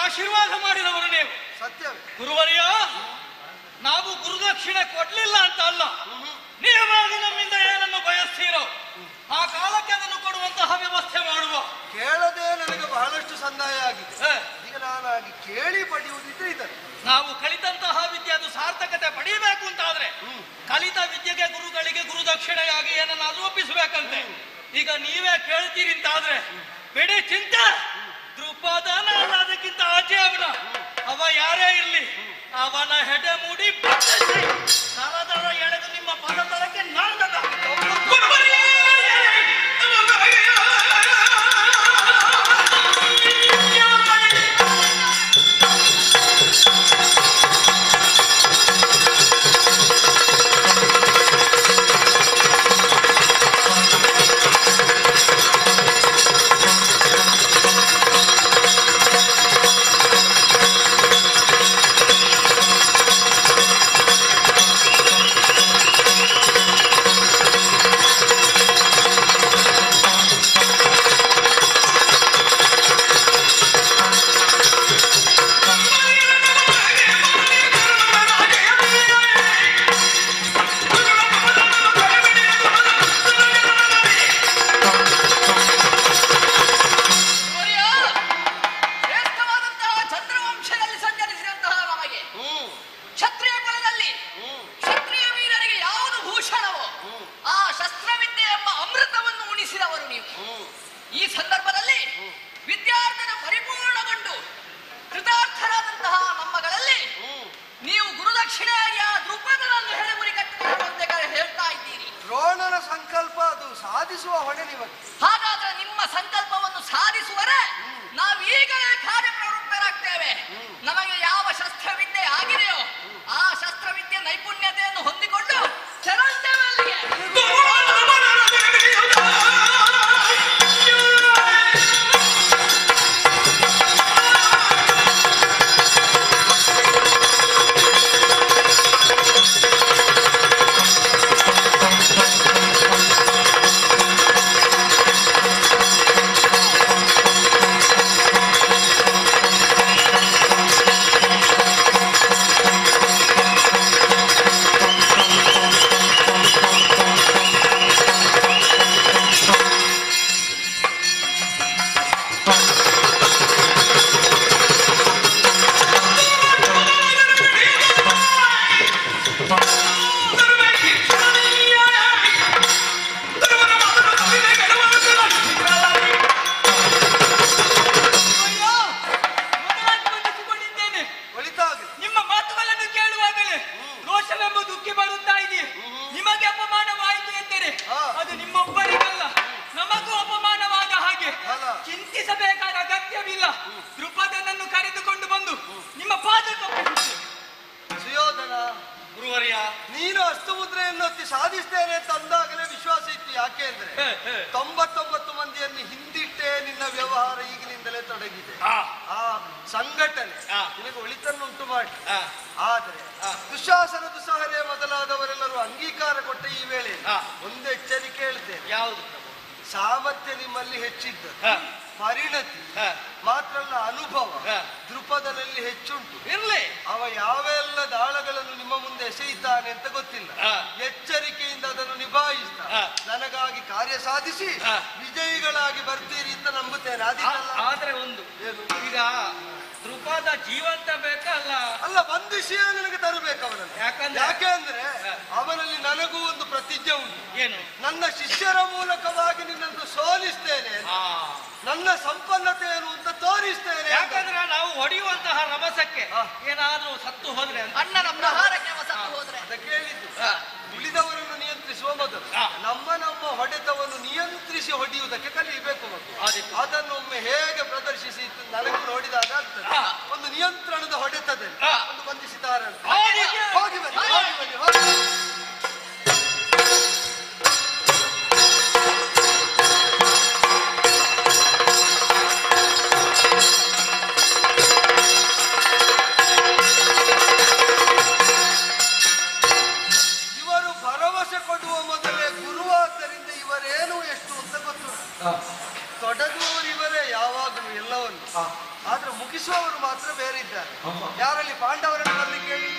ಆಶೀರ್ವಾದ ಮಾಡಿದವರು ನೀವು. ಸತ್ಯವೇ ಗುರುವರ್ಯ, ನಾವು ಗುರುದಕ್ಷಿಣೆ ಕೊಡ್ಲಿಲ್ಲ ಅಂತ ಅಲ್ಲ, ನೀವಾಗಿ ನಮ್ಮಿಂದ ಏನನ್ನು ಬಯಸ್ತೀರೋ ಆ ಕಾಲಕ್ಕೆ ಅದನ್ನು ಕೊಡುವಂತಹ ವ್ಯವಸ್ಥೆ ಮಾಡುವ. ಕೇಳದೆ ನನಗೆ ಬಹಳಷ್ಟು ಸಂದಾಯ ಆಗಿದೆ. ಈಗ ನಾನಾಗಿ ಕೇಳಿ ಪಡೆಯುವುದಿದ್ರೆ ಇದನ್ನು ನಾವು ಕಲಿತಂತಹ ವಿದ್ಯೆ ಅದು ಸಾರ್ಥಕತೆ ಪಡೆಯಬೇಕು ಅಂತಾದ್ರೆ ಕಲಿತ ವಿದ್ಯೆಗೆ ಗುರುಗಳಿಗೆ ಗುರುದಕ್ಷಿಣೆಯಾಗಿ ಏನನ್ನಾದ್ರೂ ಒಪ್ಪಿಸಬೇಕಂತೆ. ಈಗ ನೀವೇ ಕೇಳ್ತೀರಿ ಅಂತಾದ್ರೆ ಬಿಡಿ ಚಿಂತೆ. ದೃಪದನ ಅದಕ್ಕಿಂತ ಆಚೆ ಅವ ಯಾರೇ ಇರ್ಲಿ ಅವನ ಹೆಡೆ ಮೂಡಿ ತರದರ ಎಳೆದು ನಿಮ್ಮ ಪದತಳಕ್ಕೆ ನಾಂದದ ಸಂಕಲ್ಪ ಅದು ಸಾಧಿಸುವ ಹೊಣೆ ನಿಮಗೆ. ಹಾಗಾದ್ರೆ ನಿಮ್ಮ ಸಂಕಲ್ಪವನ್ನು ಸಾಧಿಸುವರೆ ನಾವೀಗಲೇ ಕಾರ್ಯಪ್ರವೃತ್ತರಾಗ್ತೇವೆ. ನಮಗೆ ಯಾವ ಶಸ್ತ್ರವಿದ್ಯೆ ಆಗಿದೆಯೋ ಆ ಶಸ್ತ್ರವಿದ್ಯೆ ನೈಪುಣ್ಯತೆಯನ್ನು ಹೊಂದಿಕೊಂಡು ತೆರಳುತ್ತೇವೆ ಅಲ್ಲಿಗೆ. ಚಿಂತಿಸಬೇಕಾದ ಅಗತ್ಯವಿಲ್ಲ. ದೃಪದನನ್ನು ಕರೆದುಕೊಂಡು ಬಂದು ನಿಮ್ಮ ಪಾದಕ್ಕೆ ಸುಯೋಧನ ಗುರುವರ್ಯ, ನೀನು ಅಷ್ಟಮುದ್ರೆಯನ್ನು ಒತ್ತಿ ಸಾಧಿಸ್ತೇನೆ ಅಂತ ಅಂದಾಗಲೇ ವಿಶ್ವಾಸ ಇತ್ತು. ಯಾಕೆ ಅಂದ್ರೆ 99 ಮಂದಿಯನ್ನು ಹಿಂದಿಟ್ಟೇ ನಿನ್ನ ವ್ಯವಹಾರ ಈಗಿನಿಂದಲೇ ತೊಡಗಿದೆ. ಆ ಸಂಘಟನೆ ನಿನಗೆ ಒಳಿತನ್ನು ಉಂಟು ಮಾಡಿ. ಆದರೆ ದುಶಾಸನ ದುಸ್ಸಹನೆ ಮೊದಲಾದವರೆಲ್ಲರೂ ಅಂಗೀಕಾರ ಕೊಟ್ಟ ಈ ವೇಳೆ ಒಂದು ಎಚ್ಚರಿಕೆ ಹೇಳ್ತೇನೆ. ಯಾವುದು? ಸಾಮರ್ಥ್ಯ ನಿಮ್ಮಲ್ಲಿ ಹೆಚ್ಚಿದ್ದು, ಪರಿಣತಿ ಮಾತ್ರ ಅಲ್ಲ ಅನುಭವ ದೃಪದನಲ್ಲಿ ಹೆಚ್ಚುಂಟು. ಇರ್ಲಿ, ಅವ ಯಾವೆಲ್ಲ ದಾಳಗಳನ್ನು ನಿಮ್ಮ ಮುಂದೆ ಎಸೆಯುತ್ತಾನೆ ಅಂತ ಗೊತ್ತಿಲ್ಲ. ಎಚ್ಚರಿಕೆಯಿಂದ ಅದನ್ನು ನಿಭಾಯಿಸ್ತಾ ನನಗಾಗಿ ಕಾರ್ಯ ಸಾಧಿಸಿ ವಿಜಯಿಗಳಾಗಿ ಬರ್ತೀರಿ ಅಂತ ನಂಬುತ್ತೇನೆ. ಆದ್ರೆ ಒಂದು ಈಗ ದೃಪದ ಜೀವಂತ ಬೇಕಲ್ಲ, ಅಲ್ಲ ಬಂಧಿಸಿಯೇ ನನಗೆ ತರಬೇಕು ಅವನನ್ನು. ಯಾಕೆ ಅಂದ್ರೆ ಅವನಲ್ಲಿ ನನಗೂ ಒಂದು ಪ್ರತಿಜ್ಞೆ ಉಂಟು. ಏನು? ನನ್ನ ಶಿಷ್ಯರ ಮೂಲಕವಾಗಿ ನಿನ್ನನ್ನು ಸೋಲಿಸ್ತೇನೆ, ನನ್ನ ಸಂಪನ್ನತೆ ಏನು ಅಂತ ತೋರಿಸ್ತೇನೆ. ಯಾಕಂದ್ರೆ ನಾವು ಹೊಡೆಯುವಂತಹ ರಭಸಕ್ಕೆ ಏನಾದ್ರೂ ಸತ್ತು ಹೋದ್ರೆ, ಅಣ್ಣನ ಪ್ರಹಾರಕ್ಕೆ ಸತ್ತು ಹೋದ್ರೆ ಅದಕ್ಕೆ ಹೇಳಿದ್ದು ಉಳಿದವರನ್ನು ನಿಯಂತ್ರಿಸುವ ಮೊದಲು ನಮ್ಮ ಹೊಡೆತವನ್ನು ನಿಯಂತ್ರಿಸಿ ಹೊಡೆಯುವುದಕ್ಕೆ ಕಲಿಯಬೇಕು ಮಗು. ಅದನ್ನೊಮ್ಮೆ ಹೇಗೆ ಪ್ರದರ್ಶಿಸಿ ನನಗೂ ನೋಡಿದಾಗ ಆಗ್ತದೆ. ಒಂದು ನಿಯಂತ್ರಣದ ಹೊಡೆತದಲ್ಲಿ ಒಂದು ಬಂಧಿಸಿದ್ದಾರೆ. ಹೋಗಿ ಬನ್ನಿ, ಹೋಗಿ ಬನ್ನಿ, ಹೋಗಿ. ಕೊಡುವ ಮೊದಲೇ ಗುರುವಾದ್ದರಿಂದ ಇವರೇನು ಎಷ್ಟು ಅಂತ ಗೊತ್ತು. ತೊಡಗುವವರು ಇವರೇ ಯಾವಾಗಲೂ ಎಲ್ಲವನ್ನು. ಆದ್ರೆ ಮುಗಿಸುವವರು ಮಾತ್ರ ಬೇರೆ ಇದ್ದಾರೆ. ಯಾರಲ್ಲಿ ಪಾಂಡವರನ್ನು ಬರ್ಲಿಕ್ಕೆ ಹೇಳಿ.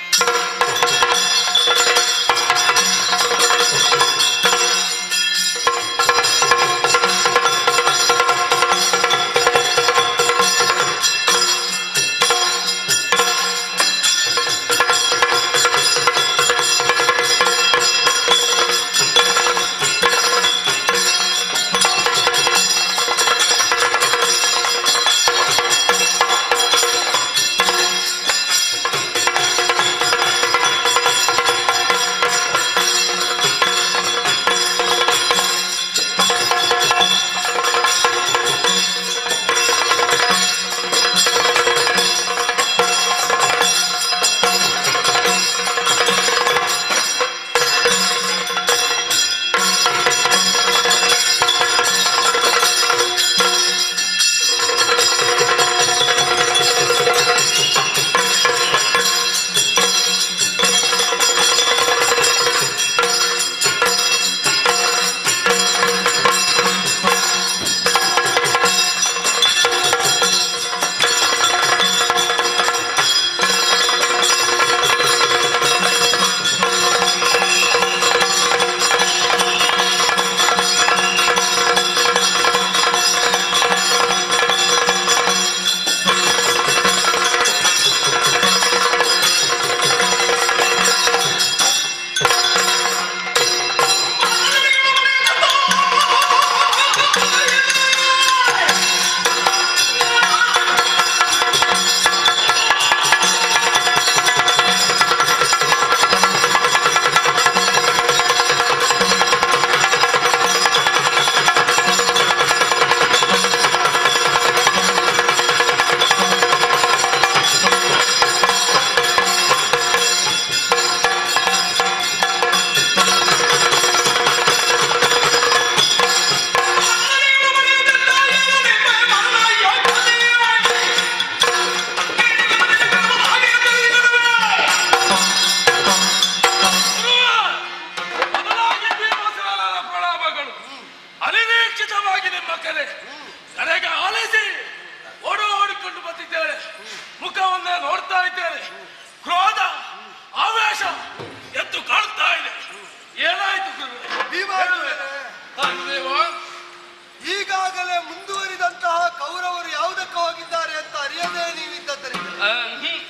ಈಗಾಗಲೇ ಮುಂದುವರಿದಂತಹ ಕೌರವರು ಯಾವುದಕ್ಕೆ ಹೋಗಿದ್ದಾರೆ ಅಂತ ಅರಿಯದೇ ನೀವಿದ್ದದ್ದರಿಂದ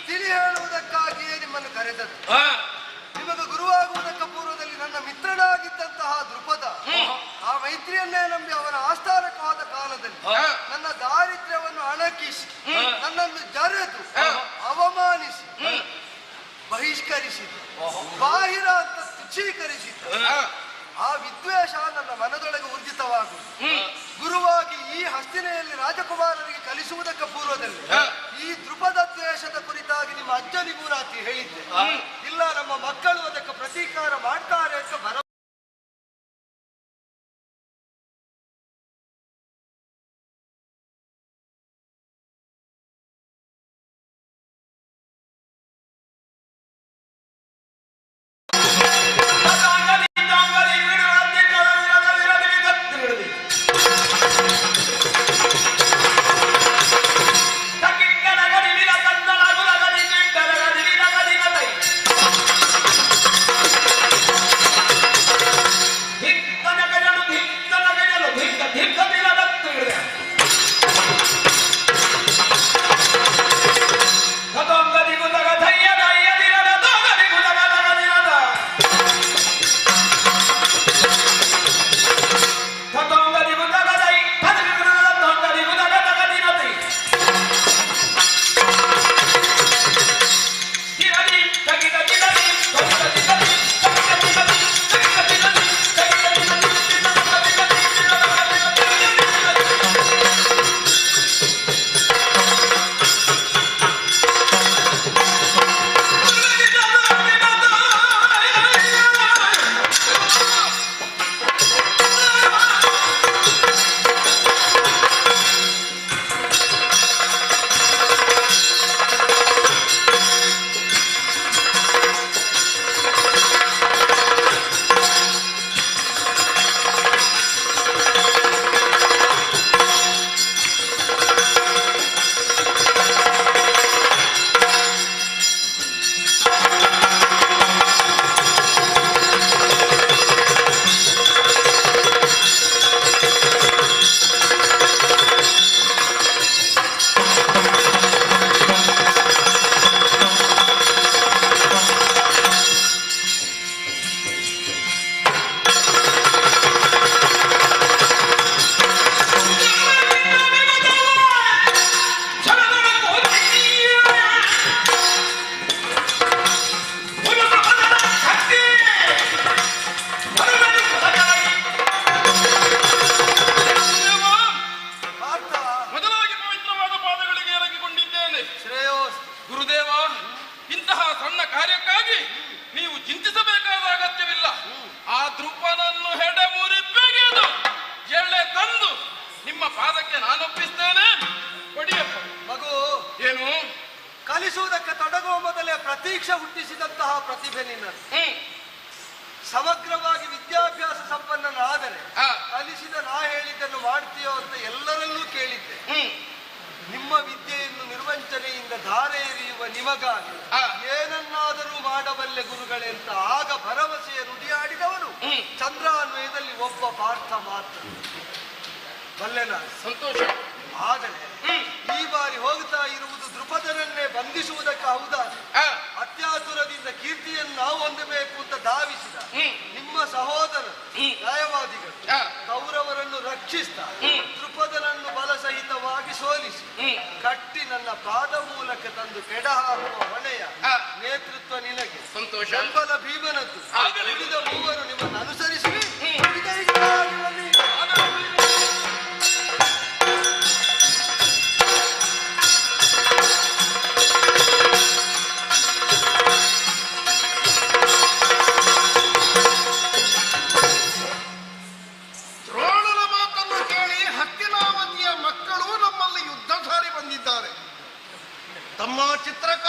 ತಿಳಿ ಹೇಳುವುದಕ್ಕಾಗಿಯೇ ನಿಮ್ಮನ್ನು ಕರೆದದ್ದು. ನಿಮಗೆ ಗುರುವಾಗುವುದಕ್ಕೆ ಪೂರ್ವದಲ್ಲಿ ನನ್ನ ಮಿತ್ರನಾಗಿದ್ದಂತಹ ದೃಪದ ಆ ಮೈತ್ರಿಯನ್ನೇ ನಂಬಿ ಅವನ ಆಸ್ಥಾನಕ್ಕೆ ಹೋದ ಕಾಲದಲ್ಲಿ ನನ್ನ ದಾರಿದ್ರ್ಯವನ್ನು ಅಣಕಿಸಿ ನನ್ನನ್ನು ಜರೆದು ಅವಮಾನಿಸಿ ಬಹಿಷ್ಕರಿಸಿದ್ದು, ಬಾಹಿರ ಅಂತ ತುಚ್ಛೀಕರಿಸಿದ್ದು. ಆ ವಿದ್ವೇಷ ನನ್ನ ಮನದೊಳಗೆ ಊರ್ಜಿತವಾಗುವುದು. ಗುರುವಾಗಿ ಈ ಹಸ್ತಿನೆಯಲ್ಲಿ ರಾಜಕುಮಾರರಿಗೆ ಕಲಿಸುವುದಕ್ಕೆ ಪೂರ್ವದಲ್ಲಿ ಈ ದೃಪದ ದ್ವೇಷದ ಕುರಿತಾಗಿ ನಿಮ್ಮ ಅಜ್ಜನಿಗೂ ರಾತ್ರಿ ಹೇಳಿದ್ದೆ. ಇಲ್ಲ, ನಮ್ಮ ಮಕ್ಕಳು ಅದಕ್ಕೆ ಪ್ರತೀಕಾರ ಮಾಡ್ತಾರೆ ಅಂತ ಭರವಸೆ. ಗುರುದೇವ, ಇಂತಹ ಸಣ್ಣ ಕಾರ್ಯಕ್ಕಾಗಿ ನೀವು ಚಿಂತಿಸಬೇಕಾದ ಅಗತ್ಯವಿಲ್ಲ. ಆ ಧ್ರುಪನನ್ನು ಹೆಡೆ ಮುರಿ ಬೆಗೆದು ಎಳ್ಳೆ ತಂದು ನಿಮ್ಮ ಪಾದಕ್ಕೆ ನಾನೊಪ್ಪಿಸ್ತೇನೆ. ಕೊಡಿಯಪ್ಪ. ಮಗು ಏನು? ಕಲಿಸುವುದಕ್ಕೆ ತೊಡಗುವ ಮೊದಲೇ ಪ್ರತೀಕ್ಷೆ ಹುಟ್ಟಿಸಿದಂತಹ ಪ್ರತಿಭೆ ನಿನ್ನದು. ಸಮಗ್ರವಾಗಿ ವಿದ್ಯಾಭ್ಯಾಸ ಸಂಪನ್ನನಾದರೆ ಕಲಿಸಿದ ನಾ ಹೇಳಿದ್ದನ್ನು ಮಾಡ್ತೀಯೋ ಅಂತ ಎಲ್ಲರಲ್ಲೂ ಕೇಳಿದ್ದೆ. ನಿಮ್ಮ ವಿದ್ಯೆಯನ್ನು ನಿರ್ವಂಚನೆಯಿಂದ ಧಾರೆ ಎರೆಯುವ ನಿಮಗಾಗಿ ಏನನ್ನಾದರೂ ಮಾಡಬಲ್ಲೆ ಗುರುಗಳೇ ಅಂತ ಆಗ ಭರವಸೆಯ ನುಡಿಯಾಡಿದವನು ಚಂದ್ರಾನ್ವಯದಲ್ಲಿ ಒಬ್ಬ ಪಾರ್ಥ ಮಾತ್ರ. ಬಲ್ಲೆನ ಸಂತೋಷ. ಆದರೆ ಈ ಬಾರಿ ಹೋಗ್ತಾ ಇರುವುದು ದ್ರುಪದನನ್ನೇ ಬಂಧಿಸುವುದಕ್ಕೆ ಹೌದಾ? ಅತ್ಯಾತುರದಿಂದ ಕೀರ್ತಿಯನ್ನು ನಾವು ಹೊಂದಬೇಕು ಅಂತ ಧಾವಿಸಿದ ನಿಮ್ಮ ಸಹೋದರರು ನ್ಯಾಯವಾದಿಗಳು ಕೌರವರನ್ನು ರಕ್ಷಿಸ್ತಾ ದ್ರುಪದನನ್ನು ಬಲಸಹಿತವಾಗಿ ಸೋಲಿಸಿ ಕಟ್ಟಿ ನನ್ನ ಪಾದ ಮೂಲಕ ತಂದು ಕೆಡ ಹಾಕುವ ಹೊಣೆಯ ನೇತೃತ್ವ ನಿನಗೆ. ಸಂತೋಷ. ಬೆಂಬಲ ಭೀಮನದ್ದು. ಉಳಿದ ಮೂವರು ನಿಮ್ಮನ್ನು ಅನುಸರಿಸಿ ದ್ರೋಣನ ಮಾತನ್ನು ಕೇಳಿ ಹಸ್ತಿನಾವತಿಯ ಮಕ್ಕಳು ನಮ್ಮಲ್ಲಿ ಯುದ್ಧ ಸಾರಿ ಬಂದಿದ್ದಾರೆ. ತಮ್ಮ ಚಿತ್ರಕ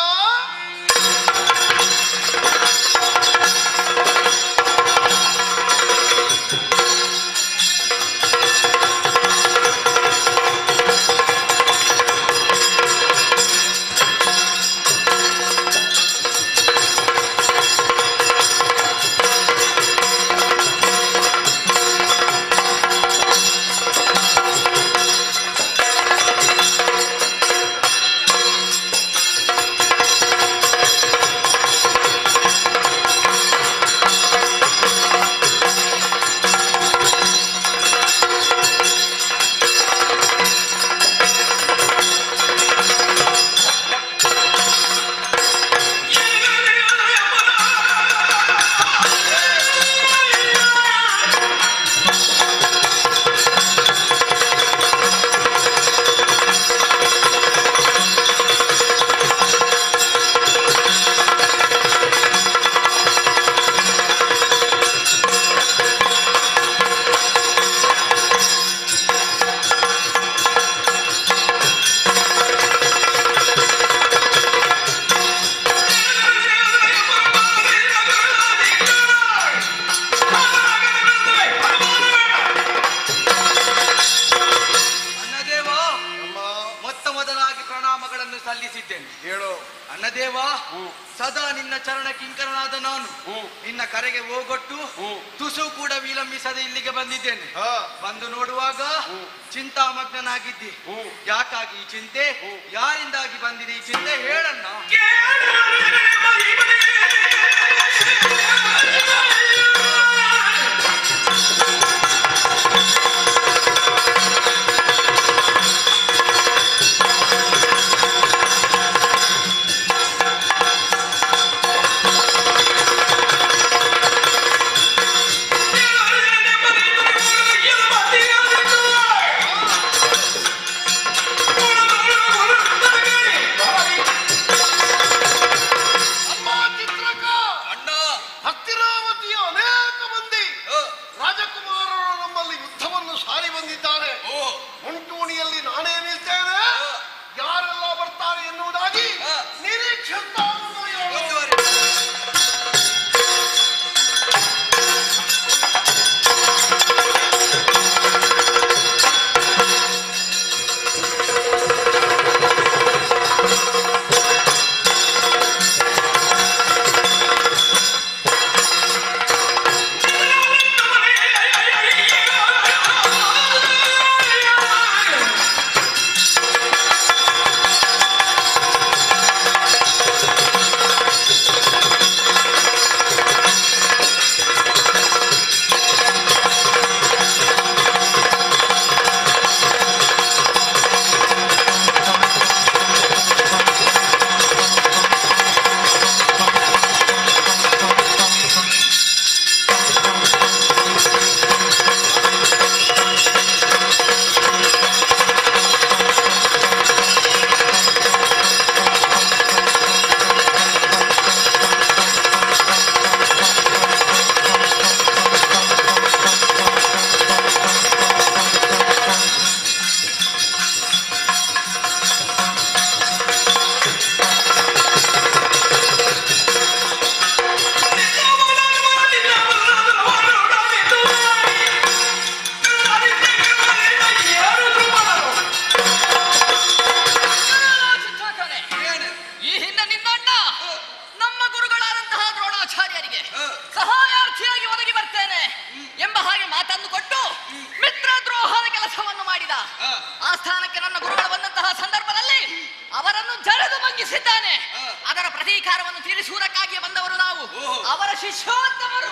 ಸದಾ ನಿನ್ನ ಚರಣ ಕಿಂಕರನಾದ ನಾನು ನಿನ್ನ ಕರೆಗೆ ಹೋಗೊಟ್ಟು ತುಸು ಕೂಡ ವಿಳಂಬಿಸದೆ ಇಲ್ಲಿಗೆ ಬಂದಿದ್ದೇನೆ. ಬಂದು ನೋಡುವಾಗ ಚಿಂತಾಮಗ್ನಾಗಿದ್ದಿ. ಯಾಕಾಗಿ ಈ ಚಿಂತೆ? ಯಾರಿಂದಾಗಿ ಬಂದಿದೆ ಈ ಚಿಂತೆ? ಹೇಳಣ್ಣ. ಅಮ್ಮ ಸ್ಥಾನಕ್ಕೆ ನನ್ನ ಗುರುಗಳು ಬಂದಂತಹ ಸಂದರ್ಭದಲ್ಲಿ ಅವರನ್ನು ಜರೆದು ಮಂಗಿಸಿದ್ದಾನೆ. ಅದರ ಪ್ರತೀಕಾರವನ್ನು ತೀರಿಸುವುದಕ್ಕಾಗಿಯೇ ಬಂದವರು ನಾವು, ಅವರ ಶಿಷ್ಯೋತ್ತಮರು.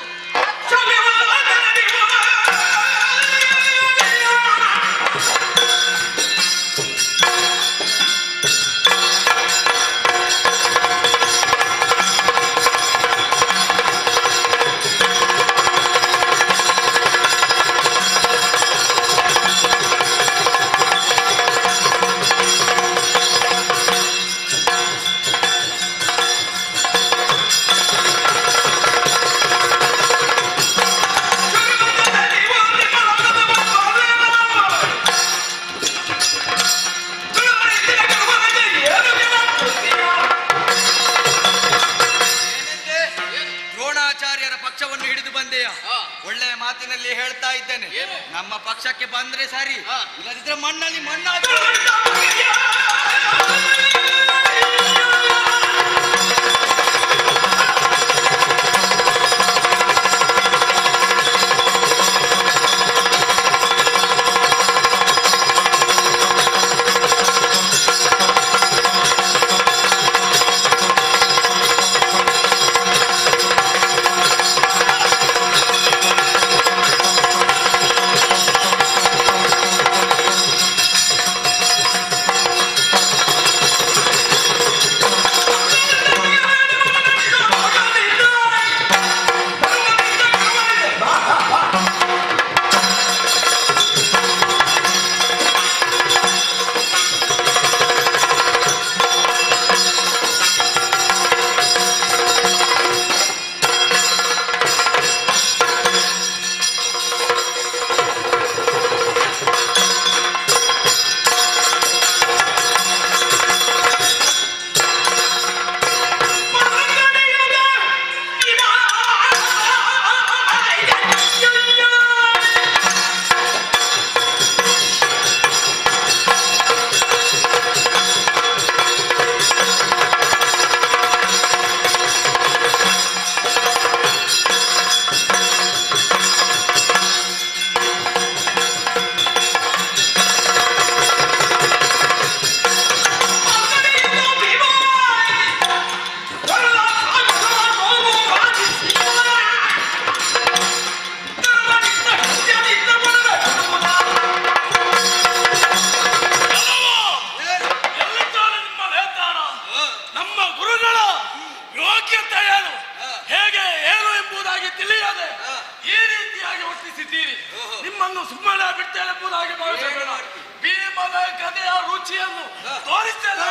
ಒಳ್ಳೆಯ ಮಾತಿನಲ್ಲಿ ಹೇಳ್ತಾ ಇದ್ದೇನೆ, ನಮ್ಮ ಪಕ್ಷಕ್ಕೆ ಬಂದ್ರೆ ಸರಿ, ಇಲ್ಲದಿದ್ರೆ ಮಣ್ಣಲ್ಲಿ ಮಣ್ಣಾಗಿ ನಿಮ್ಮನ್ನು ಸುಮ್ಮನೆ ಬಿಡ್ತೇನೆ ಎಂಬುದಾಗಿ ಭಾವಿಸಬೇಡ. ಭೀಮನ ಕಥೆಯ ರುಚಿಯನ್ನು ತೋರಿಸ್ತೇನೆ.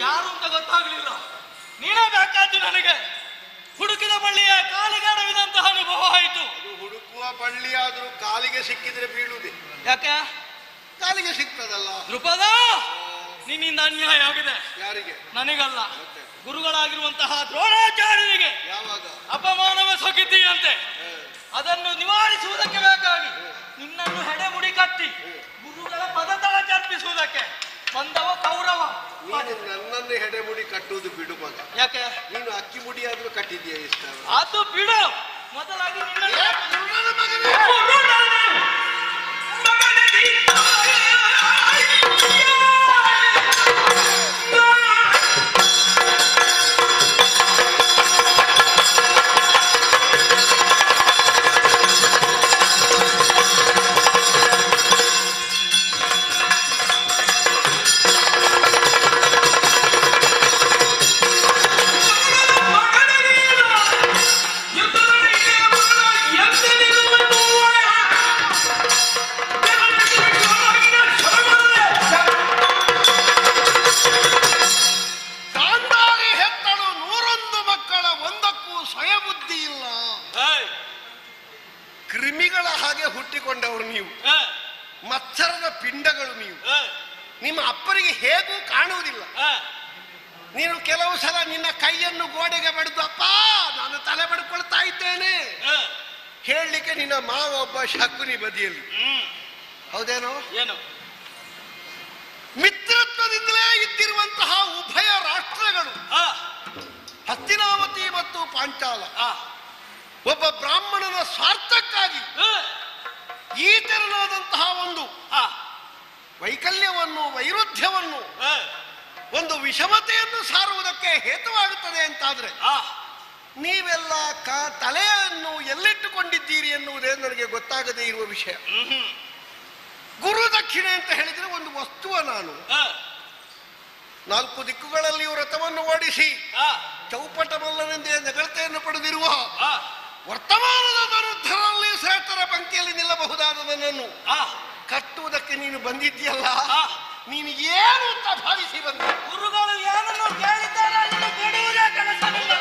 ಯಾರು ಅಂತ ಗೊತ್ತಾಗ್ಲಿಲ್ಲ, ನೀನೇ ಬೇಕಾದ್ದು ನನಗೆ. ಹುಡುಕಿದ ಬಳ್ಳಿಯ ಕಾಲಿಗೆ ಅಡವಿದಂತಹ ಅನುಭವ ಆಯಿತು. ಹುಡುಕುವ ಬಳ್ಳಿ ಆದ್ರೂ ಕಾಲಿಗೆ ಸಿಕ್ಕಿದ್ರೆ ಬೀಳುವುದೇ. ಯಾಕೆ? ಕಾಲಿಗೆ ಸಿಗ್ತದಲ್ಲ. ದೃಪದ, ನಿನ್ನಿಂದ ಅನ್ಯಾಯ ಆಗಿದೆ. ಯಾರಿಗೆ? ನನಗಲ್ಲ, ಗುರುಗಳಾಗಿರುವಂತಹ ದ್ರೋಣಾಚಾರ್ಯರಿಗೆ ಯಾವಾಗ ಅಪಮಾನವೇ ಸೊಕ್ಕಿದ್ದೀಯಂತೆ. ಅದನ್ನು ನಿವಾರಿಸುವುದಕ್ಕೆ ಬೇಕಾಗಿ ನಿನ್ನನ್ನು ಹೆಡೆಮುಡಿ ಕಟ್ಟಿ ಗುರುಗಳ ಪದತಳ ಚರ್ಪಿಸುವುದಕ್ಕೆ ಬಂದವ ಕೌರವ. ನನ್ನನ್ನು ಹೆಡೆಮುಡಿ ಕಟ್ಟುವುದು ಬಿಡು ಮಗ. ಯಾಕೆ? ನೀನು ಅಕ್ಕಿ ಮುಡಿ ಆದ್ರೂ ಕಟ್ಟಿದ್ಯಾ ಇಷ್ಟ? ಅದು ಬಿಡು. ಮೊದಲಾಗಿ ನಿನ್ನ ನಿಮ್ಮ ಅಪ್ಪರಿಗೆ ಹೇಗೂ ಕಾಣುವುದಿಲ್ಲ. ನೀನು ಕೆಲವು ಸಲ ನಿನ್ನ ಕೈಯನ್ನು ಗೋಡೆಗೆ ಬಡಿದು ಅಪ್ಪ ನಾನು ತಲೆ ಬಡ್ಕೊಳ್ತಾ ಇದ್ದೇನೆ ಹೇಳಲಿಕ್ಕೆ ನಿನ್ನ ಮಾವ ಒಬ್ಬ ಶಕುನಿ ಬದಿಯಲ್ಲಿ. ಹೌದೇನೋ? ಏನು ಮಿತ್ರತ್ವದಿಂದಲೇ ಇದ್ದಿರುವಂತಹ ಉಭಯ ರಾಷ್ಟ್ರಗಳು ಹಸ್ತಿನಾವತಿ ಮತ್ತು ಪಾಂಚಾಲ ಒಬ್ಬ ಬ್ರಾಹ್ಮಣನ ಸ್ವಾರ್ಥಕ್ಕಾಗಿ ಈ ತೆರನಾದಂತಹ ಒಂದು ವೈಕಲ್ಯವನ್ನು, ವೈರುಧ್ಯವನ್ನು, ಒಂದು ವಿಷಮತೆಯನ್ನು ಸಾರುವುದಕ್ಕೆ ಹೇತುವಾಗುತ್ತದೆ ಅಂತಾದ್ರೆ ನೀವೆಲ್ಲ ತಲೆಯನ್ನು ಎಲ್ಲಿಟ್ಟುಕೊಂಡಿದ್ದೀರಿ ಎನ್ನುವುದೇ ನನಗೆ ಗೊತ್ತಾಗದೇ ಇರುವ ವಿಷಯ. ಗುರು ದಕ್ಷಿಣೆ ಅಂತ ಹೇಳಿದ್ರೆ ಒಂದು ವಸ್ತುವ ನಾನು 4 ದಿಕ್ಕುಗಳಲ್ಲಿ ವ್ರತವನ್ನು ಓಡಿಸಿ ಚೌಪಟ ಮಲ್ಲನೆಂದೇ ನಗರತೆಯನ್ನು ಪಡೆದಿರುವ ವರ್ತಮಾನದ ವಿರುದ್ಧರಲ್ಲಿ ಶ್ರೇಷ್ಠರ ಪಂಕ್ತಿಯಲ್ಲಿ ನಿಲ್ಲಬಹುದಾದ ನನ್ನನ್ನು ಕಟ್ಟುವುದಕ್ಕೆ ನೀನು ಬಂದಿದ್ದೀಯಲ್ಲ, ನೀನು ಏನು ಅಂತ ಭಾವಿಸಿ ಬಂದ? ಗುರುಗಳು ಏನನ್ನು ಕೇಳಿದ್ದಾರೆ ಅದನ್ನು ಕೊಡುವುದೇ ಕೆಲಸವಿಲ್ಲ.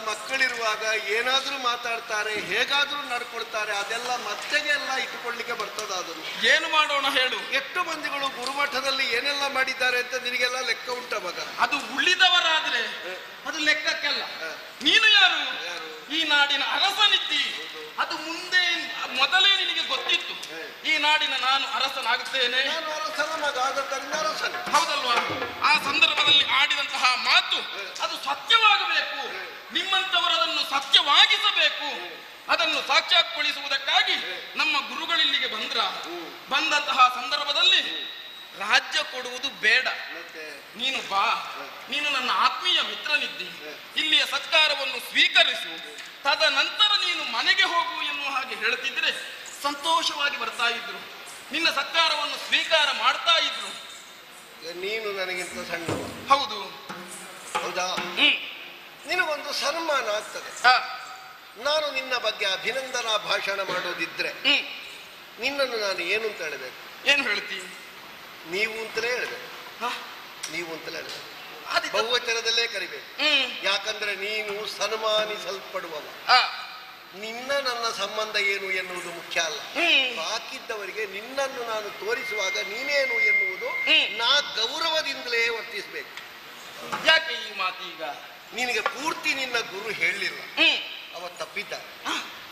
ಮಕ್ಕಳಿರುವಾಗ ಏನಾದ್ರೂ ಮಾತಾಡ್ತಾರೆ, ಹೇಗಾದ್ರೂ ನಡ್ಕೊಳ್ತಾರೆ, ಅದೆಲ್ಲ ಮತ್ತೆಗೆಲ್ಲ ಇಟ್ಟುಕೊಳ್ಳಿಕ್ಕೆ ಬರ್ತದಾದರು. ಏನು ಮಾಡೋಣ ಹೇಳು? ಎಷ್ಟು ಮಂದಿಗಳು ಗುರುಮಠದಲ್ಲಿ ಏನೆಲ್ಲ ಮಾಡಿದ್ದಾರೆ ಅಂತ ನಿನಗೆಲ್ಲ ಲೆಕ್ಕ ಉಂಟ ಮಗ? ಅದು ಉಳಿದವರಾದ್ರೆ ಅದು ಲೆಕ್ಕಕ್ಕೆಲ್ಲ. ನೀನು ಯಾರು? ಈ ನಾಡಿನ ಅರಸನಿದ್ದಿ. ಅದು ಮುಂದೆ ಮೊದಲೇ ನಿನಗೆ ಗೊತ್ತಿತ್ತು ಈ ನಾಡಿನ ನಾನು ಅರಸನಾಗುತ್ತೇನೆ. ಹೌದಲ್ವಾ? ಆ ಸಂದರ್ಭದಲ್ಲಿ ಆಡಿದಂತಹ ಮಾತು ಅದು ಸತ್ಯವಾಗಬೇಕು. ನಿಮ್ಮಂತವರು ಅದನ್ನು ಸತ್ಯವಾಗಿಸಬೇಕು. ಅದನ್ನು ಸಾಕ್ಷಾತ್ಗೊಳಿಸುವುದಕ್ಕಾಗಿ ನಮ್ಮ ಗುರುಗಳಿಲ್ಲಿಗೆ ಬಂದಂತಹ ಸಂದರ್ಭದಲ್ಲಿ ರಾಜ್ಯ ಕೊಡುವುದು ಬೇಡ, ನೀನು ಬಾ, ನೀನು ನನ್ನ ಆತ್ಮೀಯ ಮಿತ್ರನಿದ್ದಿ, ಇಲ್ಲಿಯ ಸತ್ಕಾರವನ್ನು ಸ್ವೀಕರಿಸು, ತದನಂತರ ನೀನು ಮನೆಗೆ ಹೋಗು ಎನ್ನುವ ಹಾಗೆ ಹೇಳ್ತಿದ್ರೆ ಸಂತೋಷವಾಗಿ ಬರ್ತಾ ಇದ್ರು. ನಿನ್ನ ಸತ್ಕಾರವನ್ನು ಸ್ವೀಕಾರ ಮಾಡ್ತಾ ಇದ್ರು. ನೀನು ನನಗಿಂತ ಸಣ್ಣ. ಹೌದು. ಹೌದಾ? ನಿನಗೊಂದು ಸನ್ಮಾನ ಆಗ್ತದೆ. ನಾನು ನಿನ್ನ ಬಗ್ಗೆ ಅಭಿನಂದನಾ ಭಾಷಣ ಮಾಡೋದಿದ್ರೆ ನಿನ್ನನ್ನು ನಾನು ಏನು ಅಂತ ಹೇಳಬೇಕು? ಏನು ಹೇಳ್ತೀನಿ? ನೀವು ಅಂತಲೇ ಹೇಳಬೇಕು. ನೀವು ಅಂತಲೇ ಹೇಳಬೇಕು. ಬಹುವಚನದಲ್ಲೇ ಕರಿಬೇಕು. ಯಾಕಂದ್ರೆ ನೀನು ಸನ್ಮಾನಿಸಲ್ಪಡುವವ. ನಿನ್ನ ನನ್ನ ಸಂಬಂಧ ಏನು ಎನ್ನುವುದು ಮುಖ್ಯ ಅಲ್ಲ. ಬಾಕಿದ್ದವರಿಗೆ ನಿನ್ನನ್ನು ನಾನು ತೋರಿಸುವಾಗ ನೀನೇನು ಎನ್ನುವುದು ನಾ ಗೌರವದಿಂದಲೇ ವರ್ತಿಸಬೇಕು. ಯಾಕೆ ಈ ಮಾತೀಗ? ನಿನಗೆ ಪೂರ್ತಿ ನಿನ್ನ ಗುರು ಹೇಳಲಿಲ್ಲ, ಅವ ತಪ್ಪಿದ್ದ.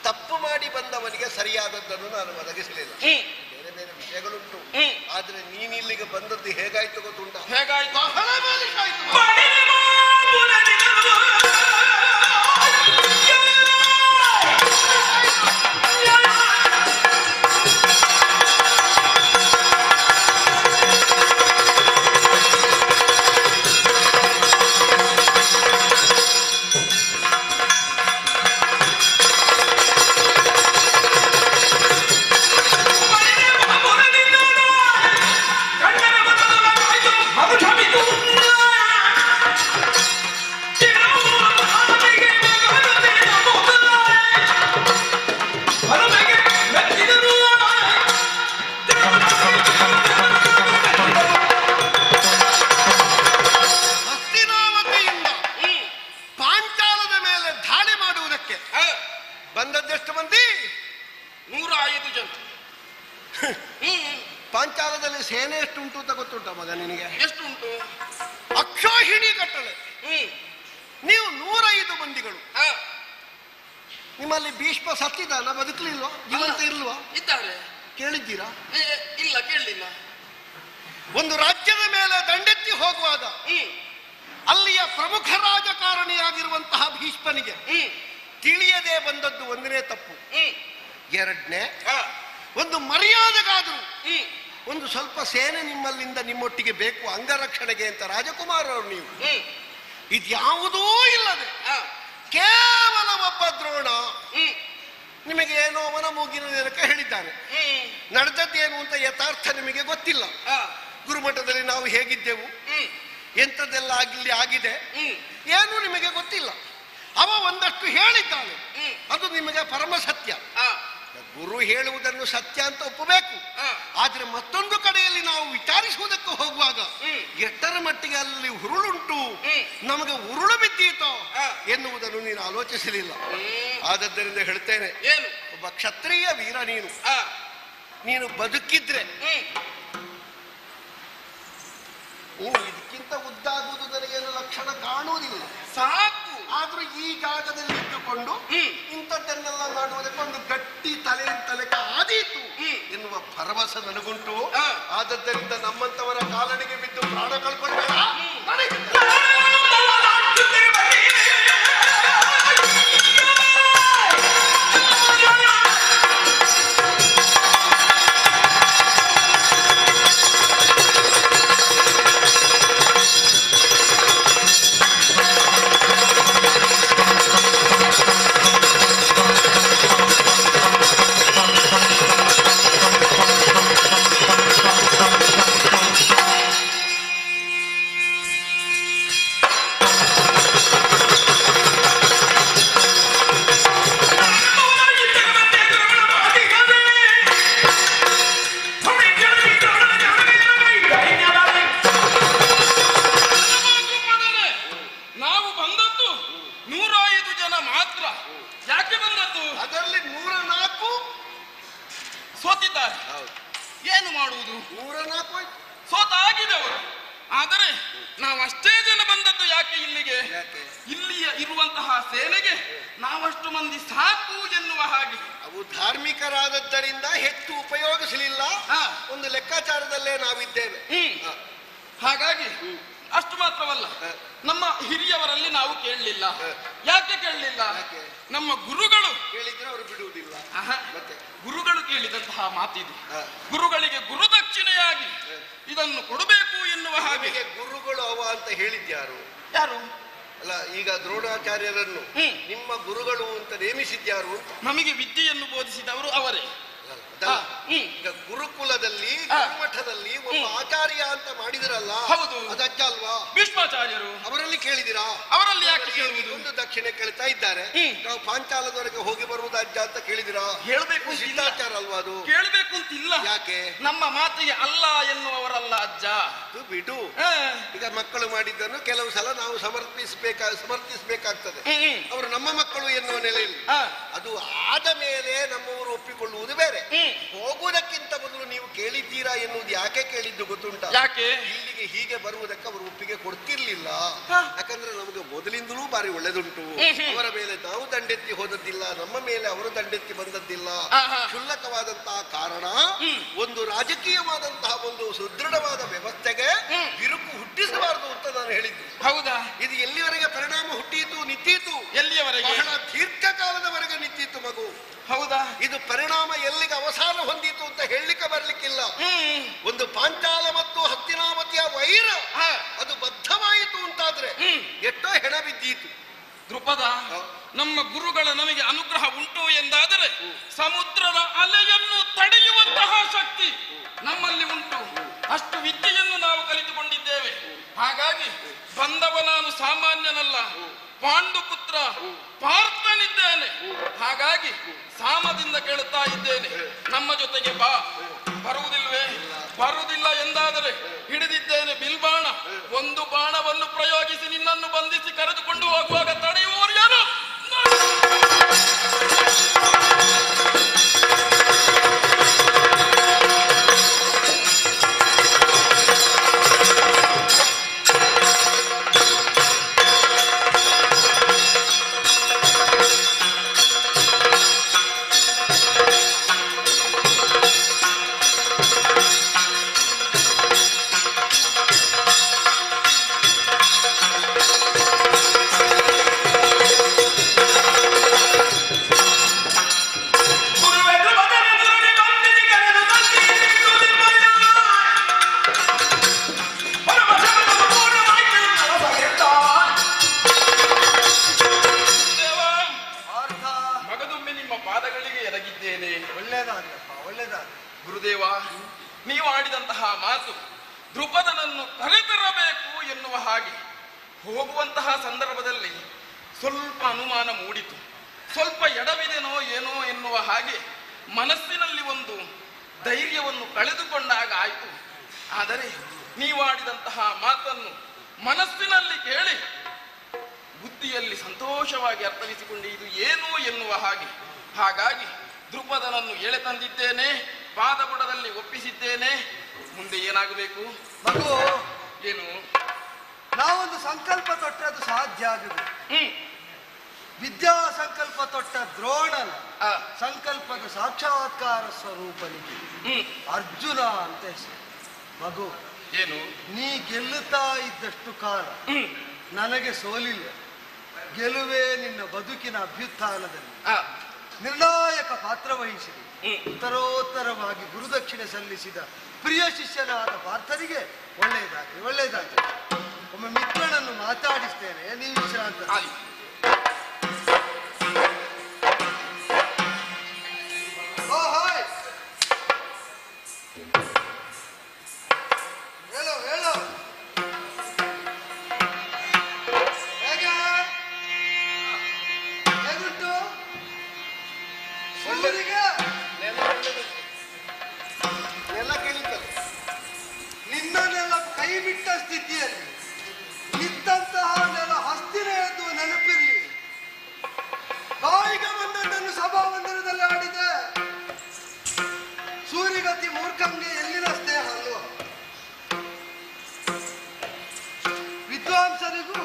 ತಪ್ಪು ಮಾಡಿ ಬಂದವನಿಗೆ ಸರಿಯಾದದ್ದನ್ನು ನಾನು ಒದಗಿಸಲಿಲ್ಲ. ಬೇರೆ ಬೇರೆ ವಿಷಯಗಳುಂಟು. ಆದ್ರೆ ನೀನಿಲ್ಲಿಗೆ ಬಂದದ್ದು ಹೇಗಾಯ್ತು ಗೊತ್ತುಂಟ? ಹೇಗಾಯ್ತು? ಬಂದದ್ದೆಷ್ಟು ಮಂದಿ? 105 ಜನ. ಪಾಂಚಾಲದಲ್ಲಿ ಸೇನೆ ಎಷ್ಟುಂಟು ಅಂತ ಗೊತ್ತುಂಟ ಮಗ ನಿನಗೆ? ಎಷ್ಟುಂಟು? ಅಕ್ಷೋಹಿಣಿ ಕಟ್ಟಳೆ. ನೀವು 105 ಮಂದಿಗಳು. ನಿಮ್ಮಲ್ಲಿ ಭೀಷ್ಮ ಸತ್ತಿದ್ದಾನ? ಬದುಕಲಿಲ್ವಾ? ಜೀವಂತ ಇಲ್ವಾ? ಇದ್ದಾರೆ. ಕೇಳಿದ್ದೀರಾ? ಇಲ್ಲ, ಕೇಳಲಿಲ್ಲ. ಒಂದು ರಾಜ್ಯದ ಮೇಲೆ ದಂಡೆತ್ತಿ ಹೋಗುವಾಗ ಅಲ್ಲಿಯ ಪ್ರಮುಖ ರಾಜಕಾರಣಿಯಾಗಿರುವಂತಹ ಭೀಷ್ಮನಿಗೆ ತಿಳಿಯದೆ ಬಂದದ್ದು ಒಂದನೇ ತಪ್ಪು. ಎರಡನೇ, ಒಂದು ಮರ್ಯಾದೆಗಾದರೂ ಒಂದು ಸ್ವಲ್ಪ ಸೇನೆ ನಿಮ್ಮಲ್ಲಿಂದ ನಿಮ್ಮೊಟ್ಟಿಗೆ ಬೇಕು ಅಂಗರಕ್ಷಣೆಗೆ ಅಂತ ರಾಜಕುಮಾರರು ನೀವು. ಇದ್ಯಾವುದೂ ಇಲ್ಲದೆ ಕೇವಲ ಒಬ್ಬ ದ್ರೋಣ ನಿಮಗೆ ಏನೋ ಅವನ ಮೂಗಿನ ನೆನಕ ಹೇಳಿದ್ದಾನೆ. ನಡೆದದ್ದೇನು ಅಂತ ಯಥಾರ್ಥ ನಿಮಗೆ ಗೊತ್ತಿಲ್ಲ. ಗುರುಮಠದಲ್ಲಿ ನಾವು ಹೇಗಿದ್ದೆವು, ಎಂಥದ್ದೆಲ್ಲ ಆಗಿದೆ ಏನು ನಿಮಗೆ ಗೊತ್ತಿಲ್ಲ. ಅವ ಒಂದಷ್ಟು ಹೇಳಿದ್ದಾನೆ, ಅದು ನಿಮಗೆ ಪರಮ ಸತ್ಯ. ಗುರು ಹೇಳುವುದನ್ನು ಸತ್ಯ ಅಂತ ಒಪ್ಪಬೇಕು. ಆದ್ರೆ ಮತ್ತೊಂದು ಕಡೆಯಲ್ಲಿ ನಾವು ವಿಚಾರಿಸುವುದಕ್ಕೆ ಹೋಗುವಾಗ ಎಷ್ಟರ ಮಟ್ಟಿಗೆ ಅಲ್ಲಿ ಉರುಳುಂಟು, ನಮಗೆ ಉರುಳು ಬಿದ್ದೀತೋ ಎನ್ನುವುದನ್ನು ನೀನು ಆಲೋಚಿಸಲಿಲ್ಲ. ಆದದ್ದರಿಂದ ಹೇಳ್ತೇನೆ, ಒಬ್ಬ ಕ್ಷತ್ರಿಯ ವೀರ ನೀನು ಬದುಕಿದ್ರೆ ಇದಕ್ಕಿಂತ ಉದ್ದಾಗುವುದು ನನಗೇನು ಲಕ್ಷಣ ಕಾಣುವುದಿಲ್ಲ. ಸಾಕು. ಆದ್ರೂ ಈ ಜಾಗದಲ್ಲಿ ಇಟ್ಟುಕೊಂಡು ಇಂಥದ್ದನ್ನೆಲ್ಲ ಮಾಡುವುದಕ್ಕೆ ಒಂದು ಗಟ್ಟಿ ತಲೆ ಆದೀತು ಎನ್ನುವ ಭರವಸೆ ನನಗುಂಟು. ಆದದ್ದರಿಂದ ನಮ್ಮಂತವರ ಕಾಲಣಿಗೆ ಬಿದ್ದು ಪ್ರಾಣ ಕಳ್ಕೊಳ್ಬೇಡ. ಏನು ಮಾಡುವುದು? 104 ಸೋತಾಗಿದವರು. ಆದರೆ ನಾವು ಅಷ್ಟೇ ಜನ ಬಂದದ್ದು ಯಾಕೆ ಇಲ್ಲಿಗೆ? ಇಲ್ಲಿಯ ಇರುವಂತಹ ಸೇನೆಗೆ ನಾವಷ್ಟು ಮಂದಿ ಸಾಕು ಎನ್ನುವ ಹಾಗೆ. ಅವು ಧಾರ್ಮಿಕರಾದದ್ದರಿಂದ ಹೆಚ್ಚು ಉಪಯೋಗಿಸಲಿಲ್ಲ. ಒಂದು ಲೆಕ್ಕಾಚಾರದಲ್ಲೇ ನಾವಿದ್ದೇವೆ. ಹಾಗಾಗಿ ಅಷ್ಟು ಮಾತ್ರವಲ್ಲ, ನಮ್ಮ ಹಿರಿಯವರಲ್ಲಿ ನಾವು ಕೇಳಲಿಲ್ಲ. ಯಾಕೆ ಕೇಳಲಿಲ್ಲ? ನಮ್ಮ ಗುರುಗಳು ಕೇಳಿದ್ರೆ ಅವರು ಬಿಡುವುದಿಲ್ಲ. ಗುರುಗಳು ಕೇಳಿದಂತಹ ಮಾತಿದು. ಗುರುಗಳಿಗೆ ಗುರುದಕ್ಷಿಣೆಯಾಗಿ ಇದನ್ನು ಕೊಡಬೇಕು ಎನ್ನುವ ಹಾಗೆ. ಗುರುಗಳು ಅವ ಅಂತ ಹೇಳಿದ್ಯಾರು? ಯಾರು? ಅಲ್ಲ, ಈಗ ದ್ರೋಣಾಚಾರ್ಯರನ್ನು ನಿಮ್ಮ ಗುರುಗಳು ಅಂತ ನೇಮಿಸಿದ್ಯಾರು? ನಮಗೆ ವಿದ್ಯೆಯನ್ನು ಬೋಧಿಸಿದವರು ಅವರೇ. ಈಗ ಗುರುಕುಲದಲ್ಲಿ ಗುರುಮಠದಲ್ಲಿ ಒಬ್ಬ ಆಚಾರ್ಯ ಅಂತ ಮಾಡಿದಿರಲ್ಲ, ಹೌದು, ಅದಜ್ಜ ಅಲ್ವಾ? ಭೀಷ್ಮಾಚಾರ್ಯರು. ಅವರಲ್ಲಿ ಕೇಳಿದಿರಾ? ಅವರಲ್ಲಿ ಯಾಕೆ ಕೇಳುವುದು? ಒಂದು ದಕ್ಷಿಣೆ ಕೇಳ್ತಾ ಇದ್ದಾರೆ, ನಾವು ಪಾಂಚಾಲದವರೆಗೆ ಹೋಗಿ ಬರುವುದು ಅಜ್ಜ ಅಂತ ಕೇಳಿದಿರಾ? ಹೇಳಬೇಕು. ಸಿದ್ಧಾಚಾರ ಅಲ್ವಾ ಅದು? ಕೇಳಬೇಕು ಅಂತಿಲ್ಲ. ಯಾಕೆ? ನಮ್ಮ ಮಾತಿಗೆ ಅಲ್ಲ ಎನ್ನುವವರಲ್ಲ ಅಜ್ಜ. ಅದು ಬಿಡು. ಈಗ ಮಕ್ಕಳು ಮಾಡಿದ್ದನ್ನು ಕೆಲವು ಸಲ ನಾವು ಸಮರ್ಥಿಸಬೇಕಾಗ್ತದೆ. ಅವರು ನಮ್ಮ ಮಕ್ಕಳು ಎನ್ನುವ ನೆಲೆಯಲ್ಲಿ ಅದು ಆದ ಮೇಲೆ ನಮ್ಮವರು ಒಪ್ಪಿಕೊಳ್ಳುವುದು ಬೇರೆ. ಹೋಗುವುದಕ್ಕಿಂತ ಮೊದಲು ನೀವು ಕೇಳಿದ್ದೀರಾ ಎನ್ನುವುದು ಯಾಕೆ ಕೇಳಿದ್ದು ಗೊತ್ತುಂಟ? ಯಾಕೆ? ಇಲ್ಲಿಗೆ ಹೀಗೆ ಬರುವುದಕ್ಕೆ ಅವರು ಒಪ್ಪಿಗೆ ಕೊಡ್ತಿರ್ಲಿಲ್ಲ. ಯಾಕಂದ್ರೆ ನಮಗೆ ಮೊದಲಿಂದಲೂ ಬಾರಿ ಒಳ್ಳೆದುಂಟು. ಅವರ ಮೇಲೆ ನಾವು ದಂಡೆತ್ತಿ ಹೋದದ್ದಿಲ್ಲ, ನಮ್ಮ ಮೇಲೆ ಅವರು ದಂಡೆತ್ತಿ ಬಂದದ್ದಿಲ್ಲ. ಕ್ಷುಲ್ಲಕವಾದಂತಹ ಕಾರಣ ಒಂದು ರಾಜಕೀಯವಾದಂತಹ ಒಂದು ಸುದೃಢವಾದ ವ್ಯವಸ್ಥೆಗೆ ಬಿರುಕು ಹುಟ್ಟಿಸಬಾರದು ಅಂತ ನಾನು ಹೇಳಿದ್ದು. ಹೌದಾ? ಇದು ಎಲ್ಲಿವರೆಗೆ ಪರಿಣಾಮ ಹುಟ್ಟಿತು ನಿಂತಿತು? ಎಲ್ಲಿಯವರೆಗೆ? ಬಹಳ ದೀರ್ಘಕಾಲದವರೆಗೆ ನಿಂತಿತ್ತು ಮಗು. ಹೌದಾ? ಇದು ಪರಿಣಾಮ ಎಲ್ಲಿಗೆ ಅವಸಾನ ಹೊಂದಿತು ಅಂತ ಹೇಳಲಿಕ್ಕೆ ಬರ್ಲಿಕ್ಕಿಲ್ಲ. ಒಂದು ಪಾಂಚಾಲ ಮತ್ತು ಹಸ್ತಿನಾವತಿಯ ವೈರ ಅದು ಬದ್ಧವಾಯಿತು ಅಂತಾದ್ರೆ ಎಷ್ಟೋ ಹೆಣ ಬಿದ್ದೀತು. ದೃಪದ, ನಮ್ಮ ಗುರುಗಳ ನಮಗೆ ಅನುಗ್ರಹ ಉಂಟು ಎಂದಾದರೆ ಸಮುದ್ರದ ಅಲೆಯನ್ನು ತಡೆಯುವಂತಹ ಶಕ್ತಿ ನಮ್ಮಲ್ಲಿ ಉಂಟು. ಅಷ್ಟು ವಿದ್ಯೆಯನ್ನು ನಾವು ಕಲಿತುಕೊಂಡಿದ್ದೇವೆ. ಹಾಗಾಗಿ ಬಂದವ ನಾನು ಸಾಮಾನ್ಯನಲ್ಲ, ಪಾಂಡುಪುತ್ರ ಪಾರ್ಥನಿದ್ದೇನೆ. ಹಾಗಾಗಿ ಸಾಮದಿಂದ ಕೇಳುತ್ತಾ ಇದ್ದೇನೆ, ನಮ್ಮ ಜೊತೆಗೆ ಬಾ. ಬರುವುದಿಲ್ವೇ? ಬರುವುದಿಲ್ಲ ಎಂದಾದರೆ ಹಿಡಿದಿದ್ದೇನೆ ಬಿಲ್ಬಾಣ. ಒಂದು ಬಾಣವನ್ನು ಪ್ರಯೋಗಿಸಿ ನಿನ್ನನ್ನು ಬಂಧಿಸಿ ಕರೆದುಕೊಂಡು ಹೋಗುವಾಗ ತಡೆಯುವವರು ಯಾರು? ಗುರುದೇವ, ನೀವು ಆಡಿದಂತಹ ಮಾತು ದ್ರುಪದನನ್ನು ಕರೆತರಬೇಕು ಎನ್ನುವ ಹಾಗೆ ಹೋಗುವಂತಹ ಸಂದರ್ಭದಲ್ಲಿ ಸ್ವಲ್ಪ ಅನುಮಾನ ಮೂಡಿತು. ಸ್ವಲ್ಪ ಎಡವಿದೆನೋ ಏನೋ ಎನ್ನುವ ಹಾಗೆ ಮನಸ್ಸಿನಲ್ಲಿ ಒಂದು ಧೈರ್ಯವನ್ನು ಕಳೆದುಕೊಂಡಾಗ ಆಯಿತು. ಆದರೆ ನೀವು ಆಡಿದಂತಹ ಮಾತನ್ನು ಮನಸ್ಸಿನಲ್ಲಿ ಕೇಳಿ ಬುದ್ಧಿಯಲ್ಲಿ ಸಂತೋಷವಾಗಿ ಅರ್ಥವಿಸಿಕೊಂಡು ಇದು ಏನು ಎನ್ನುವ ಹಾಗೆ. ಹಾಗಾಗಿ ದ್ರುಪದನನ್ನು ಎಳೆ ತಂದಿದ್ದೇನೆ, ಪಾದಬುಡದಲ್ಲಿ ಒಪ್ಪಿಸಿದ್ದೇನೆ. ಮುಂದೆ ಏನಾಗಬೇಕು? ಮಗು, ಏನು? ನಾವೊಂದು ಸಂಕಲ್ಪ ತೊಟ್ಟರೆ ಅದು ಸಾಧ್ಯ ಆಗುದು. ವಿದ್ಯಾ ಸಂಕಲ್ಪ ತೊಟ್ಟ ದ್ರೋಣನ ಸಂಕಲ್ಪದ ಸಾಕ್ಷಾತ್ಕಾರ ಸ್ವರೂಪನಿಗೆ ಅರ್ಜುನ ಅಂತ ಹೆಸರು. ಮಗು, ಏನು? ನೀ ಗೆಲ್ಲುತ್ತಾ ಇದ್ದಷ್ಟು ಕಾಲ ನನಗೆ ಸೋಲಿಲ್ಲ. ಗೆಲುವೇ ನಿನ್ನ ಬದುಕಿನ ಅಭ್ಯುತ್ಥಾನದಲ್ಲಿ ನಿರ್ಣಾಯಕ ಪಾತ್ರ ವಹಿಸಿದೆ. ಉತ್ತರೋತ್ತರವಾಗಿ ಗುರುದಕ್ಷಿಣೆ ಸಲ್ಲಿಸಿದ ಪ್ರಿಯ ಶಿಷ್ಯನಾದ ಪಾರ್ಥನಿಗೆ ಒಳ್ಳೆಯದಾಗಿ ಒಳ್ಳೆಯದಾಗಿ. ಒಮ್ಮೆ ಮಿತ್ರನನ್ನು ಮಾತಾಡಿಸ್ತೇನೆ, ನೀವು ವಿಶ್ರಾಂತ. ಹೇಳೋ ಹೇಳೋ, ಹೇಗುಂಟು ಒಳ್ಳೆದಿಗೆ? ಎಲ್ಲ ಕೇಳಿದ್ದಲ್ಲ. ನಿನ್ನನ್ನೆಲ್ಲ ಕೈ ಬಿಟ್ಟ ಸ್ಥಿತಿಯಲ್ಲಿ ನಿಂತಹ ನೆಲ ಹಸ್ತಿನ ಎಂದು ನೆನಪಿರಲಿ. ಬಾಯಿಗೆ ಬಂದದ್ದನ್ನು ಸಭಾಮಂದಿರದಲ್ಲಿ ಆಡಿದೆ. ಸೂರಿಗತಿ ಮೂರ್ಖಂಗೆ ಎಲ್ಲಿನ ಸ್ನೇಹ ಅಲ್ವ? ವಿದ್ವಾಂಸನಿಗೂ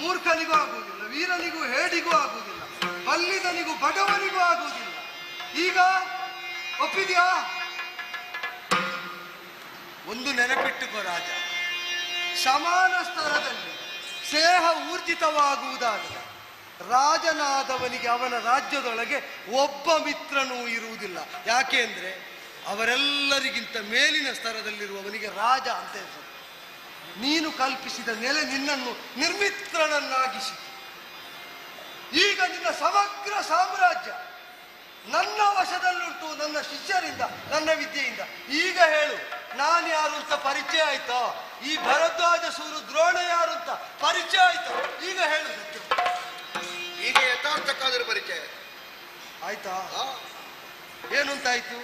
ಮೂರ್ಖನಿಗೂ ಆಗುವುದಿಲ್ಲ, ವೀರನಿಗೂ ಹೇಡಿಗೂ ಆಗುವುದಿಲ್ಲ, ಬಲ್ಲಿದನಿಗೂ ಬಡವನಿಗೂ ಆಗುವುದಿಲ್ಲ. ಈಗ ಒಪ್ಪಿದ್ಯಾ? ಒಂದು ನೆನಪಿಟ್ಟುಕೋ ರಾಜ, ಸಮಾನ ಸ್ತರದಲ್ಲಿ ಸ್ನೇಹ ಊರ್ಜಿತವಾಗುವುದಾದರೆ ರಾಜನಾದವನಿಗೆ ಅವನ ರಾಜ್ಯದೊಳಗೆ ಒಬ್ಬ ಮಿತ್ರನೂ ಇರುವುದಿಲ್ಲ. ಯಾಕೆ ಅಂದರೆ ಅವರೆಲ್ಲರಿಗಿಂತ ಮೇಲಿನ ಸ್ತರದಲ್ಲಿರುವವನಿಗೆ ರಾಜ ಅಂತ ಹೆಸರು. ನೀನು ಕಲ್ಪಿಸಿದ ನೆಲೆ ನಿನ್ನನ್ನು ನಿರ್ಮಿತ್ರನನ್ನಾಗಿಸಿ ಈಗ ನಿನ್ನ ಸಮಗ್ರ ಸಾಮ್ರಾಜ್ಯ ನನ್ನ ವಶದಲ್ಲುಂಟು, ನನ್ನ ಶಿಷ್ಯರಿಂದ, ನನ್ನ ವಿದ್ಯೆಯಿಂದ. ಈಗ ಹೇಳು, ನಾನು ಯಾರು ಅಂತ ಪರಿಚಯ ಆಯ್ತಾ? ಈ ಭರದ್ವಾಜ ಸೂರು ದ್ರೋಣ ಯಾರು ಅಂತ ಪರಿಚಯ ಆಯ್ತಾ? ಈಗ ಹೇಳು. ಈಗ ಯಥಾರ್ಥಕ್ಕಾದರೂ ಪರಿಚಯ ಆಯ್ತಾ? ಏನು ಅಂತಾಯ್ತು?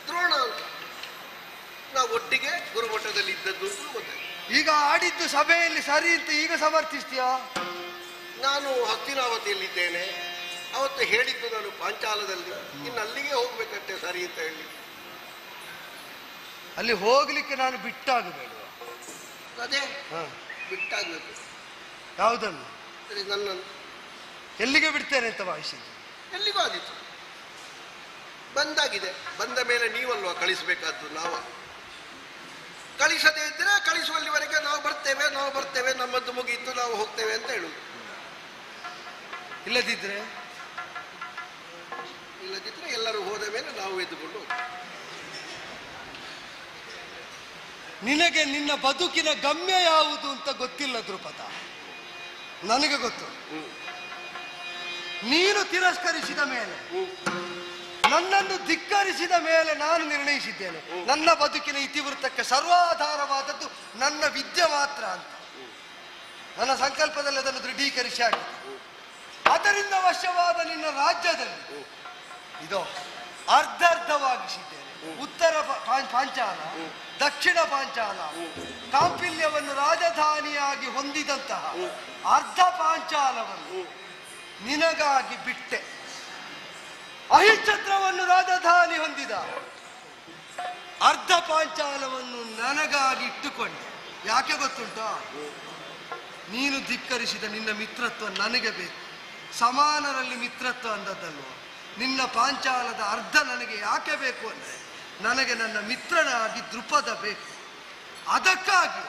ದ್ರೋಣ ಅಂತ. ನಾವು ಒಟ್ಟಿಗೆ ಗುರುಮಠದಲ್ಲಿ ಇದ್ದದ್ದು ಅಂತ ಗೊತ್ತಾಯ್ತು. ಈಗ ಆಡಿದ್ದು ಸಭೆಯಲ್ಲಿ ಸರಿ ಅಂತ ಈಗ ಸಮರ್ಥಿಸ್ತೀಯಾ? ನಾನು ಹಸ್ತಿನಾವತಿಯಲ್ಲಿದ್ದೇನೆ, ಅವತ್ತು ಹೇಳಿದ್ದು ನಾನು ಪಾಂಚಾಲದಲ್ಲಿ, ಇನ್ನು ಅಲ್ಲಿಗೆ ಹೋಗ್ಬೇಕಂತೆ ಸರಿ ಅಂತ ಹೇಳಿ. ಅಲ್ಲಿ ಹೋಗ್ಲಿಕ್ಕೆ ನಾನು ಬಿಟ್ಟಾಗಬೇಡ. ಅದೇ ಬಿಟ್ಟಾಗಬೇಕು. ಯಾವುದನ್ನು? ನನ್ನನ್ನು ಎಲ್ಲಿಗೆ ಬಿಡ್ತೇನೆ ಅಂತ ಭಾವಿಸಿದ್ದು? ಎಲ್ಲಿಗೂ ಆದಿತ್ತು, ಬಂದಾಗಿದೆ. ಬಂದ ಮೇಲೆ ನೀವಲ್ವಾ ಕಳಿಸಬೇಕಾದ್ದು, ನಾವು ಕಳಿಸದೇ ಇದ್ರೆ ಕಳಿಸುವಲ್ಲಿವರೆಗೆ ನಾವು ಬರ್ತೇವೆ ನಮ್ಮದ್ದು ಮುಗಿಯಿತು ನಾವು ಹೋಗ್ತೇವೆ ಅಂತ ಹೇಳುದು. ಇಲ್ಲದಿದ್ರೆ ಎಲ್ಲರೂ ಹೋದ ಮೇಲೆ ನಾವು ಎದ್ದುಕೊಂಡು ನಿನಗೆ ನಿನ್ನ ಬದುಕಿನ ಗಮ್ಯ ಯಾವುದು ಅಂತ ಗೊತ್ತಿಲ್ಲ ದ್ರುಪದ. ನನಗೆ ಗೊತ್ತು. ನೀನು ತಿರಸ್ಕರಿಸಿದ ಮೇಲೆ, ನನ್ನನ್ನು ಧಿಕ್ಕರಿಸಿದ ಮೇಲೆ ನಾನು ನಿರ್ಣಯಿಸಿದ್ದೇನೆ ನನ್ನ ಬದುಕಿನ ಇತಿವೃತ್ತಕ್ಕೆ ಸರ್ವಾಧಾರವಾದದ್ದು ನನ್ನ ವಿದ್ಯೆ ಮಾತ್ರ ಅಂತ. ನನ್ನ ಸಂಕಲ್ಪದಲ್ಲಿ ಅದನ್ನು ದೃಢೀಕರಿಸಿ ಆಗಿದೆ. ಅದರಿಂದ ವಶವಾದ ನಿನ್ನ ರಾಜ್ಯದಲ್ಲಿ ಇದು ಅರ್ಧರ್ಧವಾಗಿಸಿದ್ದೇನೆ. ಉತ್ತರ ಪಾಂಚಾಲ, ದಕ್ಷಿಣ ಪಾಂಚಾಲ, ಕಾಂಪಿಲ್ಯವನ್ನು ರಾಜಧಾನಿಯಾಗಿ ಹೊಂದಿದಂತಹ ಅರ್ಧ ಪಾಂಚಾಲವನ್ನು ನಿನಗಾಗಿ ಬಿಟ್ಟೆ. ಅಹಿಚ್ಛತ್ರವನ್ನು ರಾಜಧಾನಿ ಹೊಂದಿದ ಅರ್ಧ ಪಾಂಚಾಲವನ್ನು ನನಗಾಗಿ ಇಟ್ಟುಕೊಂಡೆ. ಯಾಕೆ ಗೊತ್ತುಂಟಾ? ನೀನು ಧಿಕ್ಕರಿಸಿದ ನಿನ್ನ ಮಿತ್ರತ್ವ ನನಗೆ ಬೇಕು. ಸಮಾನರಲ್ಲಿ ಮಿತ್ರತ್ವ ಅಂದದ್ದಲ್ವ. ನಿನ್ನ ಪಾಂಚಾಲದ ಅರ್ಧ ನನಗೆ ಯಾಕೆ ಬೇಕು ಅಂದರೆ, ನನಗೆ ನನ್ನ ಮಿತ್ರನಾಗಿ ದ್ರುಪದ ಬೇಕು. ಅದಕ್ಕಾಗಿ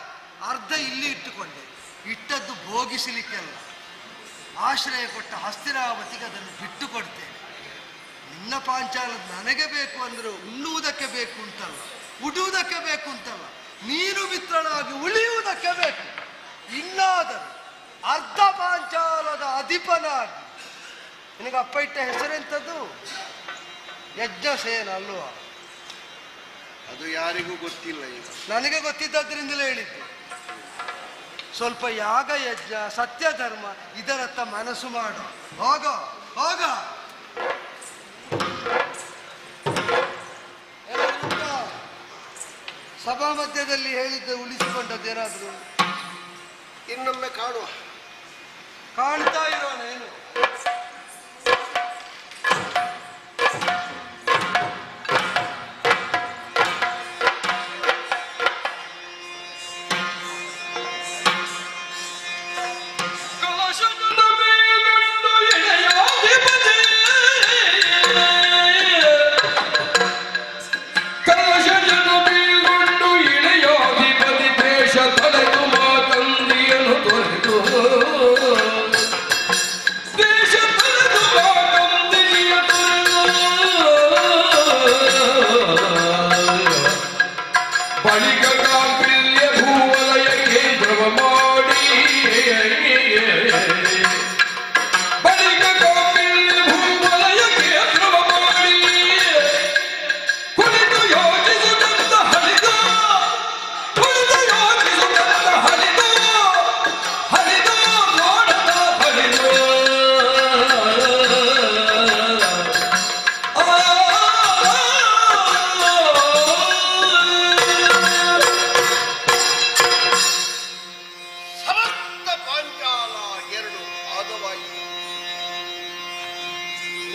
ಅರ್ಧ ಇಲ್ಲಿ ಇಟ್ಟುಕೊಂಡೆ. ಇಟ್ಟದ್ದು ಭೋಗಿಸಲಿಕ್ಕೆಲ್ಲ, ಆಶ್ರಯ ಕೊಟ್ಟ ಹಸ್ತಿನಾವತಿಗೆ ಅದನ್ನು ಬಿಟ್ಟು ಕೊಡ್ತೇನೆ. ನಿನ್ನ ಪಾಂಚಾಲದ ನನಗೆ ಬೇಕು ಅಂದರೆ ಉಣ್ಣುವುದಕ್ಕೆ ಬೇಕು ಅಂತಲ್ಲ, ಉಡುವುದಕ್ಕೆ ಬೇಕು ಅಂತಲ್ಲ, ನೀನು ಮಿತ್ರನಾಗಿ ಉಳಿಯುವುದಕ್ಕೆ ಬೇಕು. ಇನ್ನಾದರೂ ಅರ್ಧ ಪಾಂಚಾಲದ ಅಧಿಪನಾಗಿ, ನಿನಗೆ ಅಪ್ಪ ಇಟ್ಟ ಹೆಸರೆಂಥದ್ದು? ಯಜ್ಞಸೇನ ಅಲ್ವಾ? ಅದು ಯಾರಿಗೂ ಗೊತ್ತಿಲ್ಲ. ಈಗ ನನಗೆ ಗೊತ್ತಿದ್ದದ್ರಿಂದಲೇ ಹೇಳಿದ್ದು. ಸ್ವಲ್ಪ ಯಾಗ, ಯಜ್ಞ, ಸತ್ಯ, ಧರ್ಮ ಇದರತ್ತ ಮನಸ್ಸು ಮಾಡು. ಹೋಗ ಹೋಗ. ಸಭಾ ಮಧ್ಯದಲ್ಲಿ ಹೇಳಿದ್ದ ಉಳಿಸಿಕೊಂಡದ್ದೇನಾದ್ರು? ಇನ್ನೊಮ್ಮೆ ಕಾಣುವ. ಕಾಣ್ತಾ ಇರೋನೇನು?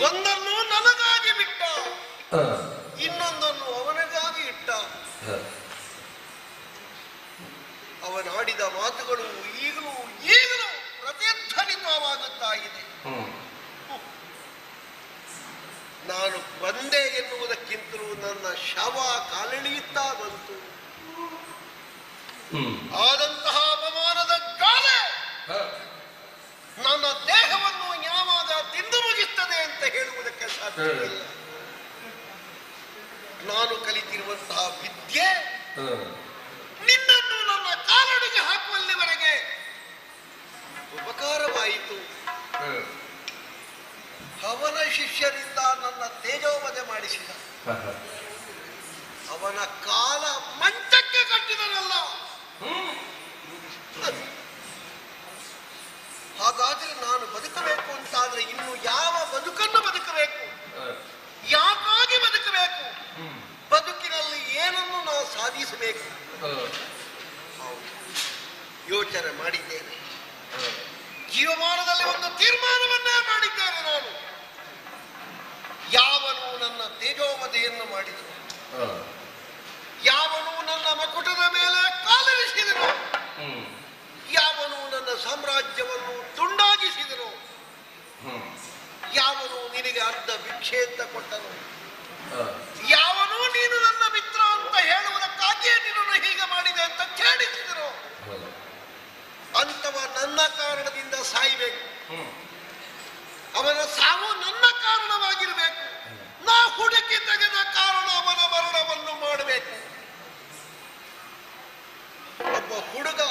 ಒಂದನ್ನು ನನಗಾಗಿ ಬಿಟ್ಟ, ಇನ್ನೊಂದನ್ನು ಅವನಿಗಾಗಿ ಇಟ್ಟ. ಅವನಾಡಿದ ಮಾತುಗಳು ಈಗಲೂ ಪ್ರತಿಧ್ವನಿತವಾಗುತ್ತಾ ಇದೆ. ನಾನು ಬಂದೆ ಎನ್ನುವುದಕ್ಕಿಂತಲೂ ನನ್ನ ಶವ ಕಾಲೆಳೆಯುತ್ತಾ ಬಂತು. ಆದಂತಹ ಅಪಮಾನದ ಗಾಲೆ ನನ್ನ ದೇಹವನ್ನು ಯಾವಾಗ ತಿಂದು ಮುಗಿಸ್ತದೆ ಅಂತ ಹೇಳುವುದಕ್ಕೆ ಸಾಧ್ಯವಿಲ್ಲ. ನಾನು ಕಲಿತಿರುವಂತಹ ವಿದ್ಯೆ ನಿನ್ನನ್ನು ನನ್ನ ಕಾಲಡಿಗೆ ಹಾಕುವಲ್ಲಿವರೆಗೆ ಉಪಕಾರವಾಯಿತು. ಅವನ ಶಿಷ್ಯರಿಂದ ನನ್ನ ತೇಜೋವಧೆ ಮಾಡಿಸಿದ. ಅವನ ಕಾಲ ಮಂಚಕ್ಕೆ ಕಟ್ಟಿದನಲ್ಲ. ಹಾಗಾದ್ರೆ ನಾನು ಬದುಕಬೇಕು ಅಂತಾದ್ರೆ ಇನ್ನು ಯಾವ ಬದುಕನ್ನು ಬದುಕಬೇಕು? ಯಾಕಾಗಿ ಬದುಕಬೇಕು? ಸಾಗಿಸಬೇಕು. ಯೋಚನೆ ಮಾಡಿದ್ದೇನೆ. ಜೀವಮಾನದಲ್ಲಿ ಒಂದು ತೀರ್ಮಾನವನ್ನೇ ಮಾಡಿದ್ದೇನೆ ನಾನು. ಯಾವನು ನನ್ನ ತೇಜೋವಧೆಯನ್ನು ಮಾಡಿದನು, ಯಾವನು ನನ್ನ ಮಕುಟದ ಮೇಲೆ ಕಾಲಿರಿಸಿದನು, ಯಾವನು ನನ್ನ ಸಾಮ್ರಾಜ್ಯವನ್ನು ತುಂಡಾಗಿಸಿದನು, ಯಾವನು ನಿನಗೆ ಅರ್ಧ ಭಿಕ್ಷೆ ಅಂತ ಕೊಟ್ಟನು, ಯಾವನು ನೀನು ನನ್ನ ಮಿತ್ರ ಅಂತ ಹೇಳುವುದಕ್ಕಾಗಿಯೇ ನಿನ್ನನ್ನು ಹೀಗೆ ಮಾಡಿದೆ ಅಂತ ಛೇಡಿಸಿದರು, ಅಂತವ ನನ್ನ ಕಾರಣದಿಂದ ಸಾಯಬೇಕು. ಅವನ ಸಾವು ನನ್ನ ಕಾರಣವಾಗಿರಬೇಕು. ನಾ ಹುಡುಕಿ ತೆಗೆದ ಕಾರಣ ಅವನ ಮರಣವನ್ನು ಮಾಡಬೇಕು. ಒಬ್ಬ ಹುಡುಗ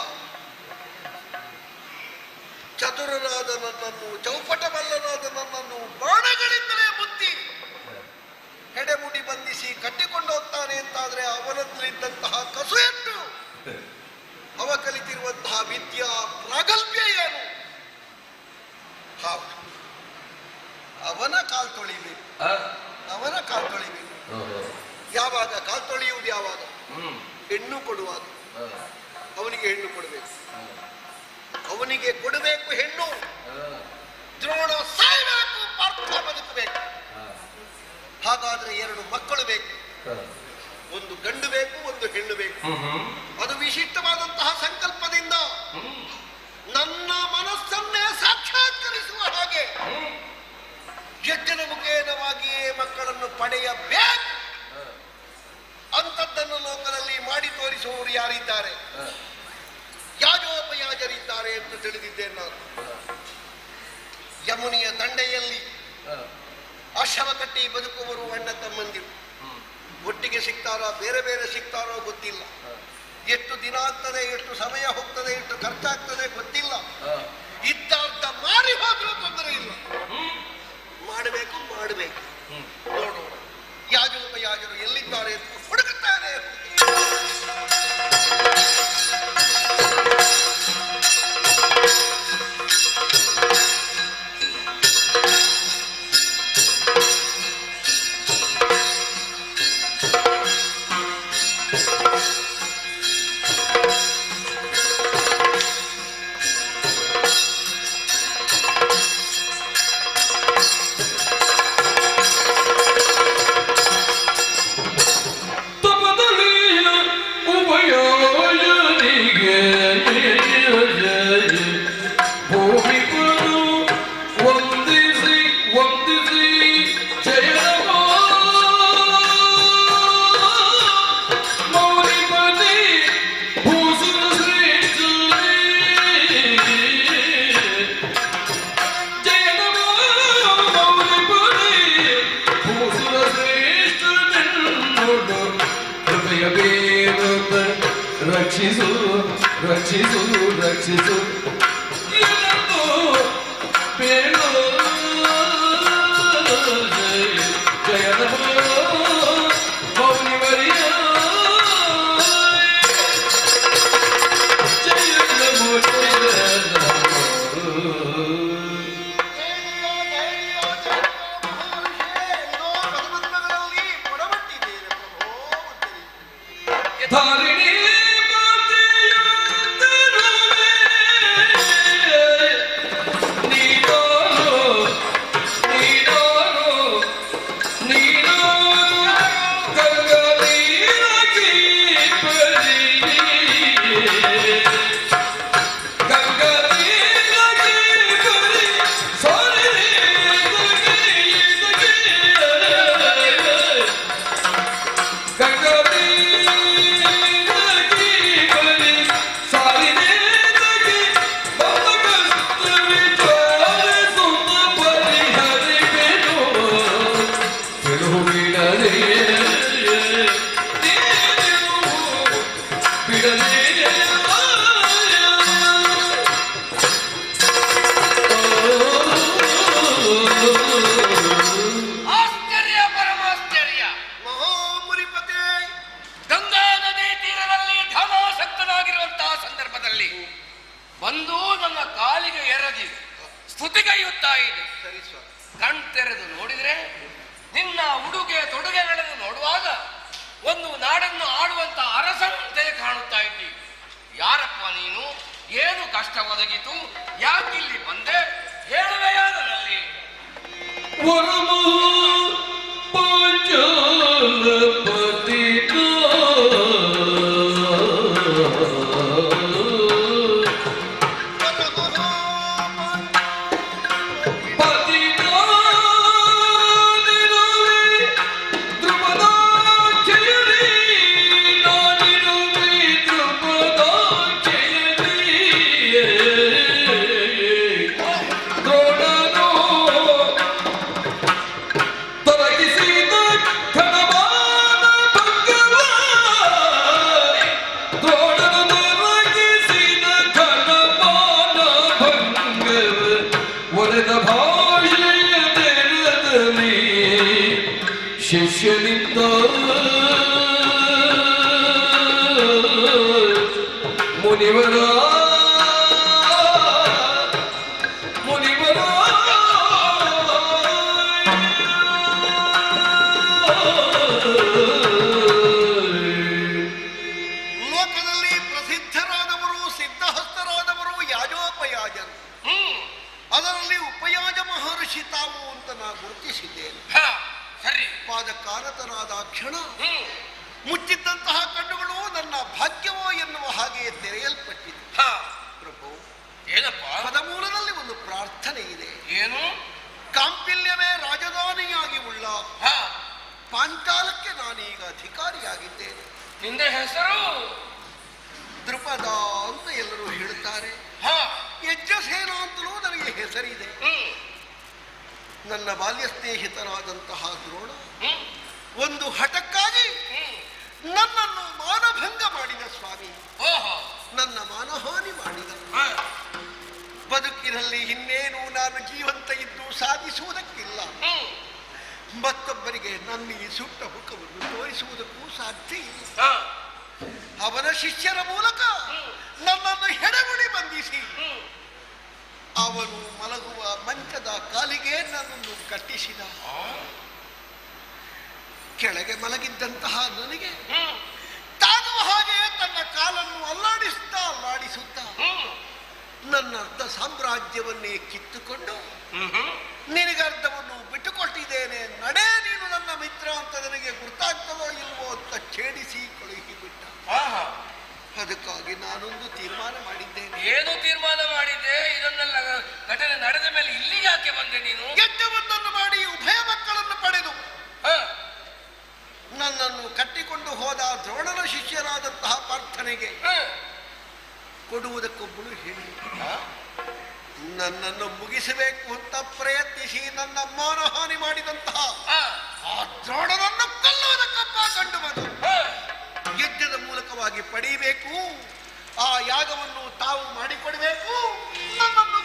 ಚತುರನಾದ ನನ್ನನ್ನು, ಚೌಪಟಬಲ್ಲನಾದ ನನ್ನನ್ನು ಬಾಣಗಳಿಂದಲೇ ಮುತ್ತಿ ಹೆಡೆಮುಡಿ ಬಂಧಿಸಿ ಕಟ್ಟಿಕೊಂಡು ಹೋಗ್ತಾನೆ ಅಂತಾದ್ರೆ ಅವನಲ್ಲಿದ್ದಂತಹ ಕಸುಯಟ್ಟು, ಅವ ಕಲಿತಿರುವಂತಹ ವಿದ್ಯಾ ಪ್ರಾಗಲ್ಭ್ಯ ಏನು? ಹೌದು, ಅವನ ಕಾಲ್ ತೊಳಿಬೇಕು, ಅವನ ಕಾಲ್ ತೊಳಿಬೇಕು. ಯಾವಾಗ ಕಾಲ್ ತೊಳೆಯುವುದು? ಯಾವಾಗ? ಹೆಣ್ಣು ಕೊಡುವಾಗ ಅವನಿಗೆ ಹೆಣ್ಣು ಕೊಡಬೇಕು, ಅವನಿಗೆ ಕೊಡಬೇಕು ಹೆಣ್ಣು. ದ್ರೋಣ ಸಾಯಬೇಕು, ಪಾರ್ಥ ಬದುಕಬೇಕು. ಹಾಗಾದ್ರೆ 2 ಮಕ್ಕಳು ಬೇಕು, ಒಂದು ಗಂಡು ಬೇಕು, ಒಂದು ಹೆಣ್ಣು ಬೇಕು. ಅದು ವಿಶಿಷ್ಟವಾದಂತಹ ಸಂಕಲ್ಪದಿಂದ ನನ್ನ ಮನಸ್ಸನ್ನೇ ಸಾಕ್ಷಾತ್ಕರಿಸುವ ಹಾಗೆ ಯಜ್ಞದ ಮುಖೇನವಾಗಿಯೇ ಮಕ್ಕಳನ್ನು ಪಡೆಯಬೇಕು. ಅಂಥದ್ದನ್ನು ಲೋಕದಲ್ಲಿ ಮಾಡಿ ತೋರಿಸುವವರು ಯಾರಿದ್ದಾರೆ? ಯಾಜೋಪಯಾಜರಿದ್ದಾರೆ ಎಂದು ತಿಳಿದಿದ್ದೇನೆ ನಾನು. ಯಮುನಿಯ ದಂಡೆಯಲ್ಲಿ ಆಶ್ರಮ ಕಟ್ಟಿ ಬದುಕುವರು ಅಣ್ಣ ತಮ್ಮಂದಿರು ಒಟ್ಟಿಗೆ ಸಿಗ್ತಾರೋ, ಬೇರೆ ಬೇರೆ ಸಿಗ್ತಾರೋ ಗೊತ್ತಿಲ್ಲ. ಎಷ್ಟು ದಿನ ಆಗ್ತದೆ, ಎಷ್ಟು ಸಮಯ ಹೋಗ್ತದೆ, ಎಷ್ಟು ಖರ್ಚಾಗ್ತದೆ ಗೊತ್ತಿಲ್ಲ. ಇದ್ದಾರ್ಥ ಮಾರಿ ಹೋದ್ರೂ ತೊಂದರೆ ಇಲ್ಲ, ಮಾಡಬೇಕು ಮಾಡಬೇಕು. ನೋಡೋಣ ಯಾಜೋಪಯಾಜರು ಎಲ್ಲಿದ್ದಾರೆ ಅಂತ ಹುಡುಕುತ್ತಾರೆ. ರಕ್ಷಿಸು ರಕ್ಷಿಸು ರಕ್ಷಿಸು ಬೇಡೋ ಜಯದ ಮೌನಿವರಿಯ ಜಯದ ಧಾರಿಣಿ ಗಂಗಾ ನೀನು? ಏನು ಕಷ್ಟ ಒದಗಿತು? ಯಾಕಿಲ್ಲಿ ಬಂದೆ? ಹೇಳುವೆಯಾದಲ್ಲಿ ಶಿಷ್ಯನಿದ್ದ ಮುನಿವರ ಲೋಕದಲ್ಲಿ ಪ್ರಸಿದ್ಧರಾದವರು ಸಿದ್ಧಹಸ್ತರಾದವರು ಯಾಜೋಪಯಾಜರು. ಅದರಲ್ಲಿ ಉಪಯಾಜ ಮಹರ್ಷಿ ತಾವು ಅಂತ ನಾನು ಗುರುತಿಸಿದ್ದೇನೆ. ಸರಿ. ಪಾದಕಾರತನಾದ ಕ್ಷಣ ಮುಚ್ಚಿದ್ದಂತಹ ಕಣ್ಣುಗಳು ನನ್ನ ಭಾಗ್ಯವೋ ಎನ್ನುವ ಹಾಗೆ ತೆರೆಯಲ್ಪಟ್ಟಿದೆ. ಪ್ರಭು, ಏನಪ್ಪ? ಪದಮೂಲದಲ್ಲಿ ಒಂದು ಪ್ರಾರ್ಥನೆ ಇದೆ. ಏನು? ಕಾಂಪಿಲ್ಯವೇ ರಾಜಧಾನಿಯಾಗಿ ಉಳ್ಳ ಪಾಂಚಾಲಕ್ಕೆ ನಾನೀಗ ಅಧಿಕಾರಿಯಾಗಿದ್ದೇನೆ. ನಿಂದ ಹೆಸರು ದೃಪದ ಅಂತ ಎಲ್ಲರೂ ಹೇಳುತ್ತಾರೆ. ಯಜ್ಞಸೇನ ಅಂತಲೂ ನನಗೆ ಹೆಸರಿದೆ. ನನ್ನ ಬಾಲ್ಯ ಸ್ನೇಹಿತರಾದಂತಹ ದ್ರೋಣ ಒಂದು ಹಠಕ್ಕಾಗಿ ನನ್ನನ್ನು ಮಾನಭಂಗ ಮಾಡಿದ ಸ್ವಾಮಿ. ನನ್ನ ಮಾನಹಾನಿ ಮಾಡಿದ. ಬದುಕಿನಲ್ಲಿ ಇನ್ನೇನು ನಾನು ಜೀವಂತ ಇದ್ದು ಸಾಧಿಸುವುದಕ್ಕಿಲ್ಲ. ಮತ್ತೊಬ್ಬರಿಗೆ ನನ್ನ ಈ ಸುಟ್ಟ ಮುಖವನ್ನು ತೋರಿಸುವುದಕ್ಕೂ ಸಾಧ್ಯ ಇಲ್ಲ. ಅವನ ಶಿಷ್ಯರ ಮೂಲಕ ನನ್ನನ್ನು ಹೆಡೆಗುಡಿ ಬಂಧಿಸಿ ಅವನು ಮಲಗುವ ಮಂಚದ ಕಾಲಿಗೆ ನನ್ನನ್ನು ಕಟ್ಟಿಸಿದ. ಕೆಳಗೆ ಮಲಗಿದ್ದಂತಹ ನನಗೆ ತಾಗುವ ಹಾಗೆ ತನ್ನ ಕಾಲನ್ನು ಅಲ್ಲಾಡಿಸುತ್ತಾ ನನ್ನ ಅರ್ಧ ಸಾಮ್ರಾಜ್ಯವನ್ನೇ ಕಿತ್ತುಕೊಂಡು ನಿನಗರ್ಧವನ್ನು ಬಿಟ್ಟುಕೊಟ್ಟಿದ್ದೇನೆ, ನಡೆ ನೀನು ನನ್ನ ಮಿತ್ರ ಅಂತ ನನಗೆ ಗುರ್ತಾಗ್ತದೋ ಇಲ್ವೋ ಅಂತ ಛೇಡಿಸಿ ಕಳುಹಿಬಿಟ್ಟ. ಅದಕ್ಕಾಗಿ ನಾನೊಂದು ತೀರ್ಮಾನ ಮಾಡಿದ್ದೇನೆ. ಏನು ತೀರ್ಮಾನ ಮಾಡಿದ್ದೆ? ಇದನ್ನೆಲ್ಲ ಘಟನೆ ನಡೆದ ಮೇಲೆ ಇಲ್ಲಿ ಯಾಕೆ ಬಂದೆ ನೀನು? ಯಜ್ಞವೊಂದನ್ನು ಮಾಡಿ ಉಭಯ ಮಕ್ಕಳನ್ನು ಪಡೆದು ನನ್ನನ್ನು ಕಟ್ಟಿಕೊಂಡು ಹೋದ ದ್ರೋಣನ ಶಿಷ್ಯರಾದಂತಹ ಪ್ರಾರ್ಥನೆಗೆ ಕೊಡುವುದಕ್ಕೊಬ್ಬಳು ಹೆಣ್ಣು ನನ್ನನ್ನು ಮುಗಿಸಬೇಕು ಅಂತ ಪ್ರಯತ್ನಿಸಿ ನನ್ನ ಮಾನಹಾನಿ ಮಾಡಿದಂತಹ ಆ ದ್ರೋಣನನ್ನು ಕೊಲ್ಲುವುದಕ್ಕೊಬ್ಬ ಕಂಡು ಬಂದು ಯಜ್ಞದ ಮೂಲಕವಾಗಿ ಪಡೆಯಬೇಕು. ಆ ಯಾಗವನ್ನು ತಾವು ಮಾಡಿಕೊಡಬೇಕು. ನನ್ನನ್ನು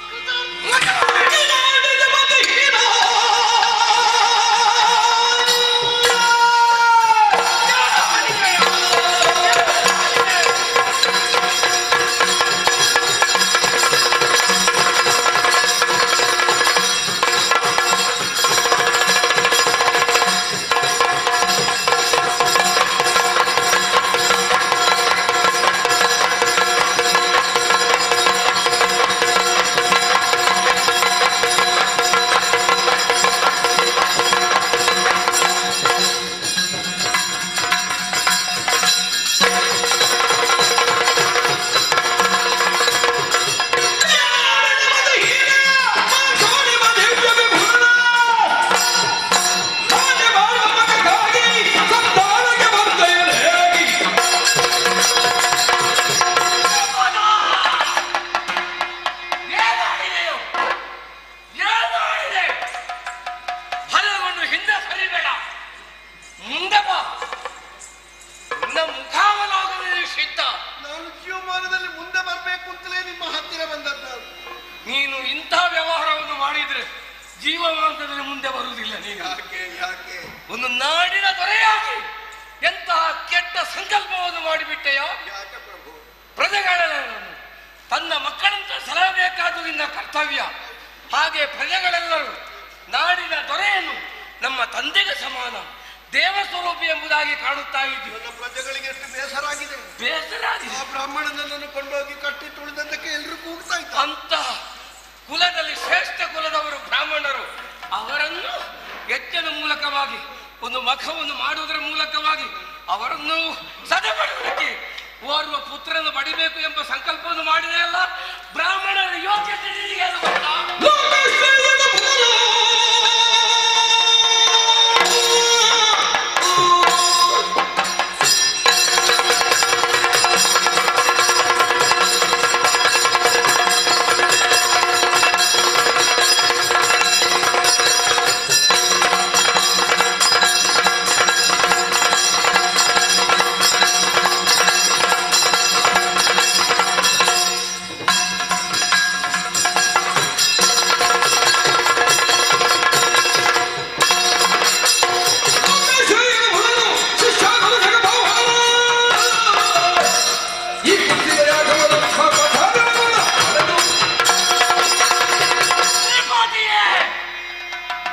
ಜೀವಮಾನದಲ್ಲಿ ಮುಂದೆ ಬರುವುದಿಲ್ಲ. ನೀನು ಯಾಕೆ ಒಂದು ನಾಡಿನ ದೊರೆಯಾಗಿ ಎಂತಹ ಕೆಟ್ಟ ಸಂಕಲ್ಪವನ್ನು ಮಾಡಿಬಿಟ್ಟೆಯೋ? ಪ್ರಜೆಗಳೆಲ್ಲರೂ ತನ್ನ ಮಕ್ಕಳಂತ ಸಲಹಬೇಕಾದ್ದು ನಿನ್ನ ಕರ್ತವ್ಯ. ಹಾಗೆ ಪ್ರಜೆಗಳೆಲ್ಲರೂ ನಾಡಿನ ದೊರೆಯನ್ನು ನಮ್ಮ ತಂದೆಗೆ ಸಮಾನ, ದೇವಸ್ವರೂಪಿ ಎಂಬುದಾಗಿ ಕಾಣುತ್ತಾ ಇದ್ದೀವಿ. ನನ್ನ ಪ್ರಜೆಗಳಿಗೆ ಎಷ್ಟು ಬೇಸರ ಆಗಿದೆ. ಬೇಸರಾಗಿದೆ. ಆ ಬ್ರಾಹ್ಮಣನನ್ನು ಕೊಂಡೋಗಿ ಕಟ್ಟಿ ತುಳಿದದ್ದಕ್ಕೆ ಎಲ್ಲರೂ ಕೂಗ್ತಾ ಇದ್ದಾರೆ. ಅಂತ ಕುಲದಲ್ಲಿ ಶ್ರೇಷ್ಠ ಕುಲದವರು ಬ್ರಾಹ್ಮಣರು, ಅವರನ್ನು ಯಜ್ಞದ ಮೂಲಕವಾಗಿ ಒಂದು ಮಖವನ್ನು ಮಾಡುವುದರ ಮೂಲಕವಾಗಿ ಅವರನ್ನು ಸದೆ ಮಾಡುವುದಕ್ಕೆ ಓರ್ವ ಪುತ್ರನ ಪಡಿಬೇಕು ಎಂಬ ಸಂಕಲ್ಪವನ್ನು ಮಾಡಿದೆ ಅಲ್ಲ. ಬ್ರಾಹ್ಮಣರ ಯೋಗ್ಯತೆ ನಿನಗೆ ಅದು ಗೊತ್ತಾ?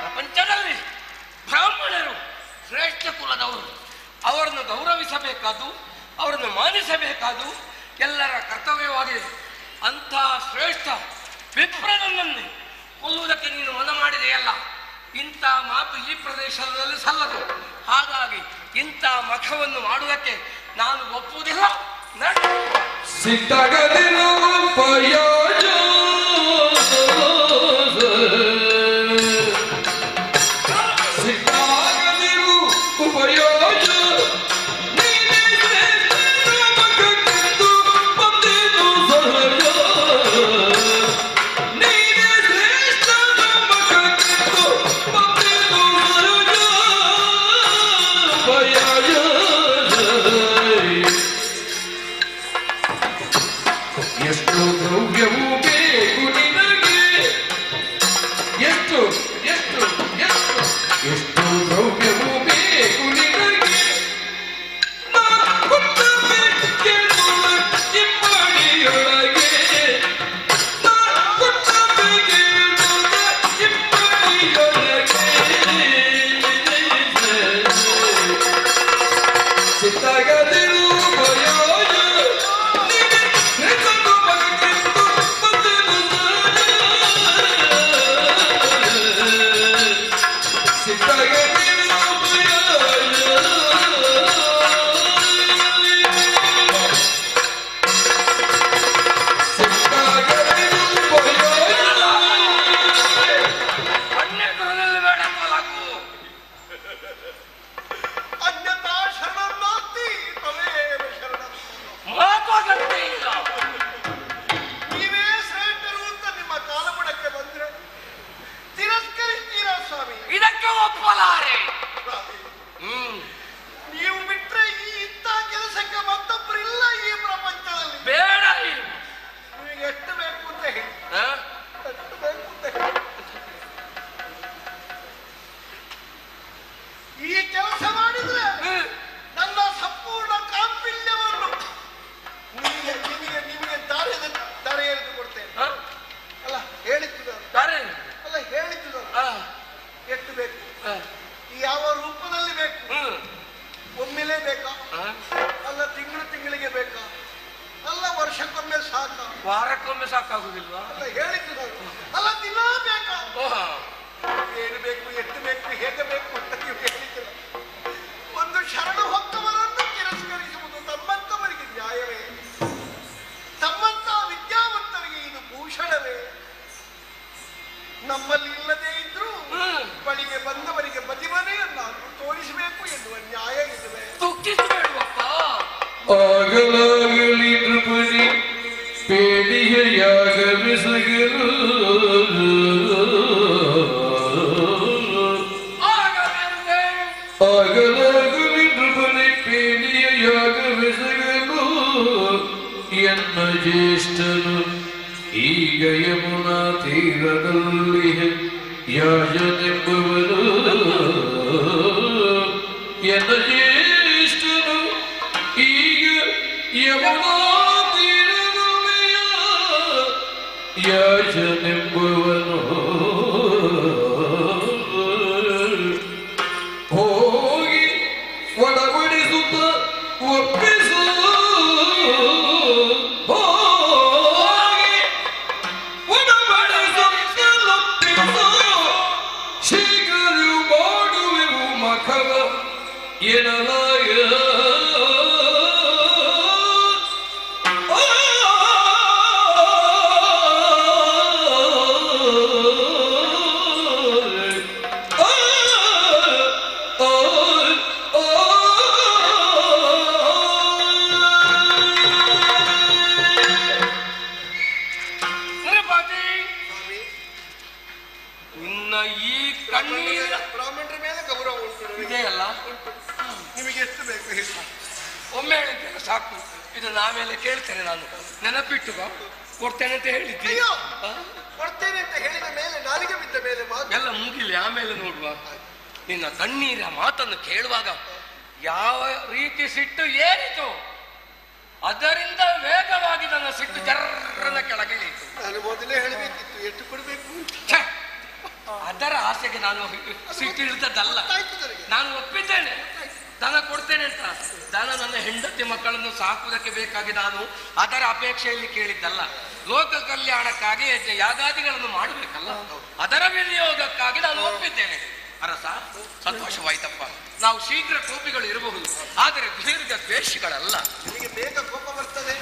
ಪ್ರಪಂಚದಲ್ಲಿ ಬ್ರಾಹ್ಮಣರು ಶ್ರೇಷ್ಠ ಕುಲದವರು. ಅವರನ್ನು ಗೌರವಿಸಬೇಕಾದ್ದು, ಅವರನ್ನು ಮಾನಿಸಬೇಕಾದ್ದು ಎಲ್ಲರ ಕರ್ತವ್ಯವಾಗಿದೆ. ಅಂಥ ಶ್ರೇಷ್ಠ ವಿಪ್ರನನ್ನು ಕೊಲ್ಲುವುದಕ್ಕೆ ನೀನು ಮನ ಮಾಡಿದೆಯಲ್ಲ, ಇಂಥ ಮಾತು ಈ ಪ್ರದೇಶದಲ್ಲಿ ಸಲ್ಲದು. ಹಾಗಾಗಿ ಇಂಥ ಮಖವನ್ನು ಮಾಡುವುದಕ್ಕೆ ನಾನು ಒಪ್ಪುವುದಿಲ್ಲ. ಎಷ್ಟು ದ್ರವ್ಯವೂ ಬೇಕು ನಿನಗೆ, ಎಷ್ಟು ಎಷ್ಟು ಎಷ್ಟು ಎಷ್ಟು ದ್ರವ್ಯವೂ ಬೇಕು ನಿನಗೆ, ಇಮ್ಮಡಿಯೊಳಗೆ ಸಿಟ್ಟಾಗದಿರು ನೀವೇ ಶ್ರೇಷ್ಠರು ಅಂತ ನಿಮ್ಮ ಕಾಲಬುಡಕ್ಕೆ ಬಂದ್ರೆ ತಿರಸ್ಕರಿಸ್ತೀರಾ ಸ್ವಾಮಿ? ಇದಕ್ಕೆ ಒಪ್ಪಲಾರೆ. ನೀವು ಬಿಟ್ರೆ ಈ ಇಂಥ ಕೆಲಸಕ್ಕೆ ಮತ್ತೊಬ್ಬರು ಇಲ್ಲ ಈ ಪ್ರಪಂಚದಲ್ಲಿ. ಬೇಡ, ನಿಮಗೆ ಎಷ್ಟು ಬೇಕು ಅಂತ ಹೇಳಿ, ಎಷ್ಟು ಬೇಕು ಅಂತ ಹೇಳಿ. ಈ ಕೆಲಸ ಮಾಡಿದ್ರೆ ನನ್ನ ಸಂಪೂರ್ಣ ಕಾಂಪಿಲ್ಯವನ್ನು ನಿಮಗೆ ನಿಮಗೆ ನಿಮಗೆ ದಾರಿ ಎಳೆದು ಕೊಡ್ತೇನೆ. ಅಲ್ಲ ಹೇಳಿದ್ದು ಅಲ್ಲ ಹೇಳಿದ್ದು ಎಷ್ಟು ಬೇಕು, ಯಾವ ರೂಪದಲ್ಲಿ ಬೇಕು, ಒಮ್ಮೆಲೇ ಬೇಕಾ, ಅಲ್ಲ ತಿಂಗಳಿಗೆ ಬೇಕಾ, ಅಲ್ಲ ವರ್ಷಕ್ಕೊಮ್ಮೆ ಸಾಕ, ವಾರಕ್ಕೊಮ್ಮೆ ಸಾಕಾಗುದಿಲ್ವಾ? ಅಲ್ಲ ಹೇಳಿದ್ದು ಅಲ್ಲ ದಿನ ಬೇಕಾ, ಏನು ಬೇಕು, ಎಷ್ಟು ಬೇಕು, ಹೇಗೆ ಬೇಕು ಅಂತ ನೀವು ಹೇಳಿದ್ದಿಲ್ಲ. ಒಂದು ಶರಣು ಹೊತ್ತವರನ್ನು ತಿರಸ್ಕರಿಸುವುದು ತಮ್ಮಂತವರಿಗೆ ನ್ಯಾಯವೇ? ತಮ್ಮಂತ ವಿದ್ಯಾವಂತರಿಗೆ ಇದು ಭೂಷಣವೇ? ನಮ್ಮಲ್ಲಿ ಇಲ್ಲದೆ ಇದ್ರೂ ಬಳಿಗೆ ಬಂದವರಿಗೆ ಬದಿಮನೆಯನ್ನಾದ್ರೂ ತೋರಿಸಬೇಕು ಎನ್ನುವ ನ್ಯಾಯ ಇದುವೆ. ದುಃಖಿಸಬೇಡುವಪ್ಪ. ಆಗಲಾಗಲಿ ನೃಪತಿ ಪೇಡಿಯಾಗಲಿಸಗಲು ಆಗಲಾಗಲಿ ನೃಪತಿ ಪೇಡಿಯಾಗಲಿಸಗಲು ಎನ್ನ ಜ್ಯೇಷ್ಠನು ಈಗ ಯಮುನಾ ತೀರದಲ್ಲಿ ಯಾಜನೆಂಬುವನು ಎನ್ನ ಜ್ಯೇಷ್ಠನು ಈಗ ಯಮುನಾ ತೀರದಲ್ಲಿ ಯಾಜನೆಂಬುವನು ಹೋಗಿ ನಿನ್ನ ಈ ಕಣ್ಣೀರ ಬ್ರಾಹ್ಮಣರ ಮೇಲೆ ಗೌರವ ಉಂಟು ಇದೆಯಲ್ಲ, ನಿಮಗೆ ಎಷ್ಟು ಬೇಕು ಹೇಳಿ. ಒಮ್ಮೆ ಹೇಳಿದ್ದೇನೆ ಸಾಕು, ಇದು ನಾವೆಲ್ಲ ಕೇಳ್ತೇನೆ. ನಾನು ನೆನಪಿಟ್ಟು ಕೊಡ್ತೇನೆ ಅಂತ ಹೇಳಿದ್ದೆ. ಕೊಡ್ತೇನೆ ಅಂತ ಹೇಳಿದ ಮೇಲೆ ನಾಲಿಗೆ ಬಿದ್ದ ಮೇಲೆ ಎಲ್ಲ ಮುಗಿಲಿ, ಆಮೇಲೆ ನೋಡುವ. ನಿನ್ನ ಕಣ್ಣೀರ ಮಾತನ್ನು ಕೇಳುವಾಗ ಯಾವ ರೀತಿ ಸಿಟ್ಟು ಏರಿತು, ಅದರಿಂದ ವೇಗವಾಗಿ ನನ್ನ ಸಿಟ್ಟು ಜರ್ರನ ಕೆಳಗಿಳಿಯಿತು. ನಾನು ಮೊದಲೇ ಹೇಳಬೇಕಿತ್ತು ಎಷ್ಟು ಕೊಡಬೇಕು. ಅದರ ಆಸೆಗೆ ನಾನು ಸಿಟ್ಟು ಇಳಿದದ್ದಲ್ಲ. ನಾನು ಒಪ್ಪಿದ್ದೇನೆ ದನ ಕೊಡ್ತೇನೆ ಅಂತ. ದನ ನನ್ನ ಹೆಂಡತಿ ಮಕ್ಕಳನ್ನು ಸಾಕುವುದಕ್ಕೆ ಬೇಕಾಗಿ ನಾನು ಅದರ ಅಪೇಕ್ಷೆಯಲ್ಲಿ ಕೇಳಿದ್ದಲ್ಲ. ಲೋಕ ಕಲ್ಯಾಣಕ್ಕಾಗಿ ಯಾಗಾದಿಗಳನ್ನು ಮಾಡಬೇಕಲ್ಲ, ಅದರ ವಿನಿಯೋಗಕ್ಕಾಗಿ ನಾನು ಒಪ್ಪಿದ್ದೇನೆ. ಅರಸ, ಸಂತೋಷವಾಯ್ತಪ್ಪ. ನಾವು ಶೀಘ್ರ ಕೋಪಿಗಳು ಇರಬಹುದು, ಆದರೆ ದೀರ್ಘ ದ್ವೇಷಿಗಳಲ್ಲ. ನಿಮಗೆ ಬೇಗ ಕೋಪ ಬರ್ತದೆ,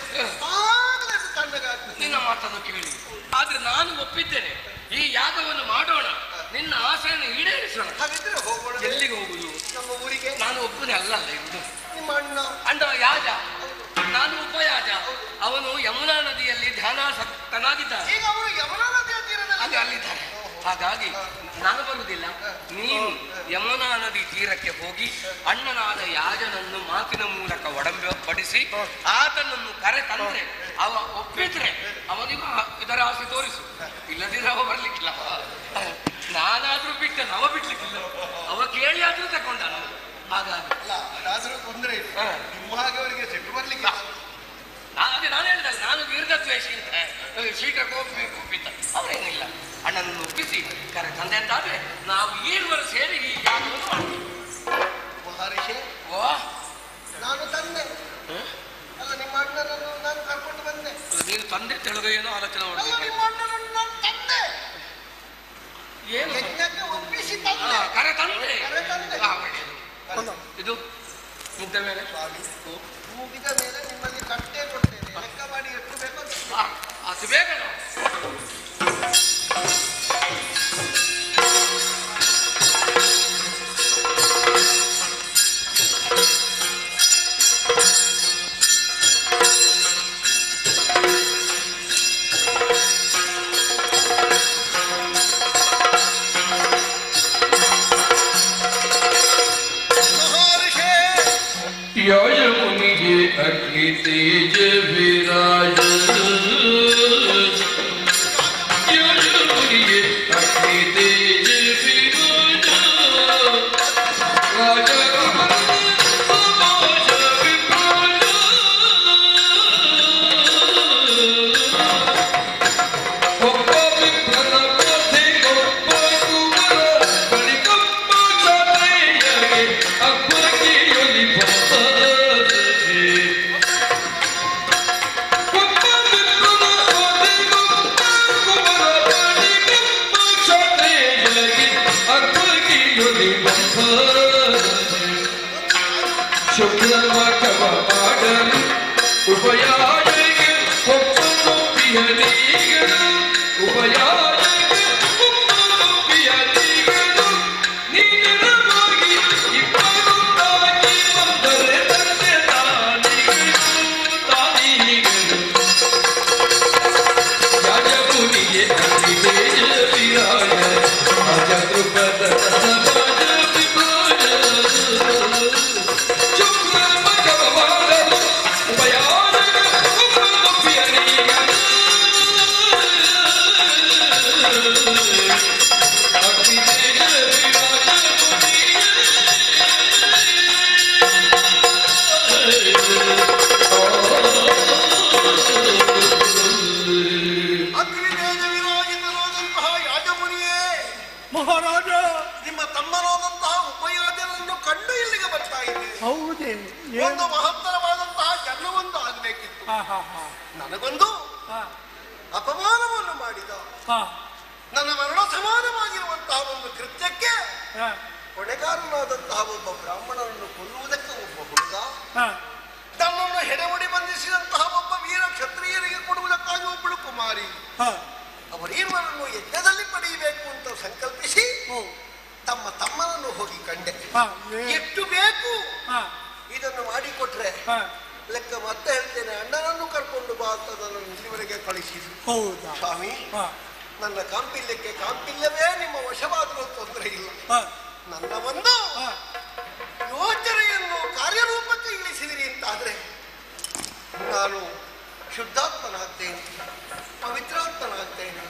ನಿನ್ನ ಮಾತನ್ನು ಕೇಳಿ. ಆದ್ರೆ ನಾನು ಒಪ್ಪಿದ್ದೇನೆ, ಈ ಯಾಗವನ್ನು ಮಾಡೋಣ, ನಿನ್ನ ಆಸೆಯನ್ನು ಈಡೇರಿಸೋಣ. ಎಲ್ಲಿಗೆ ಹೋಗುದು? ನಮ್ಮ ಊರಿಗೆ. ನಾನು ಒಬ್ಬನೇ ಅಲ್ಲಲ್ಲ ಇರುವುದು. ನಿಮ್ಮ ಅಣ್ಣ ಅಂದ ಯಾಜ, ನಾನು ಉಪಯಾಜ. ಅವನು ಯಮುನಾ ನದಿಯಲ್ಲಿ ಧ್ಯಾನಾಸಕ್ತನಾಗಿದ್ದಾನೆ. ಈಗ ಅವರು ಯಮುನಾ ನದಿಯ ತೀರದಲ್ಲಿ ಅಲ್ಲಿದ್ದಾರೆ. ಹಾಗಾಗಿ ನಾನು ಬರುವುದಿಲ್ಲ. ನೀನು ಯಮುನಾ ನದಿ ತೀರಕ್ಕೆ ಹೋಗಿ ಅಣ್ಣನಾದ ಯಾಜನನ್ನು ಮಾತಿನ ಮೂಲಕ ಒಡಂಬಡಿಸಿ ಆತನನ್ನು ಕರೆ ತಂದ್ರೆ, ಅವ ಒಪ್ಪಿದ್ರೆ ಅವನಿಗೂ ಇದರ ಆಸೆ ತೋರಿಸು. ಇಲ್ಲದಿದ್ರೆ ಅವ ಬರ್ಲಿಕ್ಕಿಲ್ಲ. ನಾನಾದ್ರೂ ಬಿಟ್ಟೆ, ಅವ ಬಿಡ್ಲಿಕ್ಕಿಲ್ಲ. ಅವ ಕೇಳಿ ಆದ್ರೂ ತಕೊಂಡ. ಹಾಗಾಗಿ ಅದಾದ್ರೂ ತೊಂದರೆ ಇಲ್ಲ. ನಿಮ್ಮ ಹಾಗೆ ಅವರಿಗೆ ಸಿಟ್ಟು ಬರ್ಲಿಕ್ಕೆ ಅದೇ ನಾನು ಹೇಳಿದಾಗ, ನಾನು ದೀರ್ಘದ್ವೇಷಿ ಅಂತ ಶೀಘ್ರ ಕೋಪಿತ ಅವರೇನಿಲ್ಲ. ಅಣ್ಣನನ್ನು ಒಪ್ಪಿಸಿ ಕರೆ ತಂದೆ ಅಂತಾದ್ರೆ ನಾವು ಈರುವರು ಸೇರಿ ಈ ಯಾಗವನ್ನು ಮಾಡ್ತೀವಿ. ಮಹರ್ಷಿ, ನಾನು ತಂದೆ ಅಲ್ಲ, ನಿಮ್ಮ ಅಣ್ಣನನ್ನು ನಾನು ಕರ್ಕೊಂಡು ಬಂದೆ. ನೀನು ತಂದೆ ತೆಲುಗು ಏನೋ ಆಲೋಚನೆ ನಿಮ್ಮ ಅಣ್ಣನನ್ನು ನಾನು ತಂದೆ, ಏನು ಯಜ್ಞಕ್ಕೆ ಒಪ್ಪಿಸಿ ತಂದೆ. ಕರೆ ತಂದೆ. ಇದು ಮುಗ್ದ ಮೇಲೆ ಮುಗಿದ ಮೇಲೆ ನಿಮ್ಮಲ್ಲಿ ಕಟ್ಟೆ ಕೊಡ್ತೇನೆ, ಲೆಕ್ಕ ಮಾಡಿ ಎಷ್ಟು ಬೇಕೋ ಅದು ಬೇಗ. ಯಮುನಿಗೆ ಅಗ್ನಿ ತೇಜ ವಿರಾಜ, ಯಮುನಿಗೆ ಅಗ್ನಿ ತೇಜ ವಿರಾಜ, ರಾಜ ಸಮಾಜ ವಿಭ್ರಾಜ, ಒಬ್ಬ ವಿಪ್ರನ ಪಥೆ ಒಬ್ಬ ಕುವರ, ಬಳಿಗೊಬ್ಬ ಕ್ಷತ್ರಿಯರಿಗೆ ಅಬ್ಬಗಿಯೊಲಿ ಶುಭ್ರಮಕವ ಮಾಡಲು ಉಪಯಾಜಗೆ ಒಪ್ಪನು ಪಿಯನೀಗನು, ಉಪಯಾಜಗೆ ಒಪ್ಪನು ಪಿಯನೀಗನು, ನೀನವಾಗಿ ಇಬ್ಬರು ತಾಗಿ ಬಂದರೆ ತಂದೆ ತಾನೀಗನು. ಯಾಜಮುನಿಗೆ ಅಗ್ನಿ ತೇಜ ವಿರಾಜ, ರಾಜ ದ್ರುಪದ ಸಮಾಜ ವಿಭಾಜ, ಅಗ್ನಿತೇಜ ವಿರಾಜಿತನಾದಂತಹ ಯಾಜಮುನಿಯೇ, ಮಹಾರಾಜ, ನಿಮ್ಮ ತಮ್ಮನಾದಂತಹ ಉಪಯಾಜನನ್ನು ಕಂಡು ಇಲ್ಲಿಗೆ ಬರ್ತಾ ಇದ್ದೇನೆ. ಹೌದೇ? ಒಂದು ಮಹತ್ತರವಾದಂತಹ ಜನ್ಮವೊಂದು ಆಗಬೇಕಿತ್ತು. ನನಗೊಂದು ಅಪಮಾನವನ್ನು ಮಾಡಿದ, ನನ್ನ ಮರಣ ಸಮಾನವಾಗಿರುವಂತಹ ಒಂದು ಕೃತ್ಯಕ್ಕೆ ಹೊಣೆಗಾರನಾದಂತಹ ಒಬ್ಬ ಬ್ರಾಹ್ಮಣರನ್ನು ಕೊಲ್ಲುವುದಕ್ಕೆ ಒಬ್ಬ ಹುಡುಗ, ತಮ್ಮನ್ನು ಹೆಡೆಮುಡಿ ಬಂಧಿಸಿದಂತಹ ಒಬ್ಬ ವೀರ ಕ್ಷತ್ರಿಯರಿಗೆ ಕೊಡುವುದಕ್ಕಾಗಿ ಒಬ್ಬಳು ಕುಮಾರಿ, ಅವರೀರ್ವರನ್ನು ಯಜ್ಞದಲ್ಲಿ ಪಡೆಯಬೇಕು ಅಂತ ಸಂಕಲ್ಪಿಸಿ ತಮ್ಮ ತಮ್ಮನನ್ನು ಹೋಗಿ ಕಂಡೆ. ಎಷ್ಟು ಬೇಕು ಇದನ್ನು ಮಾಡಿಕೊಟ್ರೆ ಲೆಕ್ಕ ಮತ್ತೆ ಹೇಳ್ತೇನೆ, ಅಣ್ಣನನ್ನು ಕರ್ಕೊಂಡು ಬಾ ಅಂತ ನನ್ನನ್ನು ಇಲ್ಲಿವರೆಗೆ ಕಳಿಸಿದ್ರು. ಸ್ವಾಮಿ, ನನ್ನ ಕಾಂಪಿಲ್ಯಕ್ಕೆ ಕಾಂಪಿಲ್ಯವೇ ನಿಮ್ಮ ವಶವಾದರೂ ತೊಂದರೆ ಇಲ್ಲ. ನನ್ನ ಒಂದು ಯೋಚನೆಯನ್ನು ಕಾರ್ಯರೂಪಕ್ಕೆ ಇಳಿಸಿದಿರಿ ಅಂತಾದ್ರೆ ನಾನು ಶುದ್ಧಾತ್ಮನಾಗ್ತೇನೆ, ಪವಿತ್ರಾತ್ಮನಾಗ್ತೇನೆ,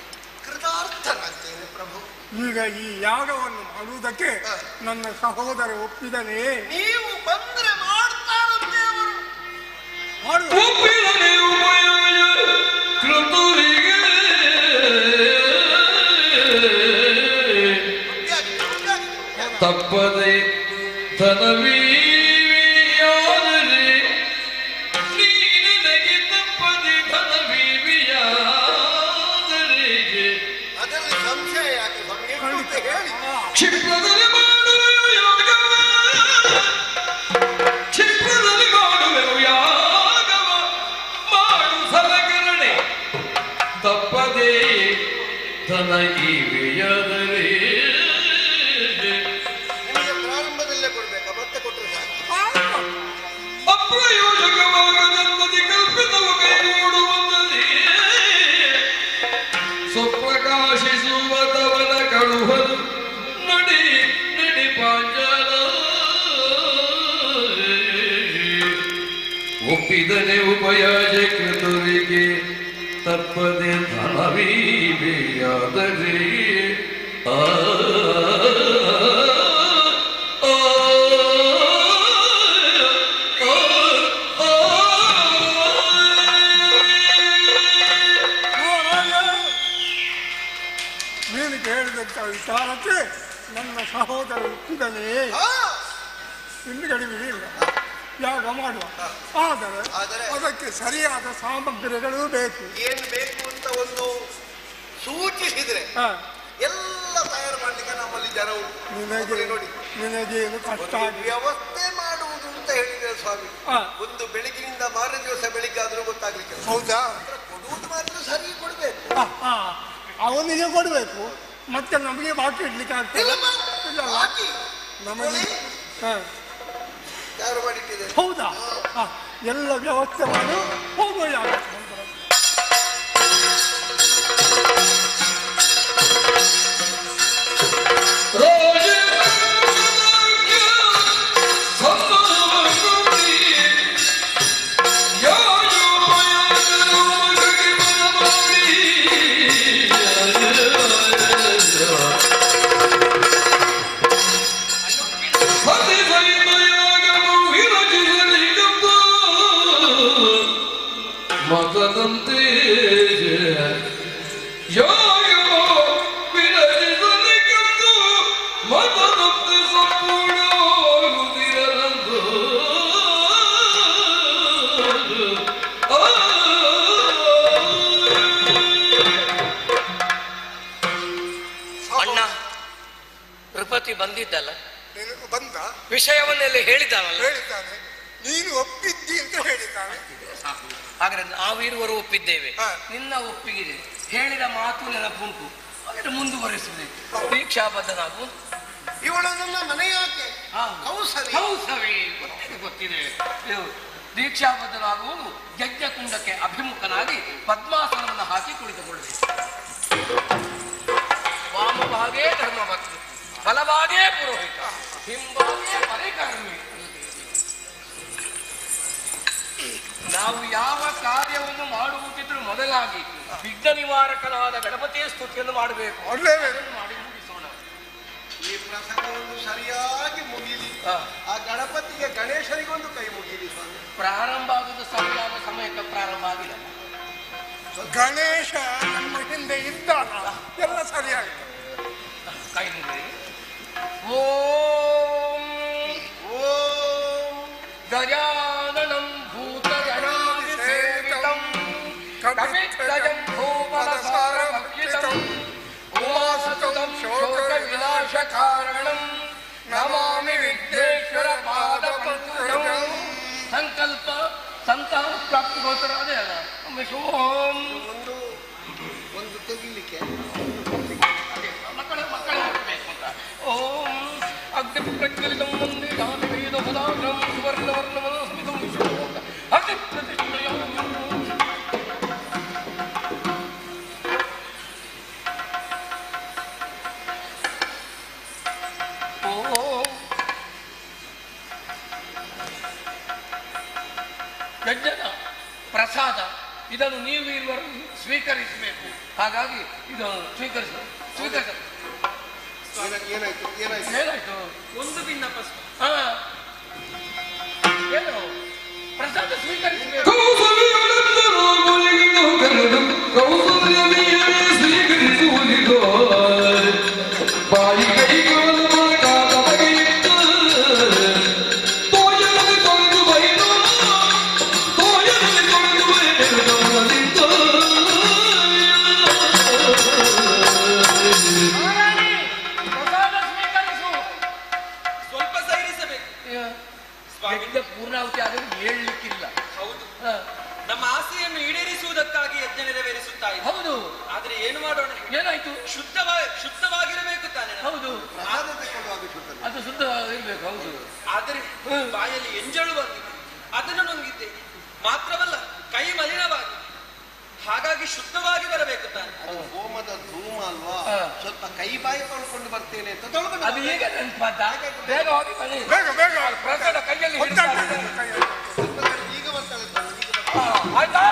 ಕೃತಾರ್ಥನಾಗ್ತೇನೆ ಪ್ರಭು. ಈಗ ಈ ಯಾಗವನ್ನು ಮಾಡುವುದಕ್ಕೆ ನನ್ನ ಸಹೋದರ ಒಪ್ಪಿದನೇ? ನೀವು ಬಂದ್ರೆ ಮಾಡ್ತಾರಂತೆ ಅವರು. ತಪ್ಪದೆ ಧನವೀವಿಯಾದರೆ ನೀನು ನನಗೆ ತಪ್ಪದೆ ಧನವೀವಿಯಾದರೆ ಅದರಲ್ಲಿ ಸಂಶಯ ಯಾಕೆ ಅಂತ ಹೇಳಿ. ಕ್ಷಿಪ್ರದಲ್ಲಿ ಮಾಡುವೆವು ಯಾಗವ, ಕ್ಷಿಪ್ರದಲ್ಲಿ ಮಾಡುವೆವು ಯಾಗವ, ಮಾಡು ಸಲಕರಣೆ ತಪ್ಪದೆ ಧನ ಇವೆಯಾದರೆ ಪ್ರಾರಂಭದಲ್ಲೇ ಕೊಡ್ಬೇಕಾ? ಮತ್ತೆ ಕೊಟ್ಟರೆ ಅಪ್ರಯೋಜಕವಾಗದಂತದಿ ಕಲ್ಪಿತವು ಕೈಗೂಡುವಂತದಿ ಸ್ವಪ್ರಕಾಶಿಸುವ ತವನ ಕಳುಹಲು ನಡಿ ನಡಿ ಪಾಂಚಾಲ. ಒಪ್ಪಿದನೆ ಉಪಯಾಜ ಕೃತರಿಗೆ ತಪ್ಪದೆ ಧನವೀವೆಯಾದರೆ ಆ ನೀನು ಕೇಳಿದಂತ ವಿಚಾರಕ್ಕೆ ನನ್ನ ಸಹೋದರ ಒಪ್ಪಿದನೇ? ಇನ್ನು ಕಡಿಮೆ ಇಲ್ಲ, ಯಾಗ ಮಾಡುವ. ಆದರೆ ಅದಕ್ಕೆ ಸರಿಯಾದ ಸಾಮಗ್ರಿಗಳು ಬೇಕು. ಏನು ಬೇಕು ಅಂತ ಒಂದು ಸೂಚಿಸಿದ್ರೆ ಎಲ್ಲ ತಯಾರು ಮಾಡ್ಲಿಕ್ಕೆ ನಮ್ಮಲ್ಲಿ ಜನ ನೋಡಿ. ನಿನಗೇನು ಕಷ್ಟ ವ್ಯವಸ್ಥೆ ಮಾಡುವುದು ಅಂತ ಹೇಳಿದ್ರೆ ಸ್ವಾಮಿ, ಒಂದು ಬೆಳಗಿನಿಂದ ಮಾರನೇ ದಿವಸ ಬೆಳಿಗ್ಗೆ ಆದ್ರೂ ಗೊತ್ತಾಗ್ಲಿಕ್ಕೆ. ಹೌದಾ? ಕೊಡುವುದು ಮಾತ್ರ ಸರಿ ಕೊಡ್ಬೇಕು. ಅವನಿಗೆ ಕೊಡ್ಬೇಕು, ಮತ್ತೆ ನಮಗೆ ಬಾಕಿ ಇಡ್ಲಿಕ್ಕೆ ಆಗ್ತದೆ. ನಮಗೆ ತಯಾರು ಮಾಡಿಟ್ಟಿದೆ. ಹೌದಾ? ಎಲ್ಲ ವ್ಯವಸ್ಥೆ ಮಾಡಿ ಹೋಗುವ ಯಾಗ. ಮತದಂತೆ ಯಾಯೋ ವಿರಜಿಸಲಿಕ್ಕಂದು ಮತದಂತೆ ಸಂಪೂರ್ಣವಾಗುತ್ತಿರದಂದು. ಅಣ್ಣ ನೃಪತಿ ಬಂದಿದ್ದಲ್ಲ, ಬಂದ ವಿಷಯವನ್ನೆಲ್ಲ ಹೇಳಿದ್ದಾನಲ್ಲ? ಹೇಳಿದ್ದಾನೆ. ನೀನು ಒಪ್ಪಿದ್ದಿ ಅಂತ ಹೇಳಿದ್ದಾನೆ. ಹಾಗಾದ್ರೆ ನಾವಿರುವರು ಒಪ್ಪಿದ್ದೇವೆ, ನಿನ್ನ ಒಪ್ಪಿಗೆ ಹೇಳಿದ ಮಾತು ನೆನಪುಂಟು, ಹಾಗಾದ್ರೆ ಮುಂದುವರಿಸಬೇಕು. ದೀಕ್ಷಾಬದ್ಧನಾಗು. ಇವಳ ನನ್ನ ಮನೆಯಾಕೆ ಹೌಸವೇ ಗೊತ್ತಿದೆ. ದೀಕ್ಷಾಬದ್ಧನಾಗುವುದು ಯಜ್ಞಕುಂಡಕ್ಕೆ ಅಭಿಮುಖನಾಗಿ ಪದ್ಮಾಸನವನ್ನು ಹಾಕಿ ಕುಳಿತುಕೊಳ್ಳಬೇಕು. ವಾಮಭಾಗೇ ಧರ್ಮಭಕ್ತಿ, ಬಲಭಾಗೇ ಪುರೋಹಿತ, ಹಿಂಭಾಗೇ ಪರಿಕರ್ಮಿ. ನಾವು ಯಾವ ಕಾರ್ಯವನ್ನು ಮಾಡುವುದಿದ್ರೂ ಮೊದಲಾಗಿ ವಿಘ್ನ ನಿವಾರಕನಾದ ಗಣಪತಿಯ ಸ್ತುತಿಯನ್ನು ಮಾಡಬೇಕು. ಮಾಡಿ ಮುಗಿಸೋಣ. ಈ ಪ್ರಸಂಗವನ್ನು ಸರಿಯಾಗಿ ಮುಗಿಲಿ. ಆ ಗಣಪತಿಗೆ ಗಣೇಶನಿಗೊಂದು ಕೈ ಮುಗಿಲಿ ಸ್ವಾಮಿ. ಪ್ರಾರಂಭ ಆಗುವುದು ಸರಿಯಾದ ಸಮಯಕ್ಕೆ ಪ್ರಾರಂಭ ಆಗಿಲ್ಲ. ಗಣೇಶ ನಮ್ಮ ಹಿಂದೆ ಇದ್ದಾನ, ಎಲ್ಲ ಸರಿಯಾಗಿದೆ. ಕೈ ಮುಗಿ. ಓಂ ಓಂ ಗಜಾನನಂ ಭೂತಗಣಾದಿ ಸೇವಿತಂ ಕಪಿತ್ಥಜಂ ಭೂಪಲಸಾರಭಕ್ಷಿತಂ ಉಮಾಸುತಂ ಶೋಕ ವಿನಾಶ ಕಾರಣಂ ನಮಾಮಿ ವಿಘ್ನೇಶ್ವರ ಪಾದ ಒಂದು ತೆಗಿಲಿಕ್ಕೆ ಮಕ್ಕಳು ಹಾಕಬೇಕು ಅಂತ. ಓಂ ಅಗ್ನಿ ಪ್ರಜ್ವಲಿತಂ ವಂದೇ ಗಾನವೇದ ಪದಾಗ್ರಂ ಸುವರ್ಣವರ್ಣಮನ ಸ್ಮಿತಂ ವಿಶ್ವಲೋಕ ಅಗ್ನಿ ಪ್ರತಿಷ್ಠೆಯಂ. ಯಜ್ಞದ ಪ್ರಸಾದ ಇದನ್ನು ನೀವು ಇರುವರು ಸ್ವೀಕರಿಸಬೇಕು. ಹಾಗಾಗಿ ಇದನ್ನು ಸ್ವೀಕರಿಸ ಏನಾಯ್ತು? ಒಂದು ಭಿನ್ನ ಏನು ಪ್ರಸಾದ ಸ್ವೀಕರಿಸಬೇಕು. ಪೂರ್ಣಾವತಿ ಆದರೂ ಹೇಳಲಿಕ್ಕಿಲ್ಲ. ಹೌದು, ನಮ್ಮ ಆಸೆಯನ್ನು ಈಡೇರಿಸುವುದಕ್ಕಾಗಿ ಯಜ್ಞ ನೆರವೇರಿಸುತ್ತಾ ಇದೆ. ಹೌದು, ಆದ್ರೆ ಏನು ಮಾಡೋಣ? ಏನಾಯ್ತು? ಶುದ್ಧವಾಗಿರಬೇಕು ತಾನೆ. ಹೌದು, ಅದು ಶುದ್ಧವಾಗಿರ್ಬೇಕು. ಹೌದು, ಆದರೆ ಬಾಯಲ್ಲಿ ಎಂಜಳು ಬಂದಿದೆ, ಅದನ್ನು ನುಂಗಿದ್ದೆ. ಮಾತ್ರವಲ್ಲ, ಕೈ ಮಲಿನವಾಗಿ, ಹಾಗಾಗಿ ಶುದ್ಧವಾಗಿ ಬರಬೇಕು ತಾನೆ. ಹೋಮದ ಧೂಮ ಅಲ್ವಾ, ಸ್ವಲ್ಪ ಕೈ ಬಾಯಿ ತೊಳ್ಕೊಂಡು ಬರ್ತೇನೆ ಅಂತ ತೊಳ್ಕೊಂಡು ಅದು ಈಗ ನೆನಪಾದ. ಬೇಗ ಹೋಗಿ ಬನ್ನಿ. ಪ್ರಸಾದ ಕೈಯಲ್ಲಿ ಈಗ ಬರ್ತಾಳೆ. ಆಯ್ತಾ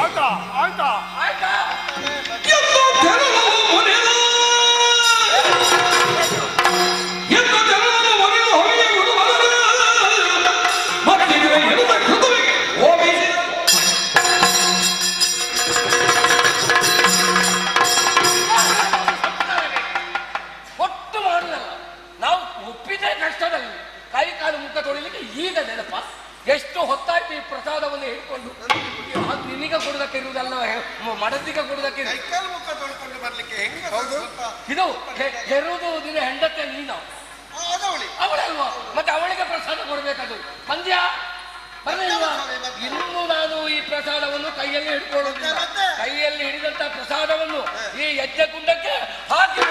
ಆಯ್ತಾ ಆಯ್ತಾ ಆಯ್ತಾ ಒಟ್ಟು ಮಾಡುದಲ್ಲ, ನಾವು ಒಪ್ಪಿದ್ರೆ ಕಷ್ಟದಲ್ಲಿ ಕೈ ಕಾಲು ಮುಖ ತೊಳಿಲಿಕ್ಕೆ ಈಗ ನೆನಪ. ಎಷ್ಟು ಹೊತ್ತಾಯ್ತು ಈ ಪ್ರಸಾದವನ್ನು ಹಿಡ್ಕೊಂಡು. ನಿನಗೆ ಕೊಡುದಕ್ಕೆ ಇರುವುದಲ್ಲ, ಮಡದಿಗೆ ಕೊಡುದಕ್ಕೆ. ಮುಖ ತೊಳ್ಕೊಂಡು ಬರ್ಲಿಕ್ಕೆ ಹೆಂಗ? ಇದು ಹೆರುವುದು ನಿನ್ನ ಹೆಂಡತೆ ನೀನು, ಅವಳಲ್ವಾ? ಮತ್ತೆ ಅವಳಿಗೆ ಪ್ರಸಾದ ಕೊಡ್ಬೇಕದು. ಪಂದ್ಯ ಬರಲಿಲ್ವಾ? ಇನ್ನು ನಾನು ಈ ಪ್ರಸಾದವನ್ನು ಕೈಯಲ್ಲಿ ಹಿಡ್ಕೊಳ್ಳೋದಿಲ್ಲ. ಕೈಯಲ್ಲಿ ಹಿಡಿದಂತ ಪ್ರಸಾದವನ್ನು ಈ ಯಜ್ಞ ಕುಂಡಕ್ಕೆ ಹಾಕಿ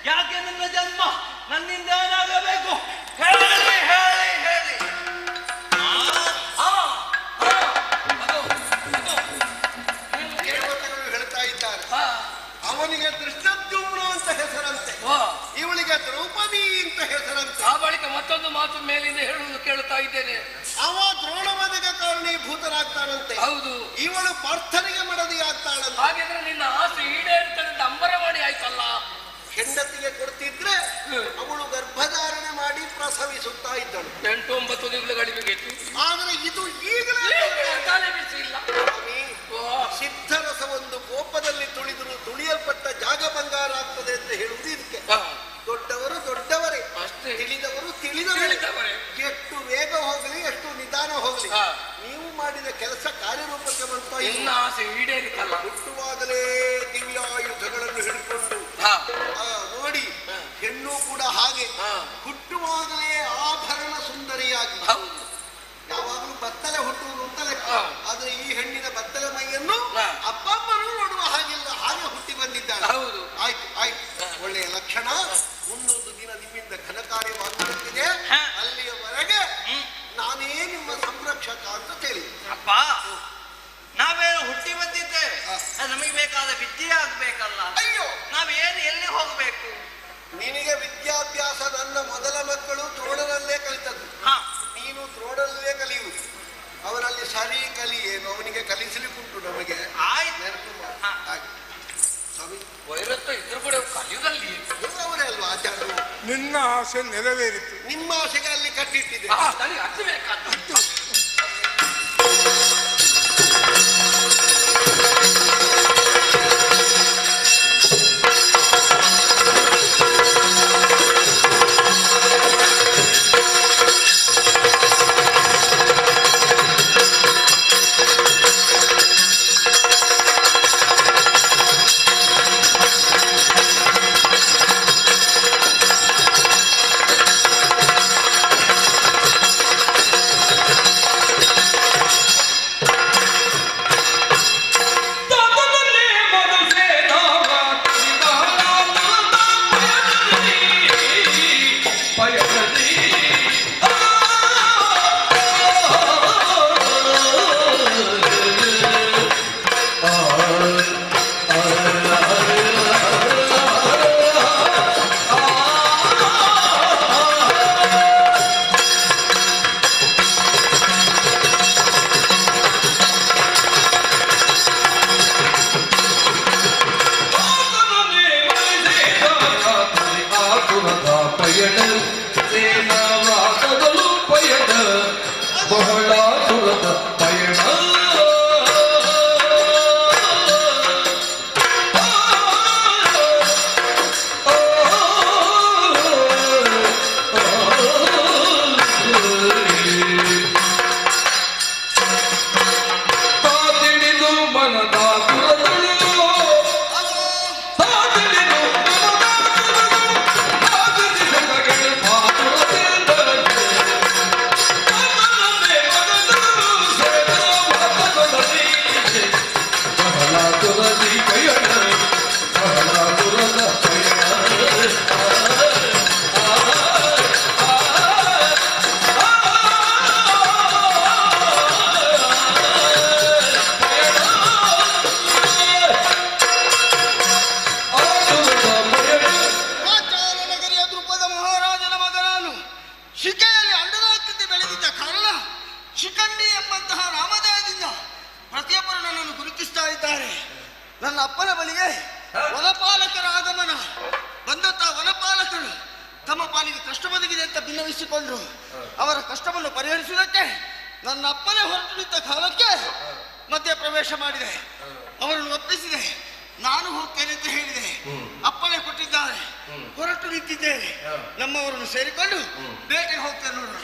ಯಾಕೆ ನನ್ನ ಜನ್ಮ ನನ್ನಿಂದ ಏನಾಗಬೇಕು? ಹೇಳಿ ಹೇಳಿ ಹೇಳಿ. ದೇವತೆಗಳು ಹೇಳ್ತಾ ಇದ್ದಾರೆ, ಅವನಿಗೆ ದೃಷ್ಟದ್ಯುಮ್ನ ಅಂತ ಹೆಸರಂತೆ, ಇವಳಿಗೆ ದ್ರೌಪದಿ ಅಂತ ಹೆಸರಂತೆ. ಆ ಬಳಿಕ ಮತ್ತೊಂದು ಮಾತು ಮೇಲಿಂದ ಹೇಳುವುದು ಕೇಳುತ್ತಾ ಇದ್ದೇನೆ. ಅವ ದ್ರೋಣವಧೆಗೆ ಕಾರಣೀಭೂತನಾಗ್ತಾನಂತೆ. ಹೌದು, ಇವಳು ಪಾರ್ಥನಿಗೆ ಮಡದಿ ಆಗ್ತಾಳಂತೆ. ಹಾಗಿದ್ರೆ ನಿನ್ನ ಆಸೆ ಈಡೇರುತ್ತದೆ ಅಂತ ಅಂಬರವಾಣಿ ಆಯ್ತಲ್ಲ. ಹೆಂಡತಿಗೆ ಕೊಡ್ತಿದ್ರೆ ಅವಳು ಗರ್ಭಧಾರಣೆ ಮಾಡಿ ಪ್ರಸವಿಸುತ್ತಾ ಇದ್ದಳು. 8-9 ತಿಂಗಳುಗಳಿಗೆತ್ತು. ಆದರೆ ಇದು ಈಗಲೇ ಇಲ್ಲ. ಸಿದ್ಧರಸ ಒಂದು ಕೋಪದಲ್ಲಿ ತುಳಿಯಲ್ಪಟ್ಟ ಜಾಗ ಬಂಗಾರ ಆಗ್ತದೆ ಅಂತ ಹೇಳುವುದು ಇದಕ್ಕೆ. ದೊಡ್ಡವರು ದೊಡ್ಡವರೇ, ತಿಳಿದವರು ತಿಳಿದವರೇ. ಎಷ್ಟು ವೇಗ ಹೋಗಲಿ, ಎಷ್ಟು ನಿಧಾನ ಹೋಗಲಿ, ನೀವು ಮಾಡಿದ ಕೆಲಸ ಕಾರ್ಯರೂಪಕ್ಕೆ ಬಂತ. ಇನ್ನ ಆಸೆ ಈಡೇರಿತಲ್ಲ. ಹುಟ್ಟುವಾಗಲೇ ದಿವ್ಯಾಯುಧಗಳನ್ನು ಹಿಡ್ಕೊಂಡು ನೋಡಿ, ಹೆಣ್ಣು ಕೂಡ ಹಾಗೆ ಹುಟ್ಟುವಾಗಲೇ ಆಭರಣ ಸುಂದರಿಯಾಗಿ, ಯಾವಾಗಲೂ ಬತ್ತಲೆ ಹುಟ್ಟುವುದು ಅಂತ ಲೆಕ್ಕ. ಆದ್ರೆ ಈ ಹೆಣ್ಣಿನ ಬತ್ತಲೆ ಮೈಯನ್ನು ಅಪ್ಪಮ್ಮನೂ ನೋಡುವ ಹಾಗಿಲ್ಲ, ಹಾಗೆ ಹುಟ್ಟಿ ಬಂದಿದ್ದಾಳೆ. ಆಯ್ತು ಆಯ್ತು, ಒಳ್ಳೆಯ ಲಕ್ಷಣ. ಮುಂದೊಂದು ದಿನ ನಿಮ್ಮಿಂದ ಘನ ಕಾರ್ಯವಾಗುತ್ತಿದೆ, ಅಲ್ಲಿಯವರೆಗೆ ನಾನೇ ನಿಮ್ಮ ಸಂರಕ್ಷಕ ಅಂತ ಹೇಳಿ. ಅಪ್ಪ, ನಾವೇನು ಹುಟ್ಟಿ ಬಂದಿದ್ದೇವೆ, ನಮಗೆ ಬೇಕಾದ ವಿದ್ಯೆ ಆಗ್ಬೇಕಲ್ಲ. ಅಯ್ಯೋ, ನಾವೇನು ಎಲ್ಲಿ ಹೋಗ್ಬೇಕು? ನಿನಗೆ ವಿದ್ಯಾಭ್ಯಾಸ ನನ್ನ ಮೊದಲ ಮಕ್ಕಳು ದ್ರೋಣರಲ್ಲೇ ಕಲಿತದ್ದು. ನೀನು ದ್ರೋಣರಲ್ಲೇ ಕಲಿಯುವುದು. ಅವರಲ್ಲಿ ಸರಿ ಕಲಿ ಏನು, ಅವನಿಗೆ ಕಲಿಸಲಿಕ್ಕುಂಟು ನಮಗೆ. ಆಯ್ತು, ವೈರತ್ವ ಇದ್ರು ಕೂಡ ಕಲಿಯುವುದಲ್ಲಿ ಅವರೇ ಅಲ್ವಾ ಆಚಾರ್ಯರು. ನಿನ್ನ ಆಸೆ ನೆರವೇರಿತು. ನಿಮ್ಮ ಆಸೆಗೆ ಅಲ್ಲಿ ಕಟ್ಟಿಟ್ಟಿದೆ. ಹಚ್ಚಬೇಕಾದ್ದು. ನನ್ನ ಅಪ್ಪನ ಬಳಿಗೆ ವನಪಾಲಕರ ಆಗಮನ. ಬಂದಂತ ವನಪಾಲಕರು ತಮ್ಮ ಪಾಲಿಗೆ ಕಷ್ಟ ಬದುಕಿದೆ ಅಂತ ಭಿನ್ನವಿಸಿಕೊಂಡ್ರು. ಅವರ ಕಷ್ಟವನ್ನು ಪರಿಹರಿಸುವುದಕ್ಕೆ ನನ್ನ ಅಪ್ಪನೇ ಹೊರಟು ನಿಂತ ಕಾಲಕ್ಕೆ ಮಧ್ಯ ಪ್ರವೇಶ ಮಾಡಿದೆ. ಅವರನ್ನು ಒಪ್ಪಿಸಿದೆ. ನಾನು ಹೋಗ್ತೇನೆ ಅಂತ ಹೇಳಿದೆ. ಅಪ್ಪನೇ ಕೊಟ್ಟಿದ್ದಾರೆ. ಹೊರಟು ನಿಂತಿದ್ದೇನೆ. ನಮ್ಮವರನ್ನು ಸೇರಿಕೊಂಡು ಬೇಟೆಗೆ ಹೋಗ್ತೇನೆ ನೋಡೋಣ.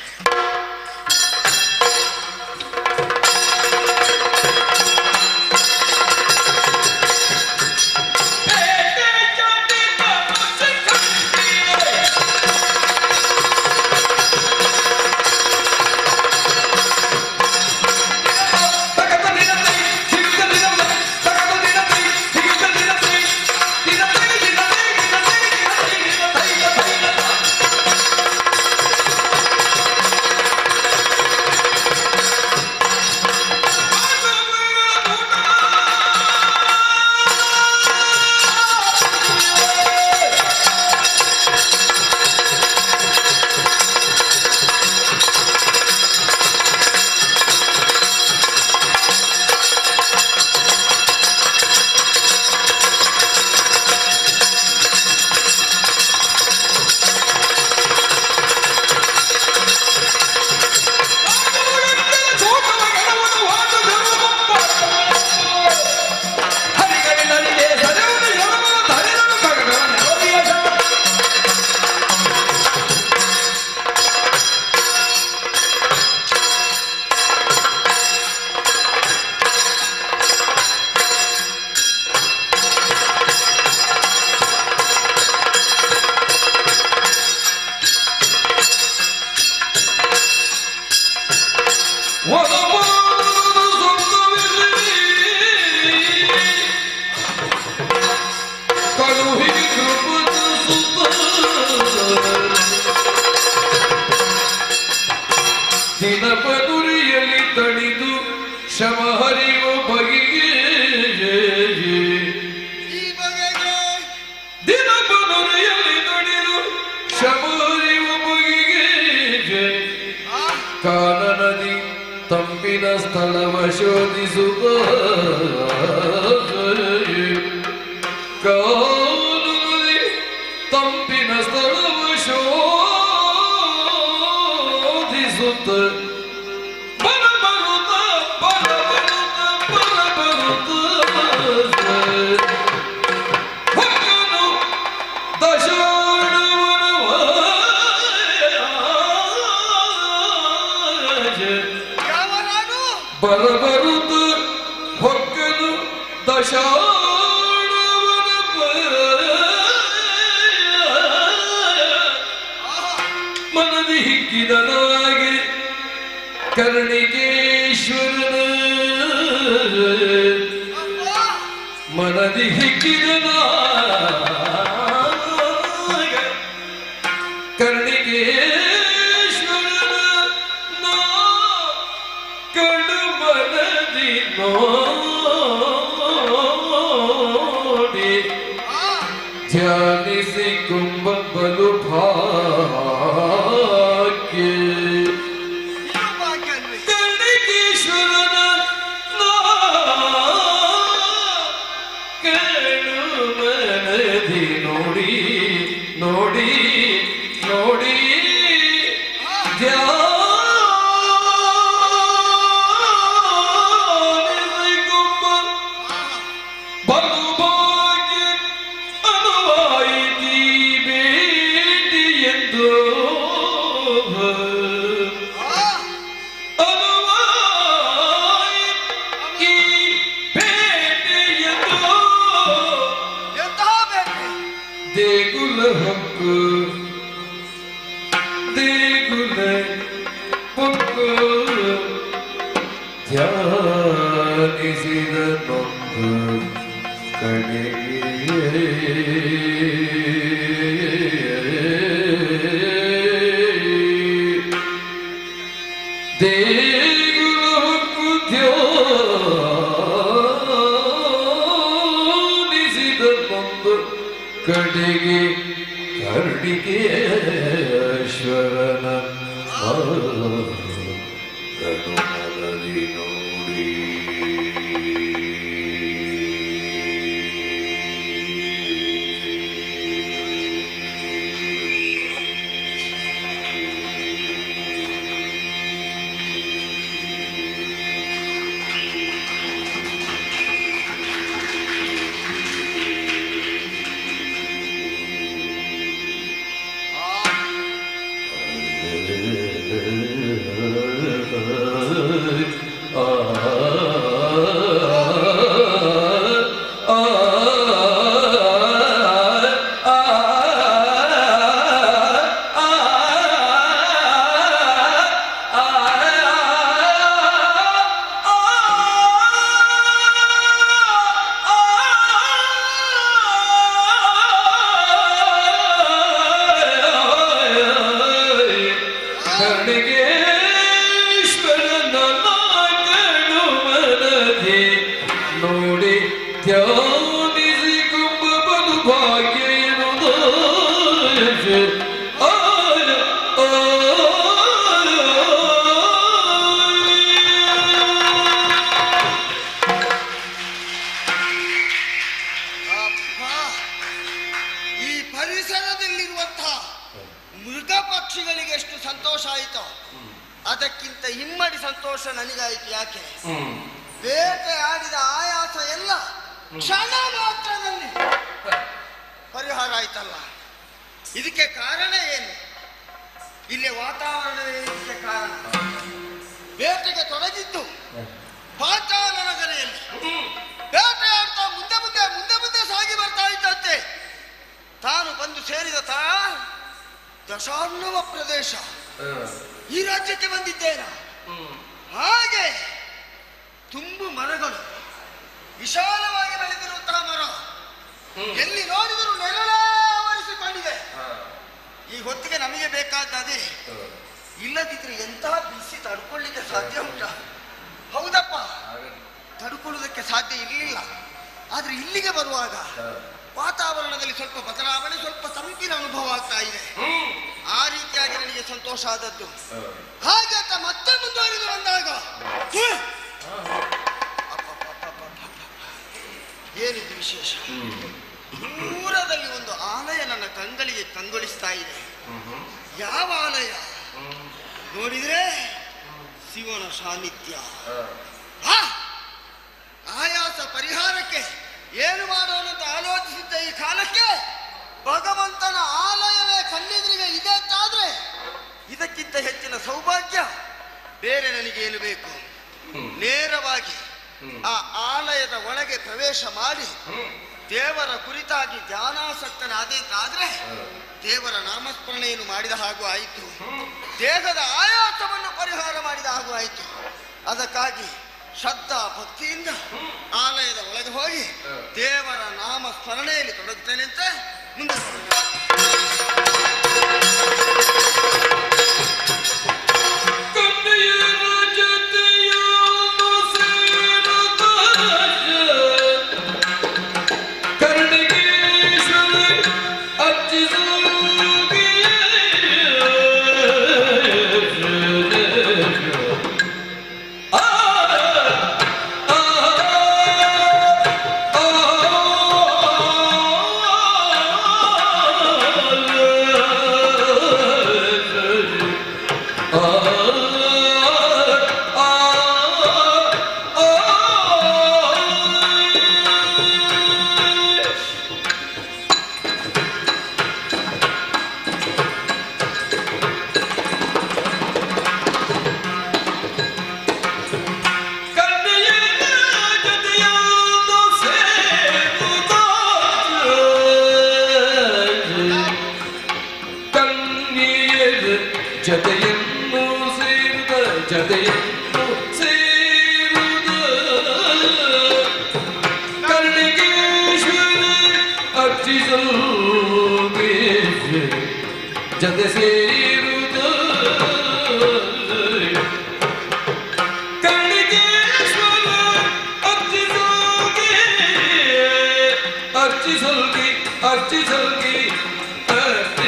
ಶೋಧಿಸುತ್ತ ಕಾಲುಗಳಲ್ಲಿ ತಂಪಿನ ಸ್ಥಳವು ಶೋಧಿಸುತ್ತ ಬಲ ಬರುತ್ತ ಬಲ ಬರುತ್ತ ಬಲ ಬರುತ್ತ ಹೊಕ್ಕನು ಬಲ ಬರುತ್ತ ಹೊಕ್ಕನು ದಶಾಣವನ ಮನದಿ ಹಿಕ್ಕಿದನಾಗಿ ಕರ್ಣಿಕೇಶ್ವರನ ಮನದಿ ಹಿಕ್ಕಿದನ ಕರ್ಣಿಕೇಶ್ವರನ ನಾ ಕಡು ಮನದಿ ನೋಡಿ ಧ್ಯಾನಿಸಿ ಕುಂಭ ಬಲು ಭಾಗ್ಯ ಕರ್ಣಿಕೇಶ್ವರನ ನಾ ಕಡು ಮನದಿ ನೋಡಿ ನೋಡಿ ನೋಡಿ ದೇಗುಲ ಹಕ್ಕು ದೇಗುಲ ಪಕ್ಕು ಧ್ಯಾನಿಸಿದ ನೊಂದು ಕಡೆಗೆ ದೇಗುಲ ಹಕ್ಕು ಧ್ಯಾನಿಸಿದ ನೊಂದು ಕಡೆಗೆ ಕರ್ಣಿಕೇಶ್ವರನ ಕರುಣದಿ ನೋಡಿ ಕರ್ಣಿಕೇಶ್ವರನ ಕಡು ಮನದಿ ನೋಡಿ ಧ್ಯಾನಿಸಿ ಕುಂಭ ಬಲು ಭಾಗ್ಯ ಎನ್ನುವುದು ಈ ಪರಿಸರದಲ್ಲಿರುವಂತಹ ಮೃಗ ಪಕ್ಷಿಗಳಿಗೆ ಎಷ್ಟು ಸಂತೋಷ ಆಯಿತೋ ಅದಕ್ಕಿಂತ ಹಿಮ್ಮಡಿ ಸಂತೋಷ ನನಗಾಯಿತು. ಯಾಕೆ? ಬೇಟೆ ಆಡಿದ ಆಯಾಸ ಎಲ್ಲ ಕ್ಷಣ ಮಾತ್ರದಲ್ಲಿ ಪರಿಹಾರ ಆಯ್ತಲ್ಲ. ಇದಕ್ಕೆ ಕಾರಣ ಏನು? ಇಲ್ಲಿ ವಾತಾವರಣವೇ ಇದಕ್ಕೆ ಕಾರಣ. ಬೇಟೆಗೆ ತೊಡಗಿದ್ದು ಪಾತಾಳ ನಗರಿಯಲ್ಲಿ ಬೇಟೆಯಾಡ್ತಾ ಮುಂದೆ ಮುಂದೆ ಮುಂದೆ ಮುಂದೆ ಸಾಗಿ ಬರ್ತಾ ಇದ್ದಂತೆ ತಾನು ಬಂದು ಸೇರಿದ ದಶಾರ್ಣವ ಪ್ರದೇಶ ಈ ರಾಜ್ಯಕ್ಕೆ ಬಂದಿದ್ದೇನ. ಹಾಗೆ ತುಂಬು ಮರಗಳು ವಿಶಾಲವಾಗಿ ಬೆಳೆದಿರುವಂತಹ ಮರ ಎಲ್ಲಿ ನೋಡಿದರೂ ನೆರಳೇ ಆವರಿಸಿಕೊಂಡಿದೆ. ಈ ಹೊತ್ತಿಗೆ ನಮಗೆ ಬೇಕಾದದೇ, ಇಲ್ಲದಿದ್ರೆ ಎಂತಹ ಬಿಸಿ ತಡ್ಕೊಳ್ಳಿಕ್ಕೆ ಸಾಧ್ಯ ಉಂಟ? ಹೌದಪ್ಪ, ತಡ್ಕೊಳ್ಳುವುದಕ್ಕೆ ಸಾಧ್ಯ ಇರಲಿಲ್ಲ. ಆದ್ರೆ ಇಲ್ಲಿಗೆ ಬರುವಾಗ ವಾತಾವರಣದಲ್ಲಿ ಸ್ವಲ್ಪ ಬದಲಾವಣೆ, ಸ್ವಲ್ಪ ತಂಪಿನ ಅನುಭವ ಆಗ್ತಾ ಇದೆ. ಆ ರೀತಿಯಾಗಿ ನನಗೆ ಸಂತೋಷ ಆದದ್ದು. ಹಾಗೆ ಮತ್ತೆ ಮುಂದುವರಿದು ಬಂದಾಗ ಏನಿದು ವಿಶೇಷ? ದೂರದಲ್ಲಿ ಒಂದು ಆಲಯ ನನ್ನ ಕಂಗಳಿಗೆ ಕಂಗೊಳಿಸ್ತಾ ಇದೆ. ಯಾವ ಆಲಯ? ನೋಡಿದ್ರೆ ಶಿವನ ಸಾನ್ನಿಧ್ಯ. ಆಯಾಸ ಪರಿಹಾರಕ್ಕೆ ಏನು ಮಾಡೋಣ ಅಂತ ಆಲೋಚಿಸಿದ್ದ ಈ ಕಾಲಕ್ಕೆ ಭಗವಂತನ ಆಲಯವೇ ಕಣ್ಣೆದುರಿಗೆ ಇದೆ ಅಂತಾದ್ರೆ ಇದಕ್ಕಿಂತ ಹೆಚ್ಚಿನ ಸೌಭಾಗ್ಯ ಬೇರೆ ನನಗೇನು ಬೇಕು? ನೇರವಾಗಿ ಆ ಆಲಯದ ಒಳಗೆ ಪ್ರವೇಶ ಮಾಡಿ ದೇವರ ಕುರಿತಾಗಿ ಧ್ಯಾನಾಸಕ್ತನಾದಂತಾದ್ರೆ ದೇವರ ನಾಮಸ್ಮರಣೆಯನ್ನು ಮಾಡಿದ ಹಾಗೂ ಆಯಿತು, ದೇಹದ ಆಯಾಸವನ್ನು ಪರಿಹಾರ ಮಾಡಿದ ಹಾಗೂ ಆಯಿತು. ಅದಕ್ಕಾಗಿ ಶ್ರದ್ಧಾ ಭಕ್ತಿಯಿಂದ ಆಲಯದ ಒಳಗೆ ಹೋಗಿ ದೇವರ ನಾಮ ಸ್ಮರಣೆಯಲ್ಲಿ ತೊಡಗುತ್ತೇನೆ ಅಂತ ಮುಂದೆ ಜತೆ ಸೇರುವುದು ಕಣಿಗೇಶ್ವರ ಅರ್ಚಿಸಲ್ಗಿ ಅರ್ಚಿಸಲ್ಗಿ ಅರ್ಚಿಸಲ್ಗಿ ಅರ್ಚಿಸಲ್ಗಿ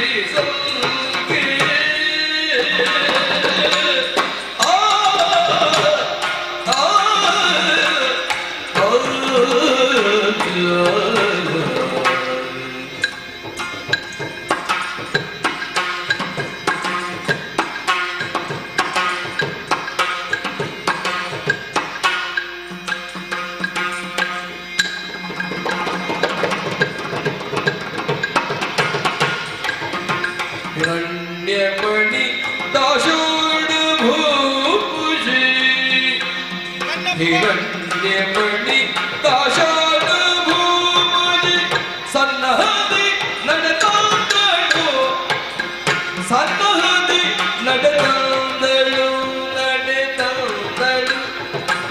ಹಿರಣ್ಯಮಣಿ ದಾಶೋಣ ಭೂಪುಷಿ ಹಿರಣ್ಯಮಣಿ ದಾಶೋಣ ಭೂಪುಷಿ ಸನ್ನಹದಿ ನಡೆದಂದಳು ಸನ್ನಹದಿ ನಡೆದಂದಳು ನಡೆದಂದಳು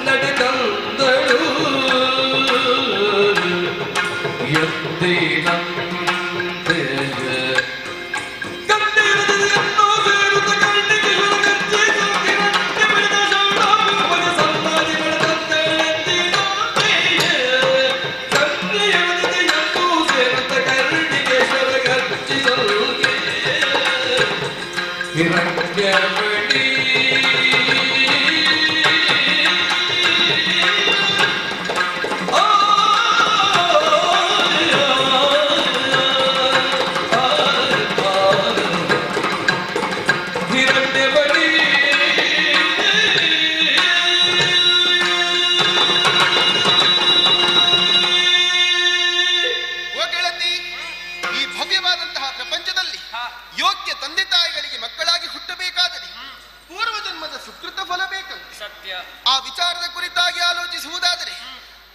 ನಡೆದಂದಳು ಎದ್ದಿನ ಹಿರಣ್ಯಮಣಿ ಹಿರಣ್ಯಮಣಿ ಓ ಗೆಳತಿ, ಈ ಭವ್ಯವಾದಂತಹ ಪ್ರಪಂಚದಲ್ಲಿ ಯೋಗ್ಯ ತಂದೆ ತಾಯಿಗಳಿಗೆ ಮಕ್ಕಳಾಗಿ ಹುಟ್ಟಬೇಕಾದರೆ ಪೂರ್ವ ಜನ್ಮದ ಸುಕೃತ ಫಲ ಬೇಕಂತೆ. ಸತ್ಯ. ಆ ವಿಚಾರದ ಕುರಿತಾಗಿ ಆಲೋಚಿಸುವುದಾದರೆ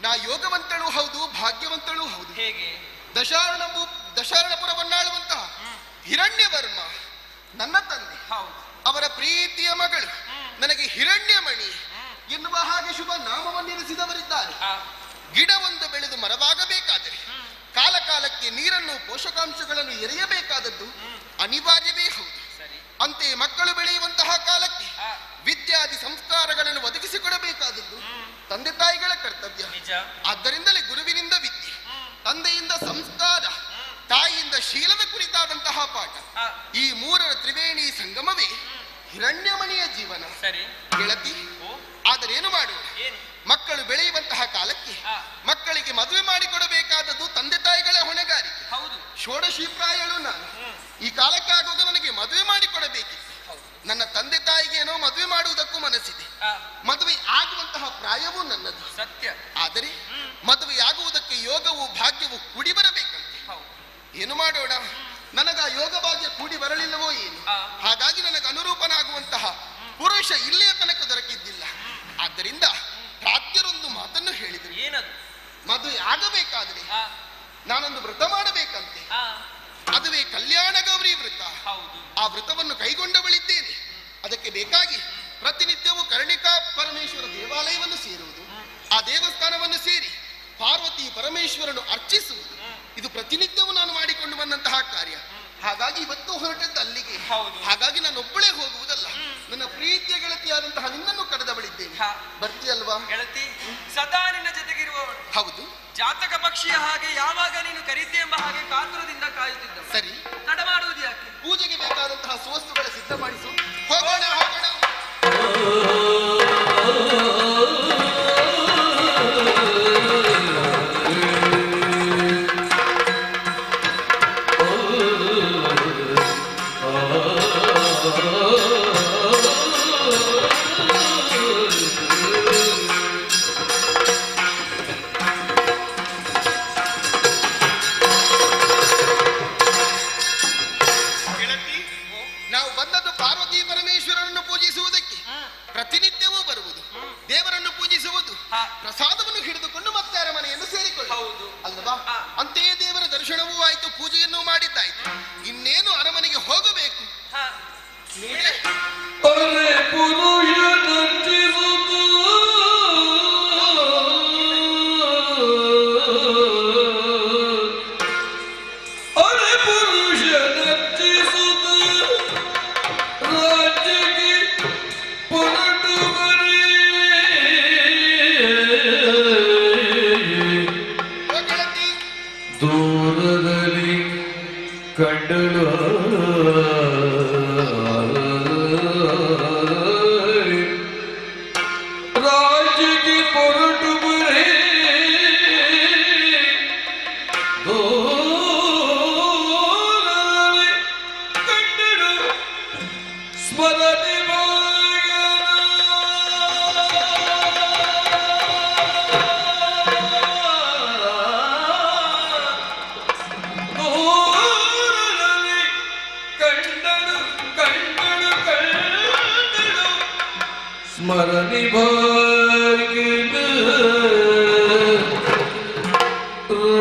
ನಾ ಯೋಗವಂತಳೂ ಹೌದು, ಭಾಗ್ಯವಂತಳೂ ಹೌದು. ಹೇಗೆ? ದಶಾರಣಪುರವನ್ನಾಳುವಂತಹ ಹಿರಣ್ಯವರ್ಮ ನನ್ನ ತಂದೆ, ಅವರ ಪ್ರೀತಿಯ ಮಗಳು ನನಗೆ ಹಿರಣ್ಯಮಣಿ ಎನ್ನುವ ಹಾಗೆ ಶುಭ ನಾಮವನ್ನಿರಿಸಿದವರಿದ್ದಾರೆ. ಗಿಡವೊಂದು ಬೆಳೆದು ಮರವಾಗಬೇಕಾದರೆ ಕಾಲ ಕಾಲಕ್ಕೆ ನೀರನ್ನು ಪೋಷಕಾಂಶಗಳನ್ನು ಎರೆಯಬೇಕಾದದ್ದು ಅನಿವಾರ್ಯವೇ ಹೌದು. ಅಂತೆಯೇ ಮಕ್ಕಳು ಬೆಳೆಯುವಂತಹ ಕಾಲಕ್ಕೆ ವಿದ್ಯಾದಿ ಸಂಸ್ಕಾರಗಳನ್ನು ಒದಗಿಸಿಕೊಡಬೇಕಾದದ್ದು ತಂದೆ ತಾಯಿಗಳ ಕರ್ತವ್ಯ. ಆದ್ದರಿಂದಲೇ ಗುರುವಿನಿಂದ ವಿದ್ಯೆ, ತಂದೆಯಿಂದ ಸಂಸ್ಕಾರ, ತಾಯಿಯಿಂದ ಶೀಲದ ಕುರಿತಾದಂತಹ ಪಾಠ, ಈ ಮೂರರ ತ್ರಿವೇಣಿ ಸಂಗಮವೇ ಹಿರಣ್ಯಮಣಿಯ ಜೀವನ. ಗೆಳತಿ, ಆದರೆ ಏನು ಮಾಡುವ? ಮಕ್ಕಳು ಬೆಳೆಯುವಂತಹ ಕಾಲಕ್ಕೆ ಮಕ್ಕಳಿಗೆ ಮದುವೆ ಮಾಡಿಕೊಡ ಕಾಲಕ್ಕಾಗುವಾಗ ನನಗೆ ಮದುವೆ ಮಾಡಿಕೊಡಬೇಕಿತ್ತು. ನನ್ನ ತಂದೆ ತಾಯಿಗೆ ಏನೋ ಮದುವೆ ಮಾಡುವುದಕ್ಕೂ ಮನಸ್ಸಿದೆ, ಮದುವೆ ಆಗುವಂತಹ ಪ್ರಾಯವೂ ನನ್ನದು ಸತ್ಯ. ಆದರೆ ಮದುವೆಯಾಗುವುದಕ್ಕೆ ಯೋಗವು ಭಾಗ್ಯವು ಕೂಡಿ ಬರಬೇಕಂತೆ. ಏನು ಮಾಡೋಣ, ನನಗ ಯೋಗ ಭಾಗ್ಯ ಕೂಡಿ ಬರಲಿಲ್ಲವೋ ಏನು. ಹಾಗಾಗಿ ನನಗೆ ಅನುರೂಪನಾಗುವಂತಹ ಪುರುಷ ಇಲ್ಲಿಯ ತನಕ ದೊರಕಿದ್ದಿಲ್ಲ. ಆದ್ದರಿಂದ ಪ್ರಾಜ್ಞರೊಂದು ಮಾತನ್ನು ಹೇಳಿದರು. ಏನದು? ಮದುವೆ ಆಗಬೇಕಾದ್ರೆ ನಾನೊಂದು ವ್ರತ ಮಾಡಬೇಕಂತೆ. ಅದುವೇ ಕಲ್ಯಾಣ ಗೌರಿ ವ್ರತ. ಆ ವ್ರತವನ್ನು ಕೈಗೊಂಡವಳಿದ್ದೇನೆ. ಅದಕ್ಕೆ ಬೇಕಾಗಿ ಪ್ರತಿನಿತ್ಯವೂ ಕರ್ಣಿಕಾ ಪರಮೇಶ್ವರ ದೇವಾಲಯವನ್ನು ಸೇರುವುದು, ಆ ದೇವಸ್ಥಾನವನ್ನು ಸೇರಿ ಪಾರ್ವತಿ ಪರಮೇಶ್ವರನು ಅರ್ಚಿಸುವುದು, ಇದು ಪ್ರತಿನಿತ್ಯವೂ ನಾನು ಮಾಡಿಕೊಂಡು ಬಂದಂತಹ ಕಾರ್ಯ. ಹಾಗಾಗಿ ಇವತ್ತು ಹೊರಟದ್ದು ಅಲ್ಲಿಗೆ. ಹಾಗಾಗಿ ನಾನು ಒಬ್ಬಳೇ ಹೋಗುವುದಲ್ಲ, ನನ್ನ ಪ್ರೀತಿಯ ಗೆಳತಿಯಾದಂತಹ ನಿನ್ನನ್ನು ಕರೆದವಳಿದ್ದೇನೆ. ಬರ್ತೀಯಲ್ವಾ? ಗೆಳತಿ ಸದಾ ನಿನ್ನ ಜೊತೆಗಿರುವವಳು. ಹೌದು. ಜಾತಕ ಪಕ್ಷಿಯ ಹಾಗೆ ಯಾವಾಗ ನೀನು ಕರೀತಿ ಎಂಬ ಹಾಗೆ ಕಾತುರದಿಂದ ಕಾಯುತ್ತಿದ್ದ. ಸರಿ, ತಡ ಮಾಡುವುದು ಯಾಕೆ? ಪೂಜೆಗೆ ಬೇಕಾದಂತಹ ಸುವಸ್ತುಗಳ ಸಿದ್ಧ ಮಾಡಿಸು. ಹೋಗೋಣ ಹೋಗೋಣ. ನಾವು ಬಂದದ್ದು ಪಾರ್ವತಿ ಪರಮೇಶ್ವರನನ್ನು ಪೂಜಿಸುವುದಕ್ಕೆ. ಪ್ರತಿನಿತ್ಯವೂ ಬರುವುದು, ದೇವರನ್ನು ಪೂಜಿಸುವುದು, ಪ್ರಸಾದವನ್ನು ಹಿಡಿದುಕೊಂಡು ಮತ್ತೆ ಅರಮನೆಯನ್ನು ಸೇರಿಕೊಳ್ಳುವುದು ಅಲ್ವಾ? ಅಂತೆಯೇ ದೇವರ ದರ್ಶನವೂ ಆಯಿತು, ಪೂಜೆಯನ್ನು ಮಾಡಿದ್ದಾಯ್ತು. ಇನ್ನೇನು ಅರಮನೆಗೆ ಹೋಗಬೇಕು. ದೂರದಲ್ಲಿ ಕಂಡಳು ರಾಜ್ಯಕ್ಕೆ ಹೊರಟು ಬರೇ ದೂರದಲ್ಲಿ ಕಂಡಳು ಸ್ಮರಣೆ ಸ್ಮರಣಿ ಭಾಗ್ಯದ ರೂಪ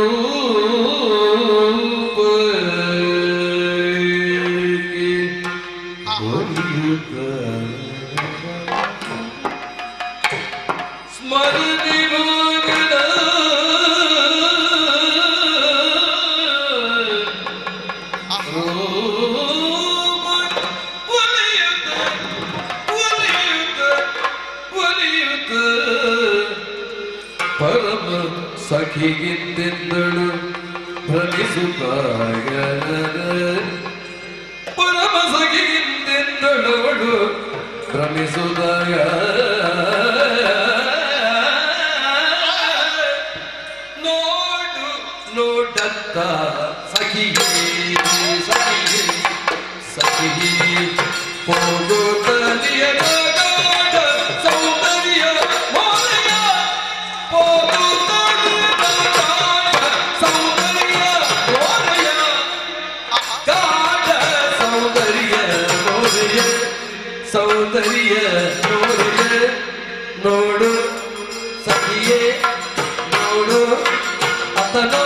ಸ್ಮರಣಿ ಭಾಗ್ಯದ ಪರಮ ಸಖಿಗಿದ್ದೆಂದಳು ಭ್ರಮಿಸುತ್ತಾಯ ಪರಮ ಸಖಿಗಿದ್ದೆಂದಳವಳು ಭ್ರಮಿಸುತ್ತಾಯ ನೋಡು ನೋಡತ್ತ ಸಖಿಗೆ ಸಖಿಗೆ ಸಖಿಗೆ ಹೋಗುತ್ತಲಿಯ ಸೌಂದರ್ಯ ಮೋರೆಯ ಸೌಂದರ್ಯ ಮೋರೆಯ ಗಾಢ ಸೌಂದರ್ಯ ಮೋರೆಯ ಸೌಂದರ್ಯ ಮೋರೆಯ ನೋಡು ಸಖಿಯೇ ನೋಡು ಅತನೋ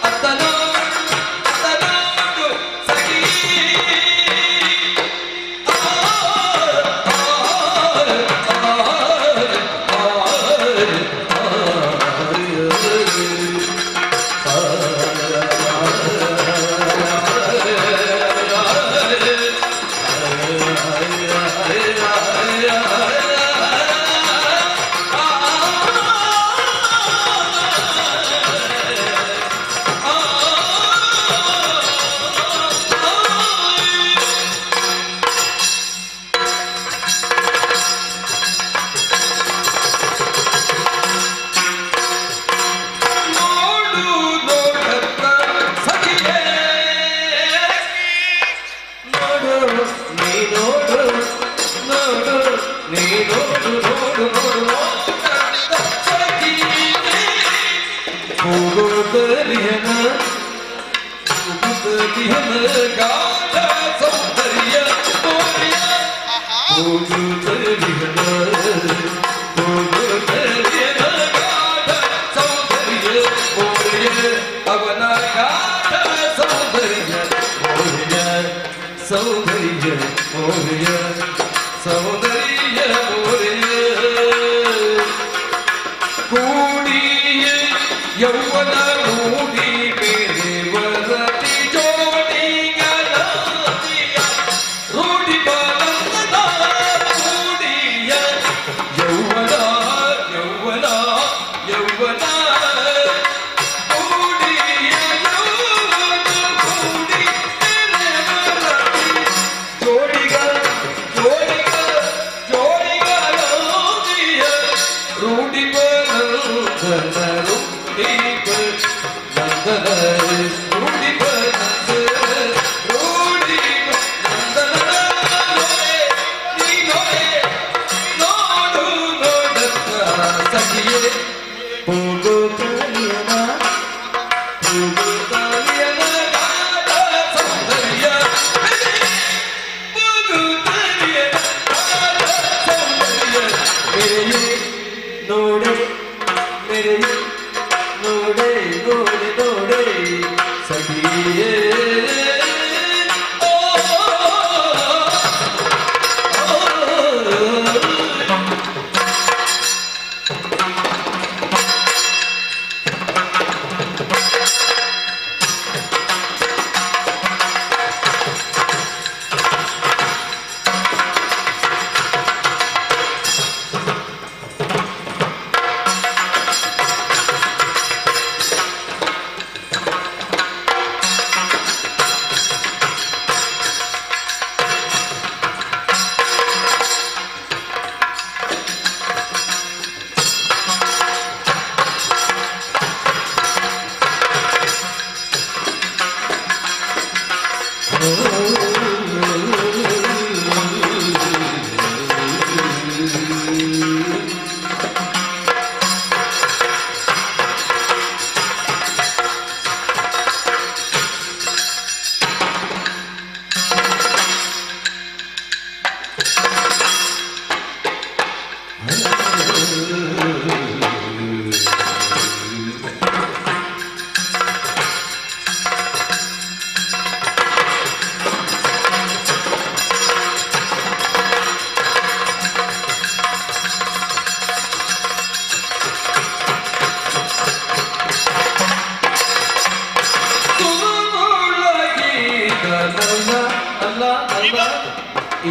ಅತನೋ ಅತನೋ ಸಖಿಯೇ Yeah. ಹೋಗೋದಲಿಯನ ಗಾಢ ಸೌಂದರ್ಯ ಮೋರ್ಯ ಹೋಗುತ್ತಲಿಯನ ಹೋಗುತ್ತಲಿಯನ ಗಾಢ ಸೌಂದರ್ಯ ಮೋರ್ಯ ಅವನ ಗಾಢ ಸೌಂದರ್ಯ ಮೋರ್ಯ ಸೌಂದರ್ಯ ಮೋರ್ಯ ಸೌಂದರ್ಯ ಮೋರ್ಯ ಕೂಡಿಯ ಯೌವನ ಮೂಡಿ ಬೇರೆ ವರತಿ ಜೋಡಿಗಲಾದಿಯ ರೂಢಿ ಬಾಲದ ಕೂಡಿಯ ಯೌವನ ಯೌವನ ಯೌವನ ಕೂಡಿಯ ಯೌವನ ಕೂಡಿ ಬೇರೆ ವರತಿ ಜೋಡಿಗ ಜೋಡಿಗ ಜೋಡಿಗಲಾದಿಯ ರೂಢಿ ಬಂದರು ನೋಡೆ ಮೇರೆ ನೋಡೆ ನೋಡೆ ನೋಡೆ ಸಖಿಯೇ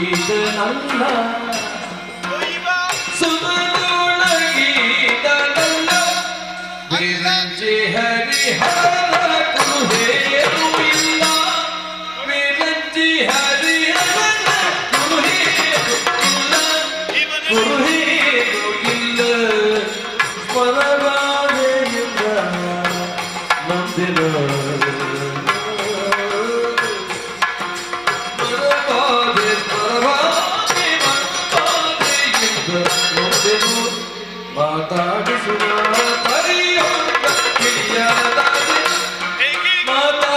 ಇದನಲ್ಲ ಸುಮನೊಳಗಿದನಲ್ಲ ವಿರಂಜಿ ಹರಿಹರ ಕುರುಹೇನು ಇಲ್ಲ ವಿರಂಜಿ ಹರಿಹರ ಕುರುಹೇನು ಇಲ್ಲ ಕುರುಹೇನು ಇಲ್ಲ ಸ್ವರವಾದೆಯಿಂದ ನಂದಿನ ಮಾತಾಡಿಸುವ ಪರಿಯೊಂದ ಕಿರಿಯದಾದೆ ಮಾತಾ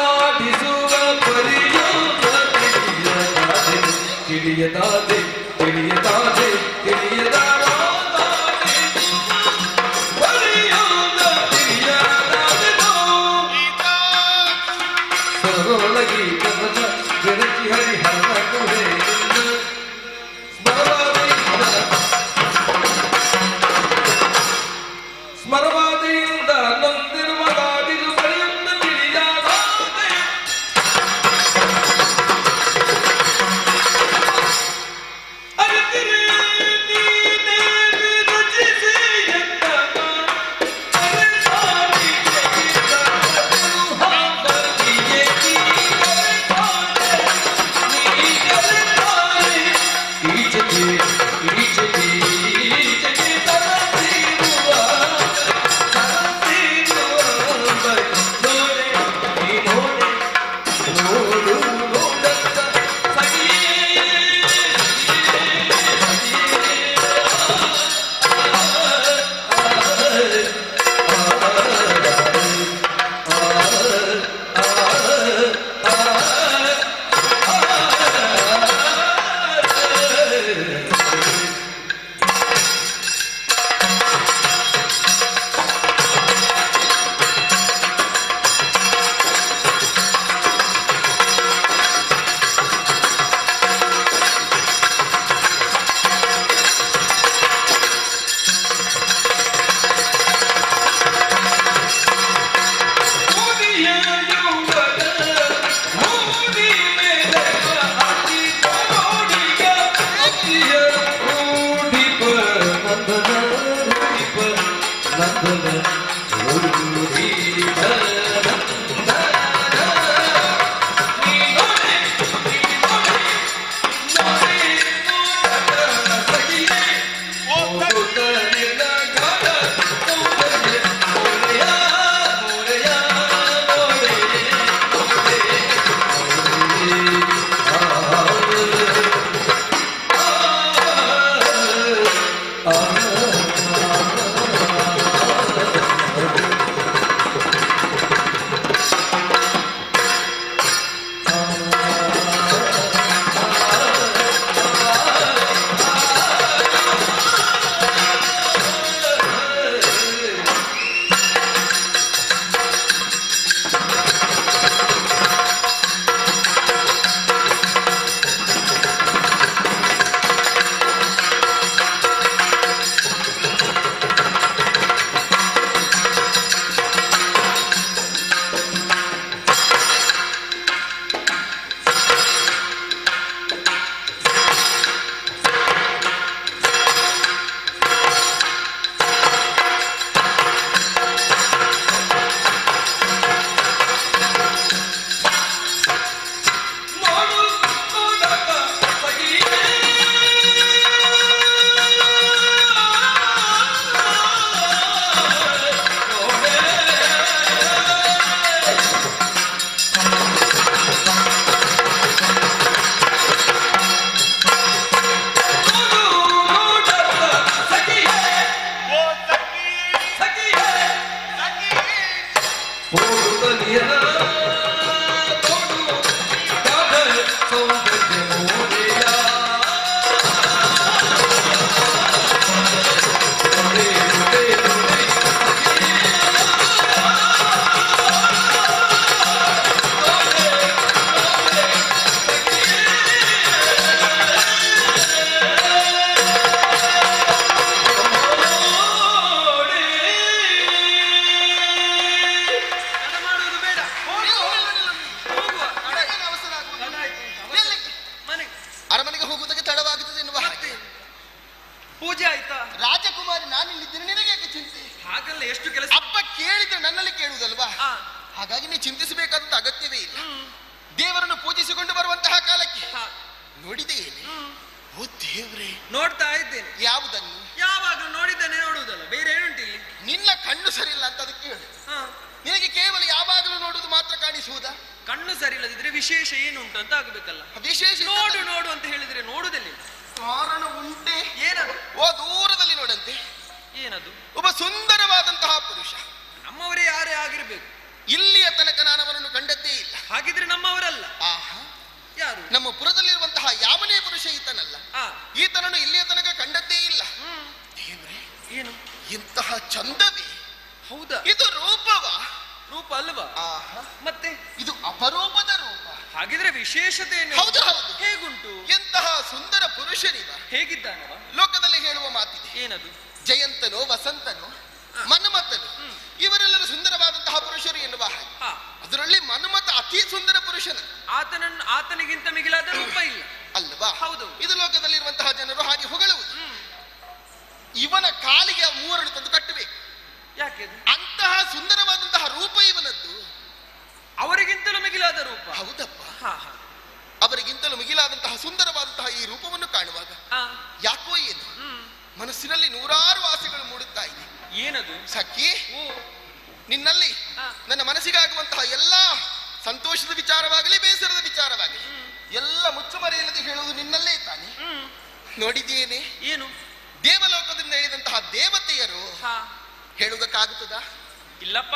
ಪೂಜೆ ಆಯ್ತಾ? ರಾಜಕುಮಾರಿ ನಾನಿಲ್ಲಿದ್ದೇನೆ, ನಿನಗೆ ಯಾಕೆ ಚಿಂತೆ? ಹಾಗಲ್ಲ, ಎಷ್ಟು ಕೆಲಸ. ಅಪ್ಪ ಕೇಳಿದ್ರೆ ನನ್ನಲ್ಲಿ ಕೇಳುವುದಲ್ವಾ? ಹಾಗಾಗಿ ನೀ ಚಿಂತಿಸಬೇಕಾದಂತ ಅಗತ್ಯವೇ ಇಲ್ಲ. ದೇವರನ್ನು ಪೂಜಿಸಿಕೊಂಡು ಬರುವಂತಹ ಕಾಲಕ್ಕೆ ನೋಡಿದೆಯೇನೆ? ಓ ದೇವ್ರೆ, ನೋಡ್ತಾ ಇದ್ದೇನೆ. ಯಾವುದನ್ನು? ಯಾವಾಗಲೂ ನೋಡಿದ್ದೇನೆ, ನೋಡುವುದಲ್ಲ, ಬೇರೆ ಏನುಂಟು ಇಲ್ಲಿ? ನಿನ್ನ ಕಣ್ಣು ಸರಿ ಇಲ್ಲ ಅಂತ ಅದಕ್ಕೆ ಹೇಳು. ನಿನಗೆ ಕೇವಲ ಯಾವಾಗಲೂ ನೋಡುವುದು ಮಾತ್ರ ಕಾಣಿಸುವುದಾ? ಕಣ್ಣು ಸರಿ ಇಲ್ಲದಿದ್ರೆ ವಿಶೇಷ ಏನುಂಟು ಅಂತ ಆಗಬೇಕಲ್ಲ. ವಿಶೇಷ ನೋಡು ನೋಡು ಅಂತ ಹೇಳಿದ್ರೆ ನೋಡುವುದಿಲ್ಲ. ಕಾರಣ ಉಂಟೆ? ಏನದು? ಓ ದೂರದಲ್ಲಿ ನೋಡಂತೆ. ಏನದು? ಒಬ್ಬ ಸುಂದರವಾದಂತಹ ಪುರುಷ. ನಮ್ಮವರೇ ಯಾರೇ ಆಗಿರ್ಬೇಕು. ಇಲ್ಲಿಯ ತನಕ ನಾನು ಅವನನ್ನು ಕಂಡದ್ದೇ ಇಲ್ಲ. ಹಾಗಿದ್ರೆ ನಮ್ಮವರಲ್ಲ. ಆಹಾ, ಯಾರು? ನಮ್ಮ ಪುರದಲ್ಲಿರುವಂತಹ ಯಾವನೇ ಪುರುಷ ಈತನಲ್ಲ. ಈತನನ್ನು ಇಲ್ಲಿಯ ತನಕ ಕಂಡದ್ದೇ ಇಲ್ಲ. ದೇವ್ರೆ, ಏನು ಇಂತಹ ಚಂದವೇ? ಹೌದಾ? ಇದು ರೂಪವ? ರೂಪ ಅಲ್ವಾ? ಆಹಾ, ಮತ್ತೆ ಇದು ಅಪರೂಪದ ರೂಪ. ಹಾಗಿದ್ರೆ ವಿಶೇಷತೆ ಏನು? ಹೌದು ಹೌದು. ಹೇಗುಂಟು? ಎಂತಹ ಸುಂದರ ಪುರುಷನಿವ. ಹೇಗಿದ್ದಾನವ? ಲೋಕದಲ್ಲಿ ಹೇಳುವ ಮಾತಿದೆ. ಏನದು? ಜಯಂತನೋ ವಸಂತನೋ ಮನ್ಮಥನು ಇವರೆಲ್ಲರೂ ಸುಂದರವಾದಂತಹ ಪುರುಷರು ಎನ್ನುವ ಹಾಗೆ. ಅದರಲ್ಲಿ ಮನ್ಮಥ ಅತಿ ಸುಂದರ ಪುರುಷನ. ಆತನಿಗಿಂತ ಮಿಗಿಲಾದ ರೂಪ ಇಲ್ಲ ಅಲ್ವಾ? ಹೌದು. ಇದು ಲೋಕದಲ್ಲಿರುವಂತಹ ಜನರು ಹಾಗೆ ಹೊಗಳುವುದು. ಇವನ ಕಾಲಿಗೆ ಮೂವರನ್ನು ತಂದು ಕಟ್ಟಬೇಕು. ಯಾಕೆ? ಅಂತಹ ಸುಂದರವಾದಂತಹ ರೂಪ ಇವನದ್ದು. ಅವರಿಗಿಂತಲೂ ಮಿಗಿಲಾದ ರೂಪ. ಹೌದಪ್ಪ. ಅವರಿಗಿಂತಲೂ ಮಿಗಿಲಾದಂತಹ ಸುಂದರವಾದಂತಹ ಈ ರೂಪವನ್ನು ಕಾಣುವಾಗ ಯಾಕೋ ಏನು ಮನಸ್ಸಿನಲ್ಲಿ ನೂರಾರು ಆಸೆಗಳು ಮೂಡುತ್ತಾ ಇದೆ. ಏನದು? ಸಖಿ, ನಿನ್ನಲ್ಲಿ ನನ್ನ ಮನಸ್ಸಿಗಾಗುವಂತಹ ಎಲ್ಲ ಸಂತೋಷದ ವಿಚಾರವಾಗಲಿ ಬೇಸರದ ವಿಚಾರವಾಗಲಿ ಎಲ್ಲ ಮುಚ್ಚುಮರೆಯಿಲ್ಲದೆ ಹೇಳುವುದು ನಿನ್ನಲ್ಲೇ ತಾನೆ. ನೋಡಿದ್ದೇನೆ. ಏನು? ದೇವಲೋಕದಿಂದ ಹೇಳಿದಂತಹ ದೇವತೆಯರು ಹೇಳುವುದಕ್ಕಾಗುತ್ತದಾ? ಇಲ್ಲಪ್ಪ.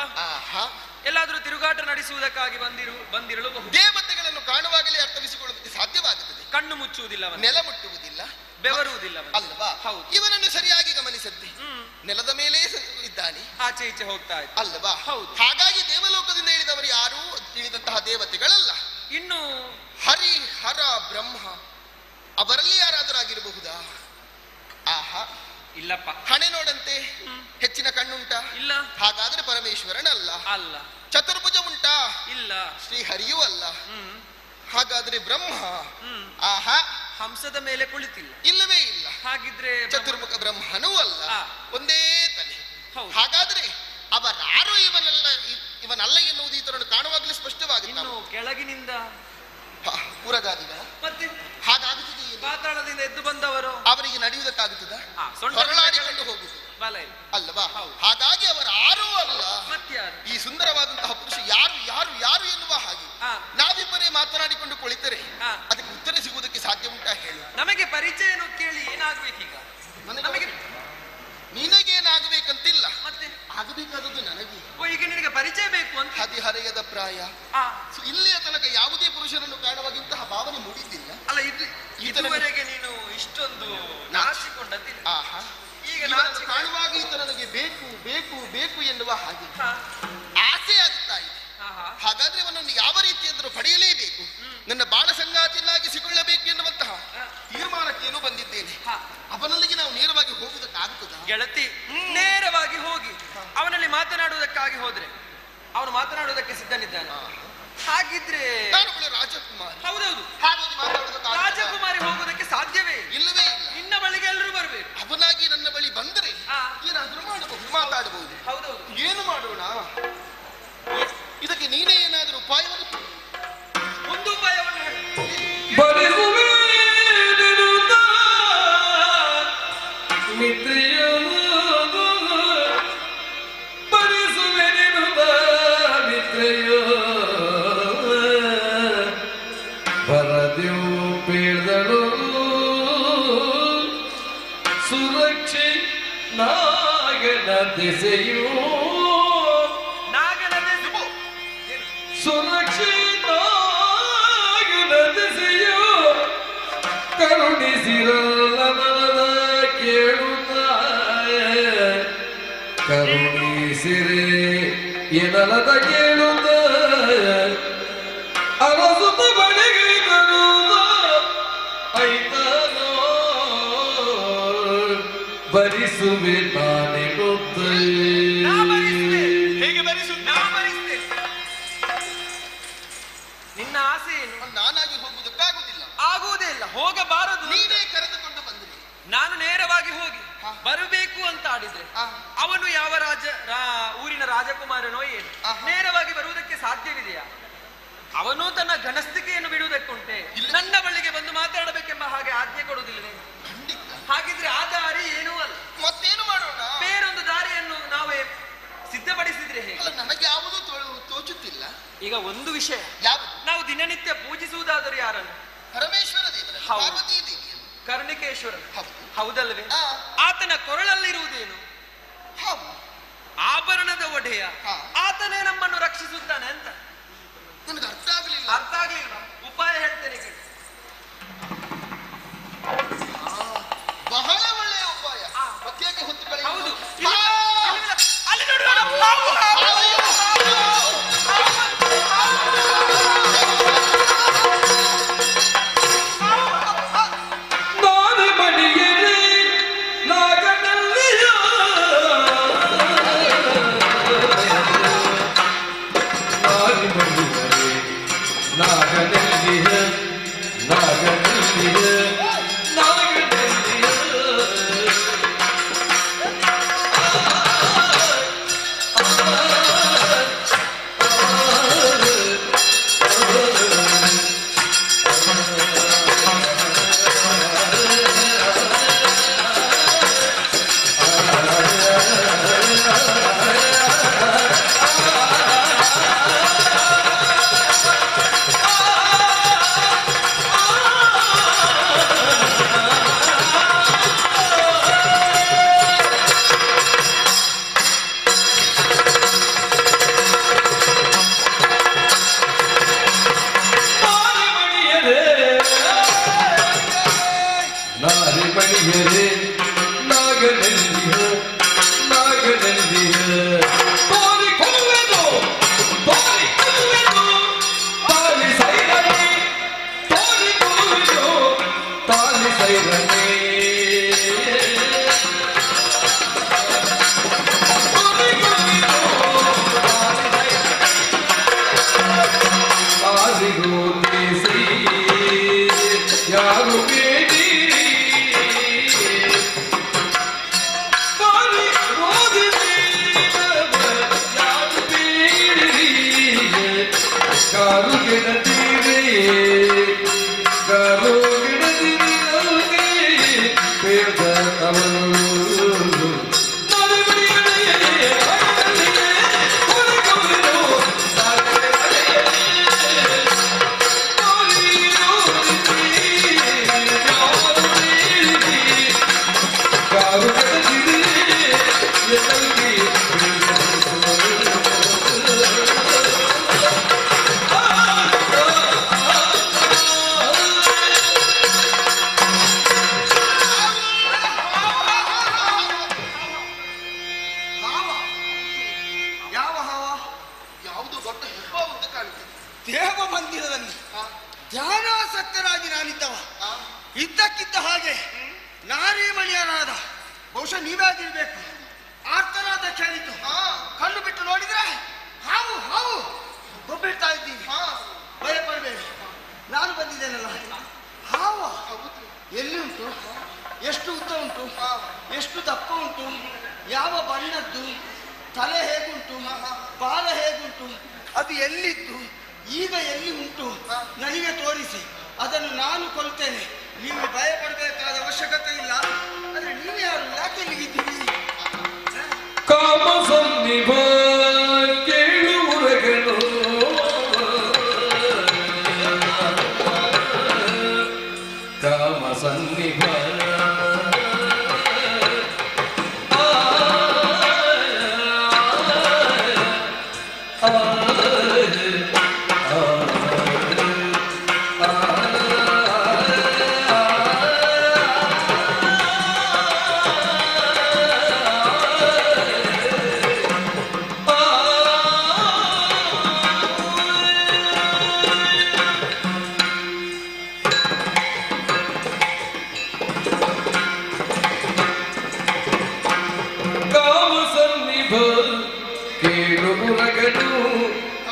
ಎಲ್ಲಾದ್ರೂ ತಿರುಗಾಟ ನಡೆಸುವುದಕ್ಕಾಗಿ ಬಂದಿರಲೂಬಹುದು. ದೇವತೆಗಳನ್ನು ಕಾಣುವಾಗಲೇ ಅರ್ಥವಿಸಿಕೊಳ್ಳುವುದಕ್ಕೆ ಸಾಧ್ಯವಾಗುತ್ತದೆ. ಕಣ್ಣು ಮುಚ್ಚುವುದಿಲ್ಲ, ನೆಲ ಮುಟ್ಟುವುದಿಲ್ಲ, ಬೆವರುವುದಿಲ್ಲ ಅಲ್ವಾ? ಹೌದು. ಇವನನ್ನು ಸರಿಯಾಗಿ ಗಮನಿಸದ್ದೆ ನೆಲದ ಮೇಲೆ ಇದ್ದಾನೆ, ಆಚೆ ಈಚೆ ಹೋಗ್ತಾ ಇದ್ದ ಅಲ್ವಾ? ಹೌದು. ಹಾಗಾಗಿ ದೇವಲೋಕದಿಂದ ಹೇಳಿದವರು ಯಾರು ತಿಳಿದಂತಹ ದೇವತೆಗಳಲ್ಲ. ಇನ್ನು ಹರಿ ಹರ ಬ್ರಹ್ಮ ಅವರಲ್ಲಿ ಯಾರಾದರೂ ಆಗಿರಬಹುದಾ? ಆಹಾ, ಇಲ್ಲಪ್ಪ. ಹಣೆ ನೋಡಂತೆ ಹೆಚ್ಚಿನ ಕಣ್ಣುಂಟಾ? ಇಲ್ಲ. ಹಾಗಾದ್ರೆ ಪರಮೇಶ್ವರನಲ್ಲ. ಅಲ್ಲ. ಚತುರ್ಭುಜ ಉಂಟಾ? ಇಲ್ಲ. ಶ್ರೀ ಹರಿಯೂ ಅಲ್ಲ. ಹಾಗಾದ್ರೆ ಬ್ರಹ್ಮ? ಆಹಾ, ಹಂಸದ ಮೇಲೆ ಕುಳಿತಿಲ್ಲ. ಇಲ್ಲವೇ ಇಲ್ಲ. ಹಾಗಿದ್ರೆ ಚತುರ್ಮುಖ ಬ್ರಹ್ಮನೂ ಅಲ್ಲ, ಒಂದೇ ತಲೆ. ಹಾಗಾದ್ರೆ ಅವರಾರು ಇವನೆಲ್ಲ ನಿಮ್ಮನ್ನಲ್ಲ ಎನ್ನುವುದು ಈತನನ್ನು ಕಾಣುವಾಗಲೇ ಸ್ಪಷ್ಟವಾಗಿದೆ. ಕೆಳಗಿನಿಂದ ಪುರಗಾದಿಗ ಮತ್ತೆ ಹಾಗಾಗುತ್ತದೆ. ಪಾತಾಳದಿಂದ ಎದ್ದು ಬಂದವರು ಅವರಿಗೆ ನಡೆಯುವುದಕ್ಕಾಗುತ್ತದ? ಹೊರಳಾಡಿಕೊಂಡು ಹೋಗುದು ಅಲ್ಲವಾ? ಹಾಗಾಗಿ ಅವರು ಯಾರೂ ಅಲ್ಲ, ಈ ಸುಂದರವಾದಂತಹ ಪುರುಷ ಯಾರು ಯಾರು ಯಾರು ಎನ್ನುವ ಹಾಗೆ ನಾವಿಬ್ಬರೇ ಮಾತನಾಡಿಕೊಂಡು ಕುಳಿತರೆ ಅದಕ್ಕೆ ಉತ್ತರ ಸಿಗುವುದಕ್ಕೆ ಸಾಧ್ಯ ಉಂಟಾ ಹೇಳು? ನಮಗೆ ಪರಿಚಯನು ಕೇಳಿ ಏನಾಗ್ಬೇಕೀಗ? ನಮಗೆ ನಿನಗೇನಾಗಬೇಕಂತಿಲ್ಲ, ಮತ್ತೆ ಆಗಬೇಕಾದದ್ದು ನನಗೆ. ಈಗ ನಿನಗೆ ಪರಿಚಯ ಬೇಕು ಅಂತ. ಹದಿಹರೆಯದ ಪ್ರಾಯ, ಇಲ್ಲಿಯ ತನಕ ಯಾವುದೇ ಪುರುಷರನ್ನು ಕಾಣುವಾಗಿಂತಹ ಭಾವನೆ ಮೂಡಿದ್ದಿಲ್ಲ. ಅಲ್ಲ, ಇದುವರೆಗೆ ನೀನು ಇಷ್ಟೊಂದು ನಾಚಿಕೊಂಡದ್ದಿಲ್ಲ. ಈಗ ನಾನು ಕಾಣುವಾಗ ಈತ ನನಗೆ ಬೇಕು ಬೇಕು ಬೇಕು ಎನ್ನುವ ಹಾಗೆ ಆಸೆ ಆಗುತ್ತಾ ಇದೆ. ಹಾಗಾದ್ರೆ ಅವನನ್ನು ಯಾವ ರೀತಿಯಾದರೂ ಪಡೆಯಲೇಬೇಕು, ನನ್ನ ಬಾಳ ಸಂಗಾತಿಯನ್ನಾಗಿಸಿಕೊಳ್ಳಬೇಕು ಎನ್ನುವಂತಹ ತೀರ್ಮಾನಕ್ಕೇನು ಬಂದಿದ್ದೇನೆ. ಅವನಲ್ಲಿಗೆ ನಾವು ನೇರವಾಗಿ ಹೋಗುವುದಕ್ಕಾಗ್ತದ? ಗೆಳತಿ, ನೇರವಾಗಿ ಹೋಗಿ ಅವನಲ್ಲಿ ಮಾತನಾಡುವುದಕ್ಕಾಗಿ ಹೋದ್ರೆ ಅವನು ಮಾತನಾಡುವುದಕ್ಕೆ ಸಿದ್ಧನಿದ್ದಾನೆ. ಹಾಗಿದ್ರೆ ನಾನು ರಾಜಕುಮಾರಿ. ಹೌದೌದು, ಹಾಗಾಗಿ ಮಾತಾಡುವುದಕ್ಕೆ ರಾಜಕುಮಾರಿ ಹೋಗುವುದಕ್ಕೆ ಸಾಧ್ಯವೇ ಇಲ್ಲವೇ ಇಲ್ಲ. ನಿನ್ನ ಬಳಿಗೆ ಎಲ್ಲರೂ ಬರಬೇಕು. ಅವನಾಗಿ ನನ್ನ ಬಳಿ ಬಂದರೆ ಏನಾದರೂ ಮಾಡಬಹುದು, ಮಾತಾಡಬಹುದು. ಹೌದೌದು, ಏನು ಮಾಡೋಣ? ಇದಕ್ಕೆ ನೀನೇ ಏನಾದರೂ ಉಪಾಯವನ್ನು ಒಂದು ಉಪಾಯವನ್ನು ಸುರಕ್ಷೆ ನಾಗನ ದಿಸೆಯೋ ಸುರಕ್ಷಿತ ದಿಸೆಯೋ ಕರುಣಿಸಿರಲ್ಲ ಮನದ ಕೇಳುತ್ತ ಕರುಣಿಸಿರೆ ಎನಲದ ಕೇಳುತ್ತ ಅರಸುತ್ತ ಬಳಿಗೆ ತರುವುದ ಐತನೋ ಭರಿಸುವೆ ನಾನೇ ಗೊತ್ತೇ. ಹೇಗೆ ನಿನ್ನ ಆಸೆ ಏನು? ನಾನಾಗಿ ಹೋಗುವುದಕ್ಕಾಗುವುದಿಲ್ಲ. ಆಗುವುದೇ ಇಲ್ಲ, ಹೋಗಬಾರದು. ನೀನೇ ಕರೆದುಕೊಂಡು ಬಂದ್ರೆ ನಾನು ನೇರವಾಗಿ ಹೋಗಿ ಬರಬೇಕು ಅಂತ ಆಡಿದ್ರೆ ಅವನು ಯಾವ ಊರಿನ ರಾಜಕುಮಾರನೋ ಏನು ನೇರವಾಗಿ ಬರುವುದಕ್ಕೆ ಸಾಧ್ಯವಿದೆಯಾ? ಅವನು ತನ್ನ ಘನಸ್ಥಿಕೆಯನ್ನು ಬಿಡುವುದಕ್ಕುಂಟೆ ನನ್ನ ಬಳಿಗೆ ಬಂದು ಮಾತಾಡಬೇಕೆಂಬ ಹಾಗೆ ಆಜ್ಞೆ ಕೊಡುವುದಿಲ್ಲವೇ? ಹಾಗಿದ್ರೆ ಆ ದಾರಿ ಏನೂ ಅಲ್ಲ. ಮತ್ತೇನು ಮಾಡೋಣ? ಬೇರೊಂದು ದಾರಿಯನ್ನು ನಾವೇ ಸಿದ್ಧಪಡಿಸಿದ್ರೆ ಹೇಗೆ? ನನಗೆ ಯಾವುದೂ ತೋಚುತ್ತಿಲ್ಲ. ಈಗ ಒಂದು ವಿಷಯ, ಯಾವುದು? ನಾವು ದಿನನಿತ್ಯ ಪೂಜಿಸುವುದಾದರೂ ಯಾರನ್ನು? ಪರಮೇಶ್ವರ ದೇವರ, ಪಾರ್ವತಿ ದೇವಿಯನ್ನು. ಕರ್ಣಿಕೇಶ್ವರ, ಹೌದಲ್ವೇ? ಆತನ ಕೊರಳಲ್ಲಿರುವುದೇನು? ಆಭರಣದ ಒಡೆಯ. ಆತನೇ ನಮ್ಮನ್ನು ರಕ್ಷಿಸುತ್ತಾನೆ ಅಂತ ನನಗೆ ಅರ್ಥ ಆಗಲಿಲ್ಲ. ಅರ್ಥ ಆಗ್ಲಿಲ್ಲ? ಉಪಾಯ ಹೇಳ್ತೇನೆ ಕೇಳಿ. ಬಹಳ ಒಳ್ಳೆಯ ಉಪಾಯ. ಮತ್ತ್ಯಾಕೆ ಹೊತ್ತು ಕಳೆಯುವುದು? ಹೌದು, ಅಲ್ಲಿ ನಾನೇ ಬಡಿಯಲಿ ನಾಗನಲ್ಲಿಯ ನಾನೇ ಬಡಿಯಲಿ ನಾಗನಲ್ಲಿಯ ನಾಗನಲ್ಲಿಯ ನಾಗನಲ್ಲಿಯ ದೊಡ್ಡ ಹೆಬ್ಬ ಅಂತ ಕಾಣ್ತದೆ. ದೇವ ಮಂದಿರದಲ್ಲಿ ಧ್ಯಾನಾಸಕ್ತರಾಗಿ ನಾನಿದ್ದವ, ಇದ್ದಕ್ಕಿದ್ದ ಹಾಗೆ ನಾರೀಮಣಿಯರಾದ ಬಹುಶಃ ನೀವೇ ಆಗಿರ್ಬೇಕು, ಆರ್ತನಾದ ಕೇಳಿದ್ದು ಕಣ್ಣು ಬಿಟ್ಟು ನೋಡಿದ್ರೆ ಹಾವು ಹಾವು ಗೊಬ್ಬಿಡ್ತಾ ಇದ್ದೀವಿ. ಭಯ ಪಡಬೇಡಿ, ನಾನು ಬಂದಿದ್ದೇನಲ್ಲ. ಹಾವ ಎಲ್ಲಿ ಉಂಟು, ಎಷ್ಟು ಉದ್ದ ಉಂಟು, ಎಷ್ಟು ದಪ್ಪ ಉಂಟು, ಯಾವ ಬಣ್ಣದ್ದು, ತಲೆ ಹೇಗುಂಟು, ಬಾಲ ಹೇಗುಂಟು, ಅದು ಎಲ್ಲಿತ್ತು, ಈಗ ಎಲ್ಲಿ ಉಂಟು ನನಗೆ ತೋರಿಸಿ, ಅದನ್ನು ನಾನು ಕೊಲ್ತೇನೆ. ನೀವು ಭಯ ಪಡಬೇಕಾದ ಅವಶ್ಯಕತೆ ಇಲ್ಲ. ಆದರೆ ನೀವು ಯಾರು, ಯಾಕೆ ಇಲ್ಲಿಗಿದ್ದೀರಿ? ಕಾಮ ಸನ್ನಿಭ ಕೇಳುವುರಗನು ಕಾಮ ಸನ್ನಿಭ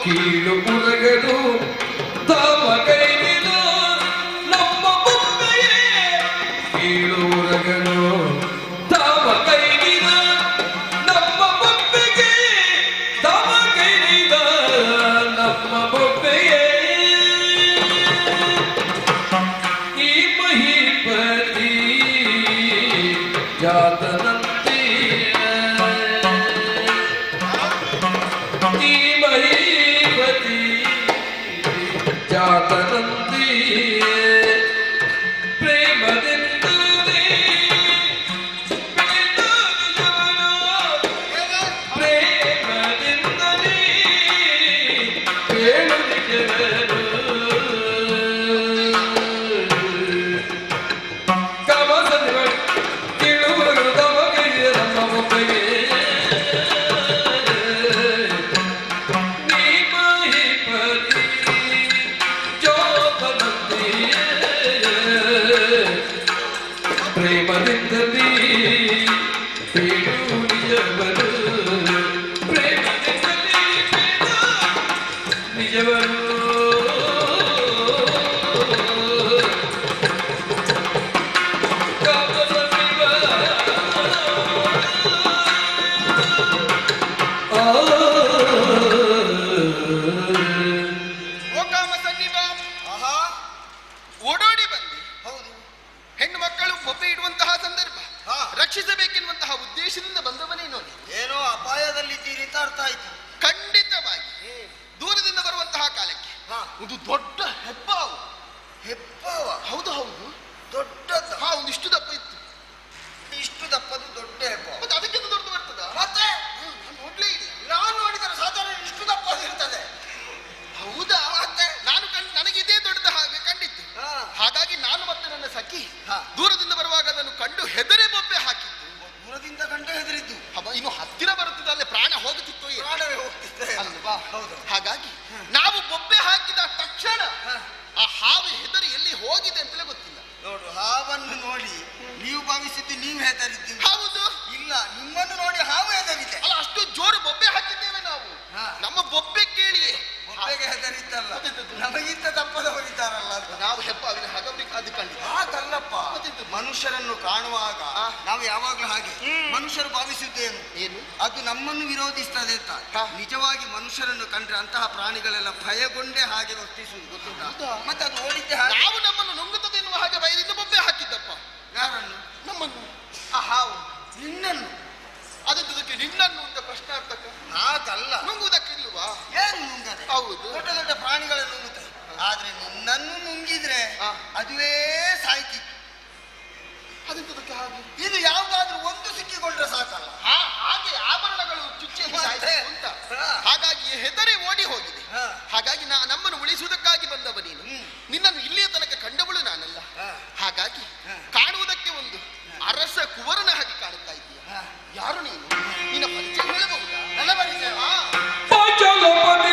ಕೀಳು ಉರಗನು ತಮ್ಮ ಕೈಲಿನ ನಮ್ಮ ಬೊಬ್ಬೆಯೇ ಕೀಳು ಉರಗನು ತಮ್ಮ ಕೈಲಿನ ನಮ್ಮ ಬೊಬ್ಬೆಗೆ ತಮ್ಮ ಕೈಲಿನ ನಮ್ಮ ಬೊಬ್ಬೆಯೇ ಈ ಮಹಿಪತಿ ಜಾತನಂತೆ ಜಾತನಂದಿ ಪ್ರೇಮದಿಂದಲೇ ಪ್ರೇಮದಿಂದಲೇ ಕೇಳು ನಿಜವರು ಕಮಸನಿಗಳು ಕೇಳುವರು ತಮಗೆ ನಮ್ಮ ಒಬ್ಬಗೆ ಪ್ರೇಮದಿಂದಲೇ ಕೇಳು ನಿಜವರು ಪ್ರೇಮದಿಂದಲೇ ನಿಜವರು ಓಡೋಡಿ ಬಂದು ಹೌದು ಹೆಣ್ಣು ಮಕ್ಕಳು ಬೊಬ್ಬೆ ಇಡುವಂತಹ ಸಂದರ್ಭ ರಕ್ಷಿಸಬೇಕೆನ್ನುವಂತಹ ಉದ್ದೇಶದಿಂದ ಬಂದವನೇ ನೋಡಿ. ಏನೋ ಅಪಾಯದಲ್ಲಿದ್ದೀರಿ ಅಂತ ಅರ್ಥ ಆಯ್ತು. ಖಂಡಿತವಾಗಿ ದೂರದಿಂದ ಬರುವಂತಹ ಕಾಲಕ್ಕೆ ಒಂದು ದೊಡ್ಡ ಹೆಬ್ಬಾವು. ಹೆಬ್ಬಾವ? ಹೌದು ಹೌದು, ದೊಡ್ಡದ. ಒಂದಿಷ್ಟು ದಪ್ಪ ಇತ್ತು. ಇಷ್ಟು ದಪ್ಪದು ದೊಡ್ಡ ಹೆಬ್ಬಾವ? ಮತ್ತೆ ಅದಕ್ಕಿಂತ ದೊಡ್ಡದು ಬರ್ತದ? ಮತ್ತೆ ನೋಡ್ಲೇ ಇಲ್ಲ. ನಾನು ನೋಡಿದರೆ ಸಾಧಾರಣ ಇಷ್ಟು ದಪ್ಪದು ಇರ್ತದೆ. ಹೌದಾ? ಮತ್ತೆ ನಾನು ನನಗೆ ಇದೇ ದೊಡ್ಡದ ಹಾಗೆ ಕಂಡಿತ್ತು. ಹಾಗಾಗಿ ನಾನು ಮತ್ತೆ ನನ್ನ ಸಖಿ ದೂರದಿಂದ ಬರುವಾಗ ಅದನ್ನು ಕಂಡು ಹೆದರೇ ಬೊಬ್ಬೆ ಹಾಕಿದ್ದು. ದೂರದಿಂದ ಕಂಡು ಹೆದರಿದ್ದು? ಇನ್ನು ಹತ್ತಿರ ಬರುತ್ತಿದ್ದ ಅಲ್ಲೇ ಪ್ರಾಣ ಹೋಗುತ್ತಿತ್ತು. ಪ್ರಾಣವೇ ಹೋಗ್ತಿದ್ದೆ ಅಲ್ವಾ? ಹಾಗಾಗಿ ನಾವು ಬೊಬ್ಬೆ ಹಾಕಿದ ತಕ್ಷಣ ಆ ಹಾವು ಹೆದರಿ ಎಲ್ಲಿ ಹೋಗಿದೆ ಅಂತಲೇ ಗೊತ್ತಿಲ್ಲ. ನೋಡು, ಹಾವನ್ನು ನೋಡಿ ನೀವು ಭಾವಿಸಿದ್ದು ನೀವು ಹೆದರಿದ್ದೀವಿ. ಹೌದು. ಇಲ್ಲ, ನಿಮ್ಮನ್ನು ನೋಡಿ ಹಾವು ಹೆದರಿದೆ. ಅಲ್ಲ, ಅಷ್ಟು ಜೋರು ಬೊಬ್ಬೆ ಹಾಕಿದ್ದೇವೆ ನಾವು. ನಮ್ಮ ಬೊಬ್ಬೆ ಕೇಳಿಯೇ ಬೊಬ್ಬೆಗೆ ಹೆದರಿದ್ದಲ್ಲ, ನಮಗಿಂತ ದಪ್ಪದವರಿದ್ದಾರಲ್ಲ ಅಂತ. ನಾವು ಹೆಬ್ಬಾವಿನ ಹಾಗವ್ರಿಗೆ ಅದು ಕಂಡಿದ್ದ ಹಾಗಲ್ಲಪ್ಪ. ಮನುಷ್ಯರನ್ನು ಕಾಣುವಾಗ ನಾವು ಯಾವಾಗ್ಲೂ ಹಾಗೆ ಮನುಷ್ಯರು ಭಾವಿಸುತ್ತೇನು ಏನು ಅದು ನಮ್ಮನ್ನು ವಿರೋಧಿಸ್ತದೆ ಅಂತ. ನಿಜವಾಗಿ ಮನುಷ್ಯರನ್ನು ಕಂಡ್ರೆ ಅಂತಹ ಪ್ರಾಣಿಗಳೆಲ್ಲ ಭಯಗೊಂಡೇ ಹಾಗೆ ವರ್ತಿಸುವುದು ಗೊತ್ತುಂಟಾ? ಮತ್ತೆ ಅದು ಓಡಿದ್ದೆ ನಾವು ನಮ್ಮನ್ನು ನುಂಗುತ್ತದೆ ಎನ್ನುವ ಹಾಗೆ ಬಯಲಿಂದ ಬೊಬ್ಬೆ ಹಾಕಿದ್ದಪ್ಪ. ಯಾರನ್ನು? ನಮ್ಮನ್ನು. ಆ ಹಾವು ನಿನ್ನನ್ನು? ಅದಕ್ಕೆ ನಿನ್ನನ್ನು ಅಂತ ಪ್ರಶ್ನಾರ್ಥಕ. ಹಾಗಲ್ಲ, ನುಂಗುವುದಕ್ಕಿಲ್ವಾ? ಏನು ನುಂಗದೆ? ಹೌದು, ದೊಡ್ಡ ದೊಡ್ಡ ಪ್ರಾಣಿಗಳನ್ನು ನುಂಗುತ್ತದೆ. ಆದ್ರೆ ನಿನ್ನನ್ನು ನುಂಗಿದ್ರೆ ಅದುವೇ ಸಾಯ್ತಿತ್ತು. ಅದಕ್ಕೆ ಹಾಗೆ ಇದು ಯಾವ್ದಾದ್ರೂ ಒಂದು ಸಿಕ್ಕಿಕೊಂಡ್ರೆ ಸಾಕಲ್ಲ. ಹಾಗೆ ಆಭರಣಗಳು ಚುಚ್ಚಿಯಲ್ಲಿ ಅಂತ. ಹಾಗಾಗಿ ಹೆದರಿ ಓಡಿ ಹೋಗಿದೆ. ಹಾಗಾಗಿ ನಮ್ಮನ್ನು ಉಳಿಸುವುದಕ್ಕಾಗಿ ಬಂದವ ನೀನು. ನಿನ್ನನ್ನು ಇಲ್ಲಿಯ ತನಕ ಕಂಡವಳು ನಾನಲ್ಲ. ಹಾಗಾಗಿ ಕಾಣುವುದಕ್ಕೆ ಒಂದು ಅರಸ ಕುವರನ ಹಾಗೆ ಕಾಣುತ್ತಾ ಇದೀಯ. ಯಾರು ನೀನು? ನಿನ್ನ ಪರಿಚಯ ಹೇಳಬಹುದಾ? ನನ್ನ ಪರಿಚಯ ಪಾಂಚಾಲೋಪತಿ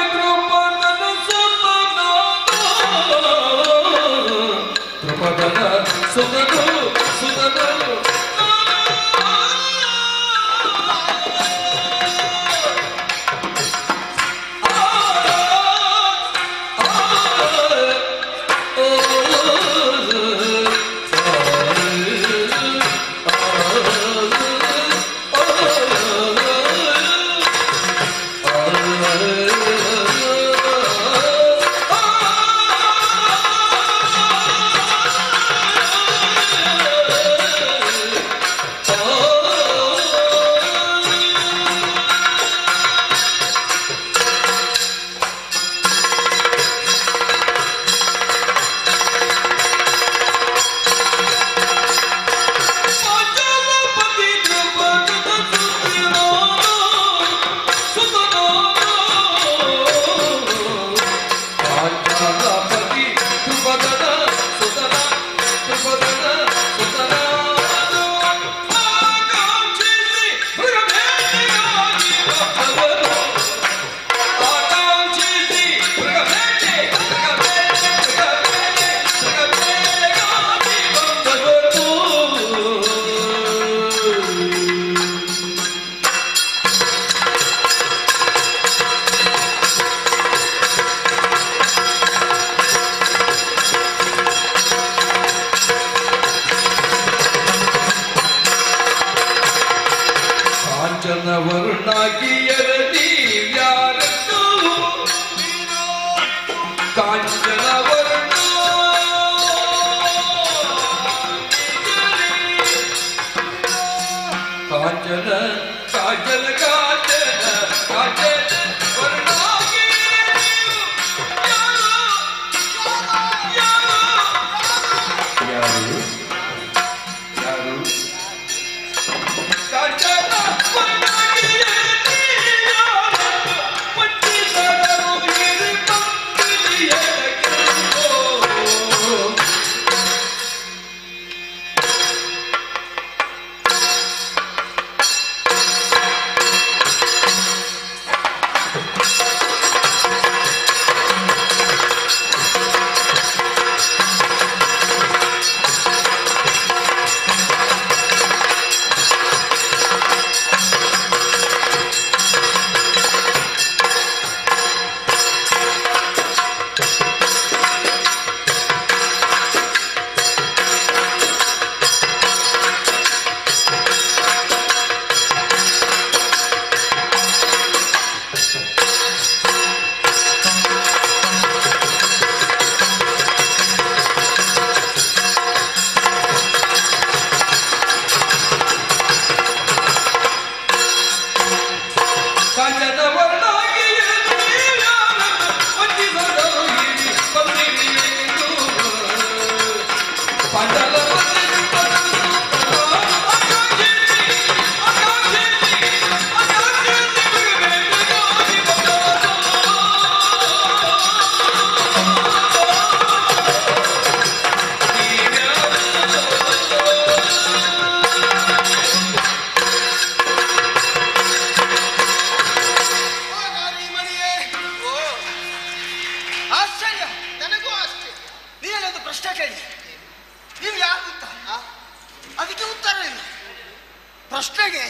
ಪ್ರಶ್ನೆಗೆ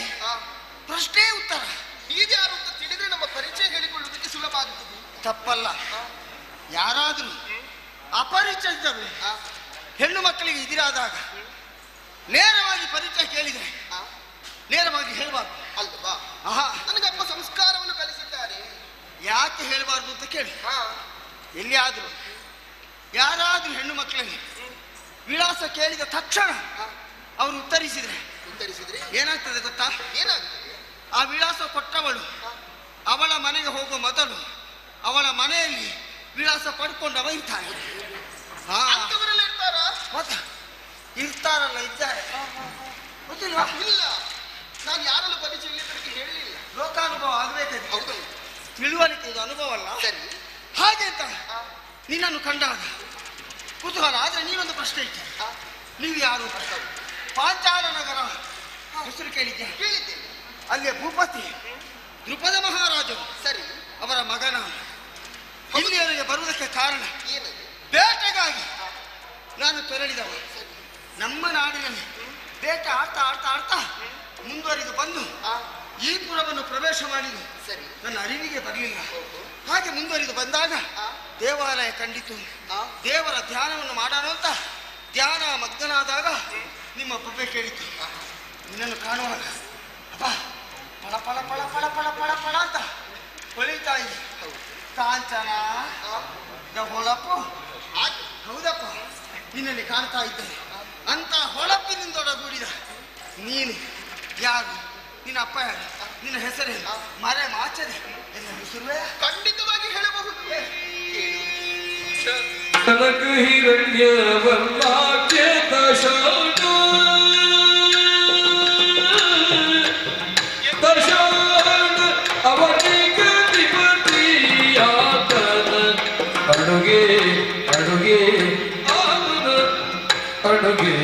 ಪ್ರಶ್ನೆ ಉತ್ತರ. ಇದ್ಯಾರು ಅಂತ ತಿಳಿದ್ರೆ ನಮ್ಮ ಪರಿಚಯ ಹೇಳಿಕೊಳ್ಳುವುದಕ್ಕೆ ಸುಲಭ ಆಗುತ್ತದೆ. ತಪ್ಪಲ್ಲ. ಯಾರಾದರೂ ಅಪರಿಚಿತರು ಹೆಣ್ಣು ಮಕ್ಕಳಿಗೆ ಇದಿರಾದಾಗ ನೇರವಾಗಿ ಪರಿಚಯ ಕೇಳಿದರೆ ನೇರವಾಗಿ ಹೇಳಬಾರ್ದು ಅಲ್ವಾ? ನನಗಪ್ಪ ಸಂಸ್ಕಾರವನ್ನು ಕಲಿಸಿದ್ದಾರೆ. ಯಾಕೆ ಹೇಳಬಾರ್ದು ಅಂತ ಕೇಳಿ, ಎಲ್ಲಿಯಾದರೂ ಯಾರಾದ್ರೂ ಹೆಣ್ಣು ಮಕ್ಕಳಲ್ಲಿ ವಿಳಾಸ ಕೇಳಿದ ತಕ್ಷಣ ಅವರು ಉತ್ತರಿಸಿದ್ರೆ ಏನಾಗ್ತದೆ ಗೊತ್ತಾ? ಏನಾಗ್ತದೆ? ಆ ವಿಳಾಸ ಕೊಟ್ಟವಳು ಅವಳ ಮನೆಗೆ ಹೋಗುವ ಮೊದಲು ಅವಳ ಮನೆಯಲ್ಲಿ ವಿಳಾಸ ಪಡ್ಕೊಂಡವ ಇರ್ತಾನೆ. ಇರ್ತಾರಲ್ಲ, ಇದ್ದಾರೆ. ಗೊತ್ತಿಲ್ವಾ? ಇಲ್ಲ, ನಾನು ಯಾರಲ್ಲೂ ಪರಿಚಯ ಇಲ್ಲಿದ್ದಕ್ಕೆ ಹೇಳಲಿಲ್ಲ. ಲೋಕಾನುಭವ ಆಗಬೇಕಾದ್ರೆ ಹೌದು, ತಿಳುವಳಿಕೆ ಇದು ಅನುಭವ ಅಲ್ಲ. ಸರಿ, ಹಾಗೆ ಅಂತ ನಿನ್ನನ್ನು ಕಂಡಾಗ ಕುತೂಹಲ. ಆದ್ರೆ ನೀನೊಂದು ಪ್ರಶ್ನೆ ಇಟ್ಟೆ. ನೀವು ಯಾರು? ಪಾಂಚಾಲ ನಗರ ಹೆಸರು ಕೇಳಿದ್ದೆ? ಕೇಳಿದ್ದೇನೆ. ಅಲ್ಲಿಯ ಭೂಪತಿ ದೃಪದ ಮಹಾರಾಜರು. ಸರಿ, ಅವರ ಮಗನ ಇಲ್ಲಿಯವರಿಗೆ ಬರುವುದಕ್ಕೆ ಕಾರಣ ಬೇಟೆಗಾಗಿ ನಾನು ತೆರಳಿದವ. ನಮ್ಮ ನಾಡಿನಲ್ಲಿ ಬೇಟೆ ಆಡ್ತಾ ಆಡ್ತಾ ಆಡ್ತಾ ಮುಂದುವರಿದು ಬಂದು ಈ ಪುರವನ್ನು ಪ್ರವೇಶ ಮಾಡಿದ್ದು ಸರಿ ನನ್ನ ಅರಿವಿಗೆ ಬರಲಿಲ್ಲ. ಹಾಗೆ ಮುಂದುವರಿದು ಬಂದಾಗ ದೇವಾಲಯ ಕಂಡಿತು. ದೇವರ ಧ್ಯಾನವನ್ನು ಮಾಡೋಣ ಅಂತ ಧ್ಯಾನ ಮಗ್ನಾದಾಗ ನಿಮ್ಮ ಬೊಬ್ಬೆ ಕೇಳಿತು. ನಿನ್ನನ್ನು ಕಾಣುವಾಗ ಅಪ್ಪ ಪಳ ಪಳ ಪಳ ಪಳ ಪಳ ಪಳ ಪಳ ಅಂತ ಹೊಳಿತಾ ಇದೆ. ಕಾಂಚನ ಹೊಳಪು ಹೌದಪ್ಪ, ನಿನ್ನಲ್ಲಿ ಕಾಣ್ತಾ ಇದ್ದೇನೆ ಅಂತ ಹೊಳಪಿನಿಂದೊಡಗೂಡಿದ ನೀನು ಯಾರು, ನಿನ್ನ ಅಪ್ಪ ಯಾರು, ನಿನ್ನ ಹೆಸರೇನು, ಮರೆ ಮಾಚದೆ ಎನ್ನ ಹೆಸರುವೆ ಖಂಡಿತವಾಗಿ ಹೇಳಬಹುದು. ಕನಕ ಹಿರಣ್ಯ ವರ್ಣಾಖ್ಯ ದಶಾನ ಅವನಿಗೆ ಅಧಿಪತಿಯಾತನ ಅಡುಗೆ ಅಡುಗೆ ಅಡುಗೆ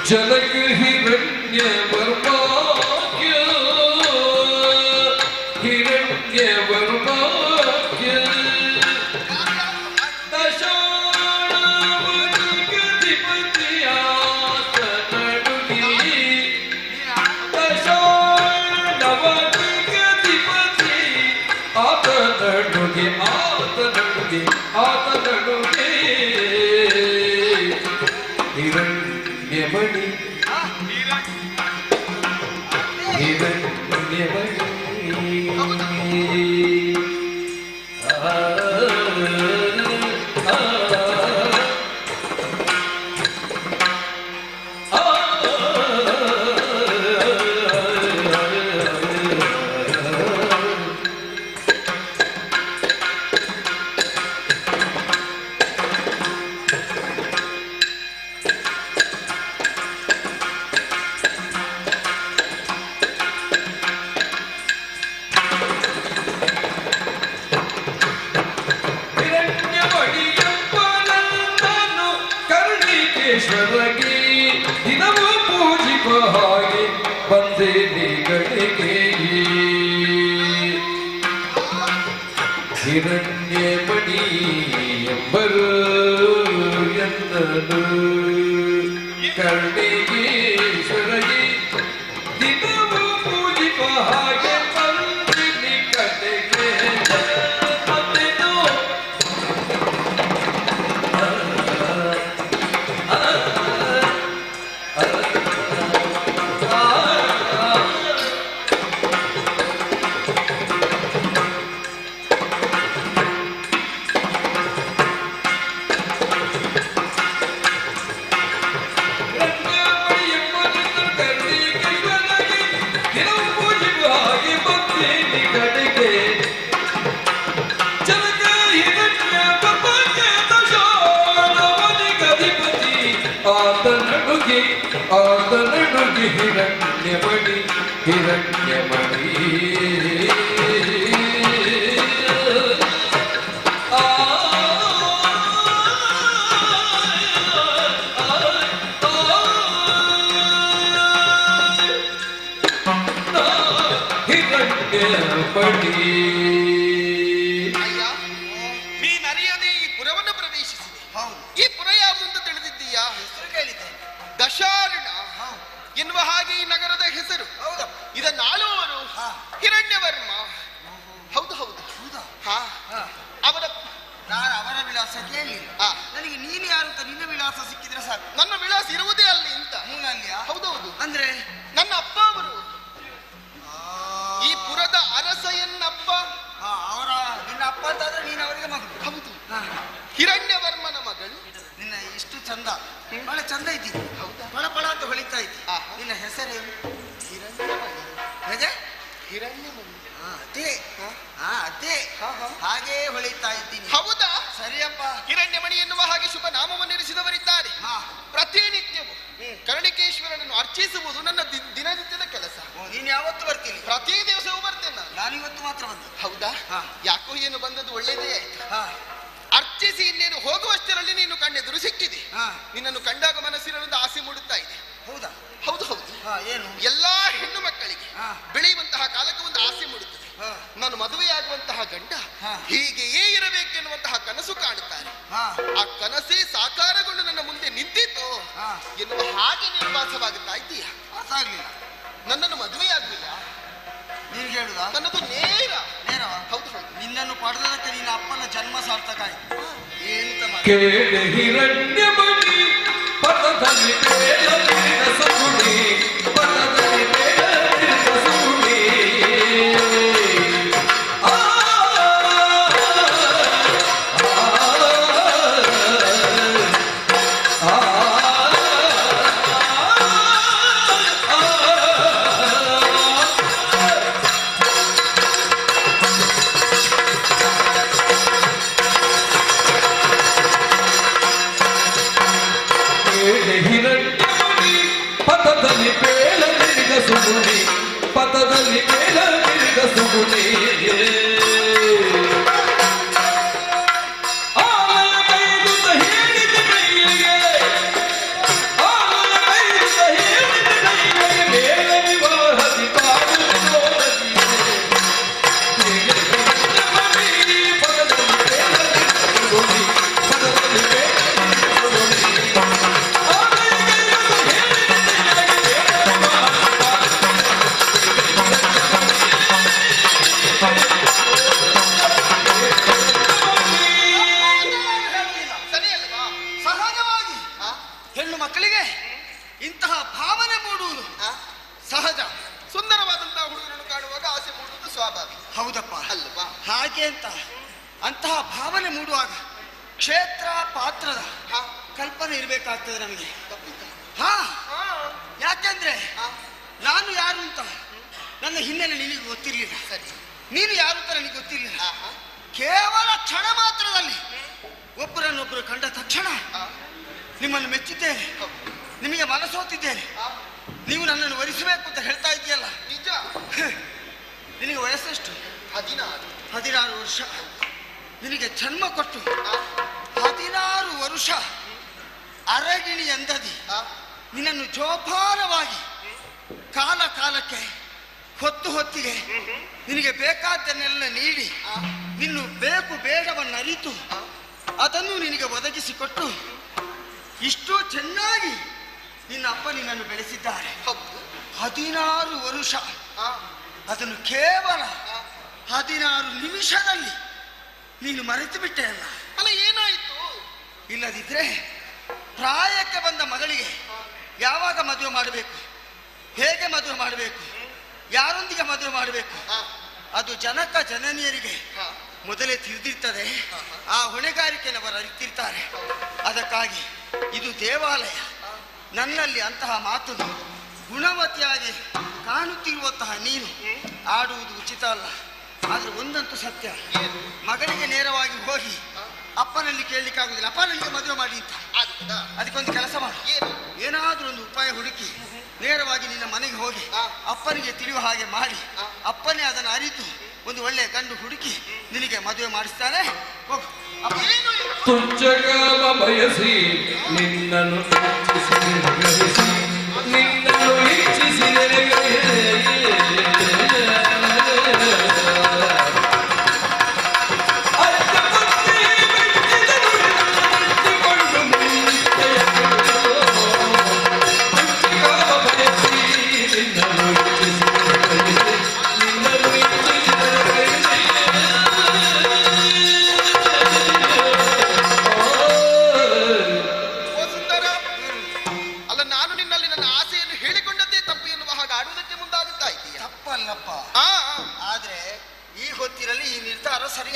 जनक हिरण्य वर्माख्य हिरण्य वर्माख्य दशाणवधिपतियातनडुगी दशाणवधिपति आतनडुगी आतनडुगी आतनडुगी हिरण्यमणि ದಿನವೂ ಪೂಜಿಪ ಹಾಗೆ ಬಂದೆ ನಿಗಳಿಗೆ ಹಿರಣ್ಯಮಣಿ ಎಂಬರು ಎಂದನು ಕರ್ಣಿಗೇಶ್ವರಗಿ ದಿನವೂ ಪೂಜಿಪ ಹಾಗೆ ಬಂದೆ ನಿಗಳಿಗೆ ಆತನಡುಗಿ ಹಿರಣ್ಯಮಣಿ ಹಿರಣ್ಯಮಣಿ ಹಿರಣ್ಯಮಣಿ ನೀನರಿಯದೆ ಈ ಪುರವನ್ನು ಪ್ರವೇಶಿಸಿದೆ. ಈ ಪುರ ಯಾವುದಂತ ತಿಳಿದಿದ್ದೀಯಾ? ಹೆಸರು ಕೇಳಿದ್ದೆ. ದಶಾರಣ ಎನ್ನುವ ಹಾಗೆ ಈ ನಗರದ ಹೆಸರು. ಇದನ್ನಾಳುವವರು ಹಿರಣ್ಯವರ್ಮ. ಹೌದು ಹೌದು. ಅವರ ನಾನು ಅವರ ವಿಳಾಸ ಕೇಳಲಿಲ್ಲ. ನನಗೆ ನೀನು ಯಾರು ಅಂತ ನಿನ್ನ ವಿಳಾಸ ಸಿಕ್ಕಿದ್ರೆ ಸಾಕು. ನನ್ನ ವಿಳಾಸ ಇರುವುದೇ ಅಲ್ಲಿ ಅಂತ. ನೀನಲ್ಲಿಯಾ? ಹೌದೌದು. ಅಂದ್ರೆ ನನ್ನ ಅಪ್ಪ ಅವರು ಈ ಪುರದ ಅರಸ ಎನ್ನಪ್ಪ. ಅವರ ಅಂತಾದ್ರೆ ನೀನು ಅವರಿಗೆ ಮಗಳು. ಹೌದು. ಹಿರಣ್ಯವರ್ಮನ ಮಗಳು. ನಿನ್ನ ಇಷ್ಟು ಚಂದ, ಬಹಳ ಚಂದ ಇದ್ದೀನಿ. ಹೌದಾ? ಪಳ ಪಳ ಅಂತ ಹೊಳಿತಾ ಇದ್ದಿ. ನಿನ್ನ ಹೆಸರೇನು? ಹಿರಣ್ಯಮಣಿ. ಹೇಗೆ? ಹಿರಣ್ಯಮಣಿ. ಅದೇ ಅದೇ ಹಾಗೇ ಹೊಳಿತಾ ಇದ್ದೀನಿ. ಹೌದಾ? ಸರಿಯಪ್ಪ. ಹಿರಣ್ಯಮಣಿ ಎನ್ನುವ ಹಾಗೆ ಶುಭ ನಾಮವನ್ನಿರಿಸಿದವರಿದ್ದಾರೆ. ಪ್ರತಿನಿತ್ಯವೂ ಕರ್ಣಿಕೇಶ್ವರನನ್ನು ಅರ್ಚಿಸುವುದು ನನ್ನ ದಿನನಿತ್ಯದ ಕೆಲಸ. ನೀನು ಯಾವತ್ತು ಬರ್ತೀನಿ? ಪ್ರತಿ ದಿವಸವೂ ಬರ್ತೇನೆ ನಾನು ಇವತ್ತು ಮಾತ್ರ ಬಂದೆ. ಹೌದಾ? ಯಾಕೋ ಏನು ಬಂದದ್ದು ಒಳ್ಳೇದೇ ಆಯ್ತು. ಅರ್ಚಿಸಿ ಇನ್ನೇನು ಹೋಗುವಷ್ಟರಲ್ಲಿ ನೀನು ಕಣ್ಣೆದುರು ಸಿಕ್ಕಿದೆ. ನಿನ್ನನ್ನು ಕಂಡಾಗ ಮನಸ್ಸಿನೊಂದು ಆಸೆ ಮೂಡುತ್ತಾ ಇದೆ. ಹೌದಾ? ಹೌದು ಹೌದು. ಏನು? ಎಲ್ಲಾ ಹೆಣ್ಣು ಮಕ್ಕಳಿಗೆ ಬೆಳೆಯುವಂತಹ ಕಾಲಕ್ಕೆ ಒಂದು ಆಸೆ ಮೂಡುತ್ತದೆ. ನಾನು ಮದುವೆಯಾಗುವಂತಹ ಗಂಡ ಹೀಗೆಯೇ ಇರಬೇಕೆನ್ನುವಂತಹ ಕನಸು ಕಾಣುತ್ತಾರೆ. ಆ ಕನಸೇ ಸಾಕಾರಗೊಂಡು ನನ್ನ ಮುಂದೆ ನಿಂತಿತ್ತು ಎನ್ನುವ ಹಾಗೆ ನಿರ್ವಾಸವಾಗುತ್ತಾ ಇದ್ದೀಯ. ನನ್ನನ್ನು ಮದುವೆಯಾಗಲಿಲ್ಲ ನೀನು ಹೇಳುದ? ನನ್ನದು ನೇರ. ಹೌದು ಹೌದು. ನಿನ್ನನ್ನು ಪಡೆದದಕ್ಕೆ ನಿನ್ನ ಅಪ್ಪನ ಜನ್ಮ ಸಾರ್ಥಕ ಆಯ್ತು. ಎಂತ ಕೇಳಿ ಹಿರಣ್ಯಮಣಿ ಪದದಲ್ಲಿ ಬೇಡ ಸುಗುಣಿ, ಪದದಲ್ಲಿ ಬೇಡ ಸುಗುಣಿ. ಪದದಲ್ಲಿ ಬೇಡ ತಿರುಗ ಸುಗುಣಿ, ಪದದಲ್ಲಿ ಬೇಡ ತಿರುಗ ಸುಗುಣಿ. ಹೌದಪ್ಪ ಅಲ್ವಾ? ಹಾಗೆ ಅಂತಹ ಭಾವನೆ ಮೂಡುವಾಗ ಕ್ಷೇತ್ರ ಪಾತ್ರದ ಕಲ್ಪನೆ ಇರಬೇಕಾಗ್ತದೆ ನಮಗೆ. ಯಾಕೆಂದ್ರೆ ನಾನು ಯಾರು ಅಂತ ನನ್ನ ಹಿನ್ನೆಲೆ ನಿನಗೆ ಗೊತ್ತಿರಲಿಲ್ಲ. ನೀನು ಯಾರು ಅಂತ ನನಗೆ ಗೊತ್ತಿರಲಿಲ್ಲ. ಕೇವಲ ಕ್ಷಣ ಮಾತ್ರದಲ್ಲಿ ಒಬ್ಬರನ್ನೊಬ್ಬರು ಕಂಡ ತಕ್ಷಣ ನಿಮ್ಮನ್ನು ಮೆಚ್ಚಿದ್ದೇನೆ, ನಿಮಗೆ ಮನಸೋತಿದ್ದೇನೆ. ನೀವು ನನ್ನನ್ನು ವರಿಸಬೇಕು ಅಂತ ಹೇಳ್ತಾ ಇದೆಯಲ್ಲ, ನಿಜ. ನಿನಗೆ ವಯಸ್ಸೆಷ್ಟು? 16 ವರ್ಷ. ನಿನಗೆ ಜನ್ಮ ಕೊಟ್ಟು 16 ವರ್ಷ ಅರಗಿಣಿ ಎಂದದಿ ನಿನ್ನನ್ನು ಜೋಪಾನವಾಗಿ ಕಾಲ ಕಾಲಕ್ಕೆ ಹೊತ್ತು ಹೊತ್ತಿಗೆ ನಿನಗೆ ಬೇಕಾದ್ದನ್ನೆಲ್ಲ ನೀಡಿ ನಿನ್ನು ಬೇಕು ಬೇಡವನ್ನರಿತು ಅದನ್ನು ನಿನಗೆ ಒದಗಿಸಿಕೊಟ್ಟು ಇಷ್ಟು ಚೆನ್ನಾಗಿ ನಿನ್ನ ಅಪ್ಪ ನಿನ್ನನ್ನು ಬೆಳೆಸಿದ್ದಾರೆ. 16 ವರ್ಷ. ಅದನ್ನು ಕೇವಲ 16 ನಿಮಿಷದಲ್ಲಿ ನೀನು ಮರೆತು ಬಿಟ್ಟೆ ಅಲ್ಲ. ಅಲ್ಲ, ಏನಾಯಿತು? ಇಲ್ಲದಿದ್ರೆ ಪ್ರಾಯಕ್ಕೆ ಬಂದ ಮಗಳಿಗೆ ಯಾವಾಗ ಮದುವೆ ಮಾಡಬೇಕು, ಹೇಗೆ ಮದುವೆ ಮಾಡಬೇಕು, ಯಾರೊಂದಿಗೆ ಮದುವೆ ಮಾಡಬೇಕು, ಅದು ಜನಕ ಜನನಿಯರಿಗೆ ಮೊದಲೇ ತಿಳಿದಿರ್ತದೆ. ಆ ಹೊಣೆಗಾರಿಕೆಯನ್ನು ಅವರು ಅರಿತಿರ್ತಾರೆ. ಅದಕ್ಕಾಗಿ ಇದು ದೇವಾಲಯ. ನನ್ನಲ್ಲಿ ಅಂತಹ ಮಾತನ್ನು ಗುಣವತಿಯಾಗಿ ಕಾಣುತ್ತಿರುವಂತಹ ನೀನು ಆಡುವುದು ಉಚಿತ ಅಲ್ಲ. ಆದ್ರೆ ಒಂದಂತೂ ಸತ್ಯ, ಮಗನಿಗೆ ನೇರವಾಗಿ ಹೋಗಿ ಅಪ್ಪನಲ್ಲಿ ಕೇಳಲಿಕ್ಕಾಗುದಿಲ್ಲ. ಅಪ್ಪ ನನಗೆ ಮದುವೆ ಮಾಡಿ ಅಂತ. ಅದಕ್ಕೊಂದು ಕೆಲಸ ಮಾಡು, ಏನಾದ್ರೂ ಒಂದು ಉಪಾಯ ಹುಡುಕಿ ನೇರವಾಗಿ ನಿನ್ನ ಮನೆಗೆ ಹೋಗಿ ಅಪ್ಪನಿಗೆ ತಿಳಿಯುವ ಹಾಗೆ ಮಾಡಿ ಅಪ್ಪನೇ ಅದನ್ನು ಅರಿತು ಒಂದು ಒಳ್ಳೆಯ ಗಂಡು ಹುಡುಕಿ ನಿನಗೆ ಮದುವೆ ಮಾಡಿಸ್ತಾನೆ. ಹೋಗು. ತುಚ್ಚಗಾಮ ಬಯಸಿ ನಿನ್ನನ್ನು ಇಚ್ಛಿಸಿ ನಿನ್ನನ್ನು ಇಚ್ಛಿಸಿ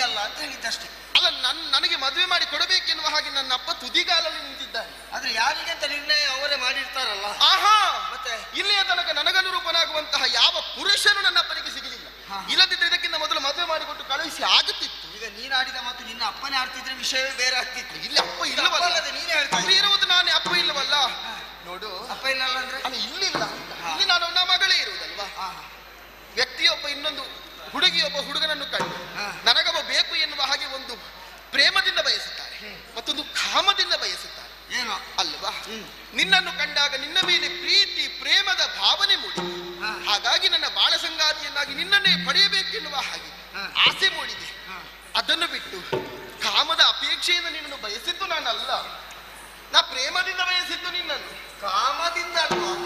ಅಲ್ಲ ಅಂತ ಹೇಳಿದ್ದಷ್ಟೇ. ಅಲ್ಲ, ನನಗೆ ಮದುವೆ ಮಾಡಿ ಕೊಡಬೇಕೆನ್ನುವ ಹಾಗೆ ನನ್ನ ಅಪ್ಪ ತುದಿಗಾಲಲ್ಲಿ ನಿಂತಿದ್ದಾರೆ. ಆದ್ರೆ ಯಾರಿಗೆ ಅಂತ ನಿರ್ಣಯ ಅವರೇ ಮಾಡಿರ್ತಾರಲ್ಲ. ಆಹಾ, ಮತ್ತೆ ಇಲ್ಲಿಯ ತನಕ ನನಗನುರೂಪನಾಗುವಂತಹ ಯಾವ ಪುರುಷನು ನನ್ನ ಅಪ್ಪನಿಗೆ ಸಿಗಲಿಲ್ಲ. ಇಲ್ಲದಿದ್ದರೆ ಇದಕ್ಕಿಂತ ಮೊದಲು ಮದುವೆ ಮಾಡಿಕೊಟ್ಟು ಕಳುಹಿಸಿ ಆಗುತ್ತಿತ್ತು. ಈಗ ನೀನಾಡಿದ ಮತ್ತು ನಿನ್ನ ಅಪ್ಪನೇ ಆಡ್ತಿದ್ರೆ ವಿಷಯವೇ ಬೇರೆ ಆಗ್ತಿತ್ತು. ಇಲ್ಲಿ ಅಪ್ಪ ಇಲ್ಲವಲ್ಲ, ನೀನೇ ಹೇಳ್ತಾ ಇರುವುದು ನಾನೇ, ಅಪ್ಪ ಇಲ್ಲವಲ್ಲ. ನೋಡು, ಅಪ್ಪ ಇಲ್ಲಲ್ಲ ಅಂದ್ರೆ ಇಲ್ಲಿಲ್ಲ, ಇಲ್ಲಿ ನಾನು ನನ್ನ ಮಗಳೇ ಇರುವುದಲ್ವಾ. ವ್ಯಕ್ತಿಯೊಬ್ಬ ಇನ್ನೊಂದು ಹುಡುಗಿಯೊಬ್ಬ ಹುಡುಗನನ್ನು ಕಂಡು ನನಗವ ಬೇಕು ಎನ್ನುವ ಹಾಗೆ ಒಂದು ಪ್ರೇಮದಿಂದ ಬಯಸುತ್ತಾರೆ, ಮತ್ತೊಂದು ಕಾಮದಿಂದ ಬಯಸುತ್ತಾರೆ. ಏನೋ ಅಲ್ವಾ? ನಿನ್ನನ್ನು ಕಂಡಾಗ ನಿನ್ನ ಮೇಲೆ ಪ್ರೀತಿ ಪ್ರೇಮದ ಭಾವನೆ ಮೂಡಿದೆ. ಹಾಗಾಗಿ ನನ್ನ ಬಾಳ ಸಂಗಾತಿಯನ್ನಾಗಿ ನಿನ್ನನ್ನೇ ಪಡೆಯಬೇಕೆನ್ನುವ ಹಾಗೆ ಆಸೆ ಮೂಡಿದೆ. ಅದನ್ನು ಬಿಟ್ಟು ಕಾಮದ ಅಪೇಕ್ಷೆಯಿಂದ ನಿನ್ನನ್ನು ಬಯಸಿದ್ದು ನಾನಲ್ಲ, ನಾ ಪ್ರೇಮದಿಂದ ಬಯಸಿದ್ದು ನಿನ್ನನ್ನು. ಕಾಮದಿಂದ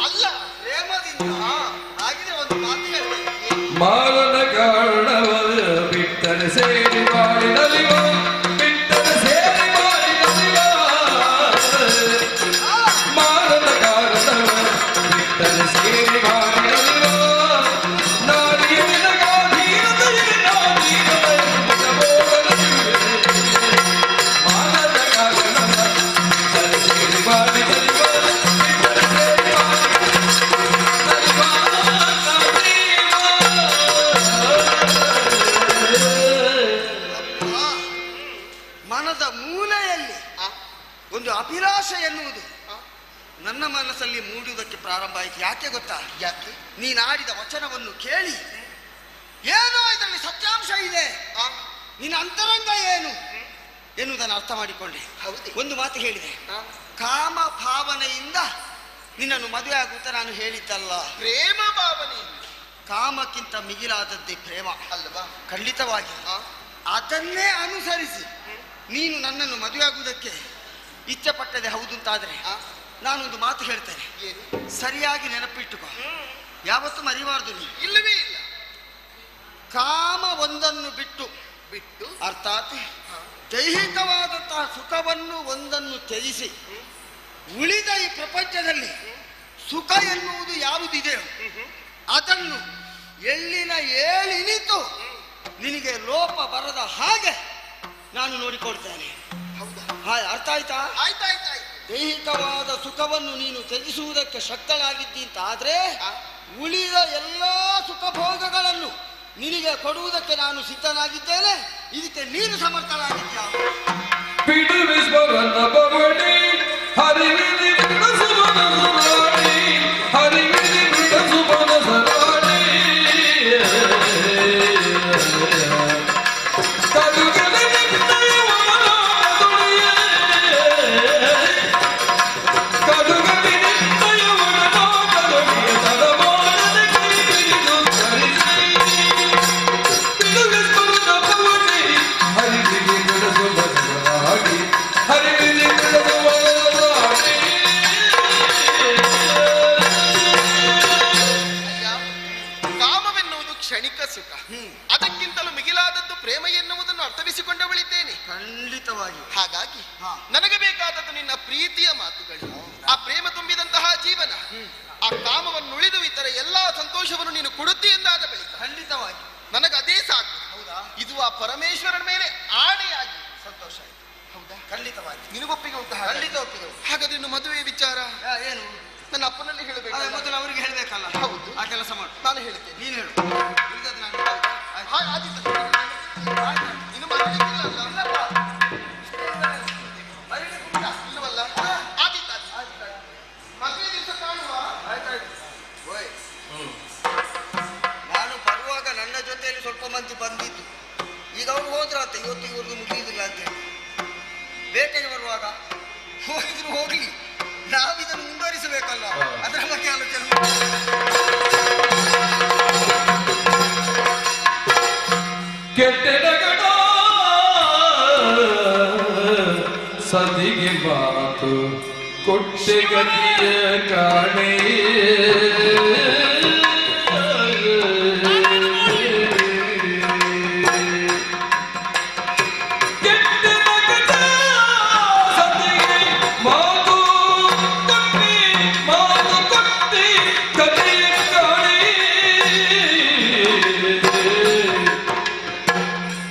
ಅಲ್ಲ, ಪ್ರೇಮದಿಂದ. ಹಾಗಿದ್ರೆ ಒಂದು ಮಾತು ಹೇಳ್ಬೇಕು. ಮಾಲನ ಕಾರಣವ ಬಿಟ್ಟರೆ ಸೇರಿ ಮಾಡಿದಲಿವ, ಬಿಟ್ಟರೆ ಸೇರಿ ಮಾಡಿದಲಿವ. ಮಾಲನ ಕಾರಣವ ಬಿಟ್ಟರೆ ಸೇರಿ ಮಾಡಿದಲಿವ. ನಾಡಿಯ ನಿನಗಾಧೀನತೆಯೇ ನಾಧೀನತೆ ಮಾಲನ ಕಾರಣವ ಬಿಟ್ಟರೆ ಸೇರಿ ಮಾಡಿದಲಿವ, ಬಿಟ್ಟರೆ ಸೇರಿ ಮನದ ಮೂಲೆಯಲ್ಲಿ ಒಂದು ಅಭಿಲಾಷೆ ಎನ್ನುವುದು ನನ್ನ ಮನಸ್ಸಲ್ಲಿ ಮೂಡುವುದಕ್ಕೆ ಪ್ರಾರಂಭ ಆಯಿತು. ಯಾಕೆ ಗೊತ್ತಾ? ಯಾಕೆ? ನೀನಾಡಿದ ವಚನವನ್ನು ಕೇಳಿ ಏನೋ ಇದರಲ್ಲಿ ಸತ್ಯಾಂಶ ಇದೆ, ನಿನ್ನ ಅಂತರಂಗ ಏನು ಎನ್ನುವುದನ್ನು ಅರ್ಥ ಮಾಡಿಕೊಂಡೆ. ಒಂದು ಮಾತು ಹೇಳಿದೆ, ಕಾಮ ಭಾವನೆಯಿಂದ ನಿನ್ನನ್ನು ಮದುವೆ ಆಗುತ್ತಾ ನಾನು ಹೇಳಿದ್ದಲ್ಲ. ಪ್ರೇಮ ಭಾವನೆ, ಕಾಮಕ್ಕಿಂತ ಮಿಗಿಲಾದದ್ದೇ ಪ್ರೇಮ ಅಲ್ವಾ? ಖಂಡಿತವಾಗಿ ಅದನ್ನೇ ಅನುಸರಿಸಿ ನೀನು ನನ್ನನ್ನು ಮದುವೆ ಆಗುವುದಕ್ಕೆ ಇಚ್ಛೆ ಪಟ್ಟದೆ ಹೌದು ಅಂತಾದ್ರೆ ನಾನೊಂದು ಮಾತು ಹೇಳ್ತೇನೆ, ಸರಿಯಾಗಿ ನೆನಪಿಟ್ಟುಕೋ, ಯಾವತ್ತೂ ಮರಿಬಾರ್ದು ನೀ. ಇಲ್ಲವೇ ಇಲ್ಲ. ಕಾಮ ಒಂದನ್ನು ಬಿಟ್ಟು ಅರ್ಥಾತ್ ದೈಹಿಕವಾದಂತಹ ಸುಖವನ್ನು ಒಂದನ್ನು ತ್ಯಜಿಸಿ ಉಳಿದ ಈ ಪ್ರಪಂಚದಲ್ಲಿ ಸುಖ ಎನ್ನುವುದು ಯಾವುದಿದೆಯೋ ಅದನ್ನು ಎಳ್ಳಿನ ಏಳಿನಿತು ನಿನಗೆ ಲೋಪ ಬರದ ಹಾಗೆ ನಾನು ನೋಡಿಕೊಳ್ತೇನೆ. ಅರ್ಥ ಆಯ್ತಾ? ದೈಹಿಕವಾದ ಸುಖವನ್ನು ನೀನು ತ್ಯಜಿಸುವುದಕ್ಕೆ ಶಕ್ತಳಾಗಿದ್ದಿ ಅಂತ ಆದ್ರೆ ಉಳಿದ ಎಲ್ಲ ಸುಖ ಭೋಗಗಳನ್ನು ನಿನಗೆ ಕೊಡುವುದಕ್ಕೆ ನಾನು ಸಿದ್ಧನಾಗಿದ್ದೇನೆ. ಇದಕ್ಕೆ ನೀನು ಸಮರ್ಥನಾಗಿದ್ದೀಯ. ಕ್ಷಣಿಕ ಸುಖ, ಅದಕ್ಕಿಂತಲೂ ಮಿಗಿಲಾದದ್ದು ಪ್ರೇಮ ಎನ್ನುವುದನ್ನು ಅರ್ಥವಿಸಿಕೊಂಡವಳಿದ್ದೇನೆ. ಖಂಡಿತವಾಗಿ. ಹಾಗಾಗಿ ನನಗೆ ಬೇಕಾದದ್ದು ನಿನ್ನ ಪ್ರೀತಿಯ ಮಾತುಗಳು, ಆ ಪ್ರೇಮ ತುಂಬಿದಂತಹ ಜೀವನ, ಆ ಕಾಮವನ್ನು ಉಳಿದು ಇತರ ಎಲ್ಲಾ ಸಂತೋಷವನ್ನು ನೀನು ಕೊಡುತ್ತಿ ಎಂದಾದ ಬಳಿಕ ಖಂಡಿತವಾಗಿ ನನಗೆ ಅದೇ ಸಾಕು. ಹೌದಾ? ಇದು ಆ ಪರಮೇಶ್ವರನ ಮೇಲೆ ಆಣೆಯಾಗಿ ಸಂತೋಷ ಆಯ್ತು. ಹೌದಾ? ಖಂಡಿತವಾಗಿ. ನಿನಗೊಪ್ಪಿಗೆ ಉಂಟು? ಖಂಡಿತ ಒಪ್ಪಿಗೆ. ಹಾಗಾದ್ರೆ ಇನ್ನು ಮದುವೆ ವಿಚಾರ ಏನು? ನನ್ನ ಅಪ್ಪನಲ್ಲಿ ಹೇಳಬೇಕು. ಮೊದಲು ಅವರಿಗೆ ಹೇಳಬೇಕಲ್ಲ. ಹೌದು, ಆ ಕೆಲಸ ಮಾಡು. ನಾನು ಹೇಳ್ತೇನೆ, ನೀನು ಹೇಳು. ಇನ್ನು ಮದುವೆಗಿಲ್ಲ ಇಲ್ಲವಲ್ಲ? ಆದಿತ್ತ ಮದುವೆ ದಿವಸ ಕಾಣುವ. ನಾನು ಬರುವಾಗ ನನ್ನ ಜೊತೆಯಲ್ಲಿ ಸ್ವಲ್ಪ ಮಂದಿ ಬಂದಿದ್ದು, ಈಗ ಅವ್ರು ಹೋದ್ರಾತ, ಇವತ್ತು ಇವ್ರದ್ದು ಮುಗಿಯುವುದಿಲ್ಲ ಅಂತೇಳಿ. ಬೇಟೆಗೆ ಬರುವಾಗ ಹೋಗಿದ್ರು ಹೋಗ್ಲಿ, ನಾವಿದನ್ನು ಮುಂದುವರಿಸಬೇಕಲ್ಲ, ಅದರ ಬಗ್ಗೆ ಆಲೋಚನೆ. ಕೆಟ್ಟೆಡಗಡ ಸದಿಗೆ ಮಾತು ಕೊಟ್ಟೆ ಗತಿಯ ಕಾಣೆ.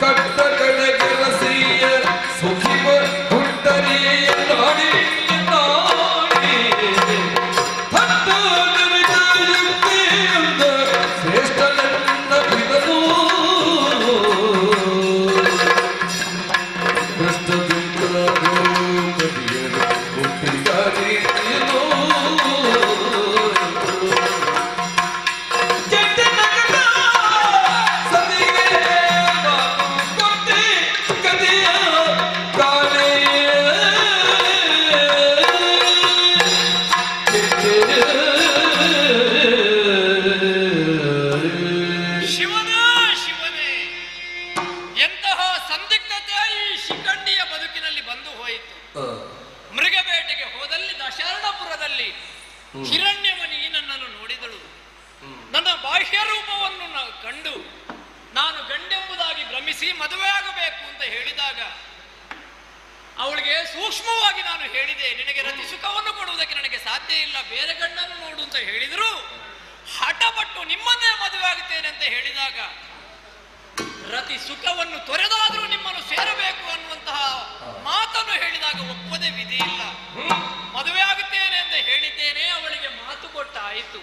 ಕಟ್ಟ ಕಡೆ ಕರೆಸಿ ಮದುವೆ ಆಗಬೇಕು ಅಂತ ಹೇಳಿದಾಗ ಅವಳಿಗೆ ಸೂಕ್ಷ್ಮವಾಗಿ ನಾನು ಹೇಳಿದೆ, ನಿನಗೆ ರತಿ ಸುಖವನ್ನು ಕೊಡುವುದಕ್ಕೆ ನನಗೆ ಸಾಧ್ಯ ಇಲ್ಲ, ಬೇರೆ ಗಂಡನ್ನು ನೋಡು ಅಂತ ಹೇಳಿದ್ರು ಹಠಪಟ್ಟು ನಿಮ್ಮನ್ನೇ ಮದುವೆ ಆಗುತ್ತೇನೆ ಅಂತ ಹೇಳಿದಾಗ ರತಿ ಸುಖವನ್ನು ತೊರೆದಾದ್ರೂ ನಿಮ್ಮನ್ನು ಸೇರಬೇಕು ಅನ್ನುವಂತಹ ಮಾತನ್ನು ಹೇಳಿದಾಗ ಒಪ್ಪದೆ ವಿಧಿ ಇಲ್ಲ. ಮದುವೆ ಆಗುತ್ತೇನೆ ಅಂತ ಹೇಳಿದ್ದೇನೆ, ಅವಳಿಗೆ ಮಾತು ಕೊಟ್ಟಾಯಿತು.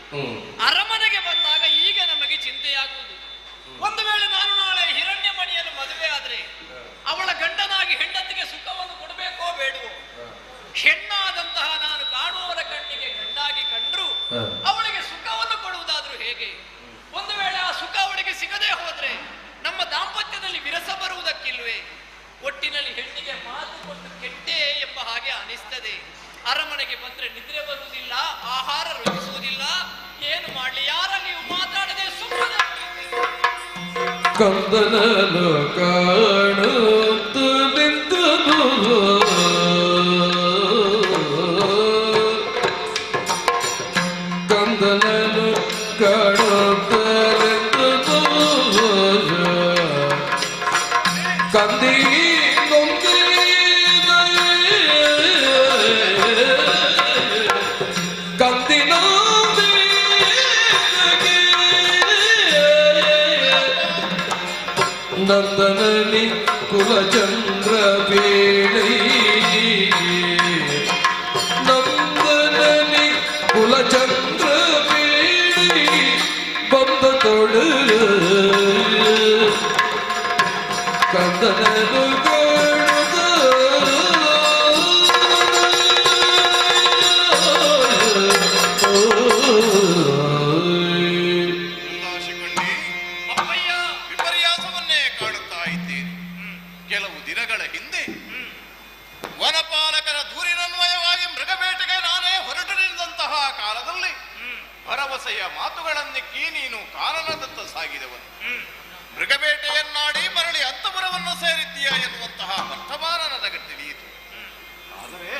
ಅರಮನೆಗೆ ಬಂದಾಗ ಈಗ ನಮಗೆ ಚಿಂತೆಯಾಗುವುದು, ಒಂದು ವೇಳೆ ನಾನು ನಾಳೆ ಹಿರಣ್ಯಮಣಿಯನ್ನು ಮದುವೆ ಆದ್ರೆ ಅವಳ ಗಂಡನಾಗಿ ಹೆಂಡತಿಗೆ ಸುಖವನ್ನು ಕೊಡಬೇಕೋ ಬೇಡವೋ? ಹೆಣ್ಣಾದಂತಹ ನಾನು ಕಾಣುವವರ ಕಣ್ಣಿಗೆ ಗಂಡಾಗಿ ಕಂಡ್ರು ಅವಳಿಗೆ ಸುಖವನ್ನು ಕೊಡುವುದಾದ್ರೂ ಹೇಗೆ? ಒಂದು ವೇಳೆ ಆ ಸುಖ ಅವಳಿಗೆ ಸಿಗದೆ ಹೋದ್ರೆ ನಮ್ಮ ದಾಂಪತ್ಯದಲ್ಲಿ ವಿರಸ ಬರುವುದಕ್ಕಿಲ್ವೇ? ಒಟ್ಟಿನಲ್ಲಿ ಹೆಣ್ಣಿಗೆ ಮಾತು ಕೊಟ್ಟು ಕೆಟ್ಟೆ ಎಂಬ ಹಾಗೆ ಅನಿಸ್ತದೆ. ಅರಮನೆಗೆ ಬಂದ್ರೆ ನಿದ್ರೆ ಬರುವುದಿಲ್ಲ, ಆಹಾರ ರುಚಿಸುವುದಿಲ್ಲ, ಏನು ಮಾಡ್ಲಿ? ಯಾರಲ್ಲಿಯೂ ಮಾತಾಡದೆ ಸುಮ್ಮನೆ ಕಂದನಲು ಕಾಣುತ್ತು ನಿಂತನು ಕಂದನಲು ಕಾಣುತ್ತಲೆಂದು ಕಂದಿ ಕಂದಿನ ನಂದನನಿ ಕುಲಚಂದ್ರ ಬೇಳೈ ನಂದನನಿ ಕುಲಚಂದ್ರ ಬೇಳೈ ಬಂದ ತೊಳು ಕಂದನನು ಕೆಲವು ದಿನಗಳ ಹಿಂದೆ ವನಪಾಲಕರ ದೂರಿನನ್ವಯವಾಗಿ ಮೃಗಬೇಟೆಗೆ ನಾನೇ ಹೊರಟು ನಿಂತಹ ಕಾಲದಲ್ಲಿ ಭರವಸೆಯ ಮಾತುಗಳನ್ನೆಕ್ಕಿ ನೀನು ಕಾನನದತ್ತ ಸಾಗಿದವನು. ಮೃಗಬೇಟೆಯನ್ನಾಡಿ ಮರಳಿ ಅಂತಪುರವನ್ನು ಸೇರಿದ್ದೀಯ ಎನ್ನುವಂತಹ ವರ್ತಮಾನ ನನಗೆ ತಿಳಿಯಿತು. ಆದರೆ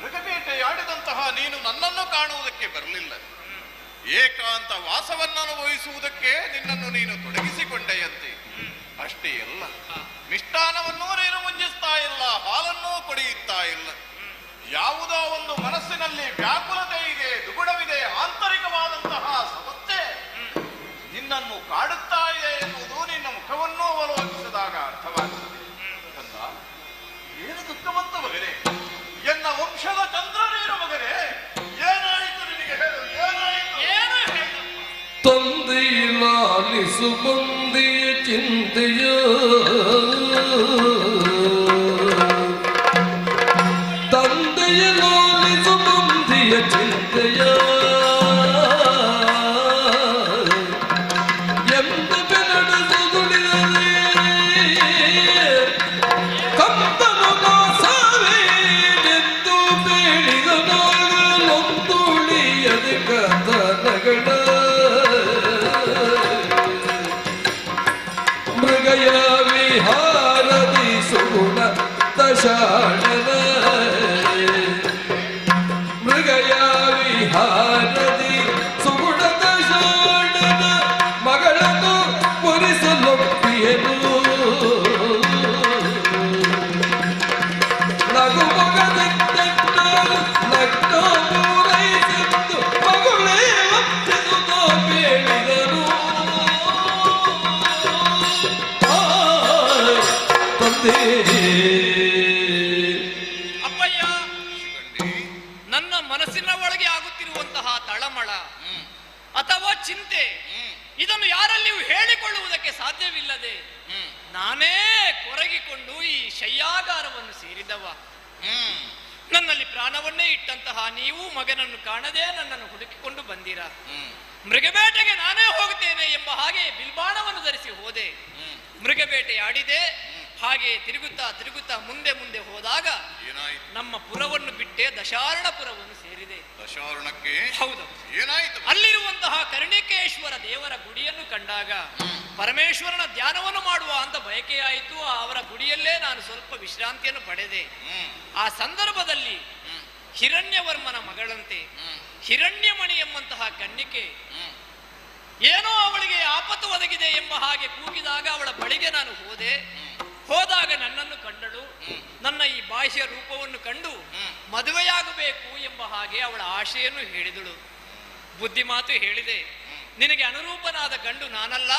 ಮೃಗಬೇಟೆಯಾಡಿದಂತಹ ನೀನು ನನ್ನನ್ನು ಕಾಣುವುದಕ್ಕೆ ಬರಲಿಲ್ಲ. ಏಕಾಂತ ವಾಸವನ್ನು ಅನುಭವಿಸುವುದಕ್ಕೆ ನಿನ್ನನ್ನು ನೀನು ತೊಡಗಿಸಿಕೊಂಡೆಯಂತೆ. ಅಷ್ಟೇ ಅಲ್ಲ, ಮಿಷ್ಟಾನವನ್ನೂ ನೀನು ಮುಂಜಿಸ್ತಾ ಇಲ್ಲ, ಹಾಲನ್ನೂ ಕುಡಿಯುತ್ತಾ ಇಲ್ಲ. ಯಾವುದೋ ಒಂದು ಮನಸ್ಸಿನಲ್ಲಿ ವ್ಯಾಕುಲತೆ ಇದೆ, ದುಗುಡವಿದೆ, ಆಂತರಿಕವಾದಂತಹ ಸಮಸ್ಯೆ ನಿನ್ನನ್ನು ಕಾಡುತ್ತಾ ಇದೆ ಎನ್ನುವುದು ನಿನ್ನ ಮುಖವನ್ನೂ ಅವಲೋಕಿಸಿದಾಗ ಅರ್ಥವಾಗುತ್ತದೆ. ಕಂದ, ಏನು ದುಃಖವಂತ ಮಗನೇ, ಎನ್ನ ವಂಶದ ಚಂದ್ರ ನೀನು ಮಗನೇ, ಏನಾಯಿತು ನಿನಗೆ ಹೇಳು, ಏನಾಯಿತು? ಏನು ಹೇಳು? ತಂದೆಯಿಲಾಲಿಸು ಮಂದಿಯ ಚಿಂತೆಯ ತಂದೆಯಲಾಲಿಸು ಮಂದಿಯ ಚಿಂತೆಯ ಎಂದು ಬೆನ್ನಡೆದುದುಳಿದರೆ ಕಂದನು ದಾಸವೇನೆಂದು ಬೇಡಿದನಾಗಲೊಂದುಳಿಯದೆ ಕಥನಗಳ ಮೃಗಯ ವಿಹಾರದಿ ಸುಗುಣ ದಶಾಣನ ಮೃಗಯ ವಿಹಾರದಿ ಸುಗುಣ ದಶಾಣನ ಮಗಳನ್ನು ಪುರಿಸಲೊಪ್ಪಿಯನು ನಗು ಮಗದಿದ್ದ ನಗ್ನ ಪೂರೈಸಿದ್ದು ಮಗಳೇ ಒಪ್ಪಿಸುತ್ತೋ ಬೇಡಿದರು. ಅಪ್ಪಯ್ಯ, ನನ್ನ ಮನಸ್ಸಿನ ಒಳಗೆ ಆಗುತ್ತಿರುವಂತಹ ತಳಮಳ ಅಥವಾ ಚಿಂತೆ ಇದನ್ನು ಯಾರಲ್ಲಿಯೂ ಹೇಳಿಕೊಳ್ಳುವುದಕ್ಕೆ ಸಾಧ್ಯವಿಲ್ಲದೆ ನಾನೇ ಕೊರಗಿಕೊಂಡು ಈ ಶಯ್ಯಾಗಾರವನ್ನು ಸೇರಿದವ. ನನ್ನಲ್ಲಿ ಪ್ರಾಣವನ್ನೇ ಇಟ್ಟಂತಹ ನೀವು ಮಗನನ್ನು ಕಾಣದೆ ನನ್ನನ್ನು ಹುಡುಕಿಕೊಂಡು ಬಂದಿರಾ. ಮೃಗಬೇಟೆಗೆ ನಾನೇ ಹೋಗುತ್ತೇನೆ ಎಂಬ ಹಾಗೆ ಬಿಲ್ಬಾಣವನ್ನು ಧರಿಸಿ ಹೋದೆ. ಮೃಗಬೇಟೆ ಆಡಿದೆ. ಹಾಗೆ ತಿರುಗುತ್ತಾ ತಿರುಗುತ್ತಾ ಮುಂದೆ ಮುಂದೆ ಹೋದಾಗ ನಮ್ಮ ಪುರವನ್ನು ಬಿಟ್ಟೆ ದಶಾರಣಪುರವನ್ನು ಸೇರಿದೆ. ದಶಾರಣಕ್ಕೆ? ಹೌದು. ಏನಾಯಿತು? ಅಲ್ಲಿರುವಂತಹ ಕರ್ಣಿಕೇಶ್ವರ ದೇವರ ಗುಡಿಯನ್ನು ಕಂಡಾಗ ಪರಮೇಶ್ವರನ ಧ್ಯಾನವನ್ನು ಮಾಡುವ ಅಂತ ಬಯಕೆಯಾಯಿತು. ಅವರ ಗುಡಿಯಲ್ಲೇ ನಾನು ಸ್ವಲ್ಪ ವಿಶ್ರಾಂತಿಯನ್ನು ಪಡೆದೆ. ಆ ಸಂದರ್ಭದಲ್ಲಿ ಹಿರಣ್ಯವರ್ಮನ ಮಗಳಂತೆ ಹಿರಣ್ಯಮಣಿ ಎಂಬಂತಹ ಕನ್ನಿಕೆ ಏನೋ ಅವಳಿಗೆ ಆಪತ್ತು ಒದಗಿದೆ ಎಂಬ ಹಾಗೆ ಕೂಗಿದಾಗ ಅವಳ ಬಳಿಗೆ ನಾನು ಹೋದಾಗ ನನ್ನನ್ನು ಕಂಡಳು. ನನ್ನ ಈ ಬಾಹ್ಯ ರೂಪವನ್ನು ಕಂಡು ಮದುವೆಯಾಗಬೇಕು ಎಂಬ ಹಾಗೆ ಅವಳ ಆಶೆಯನ್ನು ಹೇಳಿದಳು. ಬುದ್ಧಿ ಮಾತು ಹೇಳಿದೆ, ನಿನಗೆ ಅನುರೂಪನಾದ ಗಂಡು ನಾನಲ್ಲ,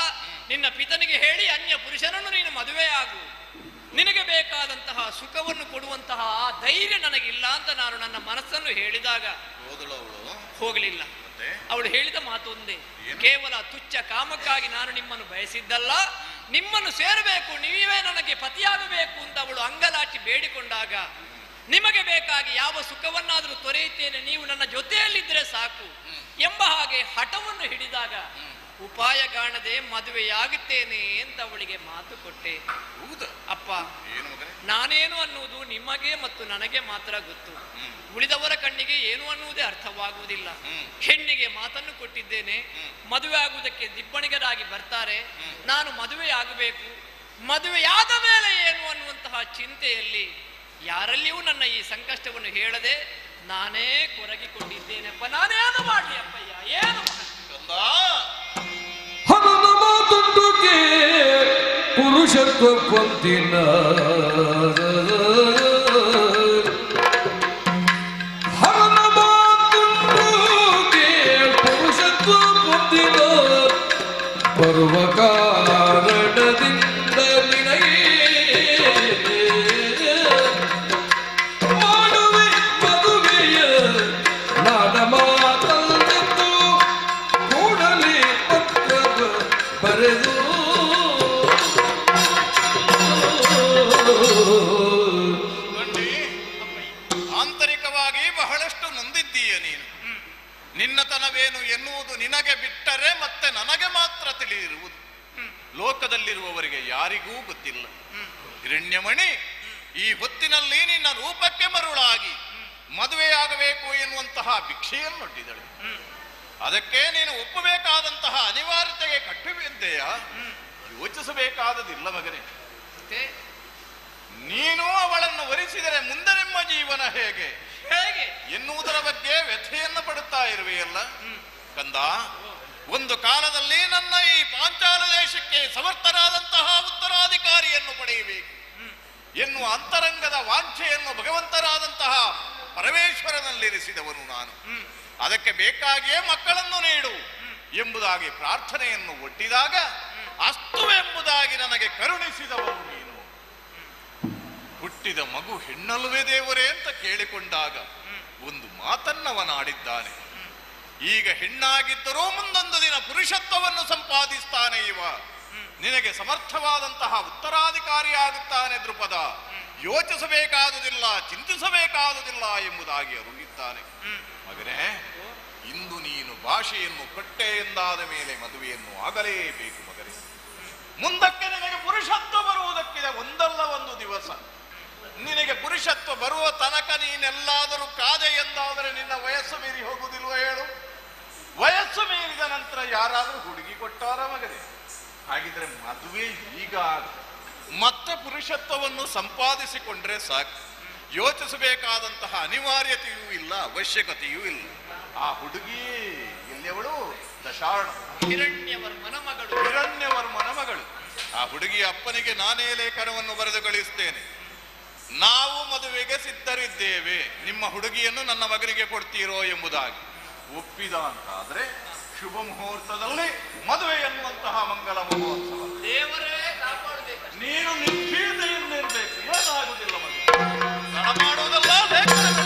ನಿನ್ನ ಪಿತನಿಗೆ ಹೇಳಿ ಅನ್ಯ ಪುರುಷನನ್ನು ನೀನು ಮದುವೆಯಾಗು, ನಿನಗೆ ಬೇಕಾದಂತಹ ಸುಖವನ್ನು ಕೊಡುವಂತಹ ಆ ಧೈರ್ಯ ನನಗಿಲ್ಲ ಅಂತ ನಾನು ನನ್ನ ಮನಸ್ಸನ್ನು ಹೇಳಿದಾಗ ಹೋಗಲಿಲ್ಲ. ಅವಳು ಹೇಳಿದ ಮಾತು ಒಂದೇ, ಕೇವಲ ತುಚ್ಛ ಕಾಮಕ್ಕಾಗಿ ನಾನು ನಿಮ್ಮನ್ನು ಬಯಸಿದ್ದಲ್ಲ, ನಿಮ್ಮನ್ನು ಸೇರಬೇಕು, ನೀವೇ ನನಗೆ ಪತಿಯಾಗಬೇಕು ಅಂತ ಅವಳು ಅಂಗಲಾಚಿ ಬೇಡಿಕೊಂಡಾಗ, ನಿಮಗೆ ಬೇಕಾಗಿ ಯಾವ ಸುಖವನ್ನಾದರೂ ತೊರೆಯುತ್ತೇನೆ, ನೀವು ನನ್ನ ಜೊತೆಯಲ್ಲಿದ್ದರೆ ಸಾಕು ಎಂಬ ಹಾಗೆ ಹಠವನ್ನು ಹಿಡಿದಾಗ ಉಪಾಯ ಕಾಣದೆ ಮದುವೆಯಾಗುತ್ತೇನೆ ಅಂತ ಅವಳಿಗೆ ಮಾತು ಕೊಟ್ಟೆ. ಅಪ್ಪ, ನಾನೇನು ಅನ್ನುವುದು ನಿಮಗೆ ಮತ್ತು ನನಗೆ ಮಾತ್ರ ಗೊತ್ತು, ಉಳಿದವರ ಕಣ್ಣಿಗೆ ಏನು ಅನ್ನುವುದೇ ಅರ್ಥವಾಗುವುದಿಲ್ಲ. ಹೆಣ್ಣಿಗೆ ಮಾತನ್ನು ಕೊಟ್ಟಿದ್ದೇನೆ, ಮದುವೆ ಆಗುವುದಕ್ಕೆ ದಿಬ್ಬಣಿಗರಾಗಿ ಬರ್ತಾರೆ, ನಾನು ಮದುವೆ ಆಗಬೇಕು, ಮದುವೆಯಾದ ಮೇಲೆ ಏನು ಅನ್ನುವಂತಹ ಚಿಂತೆಯಲ್ಲಿ ಯಾರಲ್ಲಿಯೂ ನನ್ನ ಈ ಸಂಕಷ್ಟವನ್ನು ಹೇಳದೆ ನಾನೇ ಕೊರಗಿಕೊಂಡಿದ್ದೇನೆಪ್ಪ. ನಾನೇನು ಮಾಡಲಿ ಅಪ್ಪಯ್ಯ, ಏನು ಹಣದ ಮಾತುಂಡುಗೆ ಪುರುಷತ್ವ ಕೊಂದಿನ ಹಣದ ಮಾತುಂಡುಗೆ ಪುರುಷತ್ವ ಕೊಂದಿನ ಬರುವ ಕಾರಣದಿಂದ ನಿನಗೆ ಮಾಡುವೆ ಮದುವೆಯ ನಾಡ ಮಾತಲ್ಲೆಂದು ಕೂಡಲೇ ಪತ್ರ ಬರೆದು ಆಂತರಿಕವಾಗಿ ಬಹಳಷ್ಟು ನೊಂದಿದ್ದೀಯ ನೀನು. ನಿನ್ನತನವೇನು ಎನ್ನುವುದು ನಿನಗೆ ಬಿಟ್ಟರೆ ಮತ್ತೆ ನನಗೆ ಮಾತ್ರ ತಿಳಿದಿರುವುದು, ಲೋಕದಲ್ಲಿರುವವರಿಗೆ ಯಾರಿಗೂ ಗೊತ್ತಿಲ್ಲ. ಹಿರಣ್ಯಮಣಿ ಈ ಹೊತ್ತಿನಲ್ಲಿ ನಿನ್ನ ರೂಪಕ್ಕೆ ಮರುಳಾಗಿ ಮದುವೆಯಾಗಬೇಕು ಎನ್ನುವಂತಹ ಭಿಕ್ಷೆಯನ್ನೊಡ್ಡಿದಳು. ಅದಕ್ಕೆ ನೀನು ಒಪ್ಪಬೇಕಾದಂತಹ ಅನಿವಾರ್ಯತೆಗೆ ಕಟ್ಟಿಬಿದ್ದೆಯಾ? ಯೋಚಿಸಬೇಕಾದದಿಲ್ಲ ಮಗನೇ. ನೀನು ಅವಳನ್ನು ವರಿಸಿದರೆ ಮುಂದೆ ನಿಮ್ಮ ಜೀವನ ಹೇಗೆ ಎನ್ನುವುದರ ಬಗ್ಗೆ ವ್ಯಥೆಯನ್ನು ಪಡುತ್ತಾ ಇರುವೆಯಲ್ಲ ಕಂದ. ಒಂದು ಕಾಲದಲ್ಲಿ ನನ್ನ ಈ ಪಾಂಚಾಲ ದೇಶಕ್ಕೆ ಸಮರ್ಥರಾದಂತಹ ಉತ್ತರಾಧಿಕಾರಿಯನ್ನು ಪಡೆಯಬೇಕು ಎನ್ನುವ ಅಂತರಂಗದ ವಾಂಛೆಯನ್ನು ಭಗವಂತರಾದಂತಹ ಪರಮೇಶ್ವರನಲ್ಲಿರಿಸಿದವನು ನಾನು. ಅದಕ್ಕೆ ಬೇಕಾಗಿಯೇ ಮಕ್ಕಳನ್ನು ನೀಡು ಎಂಬುದಾಗಿ ಪ್ರಾರ್ಥನೆಯನ್ನು ಒಡ್ಡಿದಾಗ ಅಸ್ತುವೆಂಬುದಾಗಿ ನನಗೆ ಕರುಣಿಸಿದವನು ನೀನು. ಹುಟ್ಟಿದ ಮಗು ಹೆಣ್ಣಲ್ವೇ ದೇವರೇ ಅಂತ ಕೇಳಿಕೊಂಡಾಗ ಒಂದು ಮಾತನ್ನವನಾಡಿದ್ದಾನೆ. ಈಗ ಹೆಣ್ಣಾಗಿದ್ದರೂ ಮುಂದೊಂದು ದಿನ ಪುರುಷತ್ವವನ್ನು ಸಂಪಾದಿಸ್ತಾನೆ ಇವ, ನಿನಗೆ ಸಮರ್ಥವಾದಂತಹ ಉತ್ತರಾಧಿಕಾರಿಯಾಗುತ್ತಾನೆ ದೃಪದ, ಯೋಚಿಸಬೇಕಾದುದಿಲ್ಲ, ಚಿಂತಿಸಬೇಕಾದುದಿಲ್ಲ ಎಂಬುದಾಗಿ ಅರುಳಿದ್ದಾನೆ. ಮಗನೇ, ಇಂದು ನೀನು ಭಾಷೆಯನ್ನು ಕೊಟ್ಟೆ ಎಂದಾದ ಮೇಲೆ ಮದುವೆಯನ್ನು ಆಗಲೇಬೇಕು ಮಗನೇ. ಮುಂದಕ್ಕೆ ನಿನಗೆ ಪುರುಷತ್ವ ಬರುವುದಕ್ಕಿದೆ ಒಂದಲ್ಲ ಒಂದು ದಿವಸ. ನಿನಗೆ ಪುರುಷತ್ವ ಬರುವ ತನಕ ನೀನೆಲ್ಲಾದರೂ ಕಾದೆ ಎಂದಾದರೆ ನಿನ್ನ ವಯಸ್ಸು ಮೀರಿ ಹೋಗುವುದಿಲ್ವ ಹೇಳು? ವಯಸ್ಸು ಮೀರಿದ ನಂತರ ಯಾರಾದರೂ ಹುಡುಗಿ ಕೊಟ್ಟಾರ ಮಗನೇ? ಹಾಗಿದ್ರೆ ಮದುವೆ ಈಗ ಮತ್ತೆ ಪುರುಷತ್ವವನ್ನು ಸಂಪಾದಿಸಿಕೊಂಡ್ರೆ ಸಾಕು. ಯೋಚಿಸಬೇಕಾದಂತಹ ಅನಿವಾರ್ಯತೆಯೂ ಇಲ್ಲ, ಅವಶ್ಯಕತೆಯೂ ಇಲ್ಲ. ಆ ಹುಡುಗಿ ಎಲ್ಲಿಯವಳು? ದಶಾರ್ಣ ಹಿರಣ್ಯವರ್ಮನ ಮಗಳು. ಆ ಹುಡುಗಿಯ ಅಪ್ಪನಿಗೆ ನಾನೇ ಲೇಖನವನ್ನು ಬರೆದು ಕಳಿಸ್ತೇನೆ. ನಾವು ಮದುವೆಗೆ ಸಿದ್ಧರಿದ್ದೇವೆ, ನಿಮ್ಮ ಹುಡುಗಿಯನ್ನು ನನ್ನ ಮಗನಿಗೆ ಕೊಡ್ತೀರೋ ಎಂಬುದಾಗಿ ಒಪ್ಪಿದ ಅಂತ ಆದ್ರೆ ಶುಭ ಮುಹೂರ್ತದಲ್ಲಿ ಮದುವೆ ಎನ್ನುವಂತಹ ಮಂಗಲ ಮಹೋತ್ಸವ ದೇವರೇ ಕಾಪಾಡಬೇಕು. ನೀನು ನಿರ್ಭೀತೆಯಿಂದಿರ್ಬೇಕು, ಏನಾಗುವುದಿಲ್ಲ ಮಗ, ತಡ ಮಾಡುವುದಲ್ಲ ಲೇಖನ.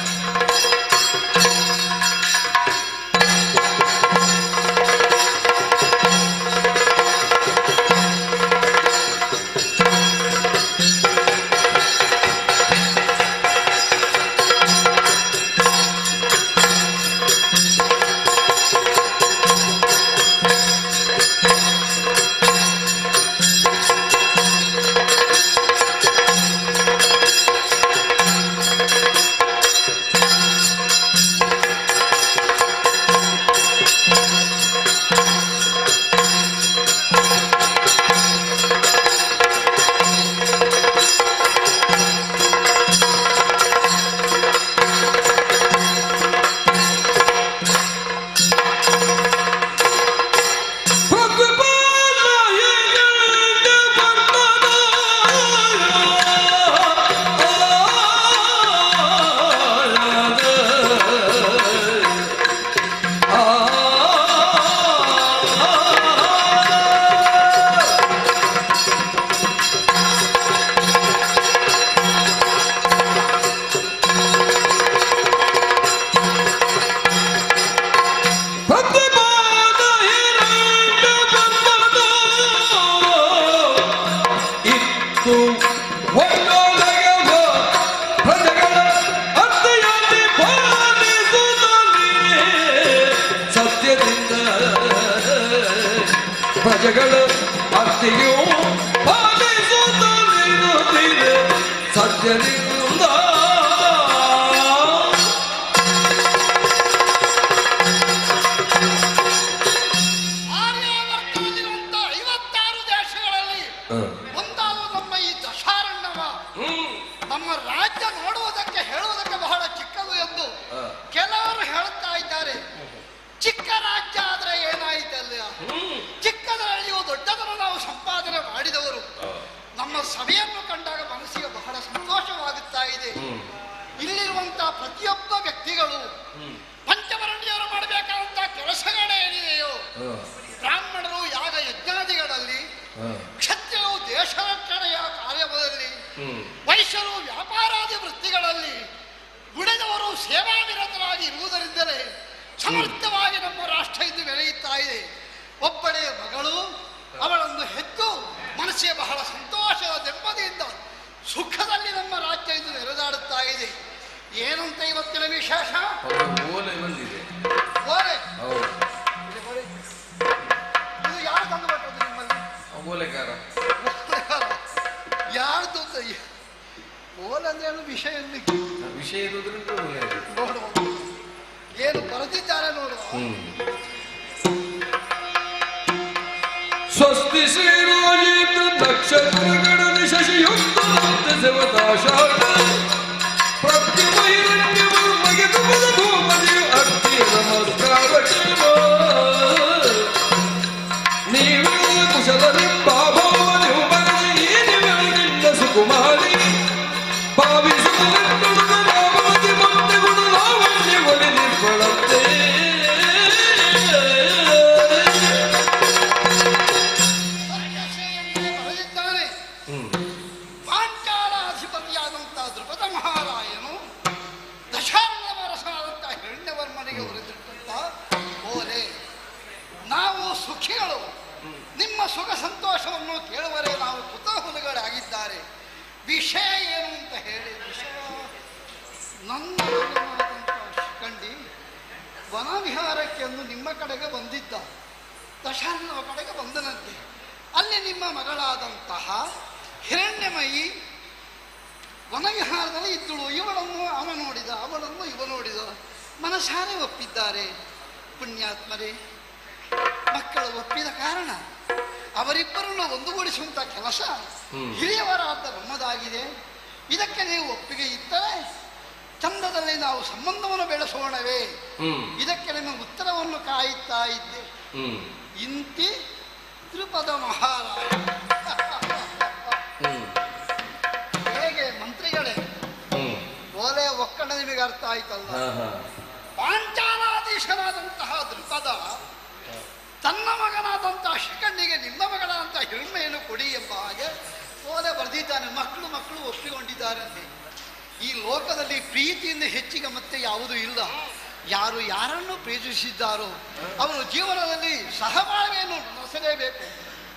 ಪ್ರಜೆಗಳ ಭಕ್ತಿಯು ಪಾಲಿಸುತ್ತಲಿರುತ್ತೀರೆ ಸತ್ಯದಿಂದ. ಆರ್ಯಾವರ್ತನಲ್ಲಿರುವಂತ 56 ದೇಶಗಳಲ್ಲಿ ಒಂದಾದ ನಮ್ಮ ಈ ದಶಾರಣ್ಯವ ನಮ್ಮ ರಾಜ್ಯ ನೋಡುವುದಕ್ಕೆ ಹೇಳುವುದಕ್ಕೆ ಬಹಳ ಚಿಕ್ಕದು ಎಂದು ಕೆಲವರು ಹೇಳುತ್ತಾ ಇದ್ದಾರೆ. ಚಿಕ್ಕ ರಾಜ್ಯ ಆದ್ರೆ ಏನಾಯಿತಲ್ಲ, ಚಿಕ್ಕದರಲ್ಲಿಯೂ ದೊಡ್ಡದನ್ನು ನಾವು ಸಂಪಾದನೆ ಮಾಡಿದವರು. ನಮ್ಮ ಸಭೆಯನ್ನು ಕಂಡಾಗ ಮನಸ್ಸಿಗೆ ಬಹಳ ಸಂತೋಷವಾಗುತ್ತಾ ಇದೆ. ಇಲ್ಲಿರುವಂತ ಪ್ರತಿಯೊಬ್ಬ ವ್ಯಕ್ತಿಗಳು ಪಂಚವರ್ಣಿಯವರು ಮಾಡಬೇಕಾದಂತ ಕೆಲಸಗಳೇನಿದೆಯೋ, ಬ್ರಾಹ್ಮಣರು ಯಾಗ ಯಜ್ಞಾದಿಗಳಲ್ಲಿ, ಕ್ಷತ್ರಿಯರು ದೇಶ ರಕ್ಷಣೆಯ ಕಾರ್ಯದಲ್ಲಿ, ವೈಶ್ಯರು ವ್ಯಾಪಾರಾದಿ ವೃತ್ತಿಗಳಲ್ಲಿ, ಉಳಿದವರು ಸೇವಾನಿರತರಾಗಿ ಇರುವುದರಿಂದಲೇ ಸಮರ್ಥವಾಗಿ ನಮ್ಮ ರಾಷ್ಟ್ರ ಇಂದು ಬೆಳೆಯುತ್ತಾ ಇದೆ. ಒಬ್ಬಳೇ ಮಗಳು, ಅವಳನ್ನು ಹೆತ್ತು ಮನಸ್ಸಿಗೆ ಬಹಳ ಸಂತೋಷದ ನೆಮ್ಮದಿಯಿಂದ ಸುಖದಲ್ಲಿ ನಮ್ಮ ರಾಜ್ಯ ಇಂದು ನೆರೆದಾಡುತ್ತಾ ಇದೆ. ಏನಂತ ಇವತ್ತಿನ ವಿಶೇಷ? ಓಲೆ ಬಂದಿದೆ. ಓಲೆ ಇದು ಯಾರು ತಂದು ಕೊಟ್ಟದ್ದು ನಿಮ್ಮಲ್ಲಿ? ಓಲೆಗಾರ. ಯಾರ್ದು ಓಲೆ ಅಂದ್ರೆ ಏನು ವಿಷಯ ವಿಷಯ ಇರುವುದರಿಂದ ಓಲೆ. ನೋಡುವ ಏನು ಬರೆದಿದ್ದಾರೆ ನೋಡುವ. ಸ್ವಸ್ತಿ ಶ್ರೀರಾಜೇಂದ್ರ ನಕ್ಷತ್ರಗಣನ ಶಶಿಯುಕ್ತ ಸವತಾಶಾಟ ಪ್ರತ್ಯುಮೈರಣ್ಯಮಗೆ ತುಮದ ಧೂಮದಿ ಅಗ್ನಿ ನಮಸ್ಕಾರ ಕ್ಷೇಮ ನೀವೆಲ್ಲ ಕುಶಲರೆಂಬ ಭಾವನೆಯು ಬರದೆ ಈ ನಿವೆಳಗಿಂದ ಸುಕುಮಾರಿ ಭಾವಿಸುವುದೆಂಬುದು ನಾಮದಿ ಮತ್ತೆ ಗುಣ ಲಾವಣ್ಯ ಒಲಿದಿರ್ಪಳಂತೆ. ಬರೆದಿದ್ದಾನೆ. ಪಾಂಚಾಲಾಧಿಪತಿಯಾದಂತಹ ದ್ರುಪದ ಮಹಾರಾಯನು ದಶಾರ್ಣವ ರಸನಾದಂತಹ ಹಿರಣ್ಯವರ್ಮನಿಗೆ ಹೊರದಿಟ್ಟಂತ ಓಲೆ. ನಾವು ಸುಖಿಗಳು, ನಿಮ್ಮ ಸುಖ ಸಂತೋಷವನ್ನು ಕೇಳುವರೆ ನಾವು ಕುತೂಹಲಗಳಾಗಿದ್ದಾರೆ. ವಿಷಯ ಏನು ಅಂತ ಹೇಳಿ, ವಿಷಯ ನನ್ನ ಶಿಖಂಡಿ ವನವಿಹಾರಕ್ಕೆಂದು ನಿಮ್ಮ ಕಡೆಗೆ ಬಂದಿದ್ದ, ದಶಾರ್ಣವ ಕಡೆಗೆ ಬಂದನಂತೆ. ಅಲ್ಲಿ ನಿಮ್ಮ ಮಗಳಾದಂತಹ ಹಿರಣ್ಯಮಯಿ ವನವಿಹಾರದಲ್ಲಿ ಇದ್ದಳು. ಇವಳನ್ನು ಅವ ನೋಡಿದ, ಅವಳನ್ನು ಇವ ನೋಡಿದ, ಮನಸಾರೆ ಒಪ್ಪಿದ್ದಾರೆ. ಪುಣ್ಯಾತ್ಮರೇ, ಮಕ್ಕಳು ಒಪ್ಪಿದ ಕಾರಣ ಅವರಿಬ್ಬರನ್ನು ಒಂದುಗೂಡಿಸುವಂತ ಕೆಲಸ ಹಿರಿಯವರಾದ ನಮ್ಮದಾಗಿದೆ. ಇದಕ್ಕೆ ನೀವು ಒಪ್ಪಿಗೆ ಇದ್ದರೆ ಚಂದದಲ್ಲಿ ನಾವು ಸಂಬಂಧವನ್ನು ಬೆಳೆಸೋಣವೇ? ಇದಕ್ಕೆ ನಿಮ್ಮ ಉತ್ತರವನ್ನು ಕಾಯುತ್ತಾ ಇದ್ದೆ. ಇಂತಿ ದ್ರುಪದ ಮಹಾರಾಯ. ಹೇಗೆ ಮಂತ್ರಿಗಳೇ, ಓಲೆ ಒಕ್ಕಣ ನಿಮಗೆ ಅರ್ಥ ಆಯ್ತಲ್ಲ. ಪಾಂಚಾಲಾಧೀಶನಾದಂತಹ ದ್ರುಪದ ತನ್ನ ಮಗನಾದಂತಹ ಶಿಖಂಡಿಗೆ ನಿಮ್ಮ ಮಗನಾದಂತಹ ಹಿರಣ್ಮೆಯನ್ನು ಕೊಡಿ ಎಂಬ ಹಾಗೆ ಓಲೆ ಬರೆದಿದ್ದಾನೆ. ಮಕ್ಕಳು ಒಪ್ಪಿಕೊಂಡಿದ್ದಾರಂತೆ. ಈ ಲೋಕದಲ್ಲಿ ಪ್ರೀತಿಯಿಂದ ಹೆಚ್ಚಿಗೆ ಮತ್ತೆ ಯಾವುದೂ ಇಲ್ಲ. ಯಾರು ಯಾರನ್ನು ಪ್ರೀತಿಸಿದ್ದಾರೋ ಅವರು ಜೀವನದಲ್ಲಿ ಸಹಬಾಳ್ವೆಯನ್ನು ನಡೆಸಲೇಬೇಕು.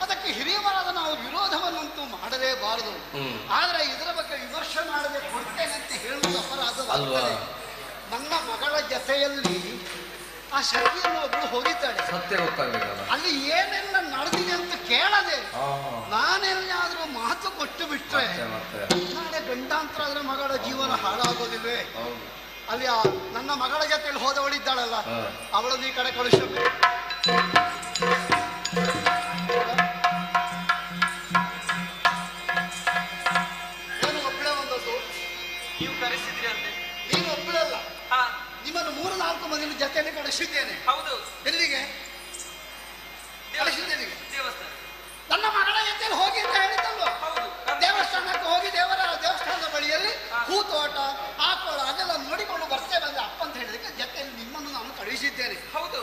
ಅದಕ್ಕೆ ಹಿರಿಯವರಾದ ನಾವು ವಿರೋಧವನ್ನಂತೂ ಮಾಡಲೇಬಾರದು. ಆದರೆ ಇದರ ಬಗ್ಗೆ ವಿಮರ್ಶೆ ಮಾಡದೆ ಕೊಡ್ತೇನೆ ಅಂತ ಹೇಳುವುದು ಅಪರಾಧವಾಗುತ್ತದೆ. ನನ್ನ ಮಗಳ ಜೊತೆಯಲ್ಲಿ ಆ ಸತಿಯನ್ನು ಒಬ್ಳು ಹೋಗಿದ್ದಾಳೆ. ಸತ್ಯ ಗೊತ್ತಾಗಬೇಕಲ್ಲ. ಅಲ್ಲಿ ಏನೆಲ್ಲ ನಡೆದಿದೆ ಅಂತ ಕೇಳದೆ ನಾನೆಲ್ಲಾದ್ರೂ ಮಾತು ಕೊಟ್ಟು ಬಿಟ್ರೆ ನಾಳೆ ಗಂಡಾಂತರ ಆದ್ರೆ ಮಗಳ ಜೀವನ ಹಾಳಾಗೋದಿಲ್ವೇ? ಅಲ್ಲಿ ನನ್ನ ಮಗಳ ಜೊತೆಯಲ್ಲಿ ಹೋದವಳಿದ್ದಾಳಲ್ಲ, ಅವಳನ್ನು ಈ ಕಡೆ ಕಳಿಸಬೇಕು. ಏನು ಒಬ್ಬಳೇ ಒಂದದ್ದು? ನೀವು ಕರೆಸಿದ್ರಿ ಅಂತೆ. ನೀನು ಒಬ್ಬಳಲ್ಲ, ನಿಮ್ಮನ್ನು 3-4 ಮಂದಿನ ಜೊತೆಯಲ್ಲಿ ಕಳಿಸಿದ್ದೇನೆ. ಹೌದು. ಎಲ್ಲಿಗೆ ಕಳಿಸಿದ್ದೇನೆ? ದೇವಸ್ಥಾನ. ನನ್ನ ಮಗಳ ಜೊತೆಯಲ್ಲಿ ಹೋಗಿ ಅಂತ ಹೇಳಿದ್ದಲ್ವ? ದೇವಸ್ಥಾನಕ್ಕೆ ಹೋಗಿ ದೇವಸ್ಥಾನದ ಬಳಿಯಲ್ಲಿ ಹೂತೋಟ, ಆಕೋಳ ಅದೆಲ್ಲ ನೋಡಿಕೊಂಡು ಬರ್ತೇವೆ ಅಂದ್ರೆ ಅಪ್ಪ ಅಂತ ಹೇಳಿದಕ್ಕೆ ಜೊತೆಯಲ್ಲಿ ನಿಮ್ಮನ್ನು ನಾನು ಕಳುಹಿಸಿದ್ದೇನೆ. ಹೌದು.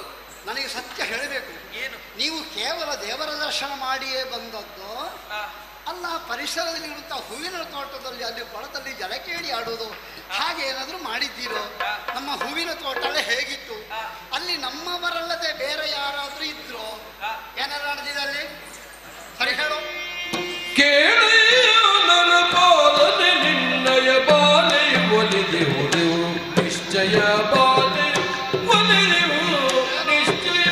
ನನಗೆ ಸತ್ಯ ಹೇಳಬೇಕು, ಏನು? ನೀವು ಕೇವಲ ದೇವರ ದರ್ಶನ ಮಾಡಿಯೇ ಬಂದದ್ದು ಅಲ್ಲ, ಪರಿಸರದಲ್ಲಿರುವಂತಹ ಹೂವಿನ ತೋಟದಲ್ಲಿ ಅಲ್ಲಿ ಕೊಳದಲ್ಲಿ ಜಲಕೇಳಿ ಆಡೋದು ಹಾಗೆ ಏನಾದರೂ ಮಾಡಿದ್ದೀರೋ? ನಮ್ಮ ಹೂವಿನ ತೋಟವೇ ಹೇಗಿತ್ತು? ಅಲ್ಲಿ ನಮ್ಮವರಲ್ಲದೆ ಬೇರೆ ಯಾರಾದ್ರೂ ಇದ್ರು? ಏನಾದ್ರು ನಡೆದಿದೆ ಅಲ್ಲಿ? ಸರಿ ಹೇಳು. ನನ್ನ ಪಾಲನೆ ನಿನ್ನಯ ಬಾಲೆ ಒಲಿದೆವು ನಿಶ್ಚಯ ಬಾಲೆ ಒಲಿದೆವು ನಿಶ್ಚಯ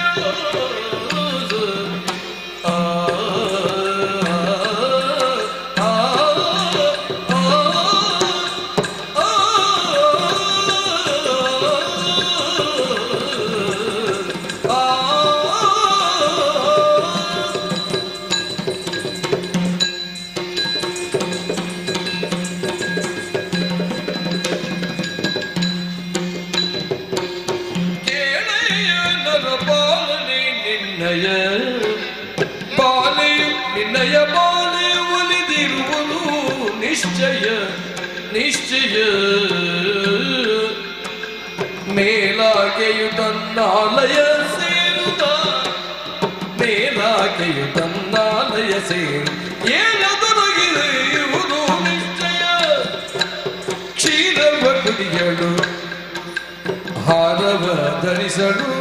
ನಿನ್ನಯ ಬಾಲೆಯು ನಿನ್ನಯ ಬಾಲೆ ಒಲಿದಿರುವುದು ನಿಶ್ಚಯ ನಿಶ್ಚಯ ಮೇಲಾಕೆಯು ತನ್ನಾಲಯ ಸೇರುತ್ತ ಮೇಲಾಕೆಯು ತನ್ನಾಲಯ ಸೇರು ಏಳದೊರಗಿರುವುದು ನಿಶ್ಚಯ ಕ್ಷೀರವ ಕುಡಿಯಲು ಹಾರವ ಧರಿಸಲು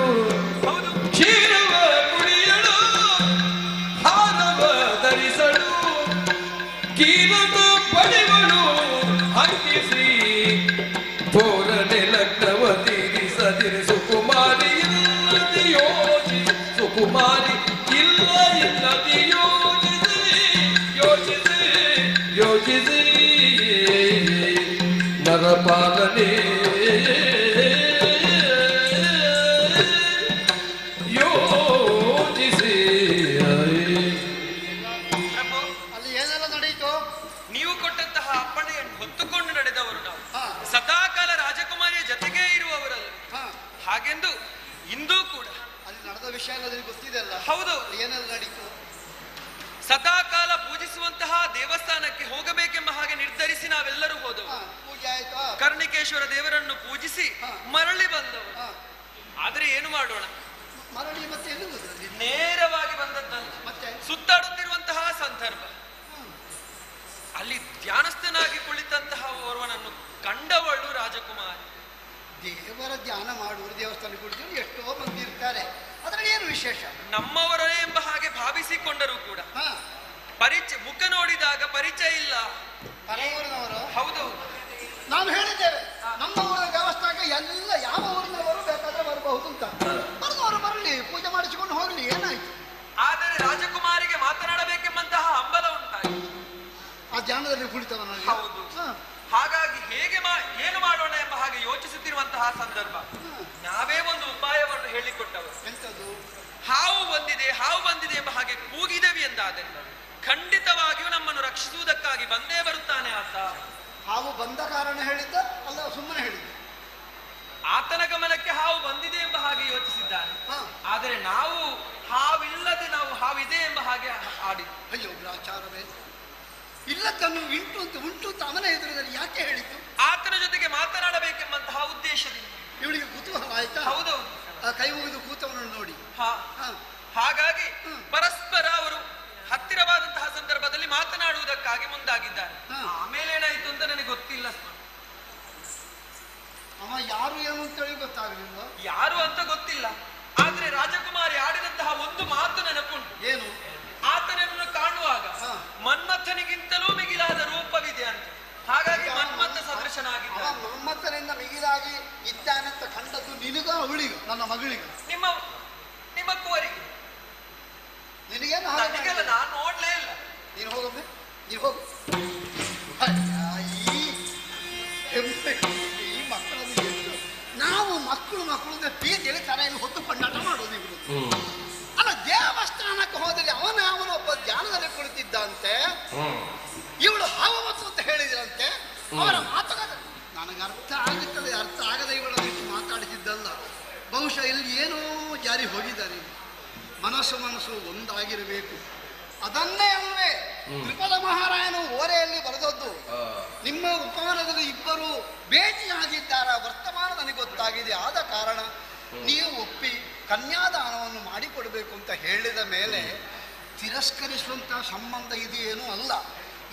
ಕ್ಷೀರವ ಕುಡಿಯಲು ಹಾರವ ಧರಿಸಲು ಕೀರದ ಪಡೆಗಳು ಅಂಕಿಸಿ ಪೋರನೆ ಲಗ್ನವ ತೀರಿಸದಿರಿ ಸುಕುಮಾರಿ ಇಲ್ಲದಿ ಯೋಜಿ ಸುಕುಮಾರಿ ಇಲ್ಲ ಇಲ್ಲದಿ ಯೋಜಿಸಿ ಯೋಜಿಸಿ ಯೋಜಿಸಿ ನರಪಾಲನೆ ಯೋಜಿಸಿ. ಅಲ್ಲಿ ಏನೆಲ್ಲ ನಡೆಯಿತು? ನೀವು ಕೊಟ್ಟಂತಹ ಅಪ್ಪಣೆಯನ್ನು ಹೊತ್ತುಕೊಂಡು ನಡೆದವರು ನಾವು, ಸದಾಕಾಲ ರಾಜಕುಮಾರಿಯ ಜೊತೆಗೇ ಇರುವವರಲ್ಲ. ಹಾಗೆಂದು ಇಂದೂ ಕೂಡ ಅಲ್ಲಿ ನಡೆದ ವಿಷಯ ಎಲ್ಲ ನಿಮಗೆ ಗೊತ್ತಿದೆ ಅಲ್ಲ? ಹೌದು. ಏನೆಲ್ಲ ನಡೀತು? ಸದಾಕಾಲ ಪೂಜಿಸುವಂತಹ ದೇವಸ್ಥಾನಕ್ಕೆ ಹೋಗಬೇಕೆಂಬ ಹಾಗೆ ನಿರ್ಧರಿಸಿ ನಾವೆಲ್ಲರೂ ಹೋದವು. ಪೂಜೆ ಆಯ್ತಾ? ಕರ್ಣಿಕೇಶ್ವರ ದೇವರನ್ನು ಪೂಜಿಸಿ ಮರಳಿ ಬಂದವು. ಆದ್ರೆ ಏನು ಮಾಡೋಣ, ಮರಳಿ ಮತ್ತೆ ಎಲ್ಲಿ ಹೋದ್ರಲ್ಲಿ? ನೇರವಾಗಿ ಬಂದದ್ದಲ್ಲ, ಮತ್ತೆ ಸುತ್ತಾಡುತ್ತಿರುವಂತಹ ಸಂದರ್ಭ ಅಲ್ಲಿ ಧ್ಯಾನಸ್ಥನಾಗಿ ಕುಳಿತಂತಹ ಓರ್ವನನ್ನು ಕಂಡವಳು ರಾಜಕುಮಾರಿ. ದೇವರ ಧ್ಯಾನ ಮಾಡುವರು ದೇವಸ್ಥಾನ ಕುಳಿತು ಎಷ್ಟೋ ಮಂದಿ ಇರ್ತಾರೆ, ಅದರಲ್ಲಿ ಏನು ವಿಶೇಷ? ನಮ್ಮವರೇ ಎಂಬ ಹಾಗೆ ಭಾವಿಸಿಕೊಂಡರೂ ಕೂಡ ಪರಿಚಯ ಮುಖ ನೋಡಿದಾಗ ಪರಿಚಯ ಇಲ್ಲ. ಪರವೂರಿನವರು? ಹೌದು. ನಾವು ಹೇಳಿದ್ದೇವೆ ನಮ್ಮ ಊರಿನ ದೇವಸ್ಥಾನಕ್ಕೆ ಎಲ್ಲ ಯಾವ ಊರಿನವರು ಬೇಕಾದ್ರೆ ಬರಬಹುದು ಅಂತ. ಬರೆದವರು ಬರಲಿ, ಪೂಜೆ ಮಾಡಿಸಿಕೊಂಡು ಹೋಗಲಿ, ಏನಾಯ್ತು? ಆದರೆ ರಾಜಕುಮಾರಿಗೆ ಮಾತನಾಡಬೇಕೆಂಬಂತಹ ಹಂಬಲ ಉಂಟಾಗಿ ಆ ಧ್ಯಾನದಲ್ಲಿ ಕುಳಿತವನಲ್ಲಿ. ಹೌದು. ಹಾಗಾಗಿ ಹೇಗೆ ಏನು ಮಾಡೋಣ ಎಂಬ ಹಾಗೆ ಯೋಚಿಸುತ್ತಿರುವಂತಹ ಸಂದರ್ಭ ನಾವೇ ಒಂದು ಉಪಾಯವನ್ನು ಹೇಳಿಕೊಟ್ಟವರು. ಎಂತದ್ದು? ಹಾವು ಬಂದಿದೆ ಎಂಬ ಹಾಗೆ ಕೂಗಿದೆವಿ ಎಂದಾದರೆ ಖಂಡಿತವಾಗಿಯೂ ನಮ್ಮನ್ನು ರಕ್ಷಿಸುವುದಕ್ಕಾಗಿ ಬಂದೇ ಬರುತ್ತಾನೆ ಆತ. ಹಾವು ಬಂದ ಕಾರಣ ಹೇಳಿದ್ದ ಅಲ್ಲ ಸುಮ್ಮನೆ ಹೇಳಿದ್ದ? ಆತನ ಗಮನಕ್ಕೆ ಹಾವು ಬಂದಿದೆ ಎಂಬ ಹಾಗೆ ಯೋಚಿಸಿದ್ದಾನೆ. ಆದರೆ ನಾವು ಹಾವಿಲ್ಲದೆ ನಾವು ಹಾವಿದೆ ಎಂಬ ಹಾಗೆ ಆಡಿದ್ದು. ಅಯ್ಯೋ ಗ್ರಾಚಾರವೇ, ಇಲ್ಲದನ್ನು ಉಂಟು ಅಂತ ಅವನ ಎದುರಲ್ಲಿ ಯಾಕೆ ಹೇಳಿದ್ದು? ಆತನ ಜೊತೆಗೆ ಮಾತನಾಡಬೇಕೆಂಬಂತಹ ಉದ್ದೇಶದಿಂದ. ಇವಳಿಗೆ ಕುತೂಹಲ ಆಯ್ತಾ? ಹೌದು. ಕೈ ಮುಗಿದು ಕೂತವನನ್ನು ನೋಡಿ. ಹಾಗಾಗಿ ಪರಸ್ಪರ ಅವರು ಹತ್ತಿರವಾದಂತಹ ಸಂದರ್ಭದಲ್ಲಿ ಮಾತನಾಡುವುದಕ್ಕಾಗಿ ಮುಂದಾಗಿದ್ದಾರೆ. ಆಮೇಲೆ ಏನಾಯ್ತು ಅಂತ ನನಗೆ ಗೊತ್ತಿಲ್ಲ. ಅವ ಯಾರು ಏನು ಅಂತೇಳಿ ಗೊತ್ತಾಗಲಿಲ್ಲ. ಯಾರು ಅಂತ ಗೊತ್ತಿಲ್ಲ, ಆದ್ರೆ ರಾಜಕುಮಾರಿ ಆಡಿದಂತಹ ಒಂದು ಮಾತು ನೆನಪುಂಟು. ಏನು? ಆತನನ್ನು ಕಾಣುವಾಗ ಮನ್ಮಥನಿಗಿಂತಲೂ ಮಿಗಿಲಾದ ರೂಪವಿದೆ ಅಂತ. ಹಾಗಾಗಿ ಮನ್ಮಥ ಸದೃಶನಾಗಿದ್ದ. ಮನ್ಮಥನಿಂದ ಮಿಗಿಲಾಗಿ ಇದ್ದಾನಂತ ಕಂಡದ್ದು ನಿನಗ ಅವಳಿಗ? ನನ್ನ ಮಗಳಿಗೆ? ನಿಮ್ಮ ಕೋರಿಗೆ. ನಿನಗೇನು? ನನಗೆಲ್ಲ ನಾನು ನೋಡ್ಲೇ ಇಲ್ಲ. ನೀನು ಹೋಗಮ್ಮೆ, ನೀನು ಹೋಗು. ಈ ಮಕ್ಕಳನ್ನು ಎಷ್ಟು ನಾವು ಮಕ್ಕಳು ಪ್ರೀತಿಯಲ್ಲಿ ತಲೆಯನ್ನು ಹೊತ್ತು ಕೊಂಡಾಟ ಮಾಡೋದು ಇವರು. ಅಲ್ಲ, ದೇವಸ್ಥಾನಕ್ಕೆ ಹೋದಲ್ಲಿ ಅವನೊಬ್ಬ ಧ್ಯಾನದಲ್ಲಿ ಕುಳಿತಿದ್ದಂತೆ, ಇವಳು ಹಾವತ್ತು ಅಂತ ಹೇಳಿದ್ರಂತೆ. ಅವರ ಮಾತುಕತೆ ನನಗೆ ಅರ್ಥ ಆಗದೆ ಇವಳನ್ನು ಇಷ್ಟು ಮಾತಾಡಿಸಿದ್ದಲ್ಲ. ಬಹುಶಃ ಇಲ್ಲಿ ಏನೋ ಜಾರಿ ಹೋಗಿದ್ದಾರೆ. ಮನಸ್ಸು ಒಂದಾಗಿರಬೇಕು. ಅದನ್ನೇ ಅಲ್ವೇ ತ್ರಿಪದ ಮಹಾರಾಯನು ಓರೆಯಲ್ಲಿ ಬರೆದದ್ದು. ನಿಮ್ಮ ಉಪವನದಲ್ಲಿ ಇಬ್ಬರು ಭೇಟಿಯಾಗಿದ್ದಾರ ವರ್ತಮಾನ ನನಗೆ ಗೊತ್ತಾಗಿದೆ. ಆದ ಕಾರಣ ನೀವು ಒಪ್ಪಿ ಕನ್ಯಾದಾನವನ್ನು ಮಾಡಿಕೊಡ್ಬೇಕು ಅಂತ ಹೇಳಿದ ಮೇಲೆ ತಿರಸ್ಕರಿಸುವಂತಹ ಸಂಬಂಧ ಇದೆಯೇನೂ ಅಲ್ಲ.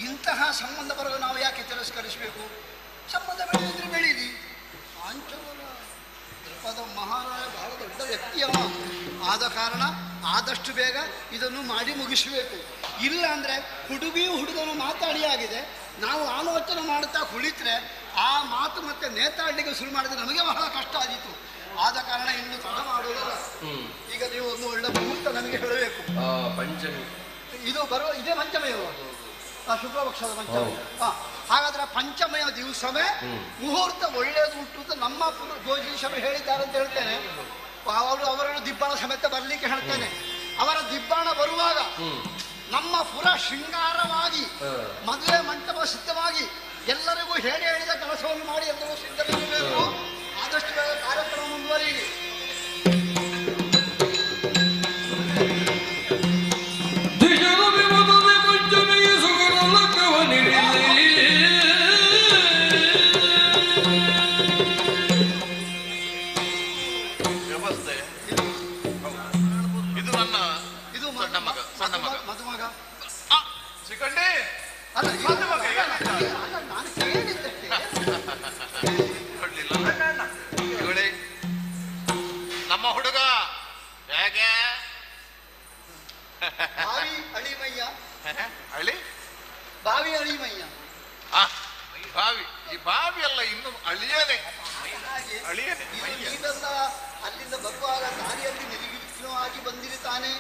ಇಂತಹ ಸಂಬಂಧ ಬರುವ ನಾವು ಯಾಕೆ ತಿರಸ್ಕರಿಸಬೇಕು? ಸಂಬಂಧ ಬೆಳೆಯಿದ್ರೆ ಬೆಳೀಲಿ. ಪಾಂಚವನ ತ್ರಿಪದ ಮಹಾರಾಯ ಬಹಳ ದೊಡ್ಡ ವ್ಯಕ್ತಿಯವ. ಆದ ಕಾರಣ ಆದಷ್ಟು ಬೇಗ ಇದನ್ನು ಮಾಡಿ ಮುಗಿಸಬೇಕು. ಇಲ್ಲ ಅಂದರೆ ಹುಡುಗಿಯು ಹುಡುಗನು ಮಾತಾಡಿ ಆಗಿದೆ, ನಾವು ಆಲೋಚನೆ ಮಾಡುತ್ತಾ ಕುಳಿತರೆ ಆ ಮಾತು ಮತ್ತೆ ನೇತಾಡಲಿಕ್ಕೆ ಶುರು ಮಾಡಿದ್ರೆ ನಮಗೆ ಬಹಳ ಕಷ್ಟ ಆದೀತು. ಆದ ಕಾರಣ ಇನ್ನು ತಡ ಮಾಡುವುದಲ್ಲ. ಈಗ ನೀವು ಒಂದು ಒಳ್ಳೆ ಮುಹೂರ್ತ ನನಗೆ ಹೇಳಬೇಕು. ಪಂಚಮಿ ಇದು ಬರುವ ಇದೇ ಪಂಚಮಿ ಶುಕ್ಲ ಪಕ್ಷದ ಪಂಚಮಿ. ಹಾಗಾದ್ರೆ ಪಂಚಮಯ ದಿವಸವೇ ಮುಹೂರ್ತ ಒಳ್ಳೆಯದು ಉಂಟು ಅಂತ ನಮ್ಮ ಜ್ಯೋತಿಷರು ಹೇಳಿದ್ದಾರೆ ಅಂತ ಹೇಳ್ತೇನೆ. ಅವರನ್ನು ದಿಬ್ಬಾಣ ಸಮೇತ ಬರಲಿಕ್ಕೆ ಹೇಳ್ತೇನೆ. ಅವರ ದಿಬ್ಬಾಣ ಬರುವಾಗ ನಮ್ಮ ಪುರ ಶೃಂಗಾರವಾಗಿ ಮದುವೆ ಮಂಟಪ ಸಿದ್ಧವಾಗಿ ಎಲ್ಲರಿಗೂ ಹೇಳಿದ ಕೆಲಸವನ್ನು ಮಾಡಿ ಎಲ್ಲರೂ ಸಿದ್ಧರಿರಬೇಕು. ಆದಷ್ಟು ಬೇಗ ಕಾರ್ಯಕ್ರಮ ಮುಂದುವರಿಯಿರಿ. ನನ್ನ ಇದು ದೊಡ್ಡ ಮಗ, ಸಣ್ಣ ಮಗ. ಮದುಮಗ. ಚಿಕಂಡಿ ಅಲ್ಲ ಮದುಮಗ ನಾನು ಕೇಳಿದ್ದೆ. ಕೊಡ್ಲಿಲ್ಲ ಇವಳಿ ನಮ್ಮ ಹುಡುಗ ಹೇಗೆ ಬಾವಿ ಅಳಿಮಯ್ಯ. ಅಳಿ ಬಾವಿ ಅಳಿಮಯ್ಯ. ಬಾವಿ, ಈ ಬಾವಿ ಅಲ್ಲ, ಇನ್ನು ಅಳಿಯನೆ ಅಳಿಯನೆ. ನೀವೆಲ್ಲ ಅಲ್ಲಿಂದ ಬರುವಾಗ ದಾರಿಯಲ್ಲಿ ನಿರ್ವಿಘ್ನವಾಗಿ ಬಂದಿರಿ ತಾನೆ.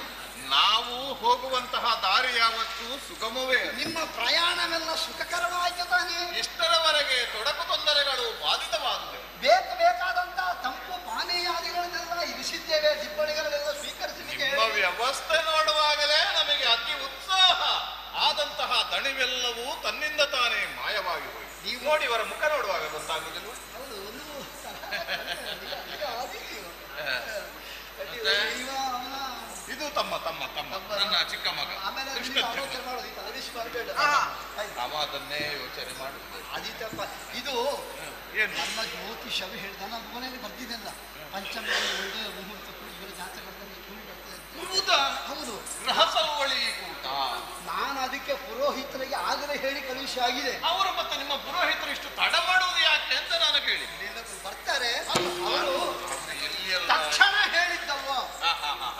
ನಾವು ಹೋಗುವಂತಹ ದಾರಿ ಯಾವತ್ತೂ ಸುಗಮವೇ. ನಿಮ್ಮ ಪ್ರಯಾಣವೆಲ್ಲ ಸುಖಕರವಾಯಿತು ತಾನೆ. ಇಷ್ಟರವರೆಗೆ ತೊಡಕು ತೊಂದರೆಗಳು ಬಾಧಿತವಾದವು. ಬೇಕಾದಂತಹ ತಂಪು ಪಾನೀಯಾದಿಗಳನ್ನೆಲ್ಲ ಇರಿಸಿದ್ದೇವೆ. ದಿಬ್ಬಣಿಗಳನ್ನೆಲ್ಲ ಸ್ವೀಕರಿಸಲಿಕ್ಕೆ ನಿಮ್ಮ ವ್ಯವಸ್ಥೆ ನೋಡುವಾಗಲೇ ನಮಗೆ ಅತಿ ಉತ್ಸಾಹ ಆದಂತಹ ದಣಿವೆಲ್ಲವೂ ತನ್ನಿಂದ ತಾನೇ ಮಾಯವಾಗಿ ಹೋಯಿತು. ನೀವು ನೋಡಿ ಇವರ ಮುಖ ನೋಡುವಾಗ ಗೊತ್ತಾಗುವುದಿಲ್ಲ. ಇದು ತಮ್ಮ ತಮ್ಮ ತಮ್ಮ ನನ್ನ ಚಿಕ್ಕ ಮಗ. ಅವ ಅದನ್ನೇ ಯೋಚನೆ ಮಾಡುತ್ತದೆ. ಆದಿತ್ಯಪ್ಪ, ಇದು ನಮ್ಮ ಜ್ಯೋತಿಷವು ಹೇಳಿದ ನಾನು ಮನೆಯಲ್ಲಿ ಬರ್ತಿದ್ದೆಲ್ಲ ಪಂಚಮಿ ಒಳ್ಳೆಯ ಮುಹೂರ್ತ ಇವರ ಜಾತಕದಲ್ಲಿ ಕೂಡಿ ಬರ್ತದೆ. ಹೌದು, ರಹಸವಳಿ ಕೂಟ. ನಾನು ಅದಕ್ಕೆ ಪುರೋಹಿತರಿಗೆ ಆಗಲೇ ಹೇಳಿ ಕಳುಹಿಸಿ ಆಗಿದೆ. ಅವರು ಮತ್ತೆ ನಿಮ್ಮ ಪುರೋಹಿತರು ಇಷ್ಟು ತಡ ಮಾಡುವುದು ಯಾಕೆ ಅಂತ ನಾನು ಕೇಳಿ. ಬರ್ತಾರೆ ಅವರು ತಕ್ಷಣ ಹೇಳಿದ್ದಲ್ವ,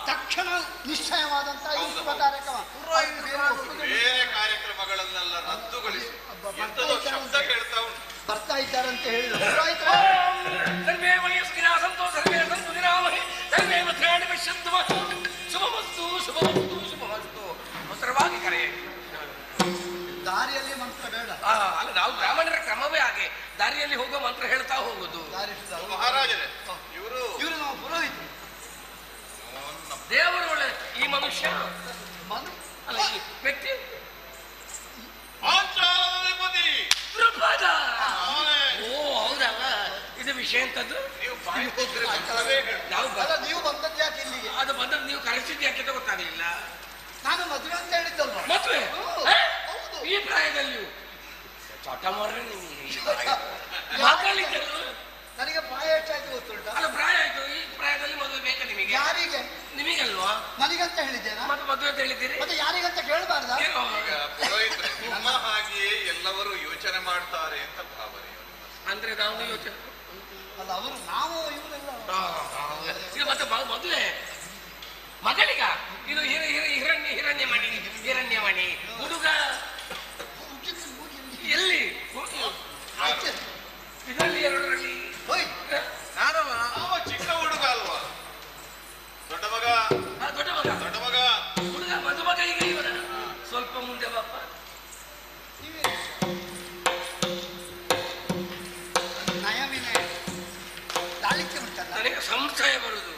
ತಕ್ಷಣ ನಿಶ್ಚಯವಾದಂತ ಕಾರ್ಯಕ್ರಮ. ಬೇರೆ ಕಾರ್ಯಕ್ರಮಗಳನ್ನೆಲ್ಲ ರದ್ದುಗೊಳಿಸಿ ಎಂತದೋ ಶಬ್ದ ಕೇಳ್ತಾ ಉಂಟು. ಬರ್ತಾ ಇದ್ದಾರೆ ಅಂತ ಹೇಳಿದ್ರು. ಅವಸರವಾಗಿ ಕರೆ. ದಾರಿಯಲ್ಲಿ ಮಂತ್ರ ಬೇಡ. ಅಲ್ಲ, ನಾವು ಬ್ರಾಹ್ಮಣರ ಕ್ರಮವೇ ಹಾಗೆ, ದಾರಿಯಲ್ಲಿ ಹೋಗೋ ಮಂತ್ರ ಹೇಳ್ತಾ ಹೋಗುದು. ಮಹಾರಾಜರೇ, ಇವರು ನಾವು ಪುರೋಹಿತರು. ದೇವರು ಒಳ್ಳೆ. ಈ ಮನುಷ್ಯ ಅಲ್ಲ, ಈ ವ್ಯಕ್ತಿ ದೃಪದ. ಓ ಹೌದಲ್ಲ, ಇದು ವಿಷಯ ಅಂತದ್ದು. ನೀವು ಬಂದದ್ದು ಯಾಕೆ ಇಲ್ಲಿಗೆ? ಅದು ಬಂದದ್ದು ನೀವು ಕರೆಸಿದ್ದು ಯಾಕೆ ಅಂತ ಗೊತ್ತಾಗಲಿಲ್ಲ. ನಾನು ಮದುವೆ ಅಂತ ಹೇಳಿದ್ದಲ್ವ. ಮದುವೆ ಈ ಪ್ರಾಯದಲ್ಲಿ ಚಟ ಮಾಡ್ರೆ ನಿಮಗೆ ಮಾತಾಡ್ಲಿಕ್ಕೆಲ್ಲ. ನನಗೆ ಪ್ರಾಯ ಎಷ್ಟಾಯ್ತು ಗೊತ್ತುಂಟ? ಅಲ್ಲ, ಪ್ರಾಯ ಆಯ್ತು. ಈ ಪ್ರಾಯದಲ್ಲಿ ಮದುವೆ ಬೇಕಾ ನಿಮಗೆ? ಯಾರಿಗೆ? ನಿಮಗಲ್ವಾ? ನನಗಂತ ಹೇಳಿದ್ದೇನಾ? ಮತ್ತೆ ಮದುವೆ ಅಂತ ಹೇಳಿದ್ದೀರಿ. ಮತ್ತೆ ಯಾರಿಗಂತ ಕೇಳಬಾರ್ದ? ಪುರೋಹಿತರು ನಿಮ್ಮ ಹಾಗೆಯೇ ಎಲ್ಲವರು ಯೋಚನೆ ಮಾಡ್ತಾರೆ ಅಂತ ಭಾವನೆ. ಅಂದ್ರೆ ನಾವು ಯೋಚನೆ ಅಲ್ಲ, ಅವರು ನಾವು ಇವರೆಲ್ಲ ಇದು ಮತ್ತೆ ಮದುವೆ ಮಗಳಿಗ. ಇದು ಹಿರಣ್ಯಮಣಿ ಹುಡುಗ ಎಲ್ಲಿ? ಇದರಲ್ಲಿ ಎರಡರಲ್ಲಿ ಚಿಕ್ಕ ಹುಡುಗ ಅಲ್ವಾ? ದೊಡ್ಡ ಮಗ ಹುಡುಗ ಮದುಮಗ. ಈಗ ಇವರ ಸ್ವಲ್ಪ ಮುಂದೆ ಬಾಪ. ನನಗೆ ಸಂಶಯ ಬರುದು,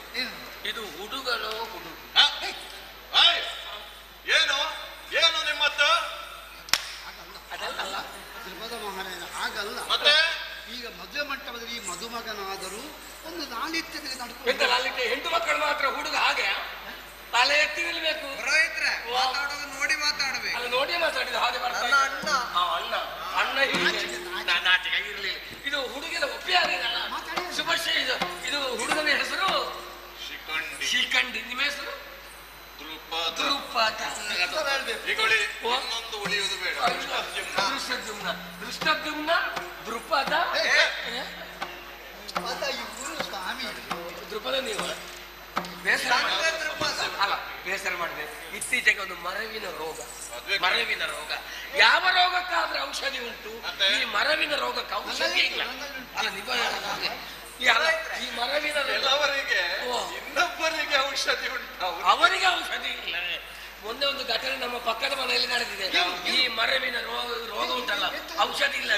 ಇದು ಹುಡುಗನೋ ಹುಡುಗ. ಏನು ಏನು ನಿಮ್ಮತ್ತ? ಅದಲ್ಲ ತ್ರಿಪದ ಮಹಾರಾಜ, ಹಾಗಲ್ಲ. ಮತ್ತೆ ಈಗ ಮದುವೆ ಮಂಟಪದಲ್ಲಿ ಮದುಮಗನಾದರೂ ಒಂದು ಲಾಲಿತ್ಯದಲ್ಲಿ ನಡ್ಕೊಂಡು ಲಾಲಿತ್ಯ. ಹೆಣ್ಣು ಮಕ್ಕಳು ಮಾತ್ರ, ಹುಡುಗ ಹಾಗೆ ತಲೆ ಎತ್ತಿ ನಿಲ್ಬೇಕು. ನೋಡಿ ಮಾತಾಡಬೇಕು. ಅಲ್ಲ, ನೋಡಿ ಮಾತಾಡಿದ ಹಾಗೆ ಬರ್ತಾರೆ. ಅಣ್ಣ ನಾಚಿಕೆ ಇರ್ಲಿಲ್ಲ. ಇದು ಹುಡುಗಿನ ಒಪ್ಪಿ ಆಗಿರಲ್ಲ. ಶುಭಶ್ರೀ. ಇದು ಹುಡುಗನ ಹೆಸರು ಶಿಖಂಡಿ. ನಿಮ್ಮ ಹೆಸರು ಇನ್ನೊಂದು ಉಳಿಯುವುದು ಬೇಡ. ದೃಷ್ಟದ್ಯುಮ್ನ ದೃಪದ. ಸ್ವಾಮಿ ದೃಪದ. ನೀವು ಬೇಸರ ಅಲ್ಲ, ಬೇಸರ ಮಾಡಿದೆ. ಇತ್ತೀಚೆಗೆ ಒಂದು ಮರವಿನ ರೋಗ. ಯಾವ ರೋಗಕ್ಕಾದ್ರೆ ಔಷಧಿ ಉಂಟು, ಈ ಮರವಿನ ರೋಗಕ್ಕೆ ಔಷಧಿ ಇಲ್ಲ. ಅಲ್ಲ, ಈ ಮರವಿನ ಎಲ್ಲವರಿಗೆ ಇನ್ನೊಬ್ಬರಿಗೆ ಔಷಧಿ ಉಂಟು, ಅವರಿಗೆ ಔಷಧಿ ಇಲ್ಲ. ಮೊನ್ನೆ ಒಂದು ಘಟನೆ ನಮ್ಮ ಪಕ್ಕದ ಮನೆಯಲ್ಲಿ ನಡೆದಿದೆ. ಈ ಮರವಿನ ರೋಗ ಉಂಟಲ್ಲ, ಔಷಧಿ ಇಲ್ಲ.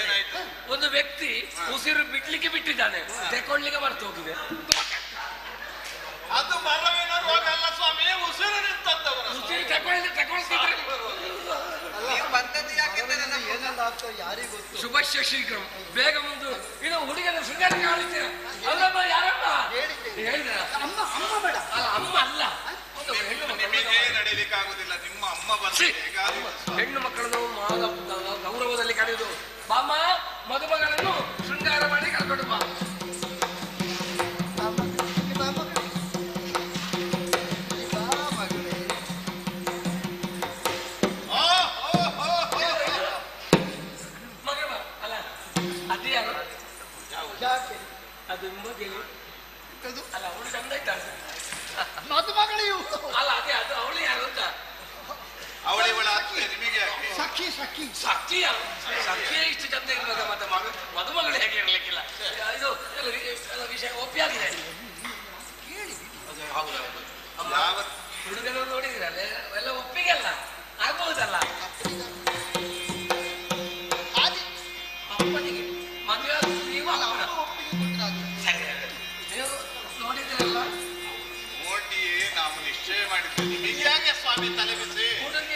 ಒಂದು ವ್ಯಕ್ತಿ ಉಸಿರು ಬಿಡ್ಲಿಕ್ಕೆ ಬಿಟ್ಟಿದ್ದಾನೆ, ತೆಕೊಳ್ಳಿಕ್ಕೆ ಮರ್ತು ಹೋಗಿದೆ. ಅದು ಮರವಿನ ರೋಗ ಅಲ್ಲ ಸ್ವಾಮಿ, ಉಸಿರು ನಿಂತದ್ದವರ. ಉಸಿರು ತಗೊಳ್ತಿದ್ರೆ ಏನೆಲ್ಲ ಆಗ್ತದೆ ಯಾರಿಗೂ ಗೊತ್ತು. ಶುಭಶ್ಯ ಶೀಘ್ರ, ಬೇಗ ಮುಂದು. ಇದು ಹುಡುಗನ ಶೃಂಗಾರ ಕಾಣಿಸ್ತೀರ. ಅಲ್ಲಮ್ಮ, ಯಾರಮ್ಮ ಹೇಳಿದ್ರ? ಅಮ್ಮ ಬೇಡ. ಅಲ್ಲ, ಅಮ್ಮ ಅಲ್ಲ. ನಿಮಗೆ ನಡೀಲಿಕ್ಕಾಗುದಿಲ್ಲ, ನಿಮ್ಮ ಅಮ್ಮ ಬಂದು ಹೆಣ್ಣು ಮಕ್ಕಳನ್ನು ಗೌರವದಲ್ಲಿ ಕರೆಯುವುದು. ಬಾಮ್ಮ, ಮದುಮಗಳನ್ನು ಶೃಂಗಾರ ಮಾಡಿ ಕರ್ಕೊಂಡು ಬಾ. ಮಗಳು ಸಖಿ ಸಖಿ ಸಖಿಯ ಸಖಿಯೇ ಇಷ್ಟು ಚಂದ ಇರುವಾಗ ಮತ್ತೆ ಮದುಮಗಳು ಹೇಗೆ ಇರಲಿಕ್ಕಿಲ್ಲ. ಇದು ಎಲ್ಲ ವಿಷಯ ಒಪ್ಪಿಯಾಗಿದೆ. ಹೌದೌದು. ಹುಡುಗನ ನೋಡಿದಿರಲ್ಲ ಎಲ್ಲ ಒಪ್ಪಿಗೆ ಅಲ್ಲ ಆಗ್ಬಹುದಲ್ಲ. ಅಪ್ಪನಿಗೆ ಮದುವೆ ನೀವು ಸರಿ ನೀವು ನೋಡಿದಿರಲ್ಲ. ನೋಡಿಯೇ ನಾವು ನಿಶ್ಚಯ ಮಾಡಿದ್ವಿ. ನಿಮಗೆ ಯಾಕೆ ಸ್ವಾಮಿ ತಲೆ ಬಿಸಿ? ಹುಡುಗಿ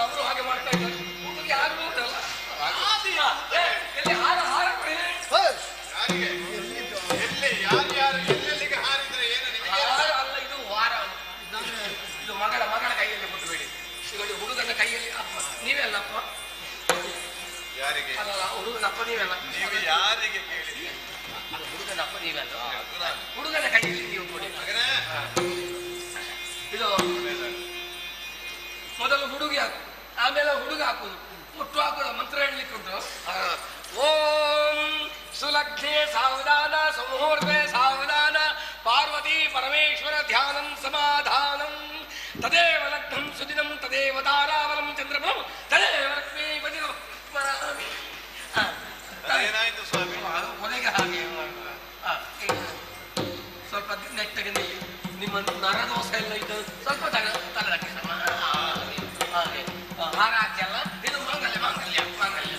ಅವರು ಹಾಗೆ ಮಾಡ್ತಾ ಇದ್ದಾರೆ. ಹುಡುಗಿ ಆಗ್ಬಹುದಲ್ಲ. ಎಲ್ಲಿ ಹಾರ ಹಾರ ಯಾರಿಗೆ ಎಲ್ಲಿ ಯಾರು ಎಲ್ಲೆಲ್ಲಿಗೆ ಹಾರಿದ್ರೆ ಏನು ನಿಮಗೆ ಅಲ್ಲ. ಇದು ವಾರ ಇದು ಮಗಳ ಕೈಯಲ್ಲಿ ಮುಟ್ಟಬೇಡಿ. ಈಗ ಹುಡುಗನ ಕೈಯಲ್ಲಿ ಅಪ್ಪ ನೀವೆಲ್ಲಪ್ಪ. ಯಾರಿಗೆ ಅಲ್ಲ ಹುಡುಗನಪ್ಪ ನೀವೆಲ್ಲ. ನೀವು ಯಾರಿಗೆ ಕೇಳಿದ್ರಿ? ಅಲ್ಲ ಹುಡುಗನಪ್ಪ ನೀವೆಲ್ಲ. ಹುಡುಗನ ಕೈಯಲ್ಲಿ ನೀವು ಕೊಡಿ. ಇದು ಮೊದಲು ಹುಡುಗಿ ಹಾಕು, ಆಮೇಲೆ ಹುಡುಗ ಹಾಕುದು, ಮುಟ್ಟು ಹಾಕುದು. ಮಂತ್ರ ಹೇಳಲಿಕ್ಕೆ ಉಂಟು. ಓಂ ಸುಲಗ್ನೆ ಸಾವಧಾನ ಸುಮುಹೂರ್ತೆ ಸಾವಧಾನ ಪಾರ್ವತಿ ಪರಮೇಶ್ವರ ಧ್ಯಾನಂ ಸಮಾಧಾನಂ ತದೇವ ಲಗ್ನಂ ಸುದಿನಂ ತದೇವ ತಾರಾವಲಂ ಚಂದ್ರಬಲಂ ತದೇವ ಲಕ್ಷ್ಮೀಪತಿ ಸ್ಮರಾಮಿ. ಏನಾಯ್ತು ಸ್ವಾಮಿ? ಕೊನೆಗೆ ಹಾಗೆ ಸ್ವಲ್ಪ ನೆಟ್ಟಗೆ ನಿಲ್ಲಿ. ನಿಮ್ಮ ನರದೋಷ ಎಲ್ಲ ಇದ್ದು ಸ್ವಲ್ಪ ತಲೆದಕ್ಕೆ ಹಾಗೆ ಹಾರ ಹಾಕ್ಯಲ್ಲ. ಇದು ಮಾಂಗಲ್ಯ ಮಾಂಗಲ್ಯ ಮಾಂಗಲ್ಯ.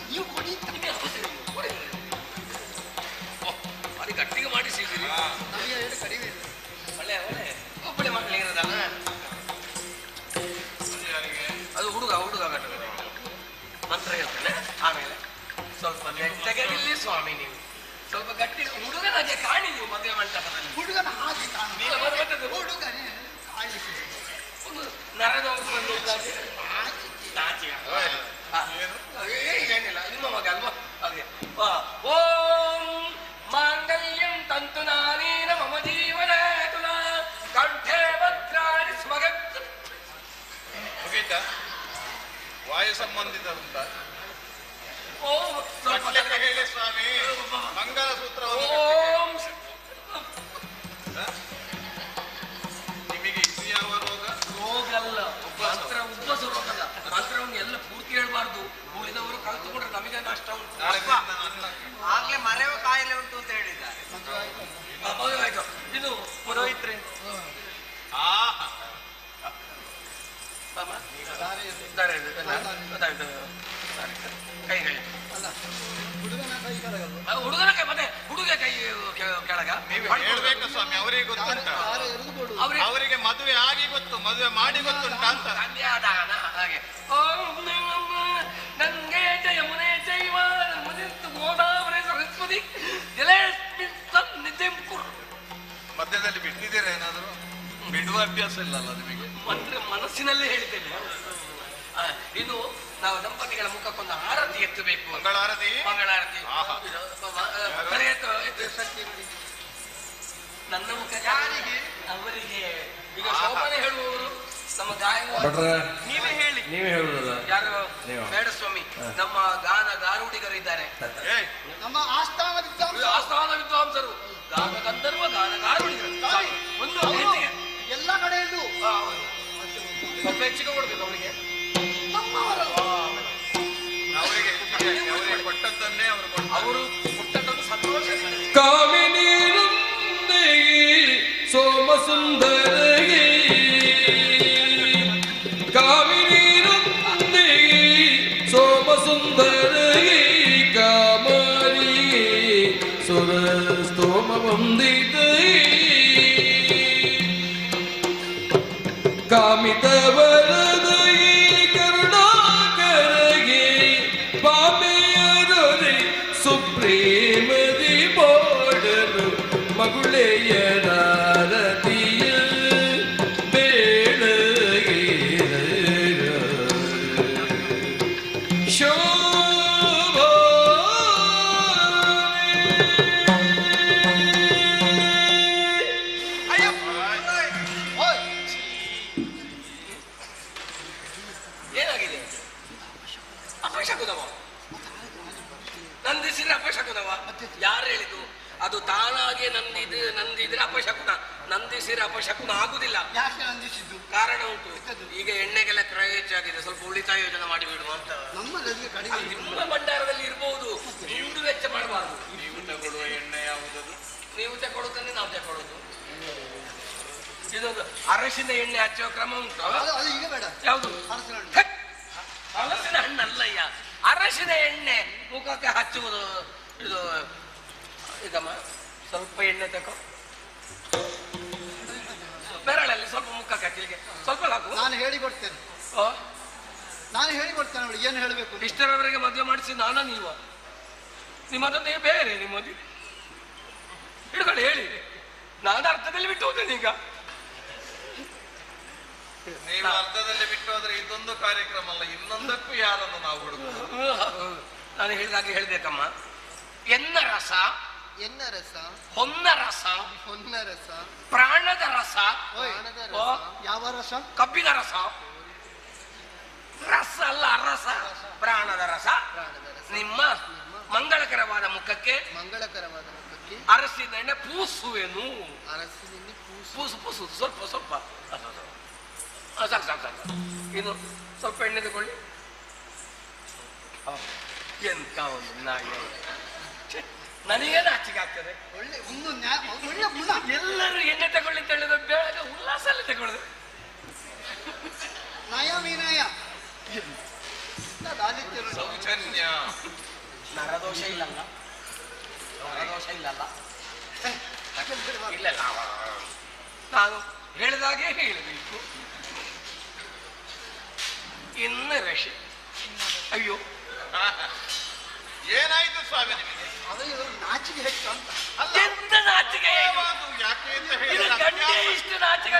ನೀವು ಕೊಡಿ. ಅದು ಗಟ್ಟಿಗೆ ಮಾಡಿಸಿದ್ದೀರಿ. ನಮಗೆ ಹೇಳಿ ಕಡಿಮೆ ಇಲ್ಲ. ಒಳ್ಳೆ ಒಳ್ಳೆ ಒಬ್ಬಳೆ ಮಕ್ಕಳಿಗಿರೋದಲ್ಲ. ಅದು ಹುಡುಗ ಮಂತ್ರ ಹೇಳ್ತಾನೆ. ಆಮೇಲೆ ಸ್ವಲ್ಪ ನೆಟ್ಟಗೆ ನಿಲ್ಲಿ ಸ್ವಾಮಿ. ನೀವು ಸ್ವಲ್ಪ ಗಟ್ಟಿ ಹುಡುಗನ ಹಾಗೆ ಕಾಣಿ. ನೀವು ಮದುವೆ ಮಂಟಪದಲ್ಲಿ ಹುಡುಗನ ಹಾಗೆ ಕಾಣುವುದು. ಹುಡುಗನೇ ಒಂದು ನರದೋಷ ಏನಿಲ್ಲ. ನಿಮ್ಮ ಮಗ ಅಲ್ವಾ ಹಾಗೆ. ಓಂ ಮಾಂಗಲ್ಯಂ ತಂತು ನಾನೇನ ಮಮ ಜೀವನ ಕಂಠೆ ಭದ್ರಾಣಿ ಸ್ಮಗ. ಮುಗೀತಾ? ವಾಯು ಸಂಬಂಧಿತ ಉಂಟ? ಸ್ವಲ್ಪ ಹೇಳಿ ಸ್ವಾಮಿ. ಮಂಗಲಸೂತ್ರ ಓಂ. ನಿಮಗೆ ಇದು ಯಾವ ರೋಗ? ರೋಗಲ್ಲ, ಮಂತ್ರ ಉಬ್ಬಸ ರೋಗಲ್ಲ. ಮಂತ್ರವನ್ನು ಎಲ್ಲ ಪೂರ್ತಿ ಹೇಳ್ಬಾರ್ದು. ಉಳಿದವರು ಕಲ್ತುಕೊಂಡ್ರೆ ನಮಗೆ ನಷ್ಟ ಉಂಟು. ಆಗ್ಲೇ ಮರೆಯುವ ಕಾಯಿಲೆ ಉಂಟು ಅಂತ ಹೇಳಿದ್ದಾರೆ. ಆಯ್ತು. ಇದು ಪುರೋಹಿತ್ರೆ ಕೈಗಳು ಹುಡುಗನ ಕೈ ಮತ್ತೆ ಹುಡುಗ ಕೈ ಕೆಳಗ. ನೀವು ಹೇಳ್ಬೇಕು ಸ್ವಾಮಿ. ಅವರಿಗೆ ಗೊತ್ತುಂಟ? ಅವರಿಗೆ ಮದುವೆ ಆಗಿ ಗೊತ್ತು, ಮದುವೆ ಮಾಡಿ ಗೊತ್ತುಂಟ ಅಂತ. ಕನ್ಯಾದಾನ ಹಾಗೆ. ಗಂಗೆ ಯಮುನೆ ಚೈವ ಗೋದಾವರಿ ಸರಸ್ವತಿ ಮಧ್ಯದಲ್ಲಿ ಬಿಟ್ಟಿದ್ದೀರಾ ಏನಾದ್ರು? ಬಿಡುವ ಅಭ್ಯಾಸ ಇಲ್ಲಲ್ಲ ನಿಮಗೆ? ಮಂತ್ರ ಮನಸ್ಸಿನಲ್ಲೇ ಹೇಳ್ತೇನೆ. ಇದು ನಾವು ದಂಪತಿಗಳ ಮುಖಕ್ಕೊಂದು ಆರತಿ ಎತ್ತಬೇಕು. ಮಂಗಳಾರತಿ. ಮಂಗಳಾರತಿ ನನ್ನ ಮುಖ ಯಾರಿಗೆ? ಅವರಿಗೆ. ಈಗ ಶೋಭನೆ ಹೇಳುವವರು ನಮ್ಮ ಗಾಯನ ನೀವೇ ಹೇಳಿ. ನೀವೇ ಹೇಳುದಲ್ಲ? ಯಾರು? ಬೇಡ ಸ್ವಾಮಿ. ನಮ್ಮ ಗಾನ ಗಾರುಡಿಗರು ಇದ್ದಾರೆ. ನಮ್ಮ ಆಸ್ಥಾನ ವಿದ್ವಾಂಸರು, ಗಾನ ಗಂಧರ್ವ ಗಾನ ಗಾರುಡಿಗರು. ಒಂದು ಹೆಚ್ಚಿಗೆ ಎಲ್ಲ ಕಡೆಯಲ್ಲೂ ಸ್ವಲ್ಪ ಹೆಚ್ಚಿಗೆ ಕೊಡ್ಬೇಕು ಅವರಿಗೆ. ಅವರಿಗೆ ಕೊಟ್ಟದ್ದನ್ನೇ ಅವರು ಕೊಟ್ಟದ್ದನ್ನು ಸಂತೋಷ. ಕಾಮಿನೀರುಂದಿ ಸೋಮಸುಂದರಗಿ ಕಾಮಿನೀರುಂದಿ ಸೋಮಸುಂದರಗಿ ಕಾಮರಿ ಸುರಸ್ತೋಮ ವಂದಿತೈ ಕಾಮಿತ ವರದೈ ಕರುಣಾಕರಗಿ ಪಾಮೆಯರೊರೆ ಸುಪ್ರೇಮದಿ ಬೋಡಲು ಮಗುಳೆಯರಾರತಿಯ ಬೇಡಗೆ ಶೋಭಾ ಅದು ತಾನಾಗೆ ನಂದಿದ್ರೆ ಅಪಶಕುನ, ನಂದಿಸಿದ್ರೆ ಅಪಶಕುನ ಆಗುದಿಲ್ಲ. ಯಾಕೆ ನಂದಿಸಿದ್ದು? ಕಾರಣ ಉಂಟು. ಈಗ ಎಣ್ಣೆಗೆಲ್ಲ ಕ್ರಯ ಹೆಚ್ಚಾಗಿದೆ, ಸ್ವಲ್ಪ ಉಳಿತಾಯ ಯೋಜನೆ ಮಾಡಿ ಬಿಡುವ ಅಂತ. ನಮ್ಮಲ್ಲಿ ಕಡಿಮೆ. ನಿಮ್ಮ ಭಂಡಾರದಲ್ಲಿ ಇರಬಹುದು, ದುಡ್ಡು ವೆಚ್ಚ ಮಾಡಬಾರ್ದು. ನೀವು ತಗೊಳ್ಳುವ ಎಣ್ಣೆ ಯಾವುದದು? ನೀವು ತಗೊಳ್ಳೋದನ್ನೇ ನಾವು ತಗೊಳ್ಳೋದು. ಇದೊಂದು ಅರಶಿನ ಎಣ್ಣೆ ಹಚ್ಚುವ ಕ್ರಮ ಉಂಟು. ಈಗ ಬೇಡ. ಯಾವುದು? ಹಲಸಿನ ಹಣ್ಣಲ್ಲಯ್ಯ, ಅರಶಿನ ಎಣ್ಣೆ ಮುಖಕ್ಕೆ ಹಚ್ಚುವುದು. ಇದು ಇದಮ್ಮ, ಸ್ವಲ್ಪ ಎಣ್ಣೆ ತಗೋ, ಬೆರಳಲ್ಲಿ ಸ್ವಲ್ಪ ಮುಖಕ್ಕೆ ಹಚ್ಚಲಿಕ್ಕೆ ಸ್ವಲ್ಪ ಹಾಕು. ನಾನು ಹೇಳಿಕೊಡ್ತೇನೆ. ನಾನು ಹೇಳಿಕೊಡ್ತೇನೆ ಅವಳಿಗೆ ಏನು ಹೇಳಬೇಕು. ಇಷ್ಟರವರೆಗೆ ಮದುವೆ ಮಾಡಿಸಿ ನಾನ ನೀವ? ನಿಮ್ಮದೊಂದೇ ಬೇರೆ, ನಿಮ್ಮದು ಹಿಡ್ಕೊಳ್ಳಿ ಹೇಳಿ. ನಾನು ಅರ್ಥದಲ್ಲಿ ಬಿಟ್ಟು ಹೋದೇನೆ. ಈಗ ನೀವು ಅರ್ಧದಲ್ಲಿ ಬಿಟ್ಟು ಹೋದ್ರೆ ಇದೊಂದು ಕಾರ್ಯಕ್ರಮ ಅಲ್ಲ, ಇನ್ನೊಂದಕ್ಕೂ ಯಾರನ್ನು ನಾವು ಹುಡುಕುದು? ನಾನು ಹೇಳಿದಾಗೆ ಹೇಳ್ಬೇಕಮ್ಮ. ಎನ್ನ ರಸ, ಎನ್ನ ರಸ, ಹೊನ್ನ ರಸ, ಹೊನ್ನ ರಸ, ಪ್ರಾಣದ ರಸ. ಯಾವ ರಸ? ಕಬ್ಬಿನ ರಸ. ರಸ ಅಲ್ಲ, ರಸ, ಪ್ರಾಣದ ರಸ. ನಿಮ್ಮ ಮಂಗಳಕರವಾದ ಮುಖಕ್ಕೆ, ಮಂಗಳಕರವಾದ ಮುಖಕ್ಕೆ ಅರಸಿನ ಎಣ್ಣೆ ಪೂಸುವೆನು. ಅರಸಿನ ಪೂಸು ಪೂಸು ಸ್ವಲ್ಪ ಸ್ವಲ್ಪ ಸಾಕು ಸಾಕು ಸಾಕು. ಇನ್ನು ಸ್ವಲ್ಪ ಎಣ್ಣೆ ತಗೊಳ್ಳಿ. ಎಂತ ಒಂದು ನಾಯಿ, ನನಗೇನು ನಾಚಿಕೆ ಆಗ್ತದೆ. ಒಳ್ಳೆ ಒಳ್ಳೆ ಎಲ್ಲರೂ ಎಣ್ಣೆ ತಗೊಳ್ಳಿ ಅಂತ ಹೇಳಿದ್ರೆ ಬೆಳಗ್ಗೆ ಉಲ್ಲಾಸಲ್ಲಿ ತಗೊಳ್ಳೋದು. ನಯ ವಿನಯ ಸೌಜನ್ಯ. ನರದೋಷ ಇಲ್ಲಲ್ಲ, ನರದೋಷ ಇಲ್ಲಲ್ಲ. ಇಲ್ಲ ನಾನು ಹೇಳಿದಾಗೆ ಹೇಳಬೇಕು. ಇನ್ನು ರಶಿ. ಅಯ್ಯೋ ಏನಾಯ್ತು ಸ್ವಾಮಿ ನಿಮಗೆ? ನಾಚಿಕೆ ಹೆಚ್ಚು ಅಂತ. ಎಂತ ನಾಚಿಕೆ? ಯಾಕೆ ಅಂತ ಇಷ್ಟು ನಾಚಿಕೆ.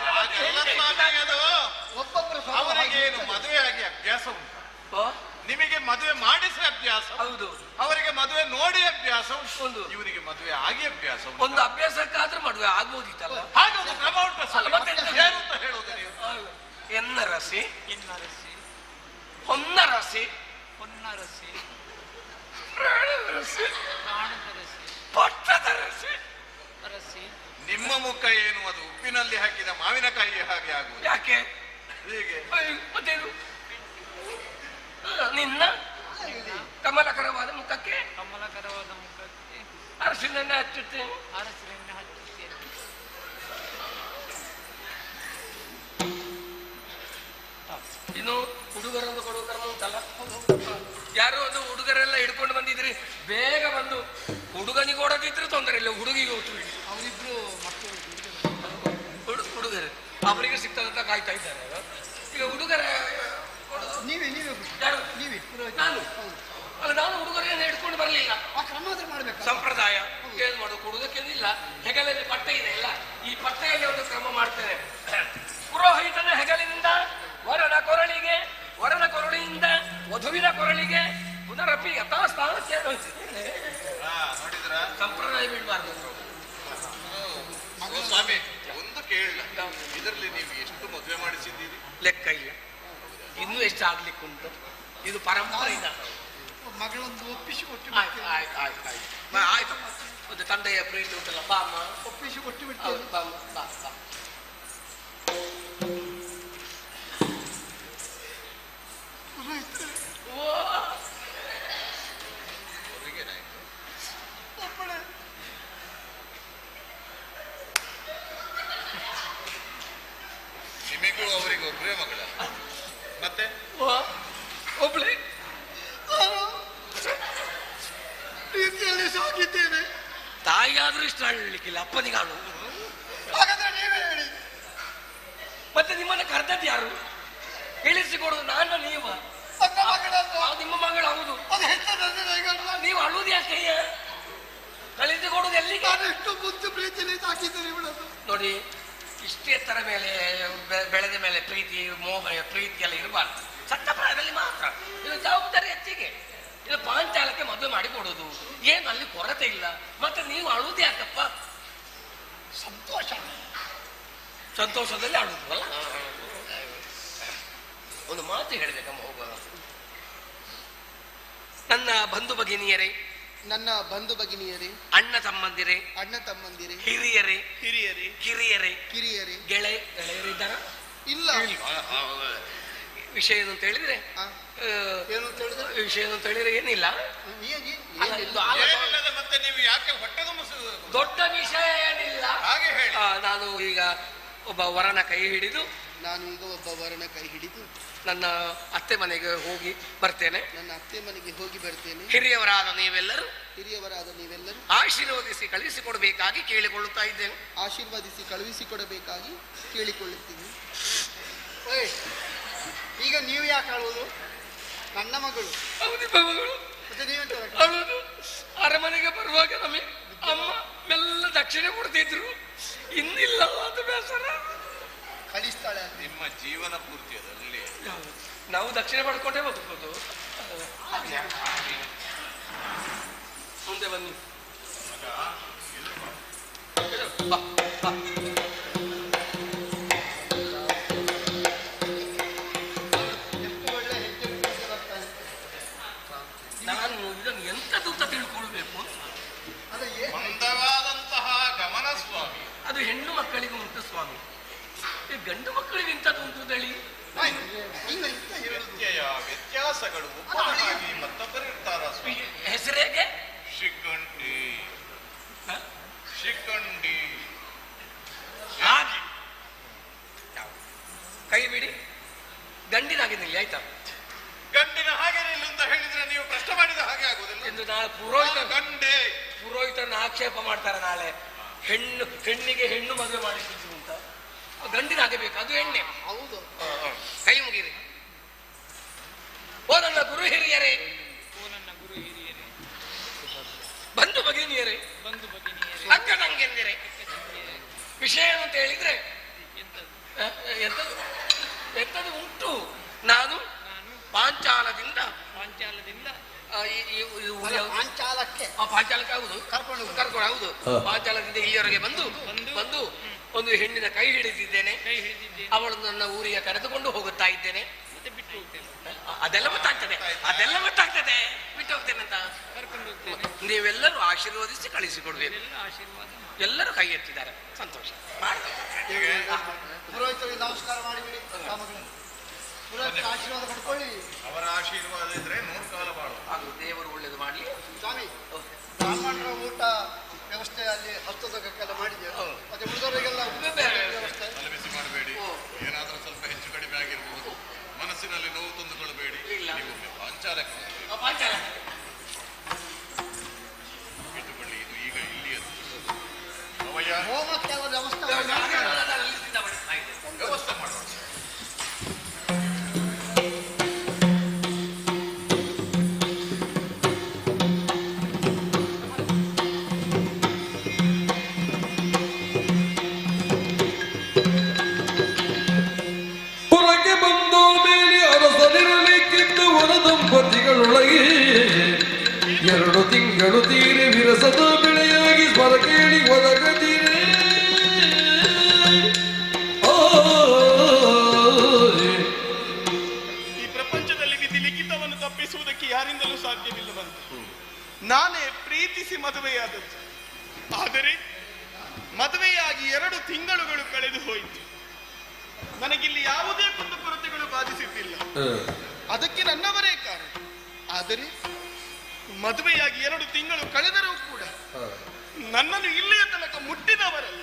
ಒಬ್ಬೊಬ್ಬರು ಅವರಿಗೆ ಏನು ಮದುವೆ ಆಗಿ ಅಭ್ಯಾಸ ಉಂಟು, ನಿಮಗೆ ಮದುವೆ ಮಾಡಿಸಿ ಅಭ್ಯಾಸ. ಹೌದು, ಅವರಿಗೆ ಮದುವೆ ನೋಡಿ ಅಭ್ಯಾಸ ಉಂಟು, ಇವರಿಗೆ ಮದುವೆ ಆಗಿ ಅಭ್ಯಾಸ. ಒಂದು ಅಭ್ಯಾಸಕ್ಕಾದ್ರೂ ಮದುವೆ ಆಗ್ಬೋದಿತ್ತಲ್ಲ. ಹಾಗೆ ಒಂದು ಕ್ರಮ ಉಂಟು. ಏನು ಅಂತ ಹೇಳುವುದು ನೀವು? ಎನ್ನ ರಸಿ, ಹೊನ್ನ ರಸಿ, ಹೊನ್ನ ರಸಿ, ಪ್ರಾಣದ ರಸಿ, ಪ್ರಾಣದ ರಸಿ, ಪಟ್ಟದ ರಸಿ. ರಸಿ. ನಿಮ್ಮ ಮುಖ ಏನು ಅದು ಉಪ್ಪಿನಲ್ಲಿ ಹಾಕಿದ ಮಾವಿನಕಾಯಿ ಹಾಗೆ ಆಗುವುದು. ಯಾಕೆ ಹೀಗೆ? ಮತ್ತೇನು? ನಿನ್ನ ಕಮಲಕರವಾದ ಮುಖಕ್ಕೆ, ಕಮಲಕರವಾದ ಮುಖಕ್ಕೆ ಅರಸಿನ ಹಚ್ಚುತ್ತೇನೆ. ಅರಸಿನ ಹಚ್ಚುತ್ತೇನೆ. ಇನ್ನು ಹುಡುಗರನ್ನು ಕೊಡುವ ಕ್ರಮ ಉಂಟಲ್ಲ. ಯಾರೋ ಒಂದು ಹುಡುಗರೆಲ್ಲ ಹಿಡ್ಕೊಂಡು ಬಂದಿದ್ರಿ, ಬೇಗ ಬಂದು ಹುಡುಗನಿಗೆ ಓಡೋದಿದ್ರೆ ತೊಂದರೆ ಇಲ್ಲ, ಹುಡುಗಿಗೆ ಹೋಗ್ತೀವಿ. ಅವರಿಬ್ರು ಮಕ್ಕಳು ಹುಡುಗರು ಅವರಿಗೆ ಸಿಗ್ತದಂತ ಕಾಯ್ತಾ ಇದ್ದಾರೆ. ಈಗ ಹುಡುಗರ ನೀವೇ ನೀವೇ ಯಾರು? ನೀವೇ ನಾನು ಅಲ್ಲ, ನಾನು ಹುಡುಗರೇನು ಹಿಡ್ಕೊಂಡು ಬರಲಿಲ್ಲ. ಆ ಕ್ರಮ ಆದ್ರೆ ಮಾಡ್ಬೇಕು. ಸಂಪ್ರದಾಯ ಏನ್ ಮಾಡೋದು, ಕೊಡುವುದಕ್ಕೇನಿಲ್ಲ. ಹೆಗಲಲ್ಲಿ ಪಟ್ಟೆ ಇದೆ ಇಲ್ಲ, ಈ ಪಟ್ಟೆಯಲ್ಲಿ ಒಂದು ಕ್ರಮ ಮಾಡ್ತೇನೆ. ಪುರೋಹಿತನ ಹೆಗಲಿನಿಂದ ವರನ ಕೊರಳಿಗೆ, ವರನ ಕೊರಳಿಯಿಂದ ವಧುವಿನ ಕೊರಳಿಗೆ ಪುನರಪಿ ಯಥಾಸ್ಥಾನಕ್ಕೆ ನೋಡಿದ್ರ ಸಂಪ್ರದಾಯ ಬಿಡಬಾರ್ದು. ಸ್ವಾಮಿ ಒಂದು ಕೇಳ, ಇದರಲ್ಲಿ ನೀವು ಎಷ್ಟು ಮದುವೆ ಮಾಡಿಸಿದ್ದೀರಿ? ಲೆಕ್ಕ ಇಲ್ಲ, ಇನ್ನೂ ಎಷ್ಟು ಆಗ್ಲಿಕ್ಕುಂಟು. ಇದು ಪರಂಪರೆ. ಮಗಳೊಂದು ಒಪ್ಪಿಸಿ ಕೊಟ್ಟು ಆಯ್ತು ಆಯ್ತು ಆಯ್ತು ಆಯ್ತು ಆಯ್ತಪ್ಪ. ಒಂದು ತಂದೆಯ ಪ್ರೀತಿ ಉಂಟಲ್ಲ, ಬಾ ಅಮ್ಮ. ಒಪ್ಪಿಸಿ ಕೊಟ್ಟು ಬಿಡ್ತೇವೆ. ಬಾ ಬಾ ಬಾ. ನಿಮಗೂ ಅವರಿಗೆ ಒಬ್ಬರೇ ಮಗಳ? ಮತ್ತೆ ಒಬ್ಳೆ ಪ್ರೀತಿಯಲ್ಲಿ ಸಾಕಿದ್ದೇನೆ. ತಾಯಿಯಾದ್ರೂ ಇಷ್ಟ ಹೇಳಲಿಕ್ಕಿಲ್ಲ, ಅಪ್ಪನಿಗಾಳು. ಹಾಗಾದ್ರೆ ನೀವೇ ಹೇಳಿ. ಮತ್ತೆ ನಿಮ್ಮನ್ನ ಕರೆದದ್ದು ಯಾರು? ಇಳಿಸಿಕೊಡುದು ನಾನು ನೀವ? ನಿಮ್ಮ ಮಗಳು. ಹೌದು, ನೀವು ಅಳುವುದು ಯಾಕೆ? ಕಳಿಸಿಕೊಡುದು ಎಲ್ಲಿಗೆ? ಎಷ್ಟು ಮುದ್ದು ಪ್ರೀತಿಯಲ್ಲಿ ಸಾಕಿದ್ದೇನೆ ಬಿಡೋದು. ನೋಡಿ, ಇಷ್ಟೇ ಎತ್ತರ ಮೇಲೆ ಬೆಳೆದ ಮೇಲೆ ಪ್ರೀತಿ ಮೋಹ ಪ್ರೀತಿ ಎಲ್ಲ ಇರಬಾರ್ದು. ಸಣ್ಣ ಪ್ರಾಯದಲ್ಲಿ ಮಾತ್ರ. ಇದು ಜವಾಬ್ದಾರಿ ಹೆಚ್ಚಿಗೆ. ಇದು ಪಾಂಚಾಲಕ್ಕೆ ಮದುವೆ ಮಾಡಿ ಕೊಡೋದು ಏನು, ಅಲ್ಲಿ ಕೊರತೆ ಇಲ್ಲ. ಮತ್ತೆ ನೀವು ಅಳುವುದು ಯಾಕಪ್ಪ? ಸಂತೋಷ, ಸಂತೋಷದಲ್ಲಿ ಅಳುದು ಅಲ್ಲ. ಒಂದು ಮಾತು ಹೇಳಬೇಕಮ್ಮ ಹೋಗುವ. ನನ್ನ ಬಂಧು ಭಗಿನಿಯರೇ, ನನ್ನ ಬಂಧು ಭಗಿನಿಯರೇ, ಅಣ್ಣ ತಮ್ಮಂದಿರೇ, ಹಿರಿಯರೇ, ಕಿರಿಯರೇ, ಗೆಳೆಯರಿದ್ದಾರ? ಇಲ್ಲ. ವಿಷಯ ಏನು ಅಂತ ಹೇಳಿದ್ರೆ ಏನಿಲ್ಲ. ಮತ್ತೆ ನೀವು ಯಾಕೆ ಹೊಟ್ಟೆ ದೊಡ್ಡ ವಿಷಯ ಏನಿಲ್ಲ. ಹಾಗೆ ಹೇಳಿ. ನಾನು ಈಗ ಒಬ್ಬ ವರನ ಕೈ ಹಿಡಿದು ನನ್ನ ಅತ್ತೆ ಮನೆಗೆ ಹೋಗಿ ಬರ್ತೇನೆ. ಹಿರಿಯವರಾದ ನೀವೆಲ್ಲರೂ ಆಶೀರ್ವದಿಸಿ ಕಳುಹಿಸಿಕೊಡಬೇಕಾಗಿ ಕೇಳಿಕೊಳ್ಳುತ್ತಾ ಇದ್ದೇನೆ. ಈಗ ನೀವು ಯಾಕೆ ಆಳುವುದು? ನನ್ನ ಮಗಳು. ಅವಳು ಅರಮನೆಗೆ ಬರುವಾಗ ನಮಗೆ ಅಮ್ಮ ಮೆಲ್ಲ ದಕ್ಷಿಣೆ ಕೊಡ್ತಿದ್ರು. ಇನ್ನಿಲ್ಲ ಅದು ಬೇಸರ. ಕಳಿಸ್ತಾಳೆ ನಿಮ್ಮ ಜೀವನ ಪೂರ್ತಿ ಅದರಲ್ಲಿ ನಾವು ದಕ್ಷಿಣೆ ಪಡ್ಕೊಂಡೇ ಬದುಕೋದು. ಮುಂದೆ ಬನ್ನಿ. ನಾನು ಇದನ್ನು ಎಂತದ್ದು ಅಂತ ತಿಳ್ಕೊಳ್ಬೇಕು. ಮಂದವಾದಂತಹ ಗಮನ ಸ್ವಾಮಿ. ಅದು ಹೆಣ್ಣು ಮಕ್ಕಳಿಗೆ ಉಂಟು ಸ್ವಾಮಿ, ಗಂಡು ಮಕ್ಕಳಿಗೆ ಇಂಥದ್ದು ಉಂಟು ದಳಿ. ವ್ಯತ್ಯಾಸಗಳು ಒಬ್ಬರಾಗಿ ಮತ್ತೊಬ್ಬರು ಇರ್ತಾರ ಸ್ವಾಮಿ. ಹೆಸರೇಗೆ? ಶಿಖಂಡಿ. ಕೈ ಬಿಡಿ. ಗಂಡಿನಾಗಿ ನಿಲ್ಲಿ ಆಯ್ತಾ? ಗಂಡಿನ ಹಾಗೆ ನಿಲ್ಲ ಅಂತ ಹೇಳಿದ್ರೆ ನೀವು ಪ್ರಶ್ನೆ ಮಾಡಿದ ಹಾಗೆ ಆಗುದಿಲ್ಲ ಎಂದು ನಾಳೆ ಪುರೋಹಿತರನ್ನ ಆಕ್ಷೇಪ ಮಾಡ್ತಾರೆ. ನಾಳೆ ಹೆಣ್ಣಿಗೆ ಹೆಣ್ಣು ಮದುವೆ ಮಾಡಿಸಿದ್ರು ಅಂತ. ಗಂಡಿನಾಗೆ ಬೇಕು, ಅದು ಎಣ್ಣೆ. ಹೌದು. ಕೈ ಮುಗಿರಿ. ಓ ನನ್ನ ಗುರು ಹಿರಿಯರೇ, ಬಂಧು ಭಗಿನಿಯರೇ, ಅಕ್ಕ ತಂಗಿಯಂದಿರೇ, ವಿಷಯ ಅಂತ ಹೇಳಿದ್ರೆ ಎಂತದ್ದು ಉಂಟು. ನಾನು ಪಾಂಚಾಲದಿಂದ ಪಾಂಚಾಲಕ್ಕೆ ಹೌದು ಕರ್ಕೊಂಡು ಹೌದು ಪಾಂಚಾಲದಿಂದ ಇಲ್ಲಿಯವರೆಗೆ ಬಂದು ಒಂದು ಹೆಣ್ಣಿನ ಕೈ ಹಿಡಿದಿದ್ದೇನೆ. ಅವಳು ನನ್ನ ಊರಿಗೆ ಕರೆದುಕೊಂಡು ಹೋಗುತ್ತಾ ಇದ್ದೇನೆ. ಅದೆಲ್ಲ ಗೊತ್ತಾಗ್ತದೆ ಬಿಟ್ಟು ಹೋಗ್ತೇನೆ ಅಂತ. ನೀವೆಲ್ಲರೂ ಆಶೀರ್ವದಿಸಿ ಕಳಿಸಿಕೊಡ್ಬೇಕು. ಎಲ್ಲರೂ ಕೈ ಎತ್ತಿದ್ದಾರೆ, ಸಂತೋಷ. ಪುರೋಹಿತರಿಗೆ ನಮಸ್ಕಾರ ಮಾಡಿಬಿಡಿ. ಪುರೋಹಿತರ ಆಶೀರ್ವಾದ ಪಡ್ಕೊಳ್ಳಿ. ಅವರ ಆಶೀರ್ವಾದ ಇದ್ರೆ 100 ಕಾಲ ಬಾಳು. ಅದು ದೇವರು ಒಳ್ಳೇದು ಮಾಡಲಿ. ಸ್ವಾಮಿ, ಬ್ರಾಹ್ಮಣರ ಊಟ ವ್ಯವಸ್ಥೆ ಅಲ್ಲಿ ಹಸ್ತದಕ್ಕೆಲ್ಲ ಮಾಡಿದ್ದೇವೆ. ಮತ್ತೆ ಉಳಿದವರಿಗೆಲ್ಲ ವ್ಯವಸ್ಥೆ ತಲೆಬಿಸಿ ಮಾಡಬೇಡಿ. ಏನಾದ್ರೂ ಸ್ವಲ್ಪ ಹೆಚ್ಚು ಕಡಿಮೆ ಆಗಿರ್ಬೋದು. ಮನಸ್ಸಿನಲ್ಲಿ ನೋವು ತಂದುಕೊಳ್ಳಬೇಡಿ. ನೀವು ಪಾಂಚಾಲಕ್ಕೆ ಇಟ್ಟುಕೊಳ್ಳಿ. ಇದು ಈಗ ಇಲ್ಲಿಯದು. ಹೋಮಕ್ಕೆ ಅವರ ವ್ಯವಸ್ಥೆ ಮಾಡುವ. ಪುರಕ್ಕೆ ಬಂದ ಮೇಲೆ ಅರಸನಿರಲಿಕ್ಕಿದ್ದ ವರದಂಪತಿಗಳೊಳಗೆ 2 ತಿಂಗಳು ತೀರಿ ವಿರಸದ ಬೆಳೆಯಾಗಿ ಸ್ವರ ಕೇಳಿ ಒದಗದಿರೇ. ಈ ಪ್ರಪಂಚದಲ್ಲಿ ವಿಧಿ ಲಿಖಿತವನ್ನು ತಪ್ಪಿಸುವುದಕ್ಕೆ ಯಾರಿಂದಲೂ ಸಾಧ್ಯವಿಲ್ಲವಂತೆ. ನಾನೇ ಪ್ರೀತಿಸಿ ಮದುವೆಯಾದದ್ದು. ಆದರೆ ಮದುವೆಯಾಗಿ 2 ತಿಂಗಳುಗಳು ಕಳೆದು ಹೋಯಿತು. ನನಗಿಲ್ಲಿ ಯಾವುದೇ ಕುಂದುಕೊರತೆಗಳು ಬಾಧಿಸಿದ್ದಿಲ್ಲ. ಅದಕ್ಕೆ ನನ್ನವರೇ ಕಾರಣ. ಆದರೆ ಮದುವೆಯಾಗಿ 2 ತಿಂಗಳು ಕಳೆದರೂ ಕೂಡ ನನ್ನನ್ನು ಇಲ್ಲಿಯ ತನಕ ಮುಟ್ಟಿದವರಲ್ಲ.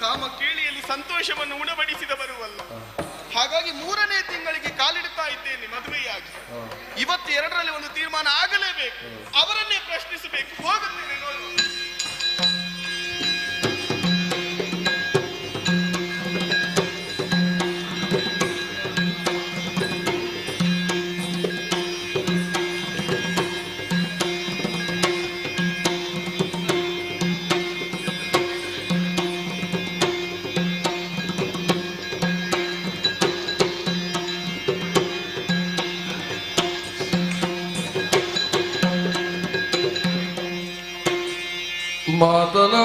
ಕಾಮ ಕೇಳಿಯಲ್ಲಿ ಸಂತೋಷವನ್ನು ಉಣಬಡಿಸಿದವರು ಅಲ್ಲ. ಹಾಗಾಗಿ 3ನೇ ತಿಂಗಳಿಗೆ ಕಾಲಿಡ್ತಾ ಇದ್ದೇನೆ ಮದುವೆಯಾಗಿ. ಇವತ್ತು 2ರಲ್ಲಿ ಒಂದು ತೀರ್ಮಾನ ಆಗಲೇಬೇಕು. ಅವರನ್ನೇ ಪ್ರಶ್ನಿಸಬೇಕು. ಹೋಗುತ್ತೇನೆ ನೋಡುವ.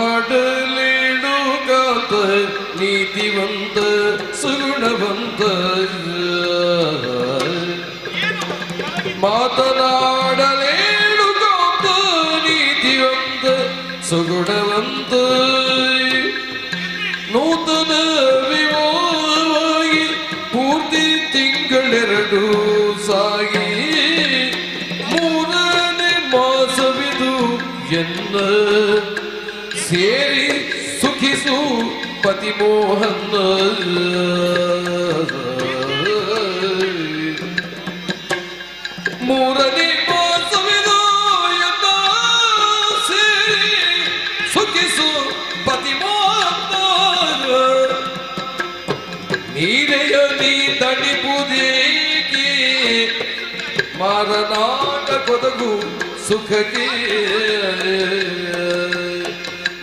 ಮಾತನಾಡಲೇಳು ಕಾಂತ ನೀತಿವಂತ ಸುಗುಣವಂತ. ಮಾತನಾಡಲೇಳು ಕಾಂತ ಸುಗುಣವಂತ ನೂತನ ವಿವಾಹವಾಗಿ ಪೂರ್ತಿ ತಿಂಗಳೆರಡು ಸಾಗಿ ಮೂರನೇ ಮಾಸವಿದು ಎನ್ನ ಸೇರಿ ಸುಖಿಸು ಪತಿಮೋಹನ ಮೂರನೇ ಮಾಸವಿದು ಎನ್ನ ಸೇರಿ ಸುಖಿಸು ಪತಿಮೋಹನ ನೀರೆಯ ನೀ ತಣಿಪುದೇಕೆ ಮಾರನಾಟ ಕೊದಗು ಸುಖಕ್ಕೆ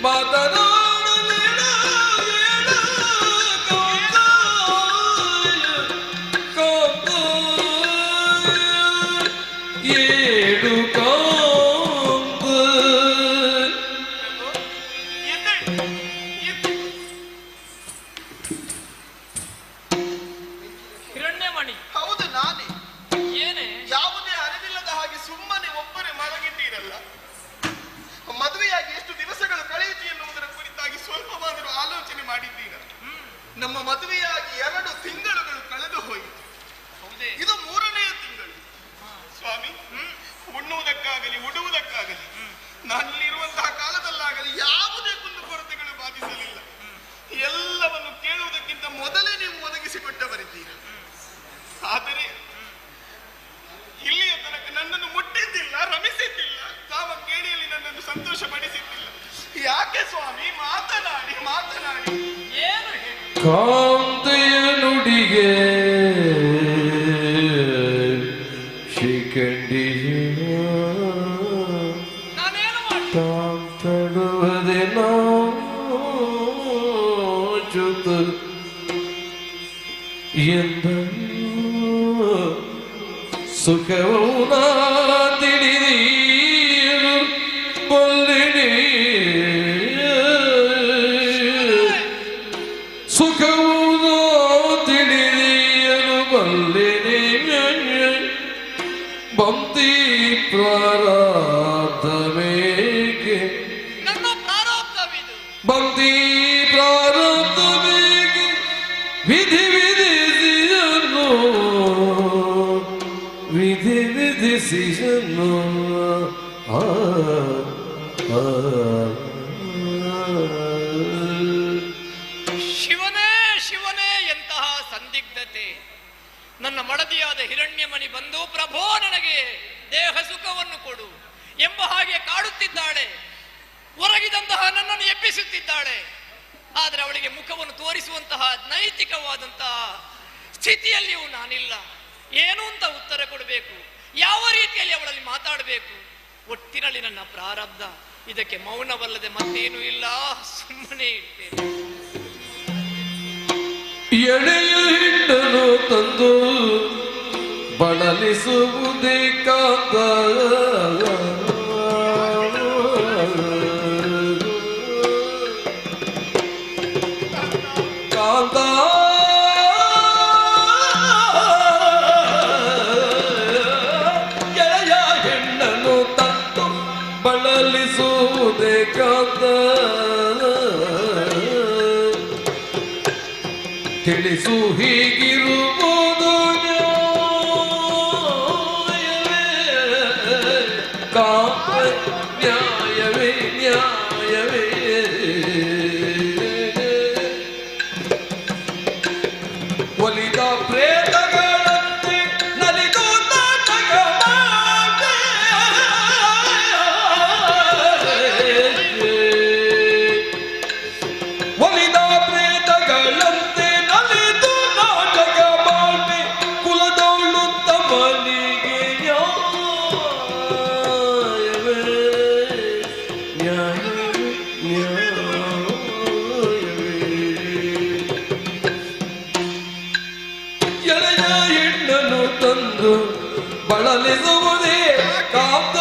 ಮಾತನಾಡಲಿಲ್ಲ ಏಳು ಕಾಂತ ಹಿರಣ್ಯಮಣಿ, ಹೌದು ನಾನೇ. ಏನೇ ಯಾವುದೇ ಅರಿವಿಲ್ಲದ ಹಾಗೆ ಸುಮ್ಮನೆ ಒಬ್ಬರೇ ಮಲಗಿದ್ದೀರಲ್ಲ. ಮದುವೆಯಾಗಿ ಎಷ್ಟು ದಿವಸಗಳು ಕಳೆಯಿತು ಎನ್ನುವುದರ ಕುರಿತಾಗಿ ಸ್ವಲ್ಪವಾದರೂ ಆಲೋಚನೆ ಮಾಡಿದ್ದೀರ? ನಮ್ಮ ಮದುವೆಯಾಗಿ 2 ತಿಂಗಳುಗಳು ಕಳೆದು ಹೋಯಿತು. ಇದು 3ನೇ ತಿಂಗಳು. ಸ್ವಾಮಿ, ಉಣ್ಣುವುದಕ್ಕಾಗಲಿ ಉಡುವುದಕ್ಕಾಗಲಿ ನಾನಿಲ್ಲಿರುವಂತಹ ಕಾಲದಲ್ಲಾಗಲಿ ಯಾವುದೇ ಕುಂದುಕೊರತೆಗಳು ಬಾಧಿಸಲಿಲ್ಲ. ಎಲ್ಲವನ್ನು ಕೇಳುವುದಕ್ಕಿಂತ ಮೊದಲೇ ನೀವು ಒದಗಿಸಿಕೊಟ್ಟವರಿದ್ದೀರ. ಆದರೆ ಇಲ್ಲಿಯ ತನಕ ನನ್ನನ್ನು ಮುಟ್ಟಿದ್ದಿಲ್ಲ, ರಮಿಸಿದ್ದಿಲ್ಲ, ತಾವ ಕೇಳಿಯಲ್ಲಿ ನನ್ನನ್ನು ಸಂತೋಷ ಪಡಿಸಿದ್ದಿಲ್ಲ. ಯಾಕೆ ಸ್ವಾಮಿ? ಮಾತನಾಡಿ ಮಾತನಾಡಿ. ಏನು ಕಾಂತೆಯ ನುಡಿಗೆ ಶಿಖಂಡಿಯ ಕಾಂತಡುವುದೇ ನಾಚುತ ಎಂದ ಸುಖವು ನಾ ತಿಳಿದೀರು ಬಲ್ಲಿನಿ ಸುಖವು ನಾ ತಿಳಿದೀರು ಬಲ್ಲಿನಿ ಬಂತಿ ಪ್ರಾರಬ್ಧವೇಕೆ ನನ್ನ ಪ್ರಾರಬ್ಧವಿದು. ಬಂತಿ ಪ್ರಾರಬ್ಧವೇಕೆ ವಿಧಿ ವಿಧಿಸಿದನು ವಿಧಿ ವಿಧಿಸಿದನು ಶಿವನೇ ಶಿವನೇ, ಎಂತಹ ಸಂದಿಗ್ಧತೆ! ನನ್ನ ಮಡದಿಯಾದ ಹಿರಣ್ಯಮಣಿ ಬಂದು ಪ್ರಭೋ ನನಗೆ ದೇಹ ಸುಖವನ್ನು ಕೊಡು ಎಂಬ ಹಾಗೆ ಕಾಡುತ್ತಿದ್ದಾಳೆ. ಹೊರಗಿದಂತಹ ನನ್ನನ್ನು ಎಬ್ಬಿಸುತ್ತಿದ್ದಾಳೆ. ಆದರೆ ಅವಳಿಗೆ ಮುಖವನ್ನು ತೋರಿಸುವಂತಹ ನೈತಿಕವಾದಂತಹ ಸ್ಥಿತಿಯಲ್ಲಿಯೂ ನಾನಿಲ್ಲ. ಏನು ಅಂತ ಉತ್ತರ ಕೊಡಬೇಕು, ಯಾವ ರೀತಿಯಲ್ಲಿ ಅವಳಲ್ಲಿ ಮಾತಾಡಬೇಕು? ಒಟ್ಟಿನಲ್ಲಿ ನನ್ನ ಪ್ರಾರಬ್ಧ ಇದಕ್ಕೆ ಮೌನವಲ್ಲದೆ ಮತ್ತೇನೂ ಇಲ್ಲ. ಸುಮ್ಮನೆ ಇರ್ತೇನೆ. ಎಳೆಯ ಹಿಂಡನು ತಂದು ಬಳಲಿಸುವುದೇ ಕಾಂತ ಕಾಂತ ಎಳೆಯ ಹೆಣ್ಣನು ತಂದು ಬಳಲಿಸುವುದೇ ಕಾಂತ ತಿಳಿಸು ಹೀಗಿರುವುದು ನ್ಯಾಯವೇ ನ್ಯಾಯವೇ ಒಲಿದ ಪ್ರೇತಗಳಂತೆ ನಲಿದು ನಾಟಕ ಮಾಡಿ ಒಲಿದ ಪ್ರೇತಗಳಂತೆ ನಲಿದು ನಾಟಕ ಮಾಡಿ ಕುಲದವಳು ತಮ್ಮನಿಗೆ ನ್ಯಾಯವೇ ನ್ಯಾಯವೇ ನ್ಯಾಯವೇ ಎಳೆಯ ಹೆಣ್ಣನ್ನು ತಂದು ಬಳಲಿಸುವುದೇ ಕಾಂತ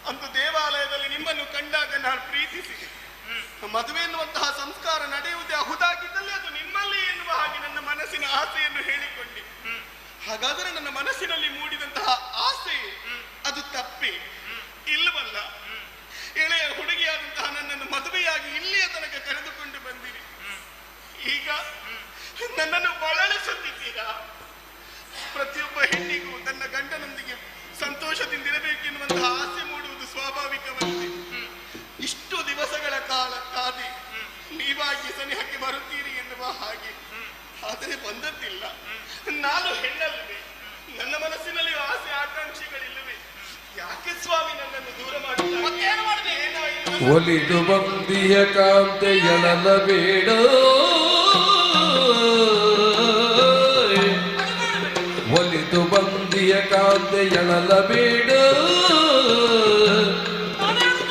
ಅಂದು ದೇವಾಲಯದಲ್ಲಿ ನಿಮ್ಮನ್ನು ಕಂಡಾಗ ನಾನು ಪ್ರೀತಿಸಿದೆ. ಮದುವೆ ಎನ್ನುವಂತಹ ಸಂಸ್ಕಾರ ನಡೆಯುವುದೇ ಅಹುದಾಗಿದ್ದಲ್ಲಿ ಅದು ನಿಮ್ಮಲ್ಲಿ ಎನ್ನುವ ಹಾಗೆ ನನ್ನ ಮನಸ್ಸಿನ ಆಸೆಯನ್ನು ಹೇಳಿಕೊಂಡೆ. ಹಾಗಾದರೆ ನನ್ನ ಮನಸ್ಸಿನಲ್ಲಿ ಮೂಡಿದಂತಹ ಆಸೆ ಅದು ತಪ್ಪೆ ಇಲ್ಲವಲ್ಲ? ಎಳೆಯ ಹುಡುಗಿಯಾದಂತಹ ನನ್ನನ್ನು ಮದುವೆಯಾಗಿ ಇಲ್ಲಿಯ ತನಕ ಕರೆದುಕೊಂಡು ಬಂದಿರಿ. ಈಗ ನನ್ನನ್ನು ಬಳಲಿಸುತ್ತಿದ್ದೀರಾ? ಪ್ರತಿಯೊಬ್ಬ ಹೆಣ್ಣಿಗೂ ತನ್ನ ಗಂಡನೊಂದಿಗೆ ಸಂತೋಷದಿಂದಿರಬೇಕೆನ್ನುವಂತಹ ಆಸೆ ಮೂಡುವುದು ಸ್ವಾಭಾವಿಕವಲ್ಲದೆ ಇಷ್ಟು ದಿವಸಗಳ ಕಾಲ ಕಾದಿ ನೀವಾಗಿ ಸನಿಹಕ್ಕೆ ಬರುತ್ತೀರಿ ಎನ್ನುವ ಹಾಗೆ. ಆದರೆ ಬಂದದ್ದಿಲ್ಲ. ನಾನು ಹೆಣ್ಣಲ್ಲವೇ? ನನ್ನ ಮನಸ್ಸಿನಲ್ಲಿ ಆಸೆ ಆಕಾಂಕ್ಷೆಗಳಿಲ್ಲವೇ? ಯಾಕೆ ಸ್ವಾಮಿ ನನ್ನನ್ನು ದೂರ ಮಾಡುತ್ತಾರೆ? ಒಲಿದು ಬಂದಿಯ ಕಾಂತೆ ಎಳಲಬೇಡ, ಒಲಿದು ಬಂದಿಯ ಕಾಂತೆ ಎಳಲಬೇಡ,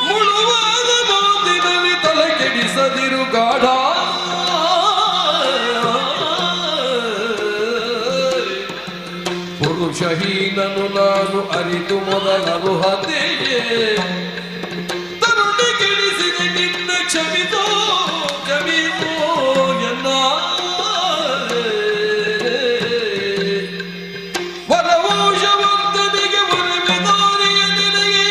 ಮುಳುವಾದ ಮಾತಿನಲ್ಲಿ ತಲೆ ಕೆಡಿಸದಿರು ಗಾಢ, ಪುರುಷಹೀನನು ನಾನು ಅರಿತು ಮೊದಲರು ಹತೆಯೇ, ತರುಣಿ ಕೆಡಿಸಿದೆ ನಿನ್ನ ಕ್ಷಮಿಸೋ ಕ್ಷಮಿಸೋ ಎನ್ನ, ವರವಂಶವಂತನಿಗೆ ಒಲಿವಿದೋರಿಯ ನಿನಗೆ,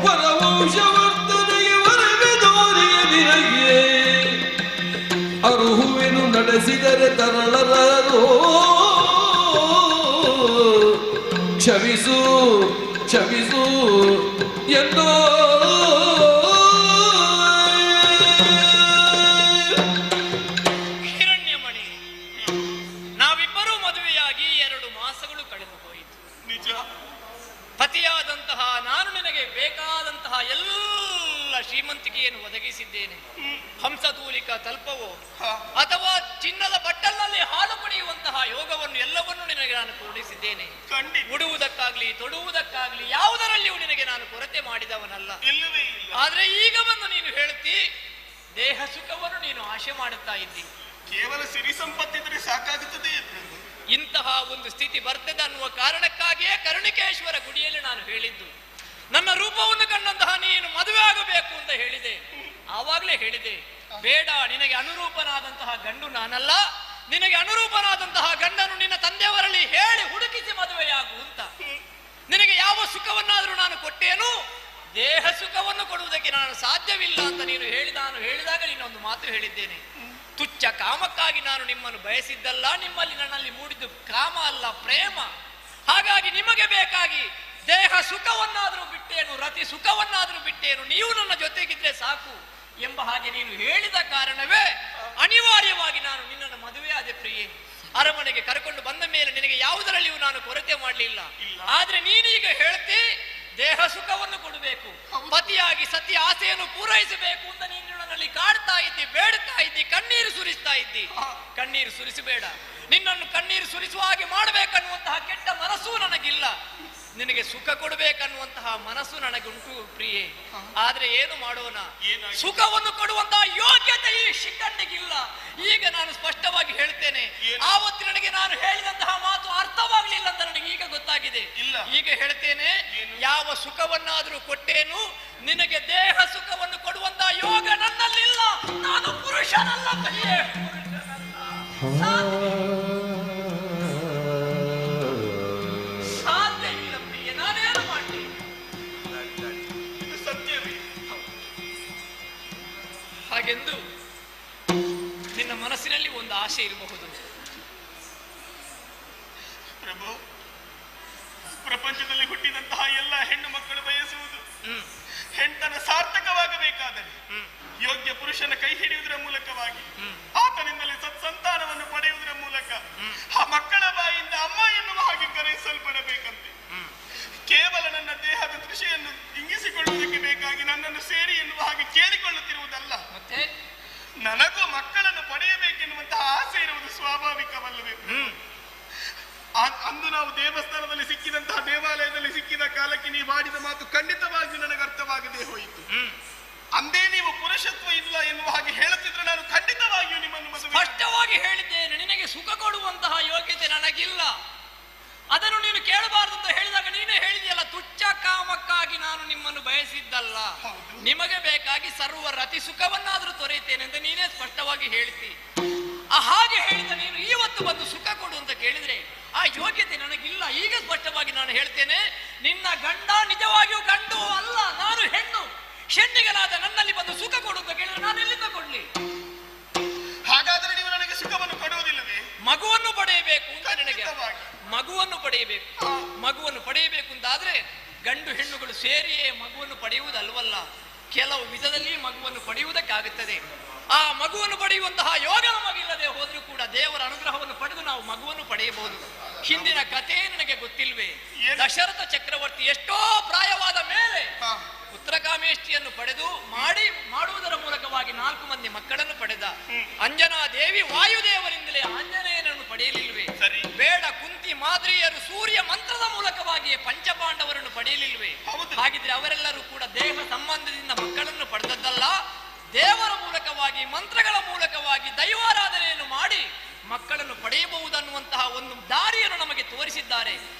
ವರವಂಶವಂತನಿಗೆ ಒಲಿವಿದೋರಿಯ ನಿನಗೆ, ಅರುಹುವೆನು ನಡೆಸಿದರೆ ತರಳರೋ, ಕ್ಷಮಿಸು ಕ್ಷಮಿಸು ಎಂದೋ. ಹಿರಣ್ಯಮಣಿ, ನಾವಿಬ್ಬರೂ ಮದುವೆಯಾಗಿ 2 ಮಾಸಗಳು ಕಳೆದು ಹೋಯಿತು. ನಿಜ. ಪತಿಯಾದಂತಹ ನಾನು ನಿನಗೆ ಬೇಕಾದಂತಹ ಎಲ್ಲ ಶ್ರೀಮಂತಿಕೆಯನ್ನು ಒದಗಿಸಿದ್ದೇನೆ. ಹಂಸತೂಲಿಕ ತಲ್ಪವೋ ಅಥವಾ ಚಿನ್ನದ ಬಟ್ಟಲಿನಲ್ಲಿ ಹಾಲು ಪಡೆಯುವಂತಹ ಯೋಗವನ್ನು ಎಲ್ಲವನ್ನೂ ನಿನಗೆ ನಾನು ಕೊಡಿಸಿದ್ದೇನೆ. ಉಡುವುದಕ್ಕಾಗ್ಲಿ ತೊಡುವುದಕ್ಕಾಗ್ಲಿ ಯಾವುದರಲ್ಲಿಯೂ ನಿನಗೆ ನಾನು ಕೊರತೆ ಮಾಡಿದವನಲ್ಲ. ಆದ್ರೆ ಈಗ ಬಂದು ನೀನು ಹೇಳ್ತಿ ದೇಹ ಸುಖವನ್ನು ನೀನು ಆಶೆ ಮಾಡುತ್ತಾ ಇದ್ದಿ. ಕೇವಲ ಸಿರಿ ಸಂಪತ್ತಿದ್ರೆ ಸಾಕಾಗುತ್ತದೆ. ಇಂತಹ ಒಂದು ಸ್ಥಿತಿ ಬರ್ತದೆ ಅನ್ನುವ ಕಾರಣಕ್ಕಾಗಿಯೇ ಕರುಣಿಕೇಶ್ವರ ಗುಡಿಯಲ್ಲಿ ನಾನು ಹೇಳಿದ್ದು, ನನ್ನ ರೂಪವನ್ನು ಕಂಡಂತಹ ನೀನು ಮದುವೆ ಆಗಬೇಕು ಅಂತ ಹೇಳಿದೆ. ಆವಾಗಲೇ ಹೇಳಿದೆ, ಬೇಡ, ನಿನಗೆ ಅನುರೂಪನಾದಂತಹ ಗಂಡು ನಾನಲ್ಲ, ನಿನಗೆ ಅನುರೂಪನಾದಂತಹ ಗಂಡನು ನಿನ್ನ ತಂದೆಯವರಲ್ಲಿ ಹೇಳಿ ಹುಡುಕಿಸಿ ಮದುವೆಯಾಗು ಅಂತ. ನಿನಗೆ ಯಾವ ಸುಖವನ್ನಾದರೂ ನಾನು ಕೊಟ್ಟೇನು, ದೇಹ ಸುಖವನ್ನು ಕೊಡುವುದಕ್ಕೆ ನಾನು ಸಾಧ್ಯವಿಲ್ಲ ಅಂತ ನೀನು ಹೇಳಿದಾಗ ನೀನೊಂದು ಮಾತು ಹೇಳಿದ್ದೇನೆ. ತುಚ್ಛ ಕಾಮಕ್ಕಾಗಿ ನಾನು ನಿಮ್ಮನ್ನು ಬಯಸಿದ್ದಲ್ಲ, ನಿಮ್ಮಲ್ಲಿ ನನ್ನಲ್ಲಿ ಮೂಡಿದ್ದು ಕಾಮ ಅಲ್ಲ, ಪ್ರೇಮ. ಹಾಗಾಗಿ ನಿಮಗೆ ಬೇಕಾಗಿ ದೇಹ ಸುಖವನ್ನಾದರೂ ಬಿಟ್ಟೇನು, ರತಿ ಸುಖವನ್ನಾದರೂ ಬಿಟ್ಟೇನು, ನೀವು ನನ್ನ ಜೊತೆಗಿದ್ರೆ ಸಾಕು ಎಂಬ ಹಾಗೆ ನೀನು ಹೇಳಿದ ಕಾರಣವೇ ಅನಿವಾರ್ಯವಾಗಿ ನಾನು ನಿನ್ನನ್ನು ಮದುವೆಯಾದೆ ಪ್ರಿಯೆ. ಅರಮನೆಗೆ ಕರೆಕೊಂಡು ಬಂದ ಮೇಲೆ ನಿನಗೆ ಯಾವುದರಲ್ಲಿಯೂ ನಾನು ಕೊರತೆ ಮಾಡಲಿಲ್ಲ. ಆದ್ರೆ ನೀನೀಗ ಹೇಳ್ತಿ ದೇಹ ಸುಖವನ್ನು ಕೊಡಬೇಕು, ಪತಿಯಾಗಿ ಸತ್ಯ ಆಸೆಯನ್ನು ಪೂರೈಸಬೇಕು ಅಂತ ನೀನು ನನ್ನಲ್ಲಿ ಕಾಡ್ತಾ ಇದ್ದಿ, ಬೇಡ್ತಾ ಇದ್ದಿ, ಕಣ್ಣೀರು ಸುರಿಸ್ತಾ ಇದ್ದಿ. ಕಣ್ಣೀರು ಸುರಿಸಬೇಡ. ನಿನ್ನನ್ನು ಕಣ್ಣೀರು ಸುರಿಸುವ ಹಾಗೆ ಮಾಡಬೇಕನ್ನುವಂತಹ ಕೆಟ್ಟ ಮನಸ್ಸು ನನಗಿಲ್ಲ. ನಿನಗೆ ಸುಖ ಕೊಡಬೇಕನ್ನುವಂತಹ ಮನಸ್ಸು ನನಗುಂಟು ಪ್ರಿಯೆ. ಆದ್ರೆ ಏನು ಮಾಡೋಣ, ಸುಖವನ್ನು ಕೊಡುವಂತಹ ಯೋಗ್ಯತೆ ಈ ಶಿಖಂಡಿಗಿಲ್ಲ. ಈಗ ನಾನು ಸ್ಪಷ್ಟವಾಗಿ ಹೇಳ್ತೇನೆ, ಆವತ್ತು ನನಗೆ ನಾನು ಹೇಳಿದಂತಹ ಮಾತು ಅರ್ಥವಾಗಲಿಲ್ಲ ಅಂತ ನನಗೆ ಈಗ ಗೊತ್ತಾಗಿದೆ. ಈಗ ಹೇಳ್ತೇನೆ, ಯಾವ ಸುಖವನ್ನಾದರೂ ಕೊಟ್ಟೇನು, ನಿನಗೆ ದೇಹ ಸುಖವನ್ನು ಕೊಡುವಂತಹ ಯೋಗ ನನ್ನಲ್ಲಿಲ್ಲ. ನಾನು ಪುರುಷನಲ್ಲ ಪ್ರಿಯೆ, ಸಾಧ್ಯ ಇಲ್ಲ ಪ್ರಿಯೆ. ನಾನೇನು ಮಾಡಲಿ? ಸತ್ಯವೇ? ಹಾಗೆಂದು ನಿನ್ನ ಮನಸ್ಸಿನಲ್ಲಿ ಒಂದು ಆಸೆ ಇರಬಹುದು. ಪ್ರಭು, ಪ್ರಪಂಚದಲ್ಲಿ ಹುಟ್ಟಿದಂತಹ ಎಲ್ಲ ಹೆಣ್ಣು ಮಕ್ಕಳು ಬಯಸುವುದು ಹೆಣ್ತನ ಸಾರ್ಥಕವಾಗಬೇಕಾದರೆ ಯೋಗ್ಯ ಪುರುಷನ ಕೈ ಹಿಡಿಯುವುದರ ಮೂಲಕವಾಗಿ, ಆತನಿಂದಲೇ ಸತ್ಸಂತಾನವನ್ನು ಪಡೆಯುವುದರ ಮೂಲಕ ಆ ಮಕ್ಕಳ ಬಾಯಿಂದ ಅಮ್ಮ ಎನ್ನುವ ಹಾಗೆ ಕರೆಯಿಸಲ್ಪಡಬೇಕಂತೆ. ಕೇವಲ ನನ್ನ ದೇಹದ ಕೃಷಿಯನ್ನು ಇಂಗಿಸಿಕೊಳ್ಳುವುದಕ್ಕೆ ಬೇಕಾಗಿ ನನ್ನನ್ನು ಸೇರಿ ಎನ್ನುವ ಹಾಗೆ ಕೇಳಿಕೊಳ್ಳುತ್ತಿರುವುದಲ್ಲ, ಮತ್ತೆ ನನಗೂ ಮಕ್ಕಳನ್ನು ಪಡೆಯಬೇಕೆನ್ನುವಂತಹ ಆಸೆ ಇರುವುದು ಸ್ವಾಭಾವಿಕವಲ್ಲವೇ? ಅಂದು ನಾವು ದೇವಸ್ಥಾನದಲ್ಲಿ ಸಿಕ್ಕಿದಂತಹ ದೇವಾಲಯದಲ್ಲಿ ಸಿಕ್ಕಿದ ಕಾಲಕ್ಕೆ ನೀವು ಆಡಿದ ಮಾತು ಖಂಡಿತವಾಗಿಯೂ ನನಗೆ ಅರ್ಥವಾಗದೆ ಹೋಯಿತು. ಅಂದೇ ನೀವು ಪುರುಷತ್ವ ಇಲ್ಲ ಎನ್ನುವ ಹಾಗೆ ಹೇಳುತ್ತಿದ್ರೆ ನಾನು ಖಂಡಿತವಾಗಿಯೂ ನಿಮ್ಮನ್ನು ಸ್ಪಷ್ಟವಾಗಿ ಹೇಳಿದ್ದೇನೆ, ನಿನಗೆ ಸುಖ ಕೊಡುವಂತಹ ಯೋಗ್ಯತೆ ನನಗಿಲ್ಲ. ಅದನ್ನು ನೀನು ಕೇಳಬಾರದು ತುಚ್ಛ ಕಾಮಕ್ಕಾಗಿ ನಾನು ನಿಮ್ಮನ್ನು ಬಯಸಿದ್ದಲ್ಲ. ನಿಮಗೆ ಬೇಕಾಗಿ ಸರ್ವರ ಅತಿ ಸುಖವನ್ನಾದ್ರೂ ತೊರೆಯುತ್ತೇನೆ ಅಂತ ನೀನೇ ಸ್ಪಷ್ಟವಾಗಿ ಹೇಳ್ತಿ. ಹಾಗೆ ಹೇಳಿದ ನೀನು ಇವತ್ತು ಬಂದು ಸುಖ ಕೊಡು ಅಂತ ಕೇಳಿದ್ರೆ ಆ ಯೋಗ್ಯತೆ ನನಗಿಲ್ಲ. ಈಗ ಸ್ಪಷ್ಟವಾಗಿ ನಾನು ಹೇಳ್ತೇನೆ, ನಿನ್ನ ಗಂಡ ನಿಜವಾಗಿಯೂ ಗಂಡು ಅಲ್ಲ, ನಾನು ಹೆಣ್ಣು. ಹೆಣ್ಣಿಗನಾದ ನನ್ನಲ್ಲಿ ಬಂದು ಸುಖ ಕೊಡು ಅಂತ ಕೇಳಿದ್ರೆ ನಾನು ಎಲ್ಲಿಂದ ಕೊಡ್ಲಿ? ಹಾಗಾದ್ರೆ ನೀವು ನನಗೆ ಸುಖವನ್ನು ಕೊಡುವುದಿಲ್ಲವೇ? ಮಗುವನ್ನು ಪಡೆಯಬೇಕು ಅಂತ ನನಗೆ, ಮಗುವನ್ನು ಪಡೆಯಬೇಕು ಅಂತಾದ್ರೆ ಗಂಡು ಹೆಣ್ಣುಗಳು ಸೇರಿಯೇ ಮಗುವನ್ನು ಪಡೆಯುವುದಲ್ವಲ್ಲ, ಕೆಲವು ವಿಧದಲ್ಲಿ ಮಗುವನ್ನು ಪಡೆಯುವುದಕ್ಕಾಗುತ್ತದೆ. ಆ ಮಗುವನ್ನು ಪಡೆಯುವಂತಹ ಯೋಗ ನಮಗಿಲ್ಲದೆ ಹೋದ್ರೂ ಕೂಡ ದೇವರ ಅನುಗ್ರಹವನ್ನು ಪಡೆದು ನಾವು ಮಗುವನ್ನು ಪಡೆಯಬಹುದು. ಹಿಂದಿನ ಕಥೆ ನನಗೆ ಗೊತ್ತಿಲ್ವೇ? ದಶರಥ ಚಕ್ರವರ್ತಿ ಎಷ್ಟೋ ಪ್ರಾಯವಾದ ಮೇಲೆ ಪುತ್ರಕಾಮೇಷ್ಟಿಯನ್ನು ಪಡೆದು ಮಾಡುವುದರ ಮೂಲಕವಾಗಿ 4 ಮಂದಿ ಮಕ್ಕಳನ್ನು ಪಡೆದ. ಅಂಜನಾ ದೇವಿ ವಾಯುದೇವರಿಂದಲೇ ಆಂಜನೇಯನನ್ನು ಪಡೆಯಲಿಲ್ವೇ? ಬೇಡ ಕುಂತಿ ಮಾದ್ರಿಯರು ಸೂರ್ಯ ಮಂತ್ರದ ಮೂಲಕವಾಗಿಯೇ ಪಂಚಪಾಂಡವರನ್ನು ಪಡೆಯಲಿಲ್ವೇ? ಹಾಗಿದ್ರೆ ಅವರೆಲ್ಲರೂ ಕೂಡ ದೇಹ ಸಂಬಂಧದಿಂದ ಮಕ್ಕಳನ್ನು ಪಡೆದದ್ದಲ್ಲ, ದೇವರ ಮೂಲಕವಾಗಿ ಮಂತ್ರಗಳ ಮೂಲಕವಾಗಿ ದೈವಾರಾಧನೆಯನ್ನು ಮಾಡಿ ಮಕ್ಕಳನ್ನು ಪಡೆಯಬಹುದನ್ನುವಂತಹ ಒಂದು ದಾರಿಯನ್ನು ನಮಗೆ ತೋರಿಸಿದ್ದಾರೆ.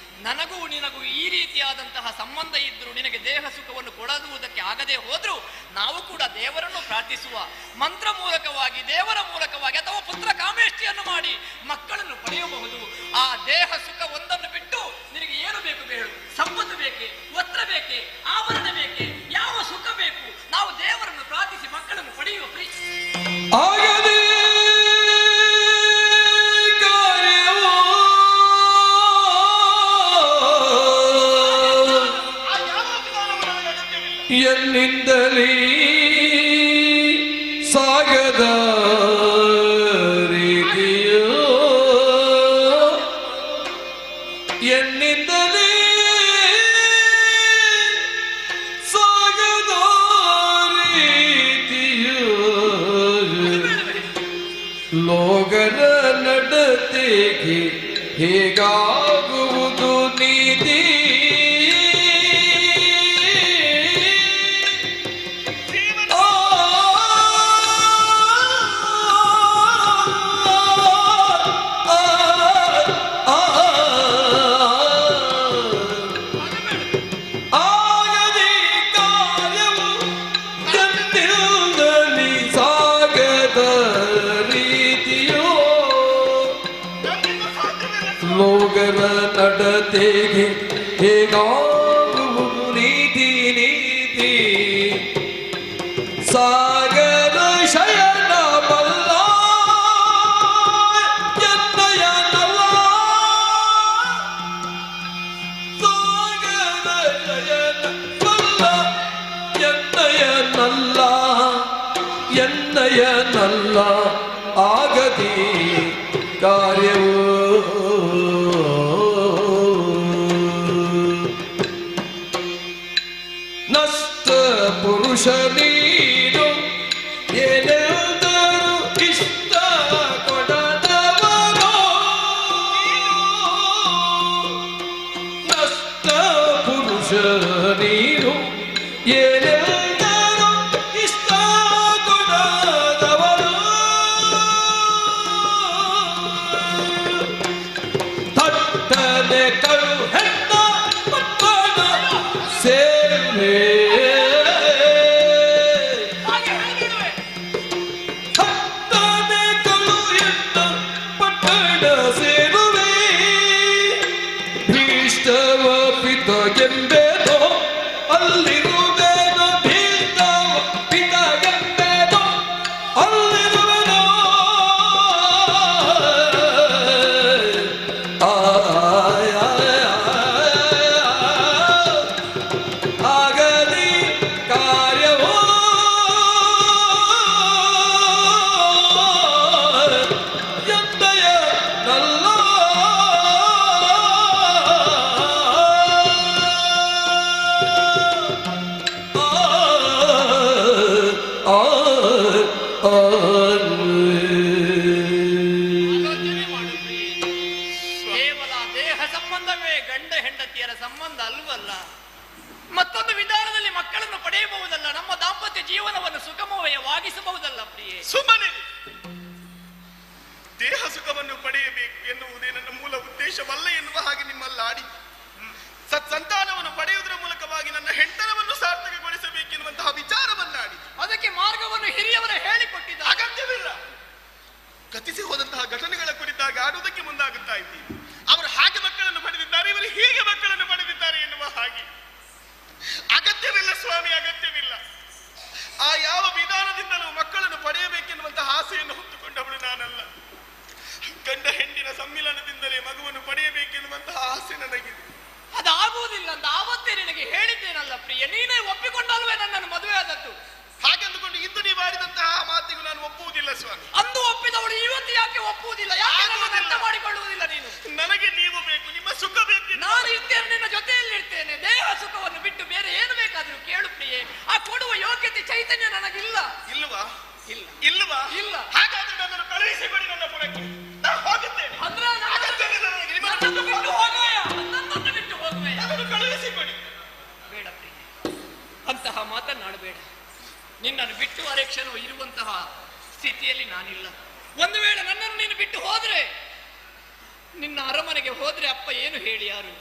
ನನಗೂ ನಿನಗೂ ಈ ರೀತಿಯಾದಂತಹ ಸಂಬಂಧ ಇದ್ದರೂ ನಿನಗೆ ದೇಹ ಸುಖವನ್ನು ಕೊಡುವುದಕ್ಕೆ ಆಗದೆ ಹೋದ್ರೂ ನಾವು ಕೂಡ ದೇವರನ್ನು ಪ್ರಾರ್ಥಿಸುವ, ಮಂತ್ರ ಮೂಲಕವಾಗಿ ದೇವರ ಮೂಲಕವಾಗಿ ಅಥವಾ ಪುತ್ರ ಕಾಮೇಷ್ಟಿಯನ್ನು ಮಾಡಿ ಮಕ್ಕಳನ್ನು ಪಡೆಯಬಹುದು. ಆ ದೇಹ ಸುಖ ಒಂದನ್ನು ಬಿಟ್ಟು ನಿನಗೆ ಏನು ಬೇಕು ಹೇಳು? ಸಂಪತ್ತು ಬೇಕೆ? ವಸ್ತ್ರ ಬೇಕೆ? ಆಭರಣ ಬೇಕೆ? ಯಾವ ಸುಖ ಬೇಕು? ನಾವು ದೇವರನ್ನು ಪ್ರಾರ್ಥಿಸಿ ಮಕ್ಕಳನ್ನು ಪಡೆಯುವ ಎನ್ನಿಂದಲೇ ಸಾಗದ ರೀತಿಯೋ, ಎನ್ನಿಂದಲೇ ಸಾಗದ ರೀತಿಯೋ, ಲೋಗನ ನಡತೆಗೆ ಹೇಗಾಗುವುದು ನೀತಿ, ಲೋಗರ ನಡತೆಗೆ ಹೇಗಾಗುವುದು ನೀತಿ ನೀತಿ, ಸಾಗರ ಶಯನ ಬಲ್ಲ ಎನ್ನಯನಲ್ಲ, ಸಾಗರ ಶಯನ ಬಲ್ಲ ಎನ್ನಯನಲ್ಲ, ಎನ್ನಯನಲ್ಲ ಆಗದಿ ಕಾರ್ಯವೋ, ನಷ್ಟ ಪುರುಷ ನೀನು ಏನೆಂದರೂ ಇಷ್ಟ ಕೊಡದವರೋ, ನಷ್ಟ ಪುರುಷ ನೀನು ಏನೆಂದರೂ ಇಷ್ಟ ಕೊಡದವರೋ, ತಟ್ಟನೆ ಕಳು ಹೆಣ್ಣ ಮಕ್ಕಳ ಸೇವೆ, ತಟ್ಟನೆ ಕಳು ಹೆಣ್ಣ ಪಟ್ಟಣ ಸೇರುವೆ, ಭೀಷ್ಟವ ಪಿತಗೆಂಬೆದೋ ಅಲ್ಲಿರುವೆನೋ, ಭೀಷ್ಟವ ಪಿತಗೆಂಬೆದೋ ಅಲ್ಲಿರುವೆನೋ, ಆಗಲಿ ಕಾರ್ಯವೋ, ಎಂದಯ ನಲ್ಲ, ಕೇವಲ ದೇಹ ಸಂಬಂಧವೇ ಗಂಡ ಹೆಂಡತಿಯರ ಸಂಬಂಧ ಅಲ್ವಲ್ಲ, ಮತ್ತೊಂದು ವಿಧಾನದಲ್ಲಿ ಮಕ್ಕಳನ್ನು ಪಡೆಯಬಹುದಲ್ಲ, ನಮ್ಮ ದಾಂಪತ್ಯ ಜೀವನವನ್ನು ಸುಖಮಯವಾಗಿಸಬಹುದಲ್ಲ ಪ್ರಿಯೆ? ಸುಮ್ಮನೆ ದೇಹ ಸುಖವನ್ನು ಪಡೆಯಬೇಕು ಎನ್ನುವುದೇ ನನ್ನ ಮೂಲ ಉದ್ದೇಶವಲ್ಲ ಎನ್ನುವ ಹಾಗೆ ನಿಮ್ಮಲ್ಲಿ ಆಡಿ ಸತ್ಸಂತಾನವನ್ನು ಪಡೆಯುವುದು ಮಾರ್ಗವನ್ನು ಹಿರಿಯವರು ಹೇಳಿಕೊಟ್ಟಿದ್ದಾರೆ. ಅಗತ್ಯವಿಲ್ಲ. ಗತಿಸಿ ಹೋದಂತಹ ಘಟನೆಗಳ ಕುರಿತಾಗಿ ಆಡುವುದಕ್ಕೆ ಮುಂದಾಗುತ್ತಾ ಇದ್ದೀವಿ. ಅವರು ಹಾಗೆ ಮಕ್ಕಳನ್ನು ಪಡೆದಿದ್ದಾರೆ, ಇವರು ಹೀಗೆ ಮಕ್ಕಳನ್ನು ಪಡೆದಿದ್ದಾರೆ ಎನ್ನುವ ಹಾಗೆ. ಅಗತ್ಯವಿಲ್ಲ ಸ್ವಾಮಿ, ಅಗತ್ಯವಿಲ್ಲ. ಆ ಯಾವ ವಿಧಾನದಿಂದಲೂ ಮಕ್ಕಳನ್ನು ಪಡೆಯಬೇಕೆನ್ನುವಂತಹ ಆಸೆಯನ್ನು ಹೊತ್ತುಕೊಂಡವಳು ನಾನಲ್ಲ. ಗಂಡ ಹೆಂಡಿನ ಸಮ್ಮಿಲನದಿಂದಲೇ ಮಗುವನ್ನು ಪಡೆಯಬೇಕೆನ್ನುವಂತಹ ಆಸೆ ನನಗಿದೆ. ಅದಾಗುವುದಿಲ್ಲ ಅಂತ ಆವತ್ತೇ ನಿನಗೆ ಹೇಳಿದ್ದೇನಲ್ಲ ಪ್ರಿಯ, ನೀನೇ ಒಪ್ಪಿಕೊಂಡಲ್ವೇ ನನ್ನನ್ನು ಮದುವೆ ಆದದ್ದು. ಹಾಗೆಂದುಕೊಂಡು ಇಂದು ನೀವು ಆಡಿದಂತಹ ಮಾತಿಗೂ ನಾನು ಒಪ್ಪುವುದಿಲ್ಲ ಸ್ವಾಮಿ. ಅಂದು ಒಪ್ಪಿದವಳು ಇವತ್ತು ಯಾಕೆ ಒಪ್ಪುವುದಿಲ್ಲ? ಯಾಕೆ ಅರ್ಥ ಮಾಡಿಕೊಳ್ಳುವುದಿಲ್ಲ ನೀನು? ನನಗೆ ನೀವು ಬೇಕು, ನಿಮ್ಮ ಸುಖ ಬೇಕು. ನಾನು ಇದ್ದೇನೆ, ನಿನ್ನ ಜೊತೆಯಲ್ಲಿ ಇರ್ತೇನೆ. ದೇಹ ಸುಖವನ್ನು ಬಿಟ್ಟು ಬೇರೆ ಏನು ಬೇಕಾದ್ರೂ ಕೇಳು ಪ್ರಿಯೆ. ಆ ಕೊಡುವ ಯೋಗ್ಯತೆ ಚೈತನ್ಯ ನನಗಿಲ್ಲ. ಇಲ್ವಾ? ಇಲ್ಲ. ಇಲ್ವಾ? ಇಲ್ಲ. ಹಾಗಾದ್ರೆ ನನ್ನನ್ನು ಕಳುಹಿಸಿಕೊಡಿ ನನ್ನ ಪುರಕ್ಕೆ, ನಾನು ಹೋಗುತ್ತೇನೆ. ಅಂದ್ರೆ ನನ್ನನ್ನು ಬಿಟ್ಟು ಹೋಗುವೆಯಾ? ನನ್ನನ್ನು ಬಿಟ್ಟು ಹೋಗುವೆಯಾ? ನನ್ನನ್ನು ಕಳುಹಿಸಿಕೊಡಿ. ಬೇಡ ಪ್ರಿಯೆ, ಅಂತಹ ಮಾತನ್ನಾಡಬೇಡ. ನಿನ್ನನ್ನು ಬಿಟ್ಟು ಅರೆಕ್ಷಣವು ಇರುವಂತಹ ಸ್ಥಿತಿಯಲ್ಲಿ ನಾನಿಲ್ಲ. ಒಂದು ವೇಳೆ ನನ್ನನ್ನು ನೀನು ಬಿಟ್ಟು ಹೋದ್ರೆ, ನಿನ್ನ ಅರಮನೆಗೆ ಹೋದ್ರೆ ಅಪ್ಪ ಏನು ಹೇಳಿ ಯಾರು?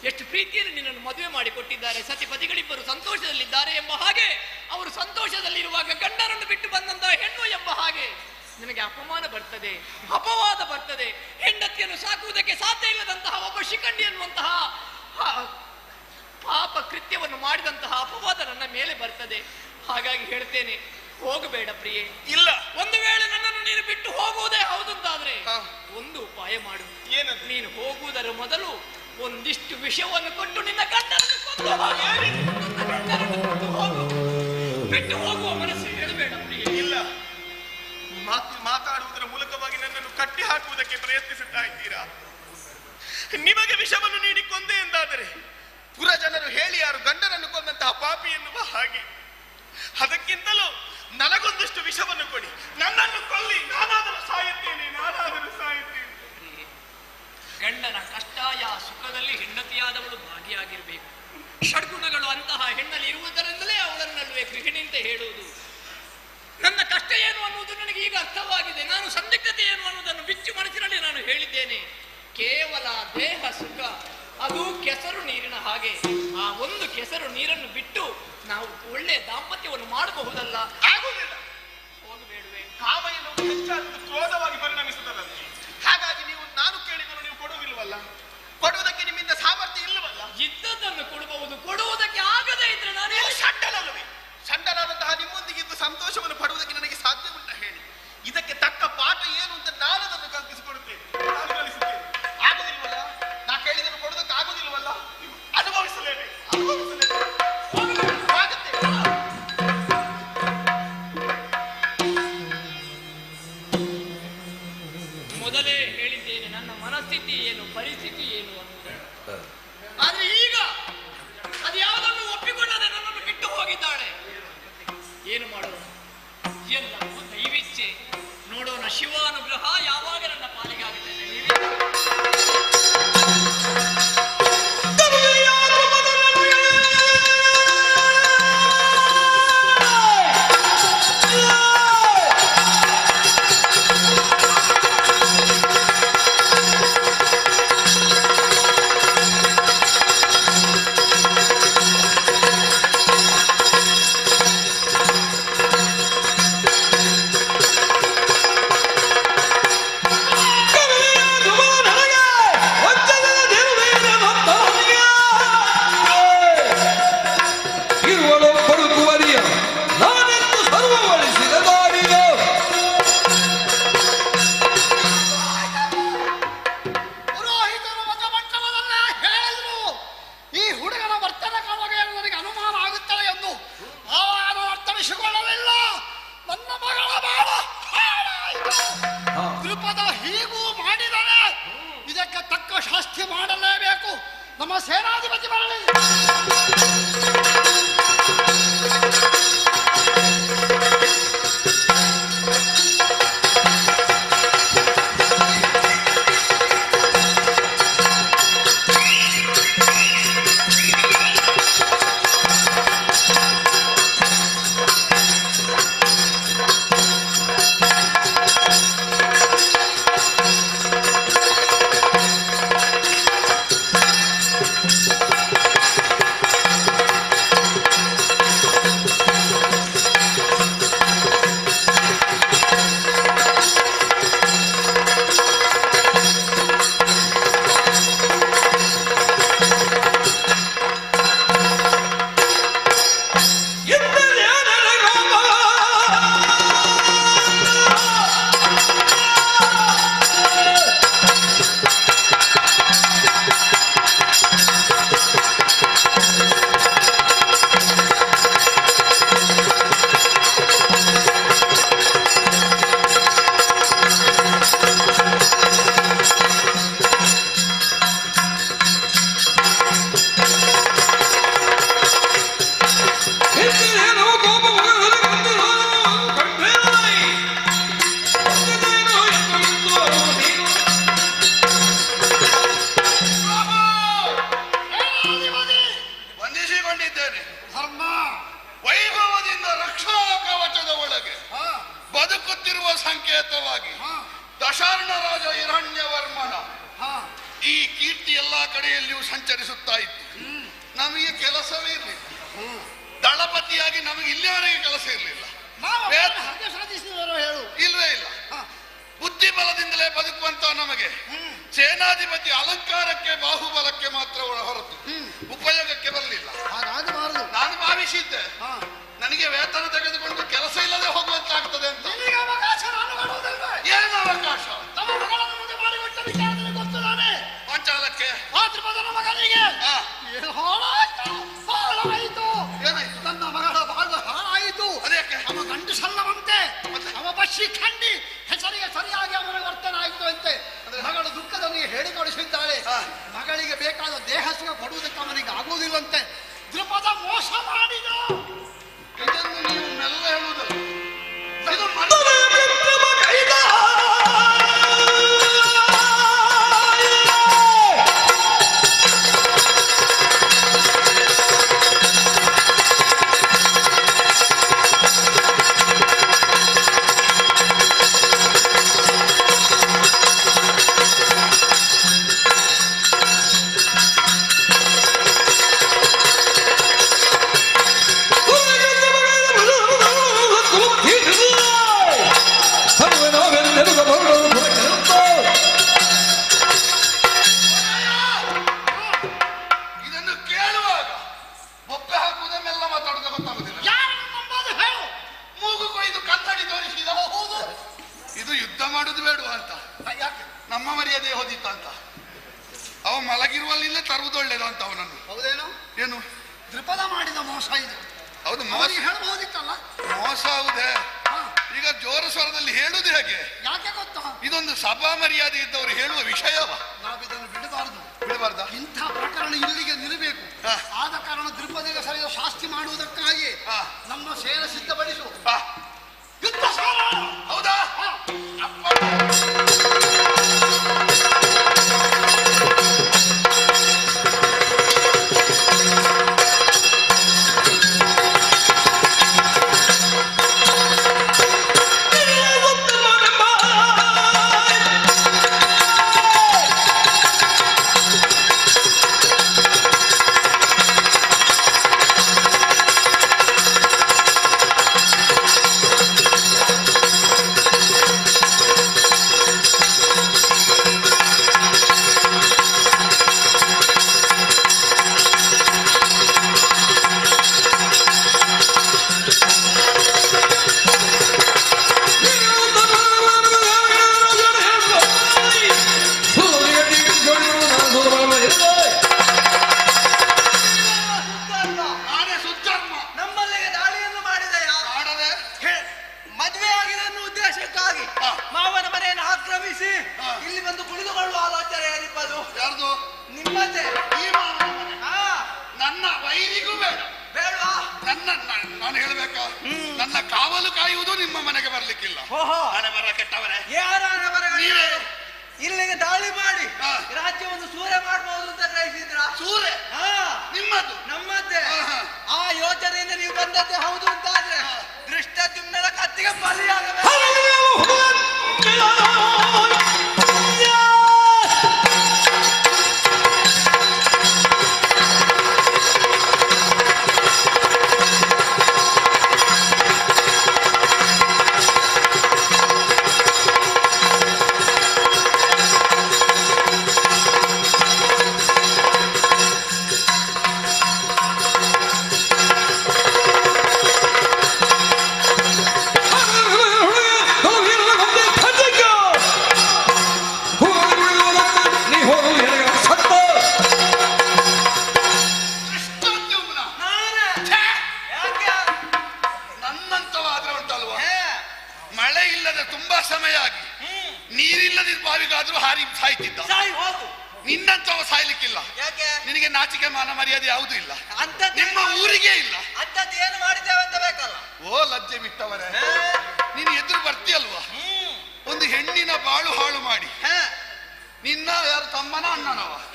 ಎಷ್ಟು ಪ್ರೀತಿಯಲ್ಲಿ ನಿನ್ನನ್ನು ಮದುವೆ ಮಾಡಿ ಕೊಟ್ಟಿದ್ದಾರೆ, ಸತಿಪತಿಗಳಿಬ್ಬರು ಸಂತೋಷದಲ್ಲಿದ್ದಾರೆ ಎಂಬ ಹಾಗೆ, ಅವರು ಸಂತೋಷದಲ್ಲಿರುವಾಗ ಗಂಡನನ್ನು ಬಿಟ್ಟು ಬಂದಂತಹ ಹೆಣ್ಣು ಎಂಬ ಹಾಗೆ ನಿನಗೆ ಅಪಮಾನ ಬರ್ತದೆ, ಅಪವಾದ ಬರ್ತದೆ. ಹೆಂಡತಿಯನ್ನು ಸಾಕುವುದಕ್ಕೆ ಸಾಧ್ಯ ಇಲ್ಲದಂತಹ ಒಬ್ಬ ಶಿಖಂಡಿ ಎನ್ನುವಂತಹ ಪಾಪ ಕೃತ್ಯವನ್ನು ಮಾಡಿದಂತಹ ಅಪವಾದ ನನ್ನ ಮೇಲೆ ಬರ್ತದೆ. ಹಾಗಾಗಿ ಹೇಳ್ತೇನೆ, ಹೋಗಬೇಡ ಪ್ರಿಯೆ. ಇಲ್ಲ. ಒಂದು ವೇಳೆ ನನ್ನನ್ನು ನೀನು ಬಿಟ್ಟು ಹೋಗುವುದೇ ಹೌದಂತಾದ್ರೆ ಒಂದು ಉಪಾಯ ಮಾಡು. ಏನದು? ನೀನು ಹೋಗುವುದರ ಮೊದಲು ಒಂದಿಷ್ಟು ವಿಷವನ್ನು ಕೊಟ್ಟು ನಿನ್ನ ಗಂಡನನ್ನು ಕೊಂದು ಹೋಗು. ಬಿಟ್ಟು ಹೋಗುವ ಮನಸ್ಸು ಹೇಳಬೇಡ ಪ್ರಿಯೆ. ಇಲ್ಲ, ಮಾತಾಡುವುದರ ಮೂಲಕವಾಗಿ ನನ್ನನ್ನು ಕಟ್ಟಿ ಹಾಕುವುದಕ್ಕೆ ಪ್ರಯತ್ನಿಸುತ್ತಾ ಇದ್ದೀರಾ? ನಿಮಗೆ ವಿಷವನ್ನು ನೀಡಿ ಕೊಂದೆ ಎಂದಾದರೆ ಪುರ ಜನರು ಹೇಳಿ ಯಾರು ಗಂಡನನ್ನು ಕೊಂದಂತಹ ಪಾಪಿ ಎನ್ನುವ ಹಾಗೆ. ಅದಕ್ಕಿಂತಲೂ ನನಗೊಂದಷ್ಟು ವಿಷವನ್ನು ಕೊಡಿ, ನನ್ನನ್ನು ಕೊಲ್ಲಿ, ನಾನಾದರೂ ಸಾಯುತ್ತೇನೆ. ಗಂಡನ ಕಷ್ಟಾಯ ಸುಖದಲ್ಲಿ ಹೆಂಡತಿಯಾದವಳು ಭಾಗಿಯಾಗಿರಬೇಕು. ಷಡ್ಗುಣಗಳು ಅಂತಹ ಹೆಣ್ಣಲ್ಲಿ ಇರುವುದರಿಂದಲೇ ಅವಳನ್ನಲ್ವೇ ಗೃಹಿಣಿ ಅಂತ ಹೇಳುವುದು. ನನ್ನ ಕಷ್ಟ ಏನು ಅನ್ನುವುದು ನನಗೆ ಈಗ ಅರ್ಥವಾಗಿದೆ. ನಾನು ಸಂದಿಗ್ಧತೆ ಏನು ಅನ್ನುವುದನ್ನು ಬಿಚ್ಚು ಮನಸ್ಸಿನಲ್ಲಿ ನಾನು ಹೇಳಿದ್ದೇನೆ. ಕೇವಲ ದೇಹ ಸುಖ, ಅದು ಕೆಸರು ನೀರಿನ ಹಾಗೆ. ಆ ಒಂದು ಕೆಸರು ನೀರನ್ನು ಬಿಟ್ಟು ನಾವು ಒಳ್ಳೆಯ ದಾಂಪತ್ಯವನ್ನು ಮಾಡಬಹುದಲ್ಲ. ಆಗುವುದಿಲ್ಲ. ಹೋಗಬೇಡುವೆ. ಕಾಮ ಎನ್ನುವುದು ಹೆಚ್ಚಾದ ಕ್ರೋಧವಾಗಿ ಪರಿಣಮಿಸುತ್ತದಂತೆ. ಹಾಗಾಗಿ ನೀವು ನಾನು ಕೇಳಿದರೂ ನೀವು ಕೊಡುವುದಿಲ್ಲವಲ್ಲ, ಕೊಡುವುದಕ್ಕೆ ನಿಮ್ಮಿಂದ ಸಾಮರ್ಥ್ಯ ಇಲ್ಲವಲ್ಲ. ಇದ್ದದನ್ನು ಕೊಡಬಹುದು, ಕೊಡುವುದಕ್ಕೆ ಆಗದೇ ಇದ್ರೆ ನಾನು ಷಡ್ಡನಲ್ಲವೇ? ಷಡ್ಡನಾದಂತಹ ನಿಮ್ಮೊಂದಿಗೆ ಇದ್ದು ಸಂತೋಷವನ್ನು ಪಡುವುದಕ್ಕೆ ನನಗೆ ಸಾಧ್ಯ ಉಂಟ ಹೇಳಿ? ಇದಕ್ಕೆ ತಕ್ಕ ಪಾಠ ಏನು ಅಂತ ನಾನು ಅದನ್ನು ಕಲ್ಪಿಸಿಕೊಡುತ್ತೇನೆ, ನಾನು ಕಲಿಸುತ್ತೇನೆ. ಆಗುದಿಲ್ವಲ್ಲ? ನಾ ಕೇಳಿದನ್ನು ಕೊಡುವುದಕ್ಕೆ ಆಗುದಿಲ್ವಲ್ಲ? ಅನುಭವಿಸಲೇಬೇಕು. ಮೊದಲೇ ಹೇಳಿದ್ದೇನೆ ನನ್ನ ಮನಸ್ಥಿತಿ ಏನು, ಪರಿಸ್ಥಿತಿ ಏನು ಅನ್ನುವುದು. ಆದ್ರೆ ಈಗ ಅದು ಯಾವುದನ್ನು ಒಪ್ಪಿಕೊಳ್ಳದೆ ನನ್ನನ್ನು ಬಿಟ್ಟು ಹೋಗಿದ್ದಾಳೆ. ಏನು ಮಾಡೋಣ? ಎಲ್ಲವೂ ದೈವಿಚ್ಛೆ. ನೋಡೋಣ, ಶಿವಾನುಗ್ರಹ ಯಾವಾಗ ನನ್ನ ಪಾಲಿಗೆ ಆಗುತ್ತದೆ. ಮಾಡಲೇಬೇಕು. ನಮ್ಮ ಸೇನಾಧಿಪತಿ ಬರಲಿ. ಧರ್ಮ ವೈಭವದಿಂದ ರಕ್ಷಾ ಕವಚದ ಒಳಗೆ ಬದುಕುತ್ತಿರುವ ಸಂಕೇತವಾಗಿ ದಶಾರ್ಣ ರಾಜ ಹಿರಣ್ಯವರ್ಮನ ಈ ಕೀರ್ತಿ ಎಲ್ಲಾ ಕಡೆಯಲ್ಲಿಯೂ ಸಂಚರಿಸುತ್ತಾ ಇತ್ತು. ನಮಗೆ ಕೆಲಸವೇ ಇರಲಿಲ್ಲ. ದಳಪತಿಯಾಗಿ ನಮಗೆ ಇಲ್ಲಿಯವರೆಗೆ ಕೆಲಸ ಇರಲಿಲ್ಲ. ಇಲ್ವೇ ಇಲ್ಲ. ಬುದ್ಧಿಬಲದಿಂದಲೇ ಬದುಕುವಂತ ನಮಗೆ ಸೇನಾಧಿಪತಿ ಅಲಂಕಾರಕ್ಕೆ ಬಾಹುಬಲಕ್ಕೆ ಮಾತ್ರ ಹೊರತು ಉಪಯೋಗಕ್ಕೆ ಬರಲಿಲ್ಲ. ನಾನು ಭಾವಿಸಿದ್ದೆ ನನಗೆ ವೇತನ ತೆಗೆದುಕೊಂಡು ಕೆಲಸ ಇಲ್ಲದೆ ಹೋಗುವಂತಾಗ್ತದೆ ಅಂತ. ಏನು ಅವಕಾಶ? ಪಾಂಚಾಲಕ್ಕೆ ಮಗನಿಗೆ ಹಾಳಾಯಿತು. ಏನಾಯ್ತು? ನನ್ನ ಮಗಳ ಬಾಳ ಹಾಳಾಯಿತು. ಅದಕ್ಕೆ ಅವ ಗಂಡು ಸಲ್ಲವಂತೆ, ಅವ ಬಶ್ಶಿ ಖಂಡಿ ಹೆಸರಿಗೆ ಸರಿಯಾಗಿ ಅವರ ವರ್ತನೆ ಆಯಿತು ಅಂತೆ. ಮಗಳು ದುಃಖದವನಿಗೆ ಹೇಳಿಕೊಡಿಸಿದ್ದಾಳೆ. ಮಗಳಿಗೆ ಬೇಕಾದ ದೇಹ ಸುಖ ಕೊಡುವುದಕ್ಕೆ ಅವನಿಗೆ ಆಗುವುದಿಲ್ಲಂತೆ. ದೃಪದ ಮೋಸ ಮಾಡಿದ. ಇದನ್ನು ನೀವು ಮೆಲ್ಲ ಹೇಳುವುದಲ್ಲ. ಇದು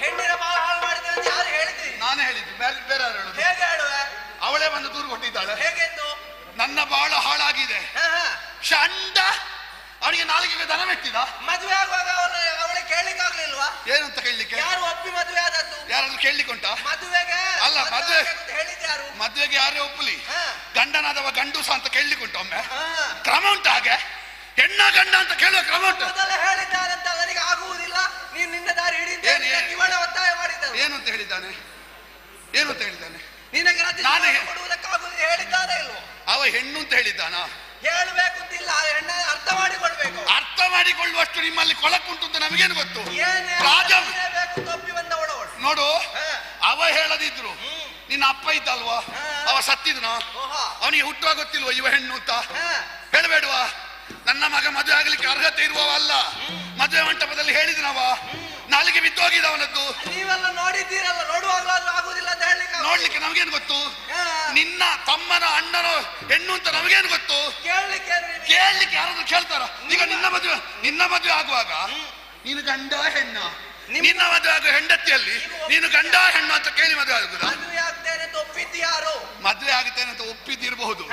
ಹೆಣ್ಣಿನ ಬಾಳ ಹಾಳು ಮಾಡಿದೆ ಅಂತ ಯಾರು ಹೇಳಿದ್ರಿ? ನಾನೇ ಹೇಳಿದ್ದು, ಬೇರೆ ಯಾರು ಹೇಳುದು? ಹೇಗೆ ಹೇಳುವೆ? ಅವಳ ಅವಳೇ ಬಂದು ದೂರು ಕೊಟ್ಟಿದ್ದಾಳೆ. ಹೇಗೆಂದು? ನನ್ನ ಬಾಳ ಹಾಳಾಗಿದೆ. ಷಂಡ ಅವನಿಗೆ ನಾಲಿಗೆ ದನ ಮೆಟ್ಟಿದ. ಮದುವೆ ಆಗುವಾಗ ಅವಳಿಗೆ ಕೇಳಲಿಕ್ಕಾಗ್ಲಿಲ್ವಾ? ಏನಂತ ಕೇಳಲಿಕ್ಕೆ? ಯಾರು ಒಪ್ಪಿ ಮದುವೆ ಆದದ್ದು? ಯಾರಾದ್ರೂ ಕೇಳಲಿಕ್ಕುಂಟ? ಮದುವೆಗೆ ಅಲ್ಲ, ಹೇಳಿದ್ಯಾರು? ಮದುವೆಗೆ ಯಾರೇ ಒಪ್ಪಲಿ, ಗಂಡನಾದವ ಗಂಡೂಸ ಅಂತ ಕೇಳಲಿಕ್ಕುಂಟ ಒಮ್ಮೆ? ಕ್ರಮ ಉಂಟ ಹಾಗೆ? ಹೆಣ್ಣ ಗಂಡ ಅಂತ ಕೇಳುವ ಕ್ರಮ ಉಂಟು? ಮೊದಲು ಹೇಳಿದ್ದಾರಂತ ಅವನಿಗೆ ಆಗುವುದಿಲ್ಲ, ನೀನು ನಿನ್ನ ದಾರಿ ಹಿಡಿದ ಇವಳ ಒತ್ತಾಯ ಮಾಡಿದ್ದರು. ಏನು ಅಂತ ಹೇಳಿದ್ದಾನೆ? ಏನು ಅಂತ ಹೇಳಿದ್ದಾನೆ? ನಿನಗೆ ರಜೆ ಕೊಡುವುದಕ್ಕಾಗುವುದು ಹೇಳಿದ್ದಾನೆ ಇಲ್ವೋ? ಅವ ಹೆಣ್ಣು ಅಂತ ಹೇಳಿದ್ದಾನ? ಹೇಳಬೇಕು ಅಂತಿಲ್ಲ, ಹೆಣ್ಣ ಅರ್ಥ ಮಾಡಿಕೊಳ್ಬೇಕು. ಅರ್ಥ ಮಾಡಿಕೊಳ್ಳುವಷ್ಟು ನಿಮ್ಮಲ್ಲಿ ಕೊಳಕುಂಟು ಅಂತ ನಮಗೇನು ಗೊತ್ತು? ತಪ್ಪಿ ಬಂದವಳು ನೋಡು, ಅವ ಹೇಳದಿದ್ರು ನಿನ್ನ ಅಪ್ಪ ಇದ್ದಲ್ವಾ, ಅವ ಸತ್ತಿದ್ನೋ? ಅವನಿಗೆ ಹುಟ್ಟುವ ಗೊತ್ತಿಲ್ವ ಇವ ಹೆಣ್ಣು ಅಂತ? ಹೇಳಬೇಡುವ? ನನ್ನ ಮಗ ಮದುವೆ ಆಗ್ಲಿಕ್ಕೆ ಅರ್ಹತೆ ಇರುವವ ಅಲ್ಲ, ಮದುವೆ ಮಂಟಪದಲ್ಲಿ ಹೇಳಿದ್ನವ, ನಾಲಿಗೆ ಬಿದ್ದೋಗಿದ ಅವನದ್ದು. ನೀವೆಲ್ಲ ನೋಡಿದ್ದೀರಲ್ಲ, ನೋಡುವಾಗಲೂ ಆಗುದಿಲ್ಲ ಅಂತ ಹೇಳಲಿಕ್ಕೆ. ನೋಡ್ಲಿಕ್ಕೆ ನಮಗೇನು ಗೊತ್ತು? ನಿನ್ನ ತಮ್ಮನ ಅಣ್ಣನ ಹೆಣ್ಣು ಅಂತ ನಮಗೇನು ಗೊತ್ತು? ಕೇಳಲಿಕ್ಕೆ ಯಾರಾದ್ರೂ ಕೇಳ್ತಾರ? ಈಗ ನಿನ್ನ ಮದುವೆ ಆಗುವಾಗ ನೀನು ಗಂಡ ಹೆಣ್ಣ, ನಿನ್ನ ಮದುವೆ ಆಗುವ ಹೆಂಡತಿಯಲ್ಲಿ ನೀನು ಗಂಡ ಹೆಣ್ಣು ಅಂತ ಕೇಳಿ ಮದುವೆ ಆಗುದ? ಮದುವೆ ಆಗುತ್ತೇನೆ ಅಂತ ಒಪ್ಪಿದ್ದಿರಬಹುದು,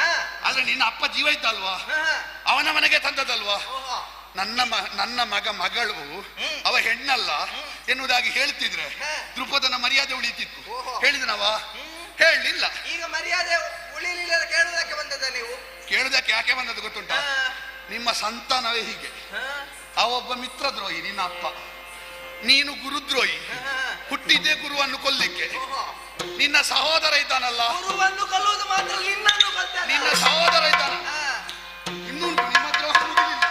ಆದ್ರೆ ನಿನ್ನ ಅಪ್ಪ ಜೀವ ಇದ್ದಲ್ವಾ, ಅವನ ಮನೆಗೆ ತಂದದಲ್ವಾ? ನನ್ನ ಮಗಳು ಅವ ಹೆಣ್ಣಲ್ಲ ಎನ್ನುವುದಾಗಿ ಹೇಳ್ತಿದ್ರೆ ದ್ರುಪದನ ಮರ್ಯಾದೆ ಉಳಿತಿತ್ತು. ಹೇಳಿದನವ? ಹೇಳಲಿಲ್ಲ. ಈಗ ಮರ್ಯಾದೆ ಉಳಿಲಿಲ್ಲ, ಕೇಳುವುದಕ್ಕೆ ಬಂದದ ನೀವು? ಕೇಳುವುದಕ್ಕೆ ಯಾಕೆ ಬಂದದ್ದು ಗೊತ್ತುಂಟ? ನಿಮ್ಮ ಸಂತಾನವೇ ಹೀಗೆ. ಅವೊಬ್ಬ ಮಿತ್ರದ್ರೋಹಿ ನಿನ್ನ ಅಪ್ಪ, ನೀನು ಗುರುದ್ರೋಹಿ, ಹುಟ್ಟಿದ್ದೇ ಗುರುವನ್ನು ಕೊಲ್ಲಿಕ್ಕೆ. ನಿನ್ನ ಸಹೋದರ ಇದ್ದಾನಲ್ಲ, ಗುರುವನ್ನು ಕೊಲ್ಲುವುದು ಮಾತ್ರ ನಿನ್ನ ಸಹೋದರ ಇದ್ದಾನ, ಇನ್ನುಂಟು ನಿಮ್ಮ ದ್ರೋಹ ಮುಗಿಲಿಲ್ಲ.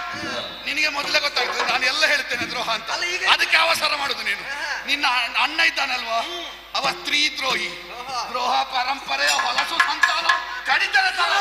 ನಿನಗೆ ಮೊದಲೇ ಗೊತ್ತಾಗ್ತದೆ ನಾನು ಎಲ್ಲ ಹೇಳ್ತೇನೆ ದ್ರೋಹ ಅಂತ, ಅದಕ್ಕೆ ಅವಸರ ಮಾಡುದು ನೀನು. ನಿನ್ನ ಅಣ್ಣ ಇದ್ದಾನಲ್ವಾ, ಅವ ಸ್ತ್ರೀ ದ್ರೋಹಿ, ದ್ರೋಹ ಪರಂಪರೆಯ ಹೊಲಸು ಸಂತಾನ ಕಡಿತನ ತರ.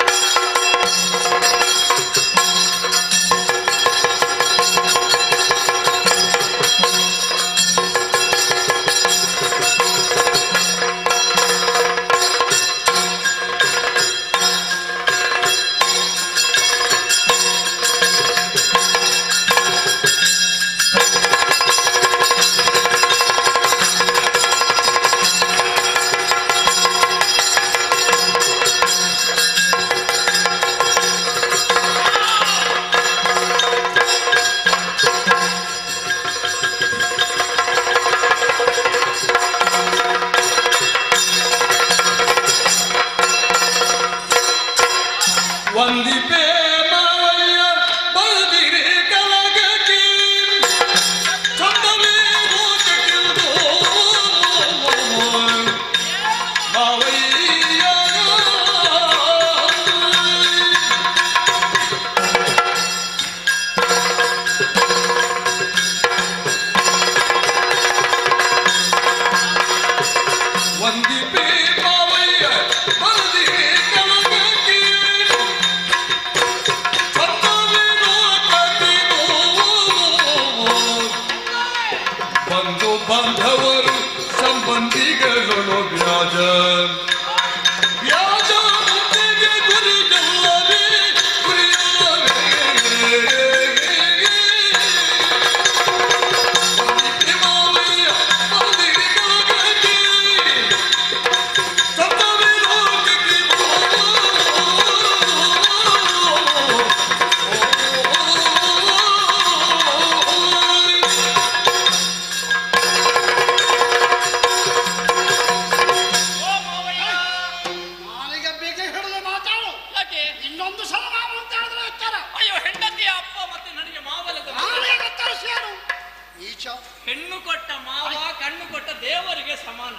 ಹೆಣ್ಣು ಕೊಟ್ಟ ಮಾವ ಕಣ್ಣು ಕೊಟ್ಟ ದೇವರಿಗೆ ಸಮಾನ.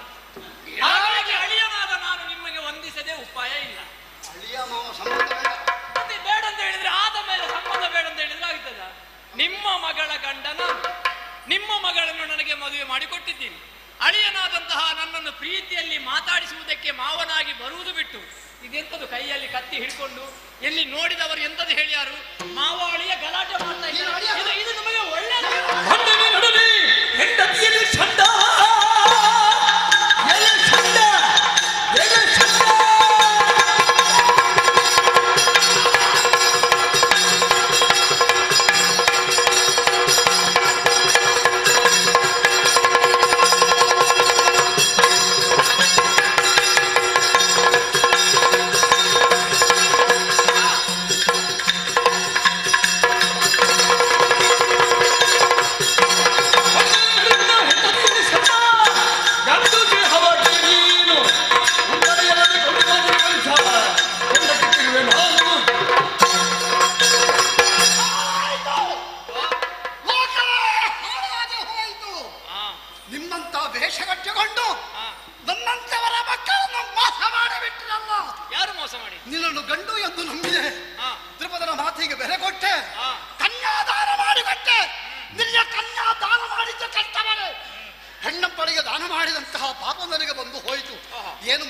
ಹಾಗಾಗಿ ಅಳಿಯನಾದ ನಾನು ನಿಮಗೆ ವಂದಿಸದೆ ಉಪಾಯ ಇಲ್ಲ. ಮತ್ತೆ ಬೇಡ ಅಂತ ಹೇಳಿದ್ರೆ ಆದ ಮೇಲೆ ಸಂಬಂಧ ಬೇಡ ಅಂತ ಹೇಳಿದ್ರೆ ಆಗ್ತದ? ನಿಮ್ಮ ಮಗಳ ಗಂಡನ ನಿಮ್ಮ ಮಗಳನ್ನು ನನಗೆ ಮದುವೆ ಮಾಡಿಕೊಟ್ಟಿದ್ದೀನಿ. ಅಳಿಯನಾದಂತಹ ನನ್ನನ್ನು ಪ್ರೀತಿಯಲ್ಲಿ ಮಾತಾಡಿಸುವುದಕ್ಕೆ ಮಾವನಾಗಿ ಬರುವುದು ಬಿಟ್ಟು ಇದೆಂತದ್ದು ಕೈಯಲ್ಲಿ ಕತ್ತಿ ಹಿಡ್ಕೊಂಡು ಎಲ್ಲಿ ನೋಡಿದವರು ಎಂತದ್ದು ಹೇಳ್ಯಾರು, ಮಾವ ಅಳಿಯ ಗಲಾಟೆ ಮಾಡ್ತಾ ಇದ್ದಾರೆ. ಇದು ನಮಗೆ ಒಳ್ಳೆಯದು. ಹೆಂಡತಿಯಲ್ಲಿ ಚಂದ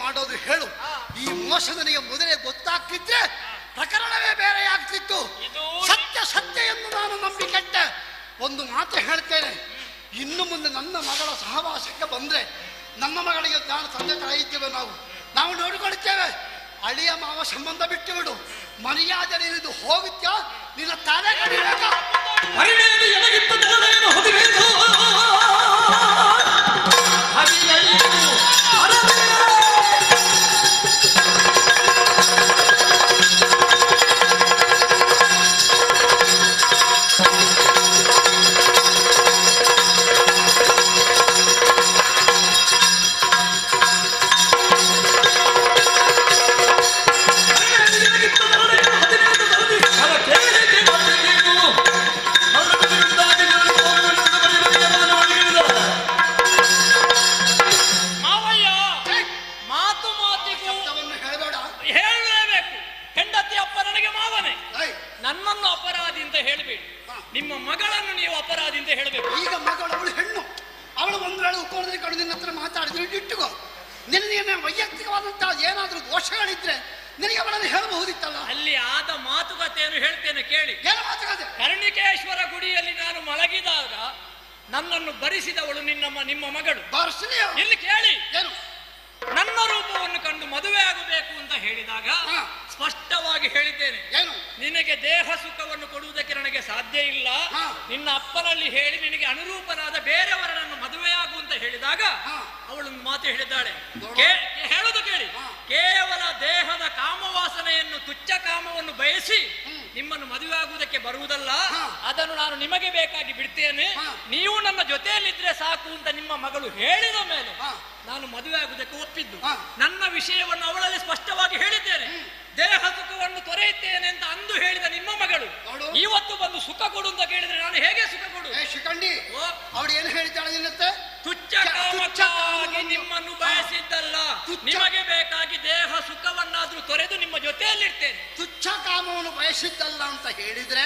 ಮಾಡೋದು ಹೇಳು. ಈ ಮೋಸ ನನಗೆ ಮೊದಲೇ ಗೊತ್ತಾಗ್ತಿದ್ರೆ ಪ್ರಕರಣವೇ ಬೇರೆ ಆಗ್ತಿತ್ತು. ಸತ್ಯ ಸತ್ಯ ಎಂದು ನಾನು ನಂಬಿಕೆಟ್ಟೆ. ಒಂದು ಮಾತು ಹೇಳ್ತೇನೆ, ಇನ್ನು ಮುಂದೆ ನನ್ನ ಮಗಳ ಸಹವಾಸಕ್ಕೆ ಬಂದ್ರೆ ನಮ್ಮ ಮಗಳಿಗೆ ನಾನು ತಂದೆ ತಾಯಿ ಇದ್ದೇವೆ, ನಾವು ನೋಡಿಕೊಳ್ಳುತ್ತೇವೆ. ಅಳಿಯ ಮಾವ ಸಂಬಂಧ ಬಿಟ್ಟು ಬಿಡು. ಮರ್ಯಾದೆ ನೀನು ಹೋಗುತ್ತಾ, ನಿನ್ನ ತಲೆ ಕಡಿಬೇಕ. ನನ್ನನ್ನು ಅಪರಾಧಿ ಅಂತ ಹೇಳಬೇಡಿ, ನಿಮ್ಮ ಮಗಳನ್ನು ನೀವು ಅಪರಾಧಿ ಅಂತ ಹೇಳಬೇಕು. ಈಗ ಮಗಳು ಅವಳು ಹೆಣ್ಣು, ಅವಳು ಒಂದು ವೇಳೆ ಉಪೋದನೆ ಕಡು ನಿನ್ನ ಹತ್ರ ಮಾತಾಡಿದ್ರೆ ಇಟ್ಟುಕೋ. ನಿನಗೆ ವೈಯಕ್ತಿಕವಾದಂತಹ ಏನಾದ್ರೂ ದೋಷಗಳಿದ್ರೆ ನಿನಗೆ ಅವಳನ್ನು ಹೇಳಬಹುದಿತ್ತಲ್ಲ. ಅಲ್ಲಿ ಆದ ಮಾತುಕತೆಯನ್ನು ಹೇಳ್ತೇನೆ ಕೇಳಿ. ಏನು ಮಾತುಕತೆ? ಕರ್ಣಿಕೇಶ್ವರ ಗುಡಿಯಲ್ಲಿ ನಾನು ಮಲಗಿದಾಗ ನನ್ನನ್ನು ಬರಿಸಿದವಳು ನಿಮ್ಮ ಮಗಳು. ಇಲ್ಲಿ ಕೇಳಿ, ನನ್ನ ರೂಪವನ್ನು ಕಂಡು ಮದುವೆ ಆಗಬೇಕು ಅಂತ ಹೇಳಿದಾಗ ಸ್ಪಷ್ಟವಾಗಿ ಹೇಳಿದ್ದೇನೆ, ನಿನಗೆ ದೇಹ ಸುಖವನ್ನು ಕೊಡುವುದಕ್ಕೆ ನನಗೆ ಸಾಧ್ಯ ಇಲ್ಲ. ನಿನ್ನ ಅಪ್ಪನಲ್ಲಿ ಹೇಳಿ ನಿನಗೆ ಅನುರೂಪನಾದ ಬೇರೆಯವರನ್ನು ಮದುವೆಯಾಗು ಅಂತ ಹೇಳಿದಾಗ ಅವಳೊಂದು ಮಾತು ಹೇಳಿದ್ದಾಳೆ. ಹೇಳುವುದು ಕೇಳಿ, ಕೇವಲ ದೇಹದ ಕಾಮವಾಸನೆಯನ್ನು, ತುಚ್ಛ ಕಾಮವನ್ನು ಬಯಸಿ ನಿಮ್ಮನ್ನು ಮದುವೆ ಆಗುವುದಕ್ಕೆ ಬರುವುದಲ್ಲ, ಅದನ್ನು ನಾನು ನಿಮಗೆ ಬೇಕಾಗಿ ಬಿಡ್ತೇನೆ, ನೀವು ನನ್ನ ಜೊತೆಯಲ್ಲಿದ್ರೆ ಸಾಕು ಅಂತ ನಿಮ್ಮ ಮಗಳು ಹೇಳಿದ ಮೇಲೆ ನಾನು ಮದುವೆ ಆಗುವುದಕ್ಕೆ ಒಪ್ಪಿದ್ದು. ನನ್ನ ವಿಷಯವನ್ನು ಅವಳಲ್ಲಿ ಸ್ಪಷ್ಟವಾಗಿ ಹೇಳಿದ್ದೇನೆ. ದೇಹ ಸುಖವನ್ನು ತೊರೆಯುತ್ತೇನೆ ಅಂತ ಅಂದು ಹೇಳಿದ ನಿಮ್ಮ ಮಗಳು ಇವತ್ತು ಬಂದು ಸುಖ ಕೊಡು ಅಂತ ಕೇಳಿದ್ರೆ ನಾನು ಹೇಗೆ ಸುಖ ಕೊಡು? ಶಿಖಂಡಿ, ಅವಳು ಏನು ಹೇಳಿದ್ದಾಳೆ ನಿನ್ನತ್ತೆ? ತುಚ್ಛ ಕಾಮಕ್ಕಾಗಿ ನಿಮ್ಮನ್ನು ಬಯಸಿದ್ದಲ್ಲ, ನಿಮಗೆ ಬೇಕಾಗಿ ದೇಹ ಸುಖವನ್ನಾದ್ರೂ ತೊರೆದು ನಿಮ್ಮ ಜೊತೆಯಲ್ಲಿರ್ತೇನೆ. ತುಚ್ಛ ಕಾಮವನ್ನು ಬಯಸಿದ್ದಲ್ಲ ಅಂತ ಹೇಳಿದ್ರೆ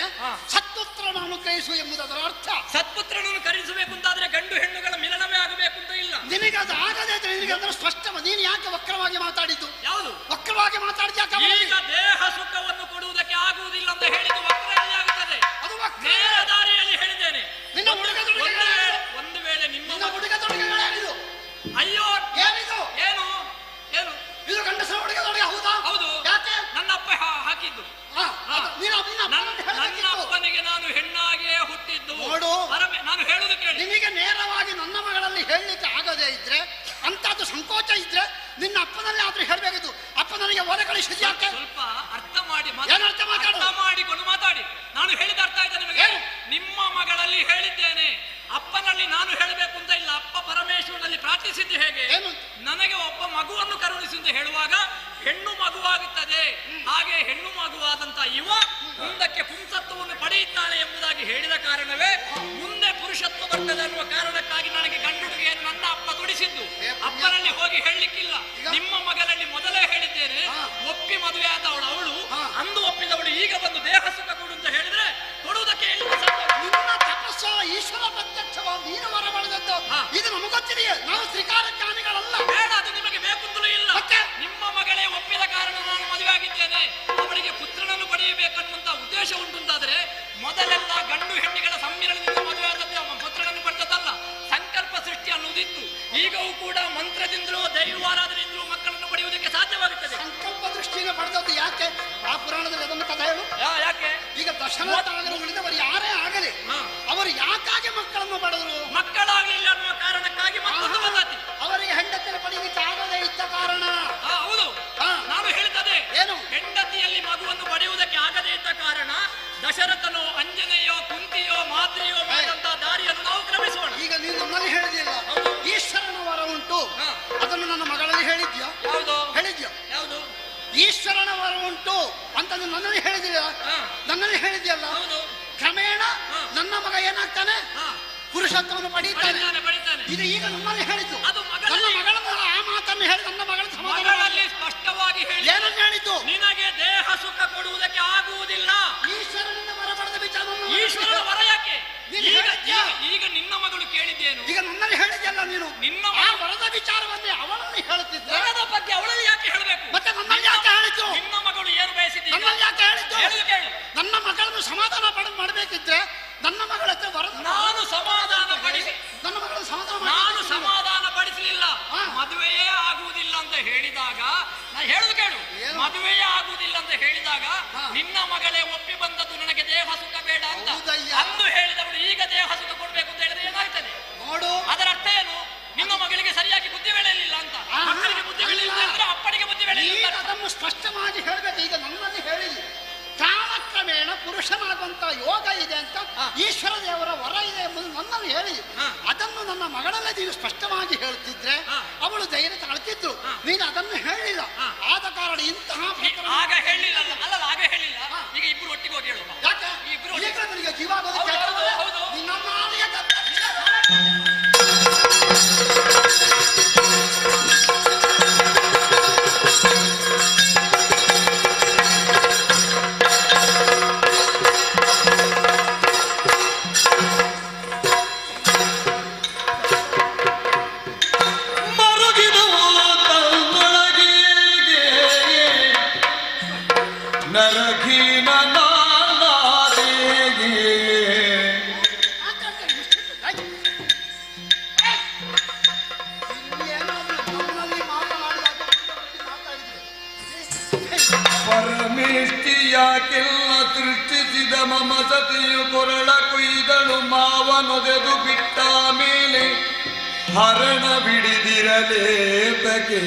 ಸತ್ಪುತ್ರನನ್ನು ಕರೆಸು ಎಂಬುದರ ಅರ್ಥ. ಸತ್ಪುತ್ರನನ್ನು ಕರೆಸಬೇಕು ಅಂತಾದ್ರೆ ಗಂಡು ಹೆಣ್ಣುಗಳ ಮಿಲನವೇ ಆಗಬೇಕು ಅಂತ ಇಲ್ಲ. ನಿನಗೆ ಅದು ಆಗದೆ ನಿನಗೆ ಅದರ ಸ್ಪಷ್ಟ. ನೀನು ಯಾಕೆ ವಕ್ರವಾಗಿ ಮಾತಾಡಿದ್ದು? ಯಾವುದು ವಕ್ರವಾಗಿ ಮಾತಾಡಿದ? ಈಗ ದೇಹ ಸುಖವನ್ನು ಕೊಡುವುದಕ್ಕೆ ಆಗುವುದಿಲ್ಲ ಅಂತ ಹೇಳಿದ್ದು ವಕ್ರದಲ್ಲಿ ಆಗುತ್ತದೆ. ಅದು ನೇರ ದಾರಿಯಲ್ಲಿ ಹೇಳಿದ್ದೇನೆ. ನಿನ್ನ ಒಂದು ವೇಳೆ ನಿಮ್ಮ ಹುಡುಗ ತೊಡುಗೆಗಳೇನಿದು? ಅಯ್ಯೋ, ಏನಿದು? ಏನು ಏನು ಇದು ಗಂಡಸರ ಹುಡುಗ ತೊಡುಗೆ? ಹೌದಾ? ಹೌದು. ಯಾಕೆ? ನನ್ನ ಅಪ್ಪ ಹಾಕಿದ್ದು. ನನ್ನ ಅಪ್ಪನಿಗೆ ನಾನು ಹೆಣ್ಣಾಗಿಯೇ ಹುಟ್ಟಿದ್ದು. ನೋಡು, ನಾನು ಹೇಳುವುದು ಕೇಳಿ, ನಿನಗೆ ನೇರವಾಗಿ ನನ್ನ ಮಗಳಲ್ಲಿ ಹೇಳಲಿಕ್ಕೆ ಆಗದೇ ಇದ್ರೆ, ಅಂತದ್ದು ಸಂಕೋಚ ಇದ್ರೆ ನಿನ್ನ ಅಪ್ಪನಲ್ಲಿ ಆದ್ರೂ ಹೇಳ್ಬೇಕಿತ್ತು. ಅಪ್ಪ ನನಗೆ ಹೊರ ಕಳಿಸಿದ ಯಾಕೆ? ಸ್ವಲ್ಪ ಅರ್ಥ ಮಾಡಿ ಮಾಡಿಕೊಂಡು ಮಾತಾಡಿ. ನಾನು ಹೇಳಿದ ಅರ್ಥ ಆಯ್ತಾ ನಿಮಗೆ? ನಿಮ್ಮ ಮಗಳಲ್ಲಿ ಹೇಳಿದ್ದೇನೆ, ಅಪ್ಪನಲ್ಲಿ ನಾನು ಹೇಳಬೇಕು ಅಂತ ಇಲ್ಲ. ಅಪ್ಪ ಪರಮೇಶ್ವರನಲ್ಲಿ ಪ್ರಾರ್ಥಿಸಿದ್ದು ಹೇಗೆ? ನನಗೆ ಒಬ್ಬ ಮಗುವನ್ನು ಕರುಣಿಸಿ ಅಂತ ಹೇಳುವಾಗ ಹೆಣ್ಣು ಮಗುವಾಗುತ್ತದೆ. ಹಾಗೆ ಹೆಣ್ಣು ಮಗುವಾದಂತ ಇವ ಮುಂದಕ್ಕೆ ಪುಂಸತ್ವವನ್ನು ಪಡೆಯುತ್ತಾನೆ ಎಂಬುದಾಗಿ ಹೇಳಿದ ಕಾರಣವೇ ಮುಂದೆ ಪುರುಷತ್ವ ಬರ್ತದೆ ಅನ್ನುವ ಕಾರಣಕ್ಕಾಗಿ ನನಗೆ ಗಂಡುಡುಗೆಯನ್ನು ನನ್ನ ಅಪ್ಪ ತೊಡಿಸಿದ್ದು. ಅಪ್ಪನಲ್ಲಿ ಹೋಗಿ ಹೇಳಲಿಕ್ಕಿಲ್ಲ. ನಿಮ್ಮ ಮಗಳಲ್ಲಿ ಮೊದಲೇ ಹೇಳಿದ್ದೇನೆ, ಒಪ್ಪಿ ಮದುವೆ ಆದವಳು ಅವಳು, ಅಂದು ಒಪ್ಪಿದವಳು ಈಗ ಬಂದು ದೇಹ ಸುಖ ಕೊಡು ಅಂತ ಹೇಳಿದ್ರೆ ಕೊಡುವುದಕ್ಕೆ ನಿನ್ನ ತಪಸ್ಸ ಈಶ್ವರ ಪ್ರತ್ಯಕ್ಷವಾಗಿ ನೀನು ಹೊರ ಮಾಡಿದದ್ದು ಇದು ನಮಗೊತ್ತಿದೆಯೇ? ನಾವು ಶ್ರೀಕಾರಜ್ಞಾನಿಗಳಲ್ಲ. ಬೇಡ, ಅದು ನಿಮಗೆ ಬೇಕಂತಲೂ ಇಲ್ಲ. ನಿಮ್ಮ ಮಗಳೇ ಒಪ್ಪಿದ ಕಾರಣ ನಾನು ಮದುವೆ ಆಗಿದ್ದೇನೆ. ಅವಳಿಗೆ ಪುತ್ರನನ್ನು ಪಡೆಯಬೇಕನ್ನುವಂತ ಉದ್ದೇಶ ಉಂಟುಂತಾದ್ರೆ ಮೊದಲೆಲ್ಲ ಗಂಡು ಹೆಣ್ಣಿಗಳ ಸಮ್ಮಿಲನದಿಂದ ಮದುವೆ ಆದದ್ದೇ ಪುತ್ರನನ್ನು ಪಡೆದದ್ದಲ್ಲ, ಸಂಕಲ್ಪ ಸೃಷ್ಟಿ ಅನ್ನುವುದಿತ್ತು. ಈಗವೂ ಕೂಡ ಮಂತ್ರದಿಂದಲೂ ದೈವಾರಾಧನೆಯಿಂದಲೂ ಮಕ್ಕಳನ್ನು ಪಡೆಯುವುದಕ್ಕೆ ಸಾಧ್ಯವಾಗುತ್ತದೆ. ಸಂಕಲ್ಪ ದೃಷ್ಟಿಯಿಂದ ಪಡೆದದ್ದು ಯಾಕೆ? ಆ ಪುರಾಣದಲ್ಲಿ ಅದನ್ನು ಕಥೆ ಹೇಳು. ಯಾಕೆ? ಈಗ ದಶರಥ ಆಗಲಿ ಉಳಿದವರು ಯಾರೇ ಆಗಲಿ ಅವರು ಯಾಕಾಗಿ ಮಕ್ಕಳನ್ನು ಪಡೆದರು? ಮಕ್ಕಳಾಗಲಿಲ್ಲ ಅನ್ನುವ ಕಾರಣಕ್ಕಾಗಿ ಮತ್ತೊಂದು ಪದ್ಧತಿ. ಅವರಿಗೆ ಹೆಂಡತಿಯನ್ನು ಪಡೆಯಲಿಕ್ಕೆ ಆಗದೇ ಇದ್ದ ಕಾರಣ. ಹೌದು, ನಾನು ಹೇಳ್ತದೆ ಏನು? ಹೆಂಡತಿಯಲ್ಲಿ ಮಗುವನ್ನು ಪಡೆಯುವುದಕ್ಕೆ ಆಗದೇ ಇದ್ದ ಕಾರಣ ದಶರಥನೋ ಅಂಜನೆಯೋ ಕುಂತಿಯೋ ಮಾದ್ರಿಯೋ ಮಾಡಿದಂತ ದಾರಿಯನ್ನು ನಾವು ಕ್ರಮಿಸೋಣ. ಈಗ ನೀನು ನಮ್ಮಲ್ಲಿ ಹೇಳಿದಿಲ್ಲ, ಈಶ್ವರನ ವರ ಉಂಟು, ಅದನ್ನು ನನ್ನ ಮಗಳಲ್ಲಿ ಹೇಳಿದ್ಯಾ? ಯಾವುದು ಹೇಳಿದ್ಯಾ? ಯಾವುದು? ಈಶ್ವರನ ವರ ಉಂಟು ಅಂತ ನನ್ನಲ್ಲಿ ಹೇಳಿದಿಲ್ಲ? ನನ್ನಲ್ಲಿ ಹೇಳಿದ್ಯಲ್ಲ. ಕ್ರಮೇಣ ನನ್ನ ಮಗ ಏನಾಗ್ತಾನೆ? ಪುರುಷತ್ವವನ್ನು ಪಡೀತಾನೆ. ಇದು ಈಗ ನಮ್ಮಲ್ಲಿ ಹೇಳಿದ್ದು. ನನ್ನ ಮಗಳನ್ನು ಆ ಮಾತನ್ನು ಹೇಳಿ ನನ್ನ ಮಗಳ ಮಗಳಲ್ಲಿ ಸ್ಪಷ್ಟವಾಗಿ ಹೇಳಿ. ಏನನ್ನು ಹೇಳಿದ್ದು? ನಿನಗೆ ದೇಹ ಸುಖ ಕೊಡುವುದಕ್ಕೆ ಆಗುವುದಿಲ್ಲ. ಈಶ್ವರನಿಂದ ವರ ಪಡೆದ ವಿಚಾರ. ಈಶ್ವರನ ವರ ಯಾಕೆ? ಈಗ ನಿನ್ನ ಮಗಳು ಕೇಳಿದ್ದೇನು? ಈಗ ನನ್ನಲ್ಲಿ ಹೇಳಿದ್ಯಲ್ಲ ನೀನು. ನಿನ್ನ ಆ ವರದ ವಿಚಾರವನ್ನೇ ಅವಳಲ್ಲಿ ಹೇಳುತ್ತಿದ್ದೆ. ವರದ ಬಗ್ಗೆ ಅವಳಲ್ಲಿ ನನ್ನಲ್ಲಿ ಯಾಕೆ ಹೇಳಿದ್ದು? ಕೇಳು. ನನ್ನ ಮಗಳನ್ನು ಸಮಾಧಾನ ಮಾಡಬೇಕಿದ್ರೆ ನನ್ನ ಮಗಳ ಹತ್ರ ನಾನು ಸಮಾಧಾನ ಪಡಿಸಿ ನನ್ನ ಮಗಳನ್ನು ನಾನು ಸಮಾಧಾನ ಪಡಿಸಲಿಲ್ಲ. ಮದುವೆಯೇ ಆಗುವುದಿಲ್ಲ ಅಂತ ಹೇಳಿದಾಗ ನಾ ಹೇಳುದು ಕೇಳು, ಮದುವೆಯೇ ಆಗುವುದಿಲ್ಲ ಅಂತ ಹೇಳಿದಾಗ ನಿನ್ನ ಮಗಳೇ ಒಪ್ಪಿ ಬಂದದ್ದು ನನಗೆ ದೇಹ ಸುಖ ಬೇಡ ಅಂತ ಅಂದು ಹೇಳಿದವಳು ಈಗ ದೇಹ ಸುಖ ಕೊಡ್ಬೇಕು ಅಂತ ಹೇಳಿದ್ರೆ ಏನಾಗ್ತದೆ ನೋಡು. ಅದರ ಅರ್ಥ ಏನು? ನಿಮ್ಮ ಮಗಳಿಗೆ ಸರಿಯಾಗಿ ಬುದ್ಧಿ ಬೆಳೆಯಲಿಲ್ಲ ಅಂತ. ಮಕ್ಕಳಿಗೆ ಬುದ್ಧಿ ಬೆಳೆಯಲಿಲ್ಲ ಅಂದ್ರೆ ಅಪ್ಪನಿಗೆ ಬುದ್ಧಿ ಬೆಳೆಯಲಿಲ್ಲ. ಅದನ್ನು ಸ್ಪಷ್ಟವಾಗಿ ಹೇಳಬೇಕು. ಈಗ ನನ್ನಲ್ಲಿ ಹೇಳಿ ಕಾಲಕ್ರಮೇಣ ಪುರುಷನಾಗುವಂತ ಯೋಗ ಇದೆ ಅಂತ ಈಶ್ವರ ದೇವರ ವರ ಇದೆ ಎಂಬುದು ನನ್ನಲ್ಲಿ ಹೇಳಿ ಅದನ್ನು ನನ್ನ ಮಗಳಲ್ಲೇ ನೀವು ಸ್ಪಷ್ಟವಾಗಿ ಹೇಳ್ತಿದ್ರೆ ಅವಳು ಧೈರ್ಯ ತಾಳ್ತಿದ್ರು. ನೀನು ಅದನ್ನು ಹೇಳಿಲ್ಲ. ಆದ ಕಾರಣ ಇಂತಹ ಆಗ ಹೇಳಿಲ್ಲ ಅಲ್ಲ, ಆಗ ಹೇಳಿಲ್ಲ. ಈಗ ಇಬ್ರು ಒಟ್ಟಿಗೆ ಹೋಗಿ ಹೇಳುವ. ಯಾಕೆ ನಿನಗೆ ಜೀವ ಪರಮೇಷ್ಟಿಯಾಕೆಲ್ಲ ಸೃಷ್ಟಿಸಿದ ಮಮ ಸತಿಯು ಕೊರಳ ಕೊಯ್ದಳು ಮಾವನೊದೆದು ಬಿಟ್ಟ ಮೇಲೆ ಹರಣ ಬಿಡಿದಿರಲೇತಕೆ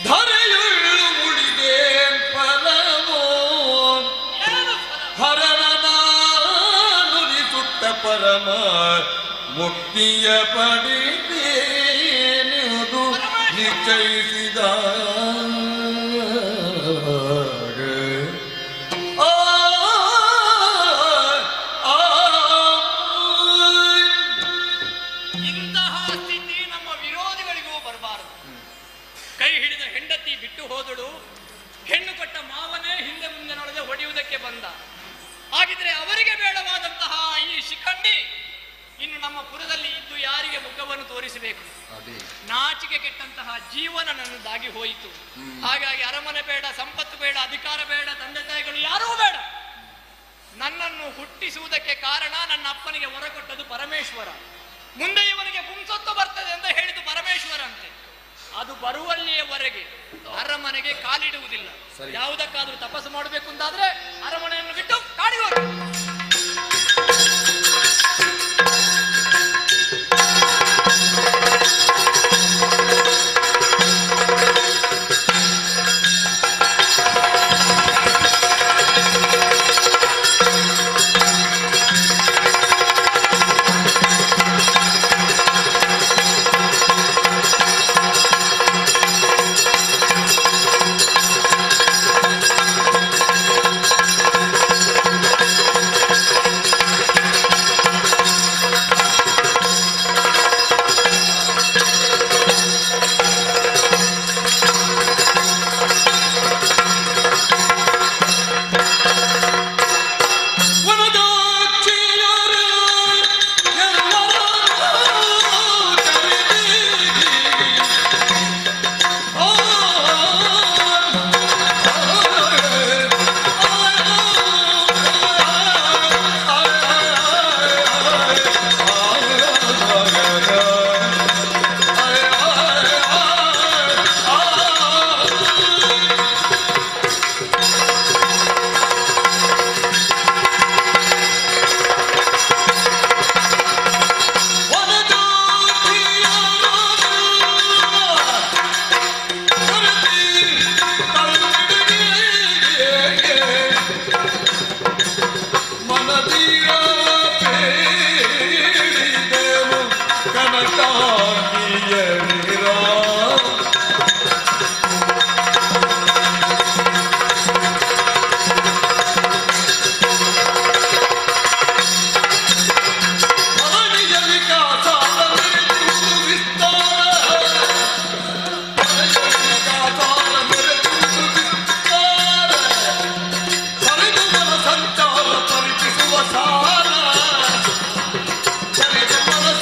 ಧರೆಯುಳ್ಳು ಮುಡಿದೆ ಪರಮೋ ಹರನ ನುಡಿಸುತ್ತ ಪರಮ ಮುಕ್ತಿಯ ಪಡೆದೇನೆಂದು ನಿಶ್ಚಯಿಸಿದ ಇಂತಹ ಸ್ಥಿತಿ ನಮ್ಮ ವಿರೋಧಿಗಳಿಗೂ ಬರಬಾರದು. ಕೈ ಹಿಡಿದ ಹೆಂಡತಿ ಬಿಟ್ಟು ಹೋದಳು, ಹೆಣ್ಣು ಕೊಟ್ಟ ಮಾವನೇ ಹಿಂದೆ ಮುಂದೆ ನೋಡದೆ ಹೊಡೆಯುವುದಕ್ಕೆ ಬಂದ. ಹಾಗಿದ್ರೆ ಅವರಿಗೆ ಬೇಡವಾದಂತಹ ಈ ಶಿಖಂಡಿ ಇನ್ನು ನಮ್ಮ ಪುರದಲ್ಲಿ ಇದ್ದು ಯಾರಿಗೆ ಮುಖವನ್ನು ತೋರಿಸಬೇಕು? ನಾಚಿಕೆ ಕೆಟ್ಟಂತಹ ಜೀವನ ನನ್ನದಾಗಿ ಹೋಯಿತು. ಹಾಗಾಗಿ ಅರಮನೆ ಬೇಡ, ಸಂಪತ್ತು ಬೇಡ, ಅಧಿಕಾರ ಬೇಡ, ತಂದೆ ತಾಯಿಗಳು ಯಾರೂ ಬೇಡ. ನನ್ನನ್ನು ಹುಟ್ಟಿಸುವುದಕ್ಕೆ ಕಾರಣ ನನ್ನ ಅಪ್ಪನಿಗೆ ವರ ಕೊಟ್ಟದ್ದು ಪರಮೇಶ್ವರ. ಮುಂದೆ ಇವನಿಗೆ ಪುಂಸೊತ್ತು ಬರ್ತದೆ ಅಂತ ಹೇಳಿದ್ದು ಪರಮೇಶ್ವರ ಅಂತೆ. ಅದು ಬರುವಲ್ಲಿಯವರೆಗೆ ಅರಮನೆಗೆ ಕಾಲಿಡುವುದಿಲ್ಲ. ಯಾವುದಕ್ಕಾದ್ರೂ ತಪಸ್ಸು ಮಾಡಬೇಕು ಅಂತಾದ್ರೆ ಅರಮನೆಯನ್ನು ಬಿಟ್ಟು ಕಾಡಿಗೆ ಹೋಗಿ.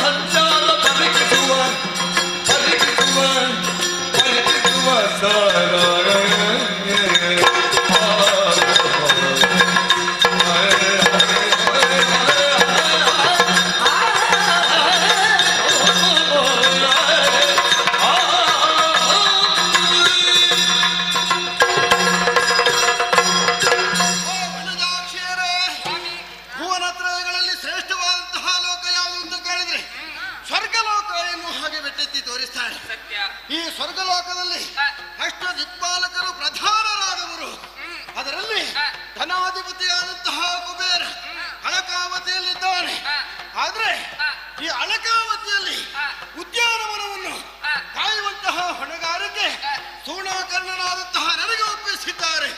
ಸಂಚಾರ ಪರಿಕಿಸುವ ಮಾಡಿದ್ದಾರೆ. ಈ ಸ್ವರ್ಗಲೋಕದಲ್ಲಿ ಅಷ್ಟ ದಿಕ್ಪಾಲಕರು ಪ್ರಧಾನರಾದವರು. ಅದರಲ್ಲಿ ಧನಾಧಿಪತಿಯಾದಂತಹ ಕುಬೇರ ಅಳಕಾವತಿಯಲ್ಲಿದ್ದಾನೆ. ಆದ್ರೆ ಈ ಅಳಕಾವತಿಯಲ್ಲಿ ಉದ್ಯಾನವನವನ್ನು ಕಾಯುವಂತಹ ಹೊಣೆಗಾರಿಕೆ ಸೂಣಾಕರ್ಣನಾದಂತಹ ನನಗೆ ಒಪ್ಪಿಸಿದ್ದಾರೆ.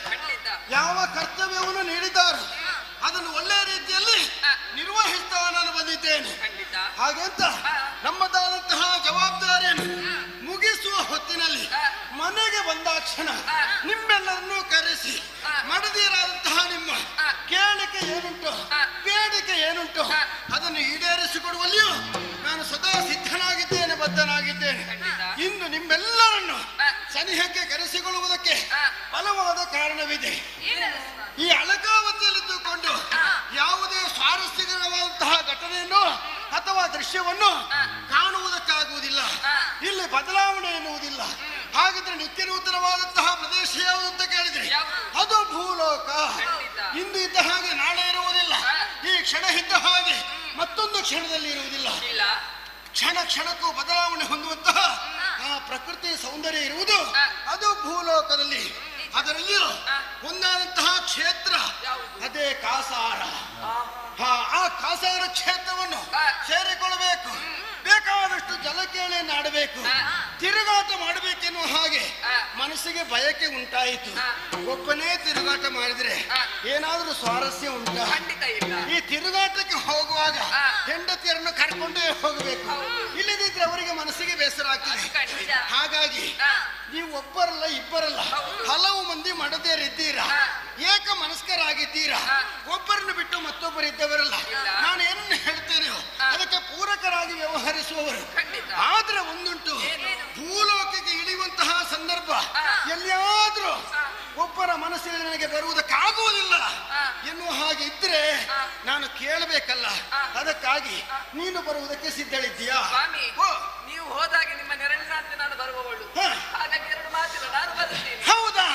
ಯಾವ ಕರ್ತವ್ಯವನ್ನು ನೀಡಿದ್ದಾರೆ ಅದನ್ನು ಒಳ್ಳೆಯ ರೀತಿಯಲ್ಲಿ ನಿರ್ವಹಿಸ್ತಾ ನಾನು ಬಂದಿದ್ದೇನೆ. ಹಾಗೆಂತ ನಮ್ಮದಾದಂತಹ ಜವಾಬ್ದಾರಿಯನ್ನು ಮುಗಿಸುವ ಹೊತ್ತಿನಲ್ಲಿ ಮನೆಗೆ ಬಂದಾಕ್ಷಣ ನಿಮ್ಮೆಲ್ಲರನ್ನೂ ಕರೆಸಿ ಮಡದಿಯರಾದಂತಹ ನಿಮ್ಮ ಕೇಳಿಕೆ ಏನುಂಟು, ಬೇಡಿಕೆ ಏನುಂಟು ಅದನ್ನು ಈಡೇರಿಸಿಕೊಡುವಲ್ಲಿಯೂ ನಾನು ಸದಾ ಸಿದ್ಧನಾಗಿದ್ದೇನೆ, ಬದ್ಧನಾಗಿದ್ದೇನೆ. ಇನ್ನು ನಿಮ್ಮೆಲ್ಲರನ್ನು ಸನಿಹಕ್ಕೆ ಕರೆಸಿಕೊಳ್ಳುವುದಕ್ಕೆ ಬಲವಾದ ಕಾರಣವಿದೆ. ಈ ಅಳಕಾವತಿಯಲ್ಲಿದ್ದುಕೊಂಡು ಯಾವುದೇ ಸ್ವಾರಸ್ಯಕರವಾದಂತಹ ಘಟನೆಯನ್ನು ಅಥವಾ ದೃಶ್ಯವನ್ನು ಕಾಣುವುದಕ್ಕಾಗುವುದಿಲ್ಲ. ಇಲ್ಲಿ ಬದಲಾವಣೆ ಎನ್ನುವುದಿಲ್ಲ. ಹಾಗಿದ್ರೆ ನಿತ್ಯ ನೂತನವಾದಂತಹ ಪ್ರದೇಶ ಯಾವುದು ಅಂತ ಕೇಳಿದ್ರೆ ಅದು ಭೂಲೋಕ. ಇಂದು ಇದ್ದ ಹಾಗೆ ನಾಳೆ ಇರುವುದಿಲ್ಲ. ಈ ಕ್ಷಣ ಇದ್ದ ಹಾಗೆ ಮತ್ತೊಂದು ಕ್ಷಣದಲ್ಲಿ ಇರುವುದಿಲ್ಲ. ಕ್ಷಣ ಕ್ಷಣಕ್ಕೂ ಬದಲಾವಣೆ ಹೊಂದುವಂತಹ ಆ ಪ್ರಕೃತಿ ಸೌಂದರ್ಯ ಇರುವುದು ಅದು ಭೂಲೋಕದಲ್ಲಿ. ಅದರಲ್ಲಿಯೂ ಒಂದಾದಂತಹ ಕ್ಷೇತ್ರ ಅದೇ ಕಾಸಾರ. ಆ ಕಾಸಾರ ಕ್ಷೇತ್ರವನ್ನು ಸೇರಿಕೊಳ್ಳಬೇಕು. ಬೇಕಾದಷ್ಟು ಜಲಕೇಳಿಯನ್ನು ಆಡಬೇಕು, ತಿರುಗಾಟ ಮಾಡಬೇಕೆನ್ನುವ ಹಾಗೆ ಮನಸ್ಸಿಗೆ ಬಯಕೆ ಉಂಟಾಯಿತು. ಒಬ್ಬನೇ ತಿರುಗಾಟ ಮಾಡಿದ್ರೆ ಏನಾದ್ರೂ ಸ್ವಾರಸ್ಯ ಉಂಟಾ? ಈ ತಿರುಗಾಟಕ್ಕೆ ಹೋಗುವಾಗ ಹೆಂಡತಿಯರನ್ನು ಕರ್ಕೊಂಡೇ ಹೋಗಬೇಕು. ಇಲ್ಲದಿದ್ರೆ ಅವರಿಗೆ ಮನಸ್ಸಿಗೆ ಬೇಸರ ಆಗ್ತದೆ. ಹಾಗಾಗಿ ನೀವು ಒಬ್ಬರಲ್ಲ ಇಬ್ಬರಲ್ಲ ಹಲವು ಮಂದಿ ಮಡದಿಯರಿದ್ದೀರಾ, ಏಕ ಮನಸ್ಕರಾಗಿದ್ದೀರಾ. ಒಬ್ಬರನ್ನು ಬಿಟ್ಟು ಮತ್ತೊಬ್ಬರಿದ್ದವರಲ್ಲ. ನಾನು ಏನನ್ನು ಹೇಳ್ತೇನೆ ಅದಕ್ಕೆ ಪೂರಕರಾಗಿ ವ್ಯವಹರಿಸುವವರು. ಆದ್ರೆ ಒಂದುಂಟು, ಭೂಲೋಕಕ್ಕೆ ಇಳಿಯುವಂತಹ ಸಂದರ್ಭ ಎಲ್ಲಿಯಾದ್ರೂ ಒಬ್ಬರ ಮನಸ್ಸಿನಲ್ಲಿ ನನಗೆ ಬರುವುದಕ್ಕಾಗುವುದಿಲ್ಲ ಎನ್ನುವ ಹಾಗೆ ಇದ್ರೆ ನಾನು ಕೇಳಬೇಕಲ್ಲ. ಅದಕ್ಕಾಗಿ ನೀನು ಬರುವುದಕ್ಕೆ ಸಿದ್ಧಳಿದ್ದೀಯಾ? ನೀವು ಹೋದಾಗೆ ನಿಮ್ಮ ನೆರಳಿನಂತೆ ನಾನು ಬರುವವಳು. ಹಾಗಾಗಿ ಎರಡು ಮಾತಿಲ್ಲ, ನಾನು ಬರುತ್ತೇನೆ. ಹೌದಾ?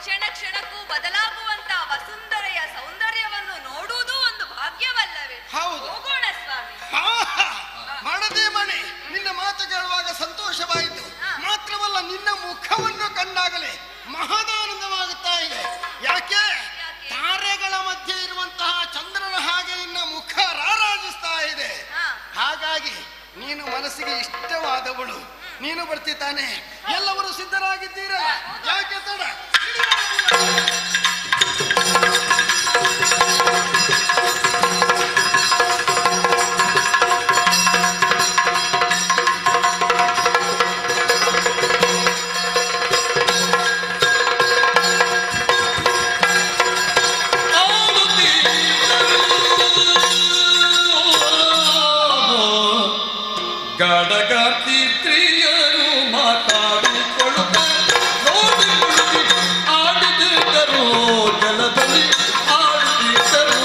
ಕ್ಷಣ ಕ್ಷಣಕ್ಕೂ ಬದಲಾಗುವಂತ ವಸುಂಧರೆಯ ಸೌಂದರ್ಯವನ್ನು ನೋಡುವುದು ಒಂದು ಭಾಗ್ಯವಲ್ಲವೇ? ಹೌದು. ಹೋಗೋಣ ಸ್ವಾಮಿ. ಮಾಡದೆ ಮಣಿ, ನಿನ್ನ ಮಾತು ಕೇಳುವಾಗ ಸಂತೋಷವಾಯಿತು. ಮಾತ್ರವಲ್ಲ, ನಿನ್ನ ಮುಖವನ್ನು ಕಂಡಾಗಲೇ ಮಹದಾನಂದವಾಗುತ್ತಾ ಇದೆ. ಯಾಕೆ? ತಾರೆಗಳ ಮಧ್ಯೆ ಇರುವಂತಹ ಚಂದ್ರನ ಹಾಗೆ ನಿನ್ನ ಮುಖ ರಾರಾಜಿಸ್ತಾ ಇದೆ. ಹಾಗಾಗಿ ನೀನು ಮನಸ್ಸಿಗೆ ಇಷ್ಟವಾದವಳು. ನೀನು ಬರ್ತಿದ್ದಾನೆ. ಎಲ್ಲವರು ಸಿದ್ಧರಾಗಿದ್ದೀರಾ? ಯಾಕೆ ತಡ? ಗಡಗತಿ ಸ್ತ್ರೀಯರು ಮಾತಾಡಿಕೊಳ್ಳುತ್ತ ನೋಡಿ ಆಡಿದಿದ್ದರು, ಜಲದಲ್ಲಿ ಆಡುತ್ತಿದ್ದರು.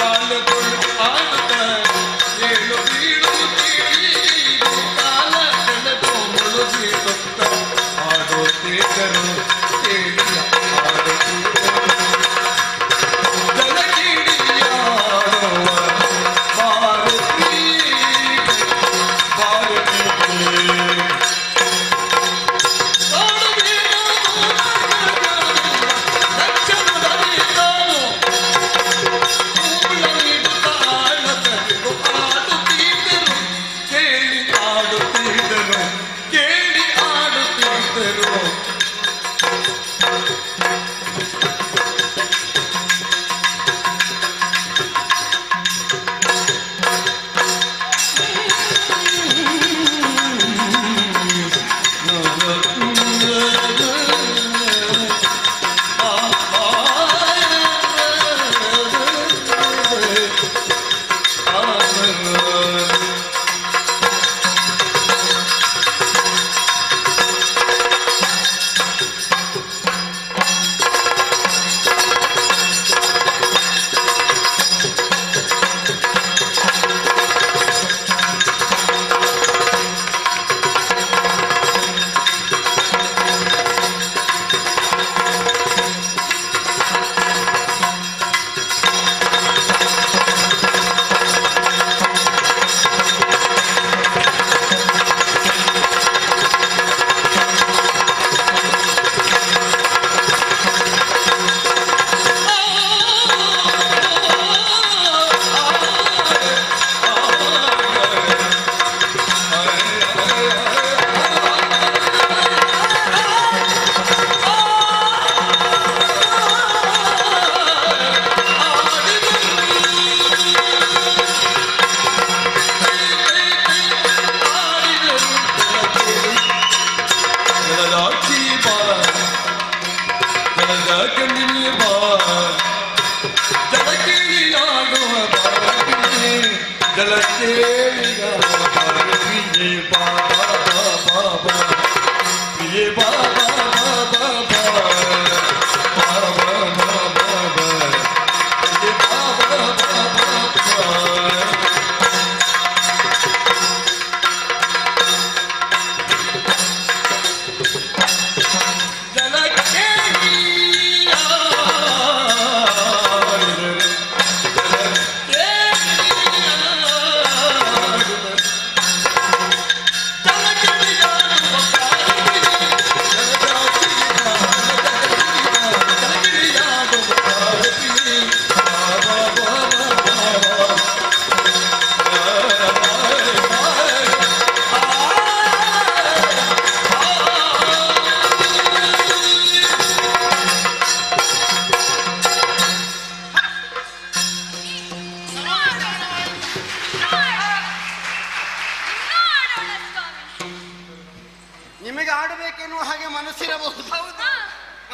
ತಾಳಗಳು ಆಡುತ್ತ ಏಳು ಬೀಳು ತಿಳಿದು ಕಾಲ ಕಳೆದು ಮುಳುಗಿಸುತ್ತ ಆಡುತ್ತಿದ್ದರು ಕೇಳಿಯ ಆಡುತ್ತಿದ್ದರು ಜಲಗಿರಿಯಾಡುವ ಭಾರತೀ ಭಾರತೀ ನಿಮಗೆ ಆಡಬೇಕೆನ್ನುವ ಹಾಗೆ ಮನಸ್ಸಿರಬಹುದು,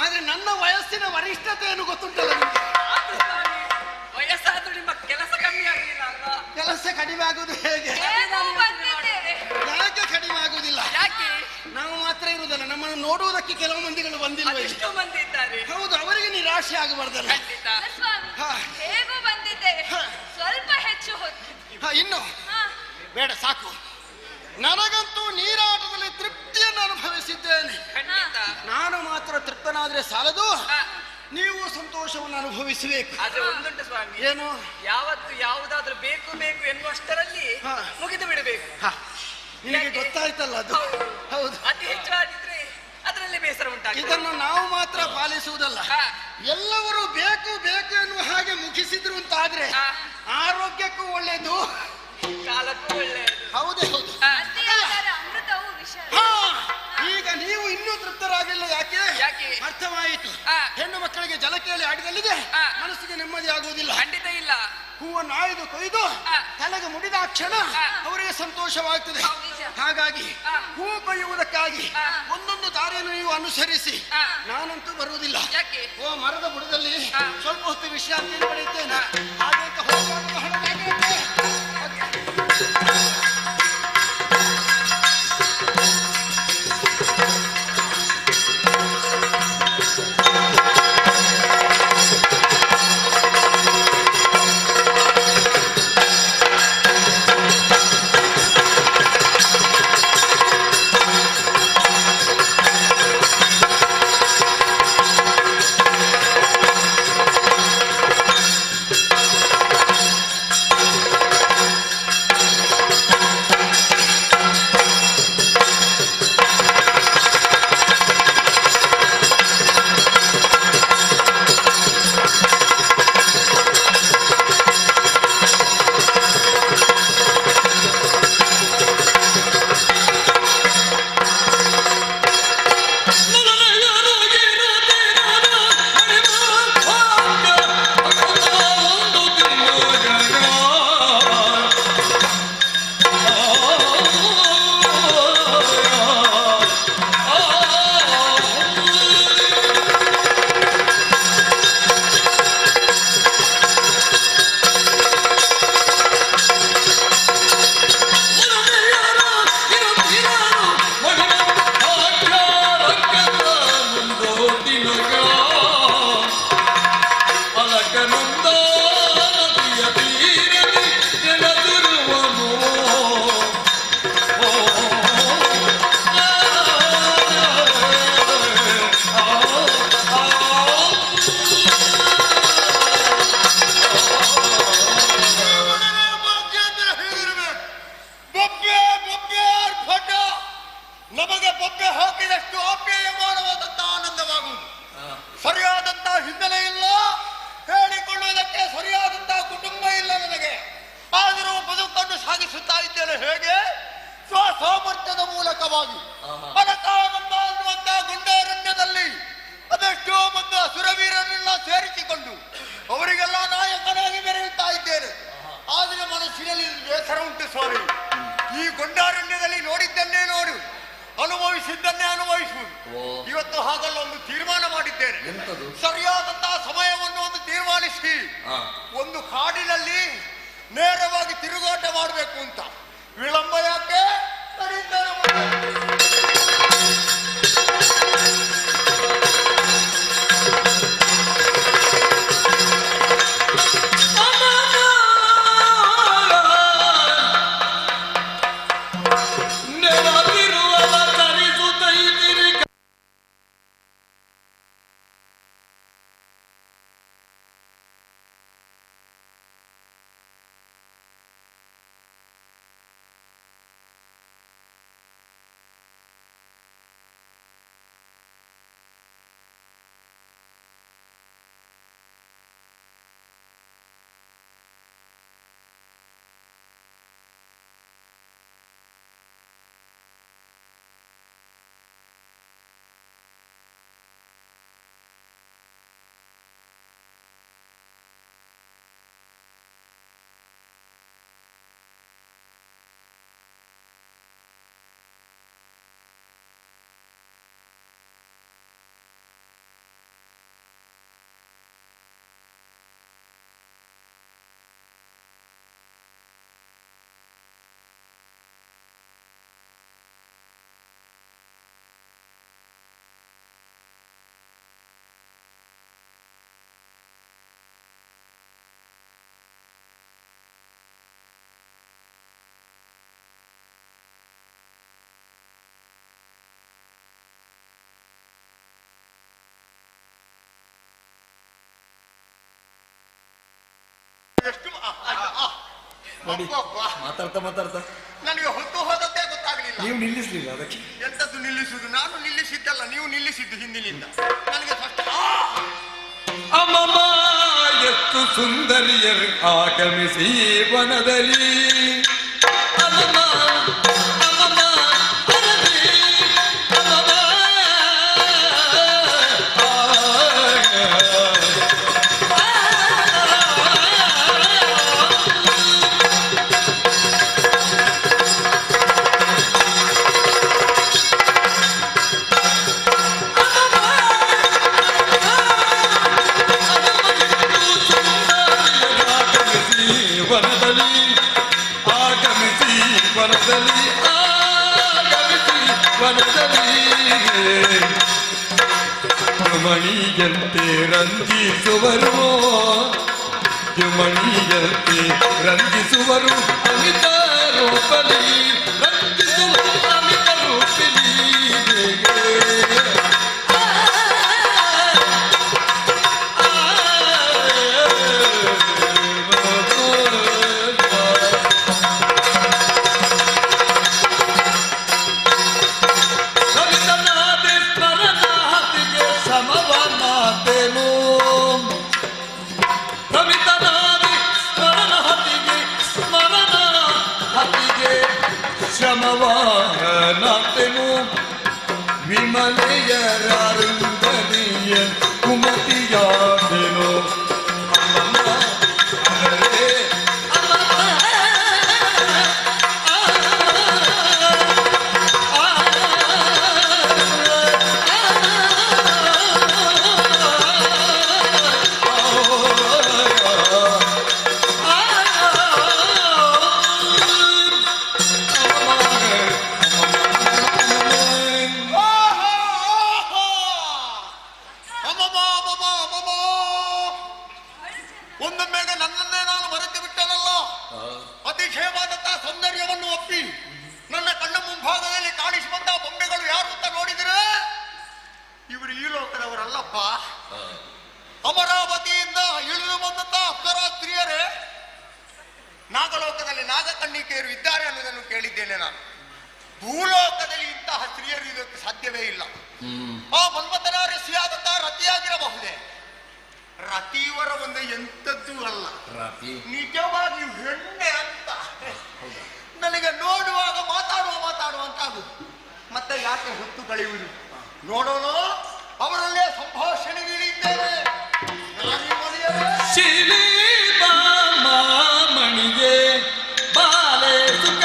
ಆದ್ರೆ ನನ್ನ ವಯಸ್ಸಿನ ವರಿಷ್ಠತೆಯನ್ನು ಗೊತ್ತುಂಟಲ್ಲ ನಿಮಗೆ. ವಯಸ್ಸಾದ್ರೂ ನಿಮ್ಮ ಕೆಲಸ ಕಮ್ಮಿ ಆಗಲಿಲ್ಲ ಅಲ್ವಾ? ಕೆಲಸ ಕಡಿಮೆ ಆಗುದು ಹೇಗೆ? ಯಾಕೆ ಕಡಿಮೆ ಆಗುದಿಲ್ಲ? ಯಾಕೆ? ನಾವು ಮಾತ್ರ ಇರುವುದಲ್ಲ, ನಮ್ಮನ್ನು ನೋಡುವುದಕ್ಕೆ ಕೆಲವು ಮಂದಿಗಳು ಬಂದಿಲ್ಲ. ಎಷ್ಟು ಮಂದಿ ಇದ್ದಾರೆ? ಹೌದು, ಅವರಿಗೆ ನಿರಾಶೆ ಆಗಬಾರ್ದಲ್ಲ. ಹೇಗೂ ಬಂದಿದ್ದೇವೆ, ಸ್ವಲ್ಪ ಹೆಚ್ಚು ಹೊತ್ತು. ಇನ್ನು ಬೇಡ, ಸಾಕು. ನನಗಂತೂ ನೀರಾಟದಲ್ಲಿ ತೃಪ್ತಿಯನ್ನು ಅನುಭವಿಸಿದ್ದೇನೆ. ನಾನು ಮಾತ್ರ ತೃಪ್ತನಾದ್ರೆ ಸಾಲದು, ನೀವು ಸಂತೋಷವನ್ನು ಅನುಭವಿಸಬೇಕು. ಆದ್ರೆ ಒಂದುಂಟು ಸ್ವಾಮಿ, ಏನು? ಯಾವತ್ತು ಯಾವುದಾದ್ರೂ ಬೇಕು ಬೇಕು ಎನ್ನುವಷ್ಟರಲ್ಲಿ ಮುಗಿದು ಬಿಡಬೇಕು. ನಿಮಗೆ ಗೊತ್ತಾಯ್ತಲ್ಲ ಅದು. ಹೌದು, ಅತಿ ಹೆಚ್ಚು ಆಡಿದ್ರೆ ಅದರಲ್ಲಿ ಬೇಸರ ಉಂಟಾಗ್ತದೆ. ಇದನ್ನು ನಾವು ಮಾತ್ರ ಪಾಲಿಸುವುದಲ್ಲ, ಎಲ್ಲವರು ಬೇಕು ಬೇಕು ಎನ್ನುವ ಹಾಗೆ ಮುಗಿಸಿದ್ರು ಅಂತಾದ್ರೆ ಆರೋಗ್ಯಕ್ಕೂ ಒಳ್ಳೆಯದು, ಕಾಲಕ್ಕೂ ಒಳ್ಳೆಯದು. ಹೌದೇ ಹೌದು. ಅಮೃತವು ವಿಷ. ಈಗ ನೀವು ಇನ್ನೂ ತೃಪ್ತರಾಗಿಲ್ಲ. ಯಾಕೆ? ಅರ್ಥವಾಯಿತು. ಹೆಣ್ಣು ಮಕ್ಕಳಿಗೆ ಜಲಕೆಯಲ್ಲಿ ಆಡಿದಲ್ಲಿಗೆ ಮನಸ್ಸಿಗೆ ನೆಮ್ಮದಿ ಆಗುವುದಿಲ್ಲ. ಖಂಡಿತ ಇಲ್ಲ. ಹೂವನ್ನು ಆಯ್ದು ಕೊಯ್ದು ತಲೆಗೆ ಮುಡಿದ ಕ್ಷಣ ಅವರಿಗೆ ಸಂತೋಷವಾಗ್ತದೆ. ಹಾಗಾಗಿ ಹೂ ಕೊಯ್ಯುವುದಕ್ಕಾಗಿ ಒಂದೊಂದು ದಾರಿಯನ್ನು ನೀವು ಅನುಸರಿಸಿ. ನಾನಂತೂ ಬರುವುದಿಲ್ಲ. ಓ ಮರದ ಬುಡದಲ್ಲಿ ಸ್ವಲ್ಪ ಹೊತ್ತು ವಿಶ್ರಾಂತಿಯನ್ನು ಪಡೆಯುತ್ತೇನೆ. ಹಾಗೆ ಅಂತ ಹೇಗೆ ಸ್ವಸಾಮರ್ಥ್ಯದ ಮೂಲಕವಾಗಿ ಅನಕಾನಂದ ಅನ್ನುವಂತ ಗುಂಡಾರಣ್ಯದಲ್ಲಿ ಅದೆಷ್ಟೋ ಮಂದಿ ಸುರವೀರರನ್ನೆಲ್ಲ ಸೇರಿಸಿಕೊಂಡು ಅವರಿಗೆಲ್ಲ ನಾಯಕನಾಗಿ ಮೆರೆಯುತ್ತಾ ಇದ್ದೇನೆ. ಆದರೆ ಮನಸ್ಸಿನಲ್ಲಿ ಬೇಸರ ಉಂಟು ಸ್ವಾಮಿ. ಈ ಗುಂಡಾರಣ್ಯದಲ್ಲಿ ನೋಡಿದ್ದನ್ನೇ ನೋಡು, ಅನುಭವಿಸಿದ್ದನ್ನೇ ಅನುಭವಿಸುವುದು. ಇವತ್ತು ಹಾಗಲ್ಲ, ಒಂದು ತೀರ್ಮಾನ ಮಾಡಿದ್ದೇನೆ. ಸರಿಯಾದಂತಹ ಸಮಯವನ್ನು ಒಂದು ತೀರ್ಮಾನಿಸಿ ಒಂದು ಕಾಡಿನಲ್ಲಿ ನೇರವಾಗಿ ತಿರುಗಾಟ ಮಾಡಬೇಕು ಅಂತ. ವಿಳಂಬ ಯಾಕೆ? ಮಾತಾಡ್ತಾ ನನಗೆ ಹೊತ್ತು ಹೋದದ್ದೇ ಗೊತ್ತಾಗಲಿಲ್ಲ. ನೀವು ನಿಲ್ಲಿಸ್ಲಿಲ್ಲ ಅದಕ್ಕೆ. ಎಂತದ್ದು ನಿಲ್ಲಿಸುವುದು? ನಾನು ನಿಲ್ಲಿಸಿದ್ದಲ್ಲ, ನೀವು ನಿಲ್ಲಿಸಿದ್ದು ಹಿಂದಿನಿಂದ. ನನಗೆ ಅಮಮ ಎಷ್ಟು ಸುಂದರಿಯರು ಆಗಮಿಸಿ ವನದಲ್ಲಿ ಅಮಮ ಅಮಮ ಅರವಿ ಅಮಮ ಮಣಿಯಂತೆ ರಂಜಿಸುವರು ಮಣಿಯಂತೆ ರಂಜಿಸುವರು ಅಮಿತ ರೂಪಲಿ ರಂಜಿಸುವರು ಅಮಿತ ರೂಪಿಲಿ ಶ್ರಮವಾನಾತೆನು ವಿಮಲೆಯರಾರುಂದರಿಯ ಕುಮತಿಯಾದೆನು ಒಂದೊಮ್ಮೆಗೆ ನನ್ನನ್ನೇ ನಾನು ಮರೆತು ಬಿಟ್ಟನಲ್ಲ. ಅತಿಶಯವಾದಂತಹ ಸೌಂದರ್ಯವನ್ನು ಒಪ್ಪಿ ನನ್ನ ಕಣ್ಣ ಮುಂಭಾಗದಲ್ಲಿ ಕಾಣಿಸುವಂತಹ ಬೊಂಬೆಗಳು ಯಾರು ಅಂತ ನೋಡಿದರೆ ಇವರು ಈ ಲೋಕದವರಲ್ಲಪ್ಪ. ಅಮರಾವತಿಯಿಂದ ಇಳಿದು ಬಂದಂತಹ ಅಪ್ಸರಾ ಸ್ತ್ರೀಯರೇ ನಾಗಲೋಕದಲ್ಲಿ ನಾಗಕನ್ನಿಕೆಯರು ಇದ್ದಾರೆ ಅನ್ನೋದನ್ನು ಕೇಳಿದ್ದೇನೆ ನಾನು. ಭೂಲೋಕದಲ್ಲಿ ಇಂತಹ ಸ್ತ್ರೀಯರು ಇದಕ್ಕೆ ಸಾಧ್ಯವೇ ಇಲ್ಲ. ಆ ಮನ್ಮಥನ ರಸಿಯಾದಂತಹ ರತಿಯಾಗಿರಬಹುದೇ? ರತಿಯವರ ಒಂದು ಎಂಥದ್ದು ಅಲ್ಲ, ನಿಜವಾಗಿಯೂ ಹೆಣ್ಣೆ ಅಂತ ನನಗೆ ಯಾಕೆ ಹೊತ್ತು ಕಳೆಯುವುದು? ನೋಡೋಣ, ಅವರಲ್ಲೇ ಸಂಭಾಷಣೆಗೆ ಇಳಿದ್ದೇವೆ. ಮಣಿಗೆ ಬಾಲೆ ಸುಖ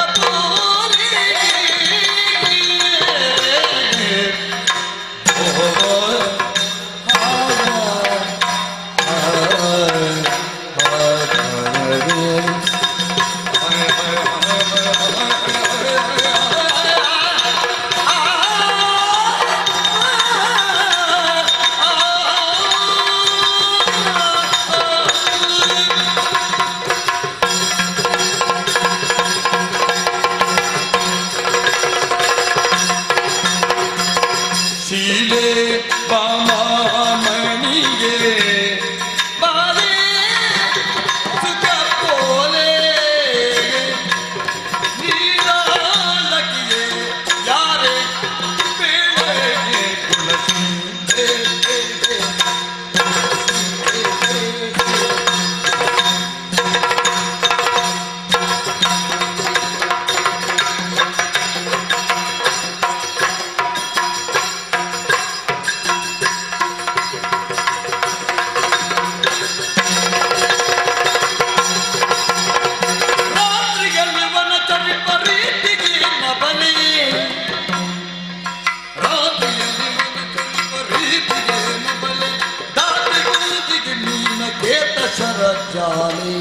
ಜಾಲೆ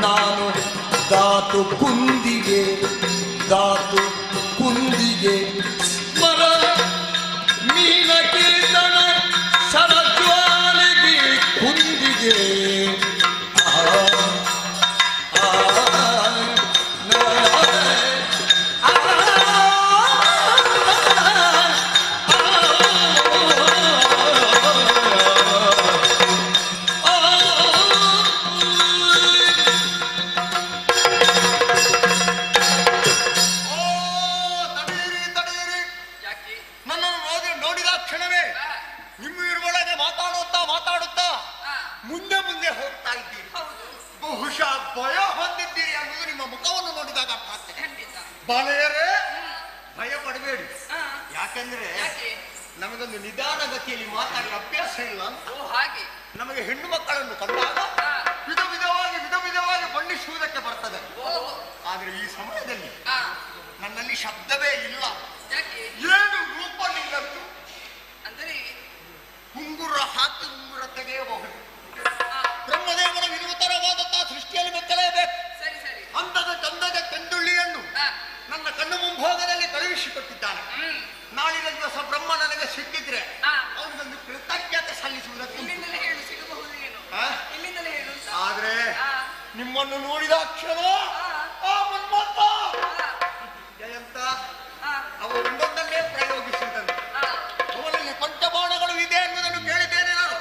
ನಾನು ದಾತು ಕುಂದಿಗೆ ಮರ ಮೀನ ಕೀರ್ತನ ಶರಜ್ವಾಲೆಗೆ ಕುಂದಿಗೆ ಬಾಲೆಯರೇ, ಭಯ ಪಡಬೇಡಿ. ಯಾಕಂದ್ರೆ ನಮಗೊಂದು ನಿಧಾನ ಗತಿಯಲ್ಲಿ ಮಾತಾಡಿ ಅಭ್ಯಾಸ ಇಲ್ಲ. ಹಾಗೆ ನಮಗೆ ಹೆಣ್ಣು ಮಕ್ಕಳನ್ನು ಕಂಡಾಗ ವಿಧ ವಿಧವಾಗಿ ಬಣ್ಣಿಸುವುದಕ್ಕೆ ಬರ್ತದೆ. ಆದ್ರೆ ಈ ಸಮಯದಲ್ಲಿ ನನ್ನಲ್ಲಿ ಶಬ್ದವೇ ಇಲ್ಲ. ಏನು ರೂಪ ನಿಲ್ಲದ್ದು ಅಂದರೆ ಉಂಗುರ ಹಾಕಿ ಉಂಗುರ ತೆಗೆಯಬಹುದು. ಬ್ರಹ್ಮದೇವರ ವಿನೂತನವಾದಂತಹ ಸೃಷ್ಟಿಯಲ್ಲಿ ಮೆಚ್ಚಲೇಬೇಕು. ಅಂದದ ಚಂದದ ಕಂದುಳ್ಳಿಯನ್ನು ನನ್ನ ಕಣ್ಣು ಮುಂಭಾಗದಲ್ಲಿ ಕಳುಹಿಸಿಕೊಟ್ಟಿದ್ದಾನೆ. ನಾಳಿನ ದಿವಸ ಬ್ರಹ್ಮ ನನಗೆ ಸಿಕ್ಕಿದ್ರೆ ಅವನಿಗೊಂದು ಕೃತಜ್ಞತೆ ಸಲ್ಲಿಸುವುದಕ್ಕೆ ಆದ್ರೆ ನಿಮ್ಮನ್ನು ನೋಡಿದ ಕ್ಷಣ ಜಯಂತ ಅವ ಒಂದೊಂದನ್ನೇ ಪ್ರಯೋಗಿಸಿದಂತೆ. ಅವನಲ್ಲಿ ಪಂಚಬಾಣಗಳು ಇದೆ ಎನ್ನುವುದನ್ನು ಕೇಳಿದ್ದೇನೆ ನಾನು.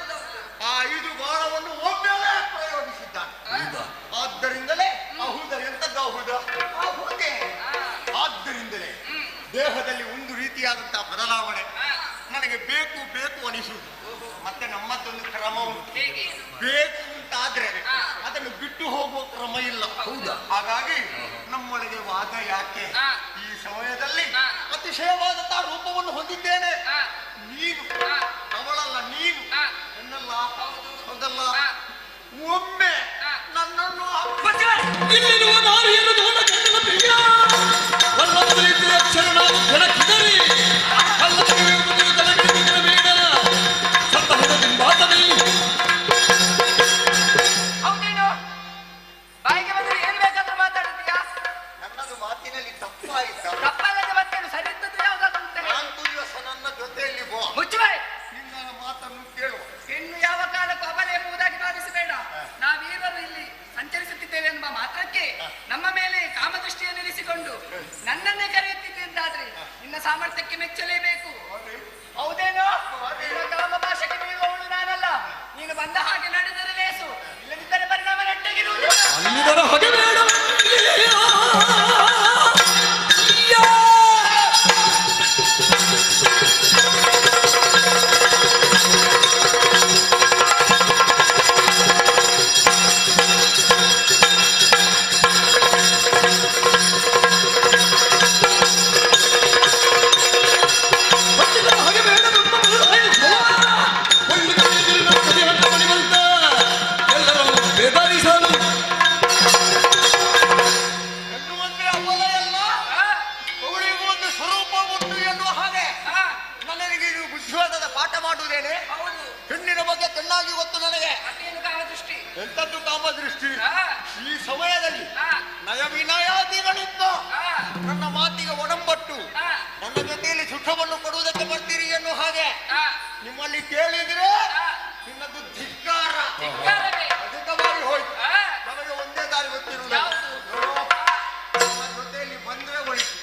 ಆ 5 ಬಾಣವನ್ನು ಒಮ್ಮೆಲೆ ಪ್ರಯೋಗಿಸಿದ್ದಾನೆ. ಆದ್ದರಿಂದಲೇ ಎಂತದ್ದು ಅಹುದೇ. ಆದ್ದರಿಂದಲೇ ದೇಹದಲ್ಲಿ ಒಂದು ರೀತಿಯಾದಂತಹ ಬದಲಾವಣೆ ನನಗೆ ಬೇಕು ಅನಿಸುವುದು. ಮತ್ತೆ ನಮ್ಮದೊಂದು ಕ್ರಮ ಉಂಟು. ಬೇಕು ಅಂತಾದ್ರೆ ಅದನ್ನು ಬಿಟ್ಟು ಹೋಗುವ ಕ್ರಮ ಇಲ್ಲ. ಹಾಗಾಗಿ ನಮ್ಮೊಳಗೆ ವಾದ ಯಾಕೆ? ಈ ಸಮಯದಲ್ಲಿ ಅತಿಶಯವಾದಂತಹ ರೂಪವನ್ನು ಹೊಂದಿದ್ದೇನೆ. ನೀನು ಅವಳಲ್ಲ, ನೀನು ಎನ್ನಲ್ಲ, ಹೌದಲ್ಲ? ಒಮ್ಮೆ ನನ್ನನ್ನು ಇಲ್ಲಿರುವ ನಾರಿಯನ್ನು ನೋಡ ಕಣ್ಣನ ಪ್ರಿಯ ವಲ್ಲಭ ರೀತಿಯ ಅಕ್ಷರ ನಾವು ಬೆಳಕಿದರಿ ಹೌದೇನು? ಬಾಯಿಗೆ ಬಂದ್ರೆ ಏನ್ ಬೇಕಾದ್ರೂ ಮಾತಾಡ್ತೀಯಾ? ನನ್ನದು ಮಾತಿನಲ್ಲಿ ತಪ್ಪಾಯ್ತಾ? ತಪ್ಪಾಗದೆ ಮತ್ತೇನು ಸರಿ ಇದ್ದದ್ದು ಯಾವ್ದಾದ್ರು ಅಂತ ಹೇಳಿ. 4 ದಿವಸ ನನ್ನ ಜೊತೆಯಲ್ಲಿ ಮುಚ್ಚುವೆ. ನಿನ್ನ ಮಾತನ್ನು ಕೇಳು. ಹೆಣ್ಣು ಯಾವ ಕಾಲಕ್ಕೂ ಅಬಲೆ ಎಂಬುದಾಗಿ ಭಾವಿಸಬೇಡ. ನಾವೀವರು ಇಲ್ಲಿ ಸಂಚರಿಸುತ್ತಿದ್ದೇವೆ ಎಂಬ ಮಾತ್ರಕ್ಕೆ ನಮ್ಮ ಮೇಲೆ ಕಾಮದೃಷ್ಟಿಯನ್ನು ಇರಿಸಿಕೊಂಡು ನನ್ನನ್ನೇ ಕರೆಯುತ್ತಿದ್ದಾದ್ರೆ ನಿನ್ನ ಸಾಮರ್ಥ್ಯಕ್ಕೆ ಮೆಚ್ಚಲೇಬೇಕು. ಹೌದೇನೋ? ಕಾಮ ಭಾಷೆಗೆ ಬೀಳುವವಳು ನಾನಲ್ಲ. ನೀನು ಬಂದ ಹಾಗೆ ನಡೆದರೆ ಲೇಸು, ಇಲ್ಲದಿದ್ದರೆ ಪರಿಣಾಮ ನೆಟ್ಟಗಿರುವುದು. ನಯ ವಿನಯಾದಿಗಳಿಂದ ನನ್ನ ಮಾತಿಗೆ ಒಡಂಬಟ್ಟು ನನ್ನ ಜೊತೆಯಲ್ಲಿ ಸುಖವನ್ನು ಕೊಡುವುದಕ್ಕೆ ಬರ್ತೀರಿ ಎನ್ನುವ ಹಾಗೆ ನಿಮ್ಮಲ್ಲಿ ಕೇಳಿದ್ರೆ ನಿನ್ನದು ಧಿಕ್ಕಾರ ಅಧಿಕವಾಗಿ ಹೋಯ್ತು. ನಮಗೆ ಒಂದೇ ದಾರಿ ಗೊತ್ತಿರುವುದು, ನನ್ನ ಜೊತೆಯಲ್ಲಿ ಬಂದ್ರೆ ಹೋಯ್ತು.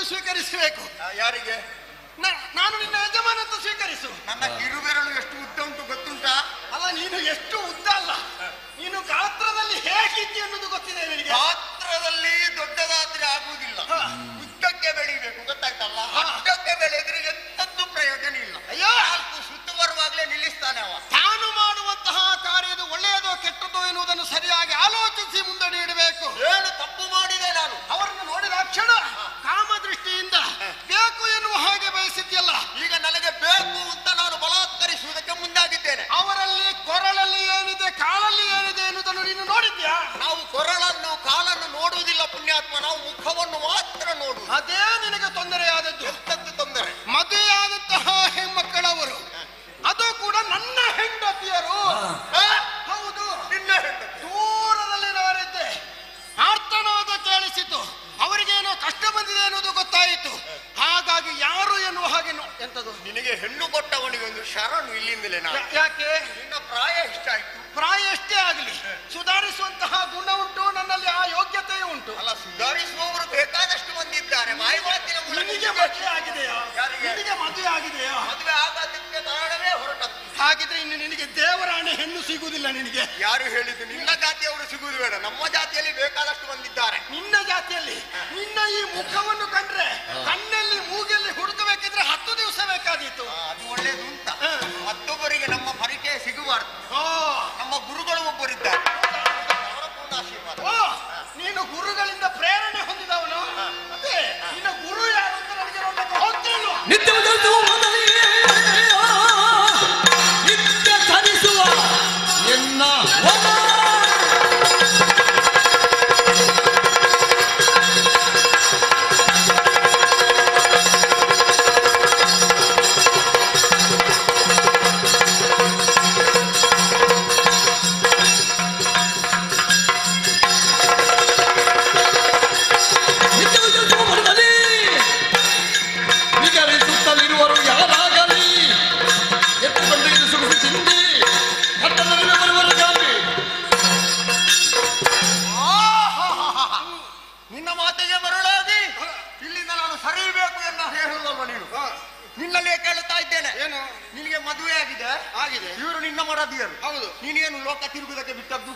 ಸ್ವೀಕರಿಸಬೇಕು. ಯಾರಿಗೆ? ನಾನು ನಿನ್ನ ಯಜಮಾನ ಅಂತ ಸ್ವೀಕರಿಸು. ನನ್ನ ಕಿರುಬೆರಳು ಎಷ್ಟು ಉದ್ದ ಉಂಟು ಗೊತ್ತುಂಟಾ? ಅಲ್ಲ, ನೀನು ಎಷ್ಟು ಉದ್ದ ಅಲ್ಲ, ನೀನು ಗಾತ್ರದಲ್ಲಿ ಹೇಗಿದ್ದಿ ಅನ್ನೋದು ಗೊತ್ತಿದೆ ನಿನಗೆ. ಗಾತ್ರದಲ್ಲಿ ದೊಡ್ಡದಾದ್ರೆ ಆಗುವುದಿಲ್ಲ, ಉದ್ದಕ್ಕೆ ಬೆಳಿಬೇಕು, ಗೊತ್ತಾಯ್ತಲ್ಲ? ಉದ್ದಕ್ಕೆ ಬೆಳೆದ್ರೆ ಎಂತದ್ದು ಪ್ರಯೋಜನ ಇಲ್ಲ. ಅಯ್ಯೋ, ಸುತ್ತು ಬರುವಾಗಲೇ ನಿಲ್ಲಿಸ್ತಾನೆ ಅವ. ತಾನು ಮಾಡುವಂತಹ ಕಾರ್ಯದ ಒಳ್ಳೆಯದೋ ಕೆಟ್ಟದೋ ಎನ್ನುವುದನ್ನು ಸರಿಯಾಗಿ ಆಲೋಚಿಸಿ ಮುಂದಡಿ ಇಡಬೇಕು. ಏನು ತಪ್ಪು ಮಾಡಿದೆ ನಾನು? ಅವರನ್ನು ನೋಡಿದ ಕ್ಷಣ ಕಾಮದೃಷ್ಟಿಯಿಂದ ಬೇಕು ಎನ್ನುವ ಹಾಗೆ ಬಯಸಿದ್ಯಲ್ಲ, ಈಗ ನನಗೆ ಬೇಕು ಅಂತ ನಾನು ಬಲಾತ್ಕರಿಸುವುದಕ್ಕೆ ಮುಂದಾಗಿದ್ದೇನೆ. ಅವರಲ್ಲಿ ಕೊರಳಲ್ಲಿ ಏನಿದೆ, ಕಾಲಲ್ಲಿ ಏನಿದೆ ಎನ್ನುವುದನ್ನು ನೀನು ನೋಡಿದ್ಯಾ? ನಾವು ಕೊರಳನ್ನು ಕಾಲನ್ನು ನೋಡುವುದಿಲ್ಲ ಪುಣ್ಯಾತ್ಮ, ನಾವು ಮುಖವನ್ನು ಮಾತ್ರ ನೋಡುವುದು. ಅದೇ ನಿನಗೆ ತೊಂದರೆಯಾದದ್ದು. ಎಂತದ್ದು ತೊಂದರೆ? ಮದುವೆಯಾದಂತಹ ಹೆಣ್ಮಕ್ಕಳವರು, ಅದು ಕೂಡ ನನ್ನ ಹೆಂಡತಿಯರು. ಹೌದು, ನಿನ್ನ ಹೆಂಡತಿ. ದೂರದಲ್ಲಿ ನಾನಿದ್ದೆ, ಆರ್ತನಾದ ಕೇಳಿಸಿತು, ಅವರಿಗೇನೋ ಕಷ್ಟ ಬಂದಿದೆ ಅನ್ನೋದು ಗೊತ್ತಾಯಿತು. ಹಾಗಾಗಿ ಯಾರು ಎನ್ನುವ ಹಾಗೆ ಎಂತದು? ನಿನಗೆ ಹೆಣ್ಣು ಕೊಟ್ಟವನಿಗೆ ಒಂದು ಶರಣು ಇಲ್ಲಿಂದಲೇ. ಯಾಕೆ? ನಿನ್ನ ಪ್ರಾಯ ಇಷ್ಟ ಆಯ್ತು. ಪ್ರಾಯ ಎಷ್ಟೇ ಆಗಲಿ, ಸುಧಾರಿಸುವಂತಹ ಗುಣ ಉಂಟು, ನನ್ನಲ್ಲಿ ಆ ಯೋಗ್ಯತೆಯೂ ಉಂಟು. ಅಲ್ಲ, ಸುಧಾರಿಸುವವರು ಬೇಕಾದಷ್ಟು ಬಂದಿದ್ದಾರೆ. ಮಾಹಿತಿನ ನಿನಗೆ ಮದುವೆ ಆಗಿದೆಯಾ? ನಿನಗೆ ಮದುವೆ ಆಗಿದೆಯಾ? ಮದುವೆ ಆಗೋದಕ್ಕೆ ಕಾರಣವೇ ಹೊರಟದ್ದು. ಹಾಗಿದ್ರೆ ಇನ್ನು ನಿನಗೆ ದೇವರಾಣೆ ಹೆಣ್ಣು ಸಿಗುವುದಿಲ್ಲ ನಿನಗೆ. ಯಾರು ಹೇಳಿದ್ದು? ನಿನ್ನ ಜಾತಿಯವರು ಸಿಗುವುದು ಬೇಡ, ನಮ್ಮ ಜಾತಿಯಲ್ಲಿ ಬೇಕಾದಷ್ಟು ಬಂದಿದ್ದಾರೆ. ನಿನ್ನ ಜಾತಿಯಲ್ಲಿ ನಿನ್ನ ಈ ಮುಖವನ್ನು ಕಂಡ್ರೆ ಕಣ್ಣಲ್ಲಿ ಮೂಗಲ್ಲಿ ಹುಡುಕಬೇಕಿದ್ರೆ 10 ದಿವಸ ಬೇಕಾದೀತು. ಅದು ಒಳ್ಳೇದು ಅಂತ ಮತ್ತೊಬ್ಬರಿಗೆ ನಮ್ಮ ಪರಿಚಯ ಸಿಗಬಾರ್ದು. ನಮ್ಮ ಗುರುಗಳು ಒಬ್ಬರಿದ್ದಾರೆ, ಅವರ ಪೂರ್ಣ ಆಶೀರ್ವಾದ. ನೀನು ಗುರುಗಳಿಂದ ಪ್ರೇರಣೆ ಹೊಂದಿದವನು. ಅದೇ ನಿನ್ನ ಗುರು ಯಾರು ಅಂತ ನನಗೆ ನೋಡಕ್ಕೆ ಹೋಗ್ತಿಲ್ವ? ನಿತ್ಯ ಧರಿಸುವ ಎನ್ನ ನಿನ್ನಲ್ಲೇ ಕೇಳುತ್ತಾ ಇದ್ದೇನೆ. ಏನು? ನಿನಗೆ ಮದುವೆ ಆಗಿದೆ? ಆಗಿದೆ. ಇವರು ನಿನ್ನ ಮರದಿಯರು? ಹೌದು. ನೀನೇನು ಲೋಕ ತಿರುಗುದಕ್ಕೆ ಬಿಟ್ಟದ್ದು?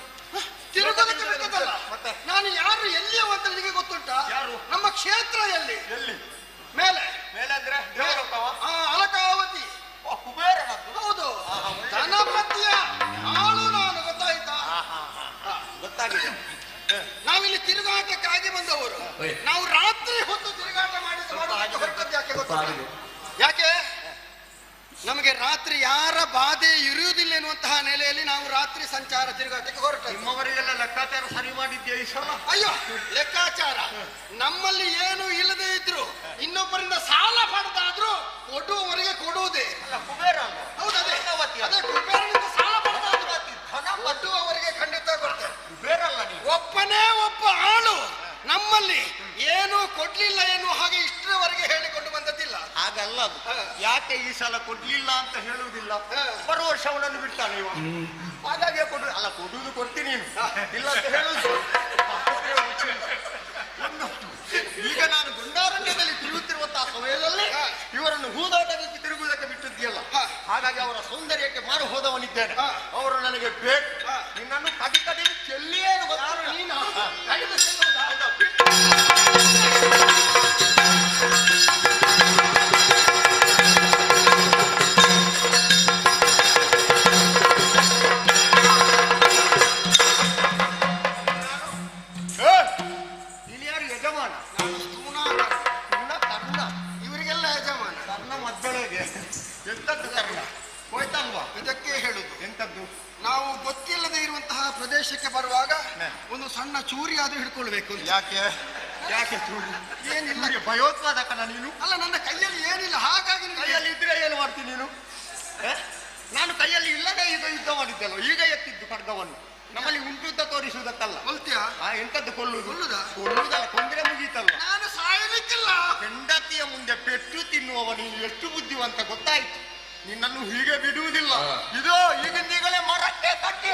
ತಿರುಗುದಕ್ಕೆ ಬಿಟ್ಟದ್ದಲ್ಲ, ಮತ್ತೆ ನಾನು ಯಾರು ಎಲ್ಲಿಯೋ ಅಂತ ನಿನಗೆ ಗೊತ್ತುಂಟಾ? ಯಾರು? ನಮ್ಮ ಕ್ಷೇತ್ರ ಎಲ್ಲಿ? ಎಲ್ಲಿ? ಮೇಲೆ. ಮೇಲೆ ಅಂದ್ರೆ ದೇವಲೋಕವ? ಅಲಕಾವತಿ. ಕುಬೇರನದ್ದು? ಹೌದು. ಗೊತ್ತಾಗಿದೆ. ಯಾಕೆ ನಮಗೆ ರಾತ್ರಿ ಯಾರ ಬಾಧೆ ಇರುವುದಿಲ್ಲ ಎನ್ನುವಂತಹ ನೆಲೆಯಲ್ಲಿ ನಾವು ರಾತ್ರಿ ಸಂಚಾರ ತಿರುಗಾಟಕ್ಕೆ ಹೊರಟ. ನಿಮ್ಮವರಿಗೆಲ್ಲ ಲೆಕ್ಕಾಚಾರ ಸರಿ ಮಾಡಿದ್ಯಾ ಈ ಸಲ? ಅಯ್ಯೋ ಲೆಕ್ಕಾಚಾರ ನಮ್ಮಲ್ಲಿ ಏನು ಇಲ್ಲದೆ ಇದ್ರು ಇನ್ನೊಬ್ಬರಿಂದ ಸಾಲ ಪಡೆದಾದ್ರೂ ಕೊಡುವವರಿಗೆ ಕೊಡುವುದೇ. ಕುಬೇರ ಹೌದು ಅದೇ ಅದೇ ಕುಬೇರನಿಂದ ಸಾಲ ಪಡೆದಾದ್ರು ಕೊಡುವವರಿಗೆ ಖಂಡಿತ ಕೊಡ್ತೇವೆ. ಕುಬೇರಲ್ಲ ನೀವು. ಒಬ್ಬನೇ ಒಬ್ಬ ಆಳು ನಮ್ಮಲ್ಲಿ ಏನು ಕೊಡ್ಲಿಲ್ಲ ಏನು ಹಾಗೆ ಇಷ್ಟರವರೆಗೆ ಹೇಳಿಕೊಂಡು ಬಂದದ್ದಿಲ್ಲ. ಹಾಗಲ್ಲ ಅದು. ಯಾಕೆ ಈ ಸಲ ಕೊಡ್ಲಿಲ್ಲ ಅಂತ ಹೇಳುವುದಿಲ್ಲ, ಬರುವ ವರ್ಷ ಅವನನ್ನು ಬಿಡ್ತಾನೆ ಇವ. ಹಾಗಾಗಿ ಅಲ್ಲ ಕೊಡುವುದು ಕೊಡ್ತೀನಿ ನೀನು ಇಲ್ಲ ಅಂತ ಹೇಳುದು. ಈಗ ನಾನು ಗುಂಡಾರಣ್ಯದಲ್ಲಿ ತಿರುಗುತ್ತಿರುವಂತಹ ಸಮಯದಲ್ಲಿ ಇವರನ್ನು ಹೂದಾಟಕ್ಕೆ ತಿರುಗುವುದಕ್ಕೆ ಬಿಟ್ಟಿದ್ಯಲ್ಲ, ಹಾಗಾಗಿ ಅವರ ಸೌಂದರ್ಯಕ್ಕೆ ಮಾರು ಹೋದವನಿದ್ದೇನೆ. ಅವರು ನನಗೆ ಬೇಕು. ನಿನ್ನನ್ನು ಕಡಿ ಕಡಿ ಚೆಲ್ಲಿಯೇ ನೀನು ಯಾರು ಯಜಮಾನ? ನಾನು ಸ್ಥೂಣ ಕರ್ಣ. ಇವರಿಗೆಲ್ಲ ಯಜಮಾನ. ಕರ್ಣ ಮದ್ದಳೆಗೆ ಎಂತದ್ದು ಕರ್ಣ ಹೋಯ್ತಲ್ವಾ? ಇದಕ್ಕೆ ಹೇಳುದು ಎಂತದ್ದು? ನಾವು ಗೊತ್ತಿಲ್ಲದೆ ಇರುವಂತಹ ಪ್ರದೇಶಕ್ಕೆ ಬರುವಾಗ ಒಂದು ಸಣ್ಣ ಚೂರಿ ಆದ್ರೂ ಹಿಡ್ಕೊಳ್ಬೇಕು. ಯಾಕೆ ಯಾಕೆ ಚೂರಿ? ಏನಿಲ್ಲ, ಭಯೋತ್ಪಾದಕನ ನೀನು? ಅಲ್ಲ ನನ್ನ ಕೈಯಲ್ಲಿ ಏನಿಲ್ಲ, ಹಾಗಾಗಿ ಕೈಯಲ್ಲಿ ಇದ್ರೆ ಏನು ಮಾಡ್ತೀನಿ ನೀನು? ನಾನು ಕೈಯಲ್ಲಿ ಇಲ್ಲದೆ ಈಗ ಯುದ್ಧ ಮಾಡಿದ್ದೆಲ್ಲ, ಈಗ ಎತ್ತಿದ್ದು ಖಡ್ಗವನ್ನು. ನಮ್ಮಲ್ಲಿ ಉಂಟುದ್ದ ತೋರಿಸುವುದಕ್ಕಲ್ಲ. ಎಂತದ್ದು ಕೊಲ್ಲುವುದಲ್ಲ, ಕೊಂದ್ರೆ ಮುಗೀತಲ್ಲ. ನಾನು ಸಾಯಲಿಕ್ಕಿಲ್ಲ. ಹೆಂಡತಿಯ ಮುಂದೆ ಪೆಟ್ಟು ತಿನ್ನುವವ ನೀನು ಎಷ್ಟು ಬುದ್ಧಿವಂತ ಗೊತ್ತಾಯ್ತು. ನಿನ್ನನ್ನು ಹೀಗೆ ಬಿಡುವುದಿಲ್ಲ. ಇದೋ ಈಗಿಂದೀಗಲೇ ಮರಕ್ಕೆ ಕಟ್ಟಿ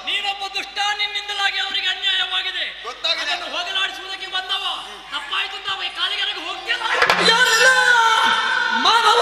ನೀನೊಬ್ಬ ದುಷ್ಟ, ನಿನ್ನಿಂದಲಾಗಿ ಅವರಿಗೆ ಅನ್ಯಾಯವಾಗಿದೆ. ಅದನ್ನು ಹೋಗಲಾಡಿಸುವುದಕ್ಕೆ ಬಂದವ ತಪ್ಪಾಯ್ತು ಅಂತ ಅವ ಕಾಲಿಗೆರೆಗೆ ಹೋಗ್ತಿಲ್ಲ. ಮಾನವ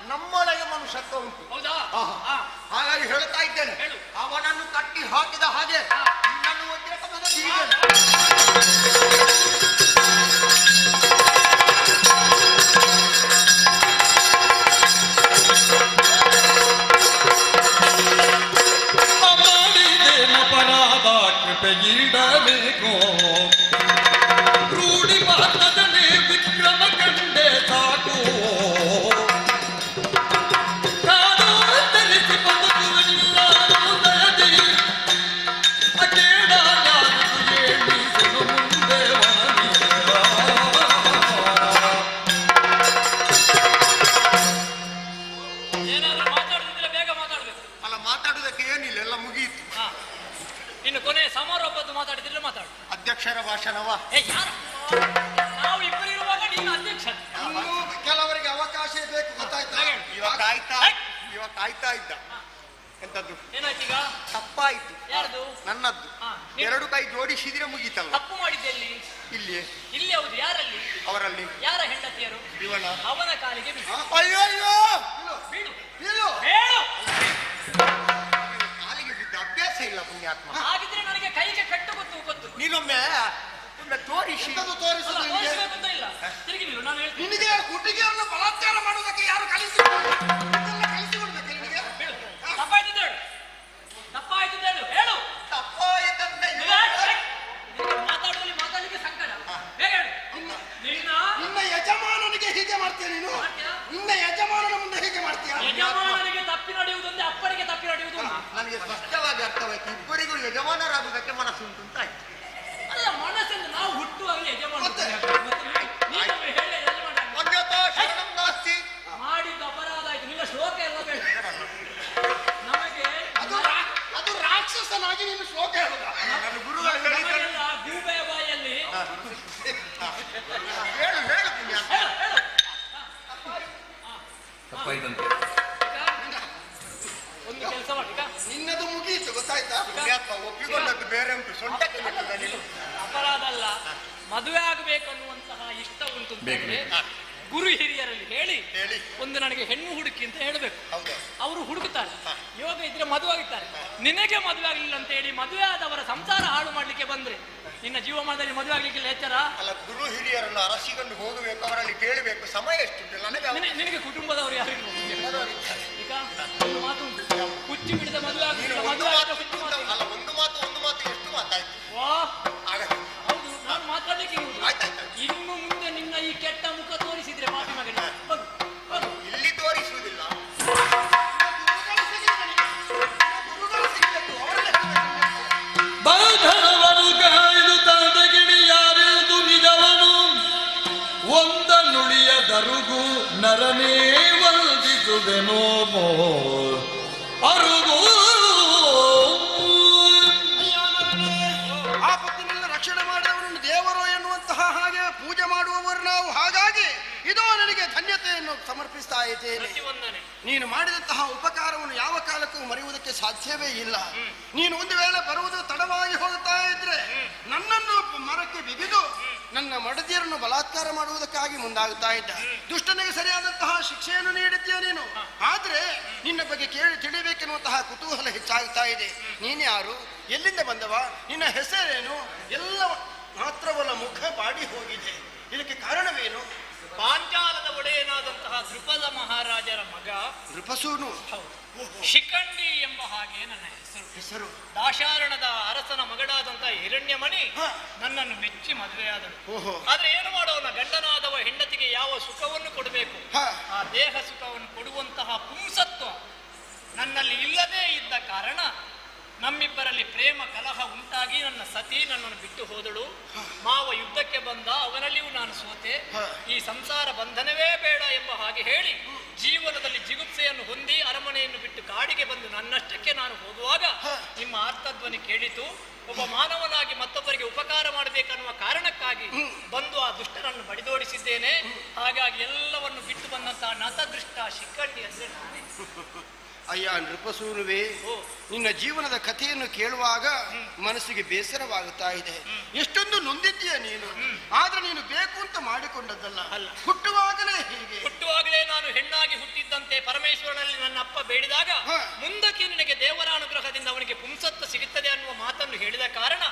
ನಮ್ಮೊಳಗೆ ಮನುಷ್ಯತ್ವ ಉಂಟು. ಹೌದಾ? ಹಾಗಾಗಿ ಹೇಳ್ತಾ ಇದ್ದೇನೆ, ಅವನನ್ನು ಕಟ್ಟಿ ಹಾಕಿದ ಹಾಗೆ ನನ್ನನ್ನು ಅಪರಾಧ ಕೃಪೆಗಿಡಬೇಕು. ರೂಢಿ ಮಾತದಲ್ಲಿ ವಿಕ್ರಮ ಕಂಡೆ ಸಾಕು. ಇನ್ನು ಕೊನೆ ಸಮಾರೋಪದ್ದು ಮಾತಾಡಿದ್ರೆ ಮಾತಾಡು. ಅಧ್ಯಕ್ಷರ ಭಾಷಣವಾ? ನಾವು ಇಬ್ಬರು ಇರುವಾಗ ನೀನು ಅಧ್ಯಕ್ಷ. ಕೆಲವರಿಗೆ ಅವಕಾಶ ಬೇಕು, ಗೊತ್ತಾಯ್ತಾ? ಇವ ಕಾಯ್ತಾ ಇದ್ದ. ಎಂತದ್ದು ಏನಾಯ್ತೀಗ? ತಪ್ಪಾಯ್ತು. ಯಾರ್ದು? ನನ್ನದ್ದು. ಎರಡು ಕೈ ಜೋಡಿಸಿದ್ರೆ ಮುಗೀತಲ್ಲ. ತಪ್ಪು ಮಾಡಿದ್ದೆಲ್ಲಿ? ಇಲ್ಲಿ. ಇಲ್ಲಿ ಹೌದು. ಯಾರಲ್ಲಿ? ಅವರಲ್ಲಿ. ಯಾರ ಹೆಂಡತಿಯರು? ಇವನ. ಅವನ ಕಾಲಿಗೆ ಬಿಡು. ಅಯ್ಯೋ ಅಯ್ಯೋ, ಬೀಳು ಬೀಳು. ಹೇಳು. ಕಾಲಿಗೆ ಬಿದ್ದ ಅಭ್ಯಾಸ ಇಲ್ಲ ಪುಣ್ಯಾತ್ಮ. ಹಾಗಿದ್ರೆ ನನಗೆ ಕೈಗೆ ಕಟ್ಟು ಗೊತ್ತು. ನೀನೊಮ್ಮೆ ತೋರಿಸಿ. ತೋರಿಸಬೇಕು ಅಂತ ಇಲ್ಲ. ತಿರುಗಿ ನಿಲ್ಲು, ನಾನು ಹೇಳ್ತೀನಿ. ನಿನಗೆ ಹುಡುಗಿಯರನ್ನು ಬಲಾತ್ಕಾರ ಮಾಡುವುದಕ್ಕೆ ಯಾರು ಕಲಿಸಿಕೊಡ್ಬೇಕು ನಿನಗೆ? ತಪ್ಪಾಯ್ತಿದ್ದೇಳು ಹೇಳು. ಮಾತಾಡುವಲ್ಲಿ ಮಾತಾಡಲಿಕ್ಕೆ ಸಂಕಟ. ಬೇಗ ಹೇಳು. ನಿನ್ನ ಯಜಮಾನನಿಗೆ ಹೀಗೆ ಮಾಡ್ತೀಯ ನೀನು? ನಿನ್ನ ಯಜಮಾನನ ಮುಂದೆ ಹೀಗೆ ಮಾಡ್ತೀಯ? ಯಜಮಾನನಿಗೆ ತಪ್ಪಿ ನಡೆಯುವುದೊಂದೇ, ಅಪ್ಪನಿಗೆ ತಪ್ಪಿ ನಡೆಯುವುದು. ನನಗೆ ಸ್ಪಷ್ಟವಾಗಿ ಅರ್ಥವಾಯ್ತು. ಇಬ್ಬರಿಗೂ ಯಜಮಾನರಾಗುವುದಕ್ಕೆ ಮನಸ್ಸುಂಟು ಅಂತ ಆಯ್ತು. ಅಲ್ಲ, ಮನಸ್ಸನ್ನು ನಾವು ಹುಟ್ಟುವಾಗಲೇ ಯಜಮಾನ ಮಾಡಿದ್ದು ಅಪರಾಧ ಆಯ್ತು. ನಿನ್ನ ಶ್ಲೋಕ ಎಲ್ಲ ಬೇಡ ನಮಗೆ. ಅದು ರಾಕ್ಷಸನಾಗಿ ನೀನು ಶ್ಲೋಕ ಹೇಳುದ? ನಮಗೆಲ್ಲ ಗೂಬೆಯ ಬಾಯಲ್ಲಿ ಹೇಳು ಹೇಳು. ತಪ್ಪಾಯ್ತಂತೆ. ಒಂದು ಕೆಲಸ ಮಾಡಿ. ನಿನ್ನದು ಮುಗಿಯಿತು, ಗೊತ್ತಾಯ್ತಾ? ಒಪ್ಪಿಕೊಂಡದ್ದು ಬೇರೆ ಉಂಟು. ಸೊಂಟಕ್ಕೆ ಅಪರಾಧ ಅಲ್ಲ, ಮದುವೆ ಆಗಬೇಕನ್ನುವಂತಹ ಇಷ್ಟ ಉಂಟು. ಗುರು ಹಿರಿಯರಲ್ಲಿ ಹೇಳಿ ಒಂದು ನನಗೆ ಹೆಣ್ಣು ಹುಡುಕಿ ಅಂತ ಹೇಳಬೇಕು. ಅವರು ಹುಡುಕುತ್ತಾರೆ, ಯೋಗ ಇದ್ರೆ ಮದುವೆ ಆಗುತ್ತಾರೆ. ನಿನಗೆ ಮದುವೆ ಆಗಲಿಲ್ಲ ಅಂತ ಹೇಳಿ ಮದುವೆ ಆದವರ ಸಂಸಾರ ಹಾಳು ಮಾಡ್ಲಿಕ್ಕೆ ಬಂದ್ರೆ ನಿನ್ನ ಜೀವಮಾನದಲ್ಲಿ ಮದುವೆ ಆಗ್ಲಿಕ್ಕಿಲ್ಲ. ಎಚ್ಚರ. ಅಲ್ಲ, ಗುರು ಹಿರಿಯರನ್ನು ಅರಸಿಕೊಂಡು ಹೋಗಬೇಕು, ಅವರಲ್ಲಿ ಕೇಳಬೇಕು. ಸಮಯ ಎಷ್ಟು? ನಿನಗೆ ಕುಟುಂಬದವರು ಯಾರಿಗೆ ಈಗ ಒಂದು ಮಾತು ಉಂಟು, ಹುಚ್ಚು ಬಿಡಿದ ಮದುವೆ ಆಗಲಿಲ್ಲ. ಒಂದು ಮಾತು ಎಷ್ಟು ಮಾತಾಯ್ತು? ಹೌದು, ನಾನು ಮಾತಾಡ್ಲಿಕ್ಕೆ ಇನ್ನು ಮುಂದೆ ನಿನ್ನ ಈ ಕೆಟ್ಟ ಮುಖ ತೋರಿಸಿದ್ರೆ ಮಾಫಿ ಮಗನೇ. ಇಲ್ಲಿ ತೋರಿಸುವುದಿಲ್ಲ. ಬಾಧನವನು ಕಾಯ್ದು ತಂದಗಿಣಿ ಯಾರೆಂದು ನಿಜವನು ಒಂದ ನುಡಿಯ ದರುಗು ನರನೇ ವಂದಿಸುವೆನೋ ಅರುಗು. ಆಪತ್ತಿನಿಂದ ರಕ್ಷಣೆ ಮಾಡಿದವರನ್ನು ದೇವರು ಎನ್ನುವಂತಹ ಹಾಗೆ ಪೂಜೆ ಮಾಡುವವರು ನಾವು. ಹಾಗಾಗಿ ಇದೋ ನನಗೆ ಧನ್ಯತೆಯನ್ನು ಸಮರ್ಪಿಸ್ತಾ ಇದ್ದೇನೆ. ನೀನು ಮಾಡಿದಂತಹ ಉಪಕಾರವನ್ನು ಯಾವ ಕಾಲಕ್ಕೂ ಮರೆಯುವುದಕ್ಕೆ ಸಾಧ್ಯವೇ ಇಲ್ಲ. ನೀನು ಒಂದು ವೇಳೆ ಬರುವುದು ತಡವಾಗಿ ಹೋಗುತ್ತಾ ಇದ್ರೆ ನನ್ನನ್ನು ಮರಕ್ಕೆ ಬಿಗಿದು ನನ್ನ ಮಡದಿಯರನ್ನು ಬಲಾತ್ಕಾರ ಮಾಡುವುದಕ್ಕಾಗಿ ಮುಂದಾಗುತ್ತಾ ಇದ್ದ. ದುಷ್ಟನಿಗೆ ಸರಿಯಾದಂತಹ ಶಿಕ್ಷೆಯನ್ನು ನೀಡಿದ್ದೀಯ ನೀನು. ಆದ್ರೆ ನಿನ್ನ ಬಗ್ಗೆ ಕೇಳಿ ತಿಳಿಬೇಕೆನ್ನುವಂತಹ ಕುತೂಹಲ ಹೆಚ್ಚಾಗುತ್ತಾ ಇದೆ. ನೀನ್ಯಾರು? ಎಲ್ಲಿಂದ ಬಂದವ? ನಿನ್ನ ಹೆಸರೇನು? ಎಲ್ಲ ಮಾತ್ರವಲ್ಲ, ಮುಖ ಬಾಡಿ ಹೋಗಿದೆ. ಇದಕ್ಕೆ ಕಾರಣವೇನು? ಪಾಂಚಾಲದ ಒಡೆಯನಾದಂತಹ ದೃಪದ ಮಹಾರಾಜರ ಮಗ ನೃಪಸೂನು. ಶಿಖಂಡಿ ಎಂಬ ಹಾಗೆ ನನ್ನ ಹೆಸರು. ದಾಶಾರಣದ ಅರಸನ ಮಗಳಾದಂತಹ ಹಿರಣ್ಯಮಣಿ ನನ್ನನ್ನು ಮೆಚ್ಚಿ ಮದುವೆಯಾದಳು. ಆದ್ರೆ ಏನು ಮಾಡೋಣ, ಗಂಡನಾದವ ಹೆಂಡತಿಗೆ ಯಾವ ಸುಖವನ್ನು ಕೊಡಬೇಕು, ಆ ದೇಹ ಸುಖವನ್ನು ಕೊಡುವಂತಹ ಪುಂಸತ್ವ ನನ್ನಲ್ಲಿ ಇಲ್ಲದೇ ಇದ್ದ ಕಾರಣ ನಮ್ಮಿಬ್ಬರಲ್ಲಿ ಪ್ರೇಮ ಕಲಹ ಉಂಟಾಗಿ ನನ್ನ ಸತಿ ನನ್ನನ್ನು ಬಿಟ್ಟು ಹೋದಳು. ಮಾವ ಯುದ್ಧಕ್ಕೆ ಬಂದ, ಅವನಲ್ಲಿಯೂ ನಾನು ಸೋತೆ. ಈ ಸಂಸಾರ ಬಂಧನವೇ ಬೇಡ ಎಂಬ ಹಾಗೆ ಹೇಳಿ ಜೀವನದಲ್ಲಿ ಜಿಗುಪ್ಸೆಯನ್ನು ಹೊಂದಿ ಅರಮನೆಯನ್ನು ಬಿಟ್ಟು ಕಾಡಿಗೆ ಬಂದು ನನ್ನಷ್ಟಕ್ಕೆ ನಾನು ಹೋಗುವಾಗ ನಿಮ್ಮ ಆರ್ತಧ್ವನಿ ಕೇಳಿತು. ಒಬ್ಬ ಮಾನವನಾಗಿ ಮತ್ತೊಬ್ಬರಿಗೆ ಉಪಕಾರ ಮಾಡಬೇಕನ್ನುವ ಕಾರಣಕ್ಕಾಗಿ ಬಂದು ಆ ದುಷ್ಟರನ್ನು ಬಡಿದೋಡಿಸಿದ್ದೇನೆ. ಹಾಗಾಗಿ ಎಲ್ಲವನ್ನು ಬಿಟ್ಟು ಬಂದಂತಹ ನತದೃಷ್ಟ ಶಿಖಂಡಿ ಅಂದ್ರೆ ನಾನೇ. ಅಯ್ಯ ನೃಪಸೂನುವೆ, ನಿನ್ನ ಜೀವನದ ಕಥೆಯನ್ನು ಕೇಳುವಾಗ ಮನಸ್ಸಿಗೆ ಬೇಸರವಾಗುತ್ತಾ ಇದೆ. ಎಷ್ಟೊಂದು ನೊಂದಿದ್ದೀಯ ನೀನು. ಆದ್ರೆ ನೀನು ಬೇಕು ಅಂತ ಮಾಡಿಕೊಂಡದ್ದಲ್ಲ. ಹುಟ್ಟುವಾಗಲೇ ಹೀಗೆ. ಹುಟ್ಟುವಾಗಲೇ ನಾನು ಹೆಣ್ಣಾಗಿ ಹುಟ್ಟಿದ್ದಂತೆ ಪರಮೇಶ್ವರನಲ್ಲಿ ನನ್ನ ಅಪ್ಪ ಬೇಡಿದಾಗ ಮುಂದಕ್ಕೆ ನಿನಗೆ ದೇವರ ಅನುಗ್ರಹದಿಂದ ಅವನಿಗೆ ಪುಂಸತ್ವ ಸಿಗುತ್ತದೆ ಅನ್ನುವ ಮಾತನ್ನು ಹೇಳಿದ ಕಾರಣ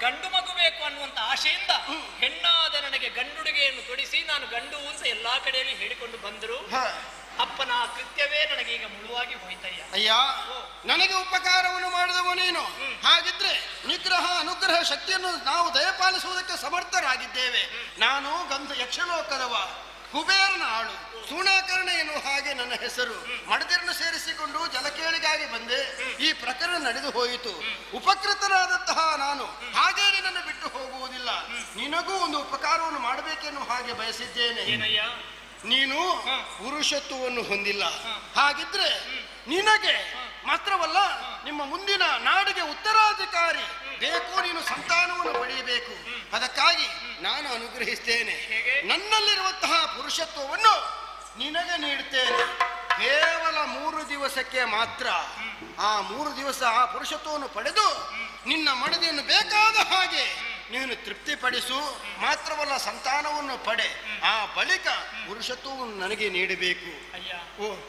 ಗಂಡು ಮಗು ಬೇಕು ಅನ್ನುವಂತ ಆಶೆಯಿಂದ ಹೆಣ್ಣಾದ ನನಗೆ ಗಂಡುಡುಗೆಯನ್ನು ತೊಡಿಸಿ ನಾನು ಗಂಡು ಅಂತ ಎಲ್ಲಾ ಕಡೆಯಲ್ಲಿ ಹೇಳಿಕೊಂಡು ಬಂದರು. ಅಪ್ಪನ ಕೃತ್ಯವೇ ನನಗೆ ಈಗ ಮುಳುವಾಗಿ ಹೋಯ್ತಯ್ಯ. ಅಯ್ಯ, ನನಗೆ ಉಪಕಾರವನ್ನು ಮಾಡಿದವ ನೀನು. ಹಾಗಿದ್ರೆ ನಿಗ್ರಹ ಅನುಗ್ರಹ ಶಕ್ತಿಯನ್ನು ನಾವು ದಯಪಾಲಿಸುವುದಕ್ಕೆ ಸಮರ್ಥರಾಗಿದ್ದೇವೆ. ನಾನು ಯಕ್ಷಲೋಕದವ, ಕುಬೇರನ ಆಳು, ಸೂಣಾಕರ್ಣ ಎನ್ನುವ ಹಾಗೆ ನನ್ನ ಹೆಸರು. ಮಡದಿರನ್ನು ಸೇರಿಸಿಕೊಂಡು ಜಲಕೇಳಿಗಾಗಿ ಬಂದೆ. ಈ ಪ್ರಕರಣ ನಡೆದು ಹೋಯಿತು. ಉಪಕೃತನಾದಂತಹ ನಾನು ಹಾಗೇ ನಿನ್ನನ್ನು ಬಿಟ್ಟು ಹೋಗುವುದಿಲ್ಲ. ನಿನಗೂ ಒಂದು ಉಪಕಾರವನ್ನು ಮಾಡಬೇಕೆನ್ನುವ ಹಾಗೆ ಬಯಸಿದ್ದೇನೆ. ನೀನು ಪುರುಷತ್ವವನ್ನು ಹೊಂದಿಲ್ಲ. ಹಾಗಿದ್ರೆ ನಿನಗೆ ಮಾತ್ರವಲ್ಲ, ನಿಮ್ಮ ಮುಂದಿನ ನಾಡಿಗೆ ಉತ್ತರಾಧಿಕಾರಿ ಬೇಕು. ನೀನು ಸಂತಾನವನ್ನು ಪಡೆಯಬೇಕು. ಅದಕ್ಕಾಗಿ ನಾನು ಅನುಗ್ರಹಿಸ್ತೇನೆ. ನನ್ನಲ್ಲಿರುವಂತಹ ಪುರುಷತ್ವವನ್ನು ನಿನಗೆ ನೀಡುತ್ತೇನೆ. ಕೇವಲ 3 ದಿವಸಕ್ಕೆ ಮಾತ್ರ ಆ 3 ದಿವಸ ಆ ಪುರುಷತ್ವವನ್ನು ಪಡೆದು ನಿನ್ನ ಮಡದಿಯನ್ನು ಬೇಕಾದ ಹಾಗೆ ನೀನು ತೃಪ್ತಿಪಡಿಸು. ಮಾತ್ರವಲ್ಲ, ಸಂತಾನವನ್ನು ಪಡೆ. ಆ ಬಳಿಕ ಪುರುಷತ್ವವನ್ನು ನನಗೆ ನೀಡಬೇಕು. ಅಯ್ಯ,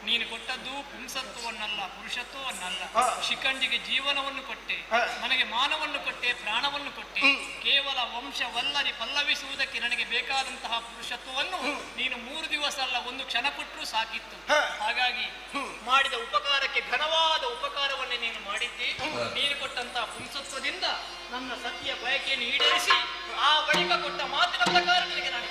ನೀನು ಕೊಟ್ಟದ್ದು ಪುಂಸತ್ವವನ್ನಲ್ಲ, ಪುರುಷತ್ವವನ್ನಲ್ಲ. ಶಿಖಂಡಿಗೆ ಜೀವನವನ್ನು ಕೊಟ್ಟೆ, ನನಗೆ ಮಾನವನ್ನು ಕೊಟ್ಟೆ, ಪ್ರಾಣವನ್ನು ಕೊಟ್ಟೆ. ಕೇವಲ ವಂಶವಲ್ಲರಿ ಪಲ್ಲವಿಸುವುದಕ್ಕೆ ನನಗೆ ಬೇಕಾದಂತಹ ಪುರುಷತ್ವವನ್ನು ನೀನು 3 ದಿವಸ ಅಲ್ಲ, 1 ಕ್ಷಣ ಕೊಟ್ಟರೂ ಸಾಕಿತ್ತು. ಹಾಗಾಗಿ ಮಾಡಿದ ಉಪಕಾರಕ್ಕೆ ಘನವಾದ ಉಪಕಾರವನ್ನೇ ನೀನು ಮಾಡಿದ್ದಿ. ನೀನು ಕೊಟ್ಟಂತಹ ಪುಂಸತ್ವದಿಂದ ನನ್ನ ಸತಿಯ ಬಯಕೆಯನ್ನು ಈಡೇರಿಸಿ ಆ ಬಳಿಕ ಕೊಟ್ಟ ಮಾತಿನ ಪ್ರಕಾರ ನಿನಗೆ ನಾನು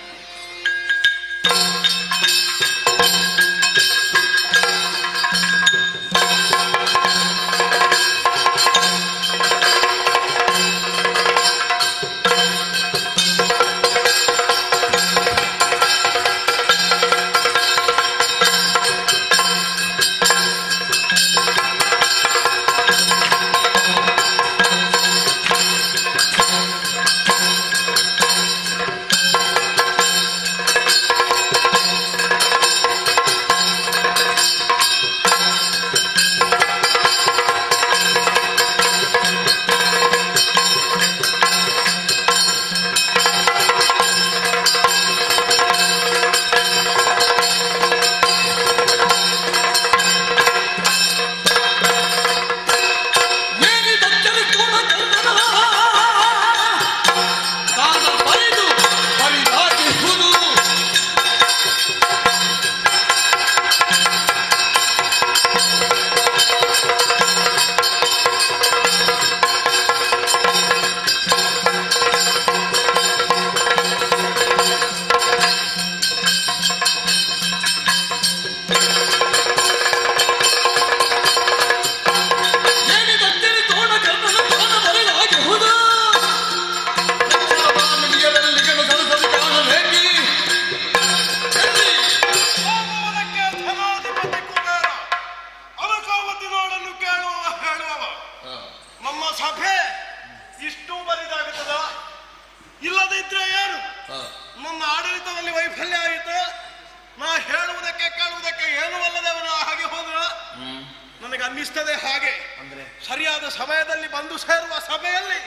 ಸರಿಯಾದ ಸಮಯದಲ್ಲಿ ಬಂದು ಸೇರುವ ಸಭೆಯಲ್ಲಿ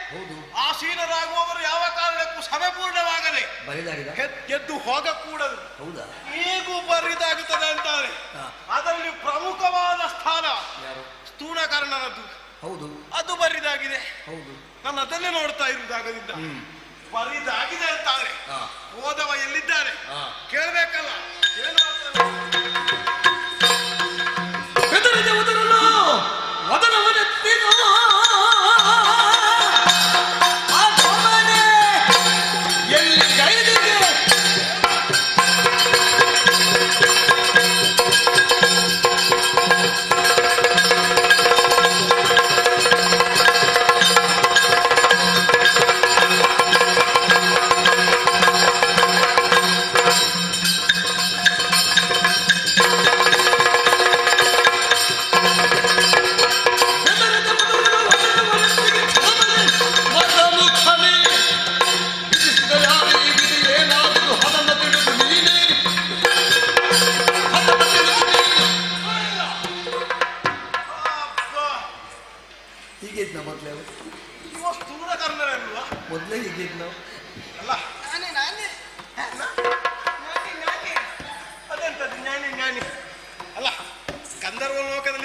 ಆಸೀನರಾಗುವವರು ಯಾವ ಕಾರಣಕ್ಕೂ ಸಭೆ ಪೂರ್ಣವಾಗದೆ ಎದ್ದು ಹೋಗಕೂಡದು. ಈಗೂ ಬರಿದಾಗುತ್ತದೆ ಅಂತಾರೆ. ಅದರಲ್ಲಿ ಪ್ರಮುಖವಾದ ಸ್ಥಾನ ಸ್ಥೂಲಕರ್ಣನದ್ದು. ಅದು ಬರಿದಾಗಿದೆ. ನಾನು ಅದನ್ನೇ ನೋಡ್ತಾ ಇರುವುದಾಗದಿಂದ ಬರಿದಾಗಿದೆ ಅಂತಾರೆ. ಹೋದವ ಎಲ್ಲಿದ್ದಾರೆ ಕೇಳಬೇಕಲ್ಲ. ಏನು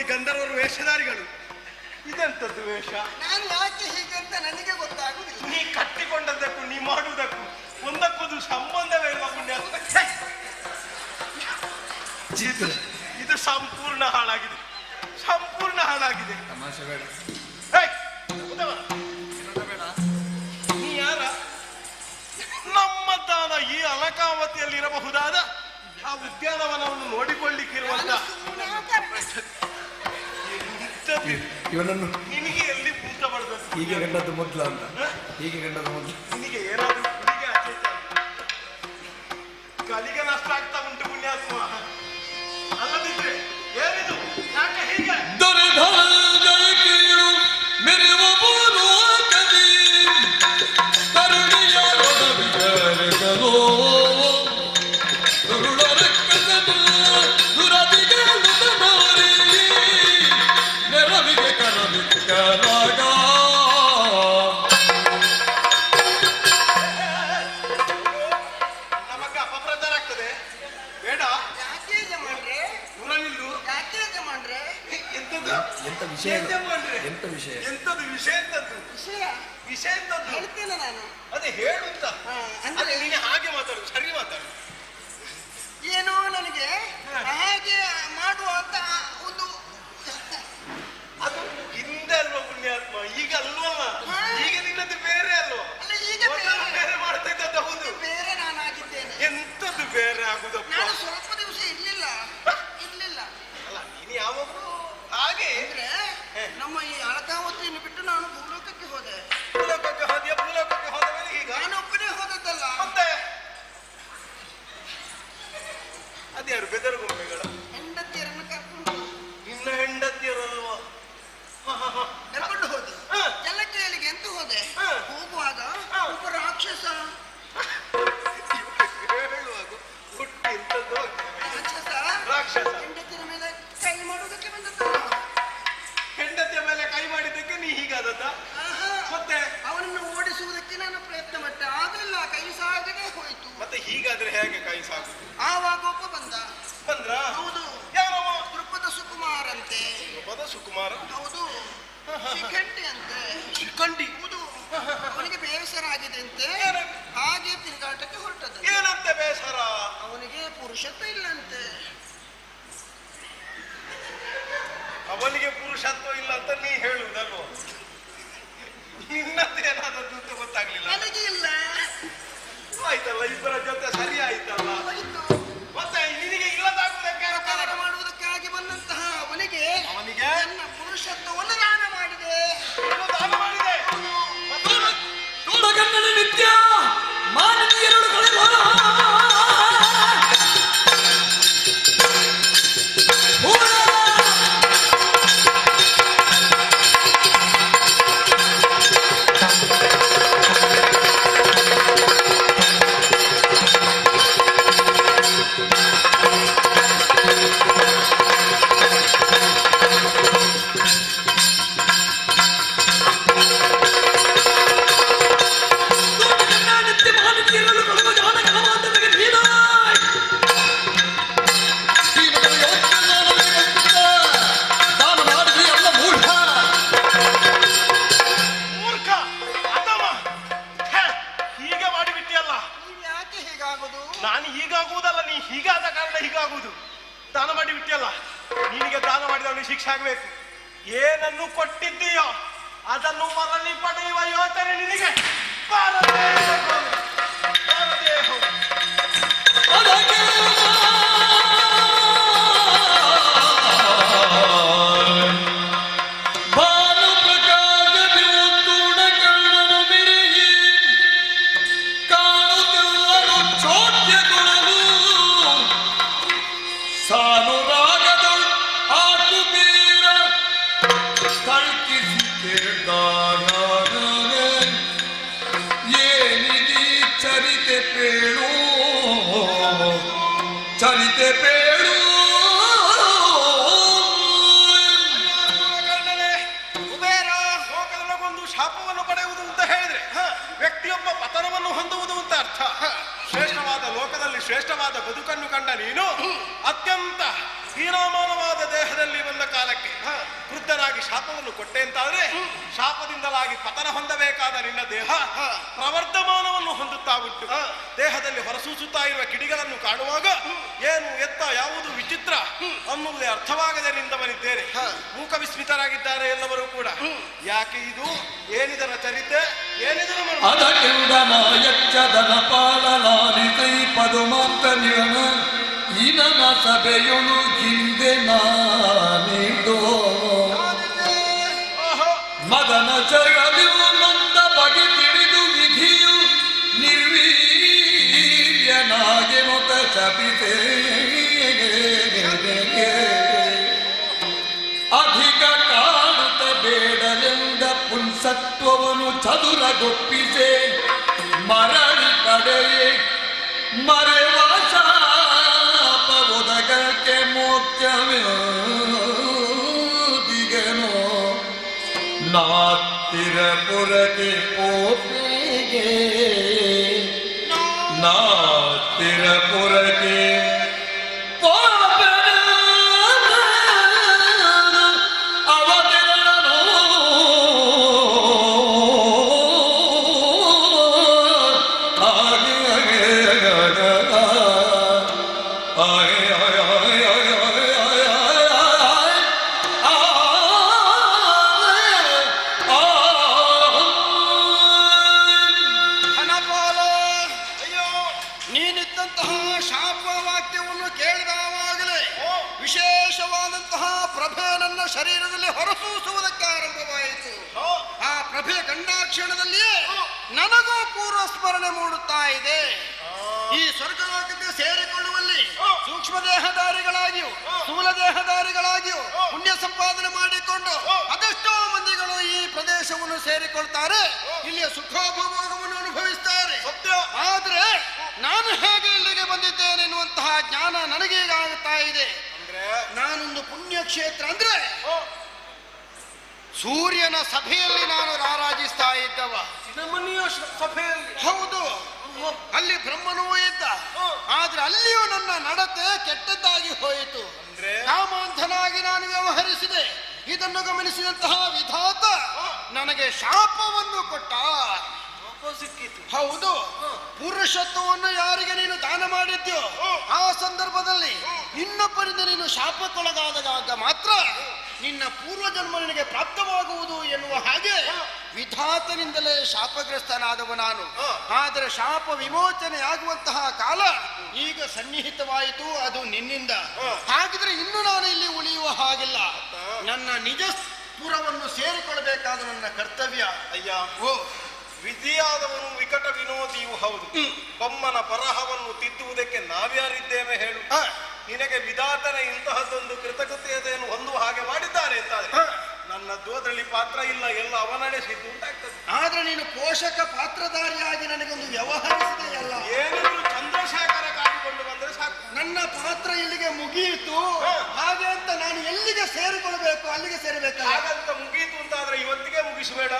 ಗಂಧರ್ವರು ವೇಷಧಾರಿಗಳು. ಇದೆಂತದ್ದು ವೇಷ? ನಾನು ಯಾಕೆ ಹೀಗಂತ ನನಗೆ ಗೊತ್ತಾಗುದಿಲ್ಲ. ನೀ ಕಟ್ಟಿಕೊಂಡದ್ದಕ್ಕೂ ನೀ ಮಾಡುವುದಕ್ಕೂ ಒಂದಕ್ಕೊಂದು ಸಂಬಂಧವೇ ಇರುವ ಪುಣ್ಯ. ಇದು ಸಂಪೂರ್ಣ ಹಾಳಾಗಿದೆ, ಸಂಪೂರ್ಣ ಹಾಳಾಗಿದೆ. ನೀ ಯಾರ? ನಮ್ಮದಾದ ಈ ಅಲಕಾವತಿಯಲ್ಲಿರಬಹುದಾದ ಆ ಉದ್ಯಾನವನವನ್ನು ನೋಡಿಕೊಳ್ಳಿಕ್ಕಿರುವಂತ ಇವನನ್ನು ನಿನಗೆ ಎಲ್ಲಿ ಭೂತ ಬಡಬೇಕು? ಹೀಗೆ ಗಂಡದ್ದು ಮೊದಲ ಅಂತ, ಹೀಗೆ ಗಂಡದ್ದು ಮೊದಲು. ನಿನಗೆ ಏನಾದ್ರು ಕುಡಿಗೆ ಆಚೆ ಕಲಿಗೆ ನಷ್ಟ ಆಗ್ತಾ ಉಂಟು ಪುಣ್ಯಾತ್ಮ. ಅಲ್ಲದಿದ್ರೆ ಏನಿದು? ಯಾಕೆ ಹೀಗೆ? ದುರುಳರ ಕಸದ ದುರದಿಗಳು ಎಂತ ವಿಷಯ ಎಂತ ವಿಷಯ ಎಂತದ್ದು ವಿಷಯ ಎಂತದ್ದು ವಿಷಯ ಎಂತದ್ದು ಹೇಳ್ತೇನೆ ನಾನು. ಅದೇ ಹೇಳು ಅಂತ. ಅಂದ್ರೆ ನೀನು ಹಾಗೆ ಮಾತಾಡು, ಸರಿ ಮಾತಾಡು. ಏನೋ ನನಗೆ ಹಾಗೆ ಮಾಡುವ ಅಂತ ಒಂದು ಅದು ಹಿಂದೆ ಅಲ್ವಾ ಪುಣ್ಯಾತ್ಮ, ಈಗ ಅಲ್ವಲ್ಲ. ಈಗ ನಿನ್ನದು ಬೇರೆ ಅಲ್ವಾ? ಈಗ ಬೇರೆ ಮಾಡ್ತಾ ಇದ್ದದ್ದು ಹೌದು. ಬೇರೆ ನಾನಾಗಿದ್ದೇನೆ. ಎಂತದ್ದು ಬೇರೆ ಆಗುದಪ್ಪ? ನಾನು ಸ್ವಲ್ಪ ದಿವಸ ಇರ್ಲಿಲ್ಲ. ಅಲ್ಲ ನೀನು ಯಾವಾಗಲೂ ಹಾಗೆ ಅಂದ್ರೆ ನಮ್ಮ ಈ ಅಳಕಾವತಿಯನ್ನು ಬಿಟ್ಟು ನಾನು ಭೂಲೋಕಕ್ಕೆ ಹೋದೆ. ಭೂಲೋಕಕ್ಕೆ ಹೋದ್ಯಾ? ಭೂಲೋಕಕ್ಕೆ ಹೋದ ಮೇಲೆ ಈಗ ನಾನು ಒಬ್ಬನೇ ಹೋದದ್ದಲ್ಲ, ಮತ್ತೆ ಅದ್ಯಾರು ಬೆದರುಗೊಂಬೆಗಳು? ಹೆಂಡತಿಯರನ್ನು ಕರ್ಕೊಂಡು. ನಿನ್ನ ಹೆಂಡತಿಯರಲ್ವಾ? ಕರ್ಕೊಂಡು ಹೋದೆ. ಜಲಕ್ರಿಯೆಗೆ ಅಂತ ಹೋದೆ. ಹೋಗುವಾಗ ಒಬ್ಬ ರಾಕ್ಷಸ ಹೇಳುವಾಗ ಹುಟ್ಟಿ ಇಂಥದ್ದು ರಾಕ್ಷಸ ಹೆಂಡತಿಯ ಮೇಲೆ ಕೈ ಮಾಡುವುದಕ್ಕೆ ಬಂದದ್ದು. ಹೆಂಡತಿಯ ಮೇಲೆ ಕೈ ಮಾಡಿದ್ದಕ್ಕೆ ನೀ ಹೀಗಾದದ್ದ? ಮತ್ತೆ ಅವನನ್ನು ಓಡಿಸುವುದಕ್ಕೆ ನಾನು ಪ್ರಯತ್ನ ಪಟ್ಟೆ, ಆಗಲಿಲ್ಲ, ಕೈ ಸಾಗದೆ ಹೋಯ್ತು. ಮತ್ತೆ ಹೀಗಾದ್ರೆ ಹೇಗೆ ಕೈ ಸಾಕು? ಆವಾಗ ಒಬ್ಬ ಬಂದ್ರ. ಹೌದು. ಯಾರವ? ದೃಪದ ಸುಕುಮಾರ್ ಅಂತೆ. ದೃಪದ ಸುಕುಮಾರ? ಹೌದು. ಶಿಖಂಡಿ ಅಂತೆ. ಶಿಖಂಡಿ? ಹೌದು. ಅವನಿಗೆ ಬೇಸರ ಆಗಿದೆ ಅಂತೆ, ಹಾಗೆ ತಿರುಗಾಟಕ್ಕೆ ಹೊರಟದ್ದು. ಏನಂತೆ ಬೇಸರ? ಅವನಿಗೆ ಪುರುಷತ್ವ ಇಲ್ಲಂತೆ. ಅವನಿಗೆ ಪುರುಷತ್ವ ಇಲ್ಲ ಅಂತ ನೀ ಹೇಳುವುದಲ್ವ? ನಿನ್ನದೇನಾದದ್ದು ಅಂತ ಗೊತ್ತಾಗ್ಲಿಲ್ಲ ನನಗೆ. ಇಲ್ಲ ಆಯ್ತಲ್ಲ, ಇಬ್ಬರ ಜೊತೆ ಸರಿ ಆಯ್ತಲ್ಲ. ಮತ್ತೆ ನಿನಗೆ ಇಲ್ಲದಾಗುವುದಕ್ಕೆ ಮಾಡುವುದಕ್ಕಾಗಿ ಬಂದಂತಹ ಅವನಿಗೆ ಅವನಿಗೆ ನನ್ನ ಪುರುಷತ್ವವನ್ನು ದಾನ ಮಾಡಿದೆ. ದಾನ ಮಾಡಿದೆ. ಗಂಡನ ನಿತ್ಯ ಮಾನವೀಯರು ಕಳೆಬಾರ ನಾನು ಹೀಗಾಗುವುದಲ್ಲ, ನೀ ಹೀಗಾದ ಕಾರಣ ಹೀಗಾಗುವುದು. ದಾನ ಮಾಡಿ ಬಿಟ್ಟಿಯಲ್ಲ, ನಿನಗೆ ದಾನ ಮಾಡಿದವನಿಗೆ ಶಿಕ್ಷೆ ಆಗಬೇಕು. ಏನನ್ನು ಕೊಟ್ಟಿದ್ದೀಯೋ ಅದನ್ನು ಮರಳಿ ಪಡೆಯುವ ಯೋಚನೆ ನಿನಗೆ ಬಾರದೇ ಹೋಗು. ಚರಿತೆ ಬೇಡು ಕುಬೇರ ಲೋಕದೊಳಗೊಂದು ಶಾಪವನ್ನು ಪಡೆಯುವುದು ಅಂತ ಹೇಳಿದ್ರೆ ವ್ಯಕ್ತಿಯೊಬ್ಬ ಪತನವನ್ನು ಹೊಂದುವುದು ಅಂತ ಅರ್ಥ. ಶ್ರೇಷ್ಠವಾದ ಲೋಕದಲ್ಲಿ ಶ್ರೇಷ್ಠವಾದ ಬದುಕನ್ನು ಕಂಡ ನೀನು ಅತ್ಯಂತ ಹೀನಾಮಾನವಾದ ದೇಹದಲ್ಲಿ ಬಂದ ಕಾಲಕ್ಕೆ ವೃದ್ಧನಾಗಿ ಶಾಪವನ್ನು ಕೊಟ್ಟೆ ಅಂತಾದ್ರೆ, ಶಾಪದಿಂದಲಾಗಿ ಪತನ ಹೊಂದಬೇಕಾದ ನಿನ್ನ ದೇಹ ಪ್ರವರ್ಧಮಾನವನ್ನು ಹೊಂದುತ್ತಾ ಉಂಟು. ದೇಹದಲ್ಲಿ ಹೊರಸೂಸುತ್ತಾ ಇರುವ ಕಿಡಿಗಳನ್ನು ಕಾಣುವಾಗ ಏನು ಎತ್ತ ಯಾವುದು ವಿಚಿತ್ರ ಅನ್ನುವುದೇ ಅರ್ಥವಾಗದೆ ನಿಂತವನಿದ್ದೇನೆ. ಮೂಕ ವಿಸ್ಮಿತರಾಗಿದ್ದಾರೆ ಎಲ್ಲರೂ ಕೂಡ. ಯಾಕೆ ಇದು? ಏನಿದರ ಚರಿತೆ? ಏನಿದರ ಈನನ ಸಭೆಯೊಳು ಹಿಂದೆ ನಾನಿಡೋ ಮದನ ಜಗದಿವು ನೊಂದ ಬಗೆ ತಿಳಿದು ವಿಧಿಯು ನಿರ್ವೀರ್ಯನಾಗೆ ಮೊತ ಶಪಿಸೆ ಅಧಿಕ ಕಾಡುತ್ತ ಬೇಡಲೆಂದ ಪುಂಸತ್ವವನ್ನು ಚದುರಗೊಪ್ಪಿಸೆ ಮರಳಿ ಕಡೆಯೇ ಮರೆವಾಸ ಒದಗಕ್ಕೆ ಮೋಕ್ಷವೇ ದಿಗನೋ ನಾತ್ತಿರಪುರಕ್ಕೆ ಪೋಪೆಗೆ ನಾತ್ತಿರಪುರಕ್ಕೆ ಪೋಪೆನ ವಿಶೇಷವಾದಂತಹ ಪ್ರಭೆ ನನ್ನ ಶರೀರದಲ್ಲಿ ಹೊರಸೂಸುವುದಕ್ಕೆ ಆರಂಭವಾಯಿತು. ಆ ಪ್ರಭೆ ಕಂಡಾಕ್ಷಣದಲ್ಲಿಯೇ ನನಗೂ ಪೂರ್ವ ಸ್ಮರಣೆ ಮೂಡುತ್ತಾ ಇದೆ. ಈ ಸ್ವರ್ಗಲೋಕಕ್ಕೆ ಸೇರಿಕೊಳ್ಳುವಲ್ಲಿ ಸೂಕ್ಷ್ಮ ದೇಹಧಾರಿಗಳಾಗಿಯೂ ಸ್ಥೂಲ ದೇಹಧಾರಿಗಳಾಗಿಯೂ ಪುಣ್ಯ ಸಂಪಾದನೆ ಮಾಡಿಕೊಂಡು ಅದೆಷ್ಟೋ ಮಂದಿಗಳು ಈ ಪ್ರದೇಶವನ್ನು ಸೇರಿಕೊಳ್ತಾರೆ, ಇಲ್ಲಿಯ ಸುಖೋಪಭೋಗವನ್ನು ಅನುಭವಿಸ್ತಾರೆ. ಆದ್ರೆ ನಾನು ಹೇಗೆ ಇಲ್ಲಿಗೆ ಬಂದಿದ್ದೇನೆ ಎನ್ನುವಂತಹ ಜ್ಞಾನ ನನಗೀಗ ಆಗುತ್ತಾ ಇದೆ. ನಾನೊಂದು ಪುಣ್ಯಕ್ಷೇತ್ರ ಅಂದ್ರೆ ಸೂರ್ಯನ ಸಭೆಯಲ್ಲಿ ನಾನು ರಾರಾಜಿಸ್ತಾ ಇದ್ದವ. ಸಭೆಯಲ್ಲಿ ಹೌದು, ಅಲ್ಲಿ ಬ್ರಹ್ಮನೂ ಇದ್ದ. ಆದ್ರೆ ಅಲ್ಲಿಯೂ ನನ್ನ ನಡತೆ ಕೆಟ್ಟದ್ದಾಗಿ ಹೋಯಿತು. ಕಾಮಾಂಧನಾಗಿ ನಾನು ವ್ಯವಹರಿಸಿದೆ. ಇದನ್ನು ಗಮನಿಸಿದಂತಹ ವಿಧಾತ ನನಗೆ ಶಾಪವನ್ನು ಕೊಟ್ಟ. ಹೌದು, ಪುರುಷತ್ವವನ್ನು ಯಾರಿಗೆ ನೀನು ದಾನ ಮಾಡಿದ್ಯೋ ಆ ಸಂದರ್ಭದಲ್ಲಿ ಇನ್ನೊಬ್ಬರಿಂದ ನೀನು ಶಾಪಕ್ಕೊಳಗಾದಾಗ ಮಾತ್ರ ನಿನ್ನ ಪೂರ್ವ ಜನ್ಮ ನಿನಗೆ ಪ್ರಾಪ್ತವಾಗುವುದು ಎನ್ನುವ ಹಾಗೆ ವಿಧಾತನಿಂದಲೇ ಶಾಪಗ್ರಸ್ತನಾದವ ನಾನು. ಆದರೆ ಶಾಪ ವಿಮೋಚನೆ ಆಗುವಂತಹ ಕಾಲ ಈಗ ಸನ್ನಿಹಿತವಾಯಿತು, ಅದು ನಿನ್ನಿಂದ. ಹಾಗಿದ್ರೆ ಇನ್ನು ನಾನು ಇಲ್ಲಿ ಉಳಿಯುವ ಹಾಗಿಲ್ಲ. ನನ್ನ ನಿಜ ಪುರವನ್ನು ಸೇರಿಕೊಳ್ಳಬೇಕಾದ ನನ್ನ ಕರ್ತವ್ಯ. ಅಯ್ಯ, ವಿಧಿಯಾದವನು ವಿಕಟ ವಿನೋದಿಯೂ ಹೌದು. ಬೊಮ್ಮನ ಬರಹವನ್ನು ತಿದ್ದುವುದಕ್ಕೆ ನಾವ್ಯಾರಿದ್ದೇವೆ ಹೇಳು? ನಿನಗೆ ವಿಧಾತನ ಇಂತಹದ್ದೊಂದು ಕೃತಜ್ಞತೆಯನ್ನು ಹೊಂದುವ ಹಾಗೆ ಮಾಡಿದ್ದಾರೆ ಅಂತಾದ್ರೆ ನನ್ನದ್ದು ಅದರಲ್ಲಿ ಪಾತ್ರ ಇಲ್ಲ, ಎಲ್ಲ ಅವನಡೆಸಿದ್ದು ಉಂಟಾಗ್ತದೆ. ಆದ್ರೆ ನೀನು ಪೋಷಕ ಪಾತ್ರಧಾರಿಯಾಗಿ ನನಗೊಂದು ವ್ಯವಹರಿಸಿದೆಯಲ್ಲ. ಏನಾದ್ರೂ ಚಂದ್ರಶೇಖರ ಕಾಡಿಕೊಂಡು ಬಂದ್ರೆ ಸಾಕು. ನನ್ನ ಪಾತ್ರ ಇಲ್ಲಿಗೆ ಮುಗಿಯಿತು. ಹಾಗೆ ಅಂತ ನಾನು ಎಲ್ಲಿಗೆ ಸೇರಿಕೊಳ್ಬೇಕು ಅಲ್ಲಿಗೆ ಸೇರಬೇಕು. ಹಾಗಂತ ಮುಗಿಯಿತು ಅಂತಾದ್ರೆ ಇವತ್ತಿಗೆ ಮುಗಿಸಬೇಡ,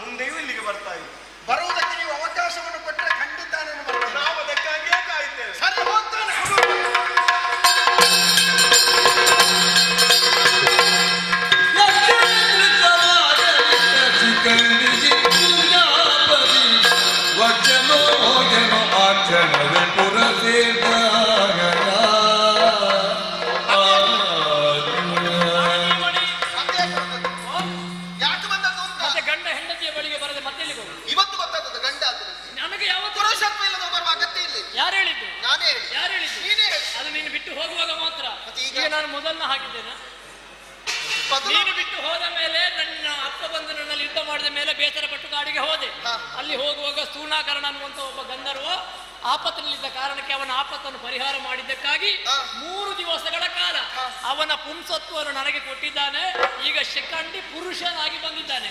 ಮುಂದೆಯೂ ಇಲ್ಲಿಗೆ ಬರ್ತಾ ಇದೆ. ಬರುವುದಕ್ಕೆ ನೀವು ಅವಕಾಶವನ್ನು ಕೊಟ್ಟರೆ ಖಂಡಿತ ನಾನು ಬರ್ತೇನೆ. ನಾವು ಅದಕ್ಕಾಗಿಯೇ ಕಾಯ್ತೇವೆ. ಸರಿ, ಹೋಗ್ತಾನೆ. ಗಂಡ ಹೆಂಡತಿಯ ಬಳಿಗೆ ಬರದೆ ಮತ್ತೆ ಇವತ್ತು ಗೊತ್ತಾಗ್ತದೆ ಗಂಡ ನನಗೆ ಯಾವ ಪುರುಷತ್ವ ಇಲ್ಲದ ಬರುವ ಅಗತ್ಯ ಇಲ್ಲ. ಯಾರು ಹೇಳಿದ್ದು? ನಾನೇ ಯಾರು ಹೇಳಿದ್ದು? ನೀನೇ ಹೇಳಿ. ಅದು ನೀನು ಬಿಟ್ಟು ಹೋಗುವಾಗ ಮಾತ್ರ. ಈಗ ನಾನು ಮೊದಲನ ಹಾಕಿದ್ದೇನೆ. ನೀನು ಬಿಟ್ಟು ಹೋದ ಮೇಲೆ ನನ್ನ ಅಪ್ಪ ಬಂದು ನನ್ನಲ್ಲಿ ಯುದ್ಧ ಮಾಡಿದ ಮೇಲೆ ಬೇಸರ ಪಟ್ಟು ಕಾಡಿಗೆ ಹೋದೆ. ಅಲ್ಲಿ ಹೋಗುವಾಗ ಸ್ಥೂಣಾಕರಣ ಅನ್ನುವಂತ ಒಬ್ಬ ಗಂಧರ್ವ ಆಪತ್ತಿನಲ್ಲಿದ್ದ ಕಾರಣಕ್ಕೆ ಅವನ ಆಪತ್ತನ್ನು ಪರಿಹಾರ ಮಾಡಿದ್ದಕ್ಕಾಗಿ 3 ದಿವಸಗಳ ಕಾಲ ಅವನ ಪುಂಸತ್ವವನ್ನು ನನಗೆ ಕೊಟ್ಟಿದ್ದಾನೆ. ಈಗ ಶಿಖಂಡಿ ಪುರುಷನಾಗಿ ಬಂದಿದ್ದಾನೆ.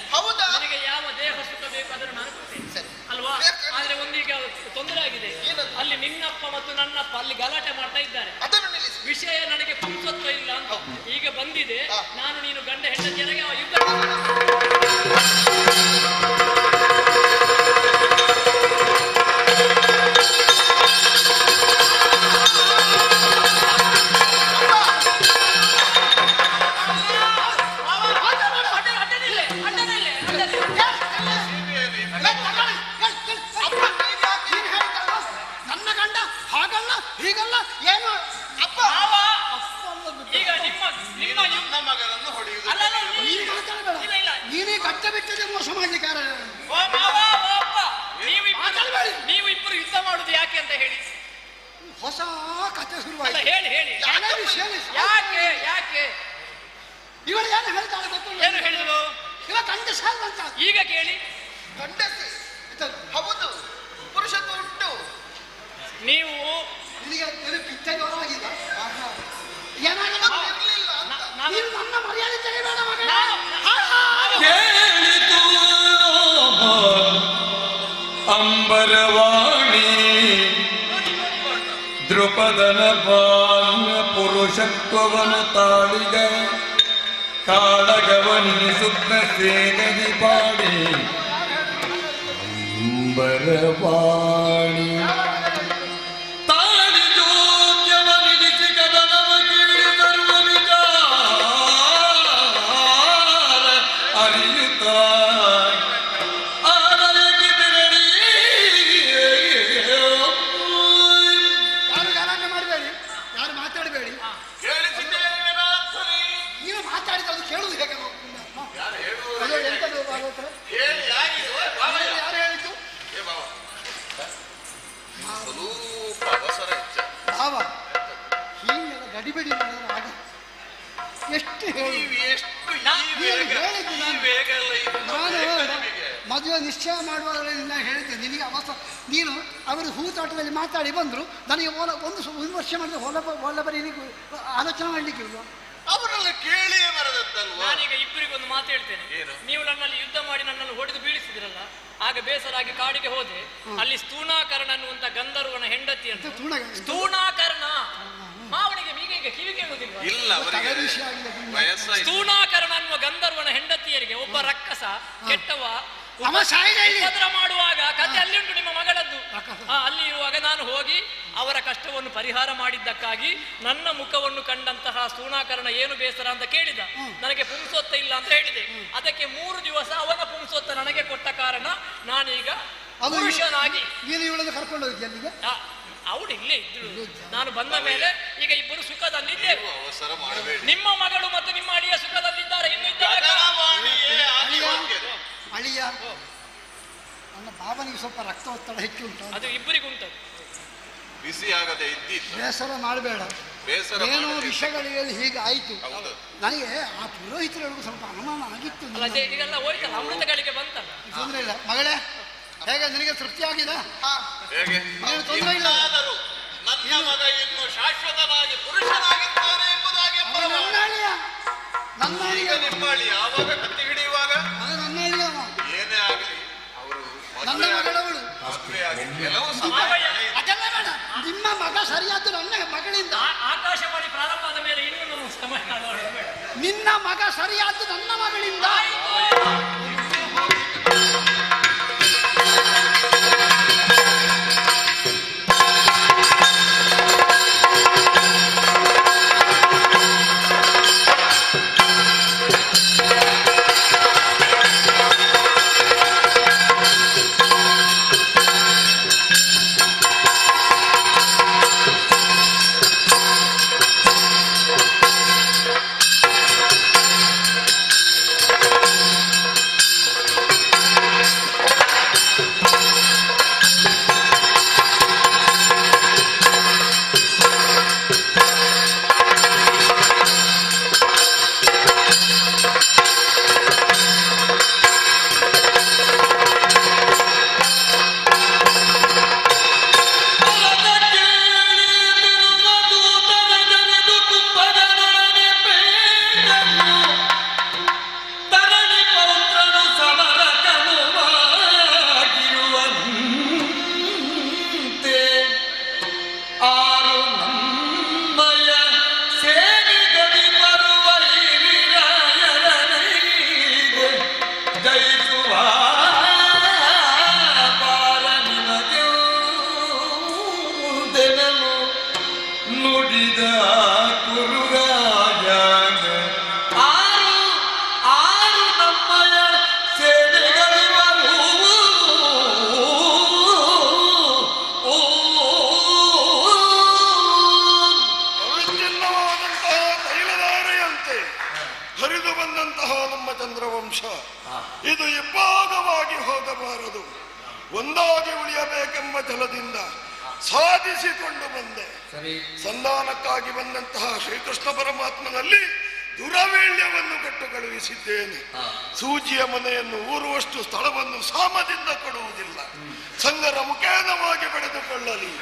ನನಗೆ ಯಾವ ದೇಹ ಸುಖ ಬೇಕು ಅದನ್ನು ನಾನು ಕೊಡ್ತೇನೆ ಅಲ್ವಾ? ಆದ್ರೆ ಒಂದೀಗ ತೊಂದರೆ ಆಗಿದೆ. ಅಲ್ಲಿ ನಿನ್ನಪ್ಪ ಮತ್ತು ನನ್ನಪ್ಪ ಅಲ್ಲಿ ಗಲಾಟೆ ಮಾಡ್ತಾ ಇದ್ದಾರೆ. ವಿಷಯ ನನಗೆ ಪುಂಸತ್ವ ಇಲ್ಲ ಅಂತ ಈಗ ಬಂದಿದೆ. ನಾನು ನೀನು ಗಂಡ ಹೆಂಡತಿಯರಿಗೆ ಯುದ್ಧ ನನ್ನ ಗಂಡ ಹಾಗಲ್ಲ ಹೀಗಲ್ಲ ಏನು ಅಪ್ಪ ಈಗ ನಿಮ್ಮ ಮಗನನ್ನು ಹೊಡೆಯುವುದು. ನೀನೇ ಕಟ್ಟ ಬಿಟ್ಟದೆ ಮೋಸ ಮಾಡ್ಲಿಕ್ಕೆ ನೀವು ಇಬ್ಬರು ಯುದ್ಧ ಮಾಡುದು ಯಾಕೆ ಅಂತ ಹೇಳಿ ಹೊಸ ಕಥೆ ಶುರುವಾಯಿತು. ಹೇಳಿ ಹೇಳಿ ಯಾಕೆ ಯಾಕೆ ಇವಳು ಏನು ಹೇಳ್ತಾಳೆ ಗೊತ್ತು? ಏನು ಹೇಳಿದ್ರು? ಇವ ಗಂಡಸ ಅಂತ. ಈಗ ಕೇಳಿ. ಗಂಡಸಿ ಹೌದು, ಪುರುಷತ್ವ ಉಂಟು. ನೀವು ನಿನಗೆ ಪಿತ್ತದವರಾಗಿದೆ ಏನಾಗಲ್ಲ ಇರಲಿಲ್ಲ. ನೀನು ನನ್ನ ಮರ್ಯಾದೆ ತೆಗೆಬೇಡ ಮಗನ. ಕೇಳಿತು ಅಂಬರವಾಣಿ ದೃಪದನ ಬಾಲ್ಯ ಪುರುಷತ್ವವನ್ನು ತಾಳಿಗ ಕಾಳಗವನಿಸುತ್ತ ಸೇನದಿ ಪಾಡಿ ಅಂಬರವಾಣಿ ತಾಳಿ ಜೋಗ್ಯವನಿಸಿ ಕದನವ ಕೇಳಿ ಸರ್ವ ವಿಚಾರ ಅರಿಯುತ್ತ ಯಾರು ಗಲಾಟೆ ಮಾಡಬೇಡಿ, ಯಾರು ಮಾತಾಡಬೇಡಿ. ನೀವು ಮಾತಾಡಿದ್ರೆ ಅದು ಕೇಳುದು ಹೇಗೆ? ಎಂತದು ಯಾರು ಹೇಳಿದ್ದು? ಭಾವ ಹೀಗೆಲ್ಲ ಗಡಿಬಿಡಿ ಮಾಡಿದ್ರೆ ಆಗ ಎಷ್ಟು ಹೇಳಿ ಮದುವೆ ನಿಶ್ಚಯ ಮಾಡುವಾಗಲೇ ನಾನು ಹೇಳಿದ್ದೆ ನಿನಗೆ ನೀನು ಅವರು ಹೂತೋಟದಲ್ಲಿ ಮಾತಾಡಿ ಬಂದರು. ನನಗೆ ಒಂದು ವರ್ಷ ಮಾಡಿದ್ರೆ ಹೊಲಬರಿ ಆಲೋಚನೆ ಮಾಡಲಿಕ್ಕೆ ಅವರೆಲ್ಲ ಕೇಳಿಯೇ ಬರದದ್ದಲ್ವ. ನಾನೀಗ ಇಬ್ಬರಿಗೊಂದು ಮಾತು ಹೇಳ್ತೇನೆ. ನೀವು ನನ್ನಲ್ಲಿ ಯುದ್ಧ ಮಾಡಿ ನನ್ನನ್ನು ಹೊಡೆದು ಬೀಳಿಸಿದಿರಲ್ಲ, ಆಗ ಬೇಸರಾಗಿ ಕಾಡಿಗೆ ಹೋದೆ. ಅಲ್ಲಿ ಸ್ತೂಣಾಕರ್ಣ ಅನ್ನುವಂತ ಗಂಧರ್ವನ ಹೆಂಡತಿ ಅಂತ. ಸ್ತೂಣಾಕರ್ಣ ಮಾವನಿಗೆ ಮೀಗೆ ಕಿವಿ ಕೇಳುವುದಿಲ್ಲ. ಸ್ತೂಣಾಕರ್ಣ ಅನ್ನುವ ಗಂಧರ್ವನ ಹೆಂಡತಿಯರಿಗೆ ಒಬ್ಬ ರಕ್ಕಸ ಕೆಟ್ಟವ ಉಪದ್ರ ಮಾಡುವಾಗ ಕತೆ ಅಲ್ಲಿ ಉಂಟು ನಿಮ್ಮ ಮಗಳದ್ದು. ಅಲ್ಲಿ ಇರುವಾಗ ನಾನು ಹೋಗಿ ಅವರ ಕಷ್ಟವನ್ನು ಪರಿಹಾರ ಮಾಡಿದ್ದಕ್ಕಾಗಿ ನನ್ನ ಮುಖವನ್ನು ಕಂಡಂತಹ ಸ್ತೂಣಾಕರ್ಣ ಏನು ಬೇಸರ ಅಂತ ಕೇಳಿದ. ನನಗೆ ಪುಂಸೊತ್ತ ಇಲ್ಲ ಅಂತ ಹೇಳಿದೆ. ಅದಕ್ಕೆ 3 ದಿವಸ ಅವನ ಪುಂಸೊತ್ತ ನನಗೆ ಕೊಟ್ಟ ಕಾರಣ ನಾನೀಗ ಪುರುಷನಾಗಿ ಕರ್ಕೊಂಡು ಹೋಗಿದ್ದೆ. ಅವಳು ಇಲ್ಲೇ ಇದ್ರು. ನಾನು ಬಂದ ಮೇಲೆ ಈಗ ಇಬ್ಬರು ಸುಖದಲ್ಲಿದ್ದೇವೆ. ನಿಮ್ಮ ಮಗಳು ಮತ್ತು ನಿಮ್ಮ ಅಳಿಯ ಸುಖದಲ್ಲಿದ್ದಾರೆ. ಇನ್ನು ಇದ್ದಾರೆ ಅಳಿಯ ನನ್ನ ಬಾಬನಿಗೆ ಸ್ವಲ್ಪ ರಕ್ತ ಒತ್ತಡ ಹೆಚ್ಚು ಉಂಟು. ಅದು ಇಬ್ಬರಿಗುಂಟು. ಬಿಸಿ ಆಗದೆ ಇದ್ದಿತ್ತು. ಬೇಸರ ಮಾಡಬೇಡ. ಏನೋ ವಿಷಯಗಳಲ್ಲಿ ಹೀಗೆ ಆಯ್ತು. ನನಗೆ ಆ ಪುರೋಹಿತರಿಗೂ ಸ್ವಲ್ಪ ಅನುಮಾನ ಆಗಿತ್ತು. ಇದೆಲ್ಲ ಹೋಯ್ತಲ್ಲ, ಅಮೃತಗಳಿಗೆ ಬಂತಲ್ಲ. ತೊಂದರೆ ಇಲ್ಲ ಮಗಳೇ. ಹೇಗೆ ನಿನಗೆ ತೃಪ್ತಿ ಆಗಿದೆ? ತೊಂದರೆ ಇಲ್ಲ. ನನ್ನ ಮಗ ಇನ್ನು ಶಾಶ್ವತವಾಗಿ ಪುರುಷನಾಗಿದ್ದಾನೆ ಎಂಬುದಾಗಿ ನಿಮ್ಮ ಯಾವಾಗ ಕತ್ತಿ ಹಿಡಿಯುವಾಗ ಏನೇ ಆಗಲಿ ಅವರು ನನ್ನ ಮಗಳವಳು ಕೆಲವು ಅದೆಲ್ಲ ಬೇಡ. ನಿಮ್ಮ ಮಗ ಸರಿಯಾದ ನನ್ನ ಮಗಳಿಂದ ಆಕಾಶವಾಣಿ ಪ್ರಾರಂಭ ಆದ ಮೇಲೆ ಇನ್ನೂ ಸಮಯ ನಿನ್ನ ಮಗ ಸರಿಯಾದ ನನ್ನ ಮಗಳಿಂದ ಇದು ಇಬ್ಬಾಗವಾಗಿ ಹೋಗಬಾರದು, ಒಂದಾಗಿ ಉಳಿಯಬೇಕೆಂಬ ಛಲದಿಂದ ಸಾಧಿಸಿಕೊಂಡು ಬಂದೆ. ಸಂಧಾನಕ್ಕಾಗಿ ಬಂದಂತಹ ಶ್ರೀಕೃಷ್ಣ ಪರಮಾತ್ಮನಲ್ಲಿ ದುರವೇಳ್ಯವನ್ನು ಕಟ್ಟು ಕಳುಹಿಸಿದ್ದೇನೆ. ಸೂಜಿಯ ಮನೆಯನ್ನು ಊರುವಷ್ಟು ಸ್ಥಳವನ್ನು ಸಾಮದಿಂದ ಕೊಡುವುದಿಲ್ಲ. ಸಂಗರ ಮುಖೇನವಾಗಿ ಪಡೆದುಕೊಳ್ಳಲಿ.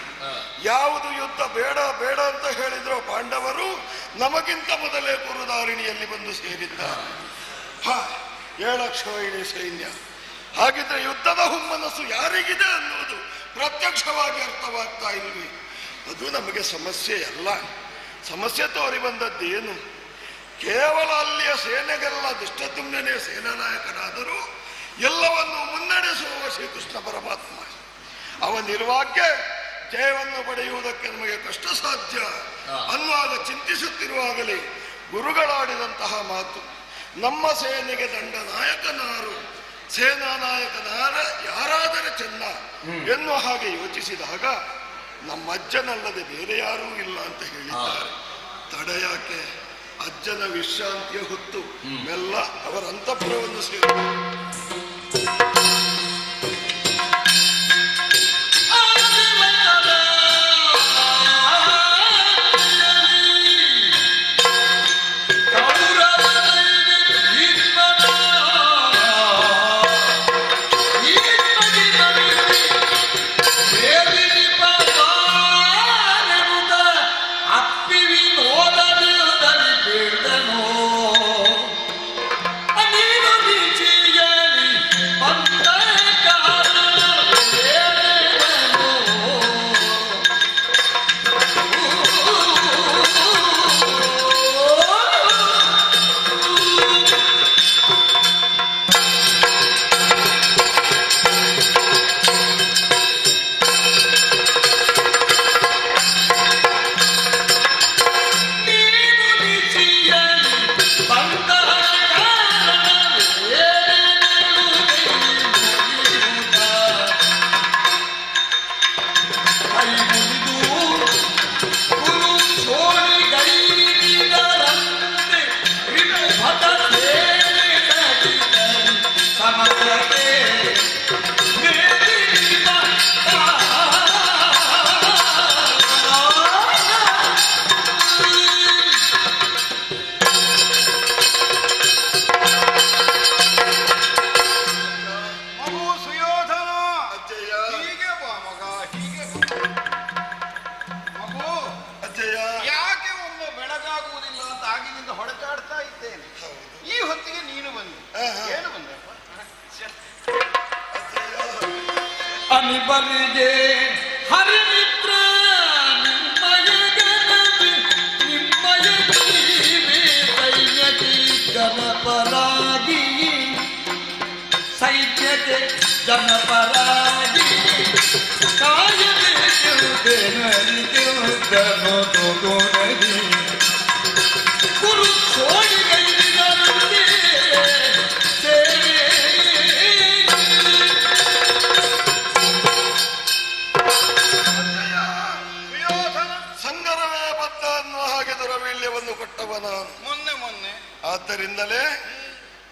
ಯಾವುದು ಯುದ್ಧ ಬೇಡ ಬೇಡ ಅಂತ ಹೇಳಿದ್ರು ಪಾಂಡವರು ನಮಗಿಂತ ಮೊದಲೇ ಕುರುದಾರಿಣಿಯಲ್ಲಿ ಬಂದು ಸೇರಿದ್ದಾರೆ. 7,000 ಸೈನ್ಯ. ಹಾಗಿದ್ರೆ ಯುದ್ಧದ ಹುಮ್ಮನಸ್ಸು ಯಾರಿಗಿದೆ ಅನ್ನುವುದು ಪ್ರತ್ಯಕ್ಷವಾಗಿ ಅರ್ಥವಾಗ್ತಾ ಇಲ್ವಿ? ಅದು ನಮಗೆ ಸಮಸ್ಯೆ ಅಲ್ಲ. ಸಮಸ್ಯೆ ತೋರಿ ಬಂದದ್ದೇನು? ಕೇವಲ ಅಲ್ಲಿಯ ಸೇನೆಗೆಲ್ಲ ದುಷ್ಟದುಮ್ನೇ ಸೇನಾನಾಯಕನಾದರೂ ಎಲ್ಲವನ್ನು ಮುನ್ನಡೆಸುವ ಶ್ರೀಕೃಷ್ಣ ಪರಮಾತ್ಮ. ಅವನಿರುವಾಗೆ ಜಯವನ್ನು ಪಡೆಯುವುದಕ್ಕೆ ನಮಗೆ ಕಷ್ಟ ಸಾಧ್ಯ ಅನ್ನುವಾಗ ಚಿಂತಿಸುತ್ತಿರುವಾಗಲೇ ಗುರುಗಳಾಡಿದಂತಹ ಮಾತು, ನಮ್ಮ ಸೇನೆಗೆ ದಂಡನಾಯಕನಾರು, ಸೇನಾನಾಯಕನಾರ ಯಾರಾದರೆ ಚೆನ್ನ ಎನ್ನುವ ಹಾಗೆ ಯೋಚಿಸಿದಾಗ ನಮ್ಮ ಅಜ್ಜನಲ್ಲದೆ ಬೇರೆ ಯಾರೂ ಇಲ್ಲ ಅಂತ ಹೇಳಿದ್ದಾರೆ. ತಡೆಯಾಕೆ? ಅಜ್ಜನ ವಿಶ್ರಾಂತಿಯ ಹೊತ್ತು ಮೆಲ್ಲ ಅವರ ಅಂತಃಪುರವನ್ನು ಸೇರಿ Oh, ಆಗಿನಿಂದ ಹೊಡೆದಾಡ್ತಾ ಇದ್ದೇನೆ. ಈ ಹೊತ್ತಿಗೆ ನೀನು ಬಂದು ಏನು ಬಂದಪ್ಪ? ಅನಿಬರಿಗೆ ಹರಿಮಿತ್ರ ನಿಮ್ಮಯ ಗಣವಿ ನಿಮ್ಮಯ ಜೀವಿ ಸೈನ್ಯಕ್ಕೆ ಜನಪರಾಗಿ ಸೈನ್ಯಕ್ಕೆ ಜನಪರಾಗಿ ಕಾಯಬೇಕೆಂದೆನರಿಗೆಂದನು ತೋಗೋಣಗಿ ಗುರು ಸೋಳಿಗೈದಿನರಂತೆ ಸೇವೆ ಸಂಗರವೇ ಬದ್ಧ ಅನ್ನುವ ಹಾಗೆ ದುರವೀಳ್ಯವನ್ನು ಕೊಟ್ಟವನ ಮೊನ್ನೆ ಆದ್ದರಿಂದಲೇ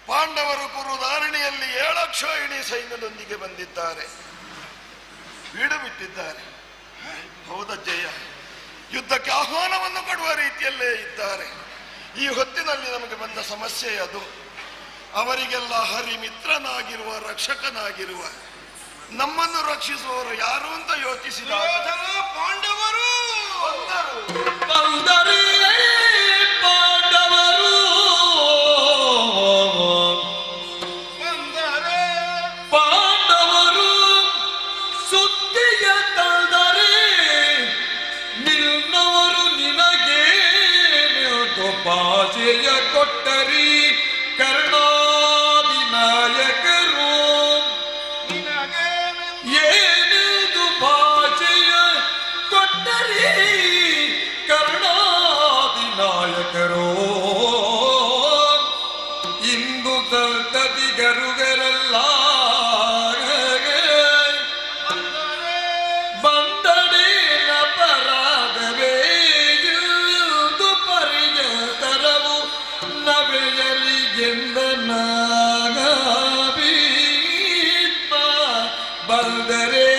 ಪಾಂಡವರು ಕುರುಧಾರಣಿಯಲ್ಲಿ 7 ಅಕ್ಷೋಹಿಣಿ ಸೈನ್ಯದೊಂದಿಗೆ ಬಂದಿದ್ದಾರೆ, ಬೀಡು ಬಿಟ್ಟಿದ್ದಾರೆ. ಹೌದಜ್ಜಯ್ಯ, ಯುದ್ಧಕ್ಕೆ ಆಹ್ವಾನವನ್ನು ಕೊಡುವ ರೀತಿಯಲ್ಲೇ ಇದ್ದಾರೆ. ಈ ಹೊತ್ತಿನಲ್ಲಿ ನಮಗೆ ಬಂದ ಸಮಸ್ಯೆ ಅದು. ಅವರಿಗೆಲ್ಲ ಹರಿಮಿತ್ರನಾಗಿರುವ ರಕ್ಷಕನಾಗಿರುವ ನಮ್ಮನ್ನು ರಕ್ಷಿಸುವವರು ಯಾರು ಅಂತ ಯೋಚಿಸಿದಾಗ ಪಾಂಡವರು ಪಾಂಡವರು ಸುದ್ದಿಯ ತಂದರೆ ನಿನ್ನವರು ನಿನಗೆ ಭಾಷೆಯ ಕೊಟ್ಟರಿ ಕರ್ಣಾದಿ ನಾಯಕರು ಏನೆಂದು ಭಾಷೆಯ ಕೊಟ್ಟರಿ ಕರ್ಣಾದಿ ನಾಯಕರು ಇಂದು ಸಂತತಿಗರುಗರೆಲ್ಲ ಬಂದಡೇನ ಪರಾಗವೇ ಇರುವುದು ಪರಿಯತರವು ನವೆಯಲಿಗೆಂದನಾಗೀಪ ಬಂದರೆ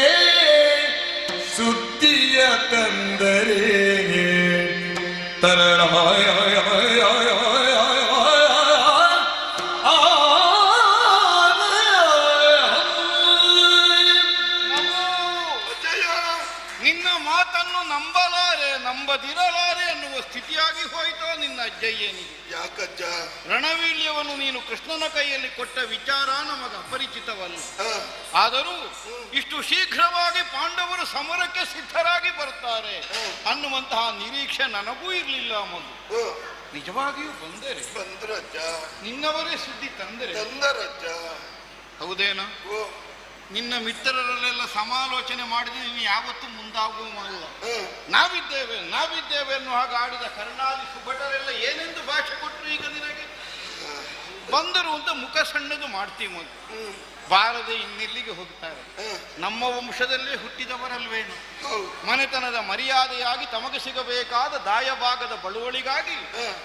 ಸುದ್ದಿಯ ತಂದರೆ ತರಳ ನಿನ್ನ ಮಾತನ್ನು ನಂಬದಿರಲಾರೆ ಅನ್ನುವ ಸ್ಥಿತಿಯಾಗಿ ಹೋಯಿತೋ ನಿನ್ನ ಅಜ್ಜಯ್ಯನಿಗೆ. ಯಾಕಜ್ಜ? ರಣವೀಳ್ಯವನ್ನು ನೀನು ಕೃಷ್ಣನ ಕೈಯಲ್ಲಿ ಕೊಟ್ಟ ವಿಚಾರ ನಮಗೆ ಅಪರಿಚಿತವಲ್ಲ. ಆದರೂ ಇಷ್ಟು ಶೀಘ್ರವಾಗಿ ಪಾಂಡವರು ಸಮರಕ್ಕೆ ಸಿದ್ಧರಾಗಿ ಬರ್ತಾರೆ ಅನ್ನುವಂತಹ ನಿರೀಕ್ಷೆ ನನಗೂ ಇರಲಿಲ್ಲ. ಮೊದಲು ನಿಜವಾಗಿಯೂ ಬಂದ್ರಜ್ಜ, ನಿನ್ನವರೇ ಸುದ್ದಿ ತಂದರಜ್ಜ. ಹೌದೇನೋ? ನಿನ್ನ ಮಿತ್ರರಲ್ಲೆಲ್ಲ ಸಮಾಲೋಚನೆ ಮಾಡಿದ್ರೆ ನೀವು ಯಾವತ್ತೂ ಮುಂದಾಗುವಲ್ಲ. ನಾವಿದ್ದೇವೆ ಎನ್ನುವ ಹಾಗೆ ಆಡಿದ ಕರ್ಣಾದಿ ಸುಭಟರೆಲ್ಲ ಏನೆಂದು ಭಾಷೆ ಕೊಟ್ಟರು ಈಗ ನಿನಗೆ? ಬಂದರು ಅಂತ ಮುಖ ಸಣ್ಣದು ಮಾಡ್ತೀವಿ ಮೊದಲು. ಬಾರದೆ ಇನ್ನೆಲ್ಲಿಗೆ ಹೋಗ್ತಾರೆ? ನಮ್ಮ ವಂಶದಲ್ಲೇ ಹುಟ್ಟಿದವರಲ್ವೇನು? ಮನೆತನದ ಮರ್ಯಾದೆಯಾಗಿ ತಮಗೆ ಸಿಗಬೇಕಾದ ದಾಯಭಾಗದ ಬಳುವಳಿಗಾಗಿ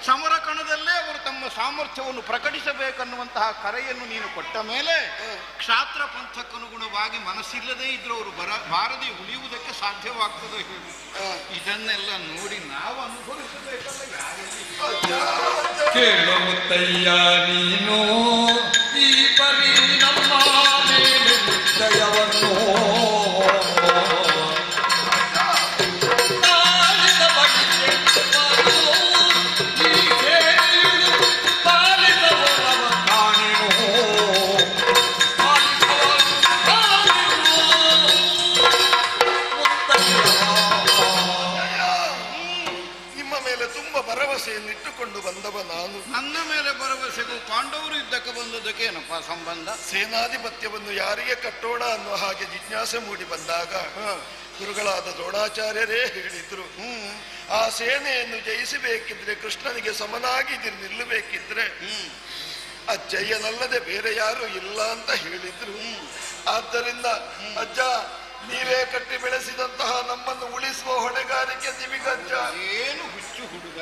ಸಮರ ಕಣದಲ್ಲೇ ಅವರು ತಮ್ಮ ಸಾಮರ್ಥ್ಯವನ್ನು ಪ್ರಕಟಿಸಬೇಕನ್ನುವಂತಹ ಕರೆಯನ್ನು ನೀನು ಕೊಟ್ಟ ಮೇಲೆ ಕ್ಷಾತ್ರ ಪಂಥಕ್ಕನುಗುಣವಾಗಿ ಮನಸ್ಸಿಲ್ಲದೆ ಇದ್ರು ಅವರು ಬಾರದೆ ಉಳಿಯುವುದಕ್ಕೆ ಸಾಧ್ಯವಾಗ್ತದೆ ಹೇಳಿ. ಇದನ್ನೆಲ್ಲ ನೋಡಿ ನಾವು ಅನುಭವಿಸಬೇಕಲ್ಲ. ಕೇಳು ಮುತ್ತಯ್ಯ ನೀನು ಈ ಪರಿ ನಮ್ಮ ಮೇಲೆ ನಿಶ್ಚಯವನ್ನು ಪಾಲಿದ ಬಗೆಗೆ ಈ ಸೇನೆಯು ಪಾಲಿದವರವ ಕಾಣೆನು ನಿಮ್ಮ ಮೇಲೆ ತುಂಬಾ ಭರವಸೆಯನ್ನಿಟ್ಟುಕೊಂಡು ಬಂದವ ನಾನು. ನನ್ನ ಮೇಲೆ ಭರವಸೆಗೂ ಪಾಂಡವರು ಯುದ್ಧಕ್ಕೆ ಬಂದದ್ದಕ್ಕೆ ಏನಪ್ಪ ಸಂಬಂಧ? ಸೇನಾಧಿಪತ್ಯವನ್ನು ಯಾರಿಗೆ ಕಟ್ಟೋಣ ಅನ್ನುವ ಹಾಗೆ ಜಿಜ್ಞಾಸೆ ಮೂಡಿ ಬಂದಾಗ ಗುರುಗಳಾದ ದ್ರೋಣಾಚಾರ್ಯರೇ ಹೇಳಿದ್ರು, ಆ ಸೇನೆಯನ್ನು ಜಯಿಸಬೇಕಿದ್ರೆ ಕೃಷ್ಣನಿಗೆ ಸಮನಾಗಿ ನಿಲ್ಲಬೇಕಿದ್ರೆ ಅಜ್ಜಯ್ಯನಲ್ಲದೆ ಬೇರೆ ಯಾರು ಇಲ್ಲ ಅಂತ ಹೇಳಿದ್ರು. ಆದ್ದರಿಂದ ಅಜ್ಜ, ನೀವೇ ಕಟ್ಟಿ ಬೆಳೆಸಿದಂತಹ ನಮ್ಮನ್ನು ಉಳಿಸುವ ಹೊಣೆಗಾರಿಕೆ ನಿಮಗಜ್ಜ. ಏನು ಹುಚ್ಚು ಹುಡುಗ,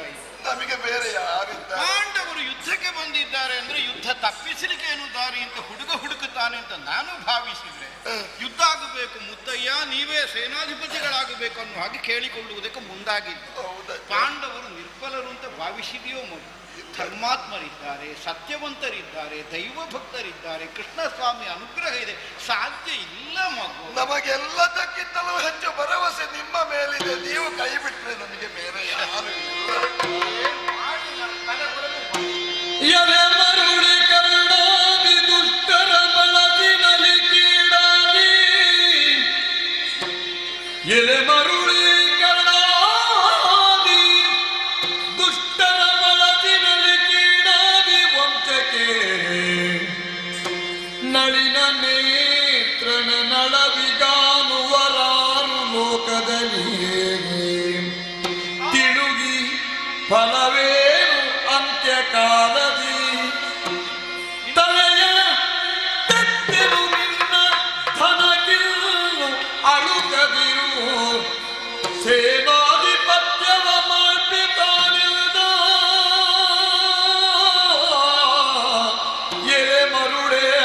ನಮಗೆ ಬೇರೆ ಯಾರಿದ್ದಾರೆ? ಪಾಂಡವರು ಯುದ್ಧಕ್ಕೆ ಬಂದಿದ್ದಾರೆ ಅಂದ್ರೆ ಯುದ್ಧ ತಪ್ಪಿಸಲಿಕ್ಕೆ ಏನು ದಾರಿ ಅಂತ ಹುಡುಕುತ್ತಾನೆ ಅಂತ ನಾನು ಭಾವಿಸಿದ್ರೆ ಯುದ್ಧ ಆಗಬೇಕು ಮುದ್ದಯ್ಯ, ನೀವೇ ಸೇನಾಧಿಪತಿಗಳಾಗಬೇಕು ಅನ್ನೋ ಹಾಗೆ ಕೇಳಿಕೊಳ್ಳುವುದಕ್ಕೆ ಮುಂದಾಗಿದ್ದು. ಪಾಂಡವರು ನಿರ್ಬಲರು ಅಂತ ಭಾವಿಸಿದೆಯೋ ಮೊದಲು? ಧರ್ಮಾತ್ಮರಿದ್ದಾರೆ, ಸತ್ಯವಂತರಿದ್ದಾರೆ, ದೈವ ಭಕ್ತರಿದ್ದಾರೆ, ಕೃಷ್ಣಸ್ವಾಮಿ ಅನುಗ್ರಹ ಇದೆ. ಸಾಧ್ಯ ಇಲ್ಲ ಮಗು. ನಮಗೆಲ್ಲದಕ್ಕಿಂತಲೂ ಹೆಚ್ಚು ಭರವಸೆ ನಿಮ್ಮ ಮೇಲಿದೆ. ನೀವು ಕೈ ಬಿಟ್ರೆ ನನಗೆ ಬೇರೆ ಯಾರು ಇಲ್ಲ. ಎಲೆ ಮರುಳಿ ಕರುಣಾದಿ ದುಷ್ಟರ ಬಳಸಿನಲ್ಲಿ ಕೀಡಾಗಿ ಎಲೆ ಮರುಳಿ ಕರುಣಾದಿ ದುಷ್ಟರ ಬಳಸಿನಲ್ಲಿ ಕೀಡಾದಿ ವಂಶಕ್ಕೆ ನಳಿನ ನೇತ್ರನ ನಳವಿಗಾನುವರಾರು ಲೋಕದಲ್ಲಿ ತಿಳುಗಿ ಫಲವೇನು ಅಂತ್ಯಕಾಲದಿ ತಲೆಯ ತೆತ್ತೆನು ನಿನ್ನ ಧನಗಿಲ್ಲು ಅಳುಕದಿರು ಸೇನಾಧಿಪತ್ಯವ ಮಾಡ್ಬಿತಾನಿಲ್ದ ಎಲೆ ಮರುಳೆಯ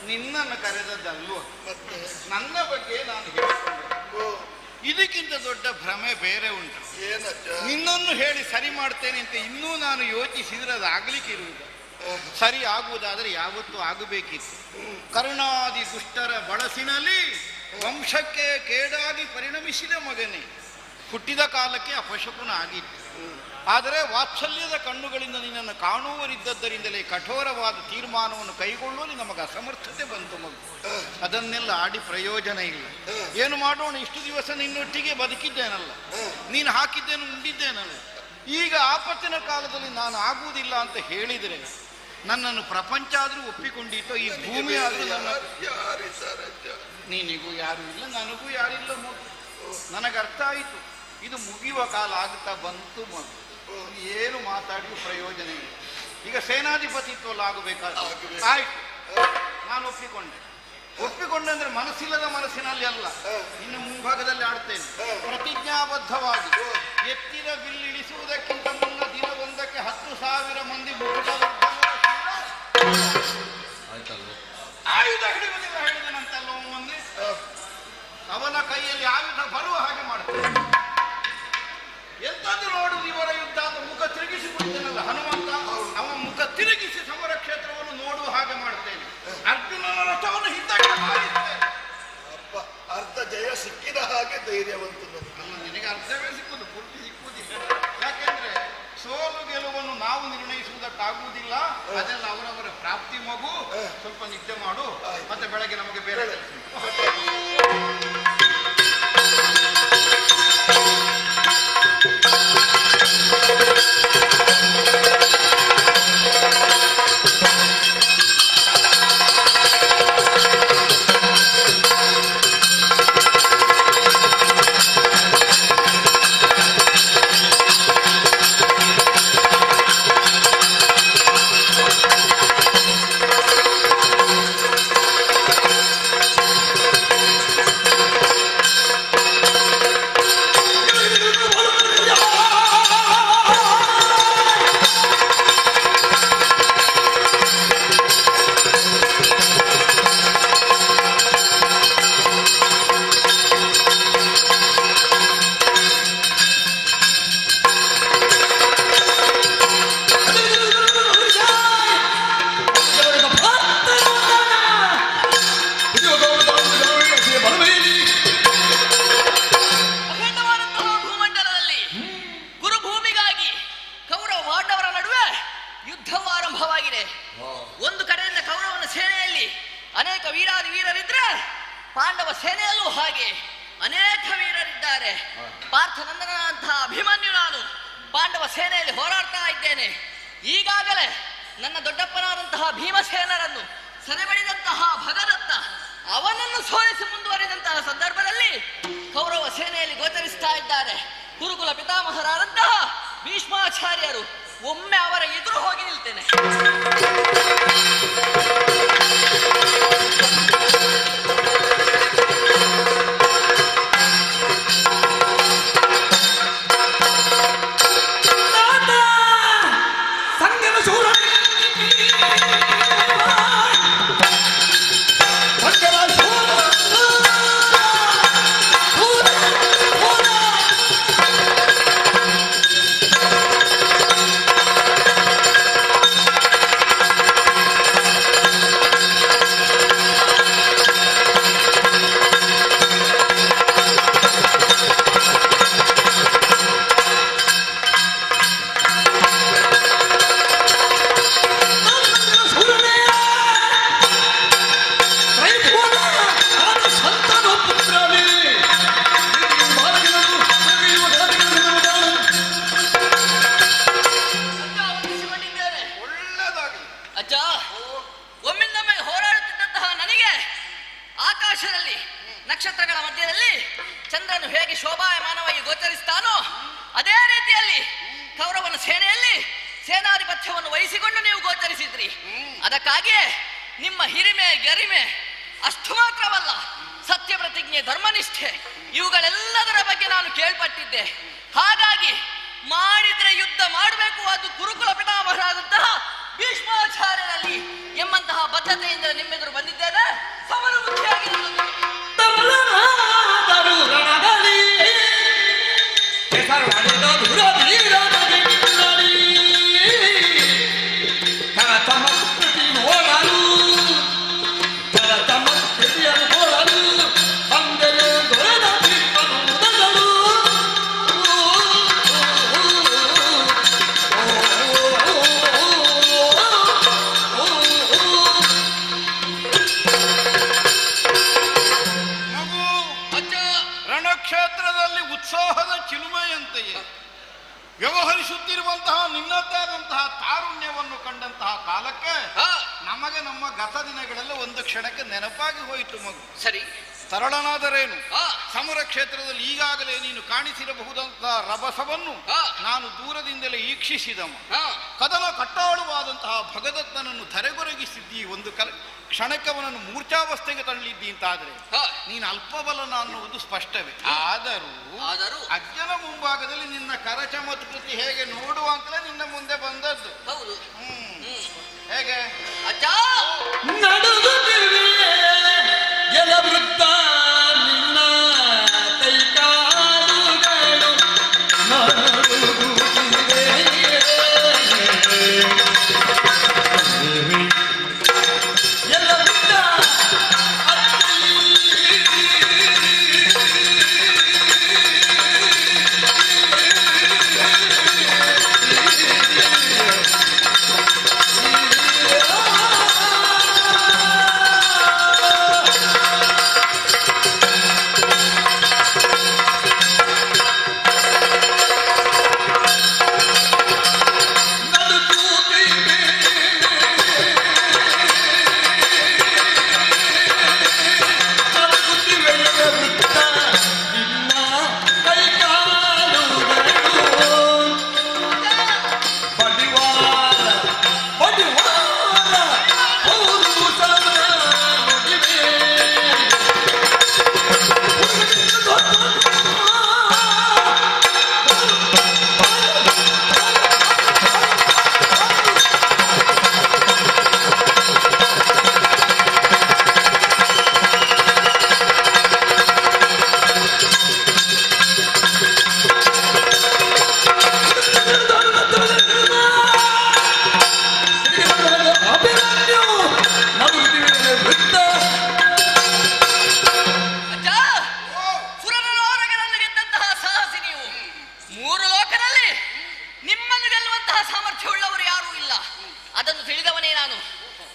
ನಿನ್ನನ್ನು ಕರೆದದ್ದಲ್ವ ನನ್ನ ಬಗ್ಗೆ ನಾನು ಹೇಳಿಕೊಂಡೆ. ಇದಕ್ಕಿಂತ ದೊಡ್ಡ ಭ್ರಮೆ ಬೇರೆ ಉಂಟು. ನಿನ್ನನ್ನು ಹೇಳಿ ಸರಿ ಮಾಡ್ತೇನೆ ಅಂತ ಇನ್ನೂ ನಾನು ಯೋಚಿಸಿದ್ರೆ ಅದು ಆಗ್ಲಿಕ್ಕೆ ಇರುವುದು. ಸರಿ ಆಗುವುದಾದರೆ ಯಾವತ್ತೂ ಆಗಬೇಕಿತ್ತು. ಕರುಣಾದಿ ದುಷ್ಟರ ಬಳಸಿನಲ್ಲಿ ವಂಶಕ್ಕೆ ಕೇಡಾಗಿ ಪರಿಣಮಿಸಿದ ಮಗನೇ. ಹುಟ್ಟಿದ ಕಾಲಕ್ಕೆ ಅಪಶಕುನ ಆಗಿತ್ತು. ಆದರೆ ವಾತ್ಸಲ್ಯದ ಕಣ್ಣುಗಳಿಂದ ನಿನ್ನನ್ನು ಕಾಣುವರಿದ್ದದ್ದರಿಂದಲೇ ಕಠೋರವಾದ ತೀರ್ಮಾನವನ್ನು ಕೈಗೊಳ್ಳುವಲ್ಲಿ ನಮಗೆ ಅಸಮರ್ಥತೆ ಬಂತು ಮಗು. ಅದನ್ನೆಲ್ಲ ಆಡಿ ಪ್ರಯೋಜನ ಇಲ್ಲ. ಏನು ಮಾಡೋಣ, ಇಷ್ಟು ದಿವಸ ನಿನ್ನೊಟ್ಟಿಗೆ ಬದುಕಿದ್ದೇನಲ್ಲ, ನೀನು ಹಾಕಿದ್ದೇನು ಉಂಡಿದ್ದೇನಲ್ಲ. ಈಗ ಆಪತ್ತಿನ ಕಾಲದಲ್ಲಿ ನಾನು ಆಗುವುದಿಲ್ಲ ಅಂತ ಹೇಳಿದರೆ ನನ್ನನ್ನು ಪ್ರಪಂಚ ಆದರೂ ಒಪ್ಪಿಕೊಂಡಿತ್ತು, ಈ ಭೂಮಿ ಆದರೂ ನೀನಿಗೂ ಯಾರು ಇಲ್ಲ, ನನಗೂ ಯಾರಿಲ್ಲ ಮಗು. ನನಗೆ ಅರ್ಥ ಆಯಿತು, ಇದು ಮುಗಿಯುವ ಕಾಲ ಆಗುತ್ತಾ ಬಂತು ಮಗು. ಏನು ಮಾತಾಡಿಯೂ ಪ್ರಯೋಜನ ಇಲ್ಲ. ಈಗ ಸೇನಾಧಿಪತಿತ್ವಲ್ಲ ಆಗಬೇಕಾದ ಆಯ್ತು, ನಾನು ಒಪ್ಪಿಕೊಂಡೆ ಅಂದ್ರೆ ಮನಸ್ಸಿಲ್ಲದ ಮನಸ್ಸಿನಲ್ಲಿ ಅಲ್ಲ, ಇನ್ನು ಮುಂಭಾಗದಲ್ಲಿ ಆಡ್ತೇನೆ. ಪ್ರತಿಜ್ಞಾಬದ್ಧವಾಗಿ ಎತ್ತಿದ ಬಿಲ್ಲಿಳಿಸುವುದಕ್ಕಿಂತ ಮುನ್ನ ದಿನವೊಂದಕ್ಕೆ 10,000 ಮಂದಿ ಆಯುಧ ಹಿಡಿಯುವುದಿಲ್ಲ ಹೇಳಿದನಂತಲ್ಲ ಒಮ್ಮೆ. ಅವನ ಕೈಯಲ್ಲಿ ಆಯುಧ ಬರುವ ಹಾಗೆ ಮಾಡ್ತೇನೆ. ಎಂತದ್ದು ನೋಡುದು ಇವರ ಯುದ್ಧ ಅಂತ ಮುಖ ತಿರುಗಿಸಿಬಿಡ್ತೇನಲ್ಲ ಹನುಮಂತ, ಅವನ ಮುಖ ತಿರುಗಿಸಿ ಸಮರ ಕ್ಷೇತ್ರವನ್ನು ನೋಡುವ ಹಾಗೆ ಮಾಡ್ತೇನೆ. ಅರ್ಜುನನ ರಥವನ್ನು ಹಿಂದಕ್ಕೆ ಹಾರಿಸ್ತೇನೆ. ಅರ್ಧ ಜಯ ಸಿಕ್ಕಿದ ಹಾಗೆ ಧೈರ್ಯವಂತ. ನಿನಗೆ ಅರ್ಧವೇ ಸಿಕ್ಕುದು, ಪೂರ್ತಿ ಸಿಕ್ಕುವುದಿಲ್ಲ. ಯಾಕೆಂದ್ರೆ ಸೋಲು ಗೆಲುವನ್ನು ನಾವು ನಿರ್ಣಯಿಸುವುದಕ್ಕಾಗುವುದಿಲ್ಲ, ಅದೆಲ್ಲ ಅವರವರ ಪ್ರಾಪ್ತಿ ಮಗು. ಸ್ವಲ್ಪ ನಿದ್ದೆ ಮಾಡು, ಮತ್ತೆ ಬೆಳಗ್ಗೆ ನಮಗೆ ಬೇರೆ ಕೆಲಸ. ಒಂದು ಕಡೆಯಿಂದ ಕೌರವನ ಸೇನೆಯಲ್ಲಿ ಅನೇಕ ವೀರರಿದ್ರೆ ಪಾಂಡವ ಸೇನೆಯಲ್ಲೂ ಹಾಗೆ ಅನೇಕ ವೀರರಿದ್ದಾರೆ. ಪಾರ್ಥನಂದನಂತಹ ಅಭಿಮನ್ಯು ನಾನು ಪಾಂಡವ ಸೇನೆಯಲ್ಲಿ ಹೋರಾಡ್ತಾ ಇದ್ದೇನೆ. ಈಗಾಗಲೇ ನನ್ನ ದೊಡ್ಡಪ್ಪನಾದಂತಹ ಭೀಮಸೇನರನ್ನು ಸೆರೆಬಡಿದಂತಹ ಭಗದತ್ತ ಅವನನ್ನು ಸೋಲಿಸಿ ಮುಂದುವರಿದಂತಹ ಸಂದರ್ಭದಲ್ಲಿ ಕೌರವ ಸೇನೆಯಲ್ಲಿ ಗೋಚರಿಸ್ತಾ ಇದ್ದಾರೆ ಕುರುಕುಲ ಪಿತಾಮಹರಾದಂತಹ ಭೀಷ್ಮಾಚಾರ್ಯರು. ಒಮ್ಮೆ ಅವರ ಎದುರು ಹೋಗಿ ನಿಲ್ತೇನೆ. ಅಜ್ಜ, ಒಮ್ಮಿಂದೊಮ್ಮೆ ಹೋರಾಡುತ್ತಿದ್ದಂತಹ ನನಗೆ ಆಕಾಶದಲ್ಲಿ ನಕ್ಷತ್ರಗಳ ಮಧ್ಯದಲ್ಲಿ ಚಂದ್ರನು ಹೇಗೆ ಶೋಭಾಯಮಾನವಾಗಿ ಗೋಚರಿಸ್ತಾನೋ ಅದೇ ರೀತಿಯಲ್ಲಿ ಕೌರವನ ಸೇನೆಯಲ್ಲಿ ಸೇನಾಧಿಪತ್ಯವನ್ನು ವಹಿಸಿಕೊಂಡು ನೀವು ಗೋಚರಿಸಿದ್ರಿ. ಅದಕ್ಕಾಗಿಯೇ ನಿಮ್ಮ ಹಿರಿಮೆ ಗರಿಮೆ ಅಷ್ಟು ಮಾತ್ರವಲ್ಲ, ಸತ್ಯ ಪ್ರತಿಜ್ಞೆ, ಧರ್ಮನಿಷ್ಠೆ ಇವುಗಳೆಲ್ಲದರ ಬಗ್ಗೆ ನಾನು ಕೇಳ್ಪಟ್ಟಿದ್ದೆ. ಹಾಗಾಗಿ ಮಾಡಿದ್ರೆ ಯುದ್ಧ ಮಾಡಬೇಕು, ಅದು ಕುರುಕುಲ ಪಿತಾಮಹರಾದಂತಹ ಭೀಷ್ಮಾಚಾರ್ಯರಲ್ಲಿ ಎಂಬಂತಹ ಬದ್ಧತೆಯಿಂದ ನಿಮ್ಮೆದುರು ಬಂದಿದ್ದೇನೆ. ಸಮರಮುಖಿಯಾಗಿ ರಣಕ್ಷೇತ್ರದಲ್ಲಿ ಉತ್ಸಾಹದ ಚಿಲುಮೆಯಂತೆಯೇ ವ್ಯವಹರಿಸುತ್ತಿರುವಂತಹ ನಿನ್ನದ್ದಾದಂತಹ ತಾರುಣ್ಯವನ್ನು ಕಂಡಂತಹ ಕಾಲಕ್ಕೆ ನಮಗೆ ನಮ್ಮ ಗತ ದಿನಗಳೆಲ್ಲ ಒಂದು ಕ್ಷಣಕ್ಕೆ ನೆನಪಾಗಿ ಹೋಯಿತು ಮಗು. ಸರಿ, ತರಳನಾದರೇನು, ಸಮರ ಕ್ಷೇತ್ರದಲ್ಲಿ ಈಗಾಗಲೇ ನೀನು ಕಾಣಿಸಿರಬಹುದಂತಹ ರಭಸವನ್ನು ನಾನು ದೂರದಿಂದಲೇ ಈಕ್ಷಿಸಿದವ. ಕದನ ಕಟ್ಟಾಳುವಾದಂತಹ ಭಗದತ್ತನನ್ನು ಧರೆಗೊರಗಿಸಿದ್ದಿ, ಒಂದು ಕ್ಷಣಕ್ಕೆ ಅವನನ್ನು ಮೂರ್ಛಾವಸ್ಥೆಗೆ ತಳ್ಳಿದ್ದಿ ಅಂತಾದ್ರೆ ನೀನು ಅಲ್ಪಬಲನ ಅನ್ನುವುದು ಸ್ಪಷ್ಟವೇ. ಆದರೂ ಅಜ್ಜನ ಮುಂಭಾಗದಲ್ಲಿ ನಿನ್ನ ಕರಚಮತ್ಕೃತಿ ಹೇಗೆ ನೋಡುವಂತಲೇ ನಿನ್ನ ಮುಂದೆ ಬಂದದ್ದು. ಹೌದು. ಹೇಗೆ ಅಜ್ಜ ಎಲ ವೃತ್ತ ನಿನ್ನ ಕೈಕಾಲುಗಳು ನಡುಗುತ್ತಿವೆ. ಎಲ ವೃತ್ತ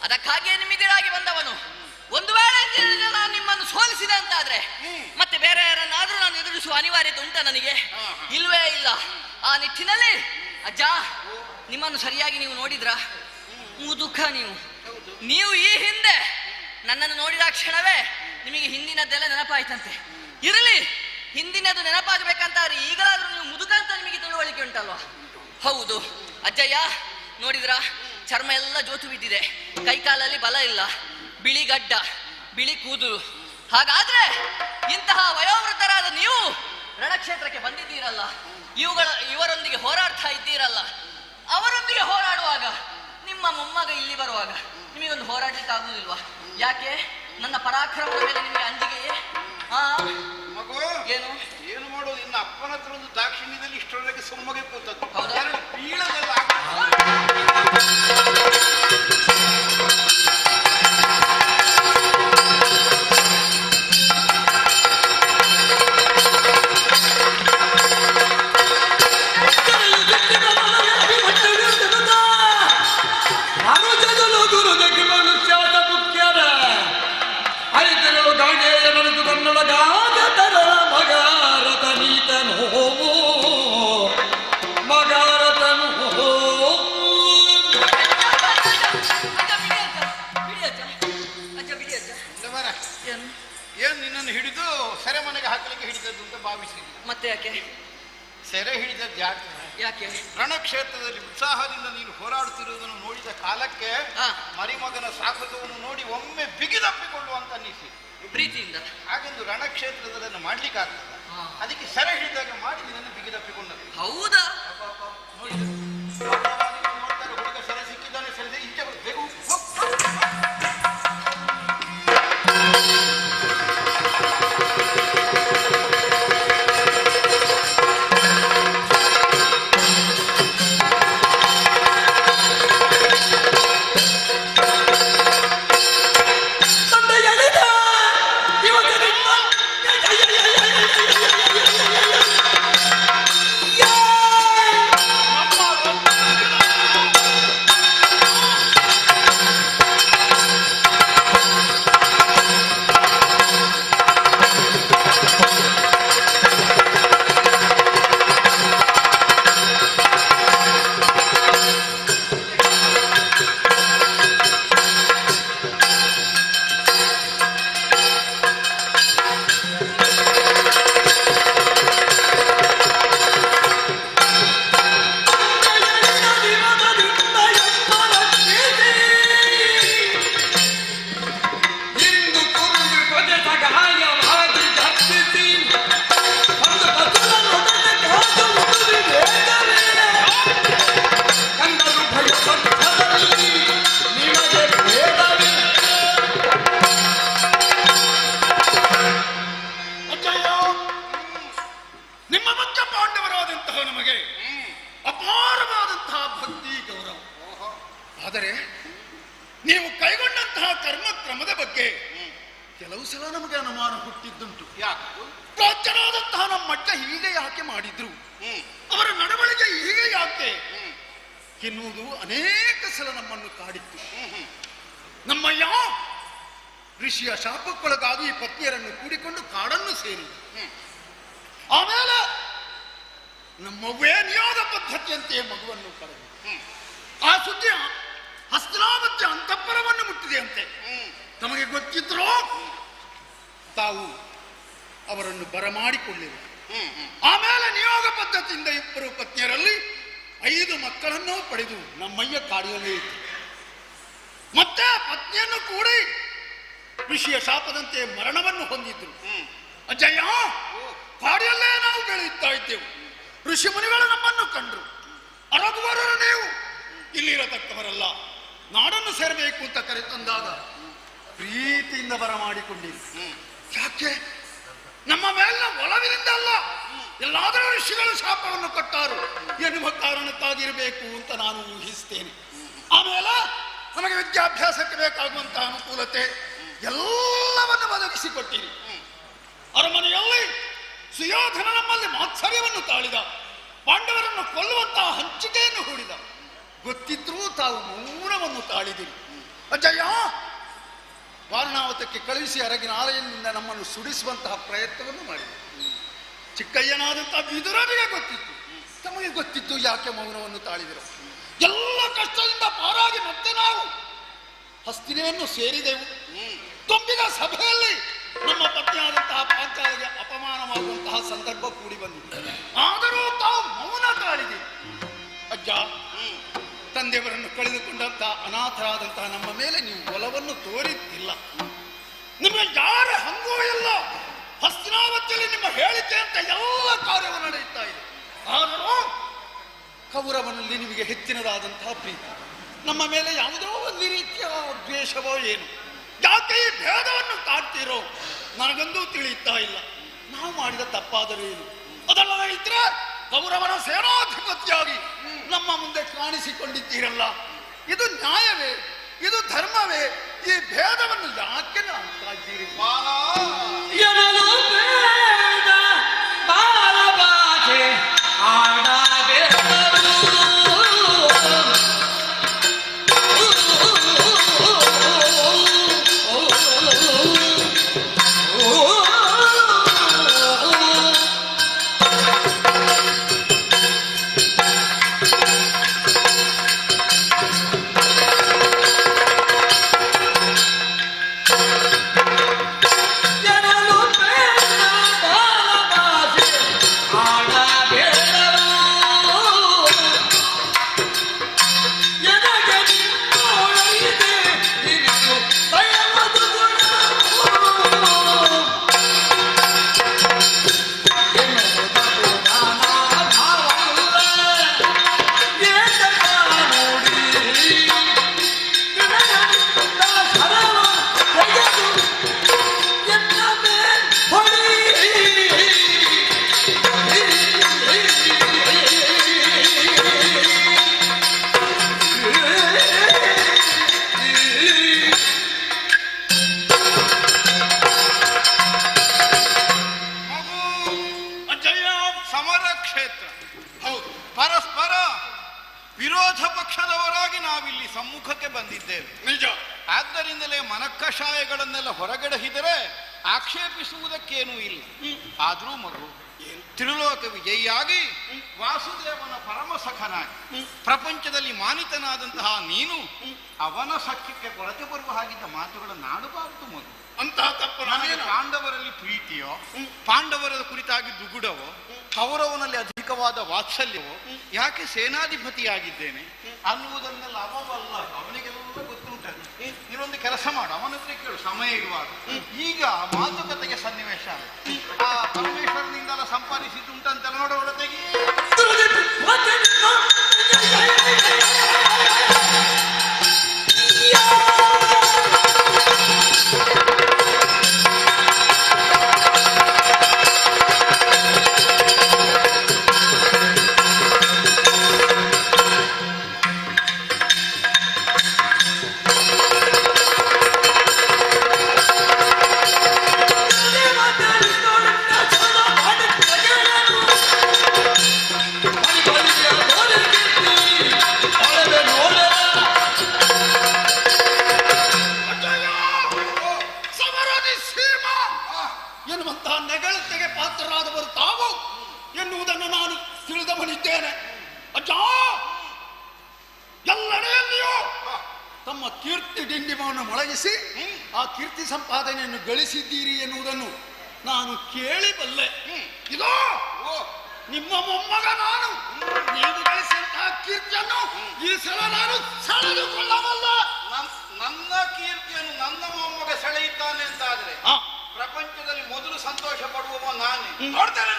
ಅದಕ್ಕಾಗಿಯೇ ನಿಮ್ಮಿದಿರಾಗಿ ಬಂದವನು. ಒಂದು ವೇಳೆ ನಾನು ನಿಮ್ಮನ್ನು ಸೋಲಿಸಿದೆ ಅಂತಾದ್ರೆ ಮತ್ತೆ ಬೇರೆ ಯಾರನ್ನಾದ್ರೂ ನಾನು ಎದುರಿಸುವ ಅನಿವಾರ್ಯತೆ ಉಂಟ ನನಗೆ? ಇಲ್ವೇ ಇಲ್ಲ. ಆ ನಿಟ್ಟಿನಲ್ಲಿ ಅಜ್ಜ, ನಿಮ್ಮನ್ನು ಸರಿಯಾಗಿ ನೀವು ನೋಡಿದ್ರ? ಮುದುಕ ನೀವು ಈ ಹಿಂದೆ ನನ್ನನ್ನು ನೋಡಿದ ಕ್ಷಣವೇ ನಿಮಗೆ ಹಿಂದಿನದ್ದೆಲ್ಲ ನೆನಪಾಯ್ತಂತೆ. ಇರಲಿ, ಹಿಂದಿನದು ನೆನಪಾಗಬೇಕಂತಾದ್ರೆ ಈಗಲಾದ್ರೂ ನೀವು ಮುದುಕ ಅಂತ ನಿಮಗೆ ತಿಳುವಳಿಕೆ ಉಂಟಲ್ವಾ? ಹೌದು ಅಜ್ಜಯ್ಯ, ನೋಡಿದ್ರ ಚರ್ಮ ಎಲ್ಲ ಜೋತು ಬಿದ್ದಿದೆ, ಕೈಕಾಲಲ್ಲಿ ಬಲ ಇಲ್ಲ, ಬಿಳಿ ಗಡ್ಡ, ಬಿಳಿ ಕೂದಲು. ಹಾಗಾದ್ರೆ ಇಂತಹ ವಯೋವೃದ್ಧರಾದ ನೀವು ರಣಕ್ಷೇತ್ರಕ್ಕೆ ಬಂದಿದ್ದೀರಲ್ಲ, ಇವರೊಂದಿಗೆ ಹೋರಾಡ್ತಾ ಇದ್ದೀರಲ್ಲ, ಅವರೊಂದಿಗೆ ಹೋರಾಡುವಾಗ ನಿಮ್ಮ ಮೊಮ್ಮಗ ಇಲ್ಲಿ ಬರುವಾಗ ನಿಮಗೊಂದು ಹೋರಾಡ್ಲಿಕ್ಕೆ ಆಗುವುದಿಲ್ವಾ? ಯಾಕೆ? ನನ್ನ ಪರಾಕ್ರಮದ ಮೇಲೆ ನಿಮಗೆ ಅಂಜಿಕೆಯೇ? ಮಗು, ಏನು ಏನು ಮಾಡೋದು? ಇನ್ನು ಅಪ್ಪನ ಹತ್ರ ಒಂದು ದಾಕ್ಷಿಣ್ಯದಲ್ಲಿ ಇಷ್ಟರೊಳಗೆ ಸುಮ್ಮಗೆ ಕೂತದ್ದು. ಹೌದಾ? ಬೀಳದಲ್ಲ. ಭಾವಿಸಿದೆ. ಮತ್ತೆ ಯಾಕೆ? ಸೆರೆ ಹಿಡಿದದ್ದು ಯಾಕೆ? ಯಾಕೆ? ರಣಕ್ಷೇತ್ರದಲ್ಲಿ ಉತ್ಸಾಹದಿಂದ ನೀನು ಹೋರಾಡುತ್ತಿರುವುದನ್ನು ನೋಡಿದ ಕಾಲಕ್ಕೆ ಮರಿಮಗನ ಸಾಹಸವನ್ನು ನೋಡಿ ಒಮ್ಮೆ ಬಿಗಿದಪ್ಪಿಕೊಳ್ಳುವಂತ ಅನ್ನಿಸಿ ಪ್ರೀತಿಯಿಂದ. ಹಾಗೆಂದು ರಣಕ್ಷೇತ್ರದಲ್ಲಿ ಮಾಡ್ಲಿಕ್ಕೆ ಆಗ್ತದ? ಅದಕ್ಕೆ ಸೆರೆ ಹಿಡಿದಾಗ ಮಾಡಿ ನಿನ್ನನ್ನು ಬಿಗಿದಪ್ಪಿಕೊಂಡದ್ದು. ಹೌದಾ? ನೋಡ್ತಾರೆ ಹುಡುಗ ಸೆರೆ ಸಿಕ್ಕಿದ್ದಾನೆ, ಸೆರೆ ಈಚೆ ಬೇಗ ಎನ್ನುವುದು ಅನೇಕ ಸಲ ನಮ್ಮನ್ನು ಕಾಡಿತ್ತು. ನಮ್ಮಯ್ಯ ಋಷಿಯ ಶಾಪಕ್ಕೊಳಗಾಗಿ ಪತ್ನಿಯರನ್ನು ಕೂಡಿಕೊಂಡು ಕಾಡನ್ನು ಸೇರಿ ಆಮೇಲೆ ನಮ್ಮವ್ವೇ ನಿಯೋಗ ಪದ್ಧತಿಯಂತೆಯೇ ಮಗುವನ್ನು ಕರೆದು ಆ ಸುದ್ದಿ ಹಸ್ತಿನಾವತಿ ಅಂತಃಪುರವನ್ನು ಮುಟ್ಟಿದೆ ಅಂತೆ. ತಮಗೆ ಗೊತ್ತಿದ್ರೋ ತಾವು ಅವರನ್ನು ಬರಮಾಡಿಕೊಳ್ಳಿಲ್ಲ. ಆಮೇಲೆ ನಿಯೋಗ ಪದ್ಧತಿಯಿಂದ ಇಬ್ಬರು ಪತ್ನಿಯರಲ್ಲಿ 5 ಮಕ್ಕಳನ್ನು ಪಡೆದು ನಮ್ಮಯ್ಯ ಕಾಡಿಯಲ್ಲೇ ಇತ್ತು. ಮತ್ತೆ ಪತ್ನಿಯನ್ನು ಕೂಡಿ ಋಷಿಯ ಶಾಪದಂತೆ ಮರಣವನ್ನು ಹೊಂದಿದ್ರು. ಅಜ್ಜಯ್ಯ, ಕಾಡಿಯಲ್ಲೇ ನಾವು ಬೆಳೆಯುತ್ತಾ ಇದ್ದೆವು. ಋಷಿ ಮುನಿಗಳು ನಮ್ಮನ್ನು ಕಂಡ್ರು. ಅರಗುವರರು ನೀವು ಇಲ್ಲಿರತಕ್ಕವರಲ್ಲ, ನಾಡನ್ನು ಸೇರಬೇಕು ಅಂತ ಕರೆತಂದಾಗ ಪ್ರೀತಿಯಿಂದ ಬರಮಾಡಿಕೊಂಡಿರು. ಯಾಕೆ? ನಮ್ಮ ಮೇಲಿನ ಒಲವಿನಿಂದ ಅಲ್ಲ, ಎಲ್ಲಾದರೂ ಋಷಿಗಳು ಶಾಪವನ್ನು ಕೊಟ್ಟಾರು ಎನ್ನುವ ಕಾರಣಕ್ಕಾಗಿರಬೇಕು ಅಂತ ನಾನು ಊಹಿಸ್ತೇನೆ. ಆಮೇಲೆ ನಮಗೆ ವಿದ್ಯಾಭ್ಯಾಸಕ್ಕೆ ಬೇಕಾಗುವಂತಹ ಅನುಕೂಲತೆ ಎಲ್ಲವನ್ನು ಒದಗಿಸಿಕೊಟ್ಟಿರಿ. ಅರಮನೆಯಲ್ಲಿ ಸುಯೋಧನ ನಮ್ಮಲ್ಲಿ ಮಾತ್ಸರ್ಯವನ್ನು ತಾಳಿದ, ಪಾಂಡವರನ್ನು ಕೊಲ್ಲುವಂತಹ ಹಂಚಿಕೆಯನ್ನು ಹೂಡಿದ. ಗೊತ್ತಿದ್ರೂ ತಾವು ಮೌನವನ್ನು ತಾಳಿದಿರಿ. ಅಜ್ಜಯ್ಯ, ವಾರಣಾವತಕ್ಕೆ ಕಳುಹಿಸಿ ಅರಗಿನ ಆಲಯದಿಂದ ನಮ್ಮನ್ನು ಸುಡಿಸುವಂತಹ ಪ್ರಯತ್ನವನ್ನು ಮಾಡಿದೆ. ಚಿಕ್ಕಯ್ಯನಾದಂತಹ ವಿದುರನಿಗೆ ಗೊತ್ತಿತ್ತು, ತಮಗೆ ಗೊತ್ತಿತ್ತು, ಯಾಕೆ ಮೌನವನ್ನು ತಾಳಿದರು? ಎಲ್ಲ ಕಷ್ಟದಿಂದ ಪಾರಾಗಿ ಮತ್ತೆ ನಾವು ಹಸ್ತಿನೆಯನ್ನು ಸೇರಿದೆವು. ತುಂಬಿದ ಸಭೆಯಲ್ಲಿ ನಮ್ಮ ಪತ್ನಿಯಾದಂತಹ ಪಾಂಚಾಲಿಗೆ ಅಪಮಾನವಾಗುವಂತಹ ಸಂದರ್ಭ ಕೂಡಿ ಬಂದಿದೆ. ಆದರೂ ತಾವು ಮೌನ ತಾಳಿದೆ. ಅಜ್ಜ, ತಂದೆಯವರನ್ನು ಕಳೆದುಕೊಂಡಂತಹ ಅನಾಥರಾದಂತಹ ನಮ್ಮ ಮೇಲೆ ನೀವು ಒಲವನ್ನು ತೋರಿದ್ದಿಲ್ಲ. ನಿಮಗೆ ಯಾರ ಹಂಗೂ ಇಲ್ಲ. ಹಸ್ತಿನಾವತಿಯಲ್ಲಿ ನಿಮ್ಮ ಹೇಳಿಕೆ ಅಂತ ಎಲ್ಲ ಕಾರ್ಯವು ನಡೆಯುತ್ತಾ ಇದೆ. ಆದರೂ ಕೌರವನಲ್ಲಿ ನಿಮಗೆ ಹೆಚ್ಚಿನದಾದಂತಹ ಪ್ರೀತಿ, ನಮ್ಮ ಮೇಲೆ ಯಾವುದೋ ಒಂದು ರೀತಿಯ ದ್ವೇಷವೋ ಏನು. ಯಾಕೆ ಈ ಭೇದವನ್ನು ಕಾಡ್ತೀರೋ ನನಗೊಂದೂ ತಿಳಿಯುತ್ತಾ ಇಲ್ಲ. ನಾವು ಮಾಡಿದ ತಪ್ಪಾದರೂ ಏನು? ಅದಲ್ಲದೆ ಇದ್ರೆ ಕೌರವನ ಸೇನಾಧಿಪತಿಯಾಗಿ ನಮ್ಮ ಮುಂದೆ ಕಾಣಿಸಿಕೊಂಡಿದ್ದೀರಲ್ಲ, ಇದು ನ್ಯಾಯವೇ? ಇದು ಧರ್ಮವೇ? ಈ ಭೇದವನ್ನು ಯಾಕೆ ಮಾಡ್ತಾ ಇದ್ದೀರಿ? ಜನಲು ಬೇಡ ಇದ್ದೇನೆ. ನಿಜ. ಆದ್ದರಿಂದಲೇ ಮನಕಷಾಯಗಳನ್ನೆಲ್ಲ ಹೊರಗಡೆಹಿದರೆ ಆಕ್ಷೇಪಿಸುವುದಕ್ಕೇನೂ ಇಲ್ಲ. ಆದರೂ ಮಗು ತ್ರಿಲೋಕ ವಿಜಯಿಯಾಗಿ ವಾಸುದೇವನ ಪರಮ ಸಖನಾಗಿ ಪ್ರಪಂಚದಲ್ಲಿ ಮಾನಿತನಾದಂತಹ ನೀನು ಅವನ ಸಖ್ಯಕ್ಕೆ ಕೊರತೆ ಬರುವ ಹಾಗಿದ್ದ ಮಾತುಗಳನ್ನು ಆಡಬಾರದು ಮಗು. ಅಂತಹ ತಪ್ಪು ನನಗೆ ಪಾಂಡವರಲ್ಲಿ ಪ್ರೀತಿಯೋ, ಪಾಂಡವರ ಕುರಿತಾಗಿ ದುಗುಡವೋ, ಕೌರವನಲ್ಲಿ ಅಧಿಕವಾದ ವಾತ್ಸಲ್ಯವೋ, ಯಾಕೆ ಸೇನಾಧಿಪತಿಯಾಗಿದ್ದೇನೆ ಅನ್ನುವುದನ್ನೆಲ್ಲ ಅವವಲ್ಲ, ಅವನಿಗೆಲ್ಲ ಗೊತ್ತುಂಟಲ್ಲ. ನೀನೊಂದು ಕೆಲಸ ಮಾಡು, ಅವನ ಹತ್ರ ಕೇಳು ಸಮಯ ಇರುವಾಗ. ಈಗ ಮಾತುಕತೆಗೆ ಸನ್ನಿವೇಶ ಆ ಪರಮೇಶ್ವರನಿಂದೆಲ್ಲ ಸಂಪಾದಿಸಿದ್ದುಂಟಂತೆಲ್ಲ ನೋಡೋ ಒಳತೆಗೆ ಎನ್ನುವಂತಹ ನೆಗಳತೆಗೆ ಪಾತ್ರರಾದವರು ತಾವು ಎನ್ನುವುದನ್ನು ನಾನು ತಿಳಿದವನಿದ್ದೇನೆ. ಅಜ್ಜ, ಎಲ್ಲೆಡೆಯಲ್ಲಿಯೂ ತಮ್ಮ ಕೀರ್ತಿ ಡಿಂಡಿಮವನ್ನು ಮೊಳಗಿಸಿ ಆ ಕೀರ್ತಿ ಸಂಪಾದನೆಯನ್ನು ಗಳಿಸಿದ್ದೀರಿ ಎನ್ನುವುದನ್ನು ನಾನು ಕೇಳಿಬಲ್ಲೆ. ಇದೋ ನಿಮ್ಮ ಮೊಮ್ಮಗ ನಾನು. ನೀವು ಗಳಿಸಿದಂತಹ ಕೀರ್ತಿಯನ್ನು ಈ ಸಲ ನಾನು ಸೆಳೆದುಕೊಳ್ಳಬಲ್ಲ. ನನ್ನ ಕೀರ್ತಿಯನ್ನು ನನ್ನ ಮೊಮ್ಮಗ ಸೆಳೆಯುತ್ತಾನೆ ಅಂತಾದ್ರೆ ಪ್ರಪಂಚದಲ್ಲಿ ಮೊದಲು ಸಂತೋಷ ಪಡುವವ ನಾನೇ. ನೋಡ್ತೇನೆ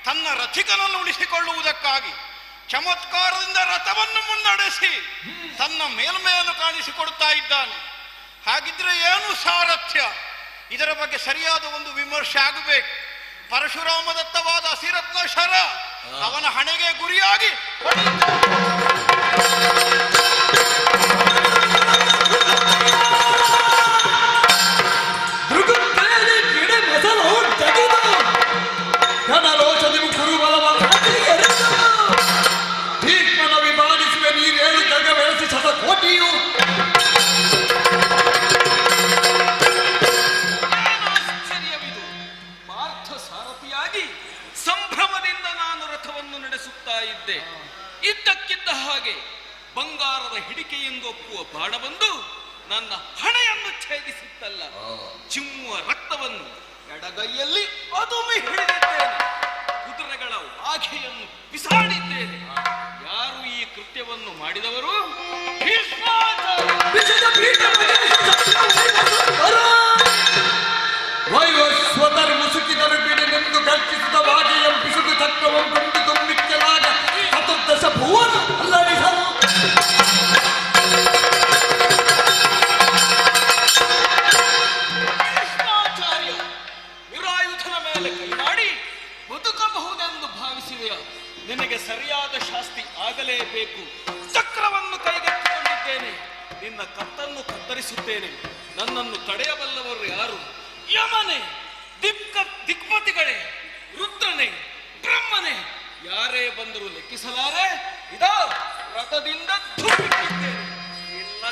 ತನ್ನ ರಥಿಕನನ್ನು ಉಳಿಸಿಕೊಳ್ಳುವುದಕ್ಕಾಗಿ ಚಮತ್ಕಾರದಿಂದ ರಥವನ್ನು ಮುನ್ನಡೆಸಿ ತನ್ನ ಮೇಲ್ಮೆಯನ್ನು ಕಾಣಿಸಿಕೊಡ್ತಾ ಇದ್ದಾನೆ. ಹಾಗಿದ್ರೆ ಏನು ಸಾರಥ್ಯ? ಇದರ ಬಗ್ಗೆ ಸರಿಯಾದ ಒಂದು ವಿಮರ್ಶೆ ಆಗಬೇಕು. ಪರಶುರಾಮದತ್ತವಾದ ಅಸಿರತ್ನ ಶರ ಅವನ ಹಣೆಗೆ ಗುರಿಯಾಗಿ ವಿಭಾಗಿಸುವೆ ನೀರೇಳು ಜಗ ಬೆಳೆಸಿ ಶತಕೋಟಿಯು ಆಶ್ಚರ್ಯವಿದು. ಪಾರ್ಥ ಸಾರಥಿಯಾಗಿ ಸಂಭ್ರಮದಿಂದ ನಾನು ರಥವನ್ನು ನಡೆಸುತ್ತಾ ಇದ್ದೆ. ಇದ್ದಕ್ಕಿದ್ದ ಹಾಗೆ ಬಂಗಾರದ ಹಿಡಿಕೆಯೆಂದೊಪ್ಪುವ ಬಾಣ ಬಂದು ನನ್ನ ಹಣೆಯನ್ನು ಛೇದಿಸಿತ್ತಲ್ಲ. ಚಿಮ್ಮುವ ರಕ್ತವನ್ನು ಎಡಗೈಯಲ್ಲಿ ಅದುಮಿ ಹಿಡಿದಿದ್ದೇನೆ. ಕುದುರೆಗಳ ವಾಘೆಯನ್ನು ಬಿಸಾಡಿದ್ದೇನೆ. ಯಾರು ಈ ಕೃತ್ಯವನ್ನು ಮಾಡಿದವರು? ವೈವಸ್ವತರು ಮುಸುಕಿದರು ಬಿಡಿನೆಂದು ಗರ್ಜಿಸಿದ ವಾಗೆಯಂ ಬಿಸುಕು ತತ್ವವಂ ಕೊಂಡು ತುಂಬಿಕ್ಕಲಾಗ ಚತುರ್ದಶ ಭುವನ ಅಲ್ಲರಿಸಲು ಕೃಷ್ಣಾಚಾರ್ಯ ನಿರಾಯುಧನ ಮೇಲೆ ಕೈ ಮಾಡಿ ಬದುಕಬಹುದೆಂದು ಭಾವಿಸಿದೆಯ? ನಿನಗೆ ಸರಿಯಾದ ಶಾಸ್ತಿ ಆಗಲೇಬೇಕು. ಚಕ್ರವನ್ನು ಕೈಗೆತ್ತಿಕೊಂಡಿದ್ದೇನೆ. ನಿನ್ನ ಕತ್ತನ್ನು ಕತ್ತರಿಸುತ್ತೇನೆ. ನನ್ನನ್ನು ತಡೆಯಬಲ್ಲವರು ಯಾರು? ಯಮನೆ, ದಿಕ್ಪತಿಗಳೇ, ರುದ್ರನೇ, ಬ್ರಹ್ಮನೇ, ಯಾರೇ ಬಂದರೂ ಲೆಕ್ಕಿಸಲಾರೆ. ಇದೋ ರಥದಿಂದ ಧೂಮಿಟ್ಟಿದ್ದೇನೆ. ನಿನ್ನ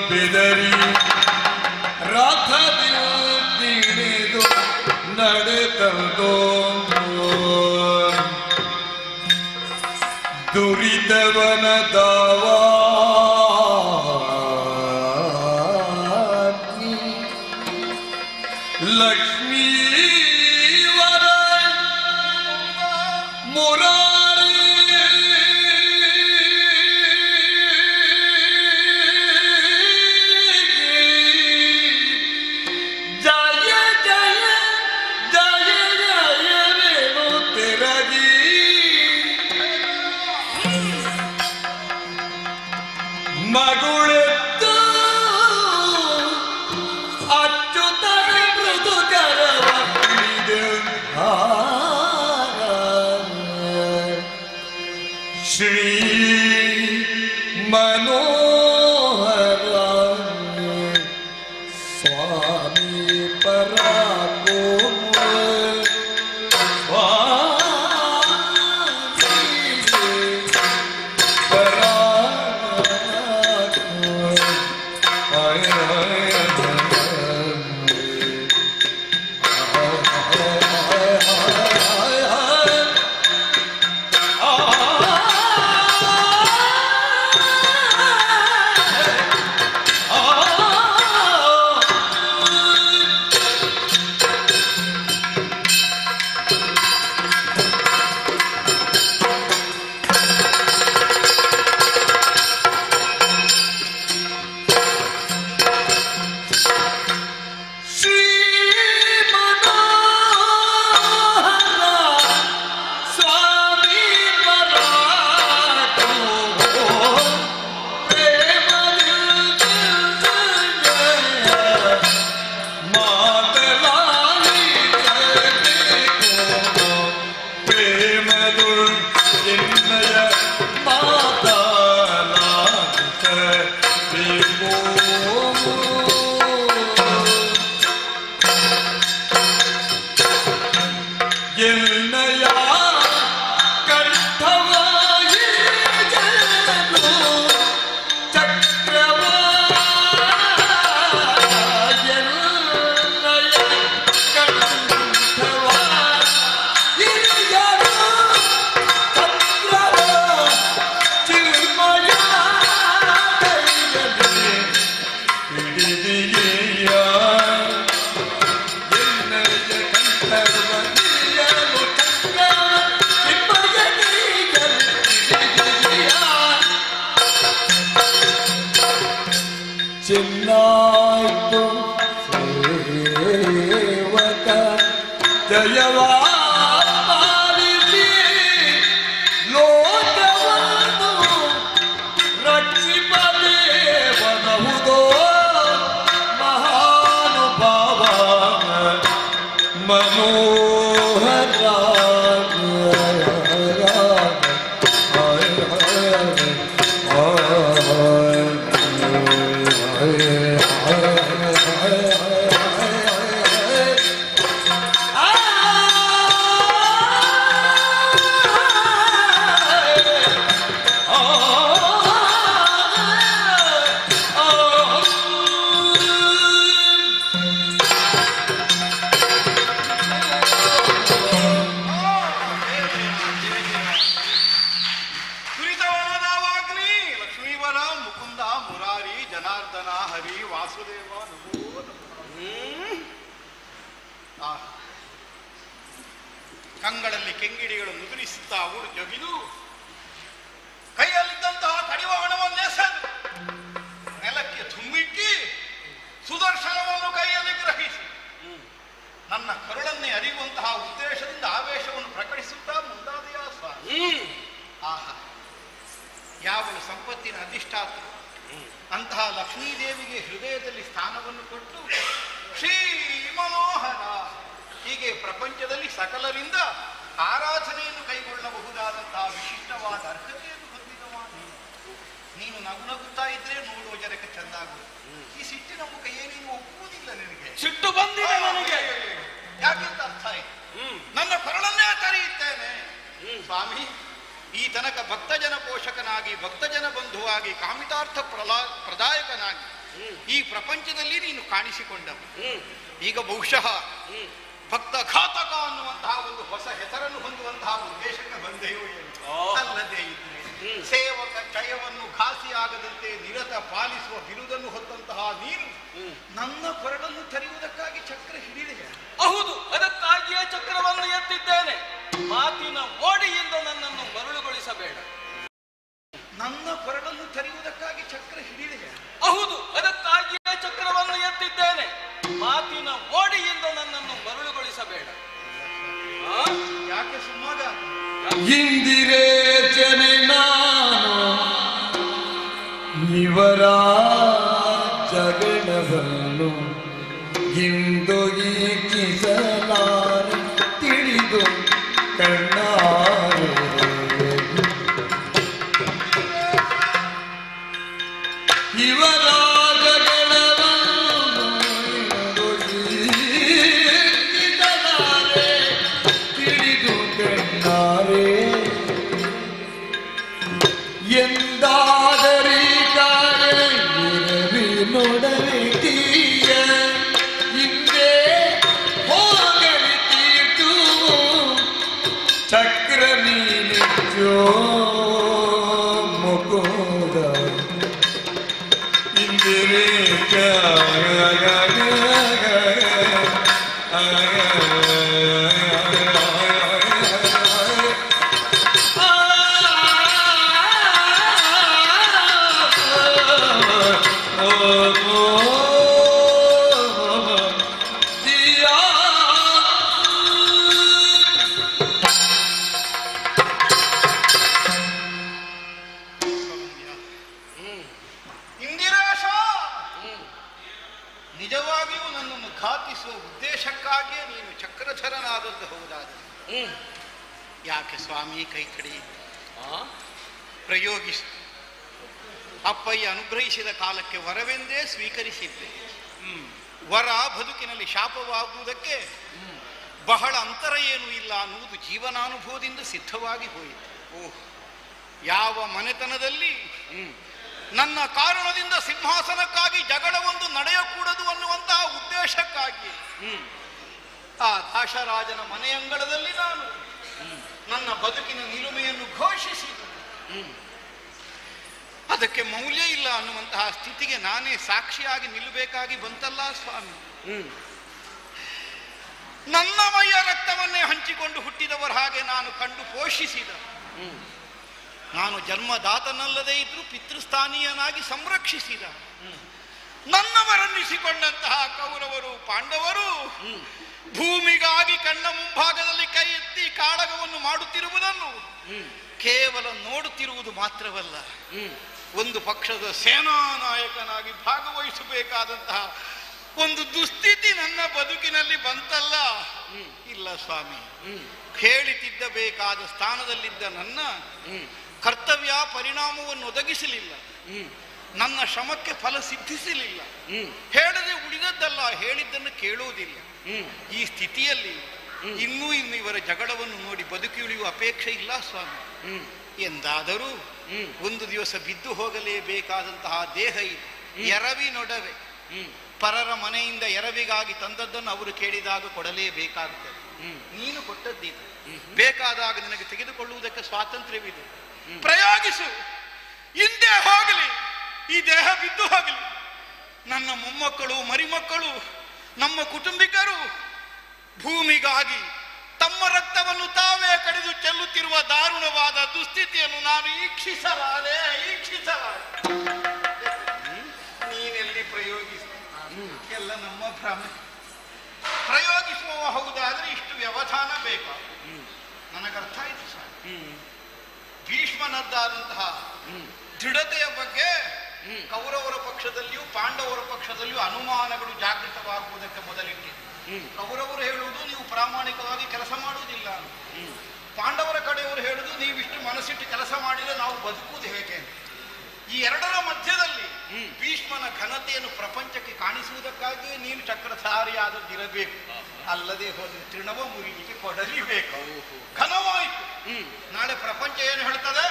ಬೆದರಿ ನಡೆದೋ ದುರಿದವನ ದಾವಾಗ್ನಿ ಲಕ್ಷ್ಮೀವರ ಮುರಾರಿ ಜಯ ಜಯ ಜಯ ಜಯವೇನು ತೆರಗಿ ಮಗುಳೆತ್ತು ಅಚ್ಚುತನ ಮೃದುಕರವ ಹಿಡಿದು ಶ್ರೀ ಮನೋಹರ ಸ್ವಾಮಿ ಪರಾಗೋ ಚಿನ್ನಾಯ್ತು ಸೇವಕ ಜಯವಾ ಪಾಲಿಸಿ ಲೋಕವನ್ನು ರಕ್ಷಿಪ ದೇವನಹುದೋ ಮಹಾನುಭಾವ ಮನೋಹರ ಕಂಗಳಲ್ಲಿ ಕೆಂಗಿಡಿಗಳು ನುದುರಿಸುತ್ತಾ ಊರು ಜಗಿದು ಕೈಯಲ್ಲಿದ್ದಂತಹ ಕಡಿವಾಣವನ್ನೆಸೆದು ನೆಲಕ್ಕೆ ತುಂಬಿಕ್ಕಿ ಸುದರ್ಶನವನ್ನು ಕೈಯಲ್ಲಿ ಗ್ರಹಿಸಿ ನನ್ನ ಕರುಳನ್ನೇ ಅರಿಯುವಂತಹ ಉದ್ದೇಶದಿಂದ ಆವೇಶವನ್ನು ಪ್ರಕಟಿಸುತ್ತಾ ಮುಂದಾದೆಯ ಸ್ವಾಮಿ. ಆಹಾ, ಯಾವಳು ಸಂಪತ್ತಿನ ಅಧಿಷ್ಠಾತರು ಅಂತಹ ಲಕ್ಷ್ಮೀದೇವಿಗೆ ಹೃದಯದಲ್ಲಿ ಸ್ಥಾನವನ್ನು ಕೊಟ್ಟು ಶ್ರೀ ಮನೋಹರ ಹೀಗೆ ಪ್ರಪಂಚದಲ್ಲಿ ಸಕಲರಿಂದ ಆರಾಧನೆಯನ್ನು ಕೈಗೊಳ್ಳಬಹುದಾದಂತಹ ವಿಶಿಷ್ಟವಾದ ಅರ್ಹತೆಯನ್ನು ಹೊಂದಿದವ ನೀನು ನಗು ನಗುತ್ತಾ ಇದ್ರೆ ನೋಡುವ ಜನಕ್ಕೆ ಚೆಂದಾಗುವುದು. ಈ ಸಿಟ್ಟಿನ ಮುಖ ಏನೇನು ಒಪ್ಪುವುದಿಲ್ಲ ನಿನಗೆ. ಸಿಟ್ಟು ಬಂದಿದೆ ನನಗೆ. ಯಾಕೆಂತ ಅರ್ಥ ಆಯ್ತು. ನನ್ನ ಕರುಳನ್ನೇ ತರೆಯುತ್ತೇನೆ ಸ್ವಾಮಿ. ಈ ತನಕ ಭಕ್ತಜನ ಪೋಷಕನಾಗಿ ಭಕ್ತಜನ ಬಂಧುವಾಗಿ ಕಾಮಿತಾರ್ಥ ಪ್ರದಾಯಕನಾಗಿ ಈ ಪ್ರಪಂಚದಲ್ಲಿ ನೀನು ಕಾಣಿಸಿಕೊಂಡವು. ಈಗ ಬಹುಶಃ ಭಕ್ತ ಘಾತಕ ಅನ್ನುವಂತಹ ಒಂದು ಹೊಸ ಹೆಸರನ್ನು ಹೊಂದುವಂತಹ ಉದ್ದೇಶಕ್ಕೆ ಬಂದೆಯೋ ಏನು? ಅಲ್ಲದೆ ಇದ್ರೆ ಸೇವಕ ಚಯವನ್ನು ಘಾಸಿಯಾಗದಂತೆ ನಿರತ ಪಾಲಿಸುವ ಬಿರುದನ್ನು ಹೊತ್ತಂತಹ ನೀನು ನನ್ನ ಕೊರಡನ್ನು ತರಿಯುವುದಕ್ಕಾಗಿ ಚಕ್ರ ಹಿಡಿದೆ. ಹೌದು, ಅದಕ್ಕಾಗಿಯೇ ಚಕ್ರವನ್ನು ಎತ್ತಿದ್ದೇನೆ. ಮಾತಿನ ಮೋಡಿಯಿಂದ ನನ್ನನ್ನು ಮರಳುಗೊಳಿಸಬೇಡ. ನನ್ನ ಕೊರಡನ್ನು ತರಿಯುವುದಕ್ಕಾಗಿ ಚಕ್ರ ಹಿಡಿದೆ. ಹೌದು, ಅದಕ್ಕಾಗಿಯೇ ಚಕ್ರವನ್ನು ಎತ್ತಿದ್ದೇನೆ. ಮಾತಿನ ಮೋಡಿಯಿಂದ ನನ್ನನ್ನು ಮರಳುಗೊಳಿಸಬೇಡ. ಯಾಕೆ ಸುಮ್ಮಗ ಇಂದಿರೇ ಜನೆ ನಾನು ಇವರ ಜಗಳವನ್ನು ಇಂದು ಈಕಿಸಲಾರೆ ತಿಳಿದು ಕಣ್ಣಾರೆ ಇವರ ಜಗಳವನ್ನು ಇಂದು ಈಕಿಸಲಾರೆ ತಿಳಿದು ಕಣ್ಣಾರೆ ಎಂದಾದರೀಕಾರವಿ ನೋಡಲಿದ್ದೀಯ ಹಿಂದೆ ಹೋಗಲಿ ತೀರ್ತು ಚಕ್ರ ನೀನಿಚ್ಚೋ ಮುಕುದ ಇಂದಿರೇ ಇಂದಿರಾಶ ನಿಜವಾಗಿಯೂ ನನ್ನನ್ನು ಘಾತಿಸುವ ಉದ್ದೇಶಕ್ಕಾಗಿಯೇ ನೀನು ಚಕ್ರಧರನಾದದ್ದು ಹೌದಾದರೆ ಯಾಕೆ ಸ್ವಾಮಿ ಕೈ ಕಡೆ ಪ್ರಯೋಗಿಸು. ಅಪ್ಪಯ್ಯ ಅನುಗ್ರಹಿಸಿದ ಕಾಲಕ್ಕೆ ವರವೆಂದೇ ಸ್ವೀಕರಿಸಿದ್ದೆ. ವರ ಬದುಕಿನಲ್ಲಿ ಶಾಪವಾಗುವುದಕ್ಕೆ ಬಹಳ ಅಂತರ ಏನೂ ಇಲ್ಲ ಅನ್ನುವುದು ಜೀವನಾನುಭವದಿಂದ ಸಿದ್ಧವಾಗಿ ಹೋಯಿತು. ಯಾವ ಮನೆತನದಲ್ಲಿ ನನ್ನ ಕಾರಣದಿಂದ ಸಿಂಹಾಸನಕ್ಕಾಗಿ ಜಗಳವೊಂದು ನಡೆಯಕೂಡದು ಅನ್ನುವಂತಹ ಉದ್ದೇಶಕ್ಕಾಗಿ ಆ ದಾಶರಾಜನ ಮನೆಯಂಗಳದಲ್ಲಿ ನಾನು ನನ್ನ ಬದುಕಿನ ನಿಲುಮೆಯನ್ನು ಘೋಷಿಸಿದೆ. ಅದಕ್ಕೆ ಮೌಲ್ಯ ಇಲ್ಲ ಅನ್ನುವಂತಹ ಸ್ಥಿತಿಗೆ ನಾನೇ ಸಾಕ್ಷಿಯಾಗಿ ನಿಲ್ಲಬೇಕಾಗಿ ಬಂತಲ್ಲ ಸ್ವಾಮಿ. ನನ್ನ ಮೈಯ ರಕ್ತವನ್ನೇ ಹಂಚಿಕೊಂಡು ಹುಟ್ಟಿದವರ ಹಾಗೆ ನಾನು ಕಂಡು ಪೋಷಿಸಿದ. ನಾನು ಜನ್ಮದಾತನಲ್ಲದೇ ಇದ್ರೂ ಪಿತೃಸ್ಥಾನೀಯನಾಗಿ ಸಂರಕ್ಷಿಸಿದ. ನನ್ನವರನ್ನಿಸಿಕೊಂಡಂತಹ ಕೌರವರು ಪಾಂಡವರು ಭೂಮಿಗಾಗಿ ಕಣ್ಣ ಮುಂಭಾಗದಲ್ಲಿ ಕೈ ಎತ್ತಿ ಕಾಳಗವನ್ನು ಮಾಡುತ್ತಿರುವುದನ್ನು ಕೇವಲ ನೋಡುತ್ತಿರುವುದು ಮಾತ್ರವಲ್ಲ, ಒಂದು ಪಕ್ಷದ ಸೇನಾ ನಾಯಕನಾಗಿ ಭಾಗವಹಿಸಬೇಕಾದಂತಹ ಒಂದು ದುಸ್ಥಿತಿ ನನ್ನ ಬದುಕಿನಲ್ಲಿ ಬಂತಲ್ಲ. ಇಲ್ಲ ಸ್ವಾಮಿ, ಹೇಳಿತಿದ್ದಬೇಕಾದ ಸ್ಥಾನದಲ್ಲಿದ್ದ ನನ್ನ ಕರ್ತವ್ಯ ಪರಿಣಾಮವನ್ನು ಒದಗಿಸಲಿಲ್ಲ. ನನ್ನ ಶ್ರಮಕ್ಕೆ ಫಲ ಸಿದ್ಧಿಸಲಿಲ್ಲ. ಹೇಳದೆ ಉಳಿದದ್ದಲ್ಲ, ಹೇಳಿದ್ದನ್ನು ಕೇಳುವುದಿಲ್ಲ. ಈ ಸ್ಥಿತಿಯಲ್ಲಿ ಇನ್ನೂ ಇವರ ಜಗಳವನ್ನು ನೋಡಿ ಬದುಕಿ ಉಳಿಯುವ ಅಪೇಕ್ಷೆ ಇಲ್ಲ ಸ್ವಾಮಿ. ಎಂದಾದರೂ ಒಂದು ದಿವಸ ಬಿದ್ದು ಹೋಗಲೇಬೇಕಾದಂತಹ ದೇಹ ಇದು, ಎರವಿನೊಡವೆ. ಪರರ ಮನೆಯಿಂದ ಎರವಿಗಾಗಿ ತಂದದ್ದನ್ನು ಅವರು ಕೇಳಿದಾಗ ಕೊಡಲೇಬೇಕಾಗುತ್ತದೆ. ನೀನು ಕೊಟ್ಟದ್ದಿದೆ, ಬೇಕಾದಾಗ ನಿನಗೆ ತೆಗೆದುಕೊಳ್ಳುವುದಕ್ಕೆ ಸ್ವಾತಂತ್ರ್ಯವಿದೆ. ಪ್ರಯೋಗಿಸು. ಹಿಂದೆ ಹೋಗಲಿ, ಈ ದೇಹ ಬಿದ್ದು ಹೋಗಲಿ. ನನ್ನ ಮೊಮ್ಮಕ್ಕಳು ಮರಿಮಕ್ಕಳು ನಮ್ಮ ಕುಟುಂಬಿಕರು ಭೂಮಿಗಾಗಿ ತಮ್ಮ ರಕ್ತವನ್ನು ತಾವೇ ಕಡಿದು ಚೆಲ್ಲುತ್ತಿರುವ ದಾರುಣವಾದ ದುಸ್ಥಿತಿಯನ್ನು ನಾನು ಈಕ್ಷಿಸಲಾರೆ. ನೀನೆಲ್ಲಿ ಪ್ರಯೋಗಿಸ, ಎಲ್ಲ ನಮ್ಮ ಭ್ರಮೆ. ಪ್ರಯೋಗಿಸುವ ಹೌದಾದ್ರೆ ಇಷ್ಟು ವ್ಯವಧಾನ ಬೇಕು. ನನಗರ್ಥ ಆಯ್ತು ಸರ್. ಭೀಷ್ಮನದ್ದಾದಂತಹ ದೃಢತೆಯ ಬಗ್ಗೆ ಕೌರವರ ಪಕ್ಷದಲ್ಲಿಯೂ ಪಾಂಡವರ ಪಕ್ಷದಲ್ಲಿಯೂ ಅನುಮಾನಗಳು ಜಾಗೃತವಾಗುವುದಕ್ಕೆ ಮೊದಲಿಟ್ಟಿದೆ. ಕೌರವರು ಹೇಳುವುದು ನೀವು ಪ್ರಾಮಾಣಿಕವಾಗಿ ಕೆಲಸ ಮಾಡುವುದಿಲ್ಲ, ಪಾಂಡವರ ಕಡೆಯವರು ಹೇಳುವುದು ನೀವಿಷ್ಟು ಮನಸ್ಸಿಟ್ಟು ಕೆಲಸ ಮಾಡಿದರೆ ನಾವು ಬದುಕುವುದು ಹೇಗೆ. ಈ ಎರಡರ ಮಧ್ಯದಲ್ಲಿ ಭೀಷ್ಮನ ಘನತೆಯನ್ನು ಪ್ರಪಂಚಕ್ಕೆ ಕಾಣಿಸುವುದಕ್ಕಾಗಿಯೇ ನೀನು ಚಕ್ರಧಾರಿಯಾದದ್ದಿರಬೇಕು. ಅಲ್ಲದೆ ಹೋದ್ರೆ ತೃಣವ ಮುರಿಲಿಕ್ಕೆ ಕೊಡಲಿಬೇಕು. ಘನವಾಯಿತು. ನಾಳೆ ಪ್ರಪಂಚ ಏನು ಹೇಳ್ತದೆ?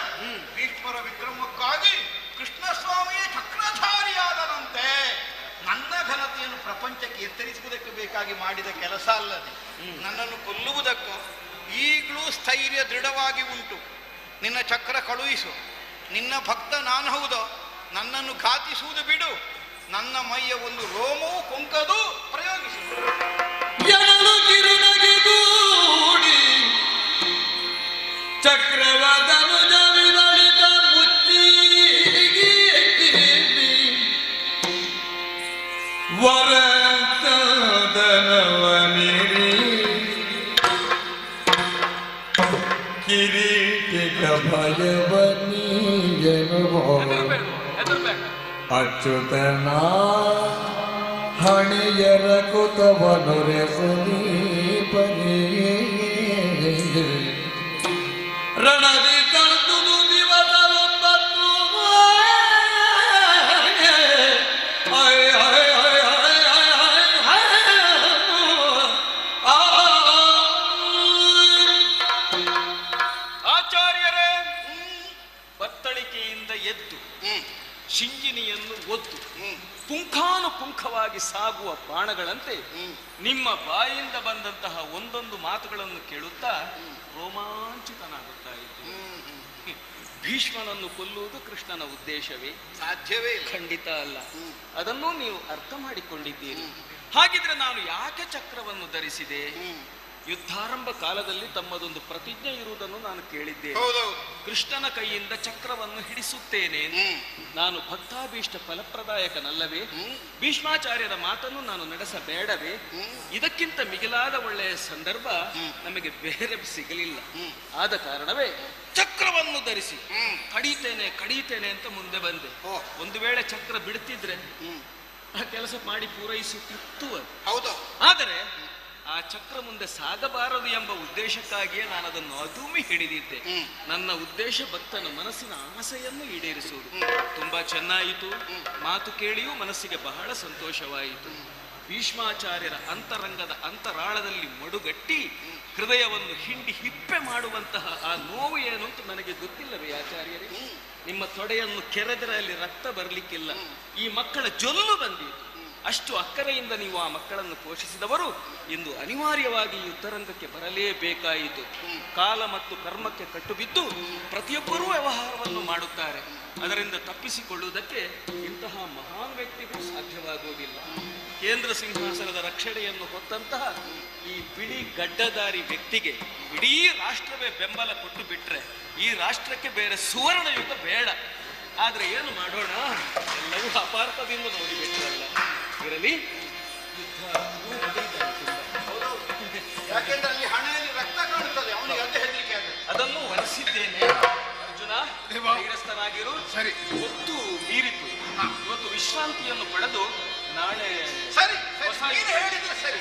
ಭೀಷ್ಮರ ವಿಕ್ರಮಕ್ಕಾಗಿ ಕೃಷ್ಣಸ್ವಾಮಿಯೇ ಚಕ್ರಧಾರಿಯಾದನಂತೆ. ನನ್ನ ಘನತೆಯನ್ನು ಪ್ರಪಂಚಕ್ಕೆ ಎತ್ತರಿಸುವುದಕ್ಕೆ ಬೇಕಾಗಿ ಮಾಡಿದ ಕೆಲಸ ಅಲ್ಲದೆ ನನ್ನನ್ನು ಕೊಲ್ಲುವುದಕ್ಕೋ ಈಗಲೂ ಸ್ಥೈರ್ಯ ದೃಢವಾಗಿ ಉಂಟು. ನಿನ್ನ ಚಕ್ರ ಕಳುಹಿಸು. ನಿನ್ನ ಭಕ್ತ ನಾನು ಹೌದೋ, ನನ್ನನ್ನು ಘಾತಿಸುವುದು ಬಿಡು. ನನ್ನ ಮೈಯ ಒಂದು ರೋಮವು ಕೊಂಕದು, ಪ್ರಯೋಗಿಸು. ಚಕ್ರವದನು ಜವಿರಳಿತ ಮುಚ್ಚಿಗಿ ವರದನವನಿರಿ ಕಿರೀಟಿಕ ಭಯವನೀಯನು ಅಚ್ಯುತನ ಹಣೆಯರ ಕುತವನು ಸಮೀಪನೇ ರಣದಿ ಕಲ್ತುದು ದಿವಸ ಒಂಬತ್ತು ಆಚಾರ್ಯರೇ, ಬತ್ತಳಿಕೆಯಿಂದ ಎದ್ದು ಶಿಂಜಿನಿಯನ್ನು ಒದ್ದು ಪುಂಖಾನುಪುಂಖವಾಗಿ ಸಾಗುವ ಬಾಣಗಳಂತೆ ನಿಮ್ಮ ಬಾಯಿಂದ ಬಂದಂತಹ ಒಂದೊಂದು ಮಾತುಗಳನ್ನು ಕೇಳುತ್ತಾ ರೋಮಾಂಚಿತನಾಗುತ್ತಾ ಇತ್ತು. ಭೀಷ್ಮನನ್ನು ಕೊಲ್ಲುವುದು ಕೃಷ್ಣನ ಉದ್ದೇಶವೇ? ಸಾಧ್ಯವೇ ಖಂಡಿತ ಅಲ್ಲ. ಅದನ್ನು ನೀವು ಅರ್ಥ ಮಾಡಿಕೊಂಡಿದ್ದೀರಿ. ಹಾಗಿದ್ರೆ ನಾನು ಯಾಕೆ ಚಕ್ರವನ್ನು ಧರಿಸಿದೆ? ಯುದ್ಧಾರಂಭ ಕಾಲದಲ್ಲಿ ತಮ್ಮದೊಂದು ಪ್ರತಿಜ್ಞೆ ಇರುವುದನ್ನು ನಾನು ಕೇಳಿದ್ದೇನೆ. ಕೃಷ್ಣನ ಕೈಯಿಂದ ಚಕ್ರವನ್ನು ಹಿಡಿಸುತ್ತೇನೆ. ನಾನು ಭಕ್ತಾಭೀಷ್ಟ ಫಲಪ್ರದಾಯಕನಲ್ಲವೇ? ಭೀಷ್ಮಾಚಾರ್ಯರ ಮಾತನ್ನು ನಾನು ನಡೆಸಬೇಡವೇ? ಇದಕ್ಕಿಂತ ಮಿಗಿಲಾದ ಒಳ್ಳೆಯ ಸಂದರ್ಭ ನಮಗೆ ಬೇರೆ ಸಿಗಲಿಲ್ಲ. ಆದ ಕಾರಣವೇ ಚಕ್ರವನ್ನು ಧರಿಸಿ ಕಡೀತೇನೆ ಅಂತ ಮುಂದೆ ಬಂದೆ. ಒಂದು ವೇಳೆ ಚಕ್ರ ಬಿಡುತ್ತಿದ್ರೆ ಆ ಕೆಲಸ ಮಾಡಿ ಪೂರೈಸುತ್ತಿತ್ತು. ಹೌದು. ಆದರೆ ಆ ಚಕ್ರ ಮುಂದೆ ಸಾಗಬಾರದು ಎಂಬ ಉದ್ದೇಶಕ್ಕಾಗಿಯೇ ನಾನು ಅದನ್ನು ಅದುಮಿ ಹಿಡಿದಿದ್ದೆ. ನನ್ನ ಉದ್ದೇಶ ಭಕ್ತನ ಮನಸ್ಸಿನ ಆಸೆಯನ್ನು ಈಡೇರಿಸುವುದು. ತುಂಬಾ ಚೆನ್ನಾಯಿತು. ಮಾತು ಕೇಳಿಯೂ ಮನಸ್ಸಿಗೆ ಬಹಳ ಸಂತೋಷವಾಯಿತು. ಭೀಷ್ಮಾಚಾರ್ಯರ ಅಂತರಂಗದ ಅಂತರಾಳದಲ್ಲಿ ಮಡುಗಟ್ಟಿ ಹೃದಯವನ್ನು ಹಿಂಡಿ ಹಿಪ್ಪೆ ಮಾಡುವಂತಹ ಆ ನೋವು ಏನು ಅಂತ ನನಗೆ ಗೊತ್ತಿಲ್ಲವೇ ಆಚಾರ್ಯರೇ? ನಿಮ್ಮ ತೊಡೆಯನ್ನು ಕೆರೆದರೆ ಅಲ್ಲಿ ರಕ್ತ ಬರಲಿಕ್ಕಿಲ್ಲ. ಈ ಮಕ್ಕಳ ಜೊಲ್ಲು ಬಂದಿದೆ. ಅಷ್ಟು ಅಕ್ಕರೆಯಿಂದ ನೀವು ಆ ಮಕ್ಕಳನ್ನು ಪೋಷಿಸಿದವರು ಇಂದು ಅನಿವಾರ್ಯವಾಗಿ ಈ ಉತ್ತರಂಗಕ್ಕೆ ಬರಲೇಬೇಕಾಯಿತು. ಕಾಲ ಮತ್ತು ಕರ್ಮಕ್ಕೆ ಕಟ್ಟುಬಿದ್ದು ಪ್ರತಿಯೊಬ್ಬರೂ ವ್ಯವಹಾರವನ್ನು ಮಾಡುತ್ತಾರೆ. ಅದರಿಂದ ತಪ್ಪಿಸಿಕೊಳ್ಳುವುದಕ್ಕೆ ಇಂತಹ ಮಹಾನ್ ವ್ಯಕ್ತಿಗೂ ಸಾಧ್ಯವಾಗುವುದಿಲ್ಲ. ಕೇಂದ್ರ ಸಿಂಹಾಸನದ ರಕ್ಷಣೆಯನ್ನು ಹೊತ್ತಂತಹ ಈ ಬಿಳಿ ಗಡ್ಡದಾರಿ ವ್ಯಕ್ತಿಗೆ ಇಡೀ ರಾಷ್ಟ್ರವೇ ಬೆಂಬಲ ಕೊಟ್ಟು ಬಿಟ್ರೆ ಈ ರಾಷ್ಟ್ರಕ್ಕೆ ಬೇರೆ ಸುವರ್ಣ ಯುಗ ಬೇಡ. ಆದ್ರೆ ಏನು ಮಾಡೋಣ, ಎಲ್ಲವೂ ಅಪಾರ್ಥದಿಂದ ನೋಡಿಬಿಟ್ರಲ್ಲ. ಇರಲಿ, ಯುದ್ಧ ಯಾಕೆಂದ್ರೆ ಅಲ್ಲಿ ಹಣೆಯಲ್ಲಿ ರಕ್ತ ಕಾಣುತ್ತದೆ, ಅವನಿಗೆ ಅಂತ ಹೆದರಿಕೆ ಆಗುತ್ತೆ. ಅದನ್ನು ವರಿಸಿದ್ದೇನೆ. ಅರ್ಜುನ, ಧೈರ್ಯಸ್ಥನಾಗಿರು. ಸರಿ, ಹೊತ್ತು ಮೀರಿತು. ಇವತ್ತು ವಿಶ್ರಾಂತಿಯನ್ನು ಪಡೆದು ನಾಳೆ ಸರಿ ಹೇಳಿದ್ರೆ ಸರಿ.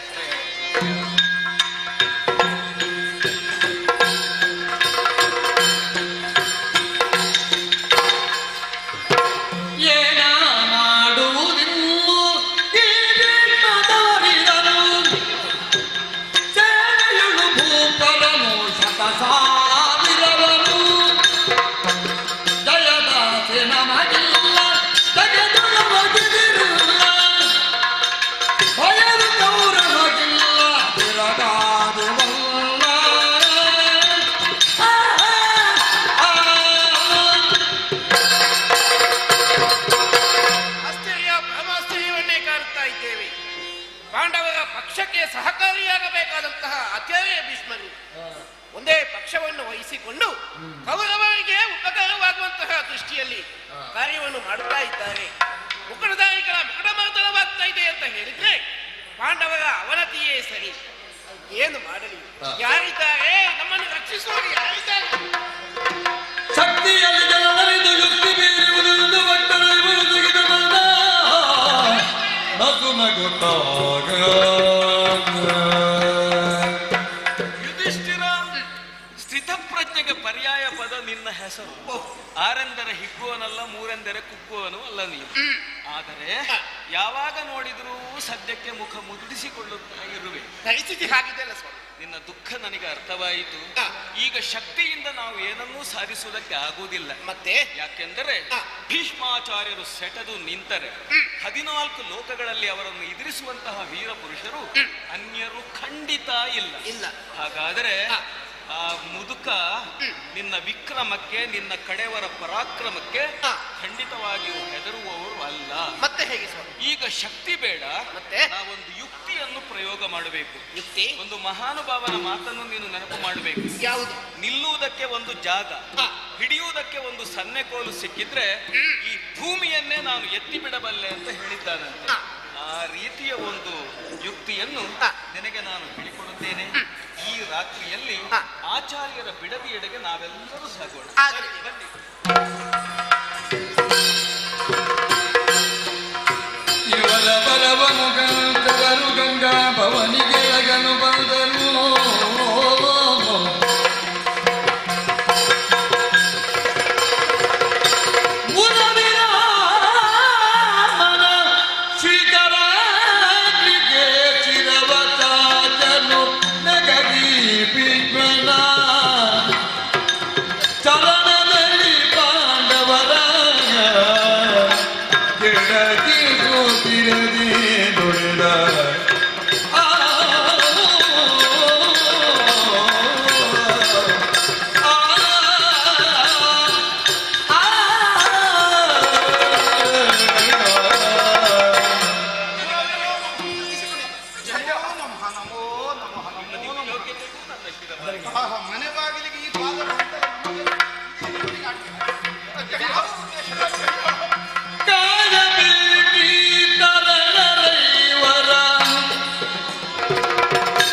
ಸಹಕಾರಿಯಾಗಬೇಕಾದಂತಹ ಆಚಾರ್ಯ ಭೀಷ್ಮರು ಒಂದೇ ಪಕ್ಷವನ್ನು ವಹಿಸಿಕೊಂಡು ಕೌರವರಿಗೆ ಉಪಕಾರವಾಗುವಂತಹ ದೃಷ್ಟಿಯಲ್ಲಿ ಕಾರ್ಯವನ್ನು ಮಾಡುತ್ತಾ ಇದ್ದಾರೆ. ಮುಕುಟಧಾರಿಗಳ ಮುಕುಟಮರ್ದನವಾಗ್ತಾ ಇದೆ ಅಂತ ಹೇಳಿದ್ರೆ ಪಾಂಡವರ ಅವನತಿಯೇ ಸರಿ. ಏನು ಮಾಡಲಿ? ಯಾರಿದ್ದಾರೆ ನಮ್ಮನ್ನು ರಕ್ಷಿಸುವುದು? ಯಾರಿದ್ದಾರೆ? ಶಕ್ತಿಯಲ್ಲಿ ಜನರಿದು ಯುಕ್ತಿ ಬೀರುವುದು ನಗು ನಗುತ್ತಾಗ ಯುಧಿಷ್ಠಿರ ಸ್ಥಿತಪ್ರಜ್ಞೆಗೆ ಪರ್ಯಾಯ ಪದ ನಿನ್ನ ಹೆಸರು. ಆರೆಂದರೆ ಹಿಗ್ಗುವನಲ್ಲ, ಮೂರೆಂದರೆ ಕುಗ್ಗುವನು ಅಲ್ಲ ನೀನು. ಆದರೆ ಯಾವಾಗ ನೋಡಿದರೂ ಸದ್ಯಕ್ಕೆ ಮುಖ ಮುದುಡಿಸಿಕೊಳ್ಳುತ್ತಾ ಇರುವೆ. ಪರಿಸ್ಥಿತಿ ಹಾಗಿದೆ ಅಲ್ಲ ಸ್ವಾಮಿ. ನಿನ್ನ ದುಃಖ ನನಗೆ ಅರ್ಥವಾಯಿತು. ಈಗ ಶಕ್ತಿಯಿಂದ ನಾವು ಏನನ್ನೂ ಸಾಧಿಸುವುದಕ್ಕೆ ಆಗುವುದಿಲ್ಲ. ಮತ್ತೆ ಯಾಕೆಂದರೆ ಭೀಷ್ಮಾಚಾರ್ಯರು ಸೆಟದು ನಿಂತರೆ 14 ಲೋಕಗಳಲ್ಲಿ ಅವರನ್ನು ಎದುರಿಸುವಂತಹ ವೀರ ಪುರುಷರು ಅನ್ಯರು ಖಂಡಿತ ಇಲ್ಲ. ಹಾಗಾದರೆ ಆ ಮುದುಕ ನಿನ್ನ ವಿಕ್ರಮಕ್ಕೆ, ನಿನ್ನ ಕಡೆಯವರ ಪರಾಕ್ರಮಕ್ಕೆ ಖಂಡಿತವಾಗಿಯೂ ಹೆದರುವವರು ಅಲ್ಲ. ಮತ್ತೆ ಹೇಗೆ ಸ್ವಾಮಿ? ಈಗ ಶಕ್ತಿ ಬೇಡ, ಮತ್ತೆ ನಾವೊಂದು ಯುಕ್ತಿಯನ್ನು ಪ್ರಯೋಗ ಮಾಡಬೇಕು. ಯುಕ್ತಿ? ಒಂದು ಮಹಾನುಭಾವನ ಮಾತನ್ನು ನೀನು ನೆನಪು ಮಾಡಬೇಕು. ಯಾವುದು? ನಿಲ್ಲುವುದಕ್ಕೆ ಒಂದು ಜಾಗ, ಹಿಡಿಯುವುದಕ್ಕೆ ಒಂದು ಸನ್ನೆಕೋಲು ಸಿಕ್ಕಿದ್ರೆ ಈ ಭೂಮಿಯನ್ನೇ ನಾನು ಎತ್ತಿ ಬಿಡಬಲ್ಲೆ ಅಂತ ಹೇಳಿದ್ದಾನಂತೆ. ಆ ರೀತಿಯ ಒಂದು ಯುಕ್ತಿಯನ್ನು ನಿನಗೆ ನಾನು ಹೇಳಿಕೊಡುತ್ತೇನೆ. ಈ ರಾತ್ರಿಯಲ್ಲಿ ಆಚಾರ್ಯರ ಬಿಡದಿಯೆಡೆಗೆ ನಾವೆಲ್ಲರೂ ಸಾಗೋಣ. ಬನ್ನಿ. ಇವರ ಬಲವನು ಗಂಟರು ಗಂಗಾ ಭವನಿಗೆ ಲಗನು ಬಂದರು. ಚರಣದಲ್ಲಿ ಪಾಂಡವರ ಕೆಳಗೆ ಗೋತಿರದೆ ನುಡಿದ ಮನೆ ಬಾಗಿಲಿಗೆ ಈ ಪಾದ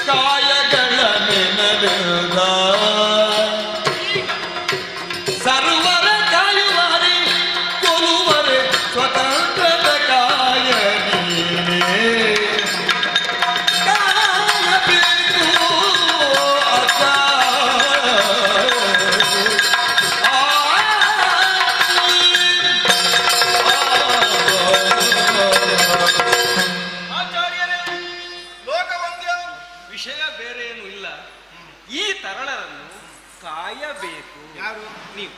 ಕಾಯಗಳ ನೆನದ ಸರ್ವರ ಕಾಯುವರೆ ಕೊಲುವರೆ ಸ್ವತಂತ್ರದ ಕಾಯ ನೀನೇ. ಕಾಯಬೇಕು ಅಕ್ಕ ಆಚಾರ್ಯರೇ, ಲೋಕವಂದ್ಯ, ವಿಷಯ ಬೇರೆ ಏನು ಇಲ್ಲ. ಈ ತರಳರನ್ನು ಕಾಯಬೇಕು. ಯಾರು? ನೀವು.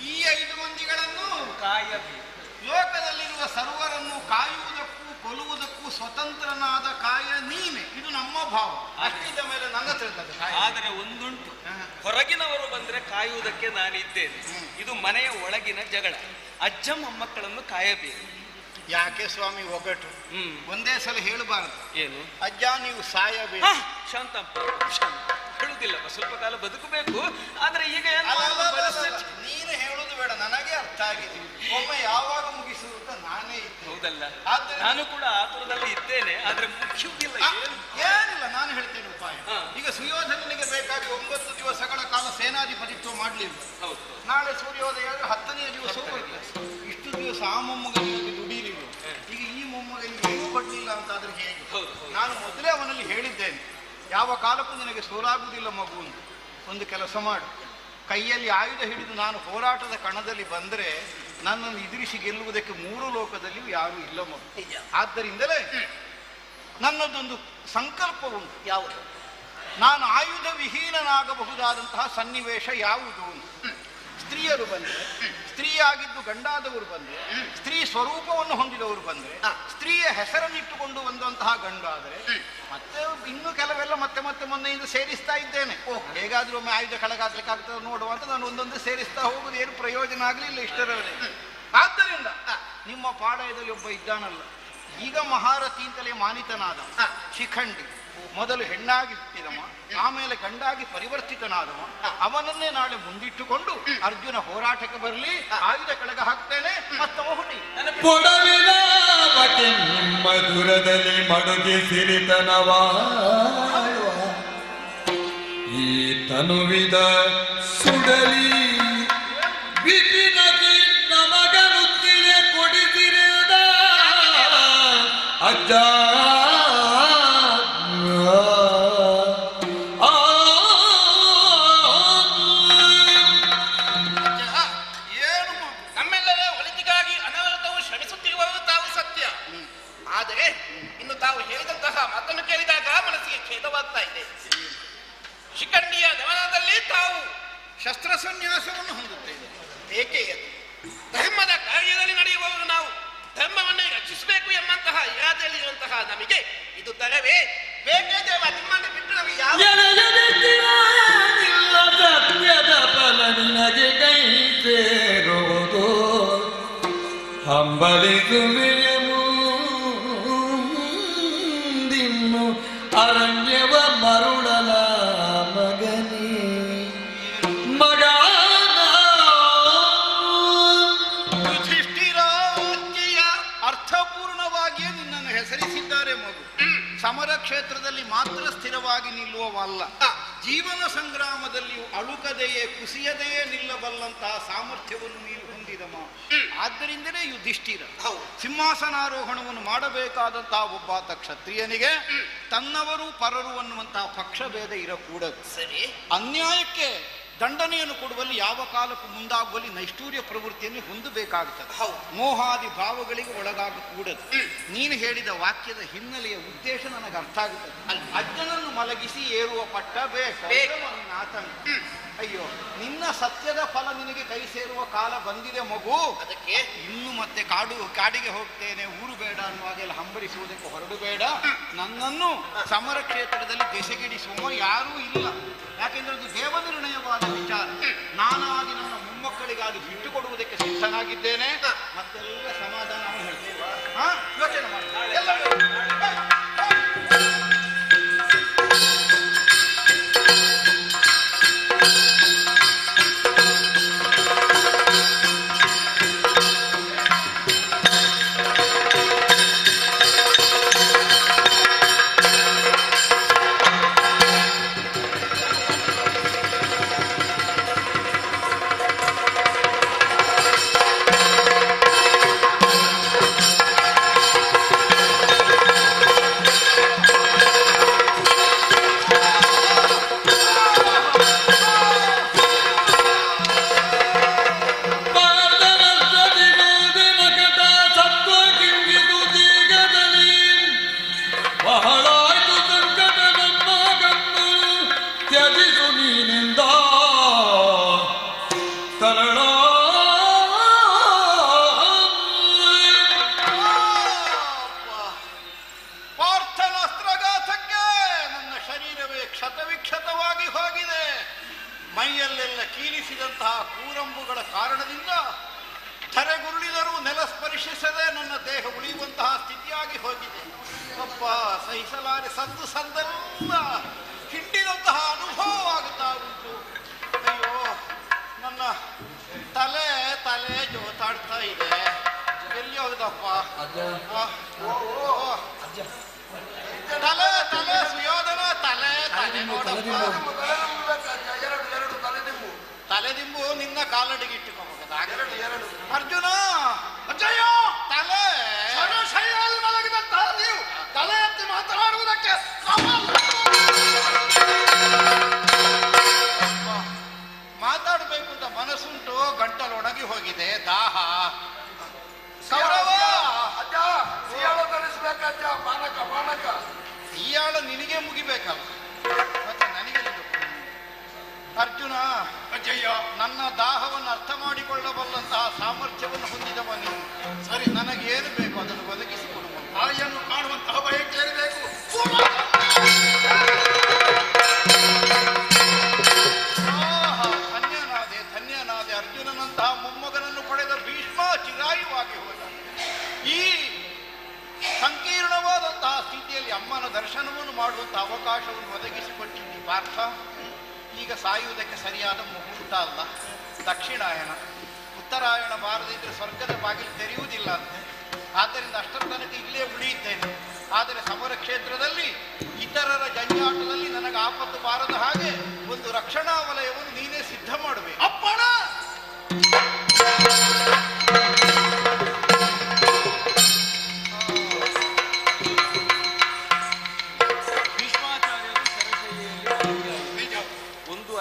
ಈ 5 ಮಂದಿಗಳನ್ನು ಕಾಯಬೇಕು. ಲೋಕದಲ್ಲಿರುವ ಸರ್ವರನ್ನು ಕಾಯುವುದಕ್ಕೂ ಕೊಲ್ಲುವುದಕ್ಕೂ ಸ್ವತಂತ್ರನಾದ ಕಾಯ ನೀನೆ. ಇದು ನಮ್ಮ ಭಾವ. ಅಷ್ಟಿದ್ದ ಮೇಲೆ ನನ್ನ ತಿಳಿದದ್ದು. ಆದರೆ ಒಂದುಂಟು, ಹೊರಗಿನವರು ಬಂದ್ರೆ ಕಾಯುವುದಕ್ಕೆ ನಾನಿದ್ದೇನೆ. ಇದು ಮನೆಯ ಒಳಗಿನ ಜಗಳ. ಅಜ್ಜ ಮೊಮ್ಮಕ್ಕಳನ್ನು ಕಾಯಬೇಕು. ಯಾಕೆ ಸ್ವಾಮಿ ಒಗಟು? ಒಂದೇ ಸಲ ಹೇಳಬಾರದು. ಏನು? ಅಜ್ಜ ನೀವು ಸಾಯಬೇಕು. ಶಾಂತಪ್ಪ, ಹೇಳುದಿಲ್ಲ, ಸ್ವಲ್ಪ ಕಾಲ ಬದುಕಬೇಕು. ಆದ್ರೆ ಈಗ ನೀನು ಹೇಳುದು ಬೇಡ, ನನಗೆ ಅರ್ಥ ಆಗಿದೆ. ಒಮ್ಮೆ ಯಾವಾಗ ಮುಗಿಸುವುದು ನಾನೇ ಇದ್ದೆ. ಹೌದಲ್ಲ? ನಾನು ಕೂಡ ಆತುರದಲ್ಲಿ ಇದ್ದೇನೆ, ಆದ್ರೆ ಮುಖ್ಯವಿಲ್ಲ. ಏನಿಲ್ಲ, ನಾನು ಹೇಳ್ತೇನೆ ಉಪಾಯ. ಈಗ ಸುಯೋಧನನಿಗೆ ಬೇಕಾಗಿ 9 ದಿವಸಗಳ ಕಾಲ ಸೇನಾಧಿಪತಿತ್ವ ಮಾಡಲಿಲ್ಲ. ನಾಳೆ ಸೂರ್ಯೋದಯ 10ನೇ ದಿವಸ ಇಷ್ಟು ದಿವಸ ಆ ಮೊಮ್ಮಗನಿಗೆ ದುಡಿಲಿಲ್ಲ. ಈಗ ಈ ಮೊಮ್ಮಗನಿಗೆ ಏನೂ ಕೊಡ್ಲಿಲ್ಲ ಅಂತಾದ್ರೆ ಹೇಗೆ? ನಾನು ಮೊದಲೇ ಅವನಲ್ಲಿ ಹೇಳಿದ್ದೇನೆ, ಯಾವ ಕಾಲಕ್ಕೂ ನಿನಗೆ ಸೋಲಾಗುವುದಿಲ್ಲ ಮಗು ಅಂತ. ಒಂದು ಕೆಲಸ ಮಾಡು, ಕೈಯಲ್ಲಿ ಆಯುಧ ಹಿಡಿದು ನಾನು ಹೋರಾಟದ ಕಣದಲ್ಲಿ ಬಂದರೆ ನನ್ನನ್ನು ಎದುರಿಸಿ ಗೆಲ್ಲುವುದಕ್ಕೆ 3 ಲೋಕದಲ್ಲಿಯೂ ಯಾರೂ ಇಲ್ಲ ಮಗು. ಆದ್ದರಿಂದಲೇ ನನ್ನದೊಂದು ಸಂಕಲ್ಪ ಉಂಟು. ಯಾವುದು? ನಾನು ಆಯುಧ ವಿಹೀನನಾಗಬಹುದಾದಂತಹ ಸನ್ನಿವೇಶ ಯಾವುದು? ಸ್ತ್ರೀಯರು ಬಂದರೆ, ಸ್ತ್ರೀಯಾಗಿದ್ದು ಗಂಡಾದವರು ಬಂದರೆ, ಸ್ತ್ರೀ ಸ್ವರೂಪವನ್ನು ಹೊಂದಿದವರು ಬಂದರೆ, ಸ್ತ್ರೀಯ ಹೆಸರನ್ನಿಟ್ಟುಕೊಂಡು ಬಂದಂತಹ ಗಂಡಾದರೆ, ಮತ್ತೆ ಇನ್ನು ಕೆಲವೆಲ್ಲ ಮತ್ತೆ ಮತ್ತೆ ಮೊನ್ನೆಯಿಂದ ಸೇರಿಸ್ತಾ ಇದ್ದೇನೆ. ಹೇಗಾದ್ರೂ ಒಮ್ಮೆ ಆಯುಧ ಕೆಳಗಾಗ್ಲಿಕ್ಕೆ ಆಗ್ತದೆ ನೋಡುವ ಅಂತ ನಾನು ಒಂದೊಂದು ಸೇರಿಸ್ತಾ ಹೋಗುದು. ಏನು ಪ್ರಯೋಜನ ಆಗಲಿಲ್ಲ ಇಷ್ಟರವರೆಗೆ. ಆದ್ದರಿಂದ ನಿಮ್ಮ ಪಾಳಯದಲ್ಲಿ ಒಬ್ಬ ಇದ್ದಾನಲ್ಲ, ಈಗ ಮಹಾರಥಿ ಅಂತಲೇ ಮಾನಿತನಾದ ಶಿಖಂಡಿ, ಮೊದಲು ಹೆಣ್ಣಾಗಿ ಹುಟ್ಟಿದವ, ಆಮೇಲೆ ಗಂಡಾಗಿ ಪರಿವರ್ತಿತನಾದವ, ಅವನನ್ನೇ ನಾಳೆ ಮುಂದಿಟ್ಟುಕೊಂಡು ಅರ್ಜುನ ಹೋರಾಟಕ್ಕೆ ಬರಲಿ, ಆಯುಧ ಕೆಳಗೆ ಹಾಕ್ತೇನೆ, ಮತ್ತವ ಹುಡಿ. ಕೊಡವಿನ ಬಗೆ ನಿಮ್ಮ ದುರದಲ್ಲಿ ಮಡುಗಿ ಸಿರಿತನವ ಈ ತನುವಿದ ಸುಡಲಿ ಬಿಪಿನಗಿ ನಮಗ ವೃತ್ತಿಗೆ ಕೊಡಿಸಿರದ ಅಜ್ಜ. ಖೇದವಾಗ್ತಾ ಇದೆ. ಶಿಖಂಡಿಯ ದಮನದಲ್ಲಿ ತಾವು ಶಸ್ತ್ರ ಸನ್ಯಾಸವನ್ನು ಹೊಂದುತ್ತೇವೆ. ಬೇಕೇ ಅದು. ಧರ್ಮದ ಕಾರ್ಯದಲ್ಲಿ ನಡೆಯುವವರು ನಾವು ಧರ್ಮವನ್ನೇ ರಕ್ಷಿಸಬೇಕು ಎಂಬಂತಹ ಇರಾದೆಯಲ್ಲಿರುವಂತಹ ನಮಗೆ ಇದು ತರವೇ? ಬೇಕೇ ದೇವ, ನಿಮ್ಮನ್ನು ಬಿಟ್ಟು ನಮಗೆ ಯಾವ ಸತ್ಯದ ಫಲ ನಿನಗೆ ಕೈ ಸೇರುವುದು ಹಂಬಲಿಸುವೆಯ ಮುಂದಿನ್ನು ಅರಣ್ಯವ ಮರುಳಲ ಮಗನೇ ಮಗ ಯುಧಿಷ್ಠಿರಾಜ್ಞೆಯ ಅರ್ಥಪೂರ್ಣವಾಗಿಯೇ ನಿನ್ನನ್ನು ಹೆಸರಿಸಿದ್ದಾರೆ ಮಗು. ಸಮರ ಕ್ಷೇತ್ರದಲ್ಲಿ ಮಾತ್ರ ಸ್ಥಿರವಾಗಿ ನಿಲ್ಲುವವಲ್ಲ, ಜೀವನ ಸಂಗ್ರಾಮದಲ್ಲಿಯೂ ಅಳುಕದೆಯೇ ಕುಸಿಯದೆಯೇ ನಿಲ್ಲಬಲ್ಲಂತಹ ಸಾಮರ್ಥ್ಯವನ್ನು ನೀನು ಹೊಂದಿದಮ. ಆದ್ದರಿಂದಲೇ ಯುಧಿಷ್ಠಿರ ಸಿಂಹಾಸನಾರೋಹಣವನ್ನು ಮಾಡಬೇಕಾದಂತಹ ಒಬ್ಬಾತ ಕ್ಷತ್ರಿಯನಿಗೆ ತನ್ನವರು ಪರರು ಅನ್ನುವಂತಹ ಪಕ್ಷಭೇದ ಇರಕೂಡದು. ಸರಿ, ಅನ್ಯಾಯಕ್ಕೆ ದಂಡನೆಯನ್ನು ಕೊಡುವಲ್ಲಿ ಯಾವ ಕಾಲಕ್ಕೂ ಮುಂದಾಗುವಲ್ಲಿ ನೈಷ್ಠೂರ್ಯ ಪ್ರವೃತ್ತಿಯನ್ನು ಹೊಂದಬೇಕಾಗುತ್ತದೆ. ಮೋಹಾದಿ ಭಾವಗಳಿಗೆ ಒಳಗಾಗಕೂಡದು. ನೀನು ಹೇಳಿದ ವಾಕ್ಯದ ಹಿನ್ನೆಲೆಯ ಉದ್ದೇಶ ನನಗೆ ಅರ್ಥ ಆಗುತ್ತದೆ. ಅಜ್ಜನನ್ನು ಮಲಗಿಸಿ ಏರುವ ಪಟ್ಟ ಬೇಕು. ಅಯ್ಯೋ, ನಿನ್ನ ಸತ್ಯದ ಫಲ ನಿನಗೆ ಕೈ ಸೇರುವ ಕಾಲ ಬಂದಿದೆ ಮಗು. ಅದಕ್ಕೆ ಇನ್ನು ಮತ್ತೆ ಕಾಡಿಗೆ ಹೋಗ್ತೇನೆ, ಊರು ಬೇಡ ಅನ್ನುವಾಗೆಲ್ಲ ಹಂಬಲಿಸುವುದಕ್ಕೆ ಹೊರಡು ಬೇಡ. ನನ್ನನ್ನು ಸಮರ ಕ್ಷೇತ್ರದಲ್ಲಿ ದೆಸೆಗಿಡಿಸುವ ಯಾರೂ ಇಲ್ಲ. ಯಾಕೆಂದ್ರೆ ಅದು ದೇವ ನಿರ್ಣಯವಾದ ವಿಚಾರ. ನಾನಾಗಿ ನನ್ನ ಮೊಮ್ಮಕ್ಕಳಿಗಾಗಿ ಬಿಟ್ಟು ಕೊಡುವುದಕ್ಕೆ ಸಿದ್ಧನಾಗಿದ್ದೇನೆ. ಮತ್ತೆಲ್ಲ ಸಮಾಧಾನ ಹೇಳ್ತೇವೆ. ಯೋಚನೆ ಮಾಡಿ. ಕ್ಷತವಿಕ್ಷತವಾಗಿ ಹೋಗಿದೆ. ಮೈಯಲ್ಲೆಲ್ಲ ಕೀಲಿಸಿದಂತಹ ಕೂರಂಬುಗಳ ಕಾರಣದಿಂದ ಧರೆಗುರುಳಿದರೂ ನೆಲ ಸ್ಪರ್ಶಿಸದೆ ನನ್ನ ದೇಹ ಉಳಿಯುವಂತಹ ಸ್ಥಿತಿಯಾಗಿ ಹೋಗಿದೆ. ಅಪ್ಪ, ಸಹಿಸಲಾರೆ ಸಂದು ಸಂದೆಲ್ಲ ಹಿಂಡಿದಂತಹ ಅನುಭವವಾಗುತ್ತಾ ಉಂಟು. ಅಯ್ಯೋ, ನನ್ನ ತಲೆ ತಲೆ ಜೋತಾಡ್ತಾ ಇದೆ. ಎಲ್ಲಿ ಹೋಗುದಪ್ಪ? ತಲೆ ತಲೆ ಸುಯೋಧನ ತಲೆ ತಲೆ ನೋಡಪ್ಪ. ತಲೆದಿಂಬು ನಿನ್ನ ಕಾಲಡಿಗೆ ಇಟ್ಟುಕೋಬಹುದು. ಅರ್ಜುನ, ಅಜ್ಜಯ್ಯ, ತಲೆ ಶೈಯಲ್ಲಿ ಮಲಗಿದಂತಹ ನೀವು ತಲೆ ಎತ್ತಿ ಮಾತನಾಡುವುದಕ್ಕೆ ಮಾತಾಡಬೇಕು ಅಂತ ಮನಸ್ಸುಂಟು, ಗಂಟಲು ಒಣಗಿ ಹೋಗಿದೆ, ದಾಹ. ಸೌರವ, ಈಯಾಳ ನಿನಗೆ ಮುಗಿಬೇಕಲ್ಲ, ಮತ್ತೆ ನನಗೆ ಅರ್ಜುನ. ಅಜ್ಜಯ್ಯ, ನನ್ನ ದಾಹವನ್ನು ಅರ್ಥ ಮಾಡಿಕೊಳ್ಳಬಲ್ಲಂತಹ ಸಾಮರ್ಥ್ಯವನ್ನು ಹೊಂದಿದವ ನೀನು. ಸರಿ, ನನಗೇನು ಬೇಕು ಅದನ್ನು ಒದಗಿಸಿಕೊಡುವ. ತಾಯಿಯನ್ನು ಕಾಣುವಂತಹ ಬಯಕೆ ಇರಬೇಕು. ಧನ್ಯನಾದೆ ಧನ್ಯನಾದೆ. ಅರ್ಜುನನಂತಹ ಮೊಮ್ಮಗನನ್ನು ಪಡೆದ ಭೀಷ್ಮ ಚಿರಾಯುವಾಗಿ ಹೋದ. ಈ ಸಂಕೀರ್ಣವಾದಂತಹ ಸ್ಥಿತಿಯಲ್ಲಿ ಅಮ್ಮನ ದರ್ಶನವನ್ನು ಮಾಡುವಂತಹ ಅವಕಾಶವನ್ನು ಒದಗಿಸಿಕೊಟ್ಟಿದ್ದಿ ಪಾರ್ಥ. ಈಗ ಸಾಯುವುದಕ್ಕೆ ಸರಿಯಾದ ಮುಹೂರ್ತ ಅಲ್ಲ. ದಕ್ಷಿಣಾಯನ, ಉತ್ತರಾಯಣ ಬಾರದಿದ್ದರೆ ಸ್ವರ್ಗದ ಬಾಗಿಲು ತೆರೆಯುವುದಿಲ್ಲ ಅಂತೆ. ಆದ್ದರಿಂದ ಅಷ್ಟರ ತನಕ ಇಲ್ಲೇ ಉಳಿಯುತ್ತೇನೆ. ಆದರೆ ಸಮರ ಕ್ಷೇತ್ರದಲ್ಲಿ ಇತರರ ಜಂಜಾಟದಲ್ಲಿ ನನಗೆ ಆಪತ್ತು ಬಾರದ ಹಾಗೆ ಒಂದು ರಕ್ಷಣಾ ವಲಯವನ್ನು ನೀನೇ ಸಿದ್ಧ ಮಾಡಬೇಕು. ಅಪ್ಪಣ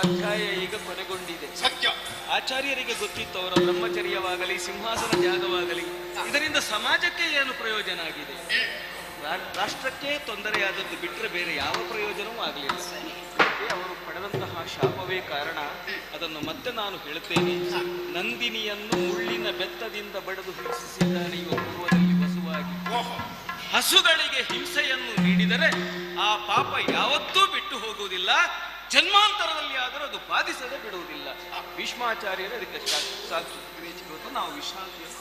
ಅಧ್ಯಾಯ ಈಗ ಕೊನೆಗೊಂಡಿದೆ. ಸತ್ಯ. ಆಚಾರ್ಯರಿಗೆ ಗೊತ್ತಿತ್ತು ಅವರ ಬ್ರಹ್ಮಚರ್ಯವಾಗಲಿ ಸಿಂಹಾಸನ ತ್ಯಾಗವಾಗಲಿ ಇದರಿಂದ ಸಮಾಜಕ್ಕೆ ಏನು ಪ್ರಯೋಜನ ಆಗಿದೆ. ರಾಷ್ಟ್ರಕ್ಕೆ ತೊಂದರೆಯಾದದ್ದು ಬಿಟ್ಟರೆ ಬೇರೆ ಯಾವ ಪ್ರಯೋಜನವೂ ಆಗಲಿಲ್ಲ. ಅವರು ಪಡೆದಂತಹ ಶಾಪವೇ ಕಾರಣ. ಅದನ್ನು ಮತ್ತೆ ನಾನು ಹೇಳುತ್ತೇನೆ. ನಂದಿನಿಯನ್ನು ಮುಳ್ಳಿನ ಬೆತ್ತದಿಂದ ಬಡಿದು ಹಿಂಸಿಸಿದ್ದಾನೆ ಇವ ಪೂರ್ವದಲ್ಲಿ ಬಸುವಾಗಿ. ಹಸುಗಳಿಗೆ ಹಿಂಸೆಯನ್ನು ನೀಡಿದರೆ ಆ ಪಾಪ ಯಾವತ್ತೂ ಬಿಟ್ಟು ಹೋಗುವುದಿಲ್ಲ. ಜನ್ಮಾಂತರದಲ್ಲಿ ಆದರೂ ಅದು ಬಾಧಿಸದೆ ಬಿಡುವುದಿಲ್ಲ. ಭೀಷ್ಮಾಚಾರ್ಯರು ಅದಕ್ಕೆ ಸಾಕ್ಷಿ ವಿವೇಚಿಸುವುದು ನಾವು ವಿಶ್ರಾಂತಿಯನ್ನು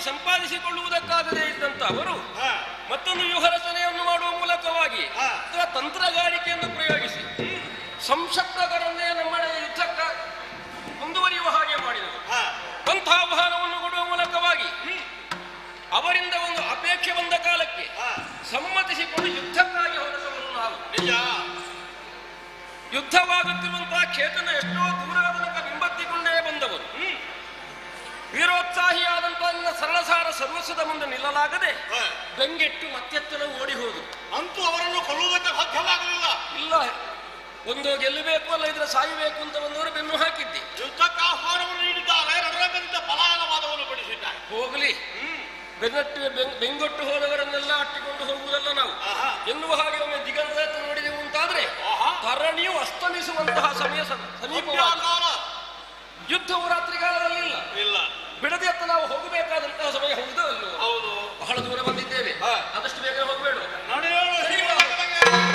ಸಂಪಾದಿಸಿಕೊಳ್ಳುವುದಕ್ಕಾಗದೇ ಇದ್ದಂತ ಅವರು ಮತ್ತೊಂದು ವ್ಯೂಹ ರಚನೆಯನ್ನು ಮಾಡುವ ಮೂಲಕವಾಗಿ ಅಥವಾ ತಂತ್ರಗಾರಿಕೆಯನ್ನು ಪ್ರಯೋಗಿಸಿ ಸಂಶಕ್ತರನ್ನೇ ನಮ್ಮ ಯುದ್ಧಕ್ಕೆ ಮುಂದುವರಿಯುವ ಹಾಗೆ ಮಾಡಿದರು. ಪಂಥಾಹ್ವಾನವನ್ನು ಕೊಡುವ ಮೂಲಕವಾಗಿ ಅವರಿಂದ ಒಂದು ಅಪೇಕ್ಷೆ ಬಂದ ಕಾಲಕ್ಕೆ ಸಮ್ಮತಿಸಿಕೊಂಡು ಯುದ್ಧಕ್ಕಾಗಿ ಹೊರಟವರು ನಾವು. ನಿಜ, ಯುದ್ಧವಾಗುತ್ತಿರುವಂತಹ ಕ್ಷೇತ್ರನ ಎಷ್ಟೋ ದೂರದ ತನಕ ಬಿಂಬತ್ತಿಕೊಂಡೇ ಬಂದವರು. ವೀರೋತ್ಸಾಹಿಯಾದಂತಹ ಸರಳಸಾರ ಸರ್ವಸ್ವದ ಮುಂದೆ ನಿಲ್ಲಲಾಗದೆ ಬೆಂಗೆಟ್ಟು ಮತ್ತೆತ್ತಲು ಓಡಿ ಹೋದು. ಅಂತೂ ಅವರನ್ನು ಕೊಲ್ಲುವುದಕ್ಕೆ ಸಾಧ್ಯವಾಗಲಿಲ್ಲ. ಇಲ್ಲ, ಒಂದು ಗೆಲ್ಲಬೇಕು ಅಲ್ಲ ಇದ್ರೆ ಸಾಯಬೇಕು ಅಂತ ಬಂದವರು ಬೆನ್ನು ಹಾಕಿದ್ದೆ. ಯುದ್ಧಕ್ಕೆ ಆಹ್ವಾನವನ್ನು ನೀಡಿದ್ದಾರೆ, ರಣರಂಗದಿಂದ ಪಲಾಯನವಾದವನ್ನು ಪಡಿಸಿದ್ದಾರೆ. ಹೋಗಲಿ, ಬೆಂಗೊಟ್ಟು ಹೋದವರನ್ನೆಲ್ಲ ಅಟ್ಟಿಕೊಂಡು ಹೋಗುವುದಲ್ಲ ನಾವು ಎನ್ನುವ ಹಾಗೆ ಒಮ್ಮೆ ದಿಗಂತ ನೋಡಿದೆವು ಅಂತಾದ್ರೆ ಧರಣಿಯು ಅಸ್ತಮಿಸುವಂತಹ ಸಮಯ ಸಮೀಪವಾದ ಯುದ್ಧವು ರಾತ್ರಿಗಾಲದಲ್ಲಿ ಇಲ್ಲ, ಬಿಡದೆ ಅತ್ತ ನಾವು ಹೋಗಬೇಕಾದಂತಹ ಸಮಯ ಹೌದು ಅಲ್ಲೋ? ಹೌದು, ಬಹಳ ದೂರ ಬಂದಿದ್ದೇವೆ, ಆದಷ್ಟು ಬೇಗ ಹೋಗಬೇಡ.